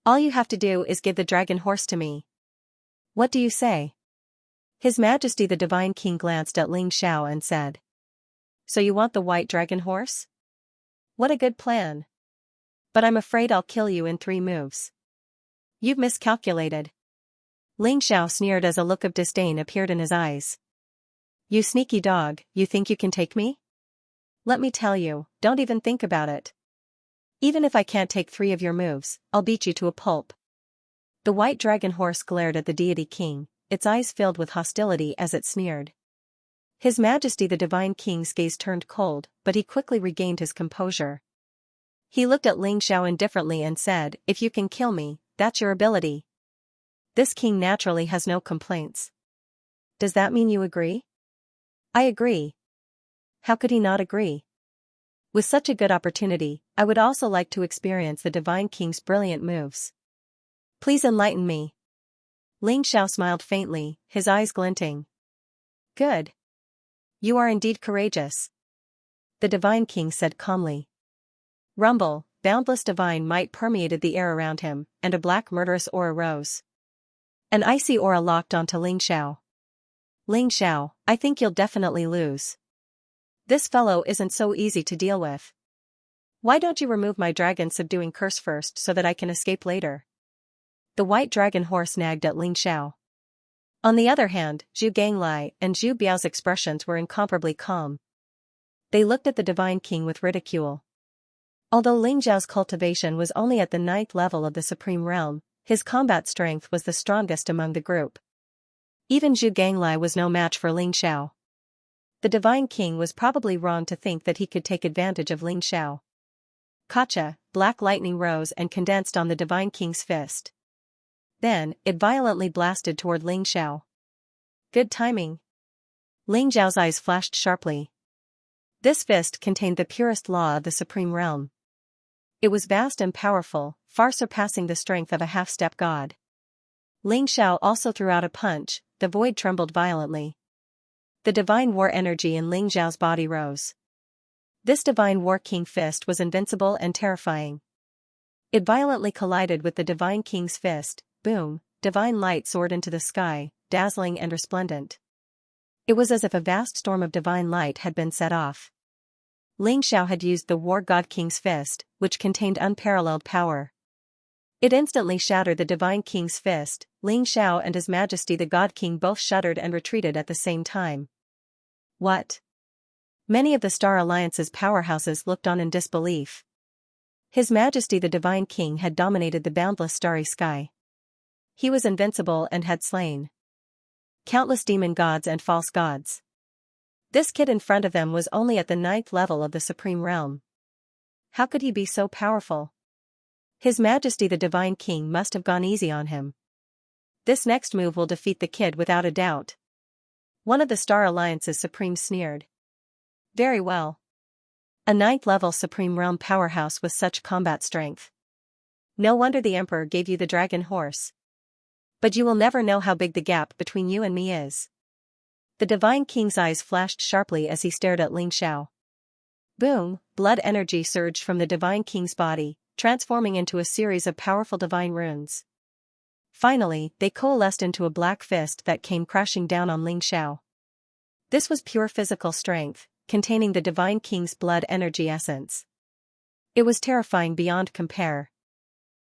All you have to do is give the dragon horse to me. What do you say? His Majesty the Divine King glanced at Ling Xiao and said. So you want the white dragon horse? What a good plan. But I'm afraid I'll kill you in 3 moves. You've miscalculated. Ling Xiao sneered as a look of disdain appeared in his eyes. You sneaky dog, you think you can take me? Let me tell you, don't even think about it. Even if I can't take 3 of your moves, I'll beat you to a pulp. The white dragon horse glared at the deity king, its eyes filled with hostility as it sneered. His Majesty the Divine King's gaze turned cold, but he quickly regained his composure. He looked at Ling Xiao indifferently and said, if you can kill me, that's your ability. This king naturally has no complaints. Does that mean you agree? I agree. How could he not agree? With such a good opportunity, I would also like to experience the Divine King's brilliant moves. Please enlighten me. Ling Xiao smiled faintly, his eyes glinting. Good. You are indeed courageous. The Divine King said calmly. Rumble, boundless divine might permeated the air around him, and a black murderous aura rose. An icy aura locked onto Ling Xiao. Ling Xiao, I think you'll definitely lose. This fellow isn't so easy to deal with. Why don't you remove my dragon subduing curse first so that I can escape later? The white dragon horse nagged at Ling Xiao. On the other hand, Zhu Ganglai and Zhu Biao's expressions were incomparably calm. They looked at the Divine King with ridicule. Although Ling Xiao's cultivation was only at the 9th level of the Supreme Realm, his combat strength was the strongest among the group. Even Zhu Ganglai was no match for Ling Xiao. The Divine King was probably wrong to think that he could take advantage of Ling Xiao. Kacha, black lightning rose and condensed on the Divine King's fist. Then, it violently blasted toward Ling Xiao. Good timing. Ling Xiao's eyes flashed sharply. This fist contained the purest law of the supreme realm. It was vast and powerful, far surpassing the strength of a half-step god. Ling Xiao also threw out a punch. The void trembled violently. The divine war energy in Ling Xiao's body rose. This divine war king fist was invincible and terrifying. It violently collided with the divine king's fist. Boom, divine light soared into the sky, dazzling and resplendent. It was as if a vast storm of divine light had been set off. Ling Xiao had used the war god king's fist, which contained unparalleled power. It instantly shattered the divine king's fist. Ling Xiao and His Majesty the God King both shuddered and retreated at the same time. What? Many of the Star Alliance's powerhouses looked on in disbelief. His Majesty the Divine King had dominated the boundless starry sky. He was invincible and had slain countless demon gods and false gods. This kid in front of them was only at the 9th level of the Supreme Realm. How could he be so powerful? His Majesty the Divine King must have gone easy on him. This next move will defeat the kid without a doubt. One of the Star Alliance's Supremes sneered. Very well. A 9th level Supreme Realm powerhouse with such combat strength. No wonder the Emperor gave you the dragon horse. But you will never know how big the gap between you and me is. The Divine King's eyes flashed sharply as he stared at Ling Xiao. Boom, blood energy surged from the Divine King's body, transforming into a series of powerful divine runes. Finally, they coalesced into a black fist that came crashing down on Ling Xiao. This was pure physical strength, containing the Divine King's blood energy essence. It was terrifying beyond compare.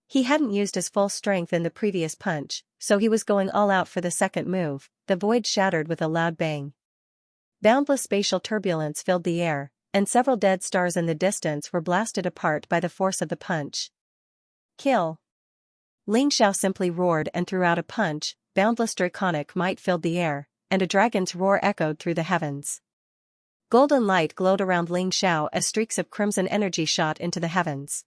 He hadn't used his full strength in the previous punch, so he was going all out for the second move. The void shattered with a loud bang. Boundless spatial turbulence filled the air, and several dead stars in the distance were blasted apart by the force of the punch. Kill! Ling Xiao simply roared and threw out a punch. Boundless draconic might filled the air, and a dragon's roar echoed through the heavens. Golden light glowed around Ling Xiao as streaks of crimson energy shot into the heavens.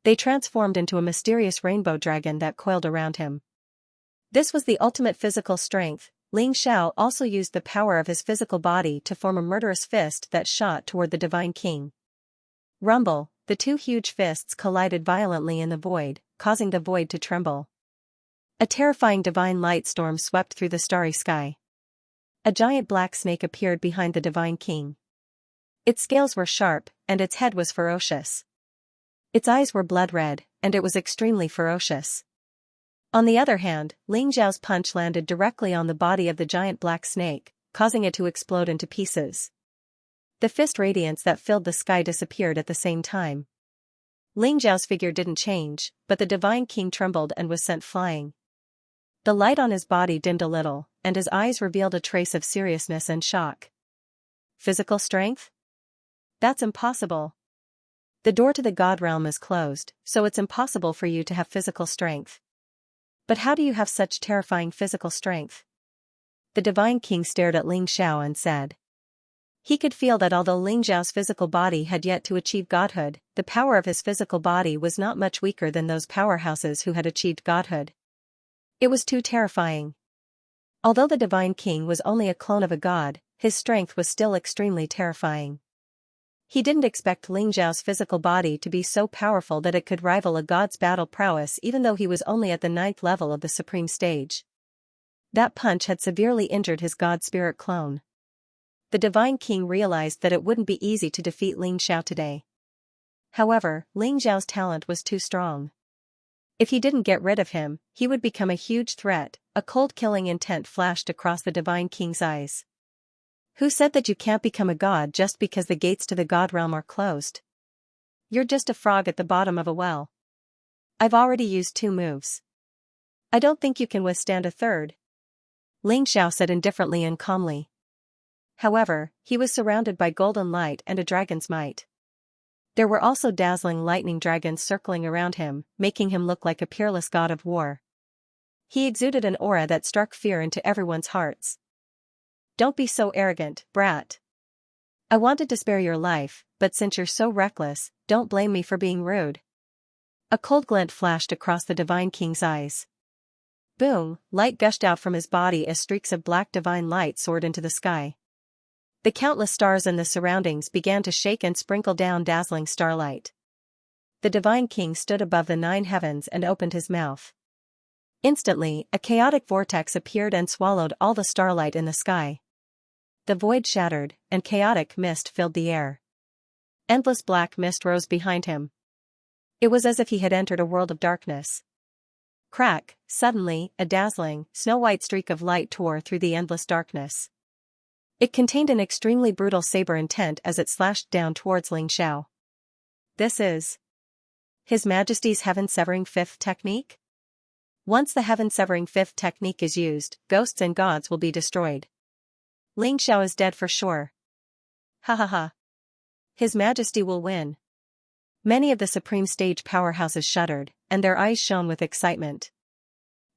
They transformed into a mysterious rainbow dragon that coiled around him. This was the ultimate physical strength. Ling Xiao also used the power of his physical body to form a murderous fist that shot toward the Divine King. Rumble, the two huge fists collided violently in the void, causing the void to tremble. A terrifying divine light storm swept through the starry sky. A giant black snake appeared behind the Divine King. Its scales were sharp, and its head was ferocious. Its eyes were blood red, and it was extremely ferocious. On the other hand, Ling Xiao's punch landed directly on the body of the giant black snake, causing it to explode into pieces. The fist radiance that filled the sky disappeared at the same time. Ling Xiao's figure didn't change, but the Divine King trembled and was sent flying. The light on his body dimmed a little, and his eyes revealed a trace of seriousness and shock. Physical strength? That's impossible. The door to the God realm is closed, so it's impossible for you to have physical strength. But how do you have such terrifying physical strength? The Divine King stared at Ling Xiao and said. He could feel that although Ling Xiao's physical body had yet to achieve godhood, the power of his physical body was not much weaker than those powerhouses who had achieved godhood. It was too terrifying. Although the Divine King was only a clone of a god, his strength was still extremely terrifying. He didn't expect Ling Xiao's physical body to be so powerful that it could rival a god's battle prowess even though he was only at the 9th level of the supreme stage. That punch had severely injured his god spirit clone. The Divine King realized that it wouldn't be easy to defeat Ling Xiao today. However, Ling Xiao's talent was too strong. If he didn't get rid of him, he would become a huge threat. A cold killing intent flashed across the Divine King's eyes. Who said that you can't become a god just because the gates to the god realm are closed? You're just a frog at the bottom of a well. I've already used 2 moves. I don't think you can withstand a third. Ling Xiao said indifferently and calmly. However, he was surrounded by golden light and a dragon's might. There were also dazzling lightning dragons circling around him, making him look like a peerless god of war. He exuded an aura that struck fear into everyone's hearts. Don't be so arrogant, brat. I wanted to spare your life, but since you're so reckless, don't blame me for being rude. A cold glint flashed across the Divine King's eyes. Boom, light gushed out from his body as streaks of black divine light soared into the sky. The countless stars in the surroundings began to shake and sprinkle down dazzling starlight. The divine king stood above the 9 heavens and opened his mouth. Instantly, a chaotic vortex appeared and swallowed all the starlight in the sky. The void shattered, and chaotic mist filled the air. Endless black mist rose behind him. It was as if he had entered a world of darkness. Crack, suddenly, a dazzling, snow-white streak of light tore through the endless darkness. It contained an extremely brutal saber intent as it slashed down towards Xianxia. This is His Majesty's Heaven-Severing Fifth Technique? Once the Heaven-Severing Fifth Technique is used, ghosts and gods will be destroyed. Xianxia is dead for sure. Ha ha ha. His Majesty will win. Many of the Supreme Stage powerhouses shuddered, and their eyes shone with excitement.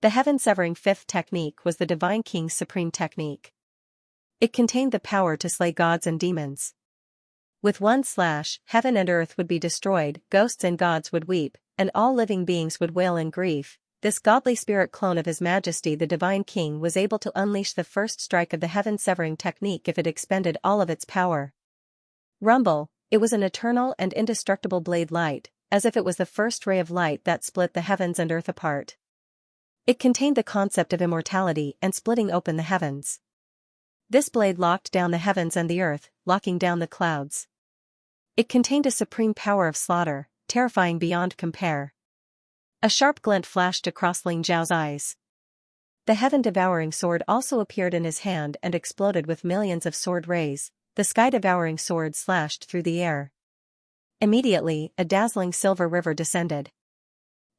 The Heaven-Severing Fifth Technique was the Divine King's supreme technique. It contained the power to slay gods and demons. With one slash, heaven and earth would be destroyed, ghosts and gods would weep, and all living beings would wail in grief. This godly spirit clone of His Majesty the Divine King was able to unleash the first strike of the heaven-severing technique if it expended all of its power. Rumble, it was an eternal and indestructible blade light, as if it was the first ray of light that split the heavens and earth apart. It contained the concept of immortality and splitting open the heavens. This blade locked down the heavens and the earth, locking down the clouds. It contained a supreme power of slaughter, terrifying beyond compare. A sharp glint flashed across Xianxia's eyes. The heaven-devouring sword also appeared in his hand and exploded with millions of sword rays. The sky-devouring sword slashed through the air. Immediately, a dazzling silver river descended.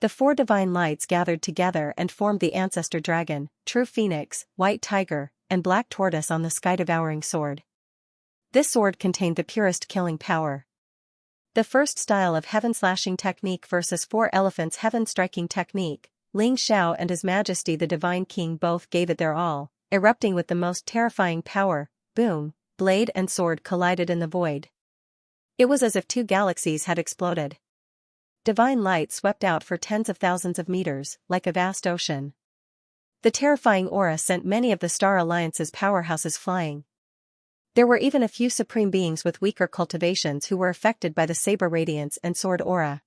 The 4 divine lights gathered together and formed the ancestor dragon, true phoenix, white tiger, and black tortoise on the sky-devouring sword. This sword contained the purest killing power. The first style of heaven-slashing technique versus 4 elephants heaven-striking technique, Xianxia and His Majesty the Divine King both gave it their all, erupting with the most terrifying power. Boom, blade and sword collided in the void. It was as if 2 galaxies had exploded. Divine light swept out for tens of thousands of meters, like a vast ocean. The terrifying aura sent many of the Star Alliance's powerhouses flying. There were even a few supreme beings with weaker cultivations who were affected by the saber radiance and sword aura.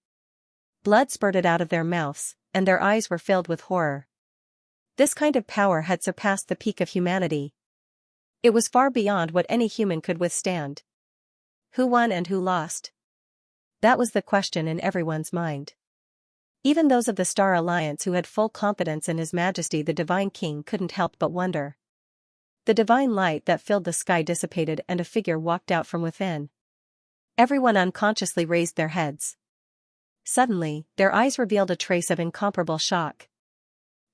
Blood spurted out of their mouths, and their eyes were filled with horror. This kind of power had surpassed the peak of humanity. It was far beyond what any human could withstand. Who won and who lost? That was the question in everyone's mind. Even those of the Star Alliance who had full confidence in His Majesty the Divine King couldn't help but wonder. The divine light that filled the sky dissipated and a figure walked out from within. Everyone unconsciously raised their heads. Suddenly, their eyes revealed a trace of incomparable shock.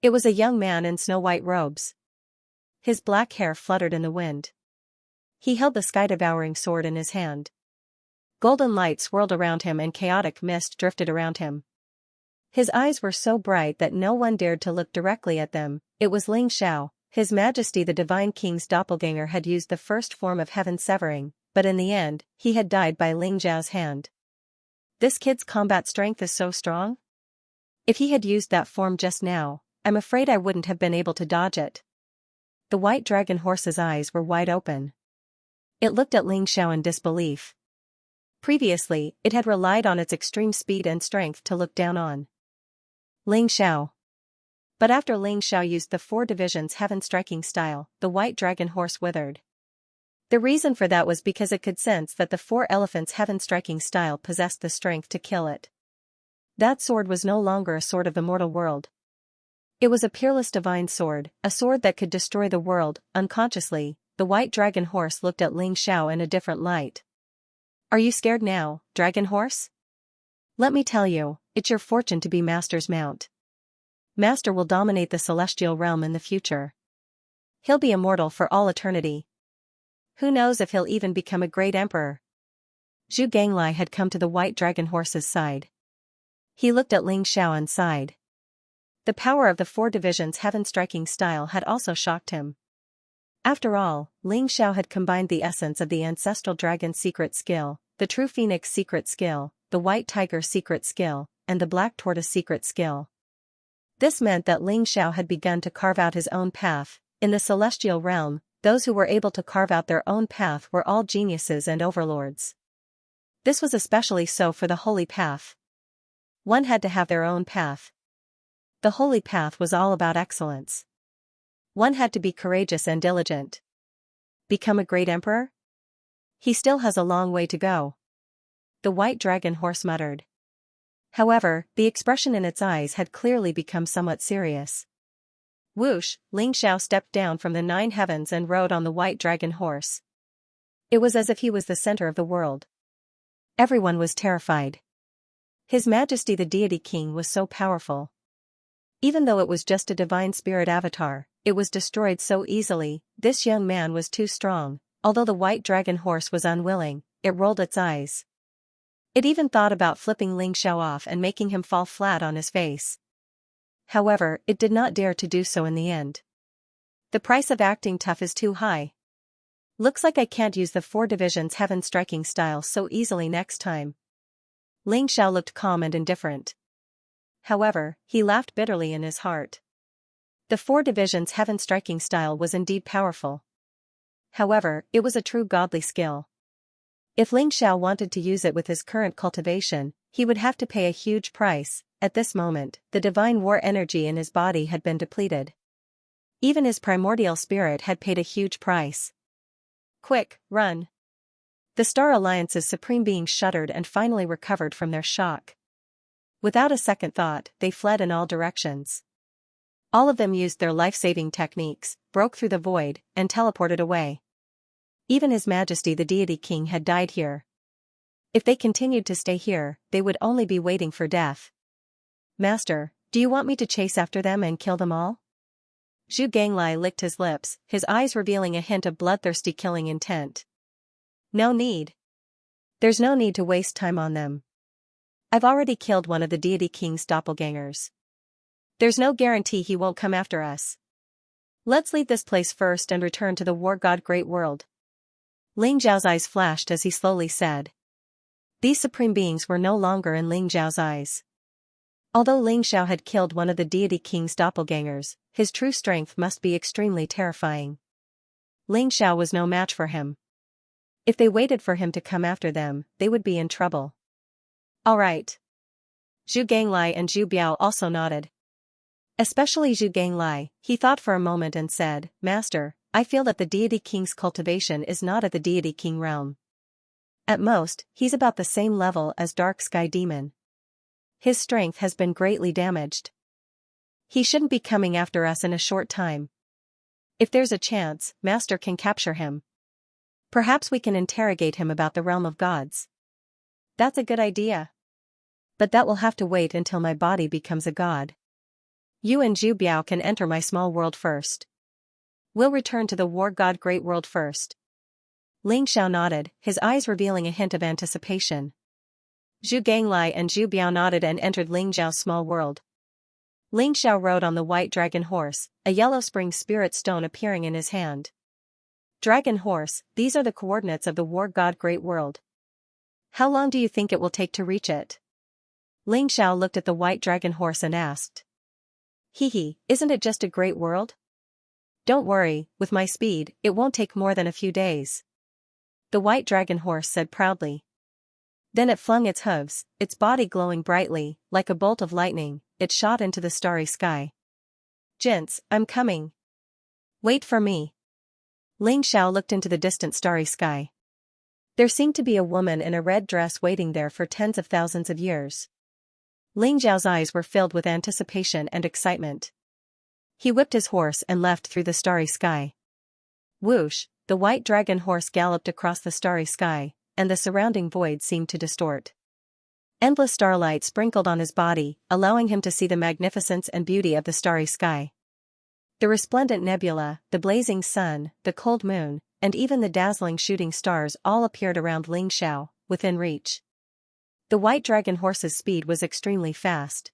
It was a young man in snow-white robes. His black hair fluttered in the wind. He held the sky-devouring sword in his hand. Golden light swirled around him and chaotic mist drifted around him. His eyes were so bright that no one dared to look directly at them. It was Xianxia. His Majesty the Divine King's doppelganger had used the first form of heaven-severing, but in the end, he had died by Xianxia's hand. This kid's combat strength is so strong? If he had used that form just now, I'm afraid I wouldn't have been able to dodge it. The white dragon horse's eyes were wide open. It looked at Xianxia in disbelief. Previously, it had relied on its extreme speed and strength to look down on Xianxia. But after Xianxia used the 4 divisions heaven-striking style, the white dragon horse withered. The reason for that was because it could sense that the 4 elephants heaven-striking style possessed the strength to kill it. That sword was no longer a sword of the mortal world. It was a peerless divine sword, a sword that could destroy the world. Unconsciously, the white dragon horse looked at Xianxia in a different light. Are you scared now, dragon horse? Let me tell you, it's your fortune to be Master's mount. Master will dominate the celestial realm in the future. He'll be immortal for all eternity. Who knows if he'll even become a great emperor? Zhu Ganglai had come to the white dragon horse's side. He looked at Xianxia and sighed. The power of the 4 divisions heaven-striking style had also shocked him. After all, Xianxia had combined the essence of the ancestral dragon's secret skill, the true phoenix secret skill, the white tiger secret skill, and the black tortoise secret skill. This meant that Xianxia had begun to carve out his own path. In the celestial realm, those who were able to carve out their own path were all geniuses and overlords. This was especially so for the holy path. One had to have their own path. The holy path was all about excellence. One had to be courageous and diligent. Become a great emperor? He still has a long way to go. The white dragon horse muttered. However, the expression in its eyes had clearly become somewhat serious. Whoosh, Ling Xiao stepped down from the 9 heavens and rode on the white dragon horse. It was as if he was the center of the world. Everyone was terrified. His Majesty the Deity King was so powerful. Even though it was just a divine spirit avatar, it was destroyed so easily. This young man was too strong. Although the white dragon horse was unwilling, it rolled its eyes. It even thought about flipping Ling Xiao off and making him fall flat on his face. However, it did not dare to do so in the end. The price of acting tough is too high. Looks like I can't use the 4 divisions heaven striking style so easily next time. Ling Xiao looked calm and indifferent. However, he laughed bitterly in his heart. The 4 divisions heaven striking style was indeed powerful. However, it was a true godly skill. If Ling Xiao wanted to use it with his current cultivation, he would have to pay a huge price. At this moment, the divine war energy in his body had been depleted. Even his primordial spirit had paid a huge price. Quick, run! The Star Alliance's supreme beings shuddered and finally recovered from their shock. Without a second thought, they fled in all directions. All of them used their life-saving techniques, broke through the void, and teleported away. Even His Majesty the Deity King had died here. If they continued to stay here, they would only be waiting for death. Master, do you want me to chase after them and kill them all? Zhu Ganglai licked his lips, his eyes revealing a hint of bloodthirsty killing intent. No need. There's no need to waste time on them. I've already killed one of the Deity King's doppelgangers. There's no guarantee he won't come after us. Let's leave this place first and return to the war god Great World. Ling Zhao's eyes flashed as he slowly said. These supreme beings were no longer in Ling Zhao's eyes. Although Ling Xiao had killed one of the Deity King's doppelgangers, his true strength must be extremely terrifying. Ling Xiao was no match for him. If they waited for him to come after them, they would be in trouble. All right. Zhu Ganglai and Zhu Biao also nodded. Especially Zhu Ganglai, he thought for a moment and said, Master, I feel that the Deity King's cultivation is not at the Deity King realm. At most, he's about the same level as Dark Sky Demon. His strength has been greatly damaged. He shouldn't be coming after us in a short time. If there's a chance, Master can capture him. Perhaps we can interrogate him about the realm of gods. That's a good idea. But that will have to wait until my body becomes a god. You and Zhu Biao can enter my small world first. We'll return to the war god Great World first. Ling Xiao nodded, his eyes revealing a hint of anticipation. Zhu Ganglai and Zhu Biao nodded and entered Ling Zhao's small world. Ling Xiao rode on the white dragon horse, a yellow spring spirit stone appearing in his hand. Dragon horse, these are the coordinates of the war god Great World. How long do you think it will take to reach it? Ling Xiao looked at the white dragon horse and asked. Hehe, isn't it just a great world? Don't worry, with my speed, it won't take more than a few days. The white dragon horse said proudly. Then it flung its hooves, its body glowing brightly, like a bolt of lightning, it shot into the starry sky. Gents, I'm coming. Wait for me. Ling Xiao looked into the distant starry sky. There seemed to be a woman in a red dress waiting there for tens of thousands of years. Ling Zhao's eyes were filled with anticipation and excitement. He whipped his horse and left through the starry sky. Whoosh, the white dragon horse galloped across the starry sky, and the surrounding void seemed to distort. Endless starlight sprinkled on his body, allowing him to see the magnificence and beauty of the starry sky. The resplendent nebula, the blazing sun, the cold moon, and even the dazzling shooting stars all appeared around Ling Xiao, within reach. The white dragon horse's speed was extremely fast.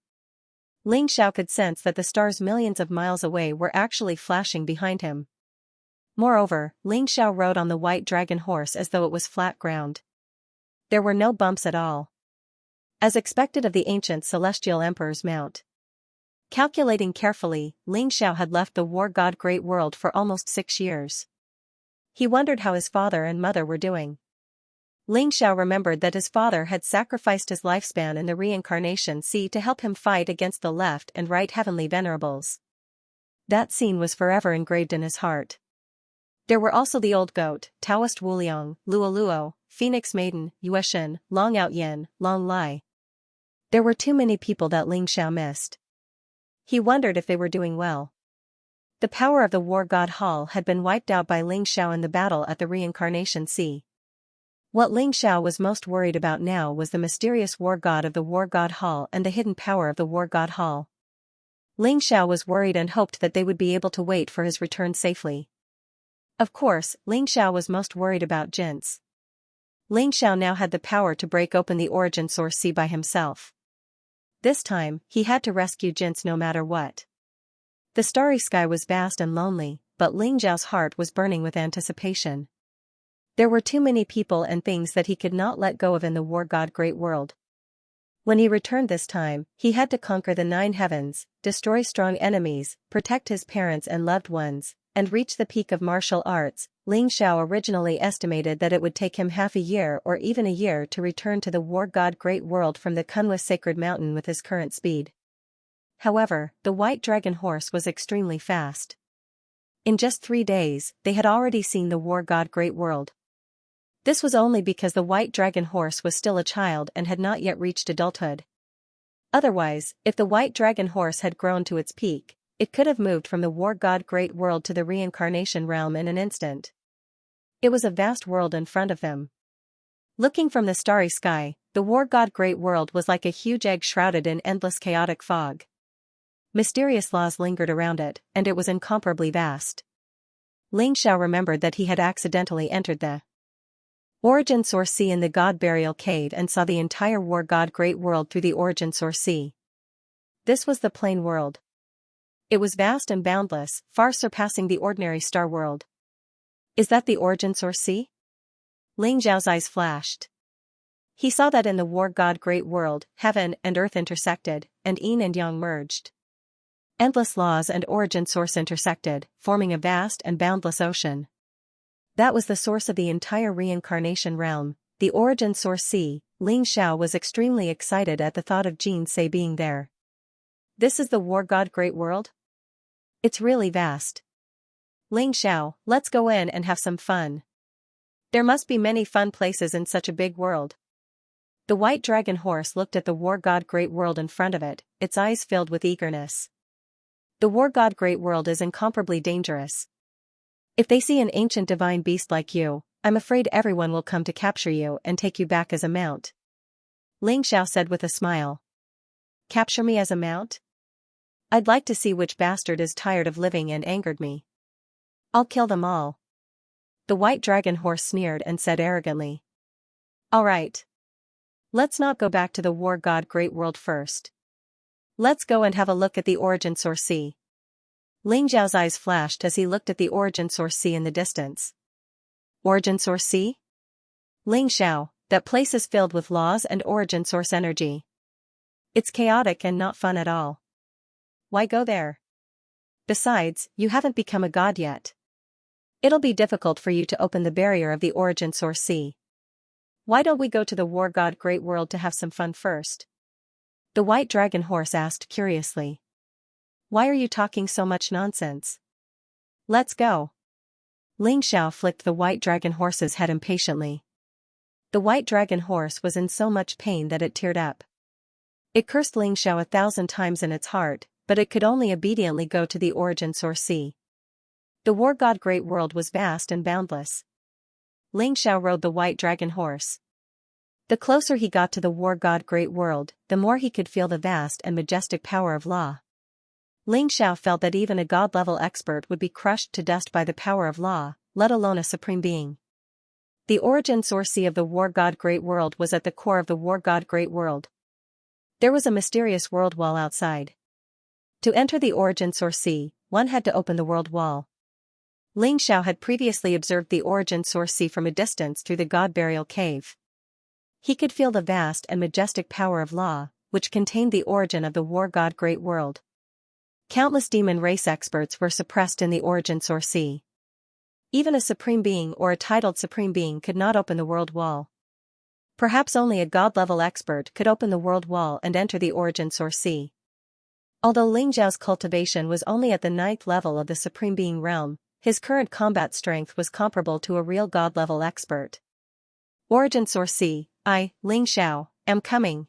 Ling Xiao could sense that the stars millions of miles away were actually flashing behind him. Moreover, Ling Xiao rode on the white dragon horse as though it was flat ground. There were no bumps at all. As expected of the ancient celestial emperor's mount. Calculating carefully, Ling Xiao had left the war god Great World for almost 6 years. He wondered how his father and mother were doing. Ling Xiao remembered that his father had sacrificed his lifespan in the reincarnation sea to help him fight against the left and right heavenly venerables. That scene was forever engraved in his heart. There were also the old goat, Taoist Wuliang, Luoluo, Phoenix Maiden, Yueshin, Long Out Yin, Long Lai. There were too many people that Ling Xiao missed. He wondered if they were doing well. The power of the War God Hall had been wiped out by Ling Xiao in the battle at the Reincarnation Sea. What Ling Xiao was most worried about now was the mysterious War God of the War God Hall and the hidden power of the War God Hall. Ling Xiao was worried and hoped that they would be able to wait for his return safely. Of course, Ling Xiao was most worried about Jin's. Ling Xiao now had the power to break open the origin source sea by himself. This time, he had to rescue Jin's no matter what. The starry sky was vast and lonely, but Ling Xiao's heart was burning with anticipation. There were too many people and things that he could not let go of in the War God Great World. When he returned this time, he had to conquer the 9 heavens, destroy strong enemies, protect his parents and loved ones, and reach the peak of martial arts. Ling Xiao originally estimated that it would take him half a year or even a year to return to the War God Great World from the Kunwa Sacred Mountain with his current speed. However, the white dragon horse was extremely fast. In just 3 days, they had already seen the War God Great World. This was only because the white dragon horse was still a child and had not yet reached adulthood. Otherwise, if the white dragon horse had grown to its peak, it could have moved from the War God Great World to the reincarnation realm in an instant. It was a vast world in front of them. Looking from the starry sky, the War God Great World was like a huge egg shrouded in endless chaotic fog. Mysterious laws lingered around it, and it was incomparably vast. Ling Xiao remembered that he had accidentally entered the Origin Source Sea in the God Burial Cave and saw the entire War God Great World through the Origin Source Sea. This was the plain world. It was vast and boundless, far surpassing the ordinary star world. Is that the Origin Source Sea? Ling Xiao's eyes flashed. He saw that in the War God Great World, heaven and earth intersected, and yin and yang merged. Endless laws and origin source intersected, forming a vast and boundless ocean. That was the source of the entire reincarnation realm, the Origin Source Sea. Ling Xiao was extremely excited at the thought of Xianxia being there. This is the War God Great World? It's really vast. Ling Xiao, let's go in and have some fun. There must be many fun places in such a big world. The white dragon horse looked at the War God Great World in front of it, its eyes filled with eagerness. The War God Great World is incomparably dangerous. If they see an ancient divine beast like you, I'm afraid everyone will come to capture you and take you back as a mount. Ling Xiao said with a smile. Capture me as a mount? I'd like to see which bastard is tired of living and angered me. I'll kill them all. The white dragon horse sneered and said arrogantly. All right. Let's not go back to the War God Great World first. Let's go and have a look at the Origin Source Sea. Ling Xiao's eyes flashed as he looked at the Origin Source Sea in the distance. Origin Source Sea? Ling Xiao, that place is filled with laws and origin source energy. It's chaotic and not fun at all. Why go there? Besides, you haven't become a god yet. It'll be difficult for you to open the barrier of the Origin Source Sea. Why don't we go to the War God Great World to have some fun first? The white dragon horse asked curiously. Why are you talking so much nonsense? Let's go. Ling Xiao flicked the white dragon horse's head impatiently. The white dragon horse was in so much pain that it teared up. It cursed Ling Xiao 1,000 times in its heart, but it could only obediently go to the Origin Source Sea. The War God Great World was vast and boundless. Ling Xiao rode the white dragon horse. The closer he got to the War God Great World, the more he could feel the vast and majestic power of law. Ling Xiao felt that even a god-level expert would be crushed to dust by the power of law, let alone a supreme being. The Origin Source Sea of the War God Great World was at the core of the War God Great World. There was a mysterious world wall outside. To enter the Origin Source Sea, one had to open the world wall. Ling Xiao had previously observed the Origin Source Sea from a distance through the God Burial Cave. He could feel the vast and majestic power of law, which contained the origin of the War God Great World. Countless demon race experts were suppressed in the Origin Source Sea. Even a supreme being or a titled supreme being could not open the world wall. Perhaps only a god-level expert could open the world wall and enter the origin source sea. Although Ling Zhao's cultivation was only at the 9th level of the supreme being realm, his current combat strength was comparable to a real god-level expert. Origin source sea, I, Ling Xiao, am coming.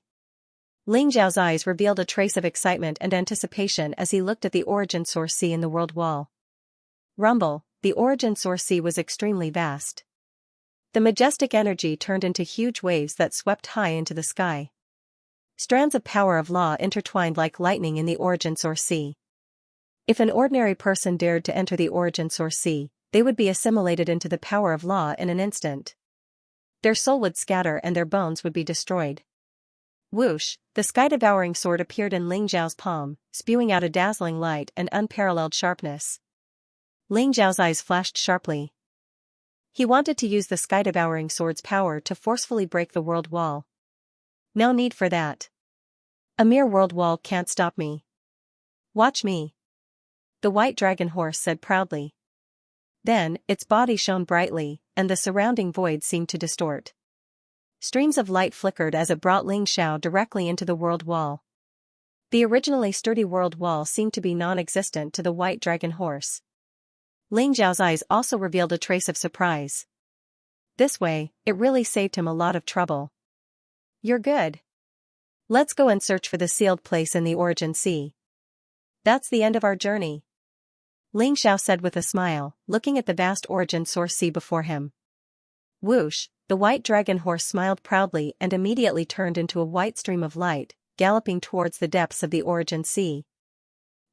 Ling Zhao's eyes revealed a trace of excitement and anticipation as he looked at the origin source sea in the world wall. Rumble, the origin source sea was extremely vast. The majestic energy turned into huge waves that swept high into the sky. Strands of power of law intertwined like lightning in the origin source sea. If an ordinary person dared to enter the origin source sea, they would be assimilated into the power of law in an instant. Their soul would scatter and their bones would be destroyed. Whoosh, the sky-devouring sword appeared in Ling Zhao's palm, spewing out a dazzling light and unparalleled sharpness. Ling Zhao's eyes flashed sharply. He wanted to use the sky-devouring sword's power to forcefully break the world wall. No need for that. A mere world wall can't stop me. Watch me. The white dragon horse said proudly. Then, its body shone brightly, and the surrounding void seemed to distort. Streams of light flickered as it brought Ling Xiao directly into the world wall. The originally sturdy world wall seemed to be non-existent to the white dragon horse. Ling Zhao's eyes also revealed a trace of surprise. This way, it really saved him a lot of trouble. You're good. Let's go and search for the sealed place in the origin sea. That's the end of our journey. Ling Xiao said with a smile, looking at the vast origin source sea before him. Whoosh, the white dragon horse smiled proudly and immediately turned into a white stream of light, galloping towards the depths of the origin sea.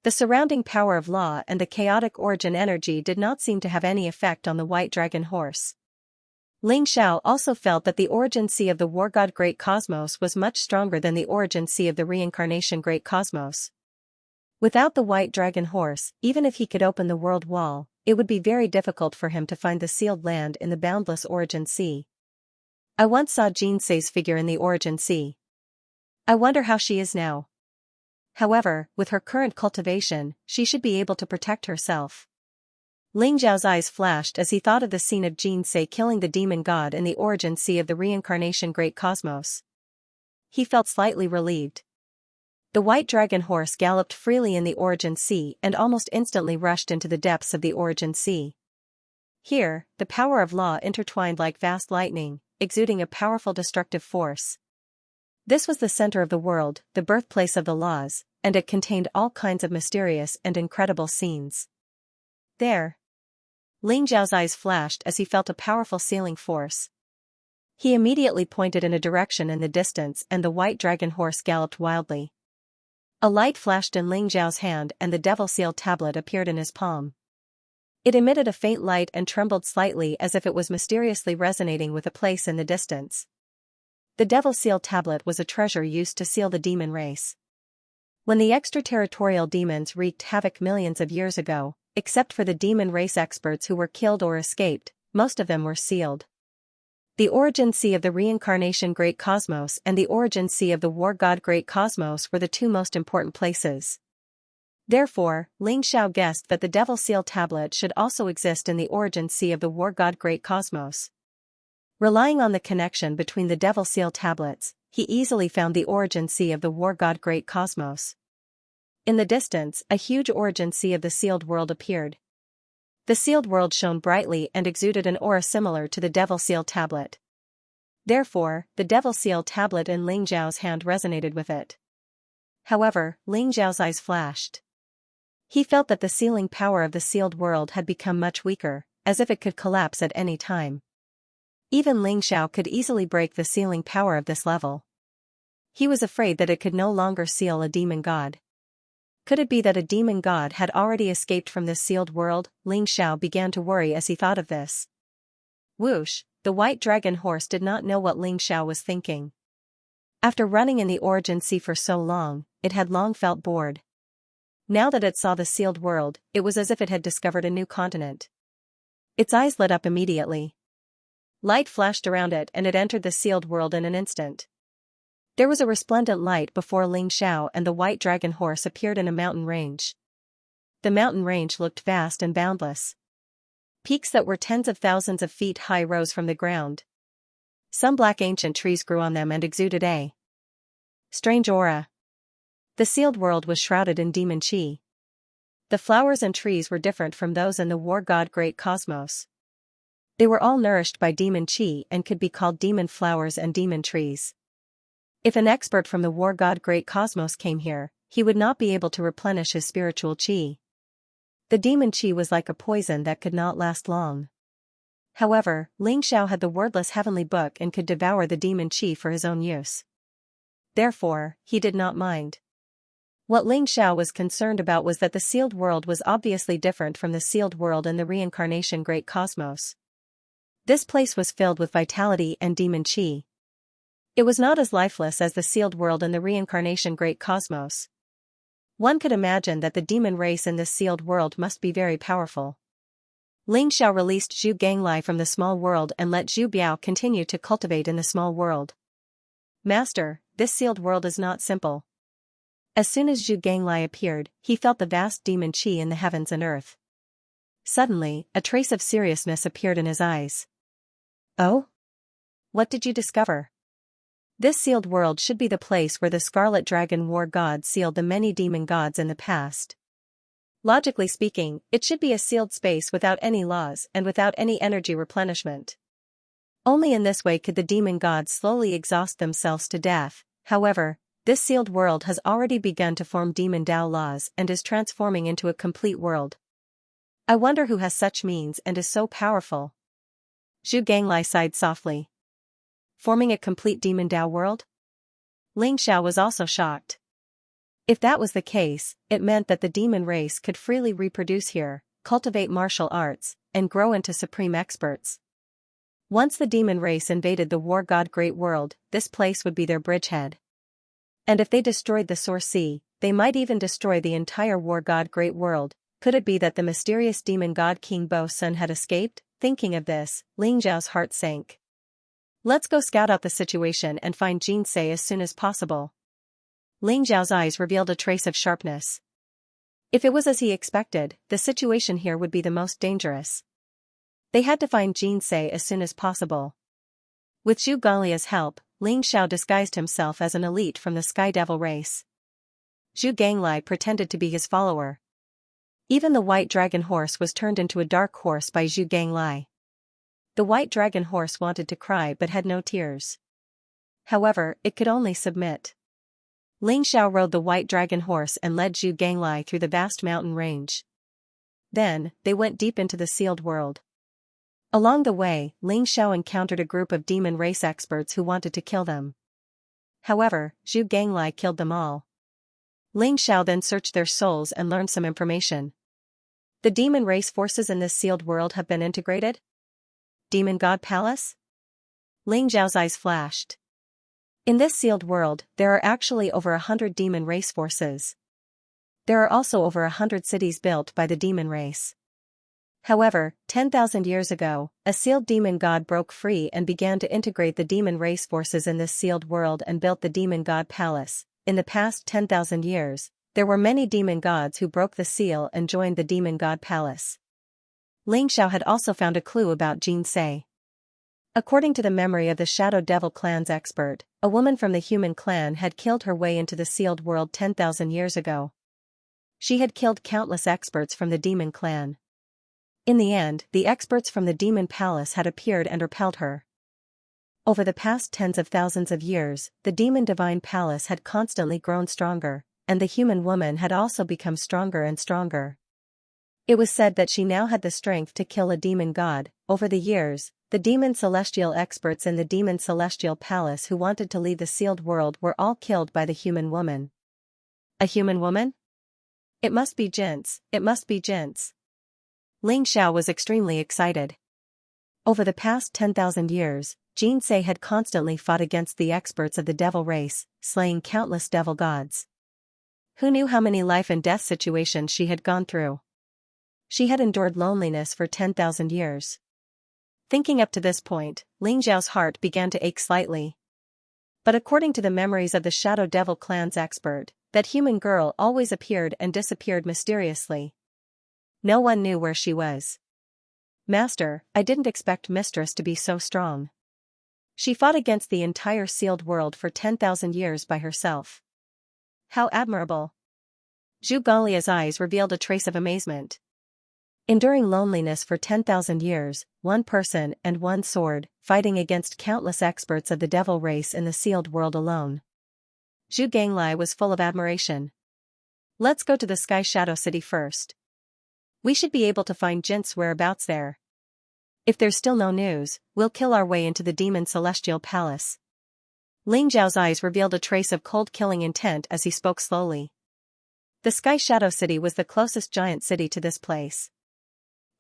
The surrounding power of law and the chaotic origin energy did not seem to have any effect on the white dragon horse. Ling Xiao also felt that the origin sea of the war god Great Cosmos was much stronger than the origin sea of the reincarnation Great Cosmos. Without the white dragon horse, even if he could open the world wall, it would be very difficult for him to find the sealed land in the boundless origin sea. I once saw Xianxia's figure in the origin sea. I wonder how she is now. However, with her current cultivation, she should be able to protect herself. Ling Zhao's eyes flashed as he thought of the scene of Xianxia killing the demon god in the origin sea of the reincarnation Great Cosmos. He felt slightly relieved. The white dragon horse galloped freely in the origin sea and almost instantly rushed into the depths of the origin sea. Here, the power of law intertwined like vast lightning, exuding a powerful destructive force. This was the center of the world, the birthplace of the laws, and it contained all kinds of mysterious and incredible scenes. There. Ling Zhao's eyes flashed as he felt a powerful sealing force. He immediately pointed in a direction in the distance and the white dragon horse galloped wildly. A light flashed in Ling Zhao's hand and the devil seal tablet appeared in his palm. It emitted a faint light and trembled slightly as if it was mysteriously resonating with a place in the distance. The devil seal tablet was a treasure used to seal the demon race. When the extraterritorial demons wreaked havoc millions of years ago, except for the demon race experts who were killed or escaped, most of them were sealed. The origin sea of the reincarnation Great Cosmos and the origin sea of the war god Great Cosmos were the two most important places. Therefore, Ling Xiao guessed that the devil seal tablet should also exist in the origin sea of the war god Great Cosmos. Relying on the connection between the devil seal tablets, he easily found the origin sea of the war god Great Cosmos. In the distance, a huge origin sea of the sealed world appeared. The sealed world shone brightly and exuded an aura similar to the devil seal tablet. Therefore, the devil seal tablet in Ling Zhao's hand resonated with it. However, Ling Zhao's eyes flashed. He felt that the sealing power of the sealed world had become much weaker, as if it could collapse at any time. Even Ling Xiao could easily break the sealing power of this level. He was afraid that it could no longer seal a demon god. Could it be that a demon god had already escaped from this sealed world? Ling Xiao began to worry as he thought of this. Whoosh, the white dragon horse did not know what Ling Xiao was thinking. After running in the origin sea for so long, it had long felt bored. Now that it saw the sealed world, it was as if it had discovered a new continent. Its eyes lit up immediately. Light flashed around it and it entered the sealed world in an instant. There was a resplendent light before Ling Xiao and the white dragon horse appeared in a mountain range. The mountain range looked vast and boundless. Peaks that were tens of thousands of feet high rose from the ground. Some black ancient trees grew on them and exuded a strange aura. The sealed world was shrouded in demon chi. The flowers and trees were different from those in the war god Great Cosmos. They were all nourished by demon chi and could be called demon flowers and demon trees. If an expert from the war god Great Cosmos came here, he would not be able to replenish his spiritual chi. The demon chi was like a poison that could not last long. However, Ling Xiao had the wordless heavenly book and could devour the demon chi for his own use. Therefore, he did not mind. What Ling Xiao was concerned about was that the sealed world was obviously different from the sealed world in the reincarnation Great Cosmos. This place was filled with vitality and demon chi. It was not as lifeless as the sealed world in the reincarnation Great Cosmos. One could imagine that the demon race in this sealed world must be very powerful. Ling Xiao released Zhu Ganglai from the small world and let Zhu Biao continue to cultivate in the small world. Master, this sealed world is not simple. As soon as Zhu Ganglai appeared, he felt the vast demon chi in the heavens and earth. Suddenly, a trace of seriousness appeared in his eyes. Oh? What did you discover? This sealed world should be the place where the Scarlet Dragon War God sealed the many demon gods in the past. Logically speaking, it should be a sealed space without any laws and without any energy replenishment. Only in this way could the demon gods slowly exhaust themselves to death. However, this sealed world has already begun to form demon Dao laws and is transforming into a complete world. I wonder who has such means and is so powerful. Zhu Ganglai sighed softly. Forming a complete demon Dao world? Ling Xiao was also shocked. If that was the case, it meant that the demon race could freely reproduce here, cultivate martial arts, and grow into supreme experts. Once the demon race invaded the war god Great World, this place would be their bridgehead. And if they destroyed the Source Sea, they might even destroy the entire war god Great World. Could it be that the mysterious demon god King Bo Sun had escaped? Thinking of this, Ling Xiao's heart sank. Let's go scout out the situation and find Xianxia as soon as possible. Ling Xiao's eyes revealed a trace of sharpness. If it was as he expected, the situation here would be the most dangerous. They had to find Xianxia as soon as possible. With Zhu Ganglia's help, Ling Xiao disguised himself as an elite from the Sky Devil race. Zhu Ganglai pretended to be his follower. Even the white dragon horse was turned into a dark horse by Zhu Ganglai. The white dragon horse wanted to cry but had no tears. However, it could only submit. Ling Xiao rode the white dragon horse and led Zhu Ganglai through the vast mountain range. Then, they went deep into the sealed world. Along the way, Ling Xiao encountered a group of demon race experts who wanted to kill them. However, Zhu Ganglai killed them all. Ling Xiao then searched their souls and learned some information. The demon race forces in this sealed world have been integrated? Demon God Palace? Ling Xiao's eyes flashed. In this sealed world, there are actually over 100 demon race forces. There are also over 100 cities built by the demon race. However, 10,000 years ago, a sealed demon god broke free and began to integrate the demon race forces in this sealed world and built the demon god palace. In the past 10,000 years, there were many demon gods who broke the seal and joined the demon god palace. Ling Xiao had also found a clue about Xianxia. According to the memory of the Shadow Devil clan's expert, a woman from the human clan had killed her way into the sealed world 10,000 years ago. She had killed countless experts from the demon clan. In the end, the experts from the demon palace had appeared and repelled her. Over the past tens of thousands of years, the demon divine palace had constantly grown stronger, and the human woman had also become stronger and stronger. It was said that she now had the strength to kill a demon god. Over the years, the demon celestial experts in the demon celestial palace who wanted to leave the sealed world were all killed by the human woman. A human woman? It must be Xianxia, it must be Xianxia. Ling Xiao was extremely excited. Over the past 10,000 years, Xianxia had constantly fought against the experts of the devil race, slaying countless devil gods. Who knew how many life and death situations she had gone through? She had endured loneliness for 10,000 years. Thinking up to this point, Ling Xiao's heart began to ache slightly. But according to the memories of the Shadow Devil clan's expert, that human girl always appeared and disappeared mysteriously. No one knew where she was. "Master, I didn't expect Mistress to be so strong. She fought against the entire sealed world for 10,000 years by herself. How admirable." Zhu Ganglia's eyes revealed a trace of amazement. Enduring loneliness for 10,000 years, one person and one sword, fighting against countless experts of the devil race in the sealed world alone. Zhu Ganglai was full of admiration. "Let's go to the Sky Shadow City first. We should be able to find Jin's whereabouts there. If there's still no news, we'll kill our way into the demon celestial palace." Ling Zhao's eyes revealed a trace of cold killing intent as he spoke slowly. The Sky Shadow City was the closest giant city to this place.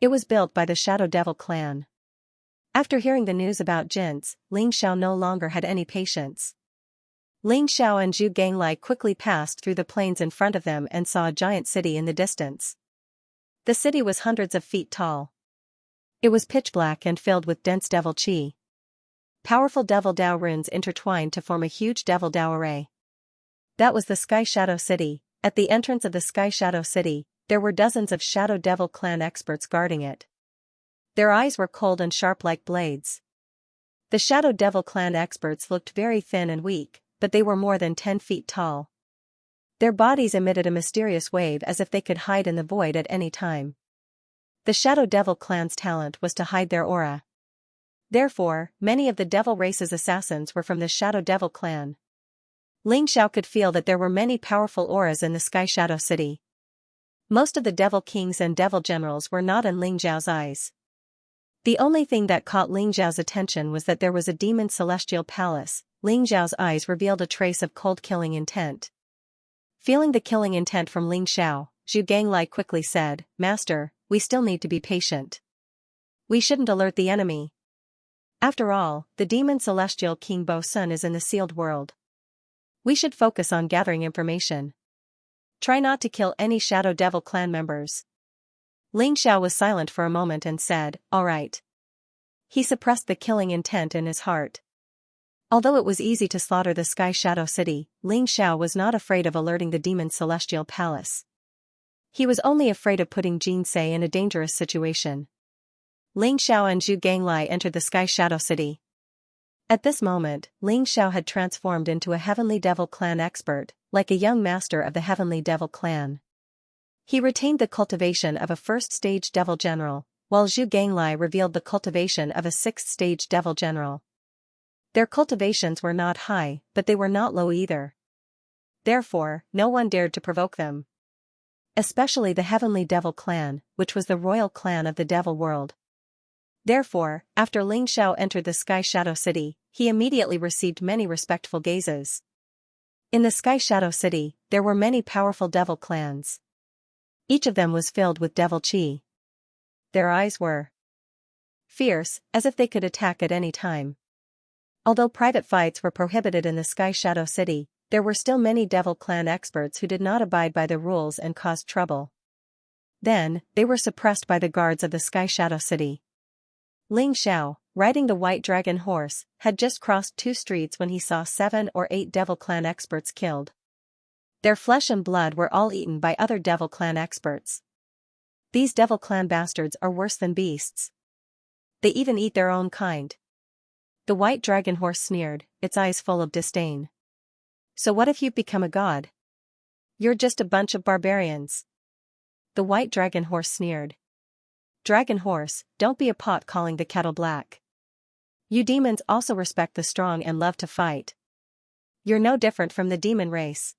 It was built by the Shadow Devil clan. After hearing the news about Jin's, Ling Xiao no longer had any patience. Ling Xiao and Zhu Ganglai quickly passed through the plains in front of them and saw a giant city in the distance. The city was hundreds of feet tall. It was pitch black and filled with dense devil qi. Powerful devil Dao runes intertwined to form a huge devil Dao array. That was the Sky Shadow City. At the entrance of the Sky Shadow City, there were dozens of Shadow Devil clan experts guarding it. Their eyes were cold and sharp like blades. The Shadow Devil clan experts looked very thin and weak, but they were more than 10 feet tall. Their bodies emitted a mysterious wave as if they could hide in the void at any time. The Shadow Devil clan's talent was to hide their aura. Therefore, many of the Devil race's assassins were from the Shadow Devil clan. Ling Xiao could feel that there were many powerful auras in the Sky Shadow City. Most of the Devil Kings and Devil Generals were not in Ling Zhao's eyes. The only thing that caught Ling Zhao's attention was that there was a demon celestial palace. Ling Zhao's eyes revealed a trace of cold killing intent. Feeling the killing intent from Ling Xiao, Zhu Ganglai quickly said, "Master, we still need to be patient. We shouldn't alert the enemy. After all, the demon celestial King Bo Sun is in the sealed world. We should focus on gathering information. Try not to kill any Shadow Devil clan members." Ling Xiao was silent for a moment and said, "All right." He suppressed the killing intent in his heart. Although it was easy to slaughter the Sky Shadow City, Ling Xiao was not afraid of alerting the demon celestial palace. He was only afraid of putting Jinsei in a dangerous situation. Ling Xiao and Zhu Ganglai entered the Sky Shadow City. At this moment, Ling Xiao had transformed into a Heavenly Devil clan expert, like a young master of the Heavenly Devil clan. He retained the cultivation of a first-stage Devil General, while Zhu Ganglai revealed the cultivation of a sixth-stage Devil General. Their cultivations were not high, but they were not low either. Therefore, no one dared to provoke them. Especially the Heavenly Devil clan, which was the royal clan of the Devil world. Therefore, after Ling Xiao entered the Sky Shadow City, he immediately received many respectful gazes. In the Sky Shadow City, there were many powerful devil clans. Each of them was filled with devil qi. Their eyes were fierce, as if they could attack at any time. Although private fights were prohibited in the Sky Shadow City, there were still many devil clan experts who did not abide by the rules and caused trouble. Then, they were suppressed by the guards of the Sky Shadow City. Ling Xiao, riding the white dragon horse, had just crossed 2 streets when he saw 7 or 8 devil clan experts killed. Their flesh and blood were all eaten by other devil clan experts. These devil clan bastards are worse than beasts. They even eat their own kind. The white dragon horse sneered, its eyes full of disdain. "So what if you've become a god? You're just a bunch of barbarians." The white dragon horse sneered. "Dragon horse, don't be a pot calling the kettle black. You demons also respect the strong and love to fight. You're no different from the demon race."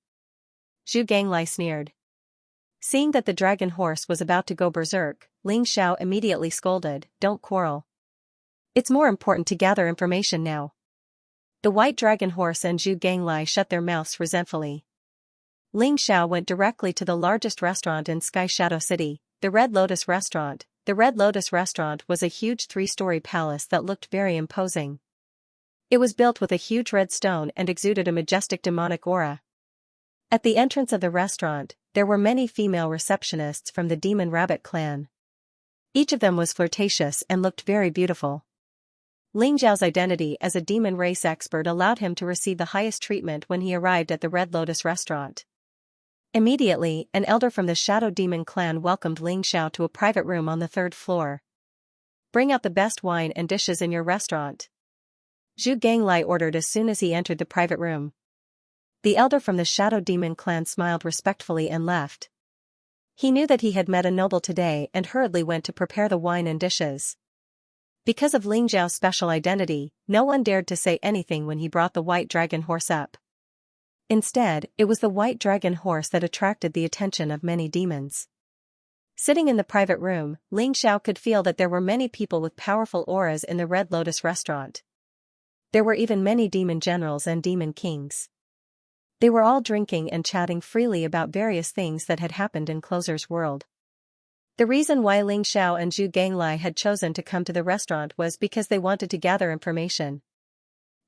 Zhu Ganglai sneered. Seeing that the dragon horse was about to go berserk, Ling Xiao immediately scolded, "Don't quarrel. It's more important to gather information now." The white dragon horse and Zhu Ganglai shut their mouths resentfully. Ling Xiao went directly to the largest restaurant in Sky Shadow City, the Red Lotus Restaurant. The Red Lotus Restaurant was a huge 3-story palace that looked very imposing. It was built with a huge red stone and exuded a majestic demonic aura. At the entrance of the restaurant, there were many female receptionists from the Demon Rabbit clan. Each of them was flirtatious and looked very beautiful. Ling Zhao's identity as a demon race expert allowed him to receive the highest treatment when he arrived at the Red Lotus Restaurant. Immediately, an elder from the Shadow Demon clan welcomed Ling Xiao to a private room on the 3rd floor. Bring out the best wine and dishes in your restaurant, Zhu Ganglai ordered as soon as he entered the private room. The elder from the Shadow Demon clan smiled respectfully and left. He knew that he had met a noble today and hurriedly went to prepare the wine and dishes. Because of Ling Zhao's special identity, no one dared to say anything when he brought the white dragon horse up. Instead, it was the white dragon horse that attracted the attention of many demons. Sitting in the private room, Ling Xiao could feel that there were many people with powerful auras in the Red Lotus restaurant. There were even many demon generals and demon kings. They were all drinking and chatting freely about various things that had happened in Closer's world. The reason why Ling Xiao and Zhu Ganglai had chosen to come to the restaurant was because they wanted to gather information.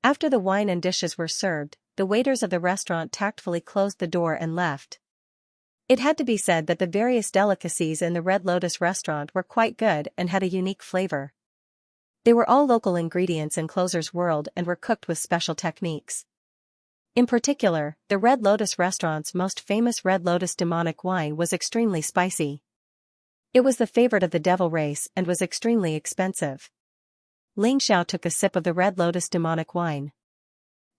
After the wine and dishes were served, the waiters of the restaurant tactfully closed the door and left. It had to be said that the various delicacies in the Red Lotus restaurant were quite good and had a unique flavor. They were all local ingredients in Closer's world and were cooked with special techniques. In particular, the Red Lotus restaurant's most famous Red Lotus demonic wine was extremely spicy. It was the favorite of the devil race and was extremely expensive. Ling Xiao took a sip of the Red Lotus demonic wine.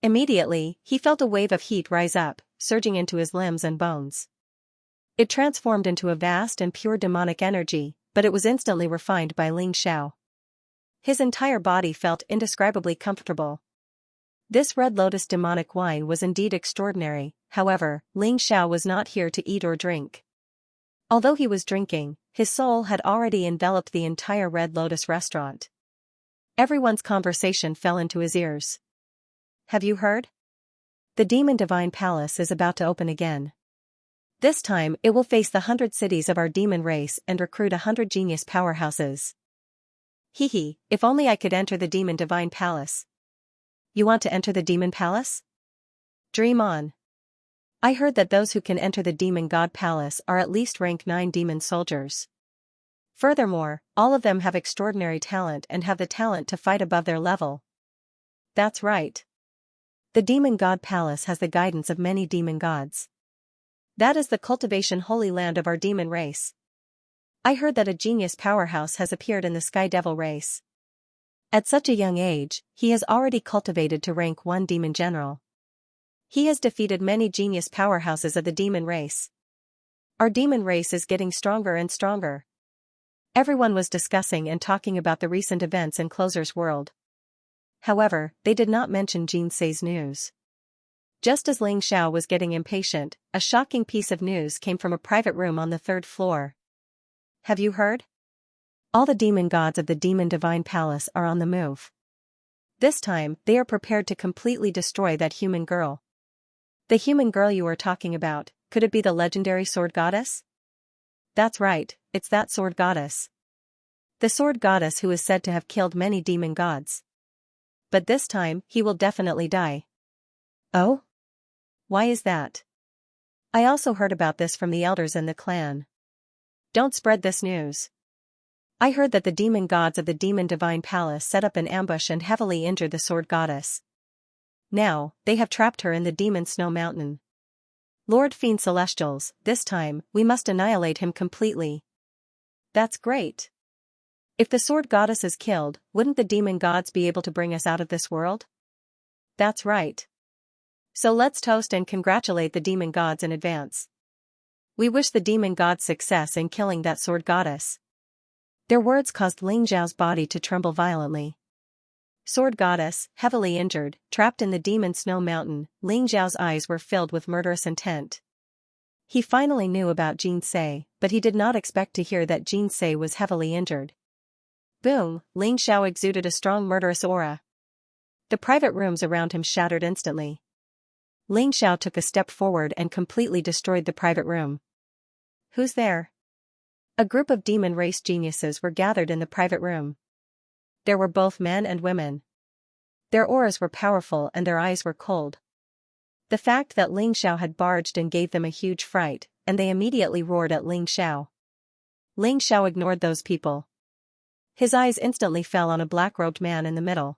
Immediately, he felt a wave of heat rise up, surging into his limbs and bones. It transformed into a vast and pure demonic energy, but it was instantly refined by Ling Xiao. His entire body felt indescribably comfortable. This Red Lotus demonic wine was indeed extraordinary. However, Ling Xiao was not here to eat or drink. Although he was drinking, his soul had already enveloped the entire Red Lotus restaurant. Everyone's conversation fell into his ears. Have you heard? The Demon Divine Palace is about to open again. This time it will face the 100 cities of our demon race and recruit 100 genius powerhouses. Hehe, if only I could enter the Demon Divine Palace. You want to enter the Demon Palace? Dream on. I heard that those who can enter the Demon God Palace are at least rank 9 demon soldiers. Furthermore, all of them have extraordinary talent and have the talent to fight above their level. That's right. The Demon God Palace has the guidance of many demon gods. That is the cultivation holy land of our demon race. I heard that a genius powerhouse has appeared in the Sky Devil race. At such a young age, he has already cultivated to rank 1 demon general. He has defeated many genius powerhouses of the demon race. Our demon race is getting stronger and stronger. Everyone was discussing and talking about the recent events in Closer's world. However, they did not mention Xianxia's news. Just as Ling Xiao was getting impatient, a shocking piece of news came from a private room on the 3rd floor. Have you heard? All the demon gods of the Demon Divine Palace are on the move. This time, they are prepared to completely destroy that human girl. The human girl you are talking about, could it be the legendary sword goddess? That's right, it's that sword goddess. The sword goddess who is said to have killed many demon gods. But this time, he will definitely die. Oh? Why is that? I also heard about this from the elders in the clan. Don't spread this news. I heard that the demon gods of the Demon Divine Palace set up an ambush and heavily injured the sword goddess. Now, they have trapped her in the Demon Snow Mountain. Lord Fiend Celestials, this time, we must annihilate him completely. That's great. If the sword goddess is killed, wouldn't the demon gods be able to bring us out of this world? That's right. So let's toast and congratulate the demon gods in advance. We wish the demon gods success in killing that sword goddess. Their words caused Ling Zhao's body to tremble violently. Sword goddess, heavily injured, trapped in the Demon Snow Mountain, Ling Zhao's eyes were filled with murderous intent. He finally knew about Xianxia, but he did not expect to hear that Xianxia was heavily injured. Boom, Ling Xiao exuded a strong murderous aura. The private rooms around him shattered instantly. Ling Xiao took a step forward and completely destroyed the private room. Who's there? A group of demon race geniuses were gathered in the private room. There were both men and women. Their auras were powerful and their eyes were cold. The fact that Ling Xiao had barged in gave them a huge fright, and they immediately roared at Ling Xiao. Ling Xiao ignored those people. His eyes instantly fell on a black-robed man in the middle.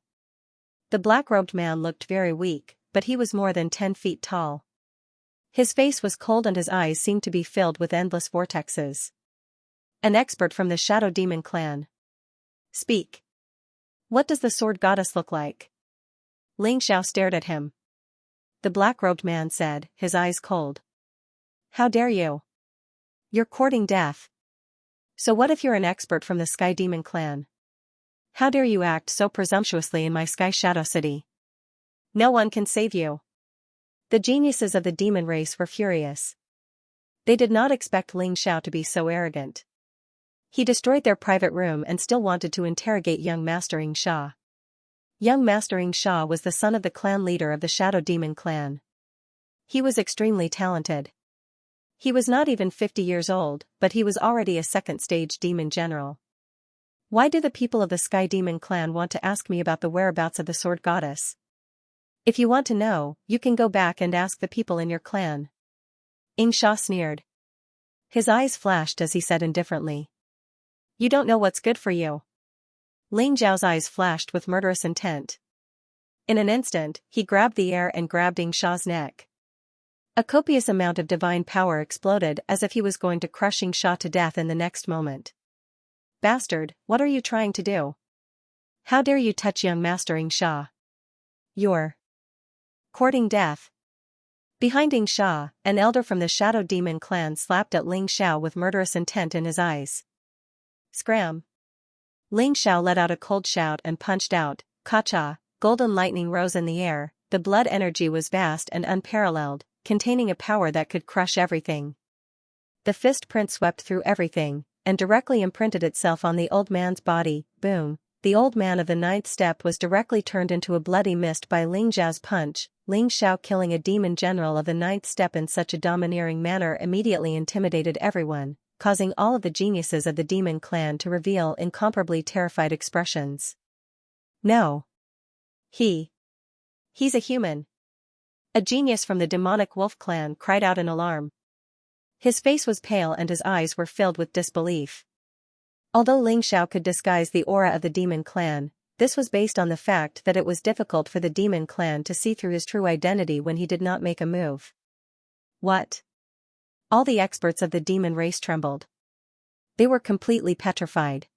The black-robed man looked very weak, but he was more than 10 feet tall. His face was cold and his eyes seemed to be filled with endless vortexes. An expert from the Shadow Demon clan. Speak. What does the sword goddess look like? Ling Xiao stared at him. The black-robed man said, his eyes cold. How dare you? You're courting death. So what if you're an expert from the Sky Demon clan? How dare you act so presumptuously in my Sky Shadow City? No one can save you. The geniuses of the demon race were furious. They did not expect Ling Xiao to be so arrogant. He destroyed their private room and still wanted to interrogate young Master Xianxia. Young Master Xianxia was the son of the clan leader of the Shadow Demon clan. He was extremely talented. He was not even 50 years old, but he was already a second-stage demon general. Why do the people of the Sky Demon clan want to ask me about the whereabouts of the sword goddess? If you want to know, you can go back and ask the people in your clan. Xianxia sneered. His eyes flashed as he said indifferently. You don't know what's good for you. Ling Zhao's eyes flashed with murderous intent. In an instant, he grabbed the air and grabbed Xianxia's neck. A copious amount of divine power exploded as if he was going to crush Xianxia to death in the next moment. Bastard, what are you trying to do? How dare you touch young Master Xianxia? You're courting death. Behind Xianxia, an elder from the Shadow Demon clan slapped at Ling Xiao with murderous intent in his eyes. Scram! Ling Xiao let out a cold shout and punched out. Ka-cha, golden lightning rose in the air, the blood energy was vast and unparalleled, containing a power that could crush everything. The fist print swept through everything, and directly imprinted itself on the old man's body. Boom! The old man of the ninth step was directly turned into a bloody mist by Ling Zhao's punch. Ling Xiao killing a demon general of the ninth step in such a domineering manner immediately intimidated everyone, causing all of the geniuses of the demon clan to reveal incomparably terrified expressions. No. He's a human. A genius from the demonic wolf clan cried out in alarm. His face was pale and his eyes were filled with disbelief. Although Ling Xiao could disguise the aura of the demon clan, this was based on the fact that it was difficult for the demon clan to see through his true identity when he did not make a move. What? All the experts of the demon race trembled. They were completely petrified.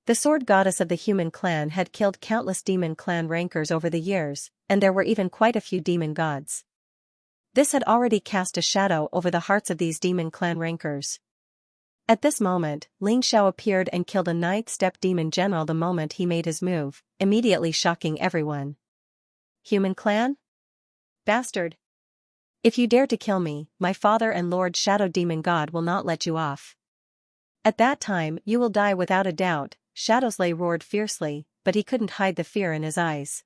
The sword goddess of the human clan had killed countless demon clan rankers over the years, and there were even quite a few demon gods. This had already cast a shadow over the hearts of these demon clan rankers. At this moment, Ling Xiao appeared and killed a ninth step demon general the moment he made his move, immediately shocking everyone. Human clan? Bastard! If you dare to kill me, my father and Lord Shadow Demon God will not let you off. At that time you will die without a doubt. Shadowslay roared fiercely, but he couldn't hide the fear in his eyes.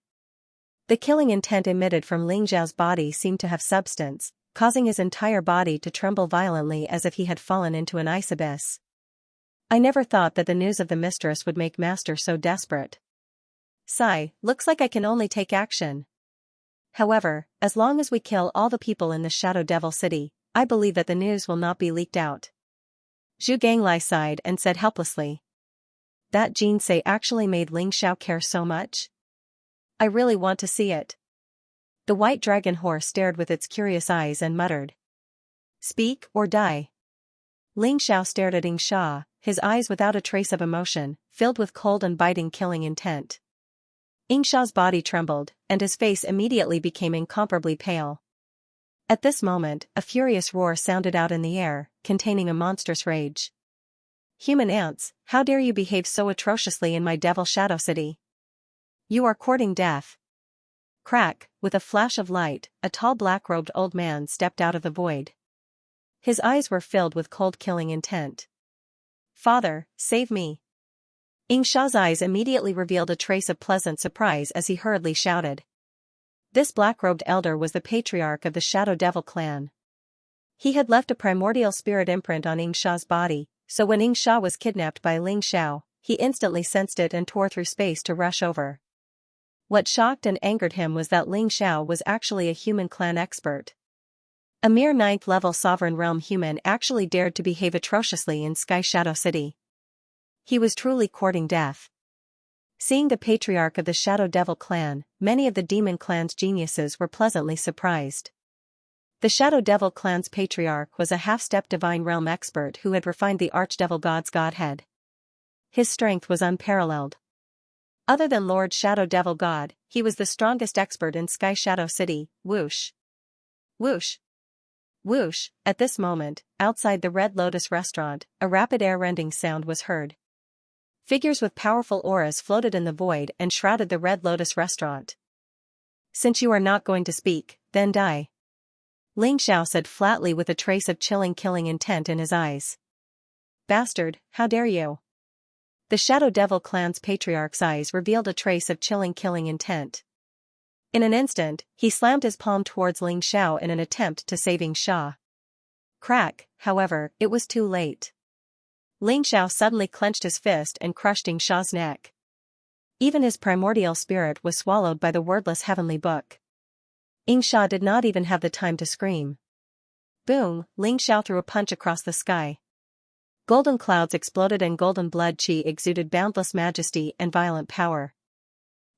The killing intent emitted from Ling Zhao's body seemed to have substance, causing his entire body to tremble violently as if he had fallen into an ice abyss. I never thought that the news of the mistress would make Master so desperate. Sigh, looks like I can only take action. However, as long as we kill all the people in the Shadow Devil City, I believe that the news will not be leaked out. Zhu Ganglai sighed and said helplessly. That Jinsei actually made Ling Xiao care so much? I really want to see it. The white dragon horse stared with its curious eyes and muttered. Speak or die. Ling Xiao stared at Xianxia, his eyes without a trace of emotion, filled with cold and biting killing intent. Xiao's body trembled, and his face immediately became incomparably pale. At this moment, a furious roar sounded out in the air, containing a monstrous rage. Human ants, how dare you behave so atrociously in my Devil Shadow City? You are courting death. Crack, with a flash of light, a tall black-robed old man stepped out of the void. His eyes were filled with cold killing intent. Father, save me. Xiao's eyes immediately revealed a trace of pleasant surprise as he hurriedly shouted. This black-robed elder was the patriarch of the Shadow Devil clan. He had left a primordial spirit imprint on Xiao's body, so when Xiao was kidnapped by Ling Xiao, he instantly sensed it and tore through space to rush over. What shocked and angered him was that Ling Xiao was actually a human clan expert. A mere 9th-level sovereign realm human actually dared to behave atrociously in Sky Shadow City. He was truly courting death. Seeing the patriarch of the Shadow Devil clan, many of the demon clan's geniuses were pleasantly surprised. The Shadow Devil clan's patriarch was a half-step divine realm expert who had refined the archdevil god's godhead. His strength was unparalleled. Other than Lord Shadow Devil God, he was the strongest expert in Sky Shadow City. Whoosh. Whoosh. Whoosh. At this moment, outside the Red Lotus restaurant, a rapid air-rending sound was heard. Figures with powerful auras floated in the void and shrouded the Red Lotus restaurant. Since you are not going to speak, then die. Xianxia said flatly with a trace of chilling killing intent in his eyes. Bastard, how dare you? The Shadow Devil clan's patriarch's eyes revealed a trace of chilling killing intent. In an instant, he slammed his palm towards Xianxia in an attempt to saving Xia. Crack, however, it was too late. Xianxia suddenly clenched his fist and crushed Xia's neck. Even his primordial spirit was swallowed by the wordless heavenly book. Xia did not even have the time to scream. Boom, Xianxia threw a punch across the sky. Golden clouds exploded and golden blood qi exuded boundless majesty and violent power.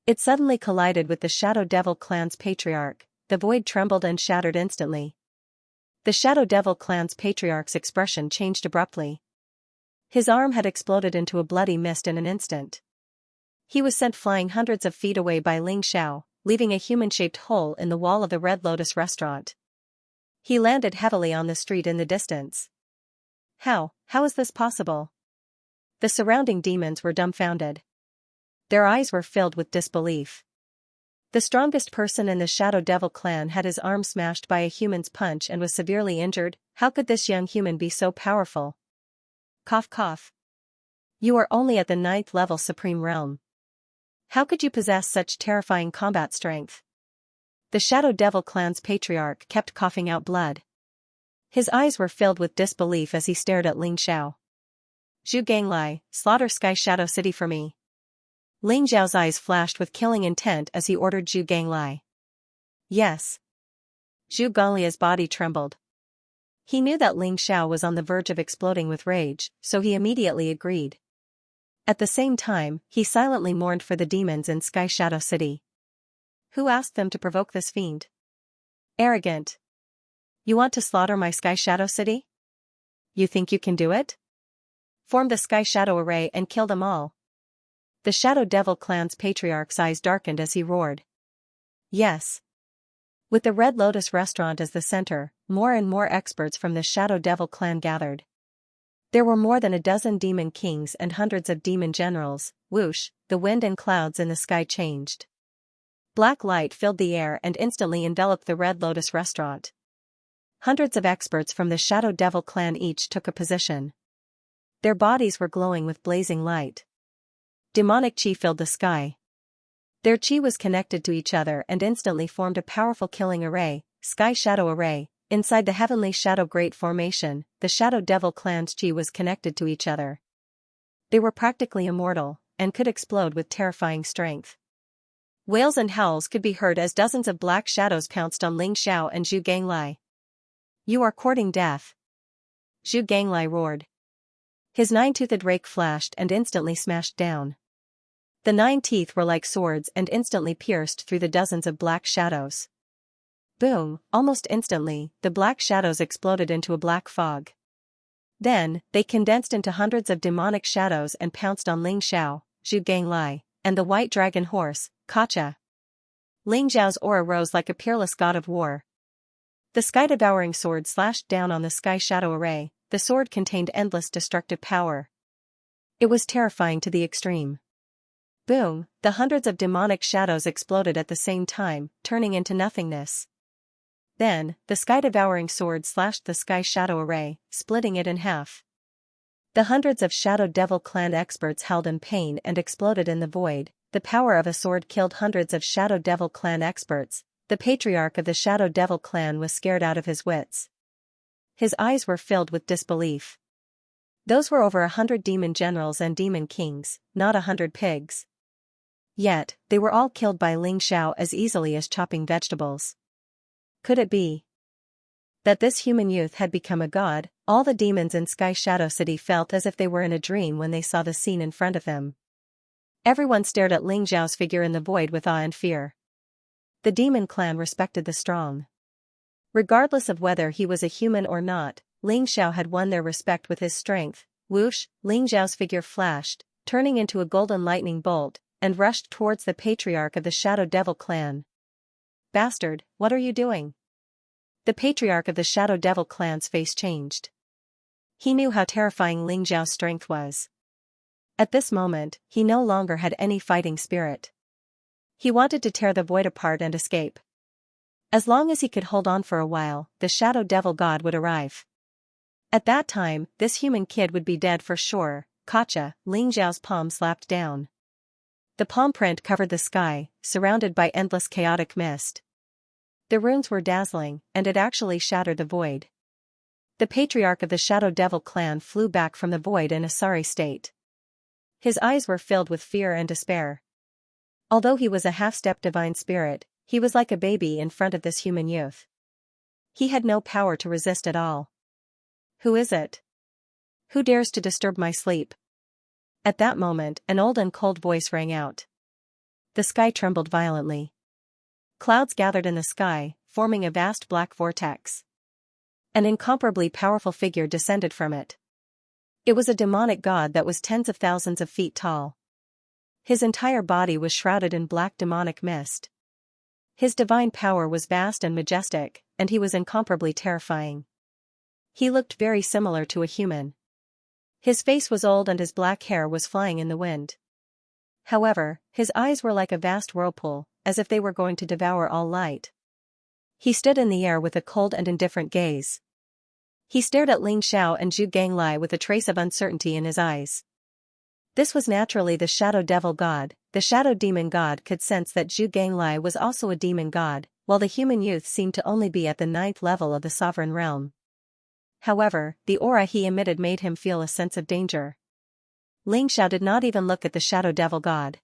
It suddenly collided with the Shadow Devil clan's patriarch. The void trembled and shattered instantly. The Shadow Devil clan's patriarch's expression changed abruptly. His arm had exploded into a bloody mist in an instant. He was sent flying hundreds of feet away by Xianxia, leaving a human-shaped hole in the wall of the Red Lotus restaurant. He landed heavily on the street in the distance. How is this possible? The surrounding demons were dumbfounded. Their eyes were filled with disbelief. The strongest person in the Shadow Devil clan had his arm smashed by a human's punch and was severely injured. How could this young human be so powerful? Cough cough. You are only at the 9th level Supreme Realm. How could you possess such terrifying combat strength? The Shadow Devil clan's patriarch kept coughing out blood. His eyes were filled with disbelief as he stared at Xianxia. Zhu Ganglai, slaughter Sky Shadow City for me. Xiao's eyes flashed with killing intent as he ordered Zhu Ganglai. Yes. Zhu Ganglia's body trembled. He knew that Xianxia was on the verge of exploding with rage, so he immediately agreed. At the same time, he silently mourned for the demons in Sky Shadow City. Who asked them to provoke this fiend? Arrogant. You want to slaughter my Sky Shadow City? You think you can do it? Form the Sky Shadow Array and kill them all. The Shadow Devil clan's patriarch's eyes darkened as he roared. Yes. With the Red Lotus restaurant as the center, more and more experts from the Shadow Devil clan gathered. There were more than a dozen demon kings and hundreds of demon generals. Whoosh, the wind and clouds in the sky changed. Black light filled the air and instantly enveloped the Red Lotus restaurant. Hundreds of experts from the Shadow Devil clan each took a position. Their bodies were glowing with blazing light. Demonic chi filled the sky. Their chi was connected to each other and instantly formed a powerful killing array, Sky Shadow Array. Inside the Heavenly Shadow Great Formation, the Shadow Devil clan's chi was connected to each other. They were practically immortal, and could explode with terrifying strength. Wails and howls could be heard as dozens of black shadows pounced on Xianxia and Zhu Ganglai. You are courting death. Zhu Ganglai roared. His 9-toothed rake flashed and instantly smashed down. The 9 teeth were like swords and instantly pierced through the dozens of black shadows. Boom, almost instantly, the black shadows exploded into a black fog. Then, they condensed into hundreds of demonic shadows and pounced on Xianxia, Zhu Ganglai, and the white dragon horse, Kacha. Xiao's aura rose like a peerless god of war. The sky-devouring sword slashed down on the Sky Shadow Array. The sword contained endless destructive power. It was terrifying to the extreme. Boom, the hundreds of demonic shadows exploded at the same time, turning into nothingness. Then, the sky-devouring sword slashed the Sky Shadow Array, splitting it in half. The hundreds of Shadow Devil clan experts howled in pain and exploded in the void. The power of a sword killed hundreds of Shadow Devil clan experts. The patriarch of the Shadow Devil clan was scared out of his wits. His eyes were filled with disbelief. Those were over 100 demon generals and demon kings, not 100 pigs. Yet, they were all killed by Xianxia as easily as chopping vegetables. Could it be that this human youth had become a god? All the demons in Sky Shadow City felt as if they were in a dream when they saw the scene in front of them. Everyone stared at Xiao's figure in the void with awe and fear. The demon clan respected the strong. Regardless of whether he was a human or not, Xianxia had won their respect with his strength. Whoosh, Xiao's figure flashed, turning into a golden lightning bolt, and rushed towards the patriarch of the Shadow Devil clan. "Bastard, what are you doing?" The patriarch of the Shadow Devil clan's face changed. He knew how terrifying Ling Xiao's strength was. At this moment, he no longer had any fighting spirit. He wanted to tear the void apart and escape. As long as he could hold on for a while, the Shadow Devil God would arrive. At that time, this human kid would be dead for sure. Gotcha, Ling Xiao's palm slapped down. The palm print covered the sky, surrounded by endless chaotic mist. The runes were dazzling, and it actually shattered the void. The patriarch of the Shadow Devil clan flew back from the void in a sorry state. His eyes were filled with fear and despair. Although he was a half-step divine spirit, he was like a baby in front of this human youth. He had no power to resist at all. "Who is it? Who dares to disturb my sleep?" At that moment, an old and cold voice rang out. The sky trembled violently. Clouds gathered in the sky, forming a vast black vortex. An incomparably powerful figure descended from it. It was a demonic god that was tens of thousands of feet tall. His entire body was shrouded in black demonic mist. His divine power was vast and majestic, and he was incomparably terrifying. He looked very similar to a human. His face was old and his black hair was flying in the wind. However, his eyes were like a vast whirlpool, as if they were going to devour all light. He stood in the air with a cold and indifferent gaze. He stared at Ling Xiao and Zhu Ganglai with a trace of uncertainty in his eyes. This was naturally the Shadow Devil God. The Shadow Demon God could sense that Zhu Ganglai was also a demon god, while the human youth seemed to only be at the 9th level of the sovereign realm. However, the aura he emitted made him feel a sense of danger. Ling Xiao did not even look at the Shadow Devil God.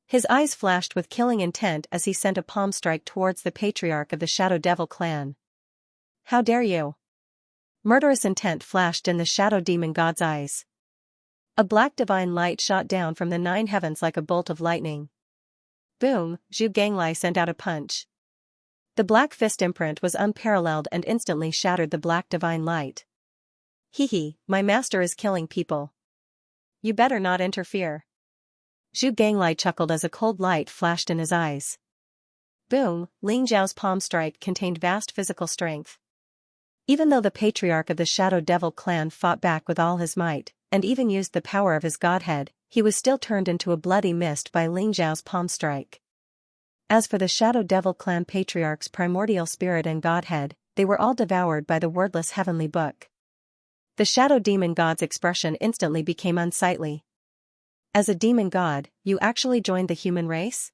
His eyes flashed with killing intent as he sent a palm strike towards the patriarch of the Shadow Devil clan. "How dare you!" Murderous intent flashed in the Shadow Demon God's eyes. A black divine light shot down from the 9 heavens like a bolt of lightning. Boom, Zhu Ganglai sent out a punch. The black fist imprint was unparalleled and instantly shattered the black divine light. "Hee, my master is killing people. You better not interfere." Zhu Ganglai chuckled as a cold light flashed in his eyes. Boom, Ling Xiao's palm strike contained vast physical strength. Even though the patriarch of the Shadow Devil clan fought back with all his might, and even used the power of his godhead, he was still turned into a bloody mist by Ling Xiao's palm strike. As for the Shadow Devil clan patriarch's primordial spirit and godhead, they were all devoured by the wordless heavenly book. The Shadow Demon God's expression instantly became unsightly. "As a demon god, you actually joined the human race?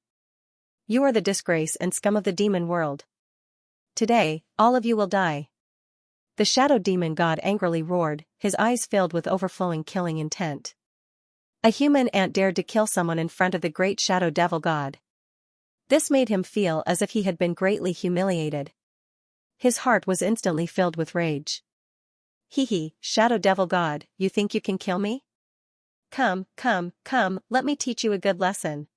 You are the disgrace and scum of the demon world. Today, all of you will die." The Shadow Demon God angrily roared, his eyes filled with overflowing killing intent. A human ant dared to kill someone in front of the great Shadow Devil God. This made him feel as if he had been greatly humiliated. His heart was instantly filled with rage. "Hee, Shadow Devil God, you think you can kill me? Come, let me teach you a good lesson."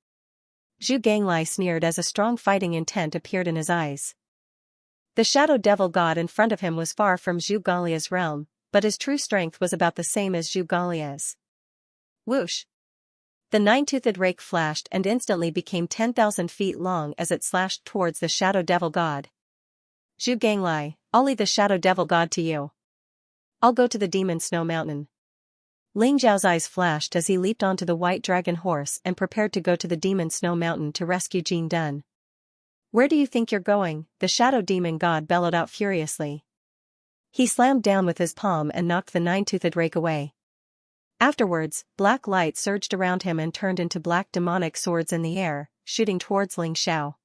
Zhu Ganglai sneered as a strong fighting intent appeared in his eyes. The Shadow Devil God in front of him was far from Zhu Ganglia's realm, but his true strength was about the same as Zhu Ganglia's. Whoosh! The 9-toothed rake flashed and instantly became 10,000 feet long as it slashed towards the Shadow Devil God. "Zhu Ganglai, I'll leave the Shadow Devil God to you. I'll go to the Demon Snow Mountain." Ling Xiao's eyes flashed as he leaped onto the white dragon horse and prepared to go to the Demon Snow Mountain to rescue Jin Dun. "Where do you think you're going?" the Shadow Demon God bellowed out furiously. He slammed down with his palm and knocked the 9-toothed rake away. Afterwards, black light surged around him and turned into black demonic swords in the air, shooting towards Ling Xiao.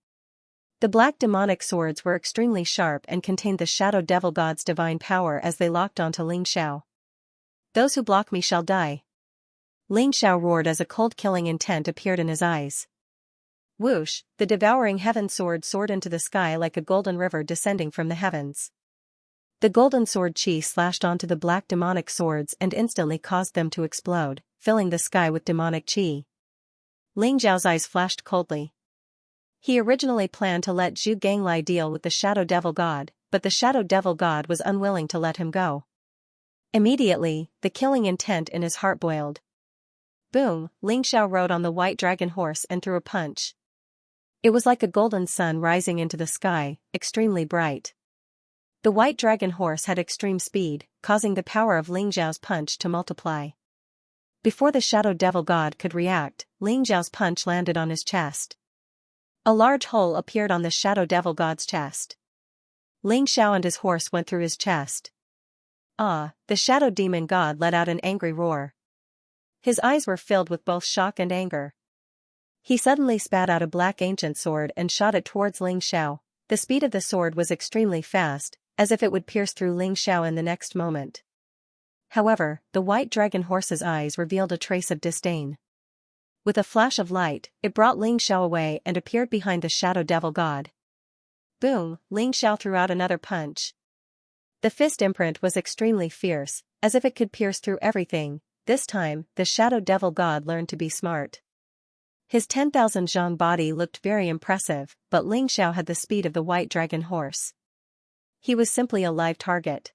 The black demonic swords were extremely sharp and contained the Shadow Devil God's divine power as they locked onto Ling Xiao. "Those who block me shall die." Ling Xiao roared as a cold killing intent appeared in his eyes. Whoosh, the devouring heaven sword soared into the sky like a golden river descending from the heavens. The golden sword chi slashed onto the black demonic swords and instantly caused them to explode, filling the sky with demonic chi. Ling Xiao's eyes flashed coldly. He originally planned to let Zhu Ganglai deal with the Shadow Devil God, but the Shadow Devil God was unwilling to let him go. Immediately, the killing intent in his heart boiled. Boom, Ling Xiao rode on the white dragon horse and threw a punch. It was like a golden sun rising into the sky, extremely bright. The white dragon horse had extreme speed, causing the power of Ling Xiao's punch to multiply. Before the Shadow Devil God could react, Ling Xiao's punch landed on his chest. A large hole appeared on the Shadow Devil God's chest. Ling Xiao and his horse went through his chest. Ah! The Shadow Demon God let out an angry roar. His eyes were filled with both shock and anger. He suddenly spat out a black ancient sword and shot it towards Ling Xiao. The speed of the sword was extremely fast, as if it would pierce through Ling Xiao in the next moment. However, the white dragon horse's eyes revealed a trace of disdain. With a flash of light, it brought Ling Xiao away and appeared behind the Shadow Devil God. Boom, Ling Xiao threw out another punch. The fist imprint was extremely fierce, as if it could pierce through everything. This time, the Shadow Devil God learned to be smart. His 10,000 zhang body looked very impressive, but Ling Xiao had the speed of the white dragon horse. He was simply a live target.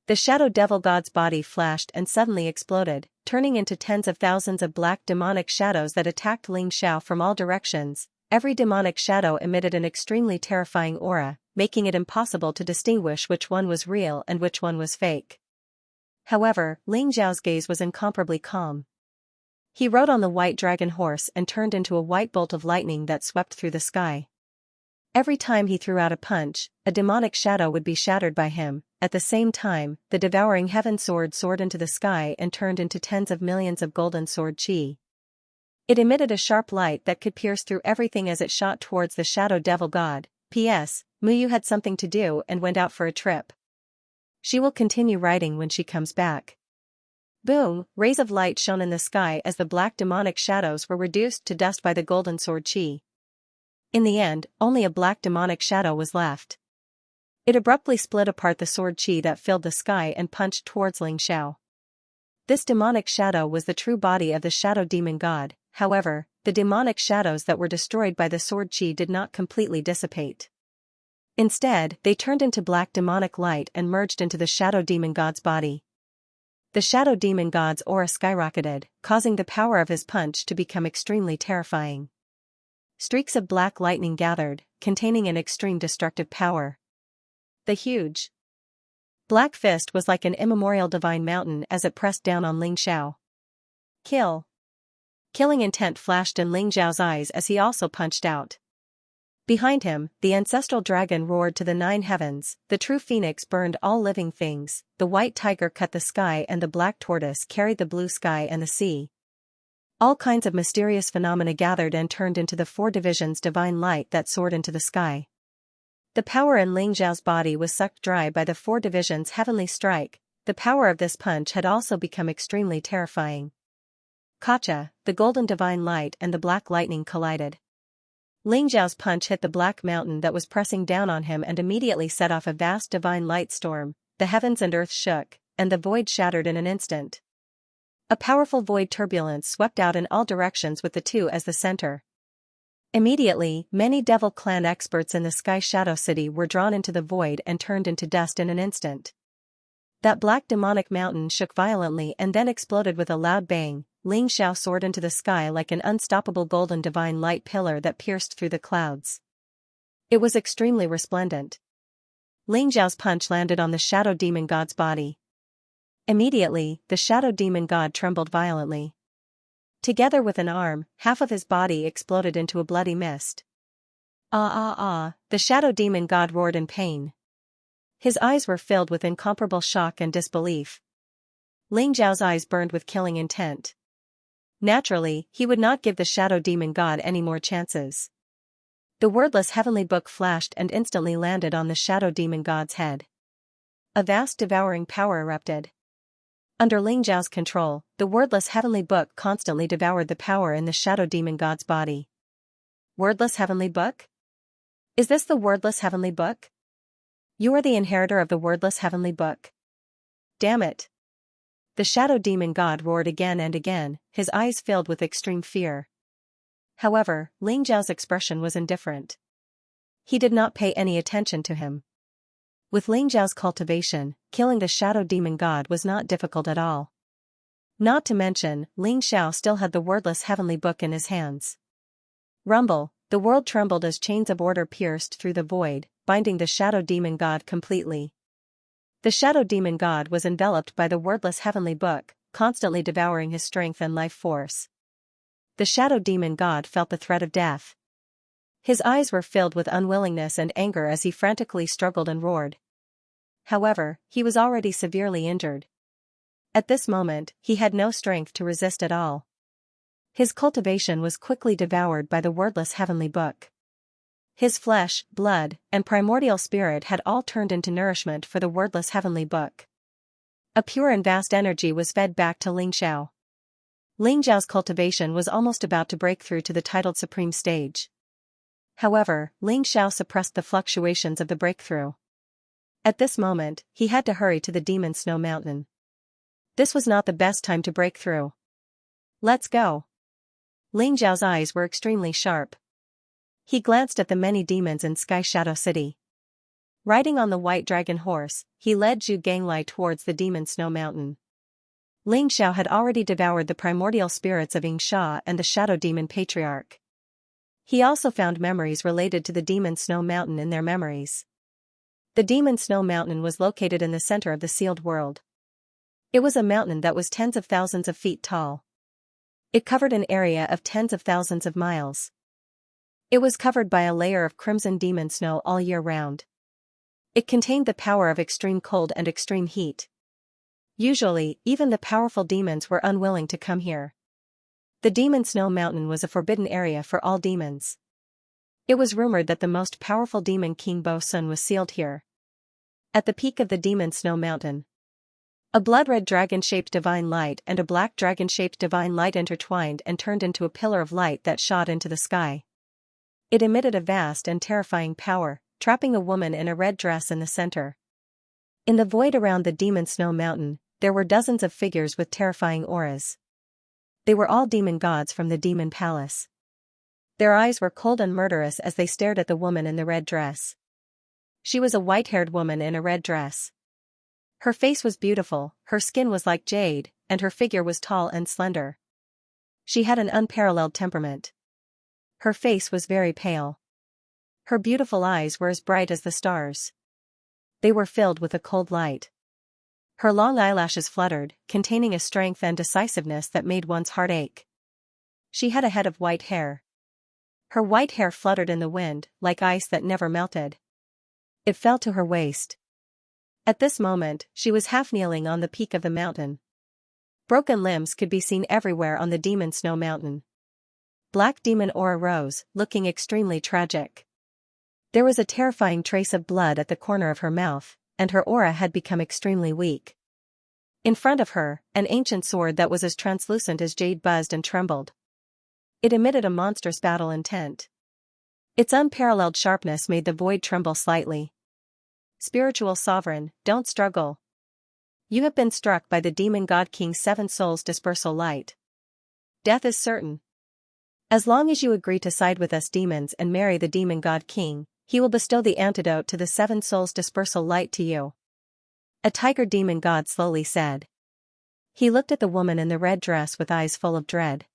The Shadow Devil God's body flashed and suddenly exploded, turning into tens of thousands of black demonic shadows that attacked Ling Xiao from all directions. Every demonic shadow emitted an extremely terrifying aura, making it impossible to distinguish which one was real and which one was fake. However, Ling Xiao's gaze was incomparably calm. He rode on the white dragon horse and turned into a white bolt of lightning that swept through the sky. Every time he threw out a punch, a demonic shadow would be shattered by him. At the same time, the devouring heaven sword soared into the sky and turned into tens of millions of golden sword chi. It emitted a sharp light that could pierce through everything as it shot towards the Shadow Devil God. P.S. Muyu had something to do and went out for a trip. She will continue writing when she comes back. Boom, rays of light shone in the sky as the black demonic shadows were reduced to dust by the golden sword chi. In the end, only a black demonic shadow was left. It abruptly split apart the sword chi that filled the sky and punched towards Ling Xiao. This demonic shadow was the true body of the Shadow Demon God. However, the demonic shadows that were destroyed by the sword chi did not completely dissipate. Instead, they turned into black demonic light and merged into the Shadow Demon God's body. The Shadow Demon God's aura skyrocketed, causing the power of his punch to become extremely terrifying. Streaks of black lightning gathered, containing an extreme destructive power. The huge black fist was like an immemorial divine mountain as it pressed down on Ling Xiao. Kill! Killing intent flashed in Ling Xiao's eyes as he also punched out. Behind him, the ancestral dragon roared to the 9 heavens, the true phoenix burned all living things, the white tiger cut the sky and the black tortoise carried the blue sky and the sea. All kinds of mysterious phenomena gathered and turned into the 4 divisions divine light that soared into the sky. The power in Ling Xiao's body was sucked dry by the 4 divisions heavenly strike. The power of this punch had also become extremely terrifying. Kacha, the golden divine light and the black lightning collided. Ling Xiao's punch hit the black mountain that was pressing down on him and immediately set off a vast divine light storm. The heavens and earth shook, and the void shattered in an instant. A powerful void turbulence swept out in all directions with the 2 as the center. Immediately, many Devil Clan experts in the Sky Shadow City were drawn into the void and turned into dust in an instant. That black demonic mountain shook violently and then exploded with a loud bang. Ling Xiao soared into the sky like an unstoppable golden divine light pillar that pierced through the clouds. It was extremely resplendent. Ling Xiao's punch landed on the Shadow Demon God's body. Immediately, the Shadow Demon God trembled violently. Together with an arm, half of his body exploded into a bloody mist. The Shadow Demon God roared in pain. His eyes were filled with incomparable shock and disbelief. Ling Xiao's eyes burned with killing intent. Naturally, he would not give the Shadow Demon God any more chances. The wordless heavenly book flashed and instantly landed on the Shadow Demon God's head. A vast devouring power erupted. Under Ling Xiao's control, the wordless heavenly book constantly devoured the power in the Shadow Demon God's body. Wordless heavenly book? Is this the wordless heavenly book? You are the inheritor of the wordless heavenly book. Damn it! The Shadow Demon God roared again and again, his eyes filled with extreme fear. However, Ling Xiao's expression was indifferent. He did not pay any attention to him. With Ling Xiao's cultivation, killing the Shadow Demon God was not difficult at all. Not to mention, Ling Xiao still had the wordless heavenly book in his hands. Rumble, the world trembled as chains of order pierced through the void, binding the shadow demon god completely. The shadow demon god was enveloped by the wordless heavenly book, constantly devouring his strength and life force. The shadow demon god felt the threat of death. His eyes were filled with unwillingness and anger as he frantically struggled and roared. However, he was already severely injured. At this moment, he had no strength to resist at all. His cultivation was quickly devoured by the wordless heavenly book. His flesh, blood, and primordial spirit had all turned into nourishment for the wordless heavenly book. A pure and vast energy was fed back to Ling Xiao. Ling Xiao's cultivation was almost about to break through to the titled supreme stage. However, Ling Xiao suppressed the fluctuations of the breakthrough. At this moment, he had to hurry to the demon snow mountain. This was not the best time to break through. Let's go. Ling Xiao's eyes were extremely sharp. He glanced at the many demons in Sky Shadow City. Riding on the white dragon horse, he led Zhu Ganglai towards the demon snow mountain. Ling Xiao had already devoured the primordial spirits of Xianxia and the shadow demon patriarch. He also found memories related to the demon snow mountain in their memories. The demon snow mountain was located in the center of the sealed world. It was a mountain that was tens of thousands of feet tall. It covered an area of tens of thousands of miles. It was covered by a layer of crimson demon snow all year round. It contained the power of extreme cold and extreme heat. Usually, even the powerful demons were unwilling to come here. The demon snow mountain was a forbidden area for all demons. It was rumored that the most powerful demon King Bo Sun was sealed here. At the peak of the demon snow mountain, a blood-red dragon-shaped divine light and a black dragon-shaped divine light intertwined and turned into a pillar of light that shot into the sky. It emitted a vast and terrifying power, trapping a woman in a red dress in the center. In the void around the demon snow mountain, there were dozens of figures with terrifying auras. They were all demon gods from the demon palace. Their eyes were cold and murderous as they stared at the woman in the red dress. She was a white-haired woman in a red dress. Her face was beautiful, her skin was like jade, and her figure was tall and slender. She had an unparalleled temperament. Her face was very pale. Her beautiful eyes were as bright as the stars. They were filled with a cold light. Her long eyelashes fluttered, containing a strength and decisiveness that made one's heart ache. She had a head of white hair. Her white hair fluttered in the wind, like ice that never melted. It fell to her waist. At this moment, she was half-kneeling on the peak of the mountain. Broken limbs could be seen everywhere on the demon snow mountain. Black demon aura rose, looking extremely tragic. There was a terrifying trace of blood at the corner of her mouth, and her aura had become extremely weak. In front of her, an ancient sword that was as translucent as jade buzzed and trembled. It emitted a monstrous battle intent. Its unparalleled sharpness made the void tremble slightly. Spiritual sovereign, don't struggle. You have been struck by the demon god king's 7 souls dispersal light. Death is certain. As long as you agree to side with us demons and marry the demon god king, he will bestow the antidote to the 7 souls dispersal light to you. A tiger demon god slowly said. He looked at the woman in the red dress with eyes full of dread.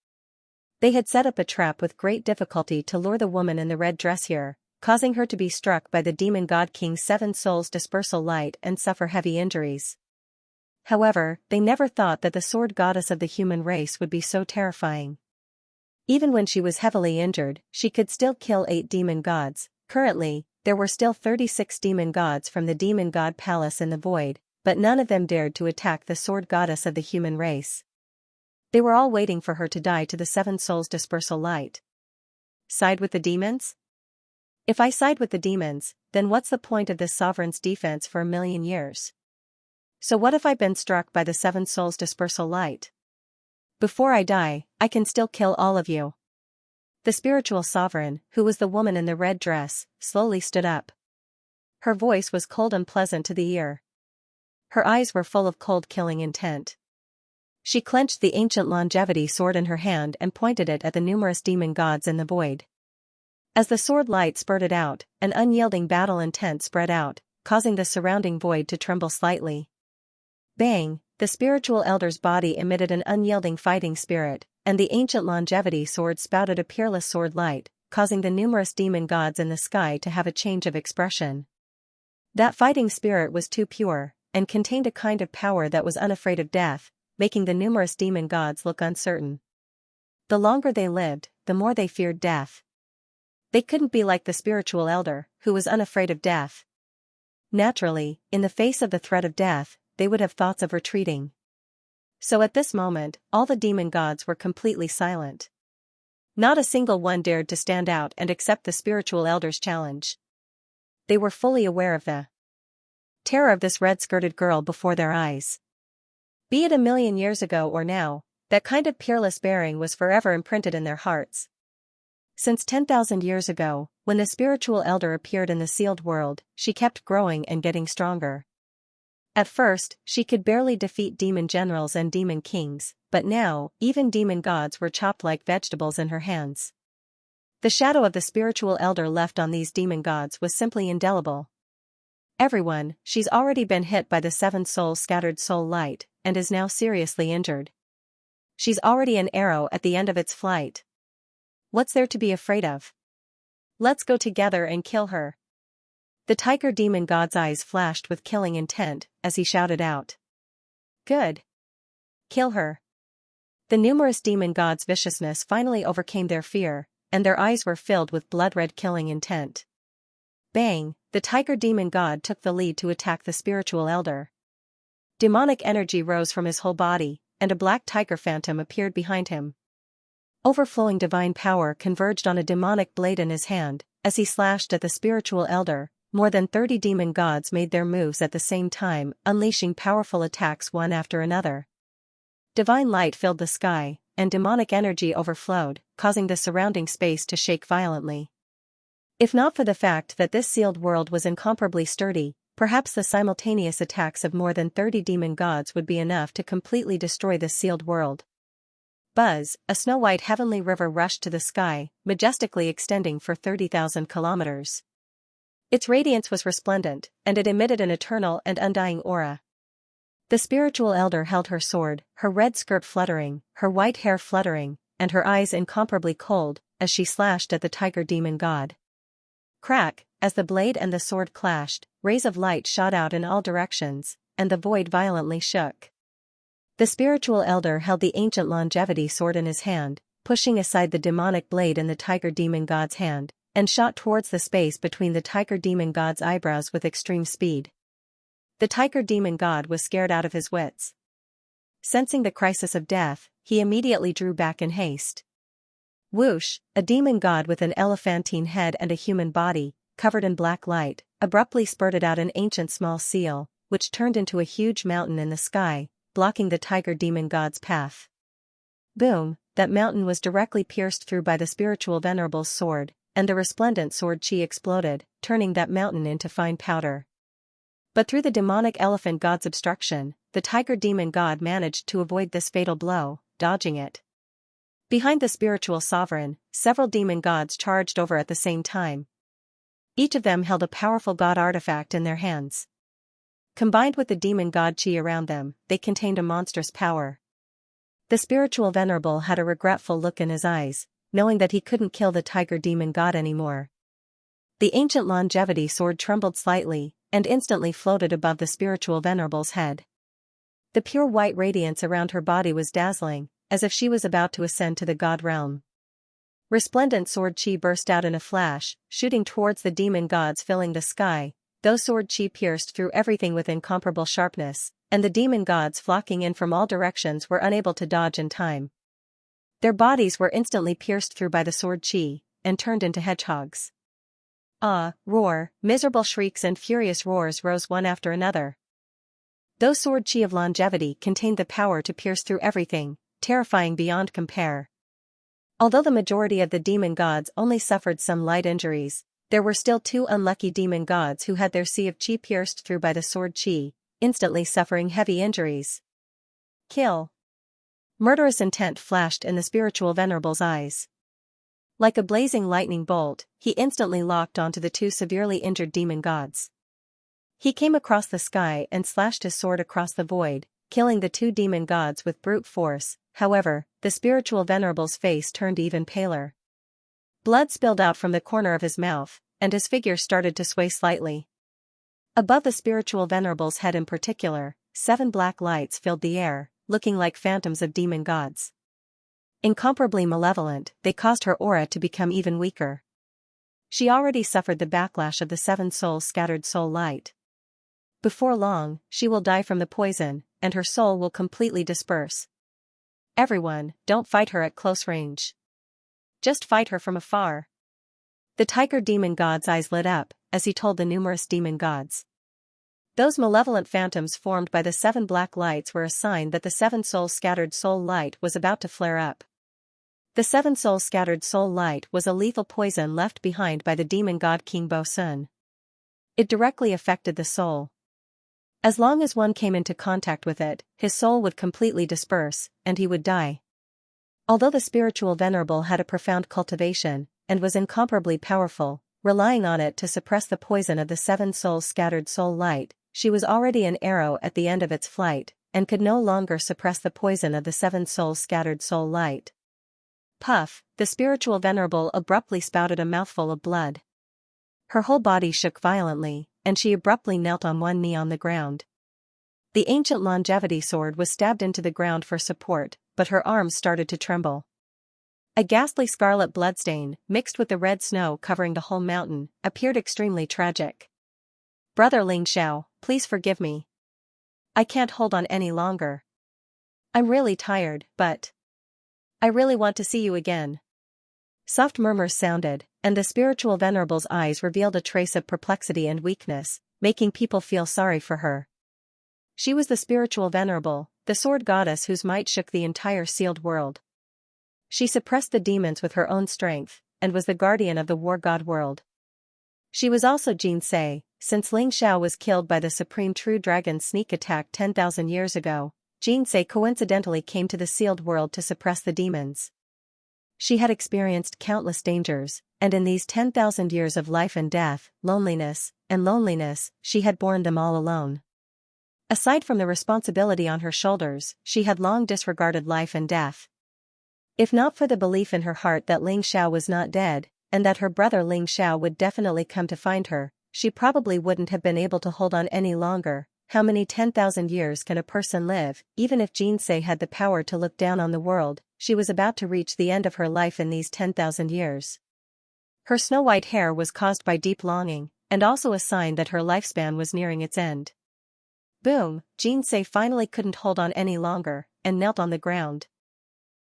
They had set up a trap with great difficulty to lure the woman in the red dress here, causing her to be struck by the demon god king's 7 souls dispersal light and suffer heavy injuries. However, they never thought that the sword goddess of the human race would be so terrifying. Even when she was heavily injured, she could still kill 8 demon gods. Currently, there were still 36 demon gods from the demon god palace in the void, but none of them dared to attack the sword goddess of the human race. They were all waiting for her to die to the 7 souls dispersal light. Side with the demons? If I side with the demons, then what's the point of this sovereign's defense for 1,000,000 years? So what if I've been struck by the 7 souls dispersal light? Before I die, I can still kill all of you. The spiritual sovereign, who was the woman in the red dress, slowly stood up. Her voice was cold and pleasant to the ear. Her eyes were full of cold killing intent. She clenched the ancient longevity sword in her hand and pointed it at the numerous demon gods in the void. As the sword light spurted out, an unyielding battle intent spread out, causing the surrounding void to tremble slightly. Bang, the spiritual elder's body emitted an unyielding fighting spirit, and the ancient longevity sword spouted a peerless sword light, causing the numerous demon gods in the sky to have a change of expression. That fighting spirit was too pure, and contained a kind of power that was unafraid of death, making the numerous demon gods look uncertain. The longer they lived, the more they feared death. They couldn't be like the spiritual elder, who was unafraid of death. Naturally, in the face of the threat of death, they would have thoughts of retreating. So at this moment, all the demon gods were completely silent. Not a single one dared to stand out and accept the spiritual elder's challenge. They were fully aware of the terror of this red-skirted girl before their eyes. Be it 1,000,000 years ago or now, that kind of peerless bearing was forever imprinted in their hearts. Since 10,000 years ago, when the spiritual elder appeared in the sealed world, she kept growing and getting stronger. At first, she could barely defeat demon generals and demon kings, but now, even demon gods were chopped like vegetables in her hands. The shadow of the spiritual elder left on these demon gods was simply indelible. Everyone, she's already been hit by the 7 souls scattered soul light, and is now seriously injured. She's already an arrow at the end of its flight. What's there to be afraid of? Let's go together and kill her. The tiger demon god's eyes flashed with killing intent, as he shouted out. Good. Kill her. The numerous demon gods' viciousness finally overcame their fear, and their eyes were filled with blood-red killing intent. Bang, the tiger demon god took the lead to attack the spiritual elder. Demonic energy rose from his whole body, and a black tiger phantom appeared behind him. Overflowing divine power converged on a demonic blade in his hand. As he slashed at the spiritual elder, more than 30 demon gods made their moves at the same time, unleashing powerful attacks one after another. Divine light filled the sky, and demonic energy overflowed, causing the surrounding space to shake violently. If not for the fact that this sealed world was incomparably sturdy, perhaps the simultaneous attacks of more than 30 demon gods would be enough to completely destroy this sealed world. Buzz, a snow-white heavenly river rushed to the sky, majestically extending for 30,000 kilometers. Its radiance was resplendent, and it emitted an eternal and undying aura. The spiritual elder held her sword, her red skirt fluttering, her white hair fluttering, and her eyes incomparably cold, as she slashed at the tiger demon god. Crack, as the blade and the sword clashed, rays of light shot out in all directions, and the void violently shook. The spiritual elder held the ancient longevity sword in his hand, pushing aside the demonic blade in the tiger demon god's hand, and shot towards the space between the tiger demon god's eyebrows with extreme speed. The tiger demon god was scared out of his wits. Sensing the crisis of death, he immediately drew back in haste. Whoosh, a demon god with an elephantine head and a human body, covered in black light, abruptly spurted out an ancient small seal, which turned into a huge mountain in the sky, blocking the tiger demon god's path. Boom, that mountain was directly pierced through by the spiritual venerable's sword, and the resplendent sword chi exploded, turning that mountain into fine powder. But through the demonic elephant god's obstruction, the tiger demon god managed to avoid this fatal blow, dodging it. Behind the spiritual sovereign, several demon gods charged over at the same time. Each of them held a powerful god artifact in their hands. Combined with the demon god chi around them, they contained a monstrous power. The spiritual venerable had a regretful look in his eyes, knowing that he couldn't kill the tiger demon god anymore. The ancient longevity sword trembled slightly, and instantly floated above the spiritual venerable's head. The pure white radiance around her body was dazzling, as if she was about to ascend to the god realm. Resplendent sword chi burst out in a flash, shooting towards the demon gods filling the sky. Those sword chi pierced through everything with incomparable sharpness, and the demon gods flocking in from all directions were unable to dodge in time. Their bodies were instantly pierced through by the sword chi, and turned into hedgehogs. Ah, roar, miserable shrieks and furious roars rose one after another. Those sword chi of longevity contained the power to pierce through everything, terrifying beyond compare. Although the majority of the demon gods only suffered some light injuries, there were still 2 unlucky demon gods who had their sea of chi pierced through by the sword chi, instantly suffering heavy injuries. Kill. Murderous intent flashed in the spiritual venerable's eyes. Like a blazing lightning bolt, he instantly locked onto the 2 severely injured demon gods. He came across the sky and slashed his sword across the void, killing the two demon gods with brute force. However, the spiritual venerable's face turned even paler. Blood spilled out from the corner of his mouth, and his figure started to sway slightly. Above the spiritual venerable's head in particular, 7 black lights filled the air, looking like phantoms of demon gods. Incomparably malevolent, they caused her aura to become even weaker. She already suffered the backlash of the 7 souls scattered soul light. Before long, she will die from the poison, and her soul will completely disperse. Everyone, don't fight her at close range. Just fight her from afar. The tiger demon god's eyes lit up, as he told the numerous demon gods. Those malevolent phantoms formed by the 7 black lights were a sign that the 7 souls scattered soul light was about to flare up. The 7 souls scattered soul light was a lethal poison left behind by the demon god King Bo Sun. It directly affected the soul. As long as one came into contact with it, his soul would completely disperse, and he would die. Although the spiritual venerable had a profound cultivation, and was incomparably powerful, relying on it to suppress the poison of the 7 souls scattered soul light, she was already an arrow at the end of its flight, and could no longer suppress the poison of the 7 souls scattered soul light. Puff, the spiritual venerable abruptly spouted a mouthful of blood. Her whole body shook violently, and she abruptly knelt on one knee on the ground. The ancient longevity sword was stabbed into the ground for support, but her arms started to tremble. A ghastly scarlet bloodstain, mixed with the red snow covering the whole mountain, appeared extremely tragic. "Brother Ling Xiao, please forgive me. I can't hold on any longer. I'm really tired, but I really want to see you again." Soft murmurs sounded, and the spiritual venerable's eyes revealed a trace of perplexity and weakness, making people feel sorry for her. She was the spiritual venerable, the sword goddess whose might shook the entire sealed world. She suppressed the demons with her own strength, and was the guardian of the war god world. She was also Xianxia, since Ling Xiao was killed by the supreme true dragon's sneak attack 10,000 years ago. Xianxia coincidentally came to the sealed world to suppress the demons. She had experienced countless dangers, and in these 10,000 years of life and death, loneliness, she had borne them all alone. Aside from the responsibility on her shoulders, she had long disregarded life and death. If not for the belief in her heart that Ling Xiao was not dead, and that her brother Ling Xiao would definitely come to find her, she probably wouldn't have been able to hold on any longer. How many 10,000 years can a person live? Even if Xianxia had the power to look down on the world, she was about to reach the end of her life in these 10,000 years. Her snow-white hair was caused by deep longing, and also a sign that her lifespan was nearing its end. Boom, Xianxia finally couldn't hold on any longer, and knelt on the ground.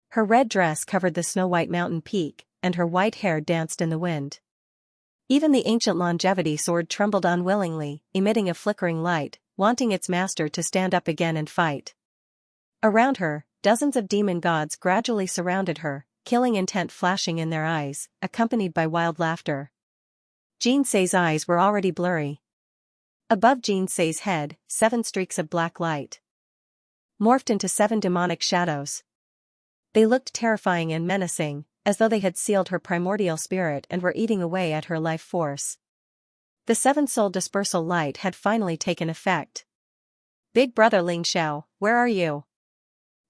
Her red dress covered the snow-white mountain peak, and her white hair danced in the wind. Even the ancient longevity sword trembled unwillingly, emitting a flickering light, wanting its master to stand up again and fight. Around her, dozens of demon gods gradually surrounded her, killing intent flashing in their eyes, accompanied by wild laughter. Xianxia's eyes were already blurry. Above Xianxia's head, 7 streaks of black light morphed into 7 demonic shadows. They looked terrifying and menacing, as though they had sealed her primordial spirit and were eating away at her life force. The 7-soul dispersal light had finally taken effect. "Big brother Ling Xiao, where are you?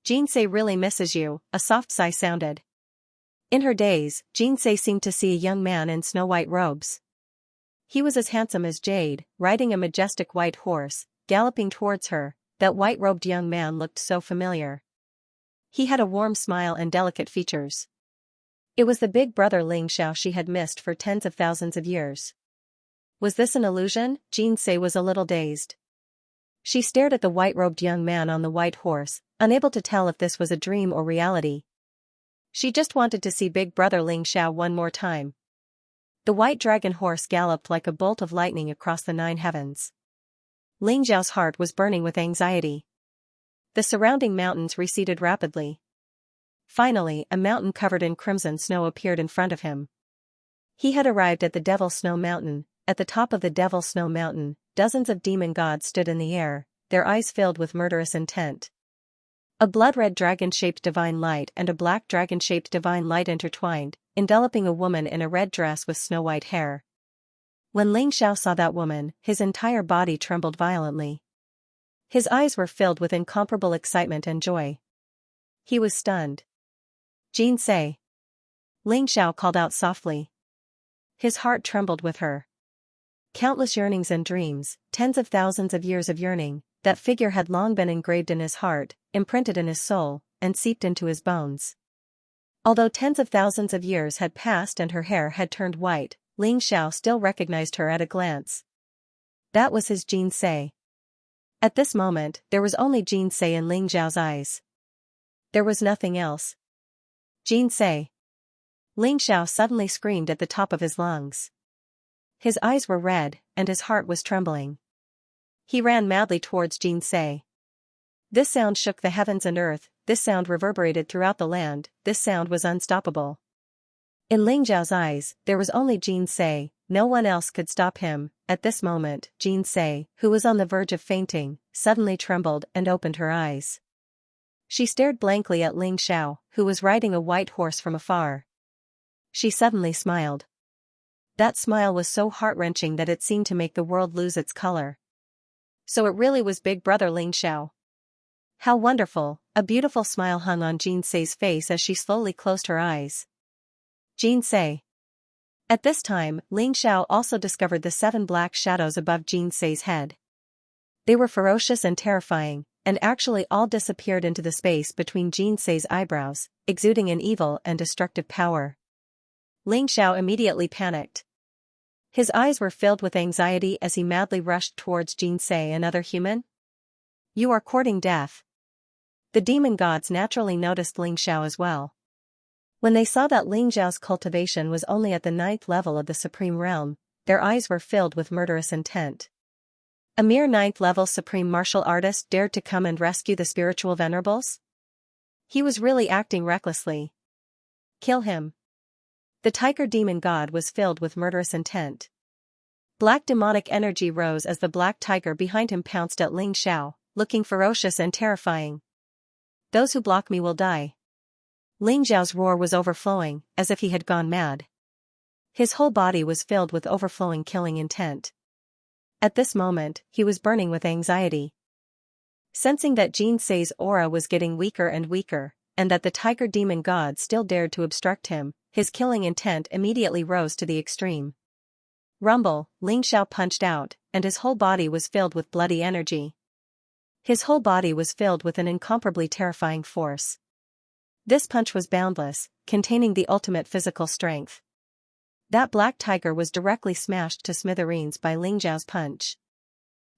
Xianxia really misses you," a soft sigh sounded. In her daze, Xianxia seemed to see a young man in snow-white robes. He was as handsome as jade, riding a majestic white horse, galloping towards her. That white-robed young man looked so familiar. He had a warm smile and delicate features. It was the big brother Ling Xiao she had missed for tens of thousands of years. Was this an illusion? Xianxia was a little dazed. She stared at the white-robed young man on the white horse, unable to tell if this was a dream or reality. She just wanted to see big brother Ling Xiao one more time. The white dragon horse galloped like a bolt of lightning across the 9 heavens. Ling Xiao's heart was burning with anxiety. The surrounding mountains receded rapidly. Finally, a mountain covered in crimson snow appeared in front of him. He had arrived at the Devil Snow Mountain. At the top of the Devil Snow Mountain, dozens of demon gods stood in the air, their eyes filled with murderous intent. A blood-red dragon-shaped divine light and a black dragon-shaped divine light intertwined, enveloping a woman in a red dress with snow-white hair. When Ling Xiao saw that woman, his entire body trembled violently. His eyes were filled with incomparable excitement and joy. He was stunned. Xianxia. Ling Xiao called out softly. His heart trembled with her. Countless yearnings and dreams, tens of thousands of years of yearning, that figure had long been engraved in his heart, imprinted in his soul, and seeped into his bones. Although tens of thousands of years had passed and her hair had turned white, Ling Xiao still recognized her at a glance. That was his Xianxia. At this moment, there was only Xianxia in Ling Xiao's eyes. There was nothing else. Xianxia. Ling Xiao suddenly screamed at the top of his lungs. His eyes were red, and his heart was trembling. He ran madly towards Xianxia. This sound shook the heavens and earth, this sound reverberated throughout the land, this sound was unstoppable. In Ling Xiao's eyes, there was only Xianxia, no one else could stop him. At this moment, Xianxia, who was on the verge of fainting, suddenly trembled and opened her eyes. She stared blankly at Ling Xiao, who was riding a white horse from afar. She suddenly smiled. That smile was so heart-wrenching that it seemed to make the world lose its color. So it really was Big Brother Ling Xiao. How wonderful! A beautiful smile hung on Xianxia's face as she slowly closed her eyes. Xianxia. At this time, Ling Xiao also discovered the 7 black shadows above Xianxia's head. They were ferocious and terrifying, and actually all disappeared into the space between Xianxia's eyebrows, exuding an evil and destructive power. Ling Xiao immediately panicked. His eyes were filled with anxiety as he madly rushed towards Xianxia. Another human? You are courting death. The demon gods naturally noticed Ling Xiao as well. When they saw that Ling Xiao's cultivation was only at the 9th level of the Supreme Realm, their eyes were filled with murderous intent. A mere 9th level Supreme Martial Artist dared to come and rescue the spiritual venerables? He was really acting recklessly. Kill him. The tiger demon god was filled with murderous intent. Black demonic energy rose as the black tiger behind him pounced at Ling Xiao, looking ferocious and terrifying. Those who block me will die. Ling Xiao's roar was overflowing, as if he had gone mad. His whole body was filled with overflowing killing intent. At this moment, he was burning with anxiety. Sensing that Xianxia's aura was getting weaker and weaker, and that the tiger demon god still dared to obstruct him, his killing intent immediately rose to the extreme. Rumble, Ling Xiao punched out, and his whole body was filled with bloody energy. His whole body was filled with an incomparably terrifying force. This punch was boundless, containing the ultimate physical strength. That black tiger was directly smashed to smithereens by Ling Xiao's punch.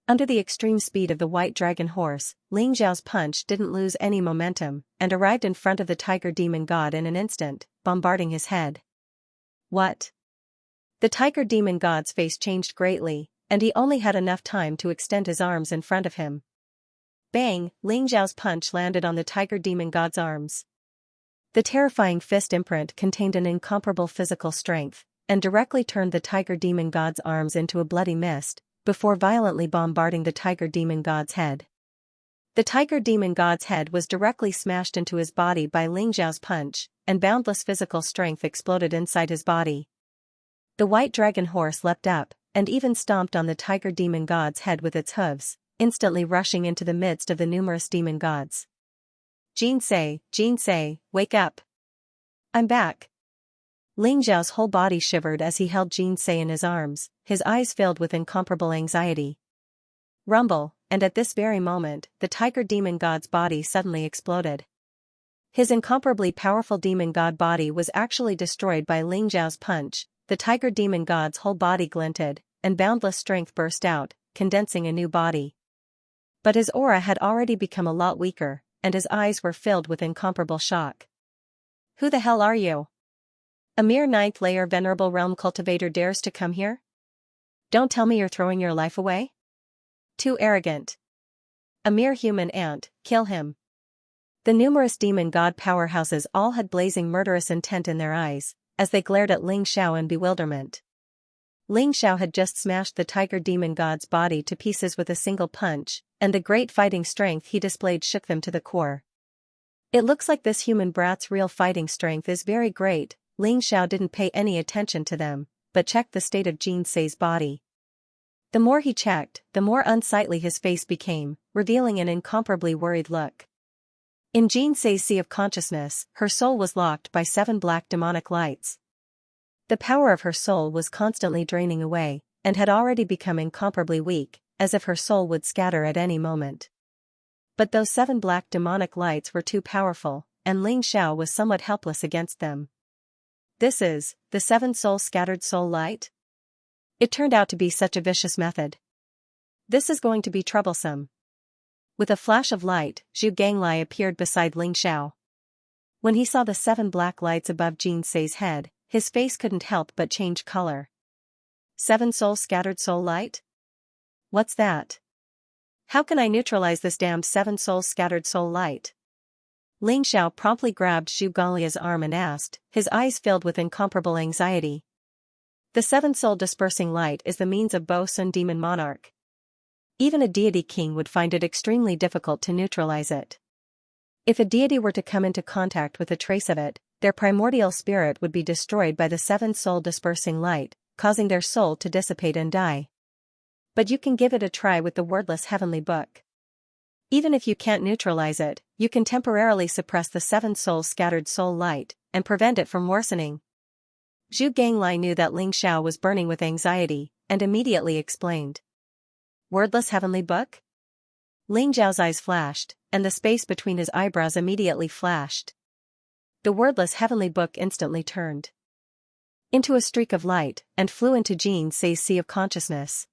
Under the extreme speed of the white dragon horse, Ling Xiao's punch didn't lose any momentum, and arrived in front of the tiger demon god in an instant, bombarding his head. What? The tiger demon god's face changed greatly, and he only had enough time to extend his arms in front of him. Bang! Ling Xiao's punch landed on the tiger demon god's arms. The terrifying fist imprint contained an incomparable physical strength, and directly turned the tiger demon god's arms into a bloody mist, before violently bombarding the tiger demon god's head. The tiger demon god's head was directly smashed into his body by Ling Xiao's punch, and boundless physical strength exploded inside his body. The white dragon horse leapt up, and even stomped on the tiger demon god's head with its hooves, instantly rushing into the midst of the numerous demon gods. Xianxia, wake up! I'm back! Ling Xiao's whole body shivered as he held Xianxia in his arms, his eyes filled with incomparable anxiety. Rumble, and at this very moment, the tiger demon god's body suddenly exploded. His incomparably powerful demon god body was actually destroyed by Ling Xiao's punch. The tiger demon god's whole body glinted, and boundless strength burst out, condensing a new body. But his aura had already become a lot weaker, and his eyes were filled with incomparable shock. Who the hell are you? A mere 9th layer venerable realm cultivator dares to come here? Don't tell me you're throwing your life away? Too arrogant. A mere human ant, kill him. The numerous demon god powerhouses all had blazing murderous intent in their eyes, as they glared at Ling Xiao in bewilderment. Ling Xiao had just smashed the tiger demon god's body to pieces with a single punch, and the great fighting strength he displayed shook them to the core. It looks like this human brat's real fighting strength is very great. Ling Xiao didn't pay any attention to them, but checked the state of Xianxia's body. The more he checked, the more unsightly his face became, revealing an incomparably worried look. In Xianxia's sea of consciousness, her soul was locked by 7 black demonic lights. The power of her soul was constantly draining away, and had already become incomparably weak, as if her soul would scatter at any moment. But those 7 black demonic lights were too powerful, and Ling Xiao was somewhat helpless against them. This is the 7 soul scattered soul light? It turned out to be such a vicious method. This is going to be troublesome. With a flash of light, Zhu Ganglai appeared beside Ling Xiao. When he saw the 7 black lights above Xianxia's head, his face couldn't help but change color. 7 soul scattered soul light? What's that? How can I neutralize this damned 7 soul scattered soul light? Ling Xiao promptly grabbed Zhu Ganglia's arm and asked, his eyes filled with incomparable anxiety. The 7 soul dispersing light is the means of Bo Sun Demon Monarch. Even a deity king would find it extremely difficult to neutralize it. If a deity were to come into contact with a trace of it, their primordial spirit would be destroyed by the 7 soul dispersing light, causing their soul to dissipate and die. But you can give it a try with the wordless heavenly book. Even if you can't neutralize it, you can temporarily suppress the 7 soul scattered soul light, and prevent it from worsening. Zhu Ganglai knew that Ling Xiao was burning with anxiety, and immediately explained. Wordless heavenly book? Ling Xiao's eyes flashed, and the space between his eyebrows immediately flashed. The wordless heavenly book instantly turned into a streak of light, and flew into Xianxia's sea of consciousness.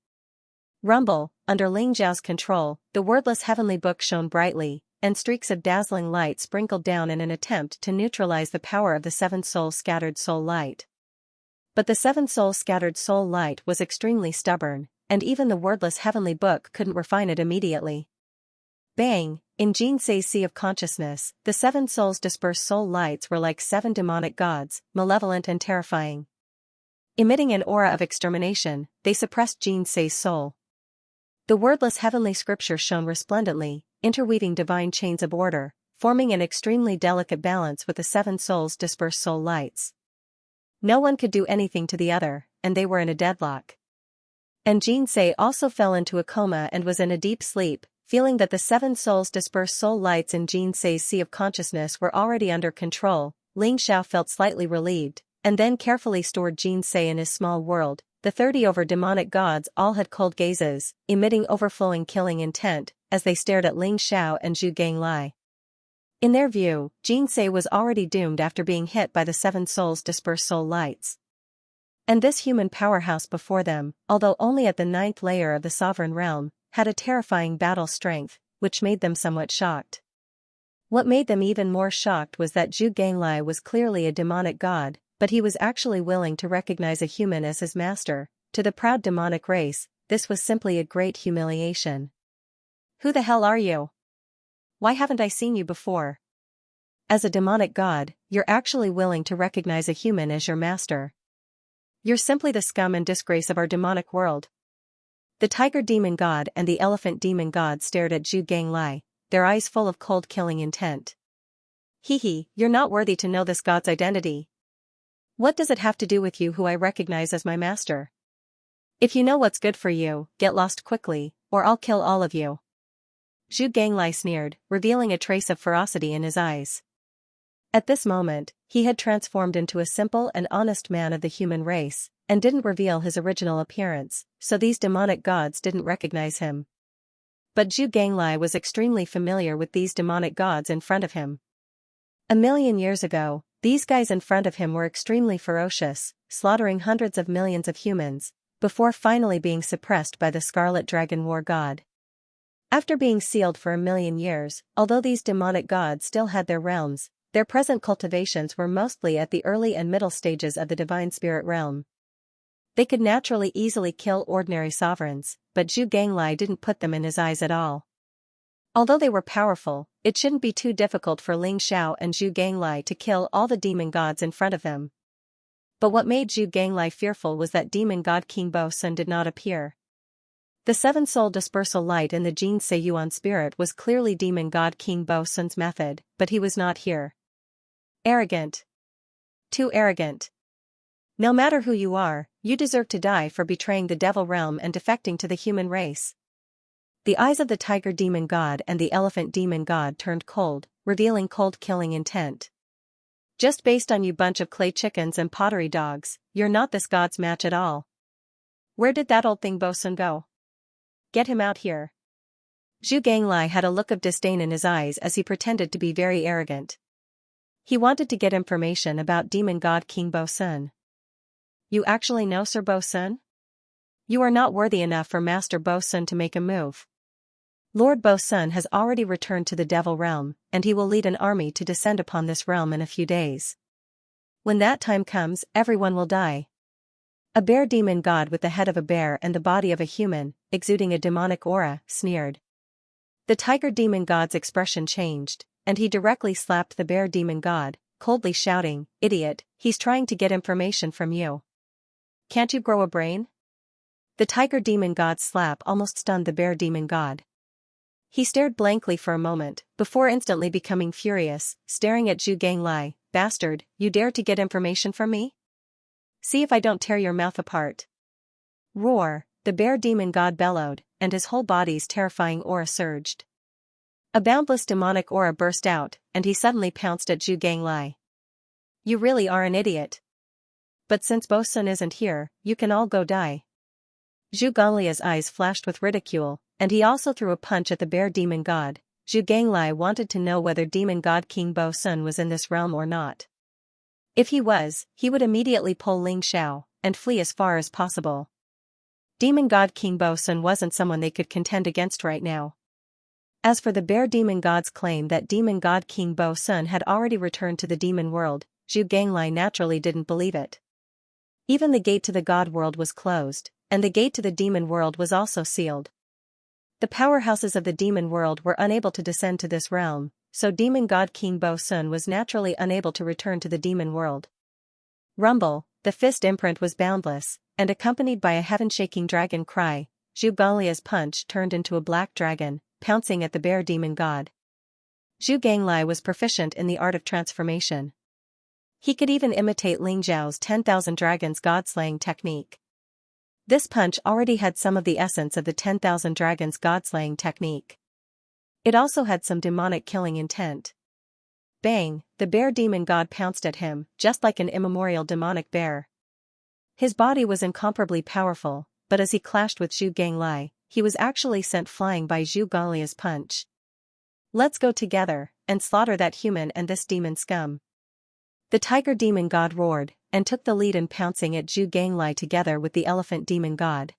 Rumble, under Ling Xiao's control, the wordless heavenly book shone brightly, and streaks of dazzling light sprinkled down in an attempt to neutralize the power of the 7 soul scattered soul light. But the 7 soul scattered soul light was extremely stubborn, and even the wordless heavenly book couldn't refine it immediately. Bang! In Xianxia's sea of consciousness, the 7 souls dispersed soul lights were like 7 demonic gods, malevolent and terrifying. Emitting an aura of extermination, they suppressed Xianxia's soul. The wordless heavenly scripture shone resplendently, interweaving divine chains of order, forming an extremely delicate balance with the 7 souls dispersed soul lights. No one could do anything to the other, and they were in a deadlock. And Xianxia also fell into a coma and was in a deep sleep, feeling that the 7 souls dispersed soul lights in Xianxia's sea of consciousness were already under control. Ling Xiao felt slightly relieved, and then carefully stored Xianxia in his small world. The 30 over demonic gods all had cold gazes, emitting overflowing killing intent, as they stared at Ling Xiao and Zhu Ganglai. In their view, Xianxia was already doomed after being hit by the 7 souls dispersed soul lights. And this human powerhouse before them, although only at the 9th layer of the sovereign realm, had a terrifying battle strength, which made them somewhat shocked. What made them even more shocked was that Zhu Ganglai was clearly a demonic god, but he was actually willing to recognize a human as his master. To the proud demonic race, this was simply a great humiliation. Who the hell are you? Why haven't I seen you before? As a demonic god, you're actually willing to recognize a human as your master. You're simply the scum and disgrace of our demonic world. The tiger demon god and the elephant demon god stared at Zhu Ganglai, their eyes full of cold killing intent. Hehe, you're not worthy to know this god's identity. What does it have to do with you who I recognize as my master? If you know what's good for you, get lost quickly, or I'll kill all of you. Zhu Ganglai sneered, revealing a trace of ferocity in his eyes. At this moment, he had transformed into a simple and honest man of the human race, and didn't reveal his original appearance, so these demonic gods didn't recognize him. But Zhu Ganglai was extremely familiar with these demonic gods in front of him. 1,000,000 years ago, these guys in front of him were extremely ferocious, slaughtering hundreds of millions of humans, before finally being suppressed by the Scarlet Dragon War god. After being sealed for 1,000,000 years, although these demonic gods still had their realms, their present cultivations were mostly at the early and middle stages of the divine spirit realm. They could naturally easily kill ordinary sovereigns, but Zhu Ganglai didn't put them in his eyes at all. Although they were powerful, it shouldn't be too difficult for Ling Xiao and Zhu Ganglai to kill all the demon gods in front of them. But what made Zhu Ganglai fearful was that demon god King Bo Sun did not appear. The 7 soul dispersal light in the Xianxia Yuan spirit was clearly demon god King Bo Sun's method, but he was not here. Arrogant. Too arrogant. No matter who you are, you deserve to die for betraying the devil realm and defecting to the human race. The eyes of the tiger demon god and the elephant demon god turned cold, revealing cold killing intent. Just based on you bunch of clay chickens and pottery dogs, you're not this god's match at all. Where did that old thing Bosun go? Get him out here. Zhu Ganglai had a look of disdain in his eyes as he pretended to be very arrogant. He wanted to get information about demon god King Bosun. You actually know Sir Bosun? You are not worthy enough for Master Bosun to make a move. Lord Bosun has already returned to the devil realm, and he will lead an army to descend upon this realm in a few days. When that time comes, everyone will die. A bear demon god with the head of a bear and the body of a human, exuding a demonic aura, sneered. The tiger demon god's expression changed, and he directly slapped the bear demon god, coldly shouting, "Idiot, he's trying to get information from you. Can't you grow a brain?" The tiger demon god's slap almost stunned the bear demon god. He stared blankly for a moment, before instantly becoming furious, staring at Zhu Ganglai. "Bastard, you dare to get information from me? See if I don't tear your mouth apart." Roar, the bear demon god bellowed, and his whole body's terrifying aura surged. A boundless demonic aura burst out, and he suddenly pounced at Zhu Ganglai. "You really are an idiot. But since Bosun isn't here, you can all go die." Zhu Ganglia's eyes flashed with ridicule, and he also threw a punch at the bear demon god. Zhu Ganglai wanted to know whether demon god King Bosun was in this realm or not. If he was, he would immediately pull Ling Xiao and flee as far as possible. Demon god King Bosun wasn't someone they could contend against right now. As for the bear demon god's claim that demon god King Bosun had already returned to the demon world, Zhu Ganglai naturally didn't believe it. Even the gate to the god world was closed, and the gate to the demon world was also sealed. The powerhouses of the demon world were unable to descend to this realm, so demon god King Bosun was naturally unable to return to the demon world. Rumble, the fist imprint was boundless, and accompanied by a heaven-shaking dragon cry. Zhu Ganglia's punch turned into a black dragon, pouncing at the bear demon god. Zhu Ganglai was proficient in the art of transformation. He could even imitate Ling Zhao's 10,000 dragons god-slaying technique. This punch already had some of the essence of the 10,000 dragons god-slaying technique. It also had some demonic killing intent. Bang, the bear demon god pounced at him, just like an immemorial demonic bear. His body was incomparably powerful, but as he clashed with Zhu Ganglai, he was actually sent flying by Zhu Ganglia's punch. "Let's go together, and slaughter that human and this demon scum." The tiger demon god roared, and took the lead in pouncing at Zhu Ganglai together with the elephant demon god.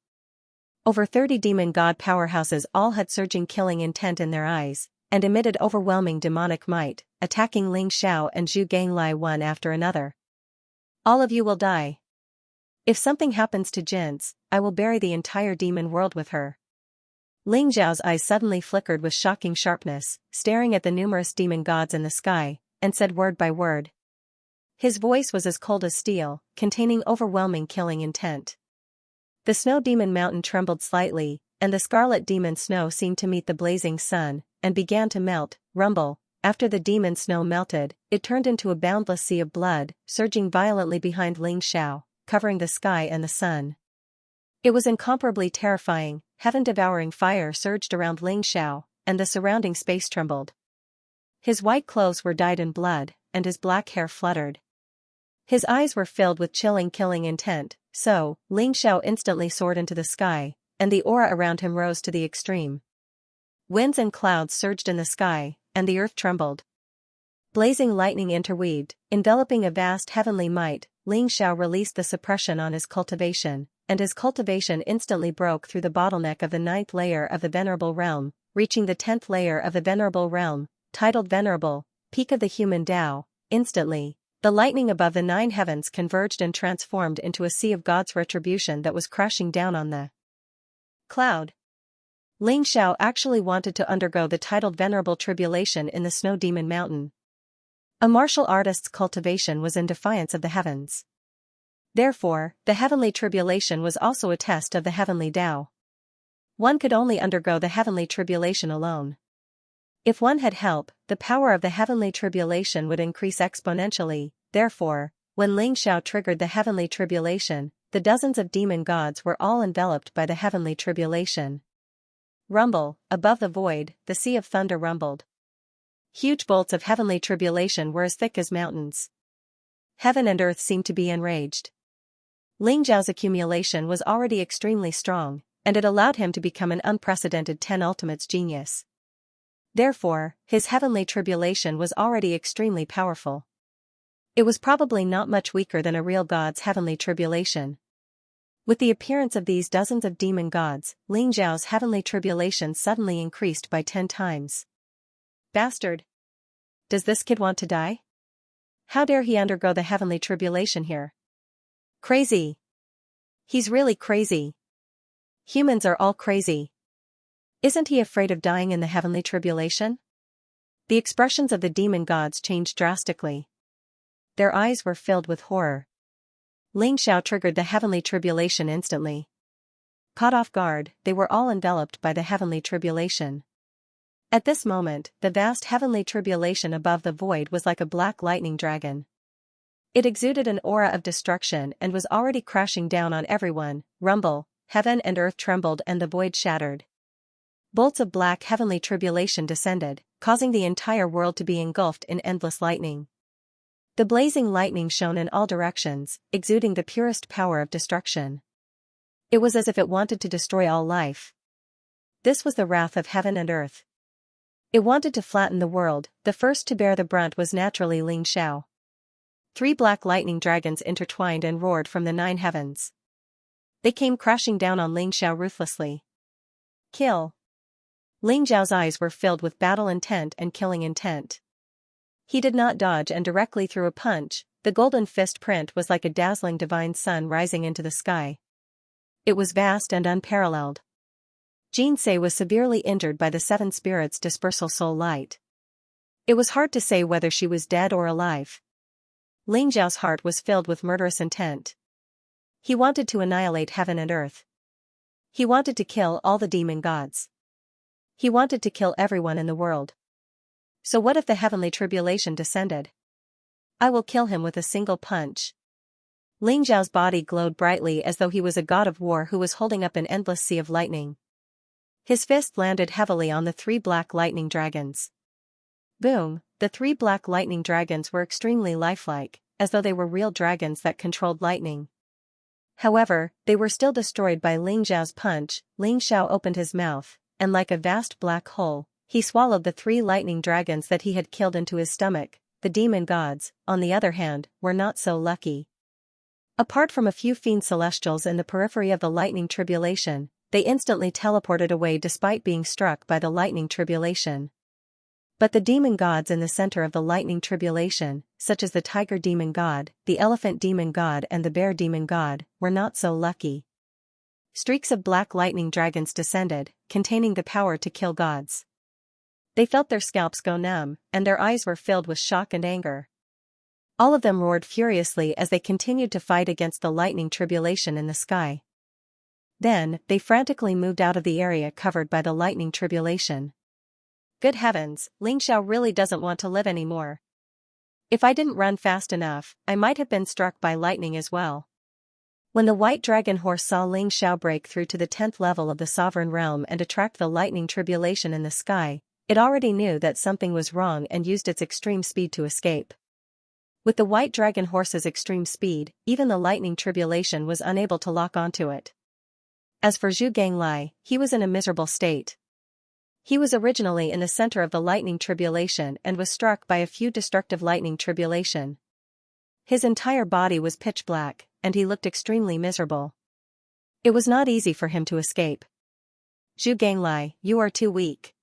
Over 30 demon god powerhouses all had surging killing intent in their eyes, and emitted overwhelming demonic might, attacking Ling Xiao and Zhu Ganglai one after another. "All of you will die. If something happens to Jin's, I will bury the entire demon world with her." Ling Zhao's eyes suddenly flickered with shocking sharpness, staring at the numerous demon gods in the sky, and said word by word. His voice was as cold as steel, containing overwhelming killing intent. The snow demon mountain trembled slightly, and the scarlet demon snow seemed to meet the blazing sun, and began to melt. Rumble, after the demon snow melted, it turned into a boundless sea of blood, surging violently behind Ling Xiao, covering the sky and the sun. It was incomparably terrifying. Heaven-devouring fire surged around Ling Xiao, and the surrounding space trembled. His white clothes were dyed in blood, and his black hair fluttered. His eyes were filled with chilling killing intent, so, Ling Xiao instantly soared into the sky, and the aura around him rose to the extreme. Winds and clouds surged in the sky, and the earth trembled. Blazing lightning interweaved, enveloping a vast heavenly might. Ling Xiao released the suppression on his cultivation, and his cultivation instantly broke through the bottleneck of the 9th layer of the Venerable Realm, reaching the 10th layer of the Venerable Realm, titled Venerable, Peak of the Human Tao. Instantly, the lightning above the 9 heavens converged and transformed into a sea of God's retribution that was crashing down on the cloud. Ling Xiao actually wanted to undergo the titled Venerable Tribulation in the Snow Demon Mountain. A martial artist's cultivation was in defiance of the heavens. Therefore, the heavenly tribulation was also a test of the heavenly Tao. One could only undergo the heavenly tribulation alone. If one had help, the power of the heavenly tribulation would increase exponentially. Therefore, When Ling Xiao triggered the heavenly tribulation, the dozens of demon gods were all enveloped by the heavenly tribulation. Rumble, above the void, the sea of thunder rumbled. Huge bolts of heavenly tribulation were as thick as mountains. Heaven and earth seemed to be enraged. Ling Xiao's accumulation was already extremely strong, and it allowed him to become an unprecedented 10 ultimates genius. Therefore, his heavenly tribulation was already extremely powerful. It was probably not much weaker than a real god's heavenly tribulation. With the appearance of these dozens of demon gods, Ling Xiao's heavenly tribulation suddenly increased by 10 times. Bastard! Does this kid want to die? How dare he undergo the heavenly tribulation here? Crazy! He's really crazy. Humans are all crazy. Isn't he afraid of dying in the heavenly tribulation? The expressions of the demon gods changed drastically. Their eyes were filled with horror. Ling Xiao triggered the heavenly tribulation instantly. Caught off guard, they were all enveloped by the heavenly tribulation. At this moment, the vast heavenly tribulation above the void was like a black lightning dragon. It exuded an aura of destruction and was already crashing down on everyone. Rumble, heaven and earth trembled and the void shattered. Bolts of black heavenly tribulation descended, causing the entire world to be engulfed in endless lightning. The blazing lightning shone in all directions, exuding the purest power of destruction. It was as if it wanted to destroy all life. This was the wrath of heaven and earth. It wanted to flatten the world. The first to bear the brunt was naturally Ling Xiao. 3 black lightning dragons intertwined and roared from the 9 heavens. They came crashing down on Ling Xiao ruthlessly. Kill! Ling Xiao's eyes were filled with battle intent and killing intent. He did not dodge and directly threw a punch. The golden fist print was like a dazzling divine sun rising into the sky. It was vast and unparalleled. Xianxia was severely injured by the 7 spirits' dispersal soul light. It was hard to say whether she was dead or alive. Ling Xiao's heart was filled with murderous intent. He wanted to annihilate heaven and earth. He wanted to kill all the demon gods. He wanted to kill everyone in the world. So what if the heavenly tribulation descended? I will kill him with a single punch. Ling Xiao's body glowed brightly as though he was a god of war who was holding up an endless sea of lightning. His fist landed heavily on the 3 black lightning dragons. Boom! The 3 black lightning dragons were extremely lifelike, as though they were real dragons that controlled lightning. However, they were still destroyed by Ling Xiao's punch. Ling Xiao opened his mouth, and like a vast black hole, he swallowed the 3 lightning dragons that he had killed into his stomach. The demon gods, on the other hand, were not so lucky. Apart from a few fiend celestials in the periphery of the lightning tribulation, they instantly teleported away despite being struck by the lightning tribulation. But the demon gods in the center of the lightning tribulation, such as the tiger demon god, the elephant demon god and the bear demon god, were not so lucky. Streaks of black lightning dragons descended, containing the power to kill gods. They felt their scalps go numb, and their eyes were filled with shock and anger. All of them roared furiously as they continued to fight against the lightning tribulation in the sky. Then, they frantically moved out of the area covered by the lightning tribulation. Good heavens, Ling Xiao really doesn't want to live anymore. If I didn't run fast enough, I might have been struck by lightning as well. When the white dragon horse saw Ling Xiao break through to the 10th level of the sovereign realm and attract the lightning tribulation in the sky, it already knew that something was wrong and used its extreme speed to escape. With the white dragon horse's extreme speed, even the lightning tribulation was unable to lock onto it. As for Zhu Ganglai, he was in a miserable state. He was originally in the center of the lightning tribulation and was struck by a few destructive lightning tribulation. His entire body was pitch black, and he looked extremely miserable. It was not easy for him to escape. Zhu Ganglai, you are too weak.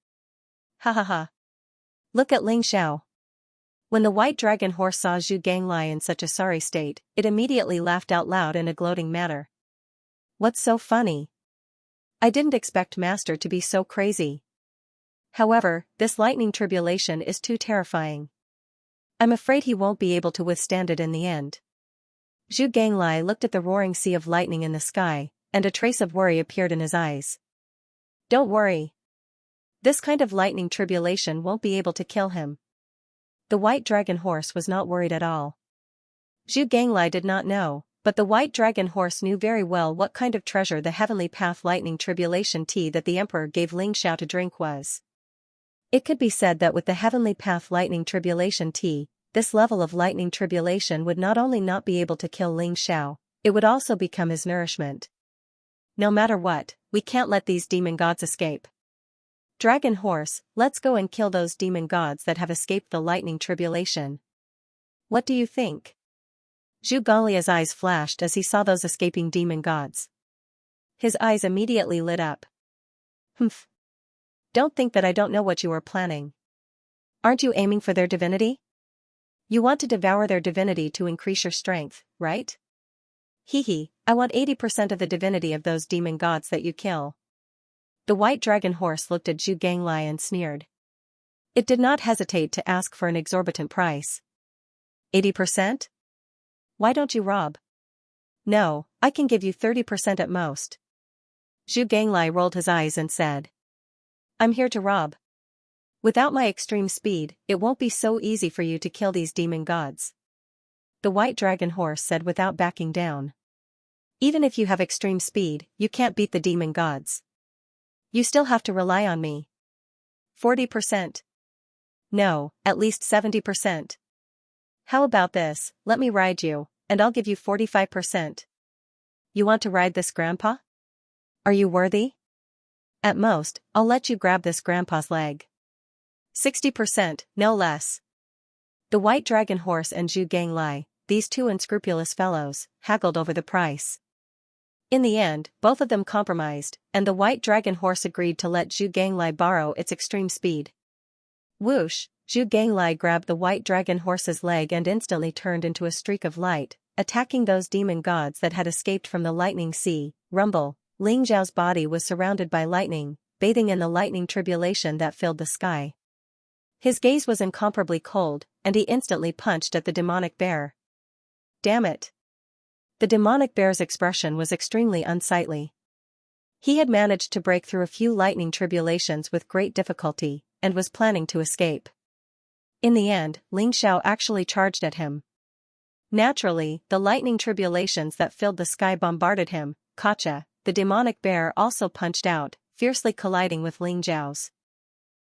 Ha ha ha. Look at Ling Xiao. When the white dragon horse saw Zhu Ganglai in such a sorry state, it immediately laughed out loud in a gloating manner. What's so funny? I didn't expect Master to be so crazy. However, this lightning tribulation is too terrifying. I'm afraid he won't be able to withstand it in the end. Zhu Ganglai looked at the roaring sea of lightning in the sky, and a trace of worry appeared in his eyes. Don't worry. This kind of lightning tribulation won't be able to kill him. The white dragon horse was not worried at all. Zhu Ganglai did not know, but the white dragon horse knew very well what kind of treasure the heavenly path lightning tribulation tea that the emperor gave Ling Xiao to drink was. It could be said that with the heavenly path lightning tribulation tea, this level of lightning tribulation would not only not be able to kill Ling Xiao, it would also become his nourishment. No matter what, we can't let these demon gods escape. Dragon horse, let's go and kill those demon gods that have escaped the lightning tribulation. What do you think? Zhu Ganglia's eyes flashed as he saw those escaping demon gods. His eyes immediately lit up. Humph. Don't think that I don't know what you are planning. Aren't you aiming for their divinity? You want to devour their divinity to increase your strength, right? Hee, I want 80% of the divinity of those demon gods that you kill. The white dragon horse looked at Zhu Ganglai and sneered. It did not hesitate to ask for an exorbitant price. 80%? Why don't you rob? No, I can give you 30% at most. Zhu Ganglai rolled his eyes and said. I'm here to rob. Without my extreme speed, it won't be so easy for you to kill these demon gods. The white dragon horse said without backing down. Even if you have extreme speed, you can't beat the demon gods. You still have to rely on me. 40%. No, at least 70%. How about this, let me ride you, and I'll give you 45%. You want to ride this grandpa? Are you worthy? At most, I'll let you grab this grandpa's leg. 60%, no less. The white dragon horse and Zhu Ganglai, these two unscrupulous fellows, haggled over the price. In the end, both of them compromised, and the white dragon horse agreed to let Zhu Ganglai borrow its extreme speed. Whoosh, Zhu Ganglai grabbed the white dragon horse's leg and instantly turned into a streak of light, attacking those demon gods that had escaped from the lightning sea. Rumble, Ling Zhao's body was surrounded by lightning, bathing in the lightning tribulation that filled the sky. His gaze was incomparably cold, and he instantly punched at the demonic bear. Damn it! The demonic bear's expression was extremely unsightly. He had managed to break through a few lightning tribulations with great difficulty, and was planning to escape. In the end, Ling Xiao actually charged at him. Naturally, the lightning tribulations that filled the sky bombarded him. Gotcha! The demonic bear also punched out, fiercely colliding with Ling Zhao's.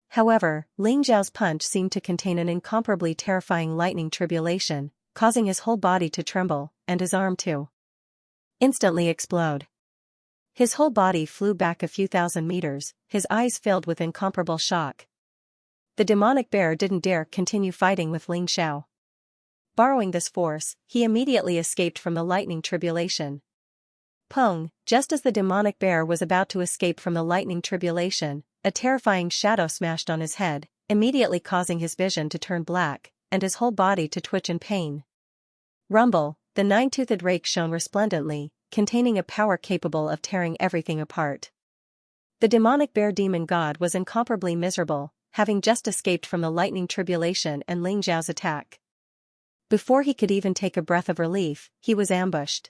However, Ling Zhao's punch seemed to contain an incomparably terrifying lightning tribulation, causing his whole body to tremble, and his arm to instantly explode. His whole body flew back a few thousand meters, his eyes filled with incomparable shock. The demonic bear didn't dare continue fighting with Ling Xiao. Borrowing this force, he immediately escaped from the lightning tribulation. Pong, just as the demonic bear was about to escape from the lightning tribulation, a terrifying shadow smashed on his head, immediately causing his vision to turn black, and his whole body to twitch in pain. Rumble, the nine-toothed rake shone resplendently, containing a power capable of tearing everything apart. The demonic bear demon god was incomparably miserable, having just escaped from the lightning tribulation and Ling Zhao's attack. Before he could even take a breath of relief, he was ambushed.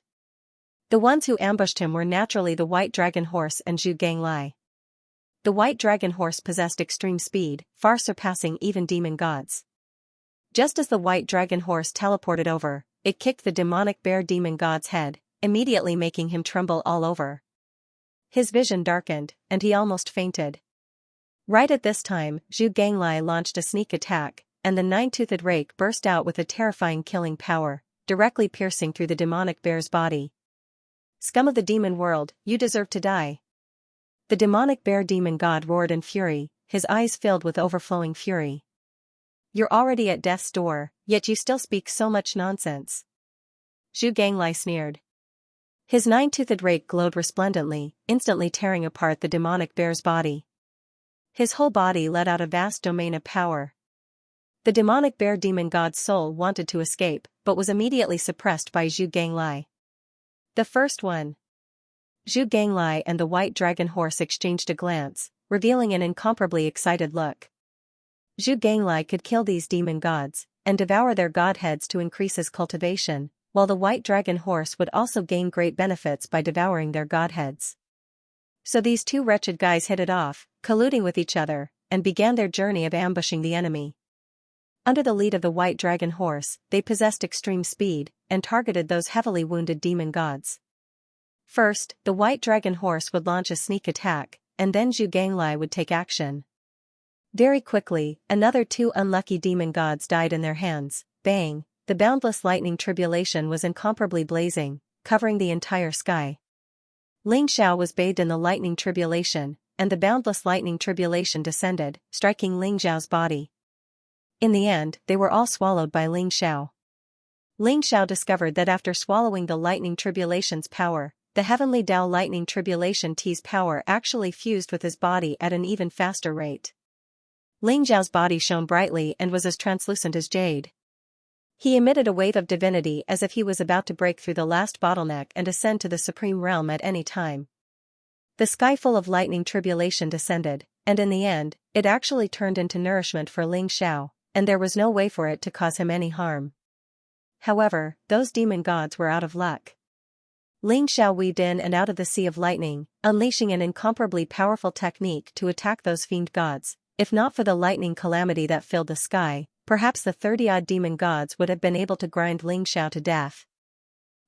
The ones who ambushed him were naturally the white dragon horse and Zhu Ganglai. The white dragon horse possessed extreme speed, far surpassing even demon gods. Just as the white dragon horse teleported over, it kicked the demonic bear demon god's head, immediately making him tremble all over. His vision darkened, and he almost fainted. Right at this time, Zhu Ganglai launched a sneak attack, and the nine-toothed rake burst out with a terrifying killing power, directly piercing through the demonic bear's body. Scum of the demon world, you deserve to die. The demonic bear demon god roared in fury, his eyes filled with overflowing fury. You're already at death's door, yet you still speak so much nonsense. Zhu Ganglai sneered. His nine-toothed rake glowed resplendently, instantly tearing apart the demonic bear's body. His whole body let out a vast domain of power. The demonic bear demon god's soul wanted to escape, but was immediately suppressed by Zhu Ganglai. The first one. Zhu Ganglai and the white dragon horse exchanged a glance, revealing an incomparably excited look. Zhu Ganglai could kill these demon gods, and devour their godheads to increase his cultivation, while the white dragon horse would also gain great benefits by devouring their godheads. So these two wretched guys hit it off, colluding with each other, and began their journey of ambushing the enemy. Under the lead of the white dragon horse, they possessed extreme speed, and targeted those heavily wounded demon gods. First, the white dragon horse would launch a sneak attack, and then Zhu Ganglai would take action. Very quickly, another 2 unlucky demon gods died in their hands. Bang! The boundless lightning tribulation was incomparably blazing, covering the entire sky. Ling Xiao was bathed in the lightning tribulation, and the boundless lightning tribulation descended, striking Ling Xiao's body. In the end, they were all swallowed by Ling Xiao. Ling Xiao discovered that after swallowing the lightning tribulation's power, the heavenly Tao lightning tribulation T's power actually fused with his body at an even faster rate. Ling Xiao's body shone brightly and was as translucent as jade. He emitted a wave of divinity as if he was about to break through the last bottleneck and ascend to the supreme realm at any time. The sky full of lightning tribulation descended, and in the end, it actually turned into nourishment for Ling Xiao, and there was no way for it to cause him any harm. However, those demon gods were out of luck. Ling Xiao weaved in and out of the sea of lightning, unleashing an incomparably powerful technique to attack those fiend gods. If not for the lightning calamity that filled the sky, perhaps the 30-odd demon gods would have been able to grind Ling Xiao to death.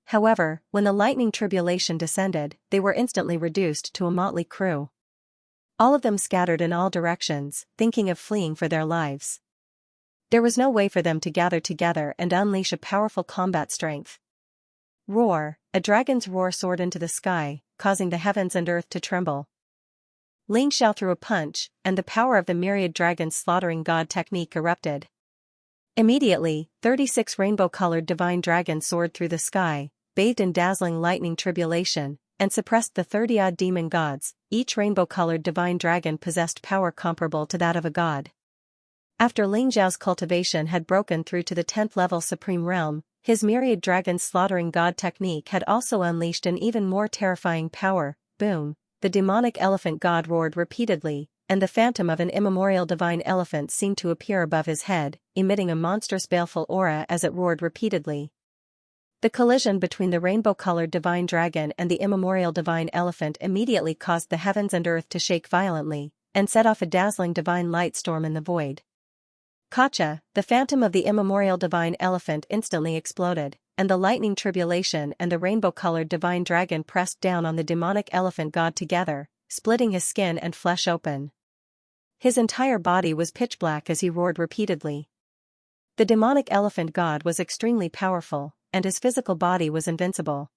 However, when the lightning tribulation descended, they were instantly reduced to a motley crew. All of them scattered in all directions, thinking of fleeing for their lives. There was no way for them to gather together and unleash a powerful combat strength. Roar! A dragon's roar soared into the sky, causing the heavens and earth to tremble. Ling Xiao threw a punch, and the power of the Myriad dragon's slaughtering god technique erupted. Immediately, 36 rainbow-colored divine dragons soared through the sky, bathed in dazzling lightning tribulation, and suppressed the 30-odd demon gods. Each rainbow-colored divine dragon possessed power comparable to that of a god. After Ling Xiao's cultivation had broken through to the 10th level supreme realm, his Myriad dragon's slaughtering god technique had also unleashed an even more terrifying power. Boom! The demonic elephant god roared repeatedly, and the phantom of an immemorial divine elephant seemed to appear above his head, emitting a monstrous baleful aura as it roared repeatedly. The collision between the rainbow-colored divine dragon and the immemorial divine elephant immediately caused the heavens and earth to shake violently, and set off a dazzling divine light storm in the void. Kacha, the phantom of the immemorial divine elephant instantly exploded, and the lightning tribulation and the rainbow-colored divine dragon pressed down on the demonic elephant god together, splitting his skin and flesh open. His entire body was pitch black as he roared repeatedly. The demonic elephant god was extremely powerful, and his physical body was invincible.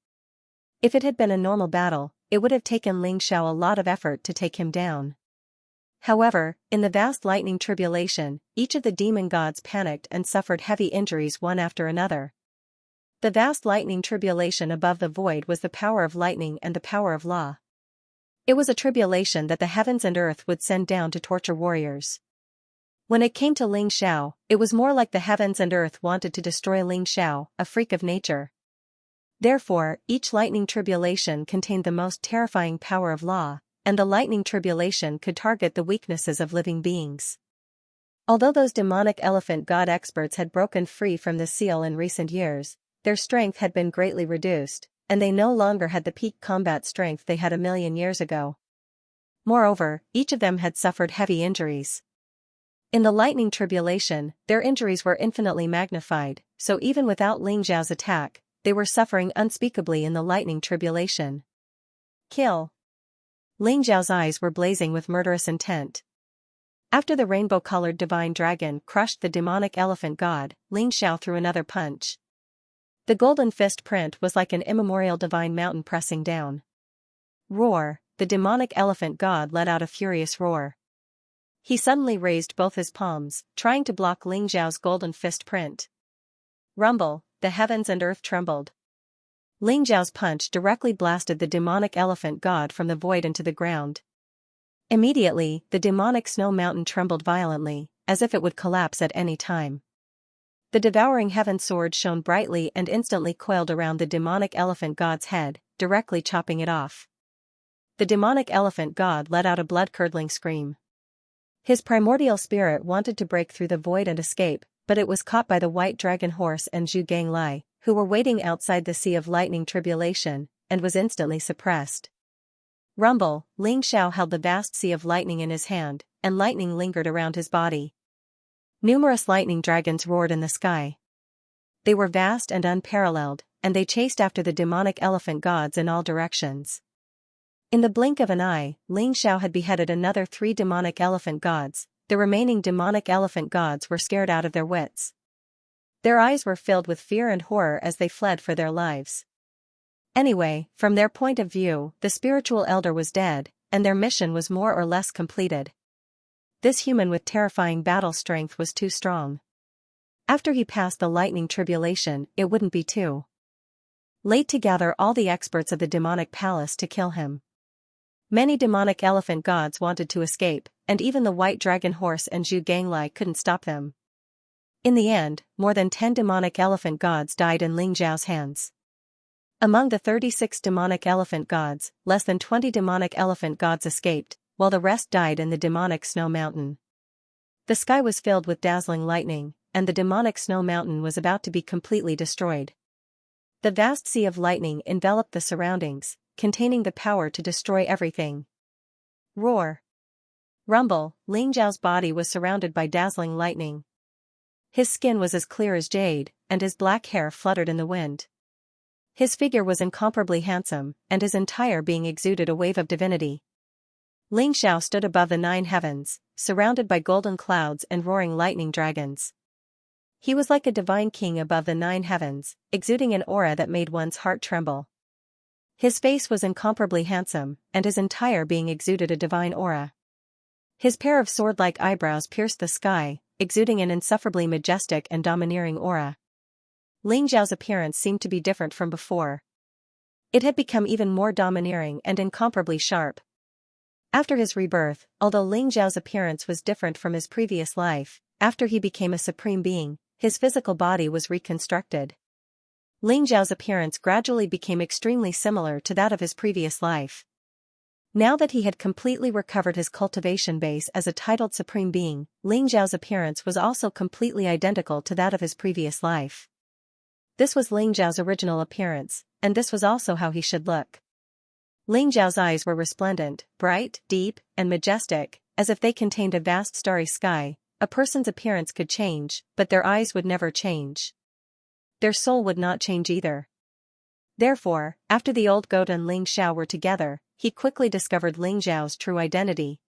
If it had been a normal battle, it would have taken Ling Xiao a lot of effort to take him down. However, in the vast lightning tribulation, each of the demon gods panicked and suffered heavy injuries one after another. The vast lightning tribulation above the void was the power of lightning and the power of law. It was a tribulation that the heavens and earth would send down to torture warriors. When it came to Ling Xiao, it was more like the heavens and earth wanted to destroy Ling Xiao, a freak of nature. Therefore, each lightning tribulation contained the most terrifying power of law, and the lightning tribulation could target the weaknesses of living beings. Although those demonic elephant god experts had broken free from the seal in recent years, their strength had been greatly reduced, and they no longer had the peak combat strength they had 1,000,000 years ago. Moreover, each of them had suffered heavy injuries. In the lightning tribulation, their injuries were infinitely magnified, so even without Ling Xiao's attack, they were suffering unspeakably in the lightning tribulation. Kill! Ling Xiao's eyes were blazing with murderous intent. After the rainbow-colored divine dragon crushed the demonic elephant god, Ling Xiao threw another punch. The golden fist print was like an immemorial divine mountain pressing down. Roar! The demonic elephant god let out a furious roar. He suddenly raised both his palms, trying to block Ling Xiao's golden fist print. Rumble! The heavens and earth trembled. Ling Xiao's punch directly blasted the demonic elephant god from the void into the ground. Immediately, the demonic snow mountain trembled violently, as if it would collapse at any time. The devouring heaven sword shone brightly and instantly coiled around the demonic elephant god's head, directly chopping it off. The demonic elephant god let out a blood-curdling scream. His primordial spirit wanted to break through the void and escape, but it was caught by the white dragon horse and Zhu Ganglai, who were waiting outside the sea of lightning tribulation, and was instantly suppressed. Rumble! Ling Xiao held the vast sea of lightning in his hand, and lightning lingered around his body. Numerous lightning dragons roared in the sky. They were vast and unparalleled, and they chased after the demonic elephant gods in all directions. In the blink of an eye, Xianxia had beheaded another 3 demonic elephant gods. The remaining demonic elephant gods were scared out of their wits. Their eyes were filled with fear and horror as they fled for their lives. Anyway, from their point of view, the spiritual elder was dead, and their mission was more or less completed. This human with terrifying battle strength was too strong. After he passed the lightning tribulation, it wouldn't be too late to gather all the experts of the demonic palace to kill him. Many demonic elephant gods wanted to escape, and even the white dragon horse and Zhu Ganglai couldn't stop them. In the end, more than 10 demonic elephant gods died in Xiao's hands. Among the 36 demonic elephant gods, less than 20 demonic elephant gods escaped, while the rest died in the demonic snow mountain. The sky was filled with dazzling lightning, and the demonic snow mountain was about to be completely destroyed. The vast sea of lightning enveloped the surroundings, containing the power to destroy everything. Roar! Rumble! Xiao's body was surrounded by dazzling lightning. His skin was as clear as jade, and his black hair fluttered in the wind. His figure was incomparably handsome, and his entire being exuded a wave of divinity. Xiao stood above the 9 heavens, surrounded by golden clouds and roaring lightning dragons. He was like a divine king above the 9 heavens, exuding an aura that made one's heart tremble. His face was incomparably handsome, and his entire being exuded a divine aura. His pair of sword-like eyebrows pierced the sky, exuding an insufferably majestic and domineering aura. Xiao's appearance seemed to be different from before. It had become even more domineering and incomparably sharp. After his rebirth, although Xiao's appearance was different from his previous life, after he became a supreme being, his physical body was reconstructed. Xiao's appearance gradually became extremely similar to that of his previous life. Now that he had completely recovered his cultivation base as a titled supreme being, Xiao's appearance was also completely identical to that of his previous life. This was Xiao's original appearance, and this was also how he should look. Xiao's eyes were resplendent, bright, deep, and majestic, as if they contained a vast starry sky. A person's appearance could change, but their eyes would never change. Their soul would not change either. Therefore, after the old goat and Xiao were together, he quickly discovered Xiao's true identity.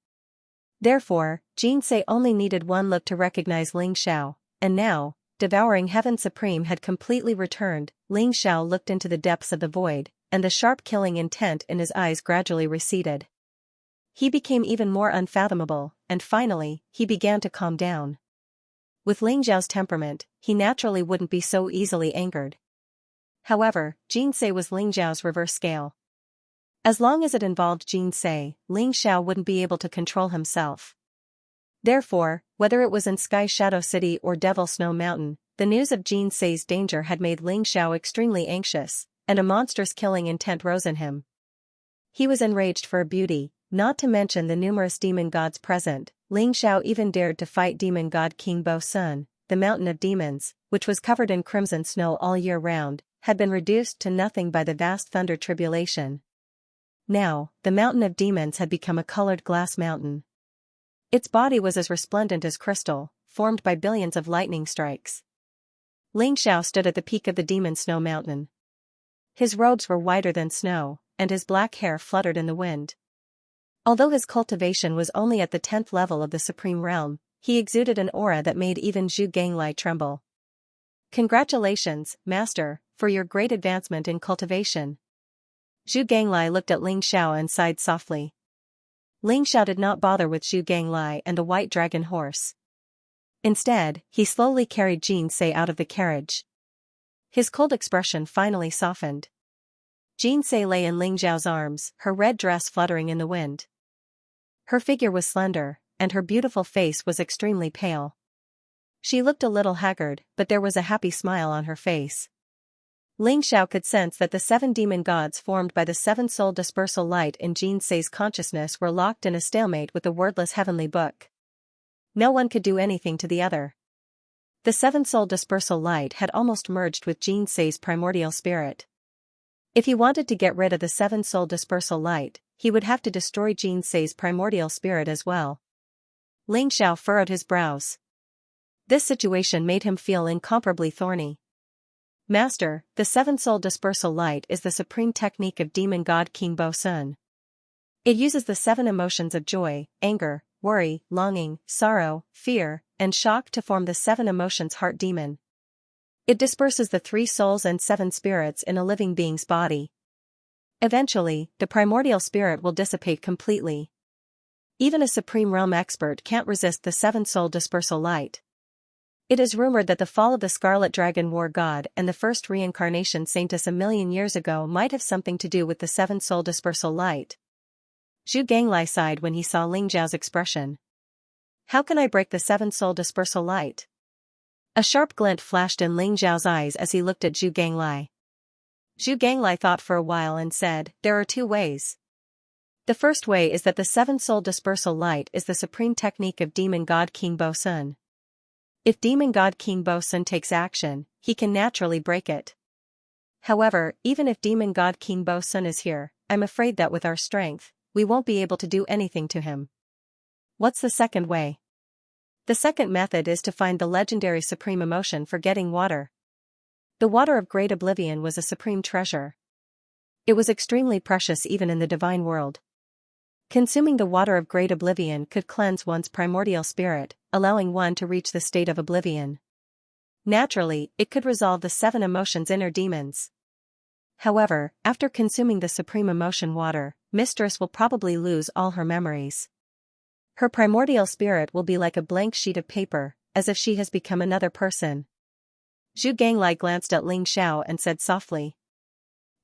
Therefore, Xianxia only needed one look to recognize Xiao, and now, devouring Heaven Supreme had completely returned. Xiao looked into the depths of the void, and the sharp killing intent in his eyes gradually receded. He became even more unfathomable, and finally, he began to calm down. With Xiao's temperament, he naturally wouldn't be so easily angered. However, Xianxia was Xiao's reverse scale. As long as it involved Xianxia, Xiao wouldn't be able to control himself. Therefore, whether it was in Sky Shadow City or Devil Snow Mountain, the news of Xianxia's danger had made Xiao extremely anxious, and a monstrous killing intent rose in him. He was enraged for her beauty, not to mention the numerous demon gods present. Xiao even dared to fight demon god King Bo Sun. The mountain of demons, which was covered in crimson snow all year round, had been reduced to nothing by the vast thunder tribulation. Now, the mountain of demons had become a colored glass mountain. Its body was as resplendent as crystal, formed by billions of lightning strikes. Xiao stood at the peak of the demon snow mountain. His robes were whiter than snow, and his black hair fluttered in the wind. Although his cultivation was only at the 10th level of the supreme realm, he exuded an aura that made even Zhu Ganglai tremble. Congratulations, Master, for your great advancement in cultivation. Zhu Ganglai looked at Xiao and sighed softly. Xiao did not bother with Zhu Ganglai and the white dragon horse. Instead, he slowly carried Xianxia out of the carriage. His cold expression finally softened. Xianxia lay in Xiao's arms, her red dress fluttering in the wind. Her figure was slender, and her beautiful face was extremely pale. She looked a little haggard, but there was a happy smile on her face. Xiao could sense that the 7 demon gods formed by the 7-soul dispersal light in Xianxia's consciousness were locked in a stalemate with the wordless heavenly book. No one could do anything to the other. The 7-soul dispersal light had almost merged with Xianxia's primordial spirit. If he wanted to get rid of the 7-soul dispersal light, he would have to destroy Xianxia's primordial spirit as well. Xiao furrowed his brows. This situation made him feel incomparably thorny. Master, the seven-soul dispersal light is the supreme technique of demon god King Bo Sun. It uses the seven emotions of joy, anger, worry, longing, sorrow, fear, and shock to form the seven emotions heart demon. It disperses the three souls and seven spirits in a living being's body. Eventually, the primordial spirit will dissipate completely. Even a supreme realm expert can't resist the seven-soul dispersal light. It is rumored that the fall of the Scarlet Dragon War God and the first reincarnation saintess a million years ago might have something to do with the seven-soul dispersal light. Zhu Ganglai sighed when he saw Ling Zhao's expression. How can I break the seven-soul dispersal light? A sharp glint flashed in Ling Zhao's eyes as he looked at Zhu Ganglai. Zhu Ganglai thought for a while and said, there are two ways. The first way is that the seven-soul dispersal light is the supreme technique of demon god King Bo Sun. If demon god King Bo Sun takes action, he can naturally break it. However, even if demon god King Bo Sun is here, I'm afraid that with our strength, we won't be able to do anything to him. What's the second way? The second method is to find the legendary supreme emotion for getting water. The water of great oblivion was a supreme treasure. It was extremely precious even in the divine world. Consuming the water of great oblivion could cleanse one's primordial spirit, allowing one to reach the state of oblivion. Naturally, it could resolve the seven emotions' inner demons. However, after consuming the supreme emotion water, Mistress will probably lose all her memories. Her primordial spirit will be like a blank sheet of paper, as if she has become another person. Zhu Ganglai glanced at Ling Xiao and said softly.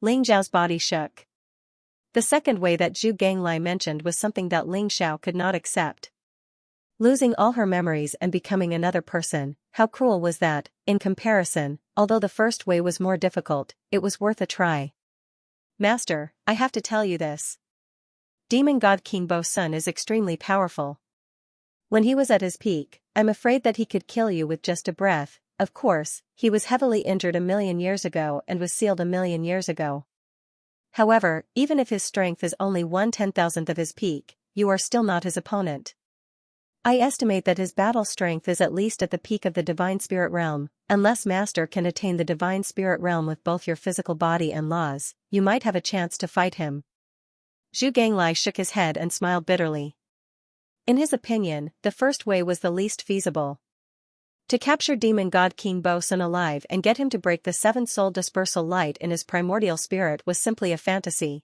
Ling Zhao's body shook. The second way that Zhu Ganglai mentioned was something that Ling Xiao could not accept. Losing all her memories and becoming another person, how cruel was that? In comparison, although the first way was more difficult, it was worth a try. Master, I have to tell you this. Demon god King Bo Sun is extremely powerful. When he was at his peak, I'm afraid that he could kill you with just a breath. Of course, he was heavily injured a million years ago and was sealed a million years ago. However, even if his strength is only 1/10,000th of his peak, you are still not his opponent. I estimate that his battle strength is at least at the peak of the Divine Spirit Realm. Unless Master can attain the Divine Spirit Realm with both your physical body and laws, you might have a chance to fight him. Zhu Ganglai shook his head and smiled bitterly. In his opinion, the first way was the least feasible. To capture demon god King Bo Sun alive and get him to break the seven-soul dispersal light in his primordial spirit was simply a fantasy.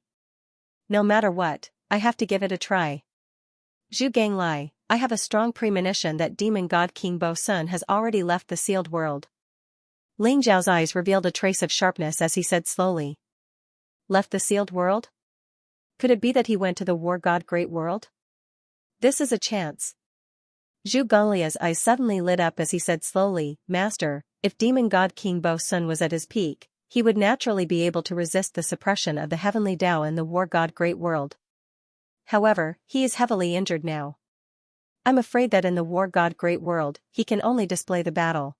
No matter what, I have to give it a try. Zhu Ganglai, I have a strong premonition that demon god King Bo Sun has already left the sealed world. Ling Zhao's eyes revealed a trace of sharpness as he said slowly. Left the sealed world? Could it be that he went to the war god Great World? This is a chance. Zhu Ganglia's eyes suddenly lit up as he said slowly, Master, if demon god King Bo Sun was at his peak, he would naturally be able to resist the suppression of the heavenly Tao in the war god Great World. However, he is heavily injured now. I'm afraid that in the war god Great World, he can only display the battle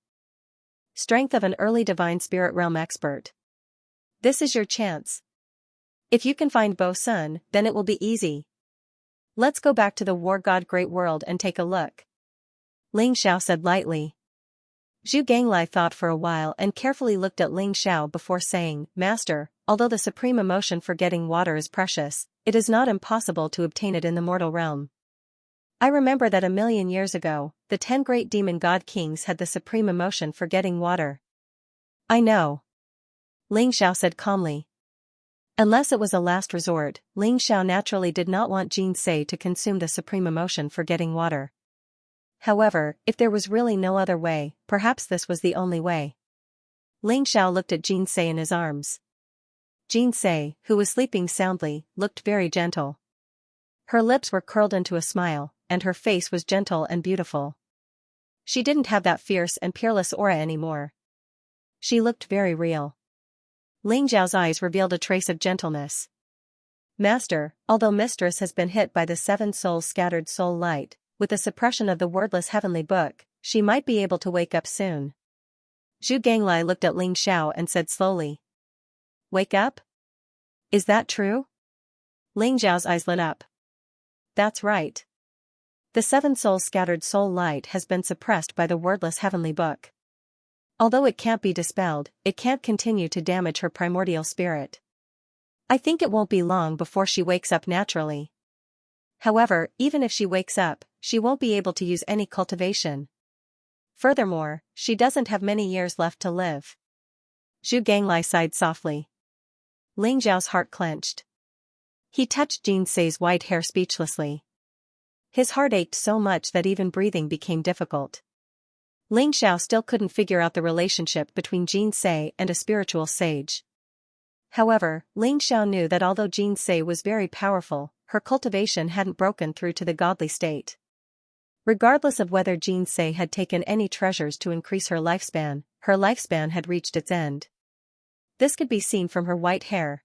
strength of an early divine spirit realm expert. This is your chance. If you can find Bo Sun, then it will be easy. Let's go back to the war god Great World and take a look. Ling Xiao said lightly. Zhu Ganglai thought for a while and carefully looked at Ling Xiao before saying, Master, although the supreme emotion for getting water is precious, it is not impossible to obtain it in the mortal realm. I remember that a million years ago, the 10 great demon god kings had the supreme emotion for getting water. I know. Ling Xiao said calmly. Unless it was a last resort, Ling Xiao naturally did not want Xianxia to consume the supreme emotion for getting water. However, if there was really no other way, perhaps this was the only way. Ling Xiao looked at Xianxia in his arms. Xianxia, who was sleeping soundly, looked very gentle. Her lips were curled into a smile, and her face was gentle and beautiful. She didn't have that fierce and peerless aura anymore. She looked very real. Ling Zhao's eyes revealed a trace of gentleness. Master, although Mistress has been hit by the seven souls scattered soul light, with the suppression of the wordless heavenly book, she might be able to wake up soon. Zhu Ganglai looked at Ling Xiao and said slowly. Wake up? Is that true? Ling Zhao's eyes lit up. That's right. The seven souls scattered soul light has been suppressed by the wordless heavenly book. Although it can't be dispelled, it can't continue to damage her primordial spirit. I think it won't be long before she wakes up naturally. However, even if she wakes up, she won't be able to use any cultivation. Furthermore, she doesn't have many years left to live. Zhu Ganglai sighed softly. Ling Zhao's heart clenched. He touched Xianxia's white hair speechlessly. His heart ached so much that even breathing became difficult. Ling Xiao still couldn't figure out the relationship between Xianxia and a spiritual sage. However, Ling Xiao knew that although Xianxia was very powerful, her cultivation hadn't broken through to the godly state. Regardless of whether Xianxia had taken any treasures to increase her lifespan had reached its end. This could be seen from her white hair.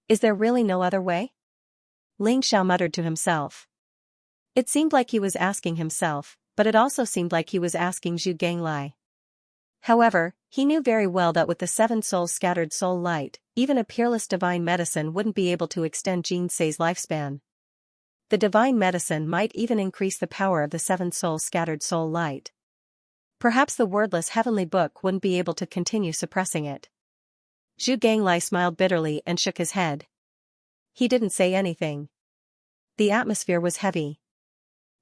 Is there really no other way? Ling Xiao muttered to himself. It seemed like he was asking himself, but it also seemed like he was asking Zhu Ganglai. However, he knew very well that with the seven souls scattered soul light, even a peerless divine medicine wouldn't be able to extend Xianxia's lifespan. The divine medicine might even increase the power of the seven souls scattered soul light. Perhaps the wordless heavenly book wouldn't be able to continue suppressing it. Zhu Ganglai smiled bitterly and shook his head. He didn't say anything. The atmosphere was heavy.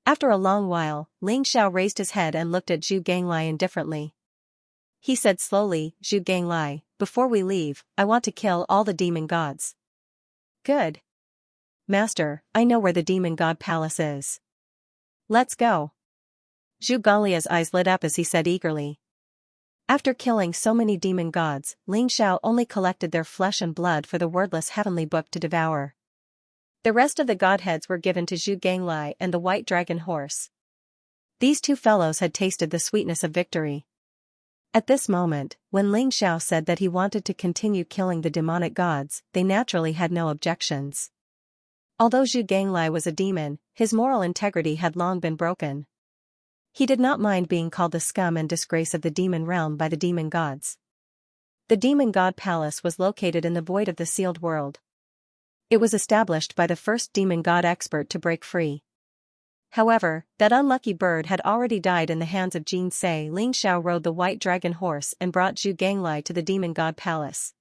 After a long while, Ling Xiao raised his head and looked at Zhu Ganglai indifferently. He said slowly, Zhu Ganglai, before we leave, I want to kill all the demon gods. Good. Master, I know where the demon god palace is. Let's go. Zhu Ganglia's eyes lit up as he said eagerly. After killing so many demon gods, Ling Xiao only collected their flesh and blood for the wordless heavenly book to devour. The rest of the godheads were given to Zhu Ganglai and the white dragon horse. These two fellows had tasted the sweetness of victory. At this moment, when Ling Xiao said that he wanted to continue killing the demonic gods, they naturally had no objections. Although Zhu Ganglai was a demon, his moral integrity had long been broken. He did not mind being called the scum and disgrace of the demon realm by the demon gods. The demon god palace was located in the void of the sealed world. It was established by the first demon god expert to break free. However, that unlucky bird had already died in the hands of Xianxia. Ling Xiao rode the white dragon horse and brought Zhu Ganglai to the demon god palace.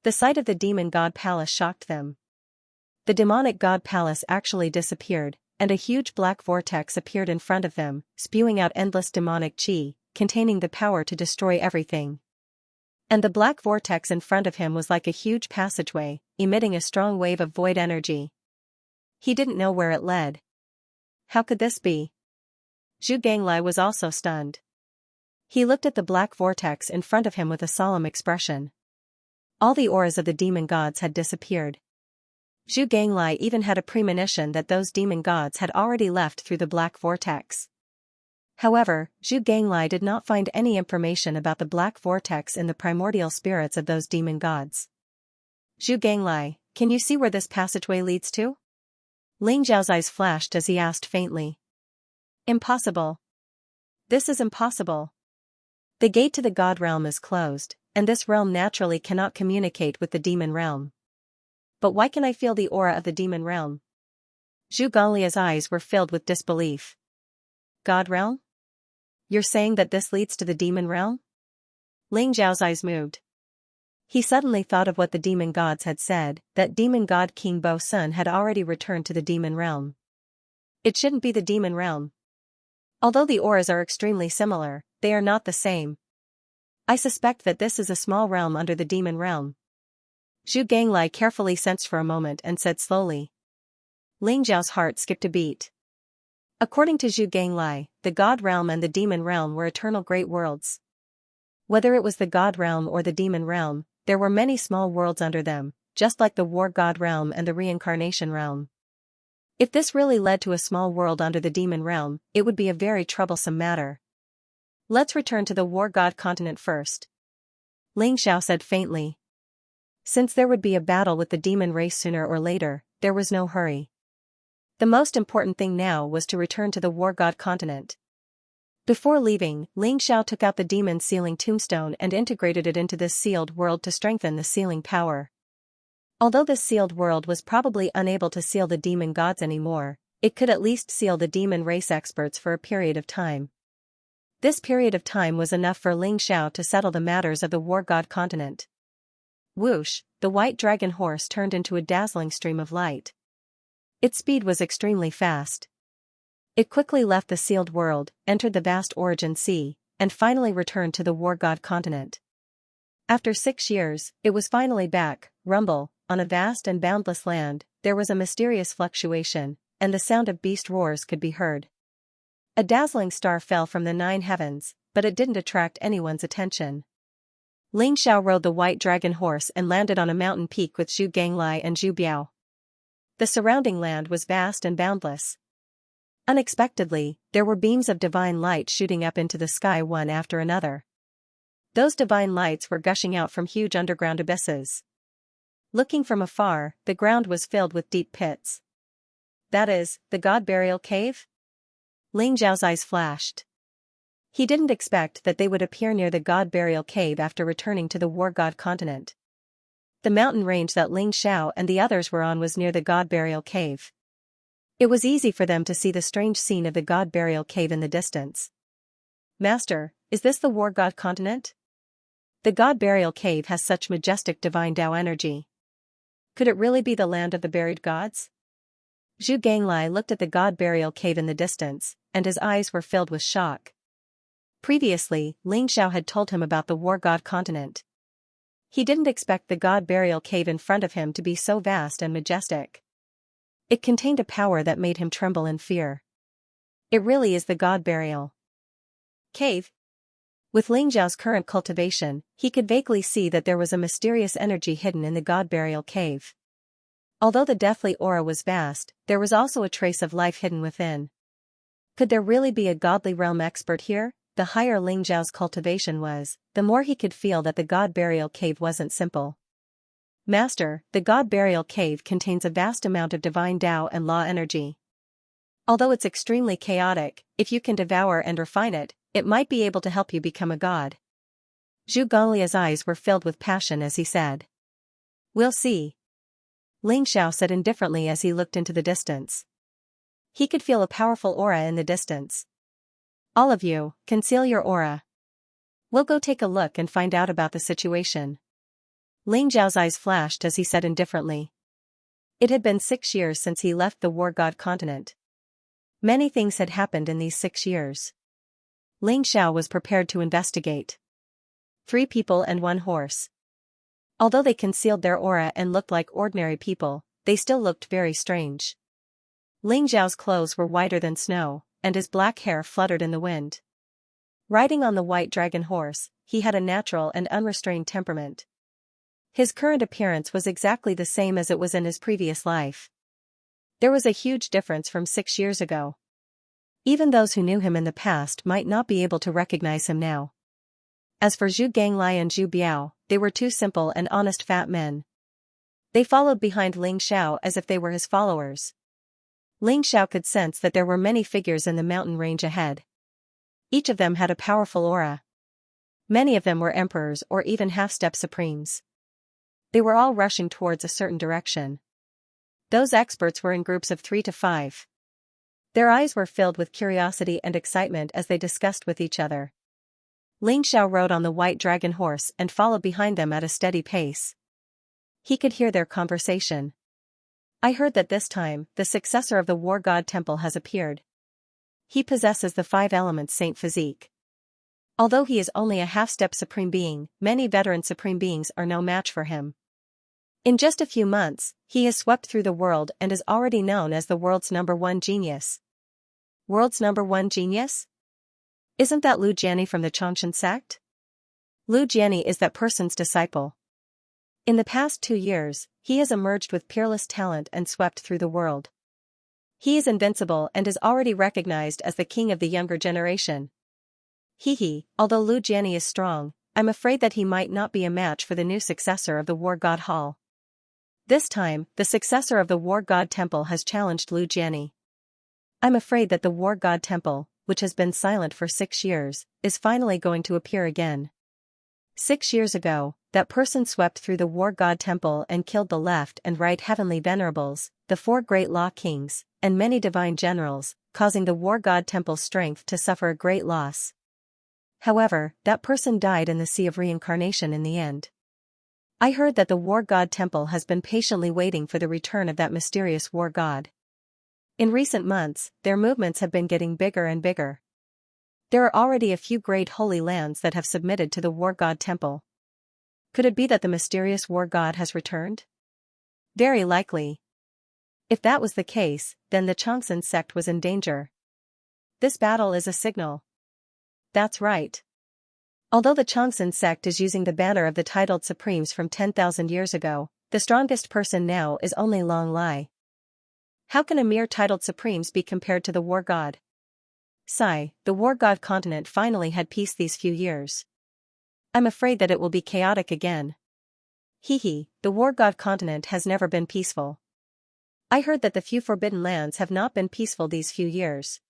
The sight of the demon god palace shocked them. The demonic god palace actually disappeared, and a huge black vortex appeared in front of them, spewing out endless demonic qi, containing the power to destroy everything. And the black vortex in front of him was like a huge passageway, emitting a strong wave of void energy. He didn't know where it led. How could this be? Zhu Ganglai was also stunned. He looked at the black vortex in front of him with a solemn expression. All the auras of the demon gods had disappeared. Zhu Ganglai even had a premonition that those demon gods had already left through the black vortex. However, Zhu Ganglai did not find any information about the black vortex in the primordial spirits of those demon gods. Zhu Ganglai, can you see where this passageway leads to? Ling Zhao's eyes flashed as he asked faintly. Impossible. This is impossible. The gate to the god realm is closed, and this realm naturally cannot communicate with the demon realm. But why can I feel the aura of the demon realm? Zhu Ganglia's eyes were filled with disbelief. God realm? You're saying that this leads to the demon realm? Ling Zhao's eyes moved. He suddenly thought of what the demon gods had said, that demon god King Bo Sun had already returned to the demon realm. It shouldn't be the demon realm. Although the auras are extremely similar, they are not the same. I suspect that this is a small realm under the demon realm. Zhu Ganglai carefully sensed for a moment and said slowly. Ling Zhao's heart skipped a beat. According to Zhu Ganglai, the god realm and the demon realm were eternal great worlds. Whether it was the god realm or the demon realm, there were many small worlds under them, just like the war god realm and the reincarnation realm. If this really led to a small world under the demon realm, it would be a very troublesome matter. Let's return to the war god continent first. Ling Xiao said faintly. Since there would be a battle with the demon race sooner or later, there was no hurry. The most important thing now was to return to the war god continent. Before leaving, Ling Xiao took out the demon sealing tombstone and integrated it into this sealed world to strengthen the sealing power. Although this sealed world was probably unable to seal the demon gods anymore, It could at least seal the demon race experts for a period of time. This period of time was enough for Ling Xiao to settle the matters of the war god continent. Whoosh, the white dragon horse turned into a dazzling stream of light. Its speed was extremely fast. It quickly left the sealed world, entered the vast origin sea, and finally returned to the war god continent. After 6 years, it was finally back. Rumble, on a vast and boundless land, there was a mysterious fluctuation, and the sound of beast roars could be heard. A dazzling star fell from the 9 heavens, but it didn't attract anyone's attention. Ling Xiao rode the white dragon horse and landed on a mountain peak with Zhu Ganglai and Zhu Biao. The surrounding land was vast and boundless. Unexpectedly, there were beams of divine light shooting up into the sky one after another. Those divine lights were gushing out from huge underground abysses. Looking from afar, the ground was filled with deep pits. That is, the god burial cave? Ling Xiao's eyes flashed. He didn't expect that they would appear near the god burial cave after returning to the war god continent. The mountain range that Ling Xiao and the others were on was near the god burial cave. It was easy for them to see the strange scene of the god burial cave in the distance. Master, is this the war god continent? The god burial cave has such majestic divine Tao energy. Could it really be the land of the buried gods? Zhu Ganglai looked at the god burial cave in the distance, and his eyes were filled with shock. Previously, Ling Xiao had told him about the war god continent. He didn't expect the god burial cave in front of him to be so vast and majestic. It contained a power that made him tremble in fear. It really is the god burial cave. With Ling Xiao's current cultivation, he could vaguely see that there was a mysterious energy hidden in the god burial cave. Although the deathly aura was vast, there was also a trace of life hidden within. Could there really be a godly realm expert here? The higher Ling Xiao's cultivation was, the more he could feel that the god burial cave wasn't simple. Master, the god burial cave contains a vast amount of divine Tao and law energy. Although it's extremely chaotic, if you can devour and refine it, it might be able to help you become a god. Zhu Ganglia's eyes were filled with passion as he said. We'll see. Ling Xiao said indifferently as he looked into the distance. He could feel a powerful aura in the distance. All of you, conceal your aura. We'll go take a look and find out about the situation. Ling Xiao's eyes flashed as he said indifferently. It had been 6 years since he left the war god continent. Many things had happened in these 6 years. Ling Xiao was prepared to investigate. 3 people and 1 horse. Although they concealed their aura and looked like ordinary people, they still looked very strange. Ling Xiao's clothes were whiter than snow, and his black hair fluttered in the wind. Riding on the white dragon horse, he had a natural and unrestrained temperament. His current appearance was exactly the same as it was in his previous life. There was a huge difference from 6 years ago. Even those who knew him in the past might not be able to recognize him now. As for Zhu Ganglai and Zhu Biao, they were 2 simple and honest fat men. They followed behind Ling Xiao as if they were his followers. Ling Xiao could sense that there were many figures in the mountain range ahead. Each of them had a powerful aura. Many of them were emperors or even half-step supremes. They were all rushing towards a certain direction. Those experts were in groups of 3 to 5. Their eyes were filled with curiosity and excitement as they discussed with each other. Ling Xiao rode on the white dragon horse and followed behind them at a steady pace. He could hear their conversation. I heard that this time, the successor of the war god temple has appeared. He possesses the 5 elements saint physique. Although he is only a half-step supreme being, many veteran supreme beings are no match for him. In just a few months, he has swept through the world and is already known as the world's #1 genius. World's #1 genius? Isn't that Lu Jiani from the Xianxia sect? Lu Jiani is that person's disciple. In the past 2 years, he has emerged with peerless talent and swept through the world. He is invincible and is already recognized as the king of the younger generation. Although Lu Jiani is strong, I'm afraid that he might not be a match for the new successor of the War God Hall. This time, the successor of the War God Temple has challenged Lu Jiani. I'm afraid that the War God Temple, which has been silent for 6 years, is finally going to appear again. 6 years ago, that person swept through the War God Temple and killed the left and right heavenly venerables, the 4 great law kings, and many divine generals, causing the war god temple's strength to suffer a great loss. However, that person died in the sea of reincarnation in the end. I heard that the war god temple has been patiently waiting for the return of that mysterious war god. In recent months, their movements have been getting bigger and bigger. There are already a few great holy lands that have submitted to the war god temple. Could it be that the mysterious war god has returned? Very likely. If that was the case, then the Xianxia sect was in danger. This battle is a signal. That's right. Although the Xianxia sect is using the banner of the titled supremes from 10,000 years ago, the strongest person now is only Long Lai. How can a mere titled supremes be compared to the war god? Sigh, the war god continent finally had peace these few years. I'm afraid that it will be chaotic again. Hee, the war god continent has never been peaceful. I heard that the few forbidden lands have not been peaceful these few years.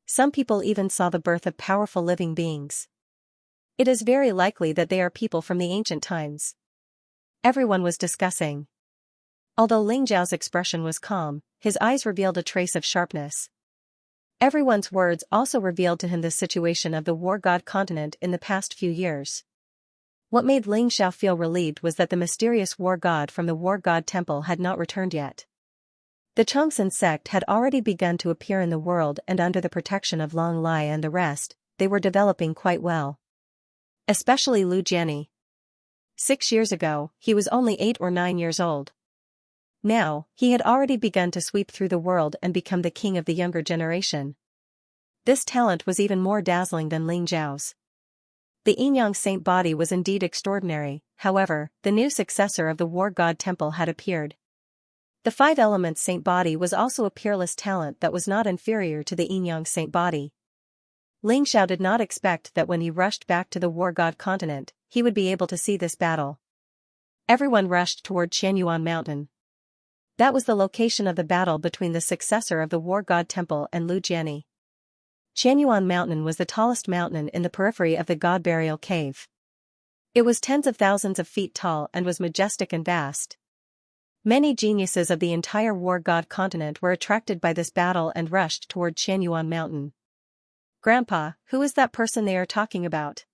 Some people even saw the birth of powerful living beings. It is very likely that they are people from the ancient times. Everyone was discussing. Although Ling Zhao's expression was calm, his eyes revealed a trace of sharpness. Everyone's words also revealed to him the situation of the war god continent in the past few years. What made Ling Zhao feel relieved was that the mysterious war god from the war god temple had not returned yet. The Xianxia sect had already begun to appear in the world, and under the protection of Long Lai and the rest, they were developing quite well. Especially Lu Jianni. 6 years ago, he was only 8 or 9 years old. Now, he had already begun to sweep through the world and become the king of the younger generation. This talent was even more dazzling than Ling Zhao's. The Yin-Yang saint body was indeed extraordinary. However, the new successor of the war god temple had appeared. The 5 elements saint body was also a peerless talent that was not inferior to the Yin-Yang saint body. Ling Zhao did not expect that when he rushed back to the war god continent, he would be able to see this battle. Everyone rushed toward Qianyuan Mountain. That was the location of the battle between the successor of the war god temple and Lu Jianni. Qianyuan Mountain was the tallest mountain in the periphery of the god burial cave. It was tens of thousands of feet tall and was majestic and vast. Many geniuses of the entire war god continent were attracted by this battle and rushed toward Qianyuan Mountain. Grandpa, who is that person they are talking about?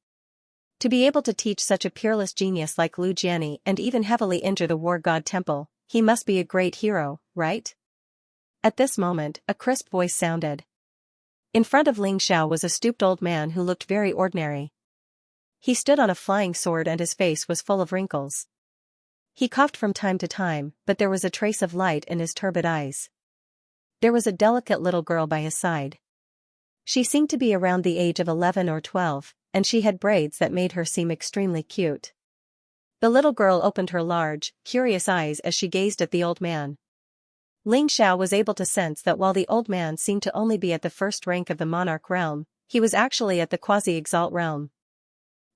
To be able to teach such a peerless genius like Lu Jianni and even heavily injure the war god temple, he must be a great hero, right? At this moment, a crisp voice sounded. In front of Ling Zhao was a stooped old man who looked very ordinary. He stood on a flying sword and his face was full of wrinkles. He coughed from time to time, but there was a trace of light in his turbid eyes. There was a delicate little girl by his side. She seemed to be around the age of 11 or 12, and she had braids that made her seem extremely cute. The little girl opened her large, curious eyes as she gazed at the old man. Ling Zhao was able to sense that while the old man seemed to only be at the first rank of the monarch realm, he was actually at the quasi-exalt realm.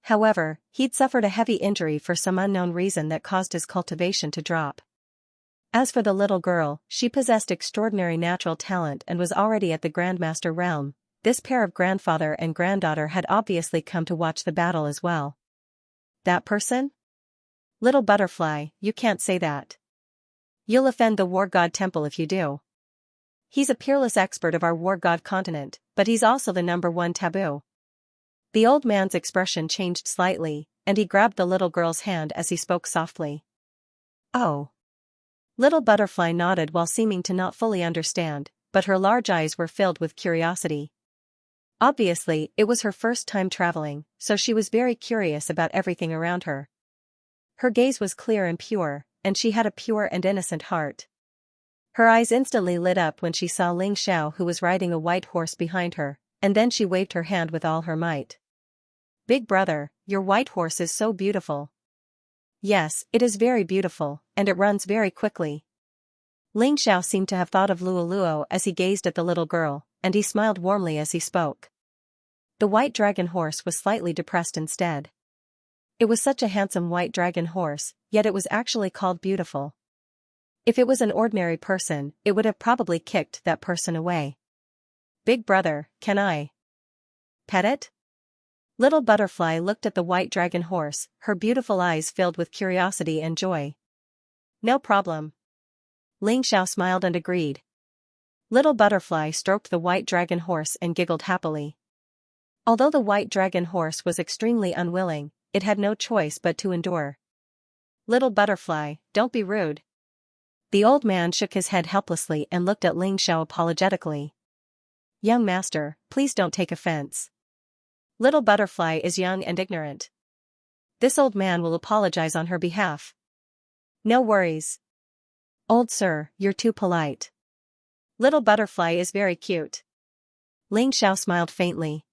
However, he'd suffered a heavy injury for some unknown reason that caused his cultivation to drop. As for the little girl, she possessed extraordinary natural talent and was already at the Grandmaster realm. This pair of grandfather and granddaughter had obviously come to watch the battle as well. That person? Little butterfly, you can't say that. You'll offend the war god temple if you do. He's a peerless expert of our war god continent, but he's also the #1 taboo. The old man's expression changed slightly, and he grabbed the little girl's hand as he spoke softly. Oh. Little butterfly nodded while seeming to not fully understand, but her large eyes were filled with curiosity. Obviously, it was her first time traveling, so she was very curious about everything around her. Her gaze was clear and pure, and she had a pure and innocent heart. Her eyes instantly lit up when she saw Ling Zhao, who was riding a white horse behind her, and then she waved her hand with all her might. Big brother, your white horse is so beautiful. Yes, it is very beautiful, and it runs very quickly. Ling Zhao seemed to have thought of Luoluo as he gazed at the little girl, and he smiled warmly as he spoke. The white dragon horse was slightly depressed instead. It was such a handsome white dragon horse, yet it was actually called beautiful. If it was an ordinary person, it would have probably kicked that person away. Big brother, can I pet it? Little butterfly looked at the white dragon horse, her beautiful eyes filled with curiosity and joy. No problem. Ling Xiao smiled and agreed. Little Butterfly stroked the white dragon horse and giggled happily. Although the white dragon horse was extremely unwilling, it had no choice but to endure. Little Butterfly, don't be rude. The old man shook his head helplessly and looked at Ling Xiao apologetically. Young master, please don't take offense. Little Butterfly is young and ignorant. This old man will apologize on her behalf. No worries. Old sir, you're too polite. Little Butterfly is very cute. Ling Xiao smiled faintly.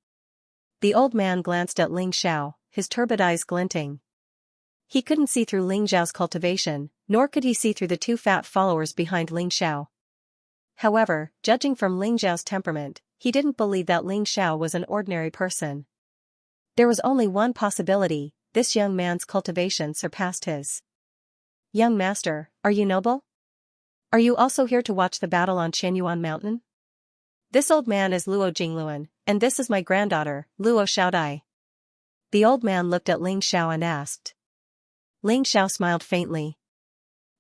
The old man glanced at Ling Xiao, his turbid eyes glinting. He couldn't see through Ling Xiao's cultivation, nor could he see through the two fat followers behind Ling Xiao. However, judging from Ling Xiao's temperament, he didn't believe that Ling Xiao was an ordinary person. There was only one possibility: this young man's cultivation surpassed his. Young master, are you noble? Are you also here to watch the battle on Qianyuan Mountain? This old man is Luo Jingluan, and this is my granddaughter, Luo Xiaodai. The old man looked at Ling Xiao and asked. Ling Xiao smiled faintly.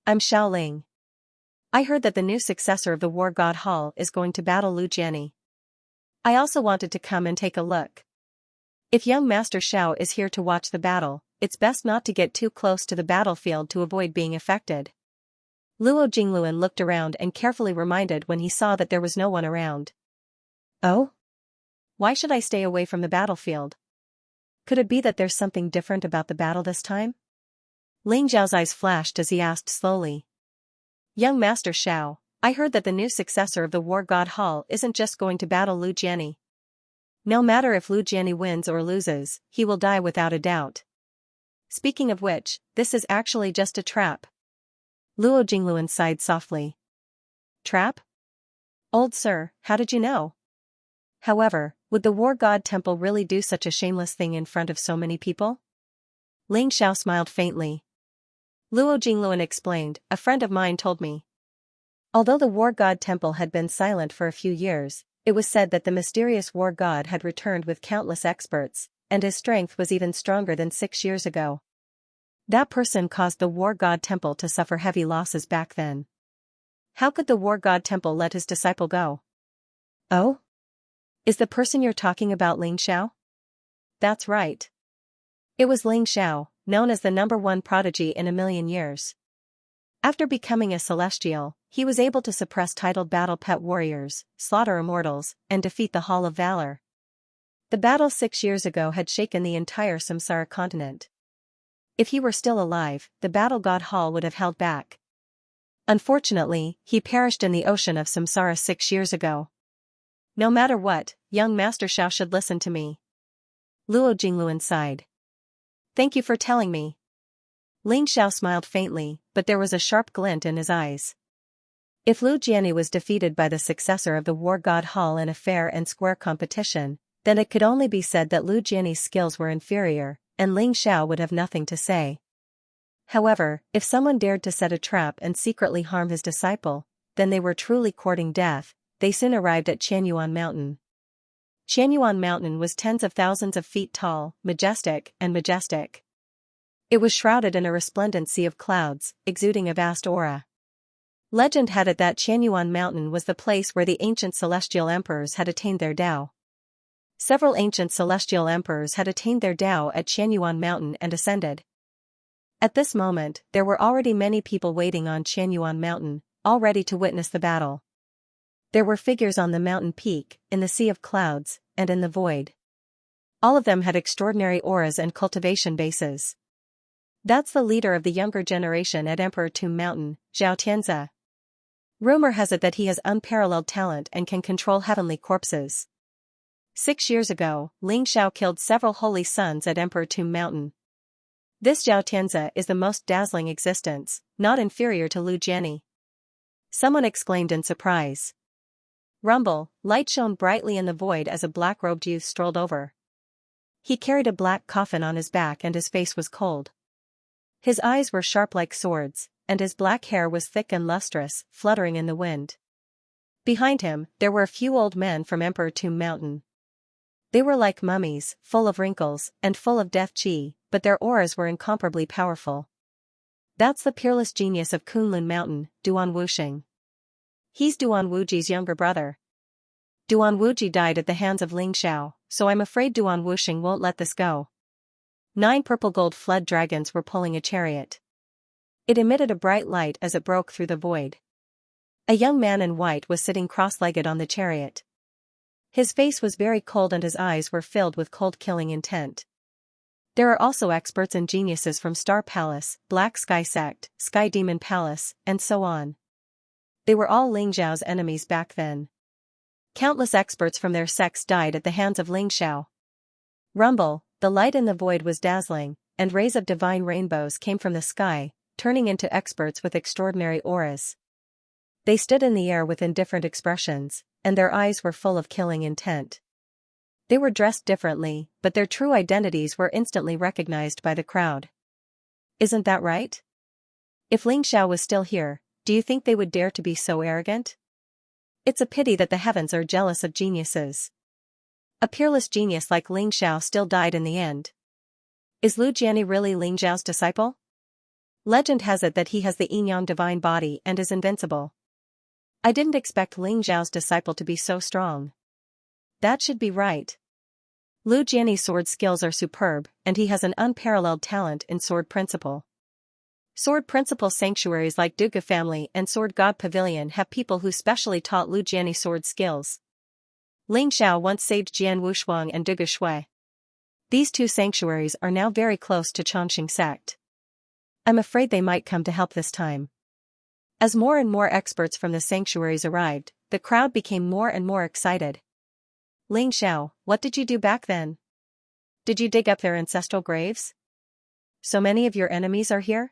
I'm Xiao Ling. I heard that the new successor of the war god Hall is going to battle Lu Jiani. I also wanted to come and take a look. If young Master Xiao is here to watch the battle, it's best not to get too close to the battlefield to avoid being affected. Luo Jingluan looked around and carefully reminded when he saw that there was no one around. Oh? Why should I stay away from the battlefield? Could it be that there's something different about the battle this time? Ling Xiao's eyes flashed as he asked slowly. Young Master Xiao, I heard that the new successor of the war god Hall isn't just going to battle Lu Jiani. No matter if Lu Jiani wins or loses, he will die without a doubt. Speaking of which, this is actually just a trap. Luo Jingluan sighed softly. Trap? Old sir, how did you know? However, would the war god temple really do such a shameless thing in front of so many people? Ling Xiao smiled faintly. Luo Jingluan explained, a friend of mine told me. Although the war god temple had been silent for a few years, it was said that the mysterious war god had returned with countless experts, and his strength was even stronger than 6 years ago. That person caused the war god temple to suffer heavy losses back then. How could the war god temple let his disciple go? Oh? Is the person you're talking about Ling Xiao? That's right. It was Ling Xiao, known as the #1 prodigy in a million years. After becoming a celestial, he was able to suppress titled battle pet warriors, slaughter immortals, and defeat the Hall of Valor. The battle 6 years ago had shaken the entire Samsara continent. If he were still alive, the battle god Hall would have held back. Unfortunately, he perished in the ocean of Samsara 6 years ago. No matter what, young Master Xiao should listen to me. Luo Jingluan sighed. Thank you for telling me. Ling Xiao smiled faintly, but there was a sharp glint in his eyes. If Lu Jiani was defeated by the successor of the war god Hall in a fair and square competition, then it could only be said that Lu Jiani's skills were inferior, and Ling Xiao would have nothing to say. However, if someone dared to set a trap and secretly harm his disciple, then they were truly courting death. They soon arrived at Qianyuan Mountain. Qianyuan Mountain was tens of thousands of feet tall, majestic. It was shrouded in a resplendent sea of clouds, exuding a vast aura. Legend had it that Qianyuan Mountain was the place where the ancient celestial emperors had attained their Tao. Several ancient celestial emperors had attained their Tao at Qianyuan Mountain and ascended. At this moment, there were already many people waiting on Qianyuan Mountain, all ready to witness the battle. There were figures on the mountain peak, in the sea of clouds, and in the void. All of them had extraordinary auras and cultivation bases. That's the leader of the younger generation at Emperor Tomb Mountain, Xianxia. Rumor has it that he has unparalleled talent and can control heavenly corpses. 6 years ago, Ling Xiao killed several holy sons at Emperor Tomb Mountain. This Xianxia is the most dazzling existence, not inferior to Lu Jiani. Someone exclaimed in surprise. Rumble, light shone brightly in the void as a black-robed youth strolled over. He carried a black coffin on his back and his face was cold. His eyes were sharp like swords, and his black hair was thick and lustrous, fluttering in the wind. Behind him, there were a few old men from Emperor Tomb Mountain. They were like mummies, full of wrinkles, and full of death qi, but their auras were incomparably powerful. That's the peerless genius of Kunlun Mountain, Duan Wuxing. He's Duan Wuji's younger brother. Duan Wuji died at the hands of Ling Xiao, so I'm afraid Duan Wuxing won't let this go. 9 purple gold flood dragons were pulling a chariot. It emitted a bright light as it broke through the void. A young man in white was sitting cross-legged on the chariot. His face was very cold and his eyes were filled with cold-killing intent. There are also experts and geniuses from Star Palace, Black Sky Sect, Sky Demon Palace, and so on. They were all Ling Xiao's enemies back then. Countless experts from their sects died at the hands of Ling Xiao. Rumble, the light in the void was dazzling, and rays of divine rainbows came from the sky, turning into experts with extraordinary auras. They stood in the air with indifferent expressions, and their eyes were full of killing intent. They were dressed differently, but their true identities were instantly recognized by the crowd. Isn't that right? If Ling Xiao was still here, do you think they would dare to be so arrogant? It's a pity that the heavens are jealous of geniuses. A peerless genius like Ling Xiao still died in the end. Is Lu Jiani really Ling Xiao's disciple? Legend has it that he has the yin-yang divine body and is invincible. I didn't expect Ling Xiao's disciple to be so strong. That should be right. Lu Jiani's sword skills are superb, and he has an unparalleled talent in sword principle. Sword principle sanctuaries like Duga Family and Sword God Pavilion have people who specially taught Lu Jiani sword skills. Ling Xiao once saved Jian Wushuang and Duga Shui. These 2 sanctuaries are now very close to Chongqing sect. I'm afraid they might come to help this time. As more and more experts from the sanctuaries arrived, the crowd became more and more excited. Ling Xiao, what did you do back then? Did you dig up their ancestral graves? So many of your enemies are here?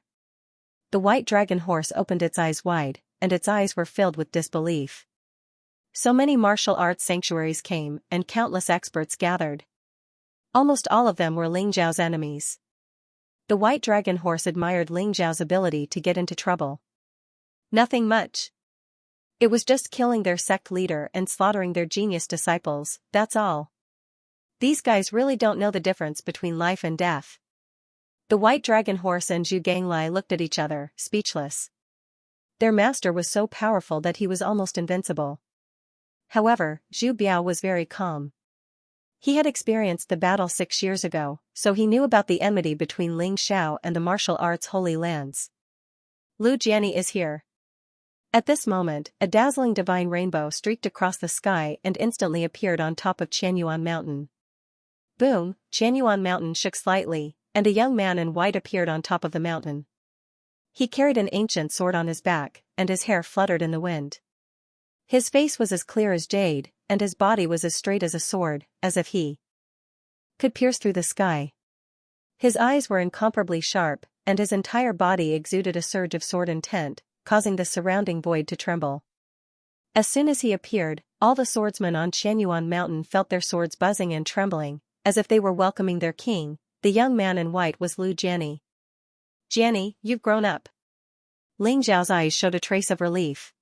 The white dragon horse opened its eyes wide, and its eyes were filled with disbelief. So many martial arts sanctuaries came, and countless experts gathered. Almost all of them were Ling Xiao's enemies. The white dragon horse admired Ling Xiao's ability to get into trouble. Nothing much. It was just killing their sect leader and slaughtering their genius disciples, that's all. These guys really don't know the difference between life and death. The white dragon horse and Zhu Ganglai looked at each other, speechless. Their master was so powerful that he was almost invincible. However, Zhu Biao was very calm. He had experienced the battle 6 years ago, so he knew about the enmity between Ling Xiao and the martial arts Holy Lands. Lu Jiani is here. At this moment, a dazzling divine rainbow streaked across the sky and instantly appeared on top of Qianyuan Mountain. Boom, Qianyuan Mountain shook slightly, and a young man in white appeared on top of the mountain. He carried an ancient sword on his back, and his hair fluttered in the wind. His face was as clear as jade, and his body was as straight as a sword, as if he could pierce through the sky. His eyes were incomparably sharp, and his entire body exuded a surge of sword intent, causing the surrounding void to tremble. As soon as he appeared, all the swordsmen on Qianyuan Mountain felt their swords buzzing and trembling, as if they were welcoming their king. The young man in white was Lu Jiani. Jiani, you've grown up. Ling Xiao's eyes showed a trace of relief.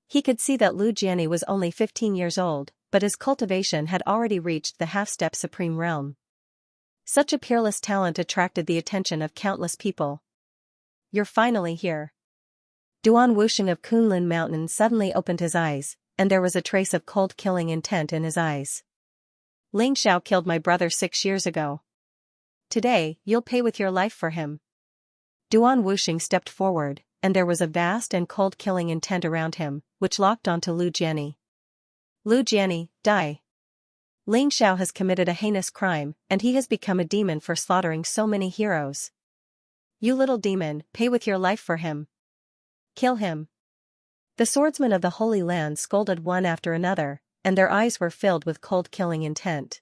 He could see that Lu Jiani was only 15 years old, but his cultivation had already reached the half-step supreme realm. Such a peerless talent attracted the attention of countless people. You're finally here. Duan Wuxing of Kunlun Mountain suddenly opened his eyes, and there was a trace of cold-killing intent in his eyes. Ling Xiao killed my brother 6 years ago. Today, you'll pay with your life for him. Duan Wuxing stepped forward, and there was a vast and cold-killing intent around him, which locked onto Lu Jiani. Lu Jiani, die. Ling Xiao has committed a heinous crime, and he has become a demon for slaughtering so many heroes. You little demon, pay with your life for him. Kill him. The swordsmen of the Holy Land scolded one after another, and their eyes were filled with cold-killing intent.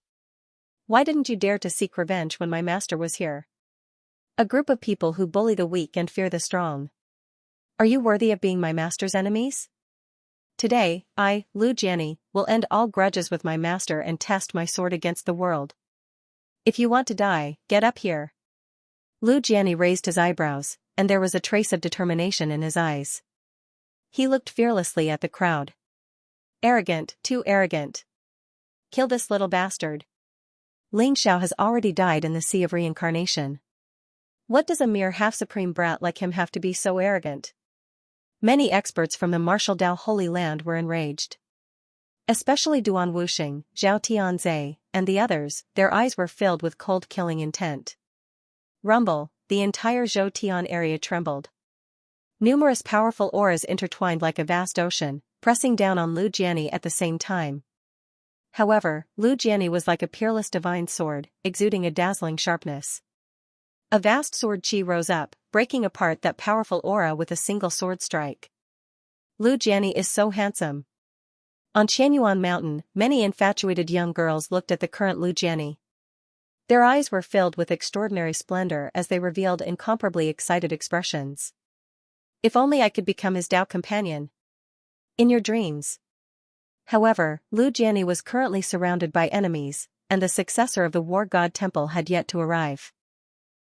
Why didn't you dare to seek revenge when my master was here? A group of people who bully the weak and fear the strong. Are you worthy of being my master's enemies? Today, I, Lu Jiani, will end all grudges with my master and test my sword against the world. If you want to die, get up here. Lu Jiani raised his eyebrows, and there was a trace of determination in his eyes. He looked fearlessly at the crowd. Arrogant, too arrogant. Kill this little bastard. Ling Xiao has already died in the sea of reincarnation. What does a mere half-supreme brat like him have to be so arrogant? Many experts from the martial Dao Holy Land were enraged. Especially Duan Wuxing, Zhao Tianze, and the others, their eyes were filled with cold killing intent. Rumble, the entire Zhou Tian area trembled. Numerous powerful auras intertwined like a vast ocean, pressing down on Lu Jiani at the same time. However, Lu Jiani was like a peerless divine sword, exuding a dazzling sharpness. A vast sword chi rose up, breaking apart that powerful aura with a single sword strike. Lu Jiani is so handsome. On Qianyuan Mountain, many infatuated young girls looked at the current Lu Jiani. Their eyes were filled with extraordinary splendor as they revealed incomparably excited expressions. If only I could become his Dao companion. In your dreams. However, Lu Jiani was currently surrounded by enemies, and the successor of the War God Temple had yet to arrive.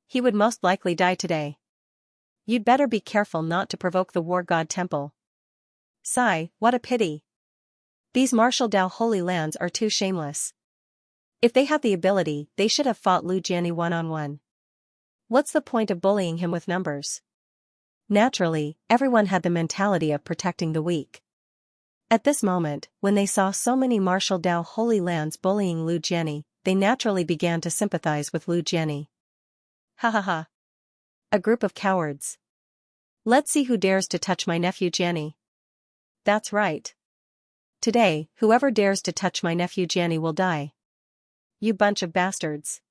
He would most likely die today. You'd better be careful not to provoke the War God Temple. Sigh, what a pity. These martial Dao Holy Lands are too shameless. If they had the ability, they should have fought Lu Jiani one-on-one. What's the point of bullying him with numbers? Naturally, everyone had the mentality of protecting the weak. At this moment, when they saw so many martial Dao Holy Lands bullying Lu Jiani, they naturally began to sympathize with Lu Jiani. Ha ha ha. A group of cowards. Let's see who dares to touch my nephew Jiani. That's right. Today, whoever dares to touch my nephew Jiani will die. You bunch of bastards.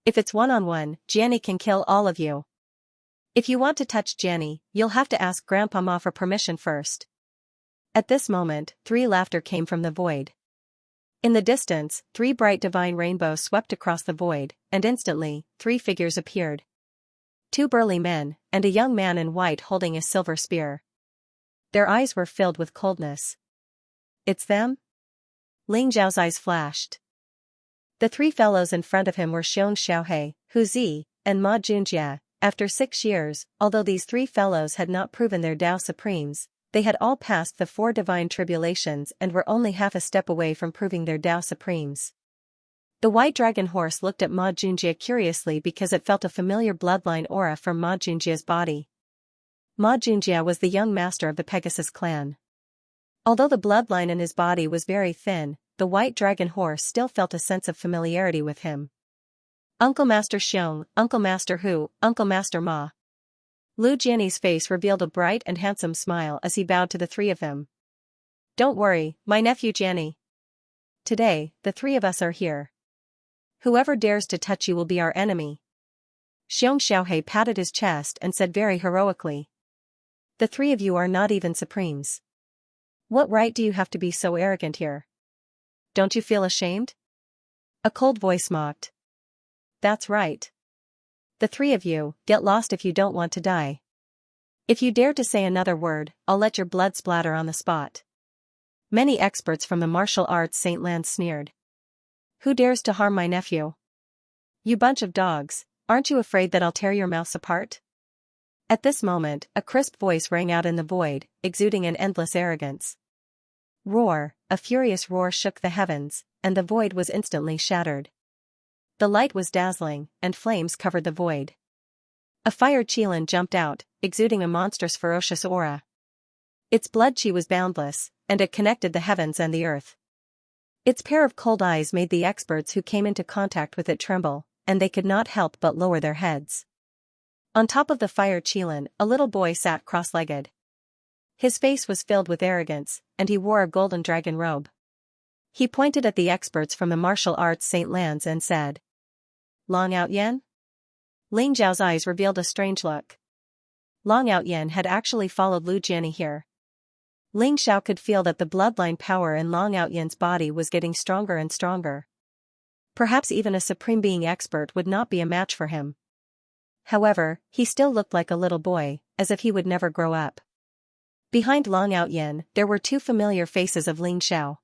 If it's one-on-one, Jiani can kill all of you. If you want to touch Jiani, you'll have to ask Grandpa for permission first. At this moment, three laughter came from the void. In the distance, three bright divine rainbows swept across the void, and instantly, three figures appeared. Two burly men, and a young man in white holding a silver spear. Their eyes were filled with coldness. It's them? Ling Zhao's eyes flashed. The three fellows in front of him were Xianxia, Hu Zi, and Ma Junjia. After 6 years, although these three fellows had not proven their Dao Supremes, they had all passed the 4 divine tribulations and were only half a step away from proving their Dao Supremes. The white dragon horse looked at Ma Junjia curiously because it felt a familiar bloodline aura from Ma Junjia's body. Ma Junjia was the young master of the Pegasus clan. Although the bloodline in his body was very thin, the white dragon horse still felt a sense of familiarity with him. Uncle Master Xiong, Uncle Master Hu, Uncle Master Ma. Lu Jiani's face revealed a bright and handsome smile as he bowed to the three of them. Don't worry, my nephew Jiani. Today, the three of us are here. Whoever dares to touch you will be our enemy. Xianxia patted his chest and said very heroically. The three of you are not even supremes. What right do you have to be so arrogant here? Don't you feel ashamed? A cold voice mocked. That's right. The three of you, get lost if you don't want to die. If you dare to say another word, I'll let your blood splatter on the spot. Many experts from the martial arts Saint Land sneered. Who dares to harm my nephew? You bunch of dogs, aren't you afraid that I'll tear your mouths apart? At this moment, a crisp voice rang out in the void, exuding an endless arrogance. Roar, a furious roar shook the heavens, and the void was instantly shattered. The light was dazzling, and flames covered the void. A fire qilin jumped out, exuding a monstrous ferocious aura. Its blood chi was boundless, and it connected the heavens and the earth. Its pair of cold eyes made the experts who came into contact with it tremble, and they could not help but lower their heads. On top of the fire qilin, a little boy sat cross-legged. His face was filled with arrogance, and he wore a golden dragon robe. He pointed at the experts from the martial arts Saint Lands and said, Long Out Yen? Ling Zhao's eyes revealed a strange look. Long Out Yen had actually followed Lu Jiani here. Ling Xiao could feel that the bloodline power in Long Out Yen's body was getting stronger and stronger. Perhaps even a supreme being expert would not be a match for him. However, he still looked like a little boy, as if he would never grow up. Behind Long Out Yen, there were two familiar faces of Ling Xiao.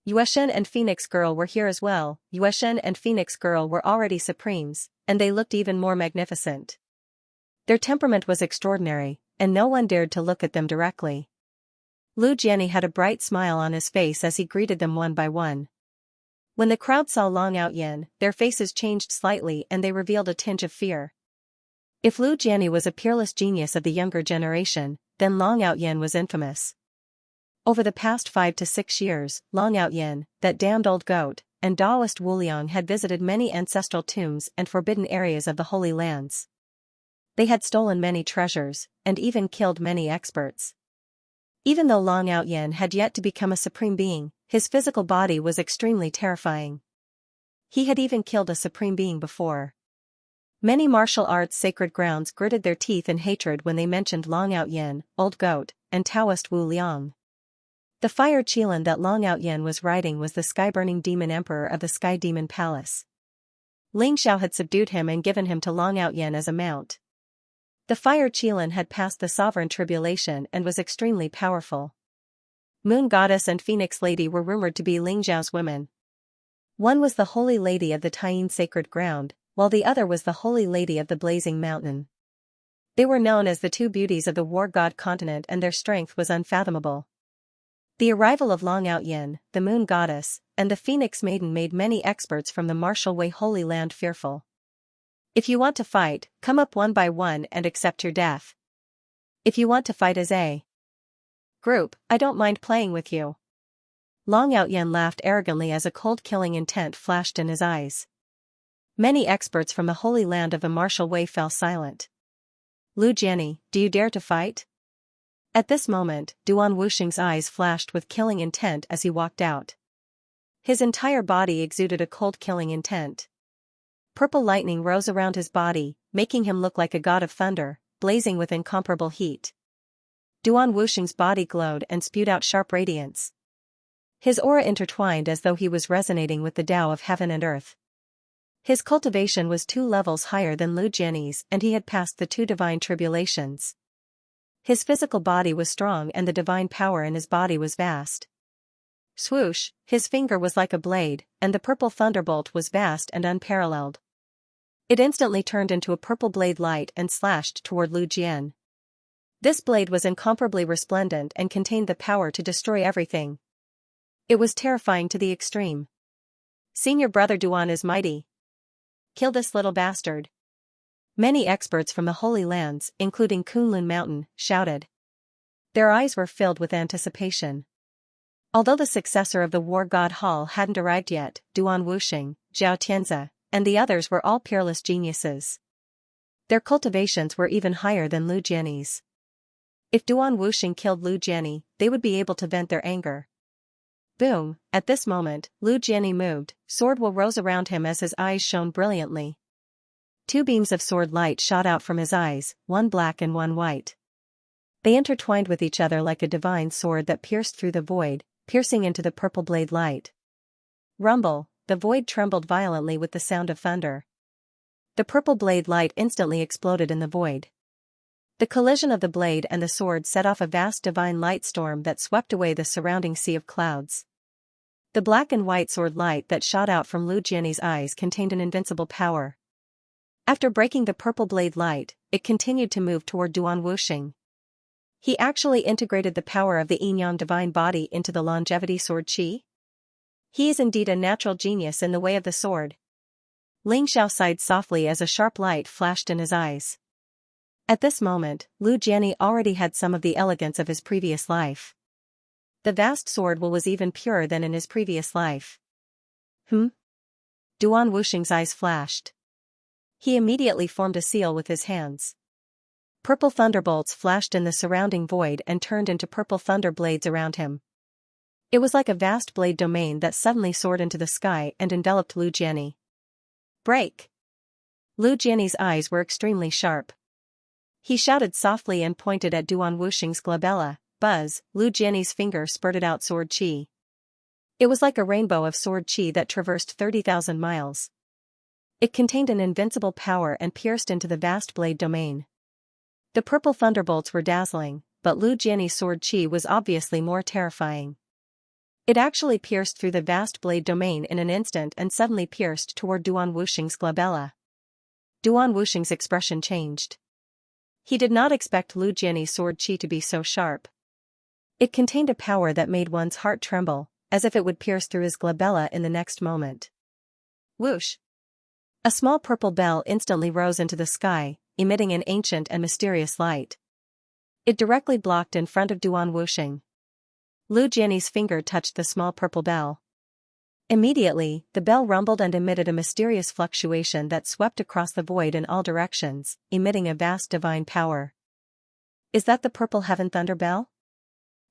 Yueshen and Phoenix Girl were here as well. Yueshen and Phoenix Girl were already supremes, and they looked even more magnificent. Their temperament was extraordinary, and no one dared to look at them directly. Lu Jiani had a bright smile on his face as he greeted them one by one. When the crowd saw Long Out Yen, their faces changed slightly and they revealed a tinge of fear. If Lu Jiani was a peerless genius of the younger generation, then Long Outyen was infamous. Over the past 5 to 6 years, Long Outyen, that damned old goat, and Taoist Wu Liang had visited many ancestral tombs and forbidden areas of the Holy Lands. They had stolen many treasures, and even killed many experts. Even though Long Outyen had yet to become a supreme being, his physical body was extremely terrifying. He had even killed a supreme being before. Many martial arts sacred grounds gritted their teeth in hatred when they mentioned Long Outyen, Old Goat, and Taoist Wu Liang. The fire Qilin that Long Outyen was riding was the sky-burning demon emperor of the Sky Demon Palace. Ling Xiao had subdued him and given him to Long Outyen as a mount. The fire Qilin had passed the sovereign tribulation and was extremely powerful. Moon Goddess and Phoenix Lady were rumored to be Ling Xiao's women. One was the Holy Lady of the Taiyin Sacred Ground, while the other was the Holy Lady of the Blazing Mountain. They were known as the two beauties of the War God continent, and their strength was unfathomable. The arrival of Long Outyen, the Moon Goddess, and the Phoenix Maiden made many experts from the Martial Way Holy Land fearful. If you want to fight, come up one by one and accept your death. If you want to fight as a group, I don't mind playing with you. Long Outyen laughed arrogantly as a cold killing intent flashed in his eyes. Many experts from the Holy Land of the Martial Way fell silent. Lu Jiani, do you dare to fight? At this moment, Duan Wuxing's eyes flashed with killing intent as he walked out. His entire body exuded a cold killing intent. Purple lightning rose around his body, making him look like a god of thunder, blazing with incomparable heat. Duan Wuxing's body glowed and spewed out sharp radiance. His aura intertwined as though he was resonating with the Tao of heaven and earth. His cultivation was 2 levels higher than Lu Jiani's, and he had passed the 2 divine tribulations. His physical body was strong and the divine power in his body was vast. Swoosh, his finger was like a blade, and the purple thunderbolt was vast and unparalleled. It instantly turned into a purple blade light and slashed toward Lu Jian. This blade was incomparably resplendent and contained the power to destroy everything. It was terrifying to the extreme. Senior brother Duan is mighty. Kill this little bastard. Many experts from the Holy Lands, including Kunlun Mountain, shouted. Their eyes were filled with anticipation. Although the successor of the War God Hall hadn't arrived yet, Duan Wuxing, Zhao Tianzi, and the others were all peerless geniuses. Their cultivations were even higher than Lu Jiani's. If Duan Wuxing killed Lu Jiani, they would be able to vent their anger. Boom! At this moment, Lu Jiani moved, sword will rose around him as his eyes shone brilliantly. 2 beams of sword light shot out from his eyes, one black and one white. They intertwined with each other like a divine sword that pierced through the void, piercing into the purple blade light. Rumble, the void trembled violently with the sound of thunder. The purple blade light instantly exploded in the void. The collision of the blade and the sword set off a vast divine light storm that swept away the surrounding sea of clouds. The black and white sword light that shot out from Lu Jiani's eyes contained an invincible power. After breaking the purple blade light, it continued to move toward Duan Wuxing. He actually integrated the power of the yin-yang divine body into the longevity sword qi. He is indeed a natural genius in the way of the sword. Ling Xiao sighed softly as a sharp light flashed in his eyes. At this moment, Lu Jiani already had some of the elegance of his previous life. The vast sword was even purer than in his previous life. Duan Wuxing's eyes flashed. He immediately formed a seal with his hands. Purple thunderbolts flashed in the surrounding void and turned into purple thunder blades around him. It was like a vast blade domain that suddenly soared into the sky and enveloped Lu Jiani. Break! Lu Jiani's eyes were extremely sharp. He shouted softly and pointed at Duan Wuxing's glabella. Buzz, Lu Jiani's finger spurted out sword qi. It was like a rainbow of sword qi that traversed 30,000 miles. It contained an invincible power and pierced into the vast blade domain. The purple thunderbolts were dazzling, but Lu Jiani's sword qi was obviously more terrifying. It actually pierced through the vast blade domain in an instant and suddenly pierced toward Duan Wuxing's glabella. Duan Wuxing's expression changed. He did not expect Lu Jiani's sword qi to be so sharp. It contained a power that made one's heart tremble, as if it would pierce through his glabella in the next moment. Whoosh! A small purple bell instantly rose into the sky, emitting an ancient and mysterious light. It directly blocked in front of Duan Wuxing. Lu Jianyi's finger touched the small purple bell. Immediately, the bell rumbled and emitted a mysterious fluctuation that swept across the void in all directions, emitting a vast divine power. Is that the Purple Heaven Thunder Bell?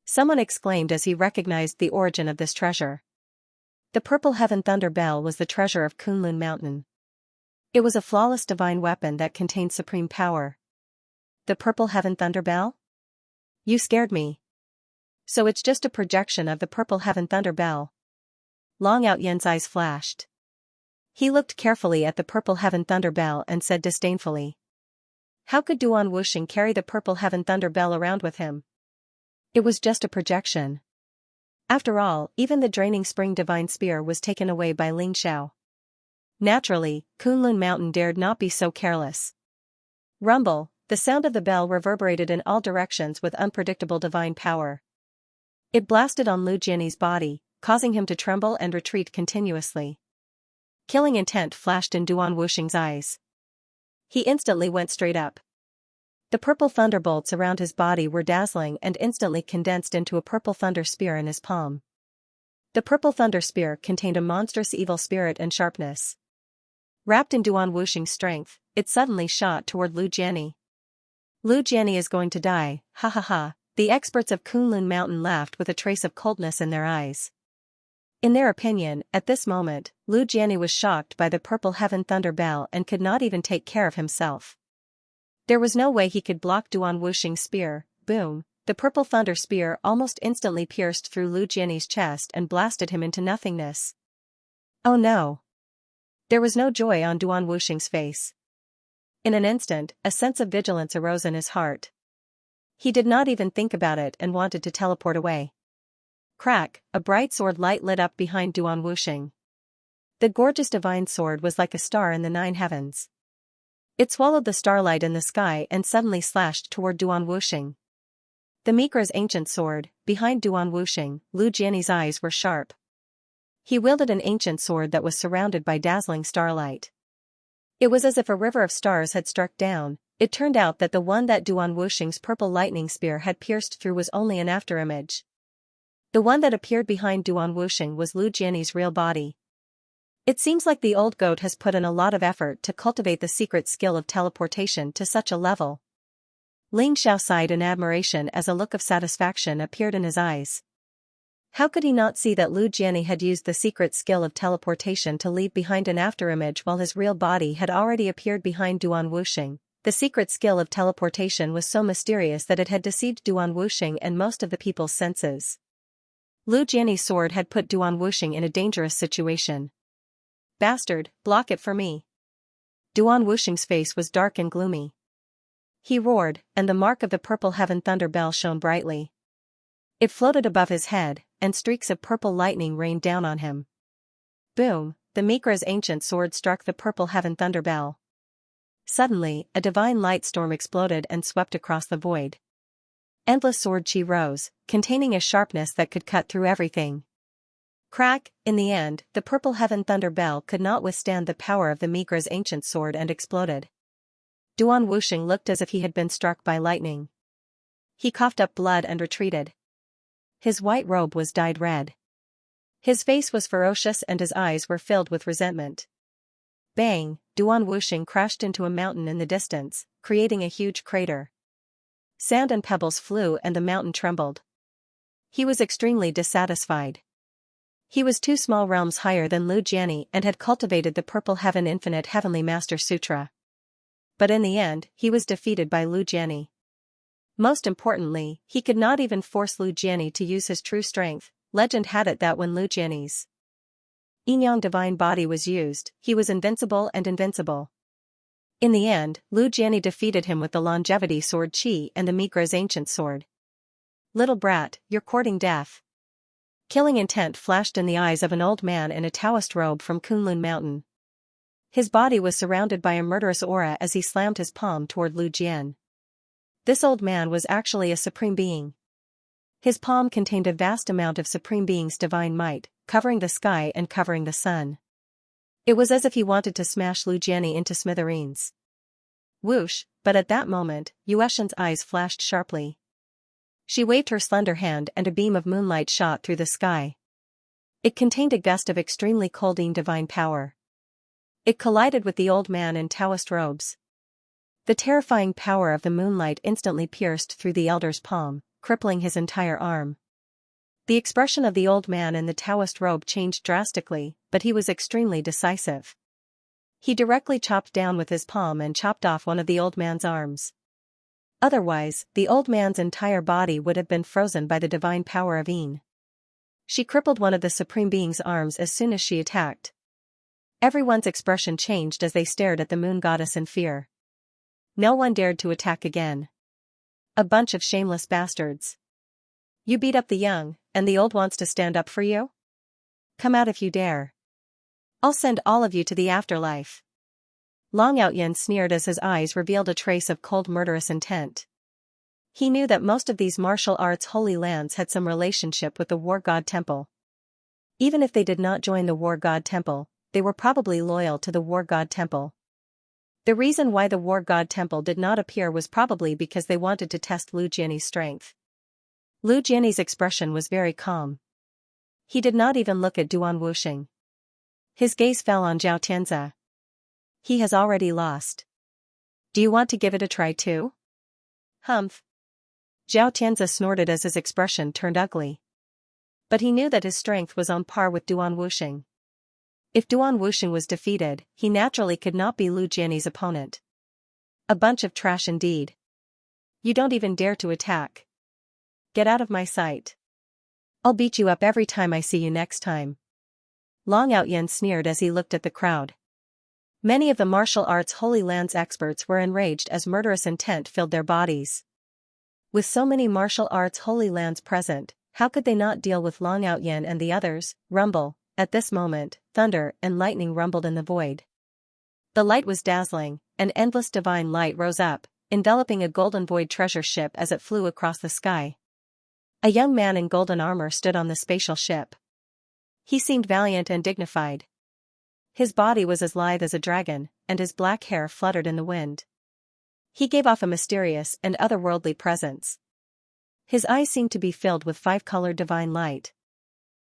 Someone exclaimed as he recognized the origin of this treasure. The Purple Heaven Thunder Bell was the treasure of Kunlun Mountain. It was a flawless divine weapon that contained supreme power. The Purple Heaven Thunder Bell? You scared me. So it's just a projection of the Purple Heaven Thunder Bell. Long Out Yen's eyes flashed. He looked carefully at the Purple Heaven Thunder Bell and said disdainfully. How could Duan Wuxing carry the Purple Heaven Thunder Bell around with him? It was just a projection. After all, even the draining spring divine spear was taken away by Ling Xiao. Naturally, Kunlun Mountain dared not be so careless. Rumble, the sound of the bell reverberated in all directions with unpredictable divine power. It blasted on Lu Jianyi's body, causing him to tremble and retreat continuously. Killing intent flashed in Duan Wuxing's eyes. He instantly went straight up. The purple thunderbolts around his body were dazzling and instantly condensed into a purple thunder spear in his palm. The purple thunder spear contained a monstrous evil spirit and sharpness. Wrapped in Duan Wuxing's strength, it suddenly shot toward Lu Jianyi. Lu Jianyi is going to die, ha ha ha, the experts of Kunlun Mountain laughed with a trace of coldness in their eyes. In their opinion, at this moment, Lu Jianyi was shocked by the Purple Heaven Thunder Bell and could not even take care of himself. There was no way he could block Duan Wuxing's spear. Boom, the purple thunder spear almost instantly pierced through Lu Jianyi's chest and blasted him into nothingness. Oh no! There was no joy on Duan Wuxing's face. In an instant, a sense of vigilance arose in his heart. He did not even think about it and wanted to teleport away. Crack, a bright sword light lit up behind Duan Wuxing. The gorgeous divine sword was like a star in the 9 heavens. It swallowed the starlight in the sky and suddenly slashed toward Duan Wuxing. The Myriad's ancient sword, behind Duan Wuxing, Lu Jianyi's eyes were sharp. He wielded an ancient sword that was surrounded by dazzling starlight. It was as if a river of stars had struck down. It turned out that the one that Duan Wuxing's purple lightning spear had pierced through was only an afterimage. The one that appeared behind Duan Wuxing was Lu Jianyi's real body. It seems like the old goat has put in a lot of effort to cultivate the secret skill of teleportation to such a level. Ling Xiao sighed in admiration as a look of satisfaction appeared in his eyes. How could he not see that Lu Jianyi had used the secret skill of teleportation to leave behind an afterimage while his real body had already appeared behind Duan Wuxing? The secret skill of teleportation was so mysterious that it had deceived Duan Wuxing and most of the people's senses. Lu Jianyi's sword had put Duan Wuxing in a dangerous situation. Bastard, block it for me. Duan Wuxing's face was dark and gloomy. He roared, and the mark of the Purple Heaven Thunder Bell shone brightly. It floated above his head, and streaks of purple lightning rained down on him. Boom, the Myriad's ancient sword struck the Purple Heaven Thunder Bell. Suddenly, a divine light storm exploded and swept across the void. Endless sword chi rose, containing a sharpness that could cut through everything. Crack, in the end, the Purple Heaven Thunder Bell could not withstand the power of the Myriad's ancient sword and exploded. Duan Wuxing looked as if he had been struck by lightning. He coughed up blood and retreated. His white robe was dyed red. His face was ferocious and his eyes were filled with resentment. Bang, Duan Wuxing crashed into a mountain in the distance, creating a huge crater. Sand and pebbles flew and the mountain trembled. He was extremely dissatisfied. He was 2 small realms higher than Lu Jianyi and had cultivated the Purple Heaven Infinite Heavenly Master Sutra. But in the end, he was defeated by Lu Jianyi. Most importantly, he could not even force Lu Jianyi to use his true strength. Legend had it that when Lu Jianyi's Yin-Yang divine body was used, he was invincible and invincible. In the end, Lu Jianyi defeated him with the longevity sword Qi and the Myriad's ancient sword. Little brat, you're courting death. Killing intent flashed in the eyes of an old man in a Taoist robe from Kunlun Mountain. His body was surrounded by a murderous aura as he slammed his palm toward Lu Jian. This old man was actually a supreme being. His palm contained a vast amount of Supreme Being's divine might, covering the sky and covering the sun. It was as if he wanted to smash Lu Jianyi into smithereens. Whoosh, but at that moment, Yueshin's eyes flashed sharply. She waved her slender hand and a beam of moonlight shot through the sky. It contained a gust of extremely cold divine power. It collided with the old man in Taoist robes. The terrifying power of the moonlight instantly pierced through the elder's palm, crippling his entire arm. The expression of the old man in the Taoist robe changed drastically, but he was extremely decisive. He directly chopped down with his palm and chopped off one of the old man's arms. Otherwise, the old man's entire body would have been frozen by the divine power of Yin. She crippled one of the Supreme Being's arms as soon as she attacked. Everyone's expression changed as they stared at the moon goddess in fear. No one dared to attack again. A bunch of shameless bastards. You beat up the young, and the old wants to stand up for you? Come out if you dare. I'll send all of you to the afterlife. Long Outyen sneered as his eyes revealed a trace of cold murderous intent. He knew that most of these martial arts holy lands had some relationship with the War God Temple. Even if they did not join the War God Temple, they were probably loyal to the War God Temple. The reason why the War God Temple did not appear was probably because they wanted to test Lu Jianyi's strength. Lu Jianyi's expression was very calm. He did not even look at Duan Wuxing. His gaze fell on Zhao Tianzi. He has already lost. Do you want to give it a try too? Humph. Zhao Tianzi snorted as his expression turned ugly. But he knew that his strength was on par with Duan Wuxing. If Duan Wuxing was defeated, he naturally could not be Lu Jianyi's opponent. A bunch of trash indeed. You don't even dare to attack. Get out of my sight. I'll beat you up every time I see you next time. Long Outyen sneered as he looked at the crowd. Many of the martial arts Holy Lands experts were enraged as murderous intent filled their bodies. With so many martial arts Holy Lands present, how could they not deal with Long Outyen and the others? Rumble. At this moment, thunder and lightning rumbled in the void. The light was dazzling, an endless divine light rose up, enveloping a golden void treasure ship as it flew across the sky. A young man in golden armor stood on the spatial ship. He seemed valiant and dignified. His body was as lithe as a dragon, and his black hair fluttered in the wind. He gave off a mysterious and otherworldly presence. His eyes seemed to be filled with five-colored divine light.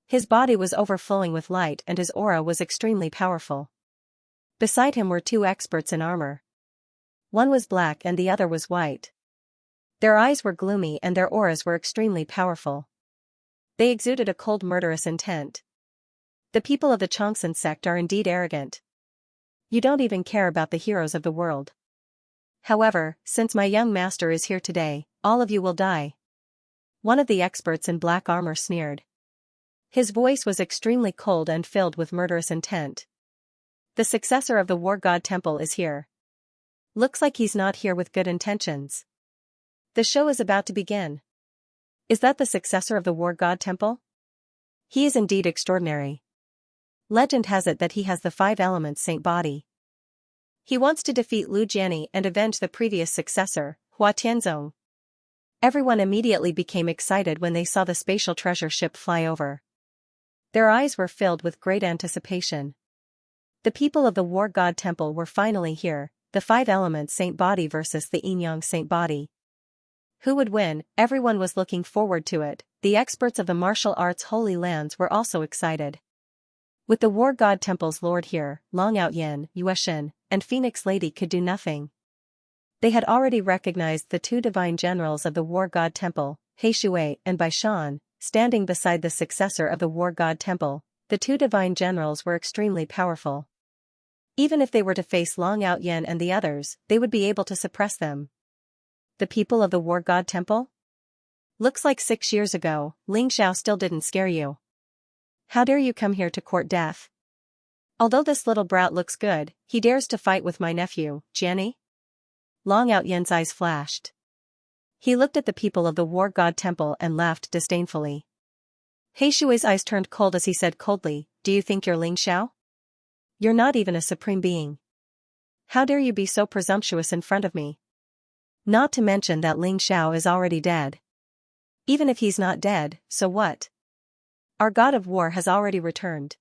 His body was overflowing with light and his aura was extremely powerful. Beside him were two experts in armor. One was black and the other was white. Their eyes were gloomy and their auras were extremely powerful. They exuded a cold murderous intent. The people of the Chongsun sect are indeed arrogant. You don't even care about the heroes of the world. However, since my young master is here today, all of you will die. One of the experts in black armor sneered. His voice was extremely cold and filled with murderous intent. The successor of the War God Temple is here. Looks like he's not here with good intentions. The show is about to begin. Is that the successor of the War God Temple? He is indeed extraordinary. Legend has it that he has the 5 elements saint body. He wants to defeat Lu Jianyi and avenge the previous successor, Hua Tianzong. Everyone immediately became excited when they saw the spatial treasure ship fly over. Their eyes were filled with great anticipation. The people of the War God Temple were finally here, the 5 elements saint body versus the Yin-Yang saint body. Who would win? Everyone was looking forward to it. The experts of the martial arts Holy Lands were also excited. With the War God Temple's lord here, Long Outyen, Yueshin, and Phoenix Lady could do nothing. They had already recognized the 2 divine generals of the War God Temple, He Shui and Bai Shan, standing beside the successor of the War God Temple. The 2 divine generals were extremely powerful. Even if they were to face Long Outyen and the others, they would be able to suppress them. The people of the War God Temple? Looks like 6 years ago, Ling Xiao still didn't scare you. How dare you come here to court death? Although this little brat looks good, he dares to fight with my nephew, Jianyi? Long Outyen's eyes flashed. He looked at the people of the War God Temple and laughed disdainfully. He Shui's eyes turned cold as he said coldly, do you think you're Ling Xiao? You're not even a supreme being. How dare you be so presumptuous in front of me? Not to mention that Ling Xiao is already dead. Even if he's not dead, so what? Our god of war has already returned.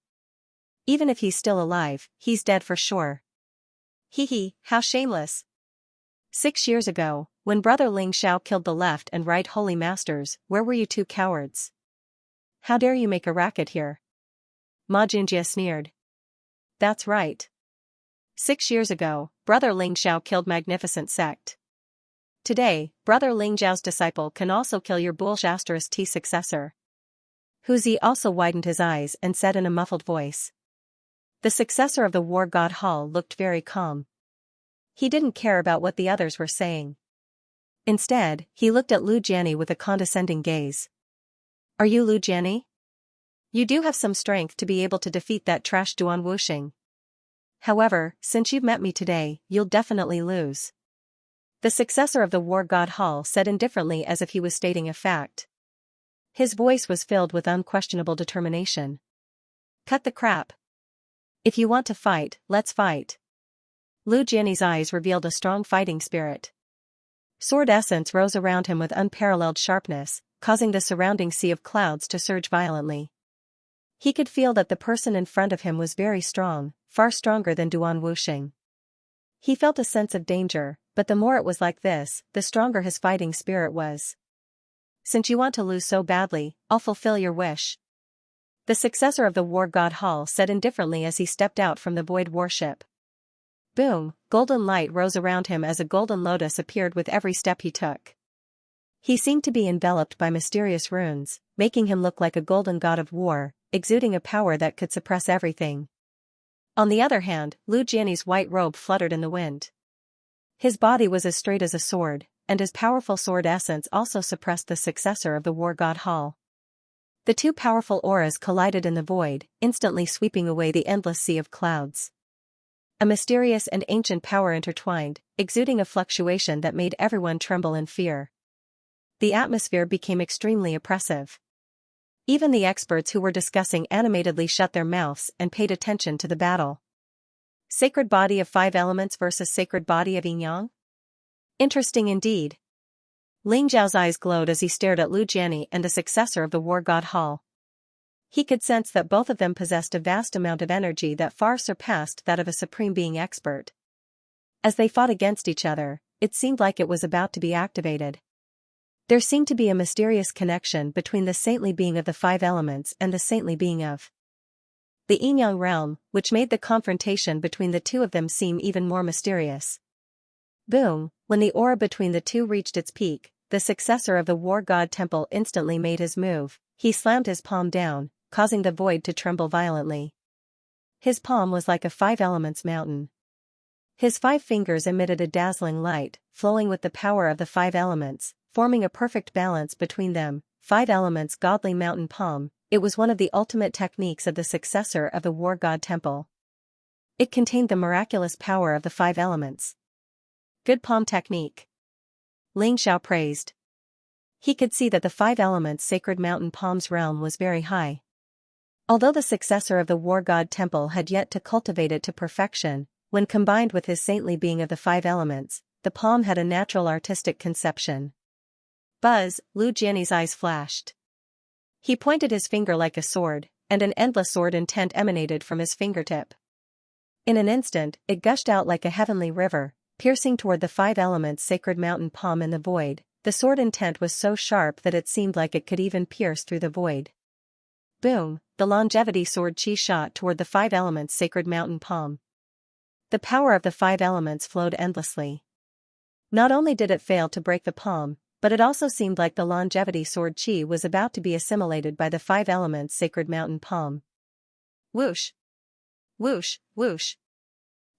Even if he's still alive, he's dead for sure. Hee hee, how shameless. 6 years ago, when Brother Ling Xiao killed the left and right holy masters, where were you two cowards? How dare you make a racket here? Ma Junjie sneered. That's right. 6 years ago, Brother Ling Xiao killed magnificent sect. Today, Brother Ling Xiao's disciple can also kill your bullshasters T successor. Hu Zi also widened his eyes and said in a muffled voice. The successor of the war god Hall looked very calm. He didn't care about what the others were saying. Instead, he looked at Lu Jiani with a condescending gaze. Are you Lu Jiani? You do have some strength to be able to defeat that trash Duan Wuxing. However, since you've met me today, you'll definitely lose. The successor of the war god Hall said indifferently as if he was stating a fact. His voice was filled with unquestionable determination. Cut the crap. If you want to fight, let's fight. Lu Jiani's eyes revealed a strong fighting spirit. Sword essence rose around him with unparalleled sharpness, causing the surrounding sea of clouds to surge violently. He could feel that the person in front of him was very strong, far stronger than Duan Wuxing. He felt a sense of danger, but the more it was like this, the stronger his fighting spirit was. Since you want to lose so badly, I'll fulfill your wish. The successor of the war god Hall said indifferently as he stepped out from the void warship. Boom, golden light rose around him as a golden lotus appeared with every step he took. He seemed to be enveloped by mysterious runes, making him look like a golden god of war, exuding a power that could suppress everything. On the other hand, Lu Jiani's white robe fluttered in the wind. His body was as straight as a sword, and his powerful sword essence also suppressed the successor of the war god Hall. The two powerful auras collided in the void, instantly sweeping away the endless sea of clouds. A mysterious and ancient power intertwined, exuding a fluctuation that made everyone tremble in fear. The atmosphere became extremely oppressive. Even the experts who were discussing animatedly shut their mouths and paid attention to the battle. Sacred body of 5 elements versus sacred body of yin-yang? Interesting indeed. Ling Zhao's eyes glowed as he stared at Lu Jiani and the successor of the war god Hall. He could sense that both of them possessed a vast amount of energy that far surpassed that of a supreme being expert. As they fought against each other, it seemed like it was about to be activated. There seemed to be a mysterious connection between the saintly being of the 5 elements and the saintly being of the yin-yang realm, which made the confrontation between the two of them seem even more mysterious. Boom, when the aura between the two reached its peak, the successor of the war god temple instantly made his move. He slammed his palm down, causing the void to tremble violently. His palm was like a 5 elements mountain. His 5 fingers emitted a dazzling light, flowing with the power of the 5 elements, forming a perfect balance between them. 5 elements godly mountain palm. It was one of the ultimate techniques of the successor of the war god temple. It contained the miraculous power of the 5 elements. Good palm technique. Ling Xiao praised. He could see that the 5 elements sacred mountain palm's realm was very high. Although the successor of the war god temple had yet to cultivate it to perfection, when combined with his saintly being of the 5 elements, the palm had a natural artistic conception. Buzz, Lu Jiani's eyes flashed. He pointed his finger like a sword, and an endless sword intent emanated from his fingertip. In an instant, it gushed out like a heavenly river, piercing toward the 5 elements sacred mountain palm in the void. The sword intent was so sharp that it seemed like it could even pierce through the void. Boom, the longevity sword chi shot toward the 5 elements sacred mountain palm. The power of the 5 elements flowed endlessly. Not only did it fail to break the palm, but it also seemed like the longevity sword chi was about to be assimilated by the 5 elements sacred mountain palm. Whoosh! Whoosh, whoosh!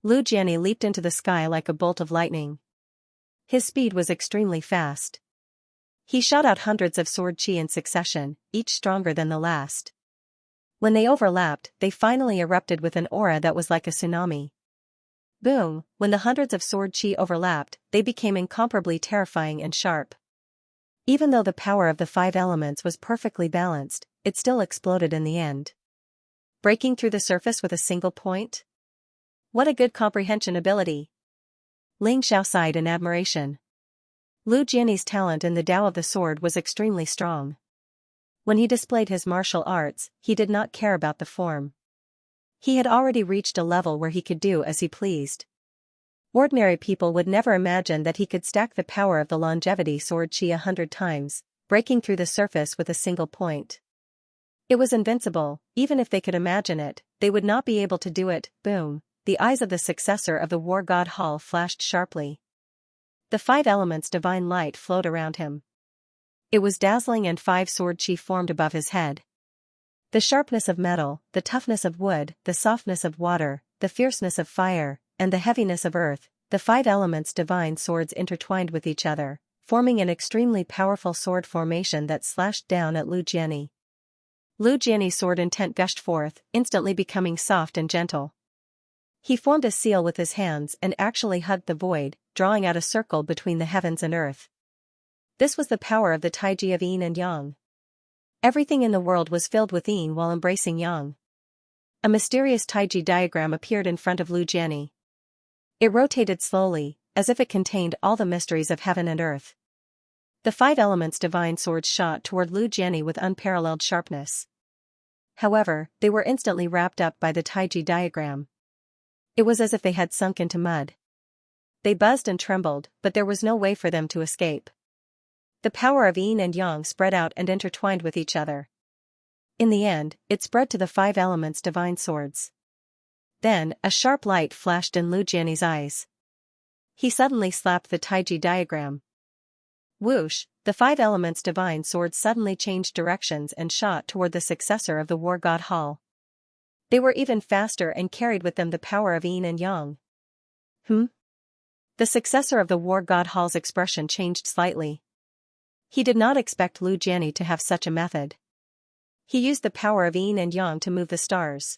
Lu Jiani leaped into the sky like a bolt of lightning. His speed was extremely fast. He shot out hundreds of sword chi in succession, each stronger than the last. When they overlapped, they finally erupted with an aura that was like a tsunami. Boom, when the hundreds of sword chi overlapped, they became incomparably terrifying and sharp. Even though the power of the 5 elements was perfectly balanced, it still exploded in the end. Breaking through the surface with a single point? What a good comprehension ability! Ling Xiao sighed in admiration. Lu Jiani's talent in the Tao of the sword was extremely strong. When he displayed his martial arts, he did not care about the form. He had already reached a level where he could do as he pleased. Ordinary people would never imagine that he could stack the power of the longevity sword Qi 100 times, breaking through the surface with a single point. It was invincible. Even if they could imagine it, they would not be able to do it. Boom! The eyes of the successor of the war god Hall flashed sharply. The 5 elements divine light flowed around him. It was dazzling, and 5 sword Qi formed above his head. The sharpness of metal, the toughness of wood, the softness of water, the fierceness of fire, and the heaviness of earth, the 5 elements divine swords intertwined with each other, forming an extremely powerful sword formation that slashed down at Lu Jianyi. Lu Jianyi's sword intent gushed forth, instantly becoming soft and gentle. He formed a seal with his hands and actually hugged the void, drawing out a circle between the heavens and earth. This was the power of the Taiji of Yin and Yang. Everything in the world was filled with Yin while embracing Yang. A mysterious Taiji diagram appeared in front of Lu Jianyi. It rotated slowly, as if it contained all the mysteries of heaven and earth. The 5 elements divine swords shot toward Lu Jianyi with unparalleled sharpness. However, they were instantly wrapped up by the Taiji diagram. It was as if they had sunk into mud. They buzzed and trembled, but there was no way for them to escape. The power of Yin and Yang spread out and intertwined with each other. In the end, it spread to the 5 elements divine swords. Then, a sharp light flashed in Lu Jianyi's eyes. He suddenly slapped the Taiji diagram. Whoosh! The 5 elements divine swords suddenly changed directions and shot toward the successor of the war god Hall. They were even faster and carried with them the power of Yin and Yang. The successor of the war god Hall's expression changed slightly. He did not expect Lu Jianyi to have such a method. He used the power of Yin and Yang to move the stars.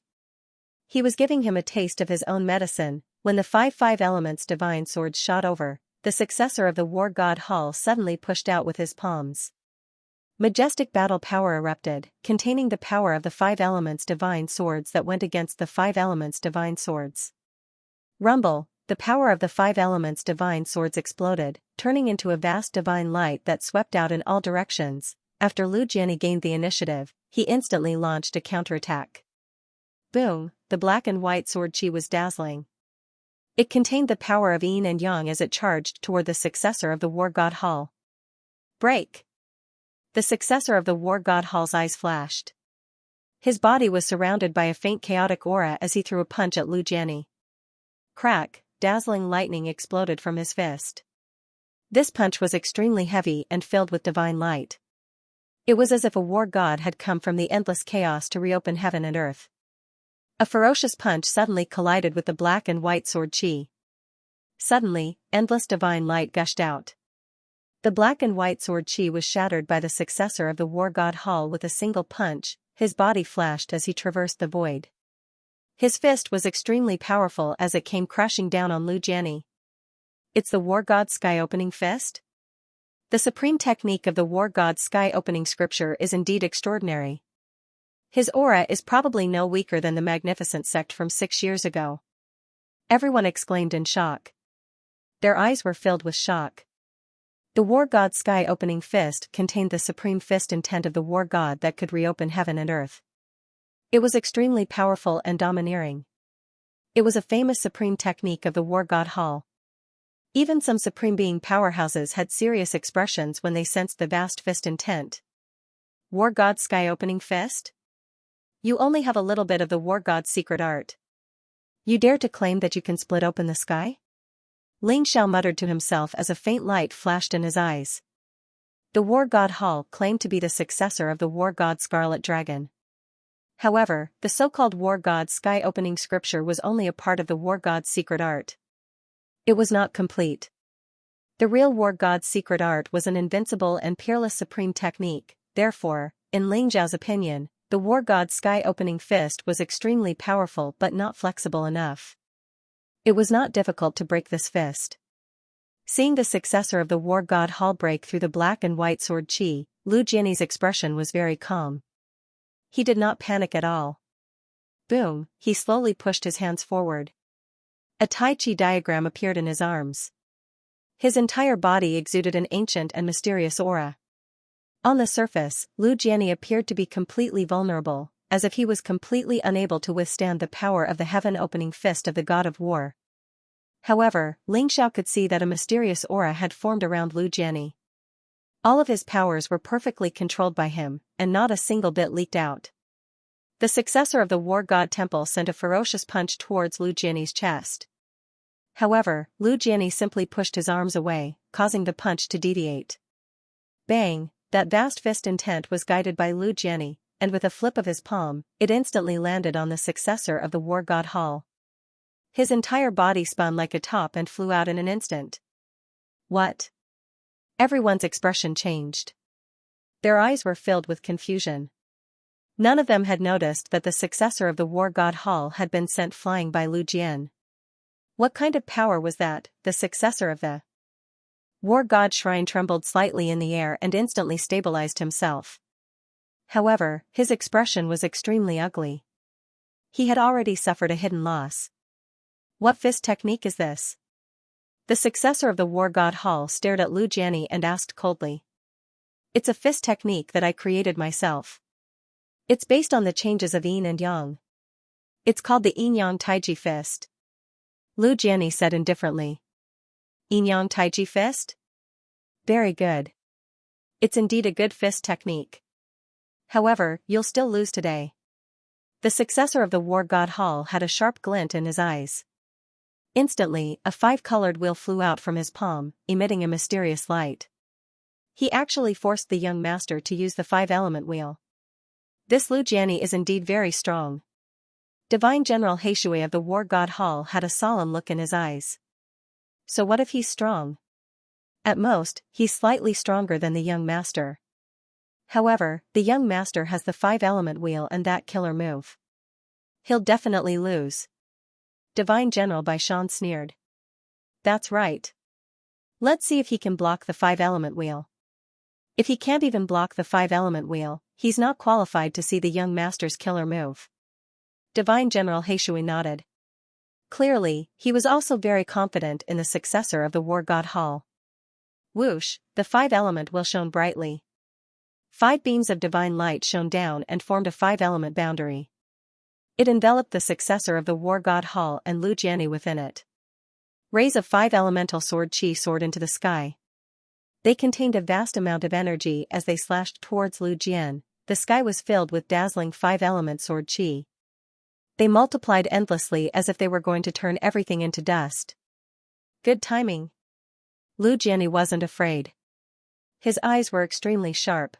He was giving him a taste of his own medicine. When the 5 elements divine swords shot over, the successor of the war god Hall suddenly pushed out with his palms. Majestic battle power erupted, containing the power of the 5 elements divine swords that went against the 5 elements divine swords. Rumble! The power of the 5 elements divine swords exploded, turning into a vast divine light that swept out in all directions. After Lu Jianyi gained the initiative, he instantly launched a counterattack. Boom! The black and white sword Qi was dazzling. It contained the power of Yin and Yang as it charged toward the successor of the war god Hall. Break! The successor of the war god Hall's eyes flashed. His body was surrounded by a faint chaotic aura as he threw a punch at Lu Jianyi. Crack! Dazzling lightning exploded from his fist. This punch was extremely heavy and filled with divine light. It was as if a war god had come from the endless chaos to reopen heaven and earth. A ferocious punch suddenly collided with the black and white sword Qi. Suddenly, endless divine light gushed out. The black and white sword Qi was shattered by the successor of the war god Hall with a single punch. His body flashed as he traversed the void. His fist was extremely powerful as it came crashing down on Lu Jianyi. It's the war god's sky-opening fist? The supreme technique of the war god's sky-opening scripture is indeed extraordinary. His aura is probably no weaker than the magnificent sect from 6 years ago. Everyone exclaimed in shock. Their eyes were filled with shock. The war god's sky-opening fist contained the supreme fist intent of the war god that could reopen heaven and earth. It was extremely powerful and domineering. It was a famous supreme technique of the war god Hall. Even some supreme being powerhouses had serious expressions when they sensed the vast fist intent. War god's sky-opening fist? You only have a little bit of the war god's secret art. You dare to claim that you can split open the sky? Ling Xiao muttered to himself as a faint light flashed in his eyes. The war god Hall claimed to be the successor of the war god Scarlet Dragon. However, the so-called war god's sky-opening scripture was only a part of the war god's secret art. It was not complete. The real war god's secret art was an invincible and peerless supreme technique. Therefore, in Ling Zhao's opinion, the war god's sky-opening fist was extremely powerful but not flexible enough. It was not difficult to break this fist. Seeing the successor of the war god Hall break through the black and white sword Qi, Lu Jianyi's expression was very calm. He did not panic at all. Boom! He slowly pushed his hands forward. A Tai Chi diagram appeared in his arms. His entire body exuded an ancient and mysterious aura. On the surface, Lu Jianyi appeared to be completely vulnerable, as if he was completely unable to withstand the power of the heaven-opening fist of the god of war. However, Ling Xiao could see that a mysterious aura had formed around Lu Jiani. All of his powers were perfectly controlled by him, and not a single bit leaked out. The successor of the War God Temple sent a ferocious punch towards Lu Jiani's chest. However, Lu Jiani simply pushed his arms away, causing the punch to deviate. Bang! That vast fist intent was guided by Lu Jiani, and with a flip of his palm, it instantly landed on the successor of the War God Hall. His entire body spun like a top and flew out in an instant. What? Everyone's expression changed. Their eyes were filled with confusion. None of them had noticed that the successor of the War God Hall had been sent flying by Lu Jian. What kind of power was that? The successor of the War God Shrine trembled slightly in the air and instantly stabilized himself. However, his expression was extremely ugly. He had already suffered a hidden loss. What fist technique is this? The successor of the War God Hall stared at Lu Jiani and asked coldly. It's a fist technique that I created myself. It's based on the changes of yin and yang. It's called the yin-yang taiji fist. Lu Jiani said indifferently. Yin-yang taiji fist? Very good. It's indeed a good fist technique. However, you'll still lose today. The successor of the War God Hall had a sharp glint in his eyes. Instantly, a 5-colored wheel flew out from his palm, emitting a mysterious light. He actually forced the young master to use the 5-element wheel. This Lu Jiani is indeed very strong. Divine General Heishui of the War God Hall had a solemn look in his eyes. So what if he's strong? At most, he's slightly stronger than the young master. However, the young master has the 5-element wheel and that killer move. He'll definitely lose. Divine General Baishan sneered. That's right. Let's see if he can block the 5-element wheel. If he can't even block the 5-element wheel, he's not qualified to see the young master's killer move. Divine General Heishui nodded. Clearly, he was also very confident in the successor of the War God Hall. Whoosh, the 5-element wheel shone brightly. 5 beams of divine light shone down and formed a 5-element boundary. It enveloped the successor of the War God Hall and Lu Jiani within it. Rays of 5-elemental sword chi soared into the sky. They contained a vast amount of energy as they slashed towards Lu Jian. The sky was filled with dazzling 5-element sword chi. They multiplied endlessly as if they were going to turn everything into dust. Good timing. Lu Jiani wasn't afraid. His eyes were extremely sharp.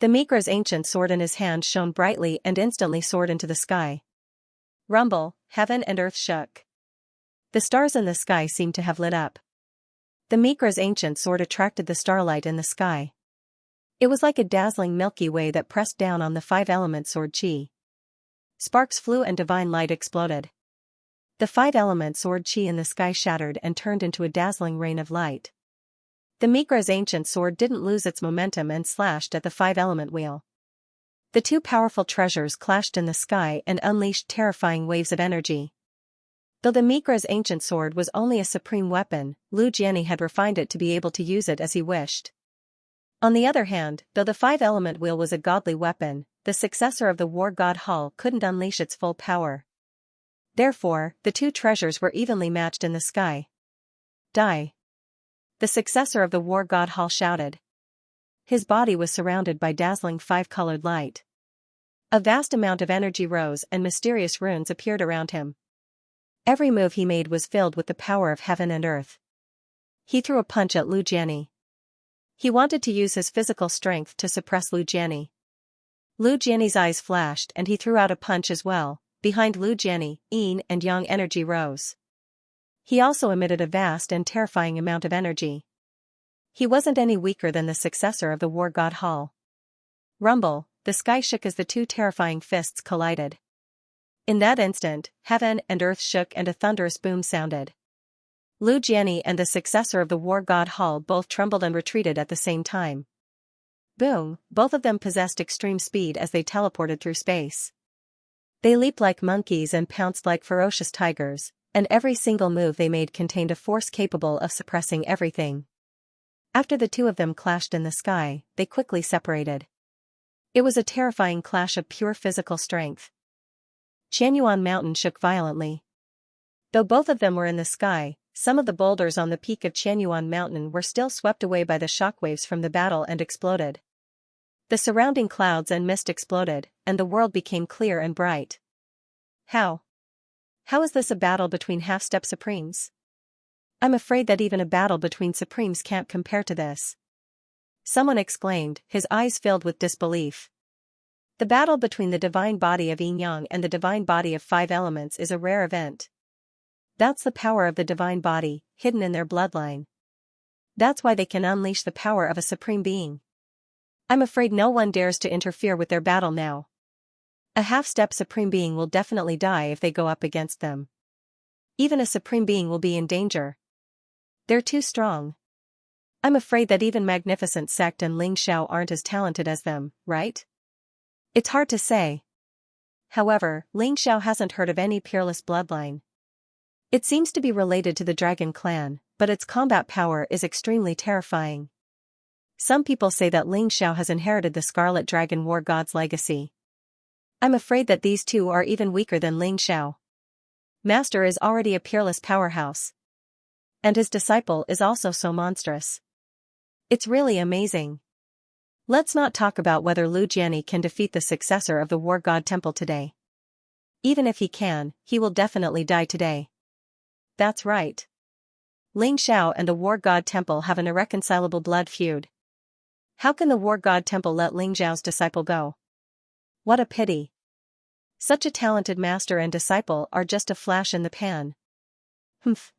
The Migra's ancient sword in his hand shone brightly and instantly soared into the sky. Rumble, heaven and earth shook. The stars in the sky seemed to have lit up. The Migra's ancient sword attracted the starlight in the sky. It was like a dazzling Milky Way that pressed down on the 5-element sword chi. Sparks flew and divine light exploded. The 5-element sword chi in the sky shattered and turned into a dazzling rain of light. The Migra's ancient sword didn't lose its momentum and slashed at the 5-element wheel. The two powerful treasures clashed in the sky and unleashed terrifying waves of energy. Though the Migra's ancient sword was only a supreme weapon, Lu Jiani had refined it to be able to use it as he wished. On the other hand, though the 5-element wheel was a godly weapon, the successor of the War God Hall couldn't unleash its full power. Therefore, the two treasures were evenly matched in the sky. Die! The successor of the War God Hall shouted. His body was surrounded by dazzling 5-colored light. A vast amount of energy rose and mysterious runes appeared around him. Every move he made was filled with the power of heaven and earth. He threw a punch at Lu Jiani. He wanted to use his physical strength to suppress Lu Jiani. Lu Jiani's eyes flashed and he threw out a punch as well. Behind Lu Jiani, yin and yang energy rose. He also emitted a vast and terrifying amount of energy. He wasn't any weaker than the successor of the War God Hall. Rumble, the sky shook as the two terrifying fists collided. In that instant, heaven and earth shook and a thunderous boom sounded. Lu Jiani and the successor of the War God Hall both trembled and retreated at the same time. Boom, both of them possessed extreme speed as they teleported through space. They leaped like monkeys and pounced like ferocious tigers, and every single move they made contained a force capable of suppressing everything. After the two of them clashed in the sky, they quickly separated. It was a terrifying clash of pure physical strength. Qianyuan Mountain shook violently. Though both of them were in the sky, some of the boulders on the peak of Qianyuan Mountain were still swept away by the shockwaves from the battle and exploded. The surrounding clouds and mist exploded, and the world became clear and bright. How? How is this a battle between half-step supremes? I'm afraid that even a battle between supremes can't compare to this. Someone exclaimed, his eyes filled with disbelief. The battle between the divine body of yin-yang and the divine body of five elements is a rare event. That's the power of the divine body, hidden in their bloodline. That's why they can unleash the power of a supreme being. I'm afraid no one dares to interfere with their battle now. A half-step supreme being will definitely die if they go up against them. Even a supreme being will be in danger. They're too strong. I'm afraid that even Magnificent Sect and Ling Xiao aren't as talented as them, right? It's hard to say. However, Ling Xiao hasn't heard of any peerless bloodline. It seems to be related to the Dragon Clan, but its combat power is extremely terrifying. Some people say that Ling Xiao has inherited the Scarlet Dragon War God's legacy. I'm afraid that these two are even weaker than Ling Xiao. Master is already a peerless powerhouse. And his disciple is also so monstrous. It's really amazing. Let's not talk about whether Lu Jiani can defeat the successor of the War God Temple today. Even if he can, he will definitely die today. That's right. Ling Xiao and the War God Temple have an irreconcilable blood feud. How can the War God Temple let Ling Xiao's disciple go? What a pity. Such a talented master and disciple are just a flash in the pan. Humph.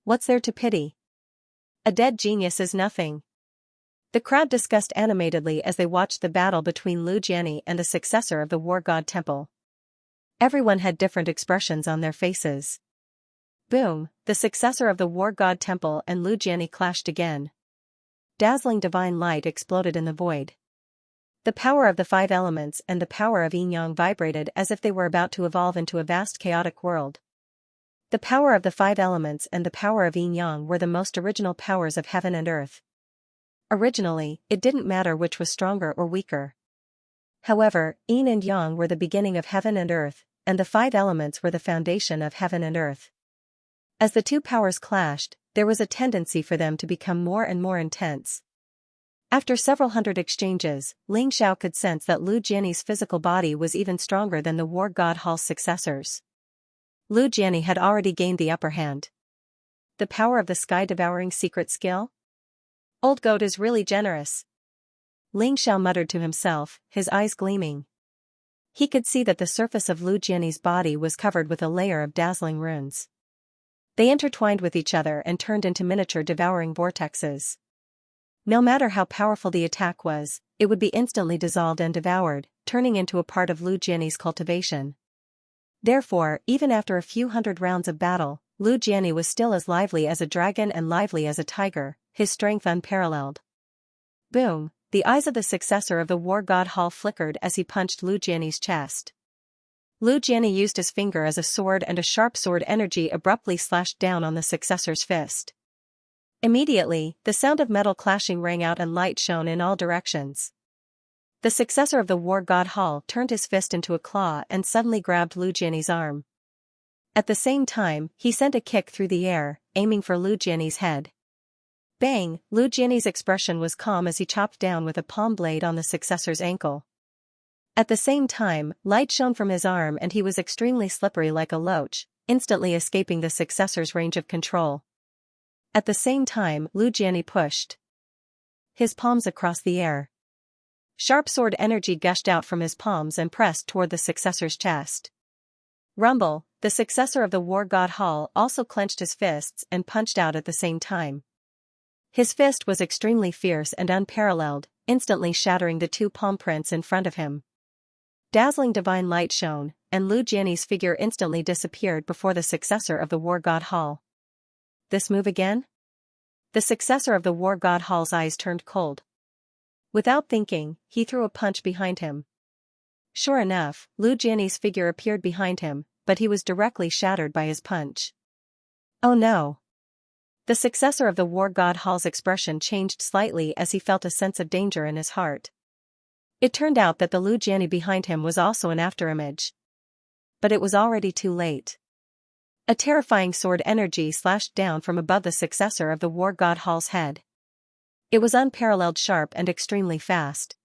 What's there to pity? A dead genius is nothing. The crowd discussed animatedly as they watched the battle between Lu Jiani and the successor of the War God Temple. Everyone had different expressions on their faces. Boom, the successor of the War God Temple and Lu Jiani clashed again. Dazzling divine light exploded in the void. The power of the five elements and the power of yin-yang vibrated as if they were about to evolve into a vast chaotic world. The power of the five elements and the power of yin-yang were the most original powers of heaven and earth. Originally, it didn't matter which was stronger or weaker. However, yin and yang were the beginning of heaven and earth, and the five elements were the foundation of heaven and earth. As the two powers clashed, there was a tendency for them to become more and more intense. After several hundred exchanges, Ling Xiao could sense that Lu Jiani's physical body was even stronger than the War God Hall's successors. Lu Jiani had already gained the upper hand. The power of the sky-devouring secret skill? Old goat is really generous. Ling Xiao muttered to himself, his eyes gleaming. He could see that the surface of Lu Jiani's body was covered with a layer of dazzling runes. They intertwined with each other and turned into miniature devouring vortexes. No matter how powerful the attack was, it would be instantly dissolved and devoured, turning into a part of Lu Jiani's cultivation. Therefore, even after a few hundred rounds of battle, Lu Jiani was still as lively as a dragon and lively as a tiger, his strength unparalleled. Boom, the eyes of the successor of the War God Hall flickered as he punched Lu Jiani's chest. Lu Jiani used his finger as a sword and a sharp sword energy abruptly slashed down on the successor's fist. Immediately, the sound of metal clashing rang out and light shone in all directions. The successor of the War God Hall turned his fist into a claw and suddenly grabbed Lu Jiani's arm. At the same time, he sent a kick through the air, aiming for Lu Jiani's head. Bang! Lu Jiani's expression was calm as he chopped down with a palm blade on the successor's ankle. At the same time, light shone from his arm and he was extremely slippery like a loach, instantly escaping the successor's range of control. At the same time, Lu Jiani pushed his palms across the air. Sharp sword energy gushed out from his palms and pressed toward the successor's chest. Rumble, the successor of the War God Hall also clenched his fists and punched out at the same time. His fist was extremely fierce and unparalleled, instantly shattering the two palm prints in front of him. Dazzling divine light shone, and Lu Jiani's figure instantly disappeared before the successor of the War God Hall. This move again? The successor of the War God Hall's eyes turned cold. Without thinking, he threw a punch behind him. Sure enough, Lu Jiani's figure appeared behind him, but he was directly shattered by his punch. Oh no! The successor of the War God Hall's expression changed slightly as he felt a sense of danger in his heart. It turned out that the Lu Jiani behind him was also an afterimage. But it was already too late. A terrifying sword energy slashed down from above the successor of the war god Hall's head. It was unparalleled sharp and extremely fast.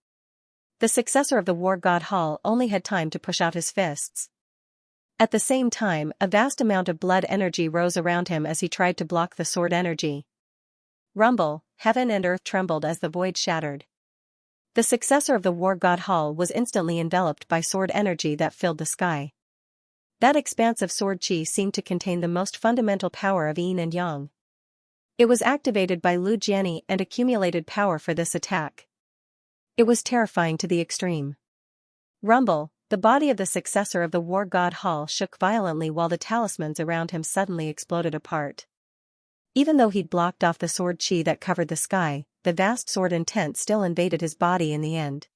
The successor of the war god Hall only had time to push out his fists. At the same time, a vast amount of blood energy rose around him as he tried to block the sword energy. Rumble, heaven and earth trembled as the void shattered. The successor of the war god Hall was instantly enveloped by sword energy that filled the sky. That expansive sword chi seemed to contain the most fundamental power of yin and yang. It was activated by Lu Jiani and accumulated power for this attack. It was terrifying to the extreme. Rumble, the body of the successor of the war god Hall shook violently while the talismans around him suddenly exploded apart. Even though he'd blocked off the sword chi that covered the sky, the vast sword intent still invaded his body in the end.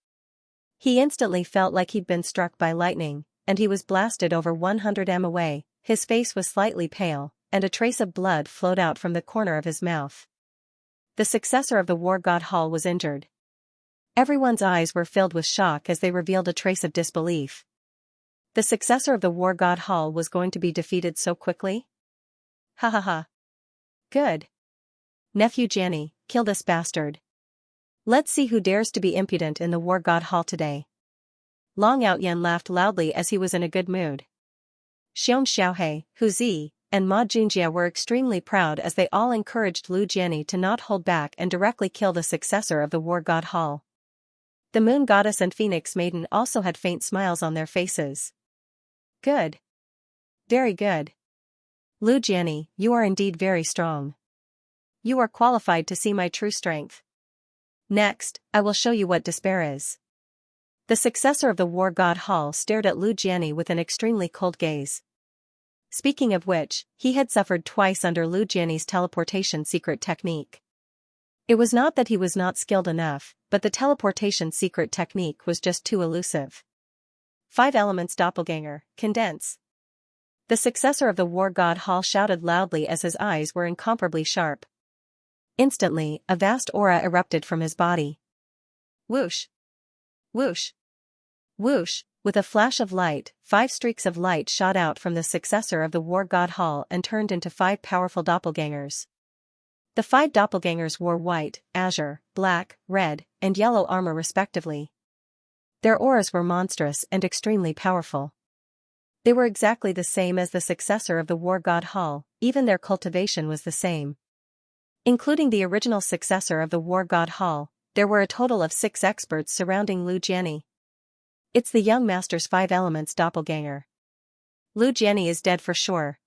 He instantly felt like he'd been struck by lightning, and he was blasted over 100 m away. His face was slightly pale, and a trace of blood flowed out from the corner of his mouth. The successor of the war god Hall was injured. Everyone's eyes were filled with shock as they revealed a trace of disbelief. The successor of the war god Hall was going to be defeated so quickly? Ha ha ha. Good. Nephew Jiani, kill this bastard. Let's see who dares to be impudent in the war god Hall today. Long Outyen laughed loudly as he was in a good mood. Xianxia, Hu Zi, and Ma Junjia were extremely proud as they all encouraged Lu Jiani to not hold back and directly kill the successor of the war god Hall. The moon goddess and phoenix maiden also had faint smiles on their faces. Good. Very good. Lu Jiani, you are indeed very strong. You are qualified to see my true strength. Next, I will show you what despair is. The successor of the war god Hall stared at Lu Jiani with an extremely cold gaze. Speaking of which, he had suffered twice under Lu Jiani's teleportation secret technique. It was not that he was not skilled enough, but the teleportation secret technique was just too elusive. 5 elements doppelganger, condense. The successor of the war god Hall shouted loudly as his eyes were incomparably sharp. Instantly, a vast aura erupted from his body. Whoosh! Whoosh! Whoosh! With a flash of light, 5 streaks of light shot out from the successor of the war god Hall and turned into 5 powerful doppelgangers. The 5 doppelgangers wore white, azure, black, red, and yellow armor respectively. Their auras were monstrous and extremely powerful. They were exactly the same as the successor of the war god Hall, even their cultivation was the same. Including the original successor of the war god Hall, there were a total of 6 experts surrounding Lu Jiani. It's the young master's 5 elements doppelganger. Lu Jiani is dead for sure.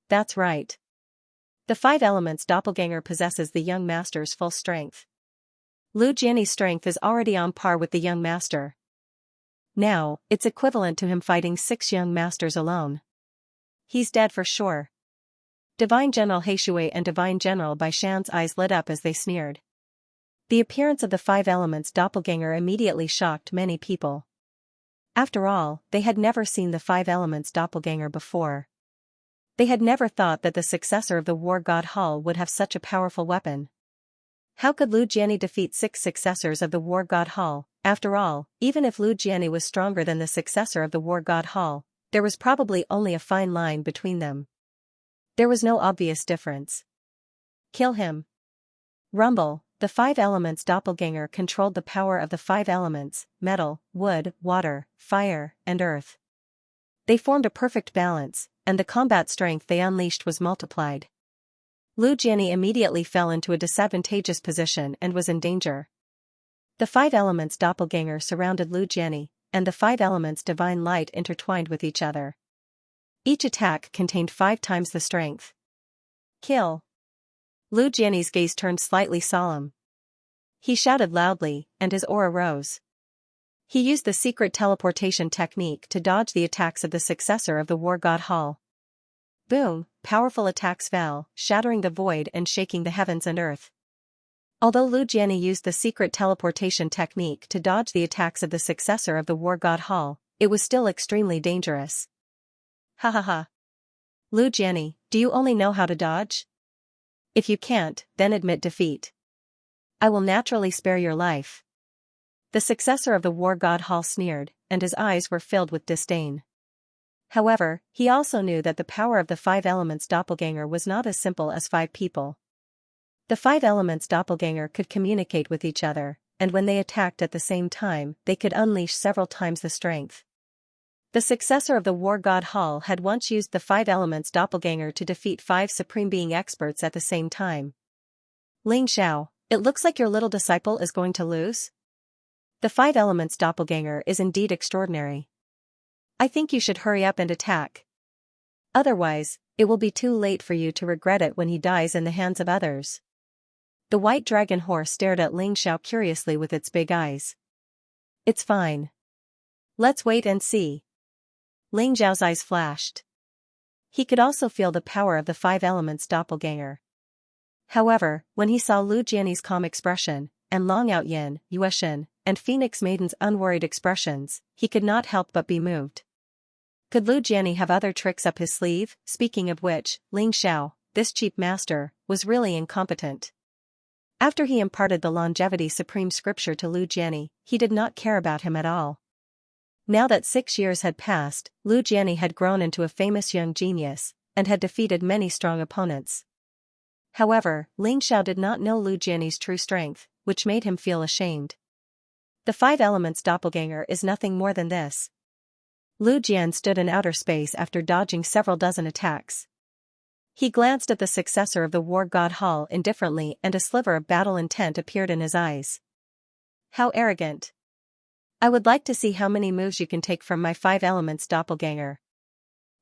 That's right. The 5 elements doppelganger possesses the young master's full strength. Lu Jiani's strength is already on par with the young master. Now, it's equivalent to him fighting 6 young masters alone. He's dead for sure. Divine General Heishui and Divine General Baishan's eyes lit up as they sneered. The appearance of the 5 elements doppelganger immediately shocked many people. After all, they had never seen the 5 elements doppelganger before. They had never thought that the successor of the war god Hall would have such a powerful weapon. How could Lu Jiani defeat 6 successors of the war god Hall? After all, even if Lu Jiani was stronger than the successor of the war god Hall, there was probably only a fine line between them. There was no obvious difference. Kill him. Rumble, the 5 elements doppelganger controlled the power of the 5 elements, metal, wood, water, fire, and earth. They formed a perfect balance, and the combat strength they unleashed was multiplied. Lu Jiani immediately fell into a disadvantageous position and was in danger. The 5 elements doppelganger surrounded Lu Jiani, and the 5 elements divine light intertwined with each other. Each attack contained 5 times the strength. Kill. Lu Jiani's gaze turned slightly solemn. He shouted loudly, and his aura rose. He used the secret teleportation technique to dodge the attacks of the successor of the war god Hall. Boom, powerful attacks fell, shattering the void and shaking the heavens and earth. Although Lu Jiani used the secret teleportation technique to dodge the attacks of the successor of the war god Hall, it was still extremely dangerous. Ha ha ha. Lu Jiani, do you only know how to dodge? If you can't, then admit defeat. I will naturally spare your life. The successor of the war god Hall sneered, and his eyes were filled with disdain. However, he also knew that the power of the five elements doppelganger was not as simple as five people. The five elements doppelganger could communicate with each other, and when they attacked at the same time, they could unleash several times the strength. The successor of the war god Hall had once used the five elements doppelganger to defeat five supreme being experts at the same time. Ling Xiao, it looks like your little disciple is going to lose? The five elements doppelganger is indeed extraordinary. I think you should hurry up and attack. Otherwise, it will be too late for you to regret it when he dies in the hands of others. The white dragon horse stared at Ling Xiao curiously with its big eyes. It's fine. Let's wait and see. Ling Xiao's eyes flashed. He could also feel the power of the five elements doppelganger. However, when he saw Lu Jianyi's calm expression, and Long Outyin, Yueshin, and Phoenix Maiden's unworried expressions, he could not help but be moved. Could Lu Jianyi have other tricks up his sleeve? Speaking of which, Ling Xiao, this cheap master, was really incompetent. After he imparted the longevity supreme scripture to Lu Jianyi, he did not care about him at all. Now that 6 years had passed, Lu Jianyi had grown into a famous young genius, and had defeated many strong opponents. However, Ling Xiao did not know Lu Jianyi's true strength, which made him feel ashamed. The five elements doppelganger is nothing more than this. Lu Jian stood in outer space after dodging several dozen attacks. He glanced at the successor of the war god Hall indifferently, and a sliver of battle intent appeared in his eyes. How arrogant. I would like to see how many moves you can take from my five elements doppelganger.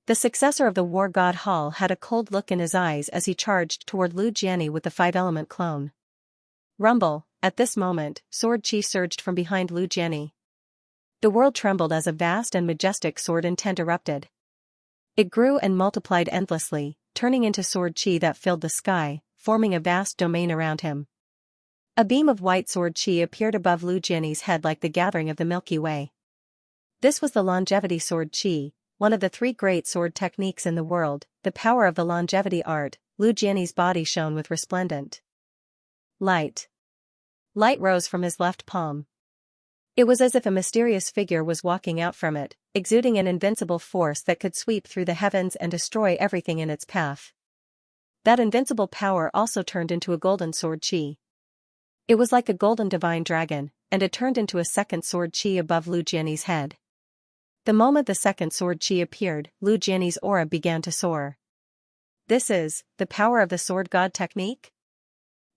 The successor of the war god Hall had a cold look in his eyes as he charged toward Lu Jianyi with the five-element clone. Rumble, at this moment, sword chi surged from behind Lu Jianyi. The world trembled as a vast and majestic sword intent erupted. It grew and multiplied endlessly, turning into sword chi that filled the sky, forming a vast domain around him. A beam of white sword chi appeared above Lu Jianyi's head like the gathering of the Milky Way. This was the longevity sword chi, one of the three great sword techniques in the world, the power of the longevity art. Lu Jianyi's body shone with resplendent light. Light rose from his left palm. It was as if a mysterious figure was walking out from it, exuding an invincible force that could sweep through the heavens and destroy everything in its path. That invincible power also turned into a golden sword chi. It was like a golden divine dragon, and it turned into a second sword chi above Lu Jianyi's head. The moment the second sword chi appeared, Lu Jianyi's aura began to soar. This is the power of the sword god technique?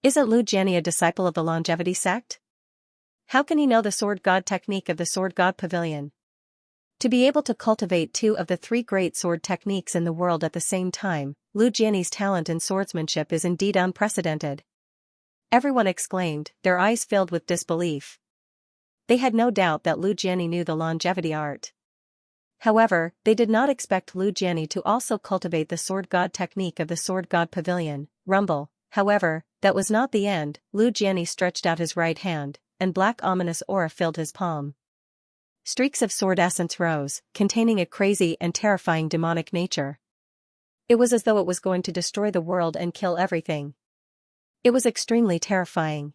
Isn't Lu Jianyi a disciple of the longevity sect? How can he know the sword god technique of the sword god pavilion? To be able to cultivate two of the three great sword techniques in the world at the same time, Lu Jianyi's talent in swordsmanship is indeed unprecedented. Everyone exclaimed, their eyes filled with disbelief. They had no doubt that Lu Jianyi knew the longevity art. However, they did not expect Lu Jianyi to also cultivate the sword god technique of the sword god pavilion, Rumble. However, that was not the end. Lu Jianyi stretched out his right hand, and black ominous aura filled his palm. Streaks of sword essence rose, containing a crazy and terrifying demonic nature. It was as though it was going to destroy the world and kill everything. It was extremely terrifying.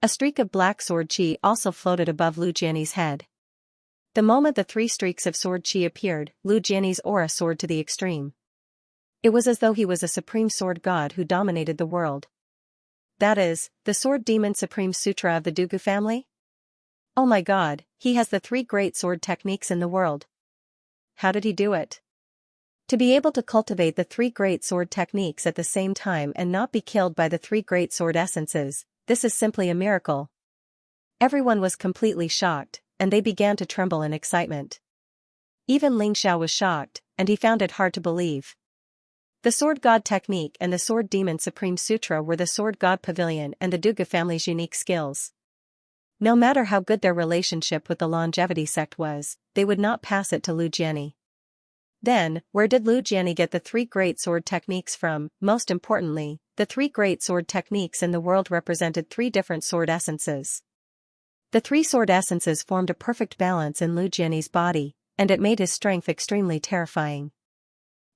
A streak of black sword chi also floated above Lu Jianyi's head. The moment the three streaks of sword chi appeared, Lu Jianyi's aura soared to the extreme. It was as though he was a supreme sword god who dominated the world. That is, the sword demon supreme sutra of the Dugu family? Oh my god, he has the three great sword techniques in the world. How did he do it? To be able to cultivate the three great sword techniques at the same time and not be killed by the three great sword essences, this is simply a miracle. Everyone was completely shocked, and they began to tremble in excitement. Even Ling Xiao was shocked, and he found it hard to believe. The Sword God Technique and the Sword Demon Supreme Sutra were the Sword God Pavilion and the Duga family's unique skills. No matter how good their relationship with the longevity sect was, they would not pass it to Lu Jianyi. Then, where did Lu Jianyi get the three great sword techniques from? Most importantly, the three great sword techniques in the world represented three different sword essences. The three sword essences formed a perfect balance in Lu Jianyi's body, and it made his strength extremely terrifying.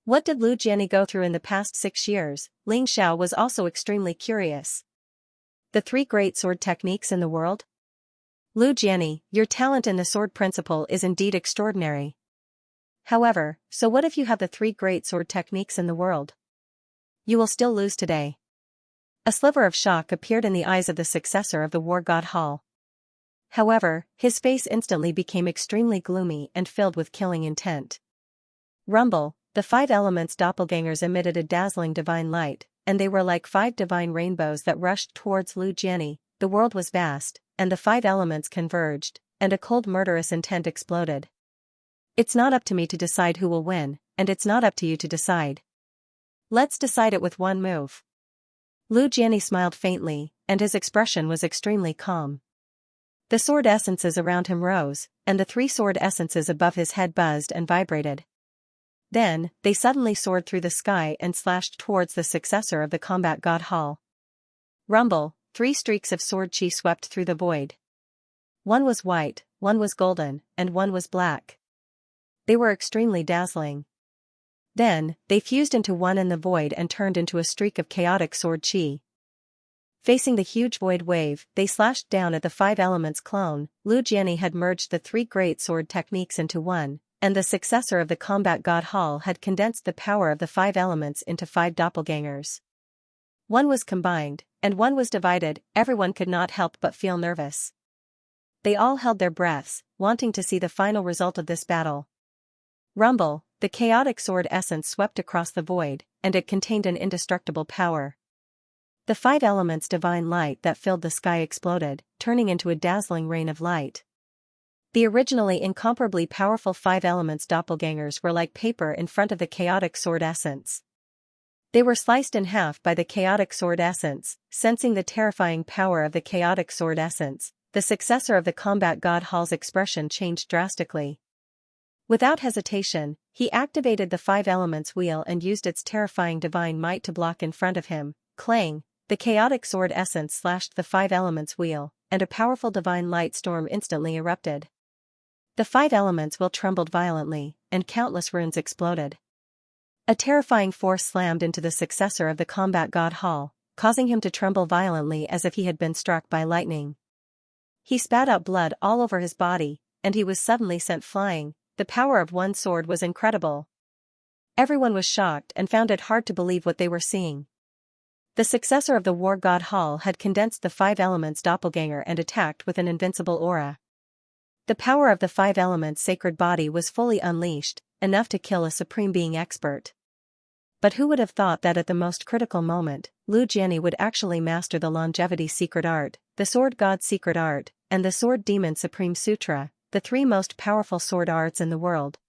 What did Lu Jianyi go through in the past 6 years? Ling Xiao was also extremely curious. The three great sword techniques in the world? Lu Jianyi, your talent in the sword principle is indeed extraordinary. However, so what if you have the 3 great sword techniques in the world? You will still lose today. A sliver of shock appeared in the eyes of the successor of the war god Hall. However, his face instantly became extremely gloomy and filled with killing intent. Rumble, the 5 elements doppelgangers emitted a dazzling divine light, and they were like 5 divine rainbows that rushed towards Lu Jianni. The world was vast, and the 5 elements converged, and a cold murderous intent exploded. It's not up to me to decide who will win, and it's not up to you to decide. Let's decide it with one move. Lu Jianni smiled faintly, and his expression was extremely calm. The sword essences around him rose, and the 3 sword essences above his head buzzed and vibrated. Then, they suddenly soared through the sky and slashed towards the successor of the combat god Hall. Rumble, 3 streaks of sword chi swept through the void. One was white, one was golden, and one was black. They were extremely dazzling. Then, they fused into one in the void and turned into a streak of chaotic sword chi. Facing the huge void wave, they slashed down at the 5 elements clone. Lu Jianni had merged the 3 great sword techniques into one, and the successor of the combat god Hall had condensed the power of the 5 elements into 5 doppelgangers. One was combined, and one was divided. Everyone could not help but feel nervous. They all held their breaths, wanting to see the final result of this battle. Rumble, the chaotic sword essence swept across the void, and it contained an indestructible power. The 5 elements divine light that filled the sky exploded, turning into a dazzling rain of light. The originally incomparably powerful 5 elements doppelgangers were like paper in front of the chaotic sword essence. They were sliced in half by the chaotic sword essence. Sensing the terrifying power of the chaotic sword essence, the successor of the combat god Hall's expression changed drastically. Without hesitation, he activated the 5 elements wheel and used its terrifying divine might to block in front of him. Clang, the chaotic sword essence slashed the 5 elements wheel, and a powerful divine light storm instantly erupted. The 5 elements wheel trembled violently, and countless runes exploded. A terrifying force slammed into the successor of the combat god Hall, causing him to tremble violently as if he had been struck by lightning. He spat out blood all over his body, and he was suddenly sent flying. The power of one sword was incredible. Everyone was shocked and found it hard to believe what they were seeing. The successor of the war god Hall had condensed the 5 elements doppelganger and attacked with an invincible aura. The power of the 5 elements sacred body was fully unleashed, enough to kill a supreme being expert. But who would have thought that at the most critical moment, Lu Jianni would actually master the longevity secret art, the sword god secret art, and the sword demon supreme sutra, the 3 most powerful sword arts in the world.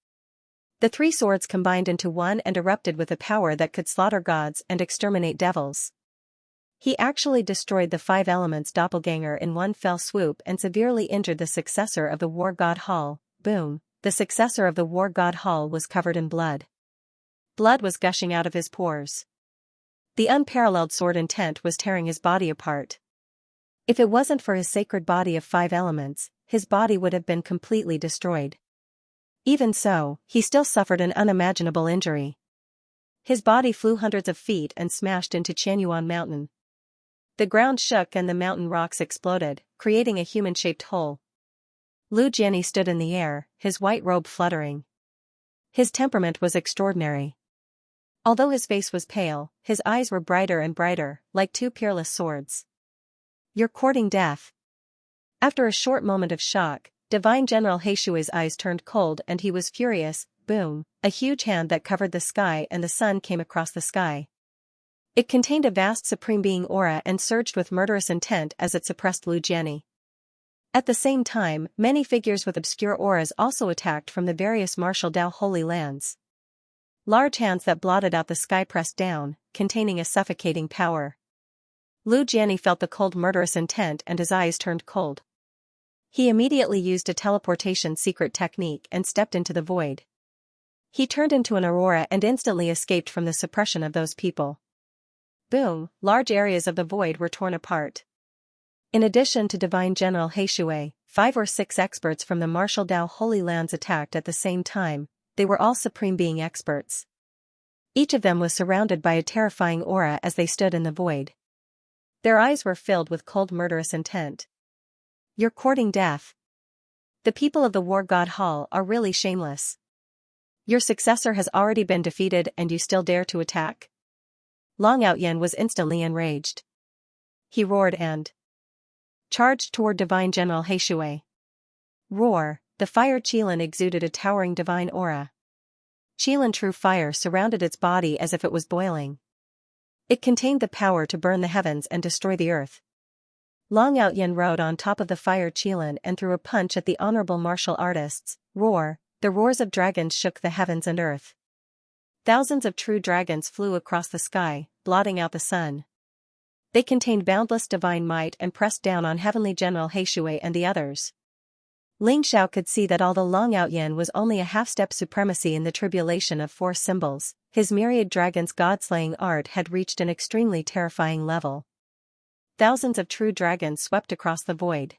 The 3 swords combined into one and erupted with a power that could slaughter gods and exterminate devils. He actually destroyed the 5 elements doppelganger in one fell swoop and severely injured the successor of the war god Hall. Boom, the successor of the war god Hall was covered in blood. Blood was gushing out of his pores. The unparalleled sword intent was tearing his body apart. If it wasn't for his sacred body of 5 elements, his body would have been completely destroyed. Even so, he still suffered an unimaginable injury. His body flew hundreds of feet and smashed into Xianxia Mountain. The ground shook and the mountain rocks exploded, creating a human-shaped hole. Lu Jianni stood in the air, his white robe fluttering. His temperament was extraordinary. Although his face was pale, his eyes were brighter and brighter, like 2 peerless swords. "You're courting death." After a short moment of shock, Divine General Heishui's eyes turned cold and he was furious. Boom, a huge hand that covered the sky and the sun came across the sky. It contained a vast supreme being aura and surged with murderous intent as it suppressed Lu Jianni. At the same time, many figures with obscure auras also attacked from the various martial Dao holy lands. Large hands that blotted out the sky pressed down, containing a suffocating power. Lu Jianni felt the cold murderous intent and his eyes turned cold. He immediately used a teleportation secret technique and stepped into the void. He turned into an aurora and instantly escaped from the suppression of those people. Boom, large areas of the void were torn apart. In addition to Divine General Heishui, 5 or 6 experts from the martial Dao holy lands attacked at the same time. They were all supreme being experts. Each of them was surrounded by a terrifying aura as they stood in the void. Their eyes were filled with cold murderous intent. "You're courting death. The people of the war god Hall are really shameless. Your successor has already been defeated and you still dare to attack? Long Outyen was instantly enraged. He roared and charged toward Divine General Heishui. Roar, the fire Qilin exuded a towering divine aura. Qilin true fire surrounded its body as if it was boiling. It contained the power to burn the heavens and destroy the earth. Long Outyen rode on top of the fire Qilin and threw a punch at the honorable martial artists. Roar, the roars of dragons shook the heavens and earth. Thousands of true dragons flew across the sky, blotting out the sun. They contained boundless divine might and pressed down on Heavenly General Heishui and the others. Ling Xiao could see that although Long Outyen was only a half-step supremacy in the tribulation of four symbols, his myriad dragons' god-slaying art had reached an extremely terrifying level. Thousands of true dragons swept across the void.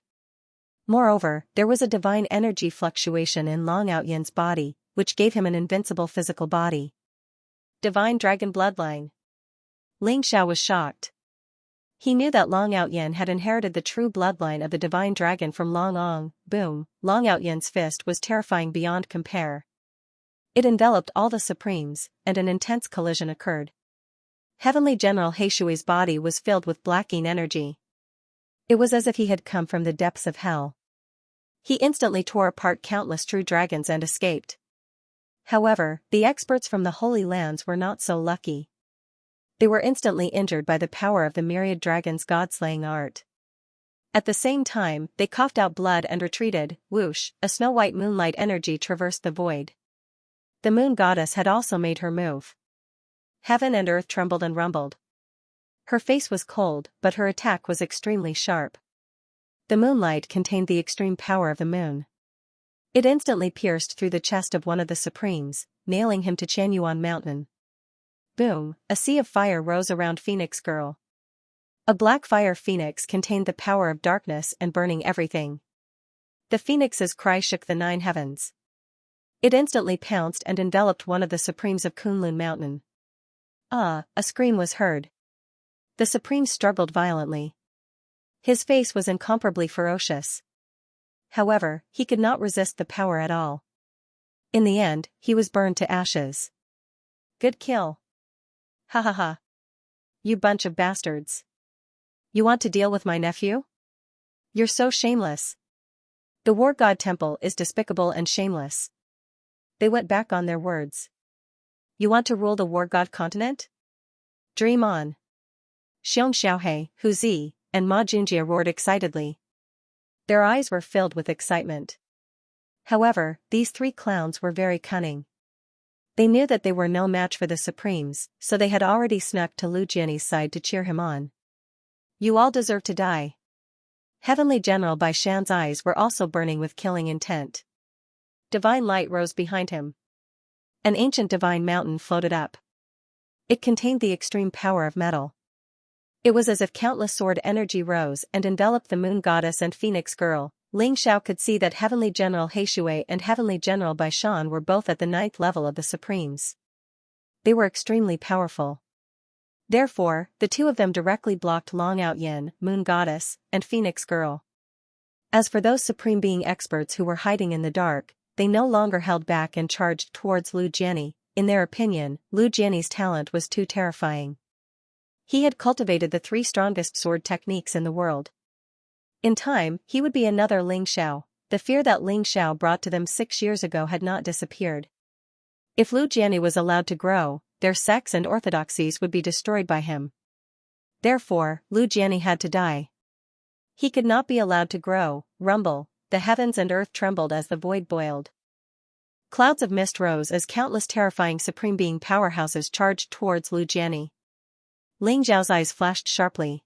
Moreover, there was a divine energy fluctuation in Long Outyen's body, which gave him an invincible physical body. Divine Dragon Bloodline. Ling Xiao was shocked. He knew that Long Outyen had inherited the true bloodline of the divine dragon from Long Ong. Boom, Long Outyen's fist was terrifying beyond compare. It enveloped all the supremes, and an intense collision occurred. Heavenly General Heishui's body was filled with blacking energy. It was as if he had come from the depths of hell. He instantly tore apart countless true dragons and escaped. However, the experts from the Holy Lands were not so lucky. They were instantly injured by the power of the myriad dragon's god-slaying art. At the same time, they coughed out blood and retreated. Whoosh, a snow-white moonlight energy traversed the void. The moon goddess had also made her move. Heaven and earth trembled and rumbled. Her face was cold, but her attack was extremely sharp. The moonlight contained the extreme power of the moon. It instantly pierced through the chest of one of the supremes, nailing him to Chanyuan Mountain. Boom, a sea of fire rose around Phoenix Girl. A black fire phoenix contained the power of darkness and burning everything. The phoenix's cry shook the 9 heavens. It instantly pounced and enveloped one of the supremes of Kunlun Mountain. Ah, a scream was heard. The supreme struggled violently. His face was incomparably ferocious. However, he could not resist the power at all. In the end, he was burned to ashes. Good kill. Ha ha ha. You bunch of bastards. You want to deal with my nephew? You're so shameless. The War God Temple is despicable and shameless. They went back on their words. You want to rule the War God continent? Dream on. Xianxia, Hu Zi, and Ma Junjie roared excitedly. Their eyes were filled with excitement. However, these 3 clowns were very cunning. They knew that they were no match for the Supremes, so they had already snuck to Lu Jianni's side to cheer him on. You all deserve to die. Heavenly General Bai Shan's eyes were also burning with killing intent. Divine light rose behind him. An ancient divine mountain floated up. It contained the extreme power of metal. It was as if countless sword energy rose and enveloped the moon goddess and phoenix girl. Ling Xiao could see that Heavenly General Heishui and Heavenly General Bai Shan were both at the 9th level of the Supremes. They were extremely powerful. Therefore, the 2 of them directly blocked Long Outyen, Moon Goddess, and Phoenix Girl. As for those Supreme Being experts who were hiding in the dark, they no longer held back and charged towards Lu Jianni. In their opinion, Lu Jianni's talent was too terrifying. He had cultivated the 3 strongest sword techniques in the world. In time, he would be another Ling Xiao. The fear that Ling Xiao brought to them 6 years ago had not disappeared. If Lu Jianni was allowed to grow, their sects and orthodoxies would be destroyed by him. Therefore, Lu Jianni had to die. He could not be allowed to grow. Rumble, the heavens and earth trembled as the void boiled. Clouds of mist rose as countless terrifying Supreme Being powerhouses charged towards Lu Jianni. Ling Xiao's eyes flashed sharply.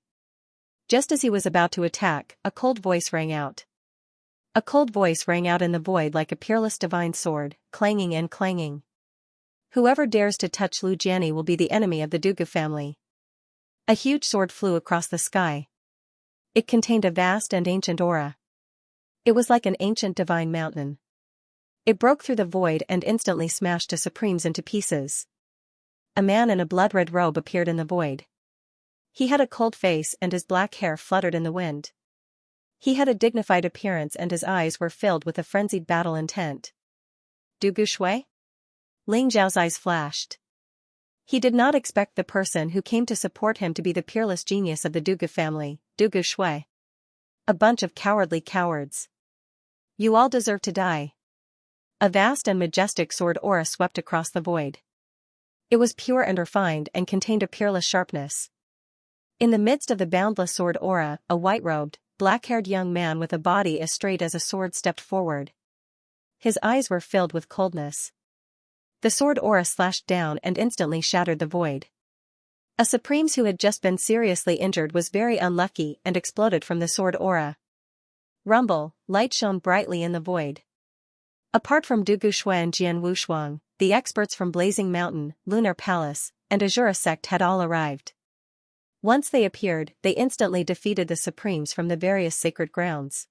Just as he was about to attack, a cold voice rang out. A cold voice rang out in the void like a peerless divine sword, clanging and clanging. Whoever dares to touch Lu Jianni will be the enemy of the Dugu family. A huge sword flew across the sky. It contained a vast and ancient aura. It was like an ancient divine mountain. It broke through the void and instantly smashed the Supremes into pieces. A man in a blood-red robe appeared in the void. He had a cold face and his black hair fluttered in the wind. He had a dignified appearance and his eyes were filled with a frenzied battle intent. Dugu Shui? Ling Zhao's eyes flashed. He did not expect the person who came to support him to be the peerless genius of the Dugu family, Dugu Shui. A bunch of cowardly cowards. You all deserve to die. A vast and majestic sword aura swept across the void. It was pure and refined and contained a peerless sharpness. In the midst of the boundless sword aura, a white-robed, black-haired young man with a body as straight as a sword stepped forward. His eyes were filled with coldness. The sword aura slashed down and instantly shattered the void. A Supreme who had just been seriously injured was very unlucky and exploded from the sword aura. Rumble, light shone brightly in the void. Apart from Dugu Shui and Jian Wushuang, the experts from Blazing Mountain, Lunar Palace, and Azura sect had all arrived. Once they appeared, they instantly defeated the Supremes from the various sacred grounds.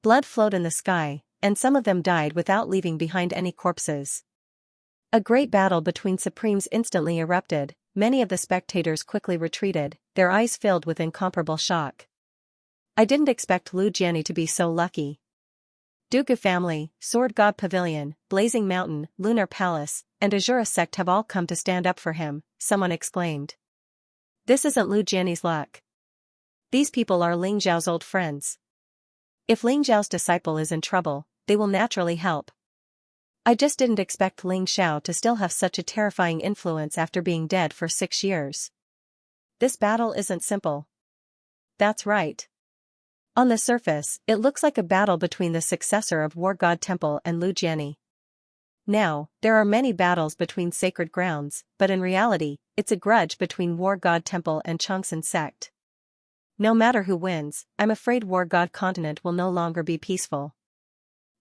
Blood flowed in the sky, and some of them died without leaving behind any corpses. A great battle between Supremes instantly erupted. Many of the spectators quickly retreated, their eyes filled with incomparable shock. I didn't expect Lu Jiani to be so lucky. Dugu family, Sword God Pavilion, Blazing Mountain, Lunar Palace, and Azura sect have all come to stand up for him, someone exclaimed. This isn't Lu Jiani's luck. These people are Ling Zhao's old friends. If Ling Zhao's disciple is in trouble, they will naturally help. I just didn't expect Ling Xiao to still have such a terrifying influence after being dead for 6 years. This battle isn't simple. That's right. On the surface, it looks like a battle between the successor of War God Temple and Lu Jiani. Now, there are many battles between sacred grounds, but in reality, it's a grudge between War God Temple and Xianxia sect. No matter who wins, I'm afraid War God Continent will no longer be peaceful.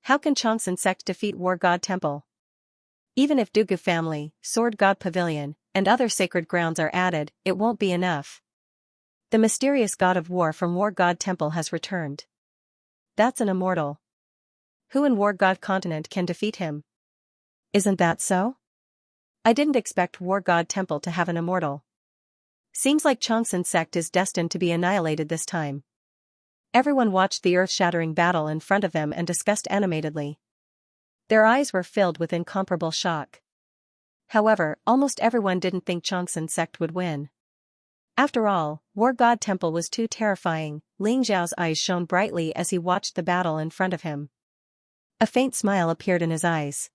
How can Xianxia sect defeat War God Temple? Even if Dugu family, Sword God Pavilion, and other sacred grounds are added, it won't be enough. The mysterious god of war from War God Temple has returned. That's an immortal. Who in War God Continent can defeat him? Isn't that so? I didn't expect War God Temple to have an immortal. Seems like Xianxia sect is destined to be annihilated this time. Everyone watched the earth-shattering battle in front of them and discussed animatedly. Their eyes were filled with incomparable shock. However, almost everyone didn't think Xianxia sect would win. After all, War God Temple was too terrifying. Ling Zhao's eyes shone brightly as he watched the battle in front of him. A faint smile appeared in his eyes.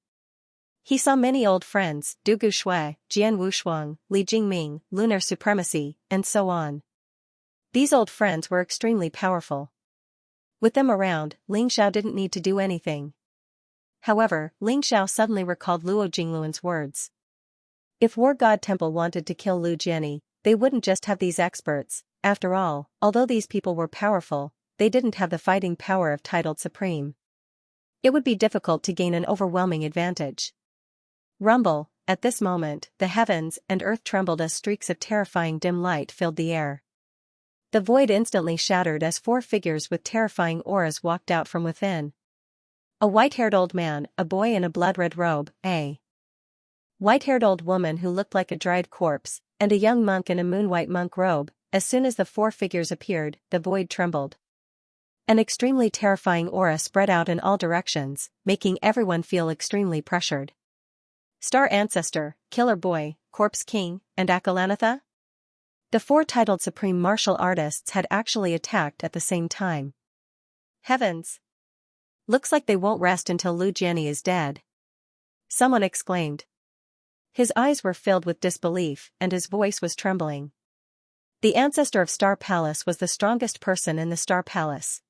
He saw many old friends, Dugu Shui, Jian Wushuang, Li Jingming, Lunar Supremacy, and so on. These old friends were extremely powerful. With them around, Ling Xiao didn't need to do anything. However, Ling Xiao suddenly recalled Luo Jingluan's words. If War God Temple wanted to kill Lu Jiani, they wouldn't just have these experts. After all, although these people were powerful, they didn't have the fighting power of titled Supreme. It would be difficult to gain an overwhelming advantage. Rumble, at this moment, the heavens and earth trembled as streaks of terrifying dim light filled the air. The void instantly shattered as 4 figures with terrifying auras walked out from within. A white-haired old man, a boy in a blood-red robe, a white-haired old woman who looked like a dried corpse, and a young monk in a moon-white monk robe. As soon as the 4 figures appeared, the void trembled. An extremely terrifying aura spread out in all directions, making everyone feel extremely pressured. Star Ancestor, Killer Boy, Corpse King, and Akalanatha? The 4 titled Supreme Martial Artists had actually attacked at the same time. Heavens! Looks like they won't rest until Lu Jiani is dead. Someone exclaimed. His eyes were filled with disbelief, and his voice was trembling. The ancestor of Star Palace was the strongest person in the Star Palace.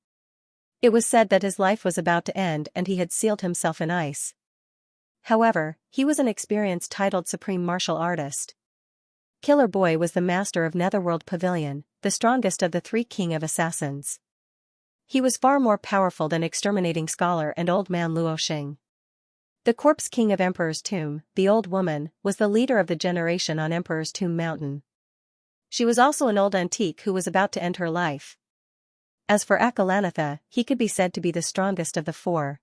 It was said that his life was about to end and he had sealed himself in ice. However, he was an experienced titled Supreme Martial Artist. Killer Boy was the master of Netherworld Pavilion, the strongest of the 3 King of Assassins. He was far more powerful than Exterminating Scholar and Old Man Luo Xing. The Corpse King of Emperor's Tomb, the old woman, was the leader of the generation on Emperor's Tomb Mountain. She was also an old antique who was about to end her life. As for Akalanatha, he could be said to be the strongest of the 4.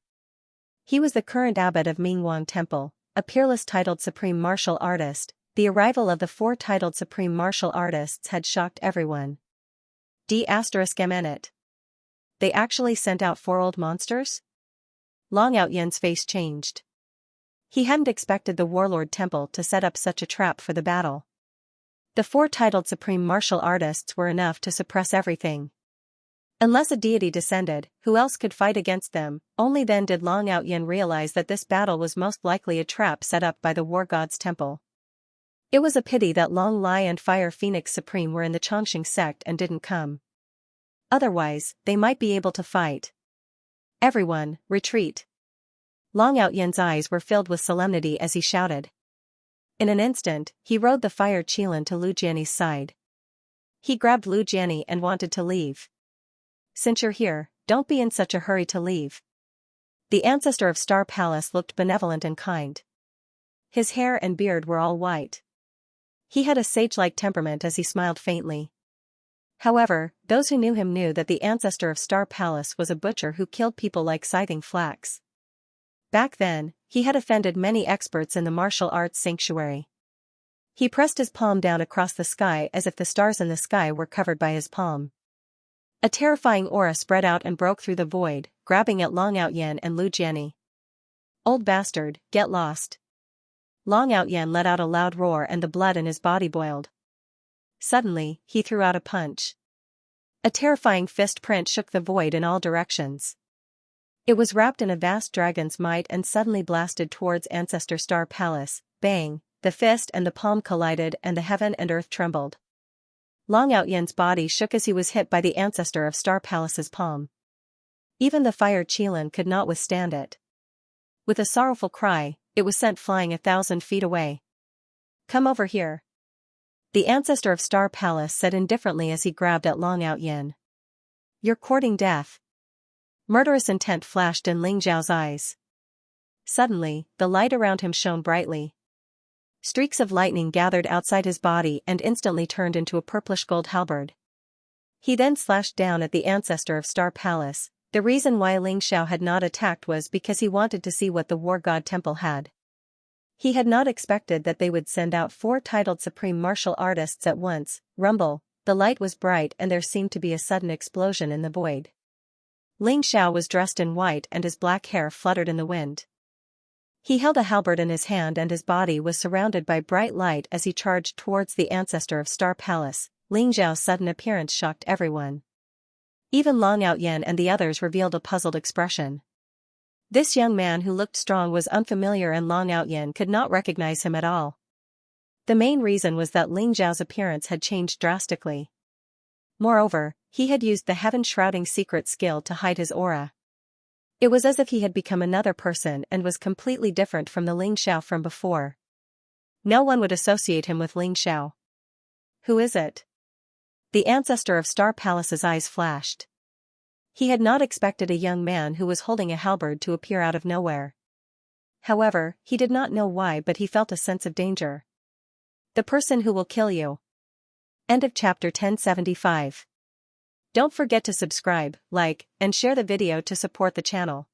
He was the current abbot of Mingwang Temple, a peerless titled Supreme Martial Artist. The arrival of the 4 titled Supreme Martial Artists had shocked everyone. D***MNet. They actually sent out 4 old monsters? Long Out Yen's face changed. He hadn't expected the warlord temple to set up such a trap for the battle. The 4 titled supreme martial artists were enough to suppress everything. Unless a deity descended, who else could fight against them? Only then did Long Outyin realize that this battle was most likely a trap set up by the war god's temple. It was a pity that Long Lai and Fire Phoenix Supreme were in the Chongqing sect and didn't come. Otherwise, they might be able to fight. Everyone, retreat. Long Outyen's eyes were filled with solemnity as he shouted. In an instant, he rode the fire Qilin to Lu Jianni's side. He grabbed Lu Jianni and wanted to leave. Since you're here, don't be in such a hurry to leave. The ancestor of Star Palace looked benevolent and kind. His hair and beard were all white. He had a sage-like temperament as he smiled faintly. However, those who knew him knew that the ancestor of Star Palace was a butcher who killed people like scything flax. Back then, he had offended many experts in the martial arts sanctuary. He pressed his palm down across the sky as if the stars in the sky were covered by his palm. A terrifying aura spread out and broke through the void, grabbing at Long Outyin and Lu Jianni. Old bastard, get lost. Long Outyin let out a loud roar and the blood in his body boiled. Suddenly, he threw out a punch. A terrifying fist print shook the void in all directions. It was wrapped in a vast dragon's might and suddenly blasted towards Ancestor Star Palace. Bang, the fist and the palm collided and the heaven and earth trembled. Long Outyen's body shook as he was hit by the ancestor of Star Palace's palm. Even the fire Qilin could not withstand it. With a sorrowful cry, it was sent flying 1,000 feet away. Come over here. The ancestor of Star Palace said indifferently as he grabbed at Long Outyin. You're courting death. Murderous intent flashed in Ling Zhao's eyes. Suddenly, the light around him shone brightly. Streaks of lightning gathered outside his body and instantly turned into a purplish gold halberd. He then slashed down at the ancestor of Star Palace. The reason why Ling Xiao had not attacked was because he wanted to see what the War God Temple had. He had not expected that they would send out 4 titled supreme martial artists at once. Rumble, the light was bright and there seemed to be a sudden explosion in the void. Ling Xiao was dressed in white and his black hair fluttered in the wind. He held a halberd in his hand and his body was surrounded by bright light as he charged towards the ancestor of Star Palace. Ling Zhao's sudden appearance shocked everyone. Even Long Outyin and the others revealed a puzzled expression. This young man who looked strong was unfamiliar and Long Outyin could not recognize him at all. The main reason was that Ling Zhao's appearance had changed drastically. Moreover, he had used the heaven-shrouding secret skill to hide his aura. It was as if he had become another person and was completely different from the Ling Xiao from before. No one would associate him with Ling Xiao. Who is it? The ancestor of Star Palace's eyes flashed. He had not expected a young man who was holding a halberd to appear out of nowhere. However, he did not know why, but he felt a sense of danger. The person who will kill you. End of chapter 1075. Don't forget to subscribe, like, and share the video to support the channel.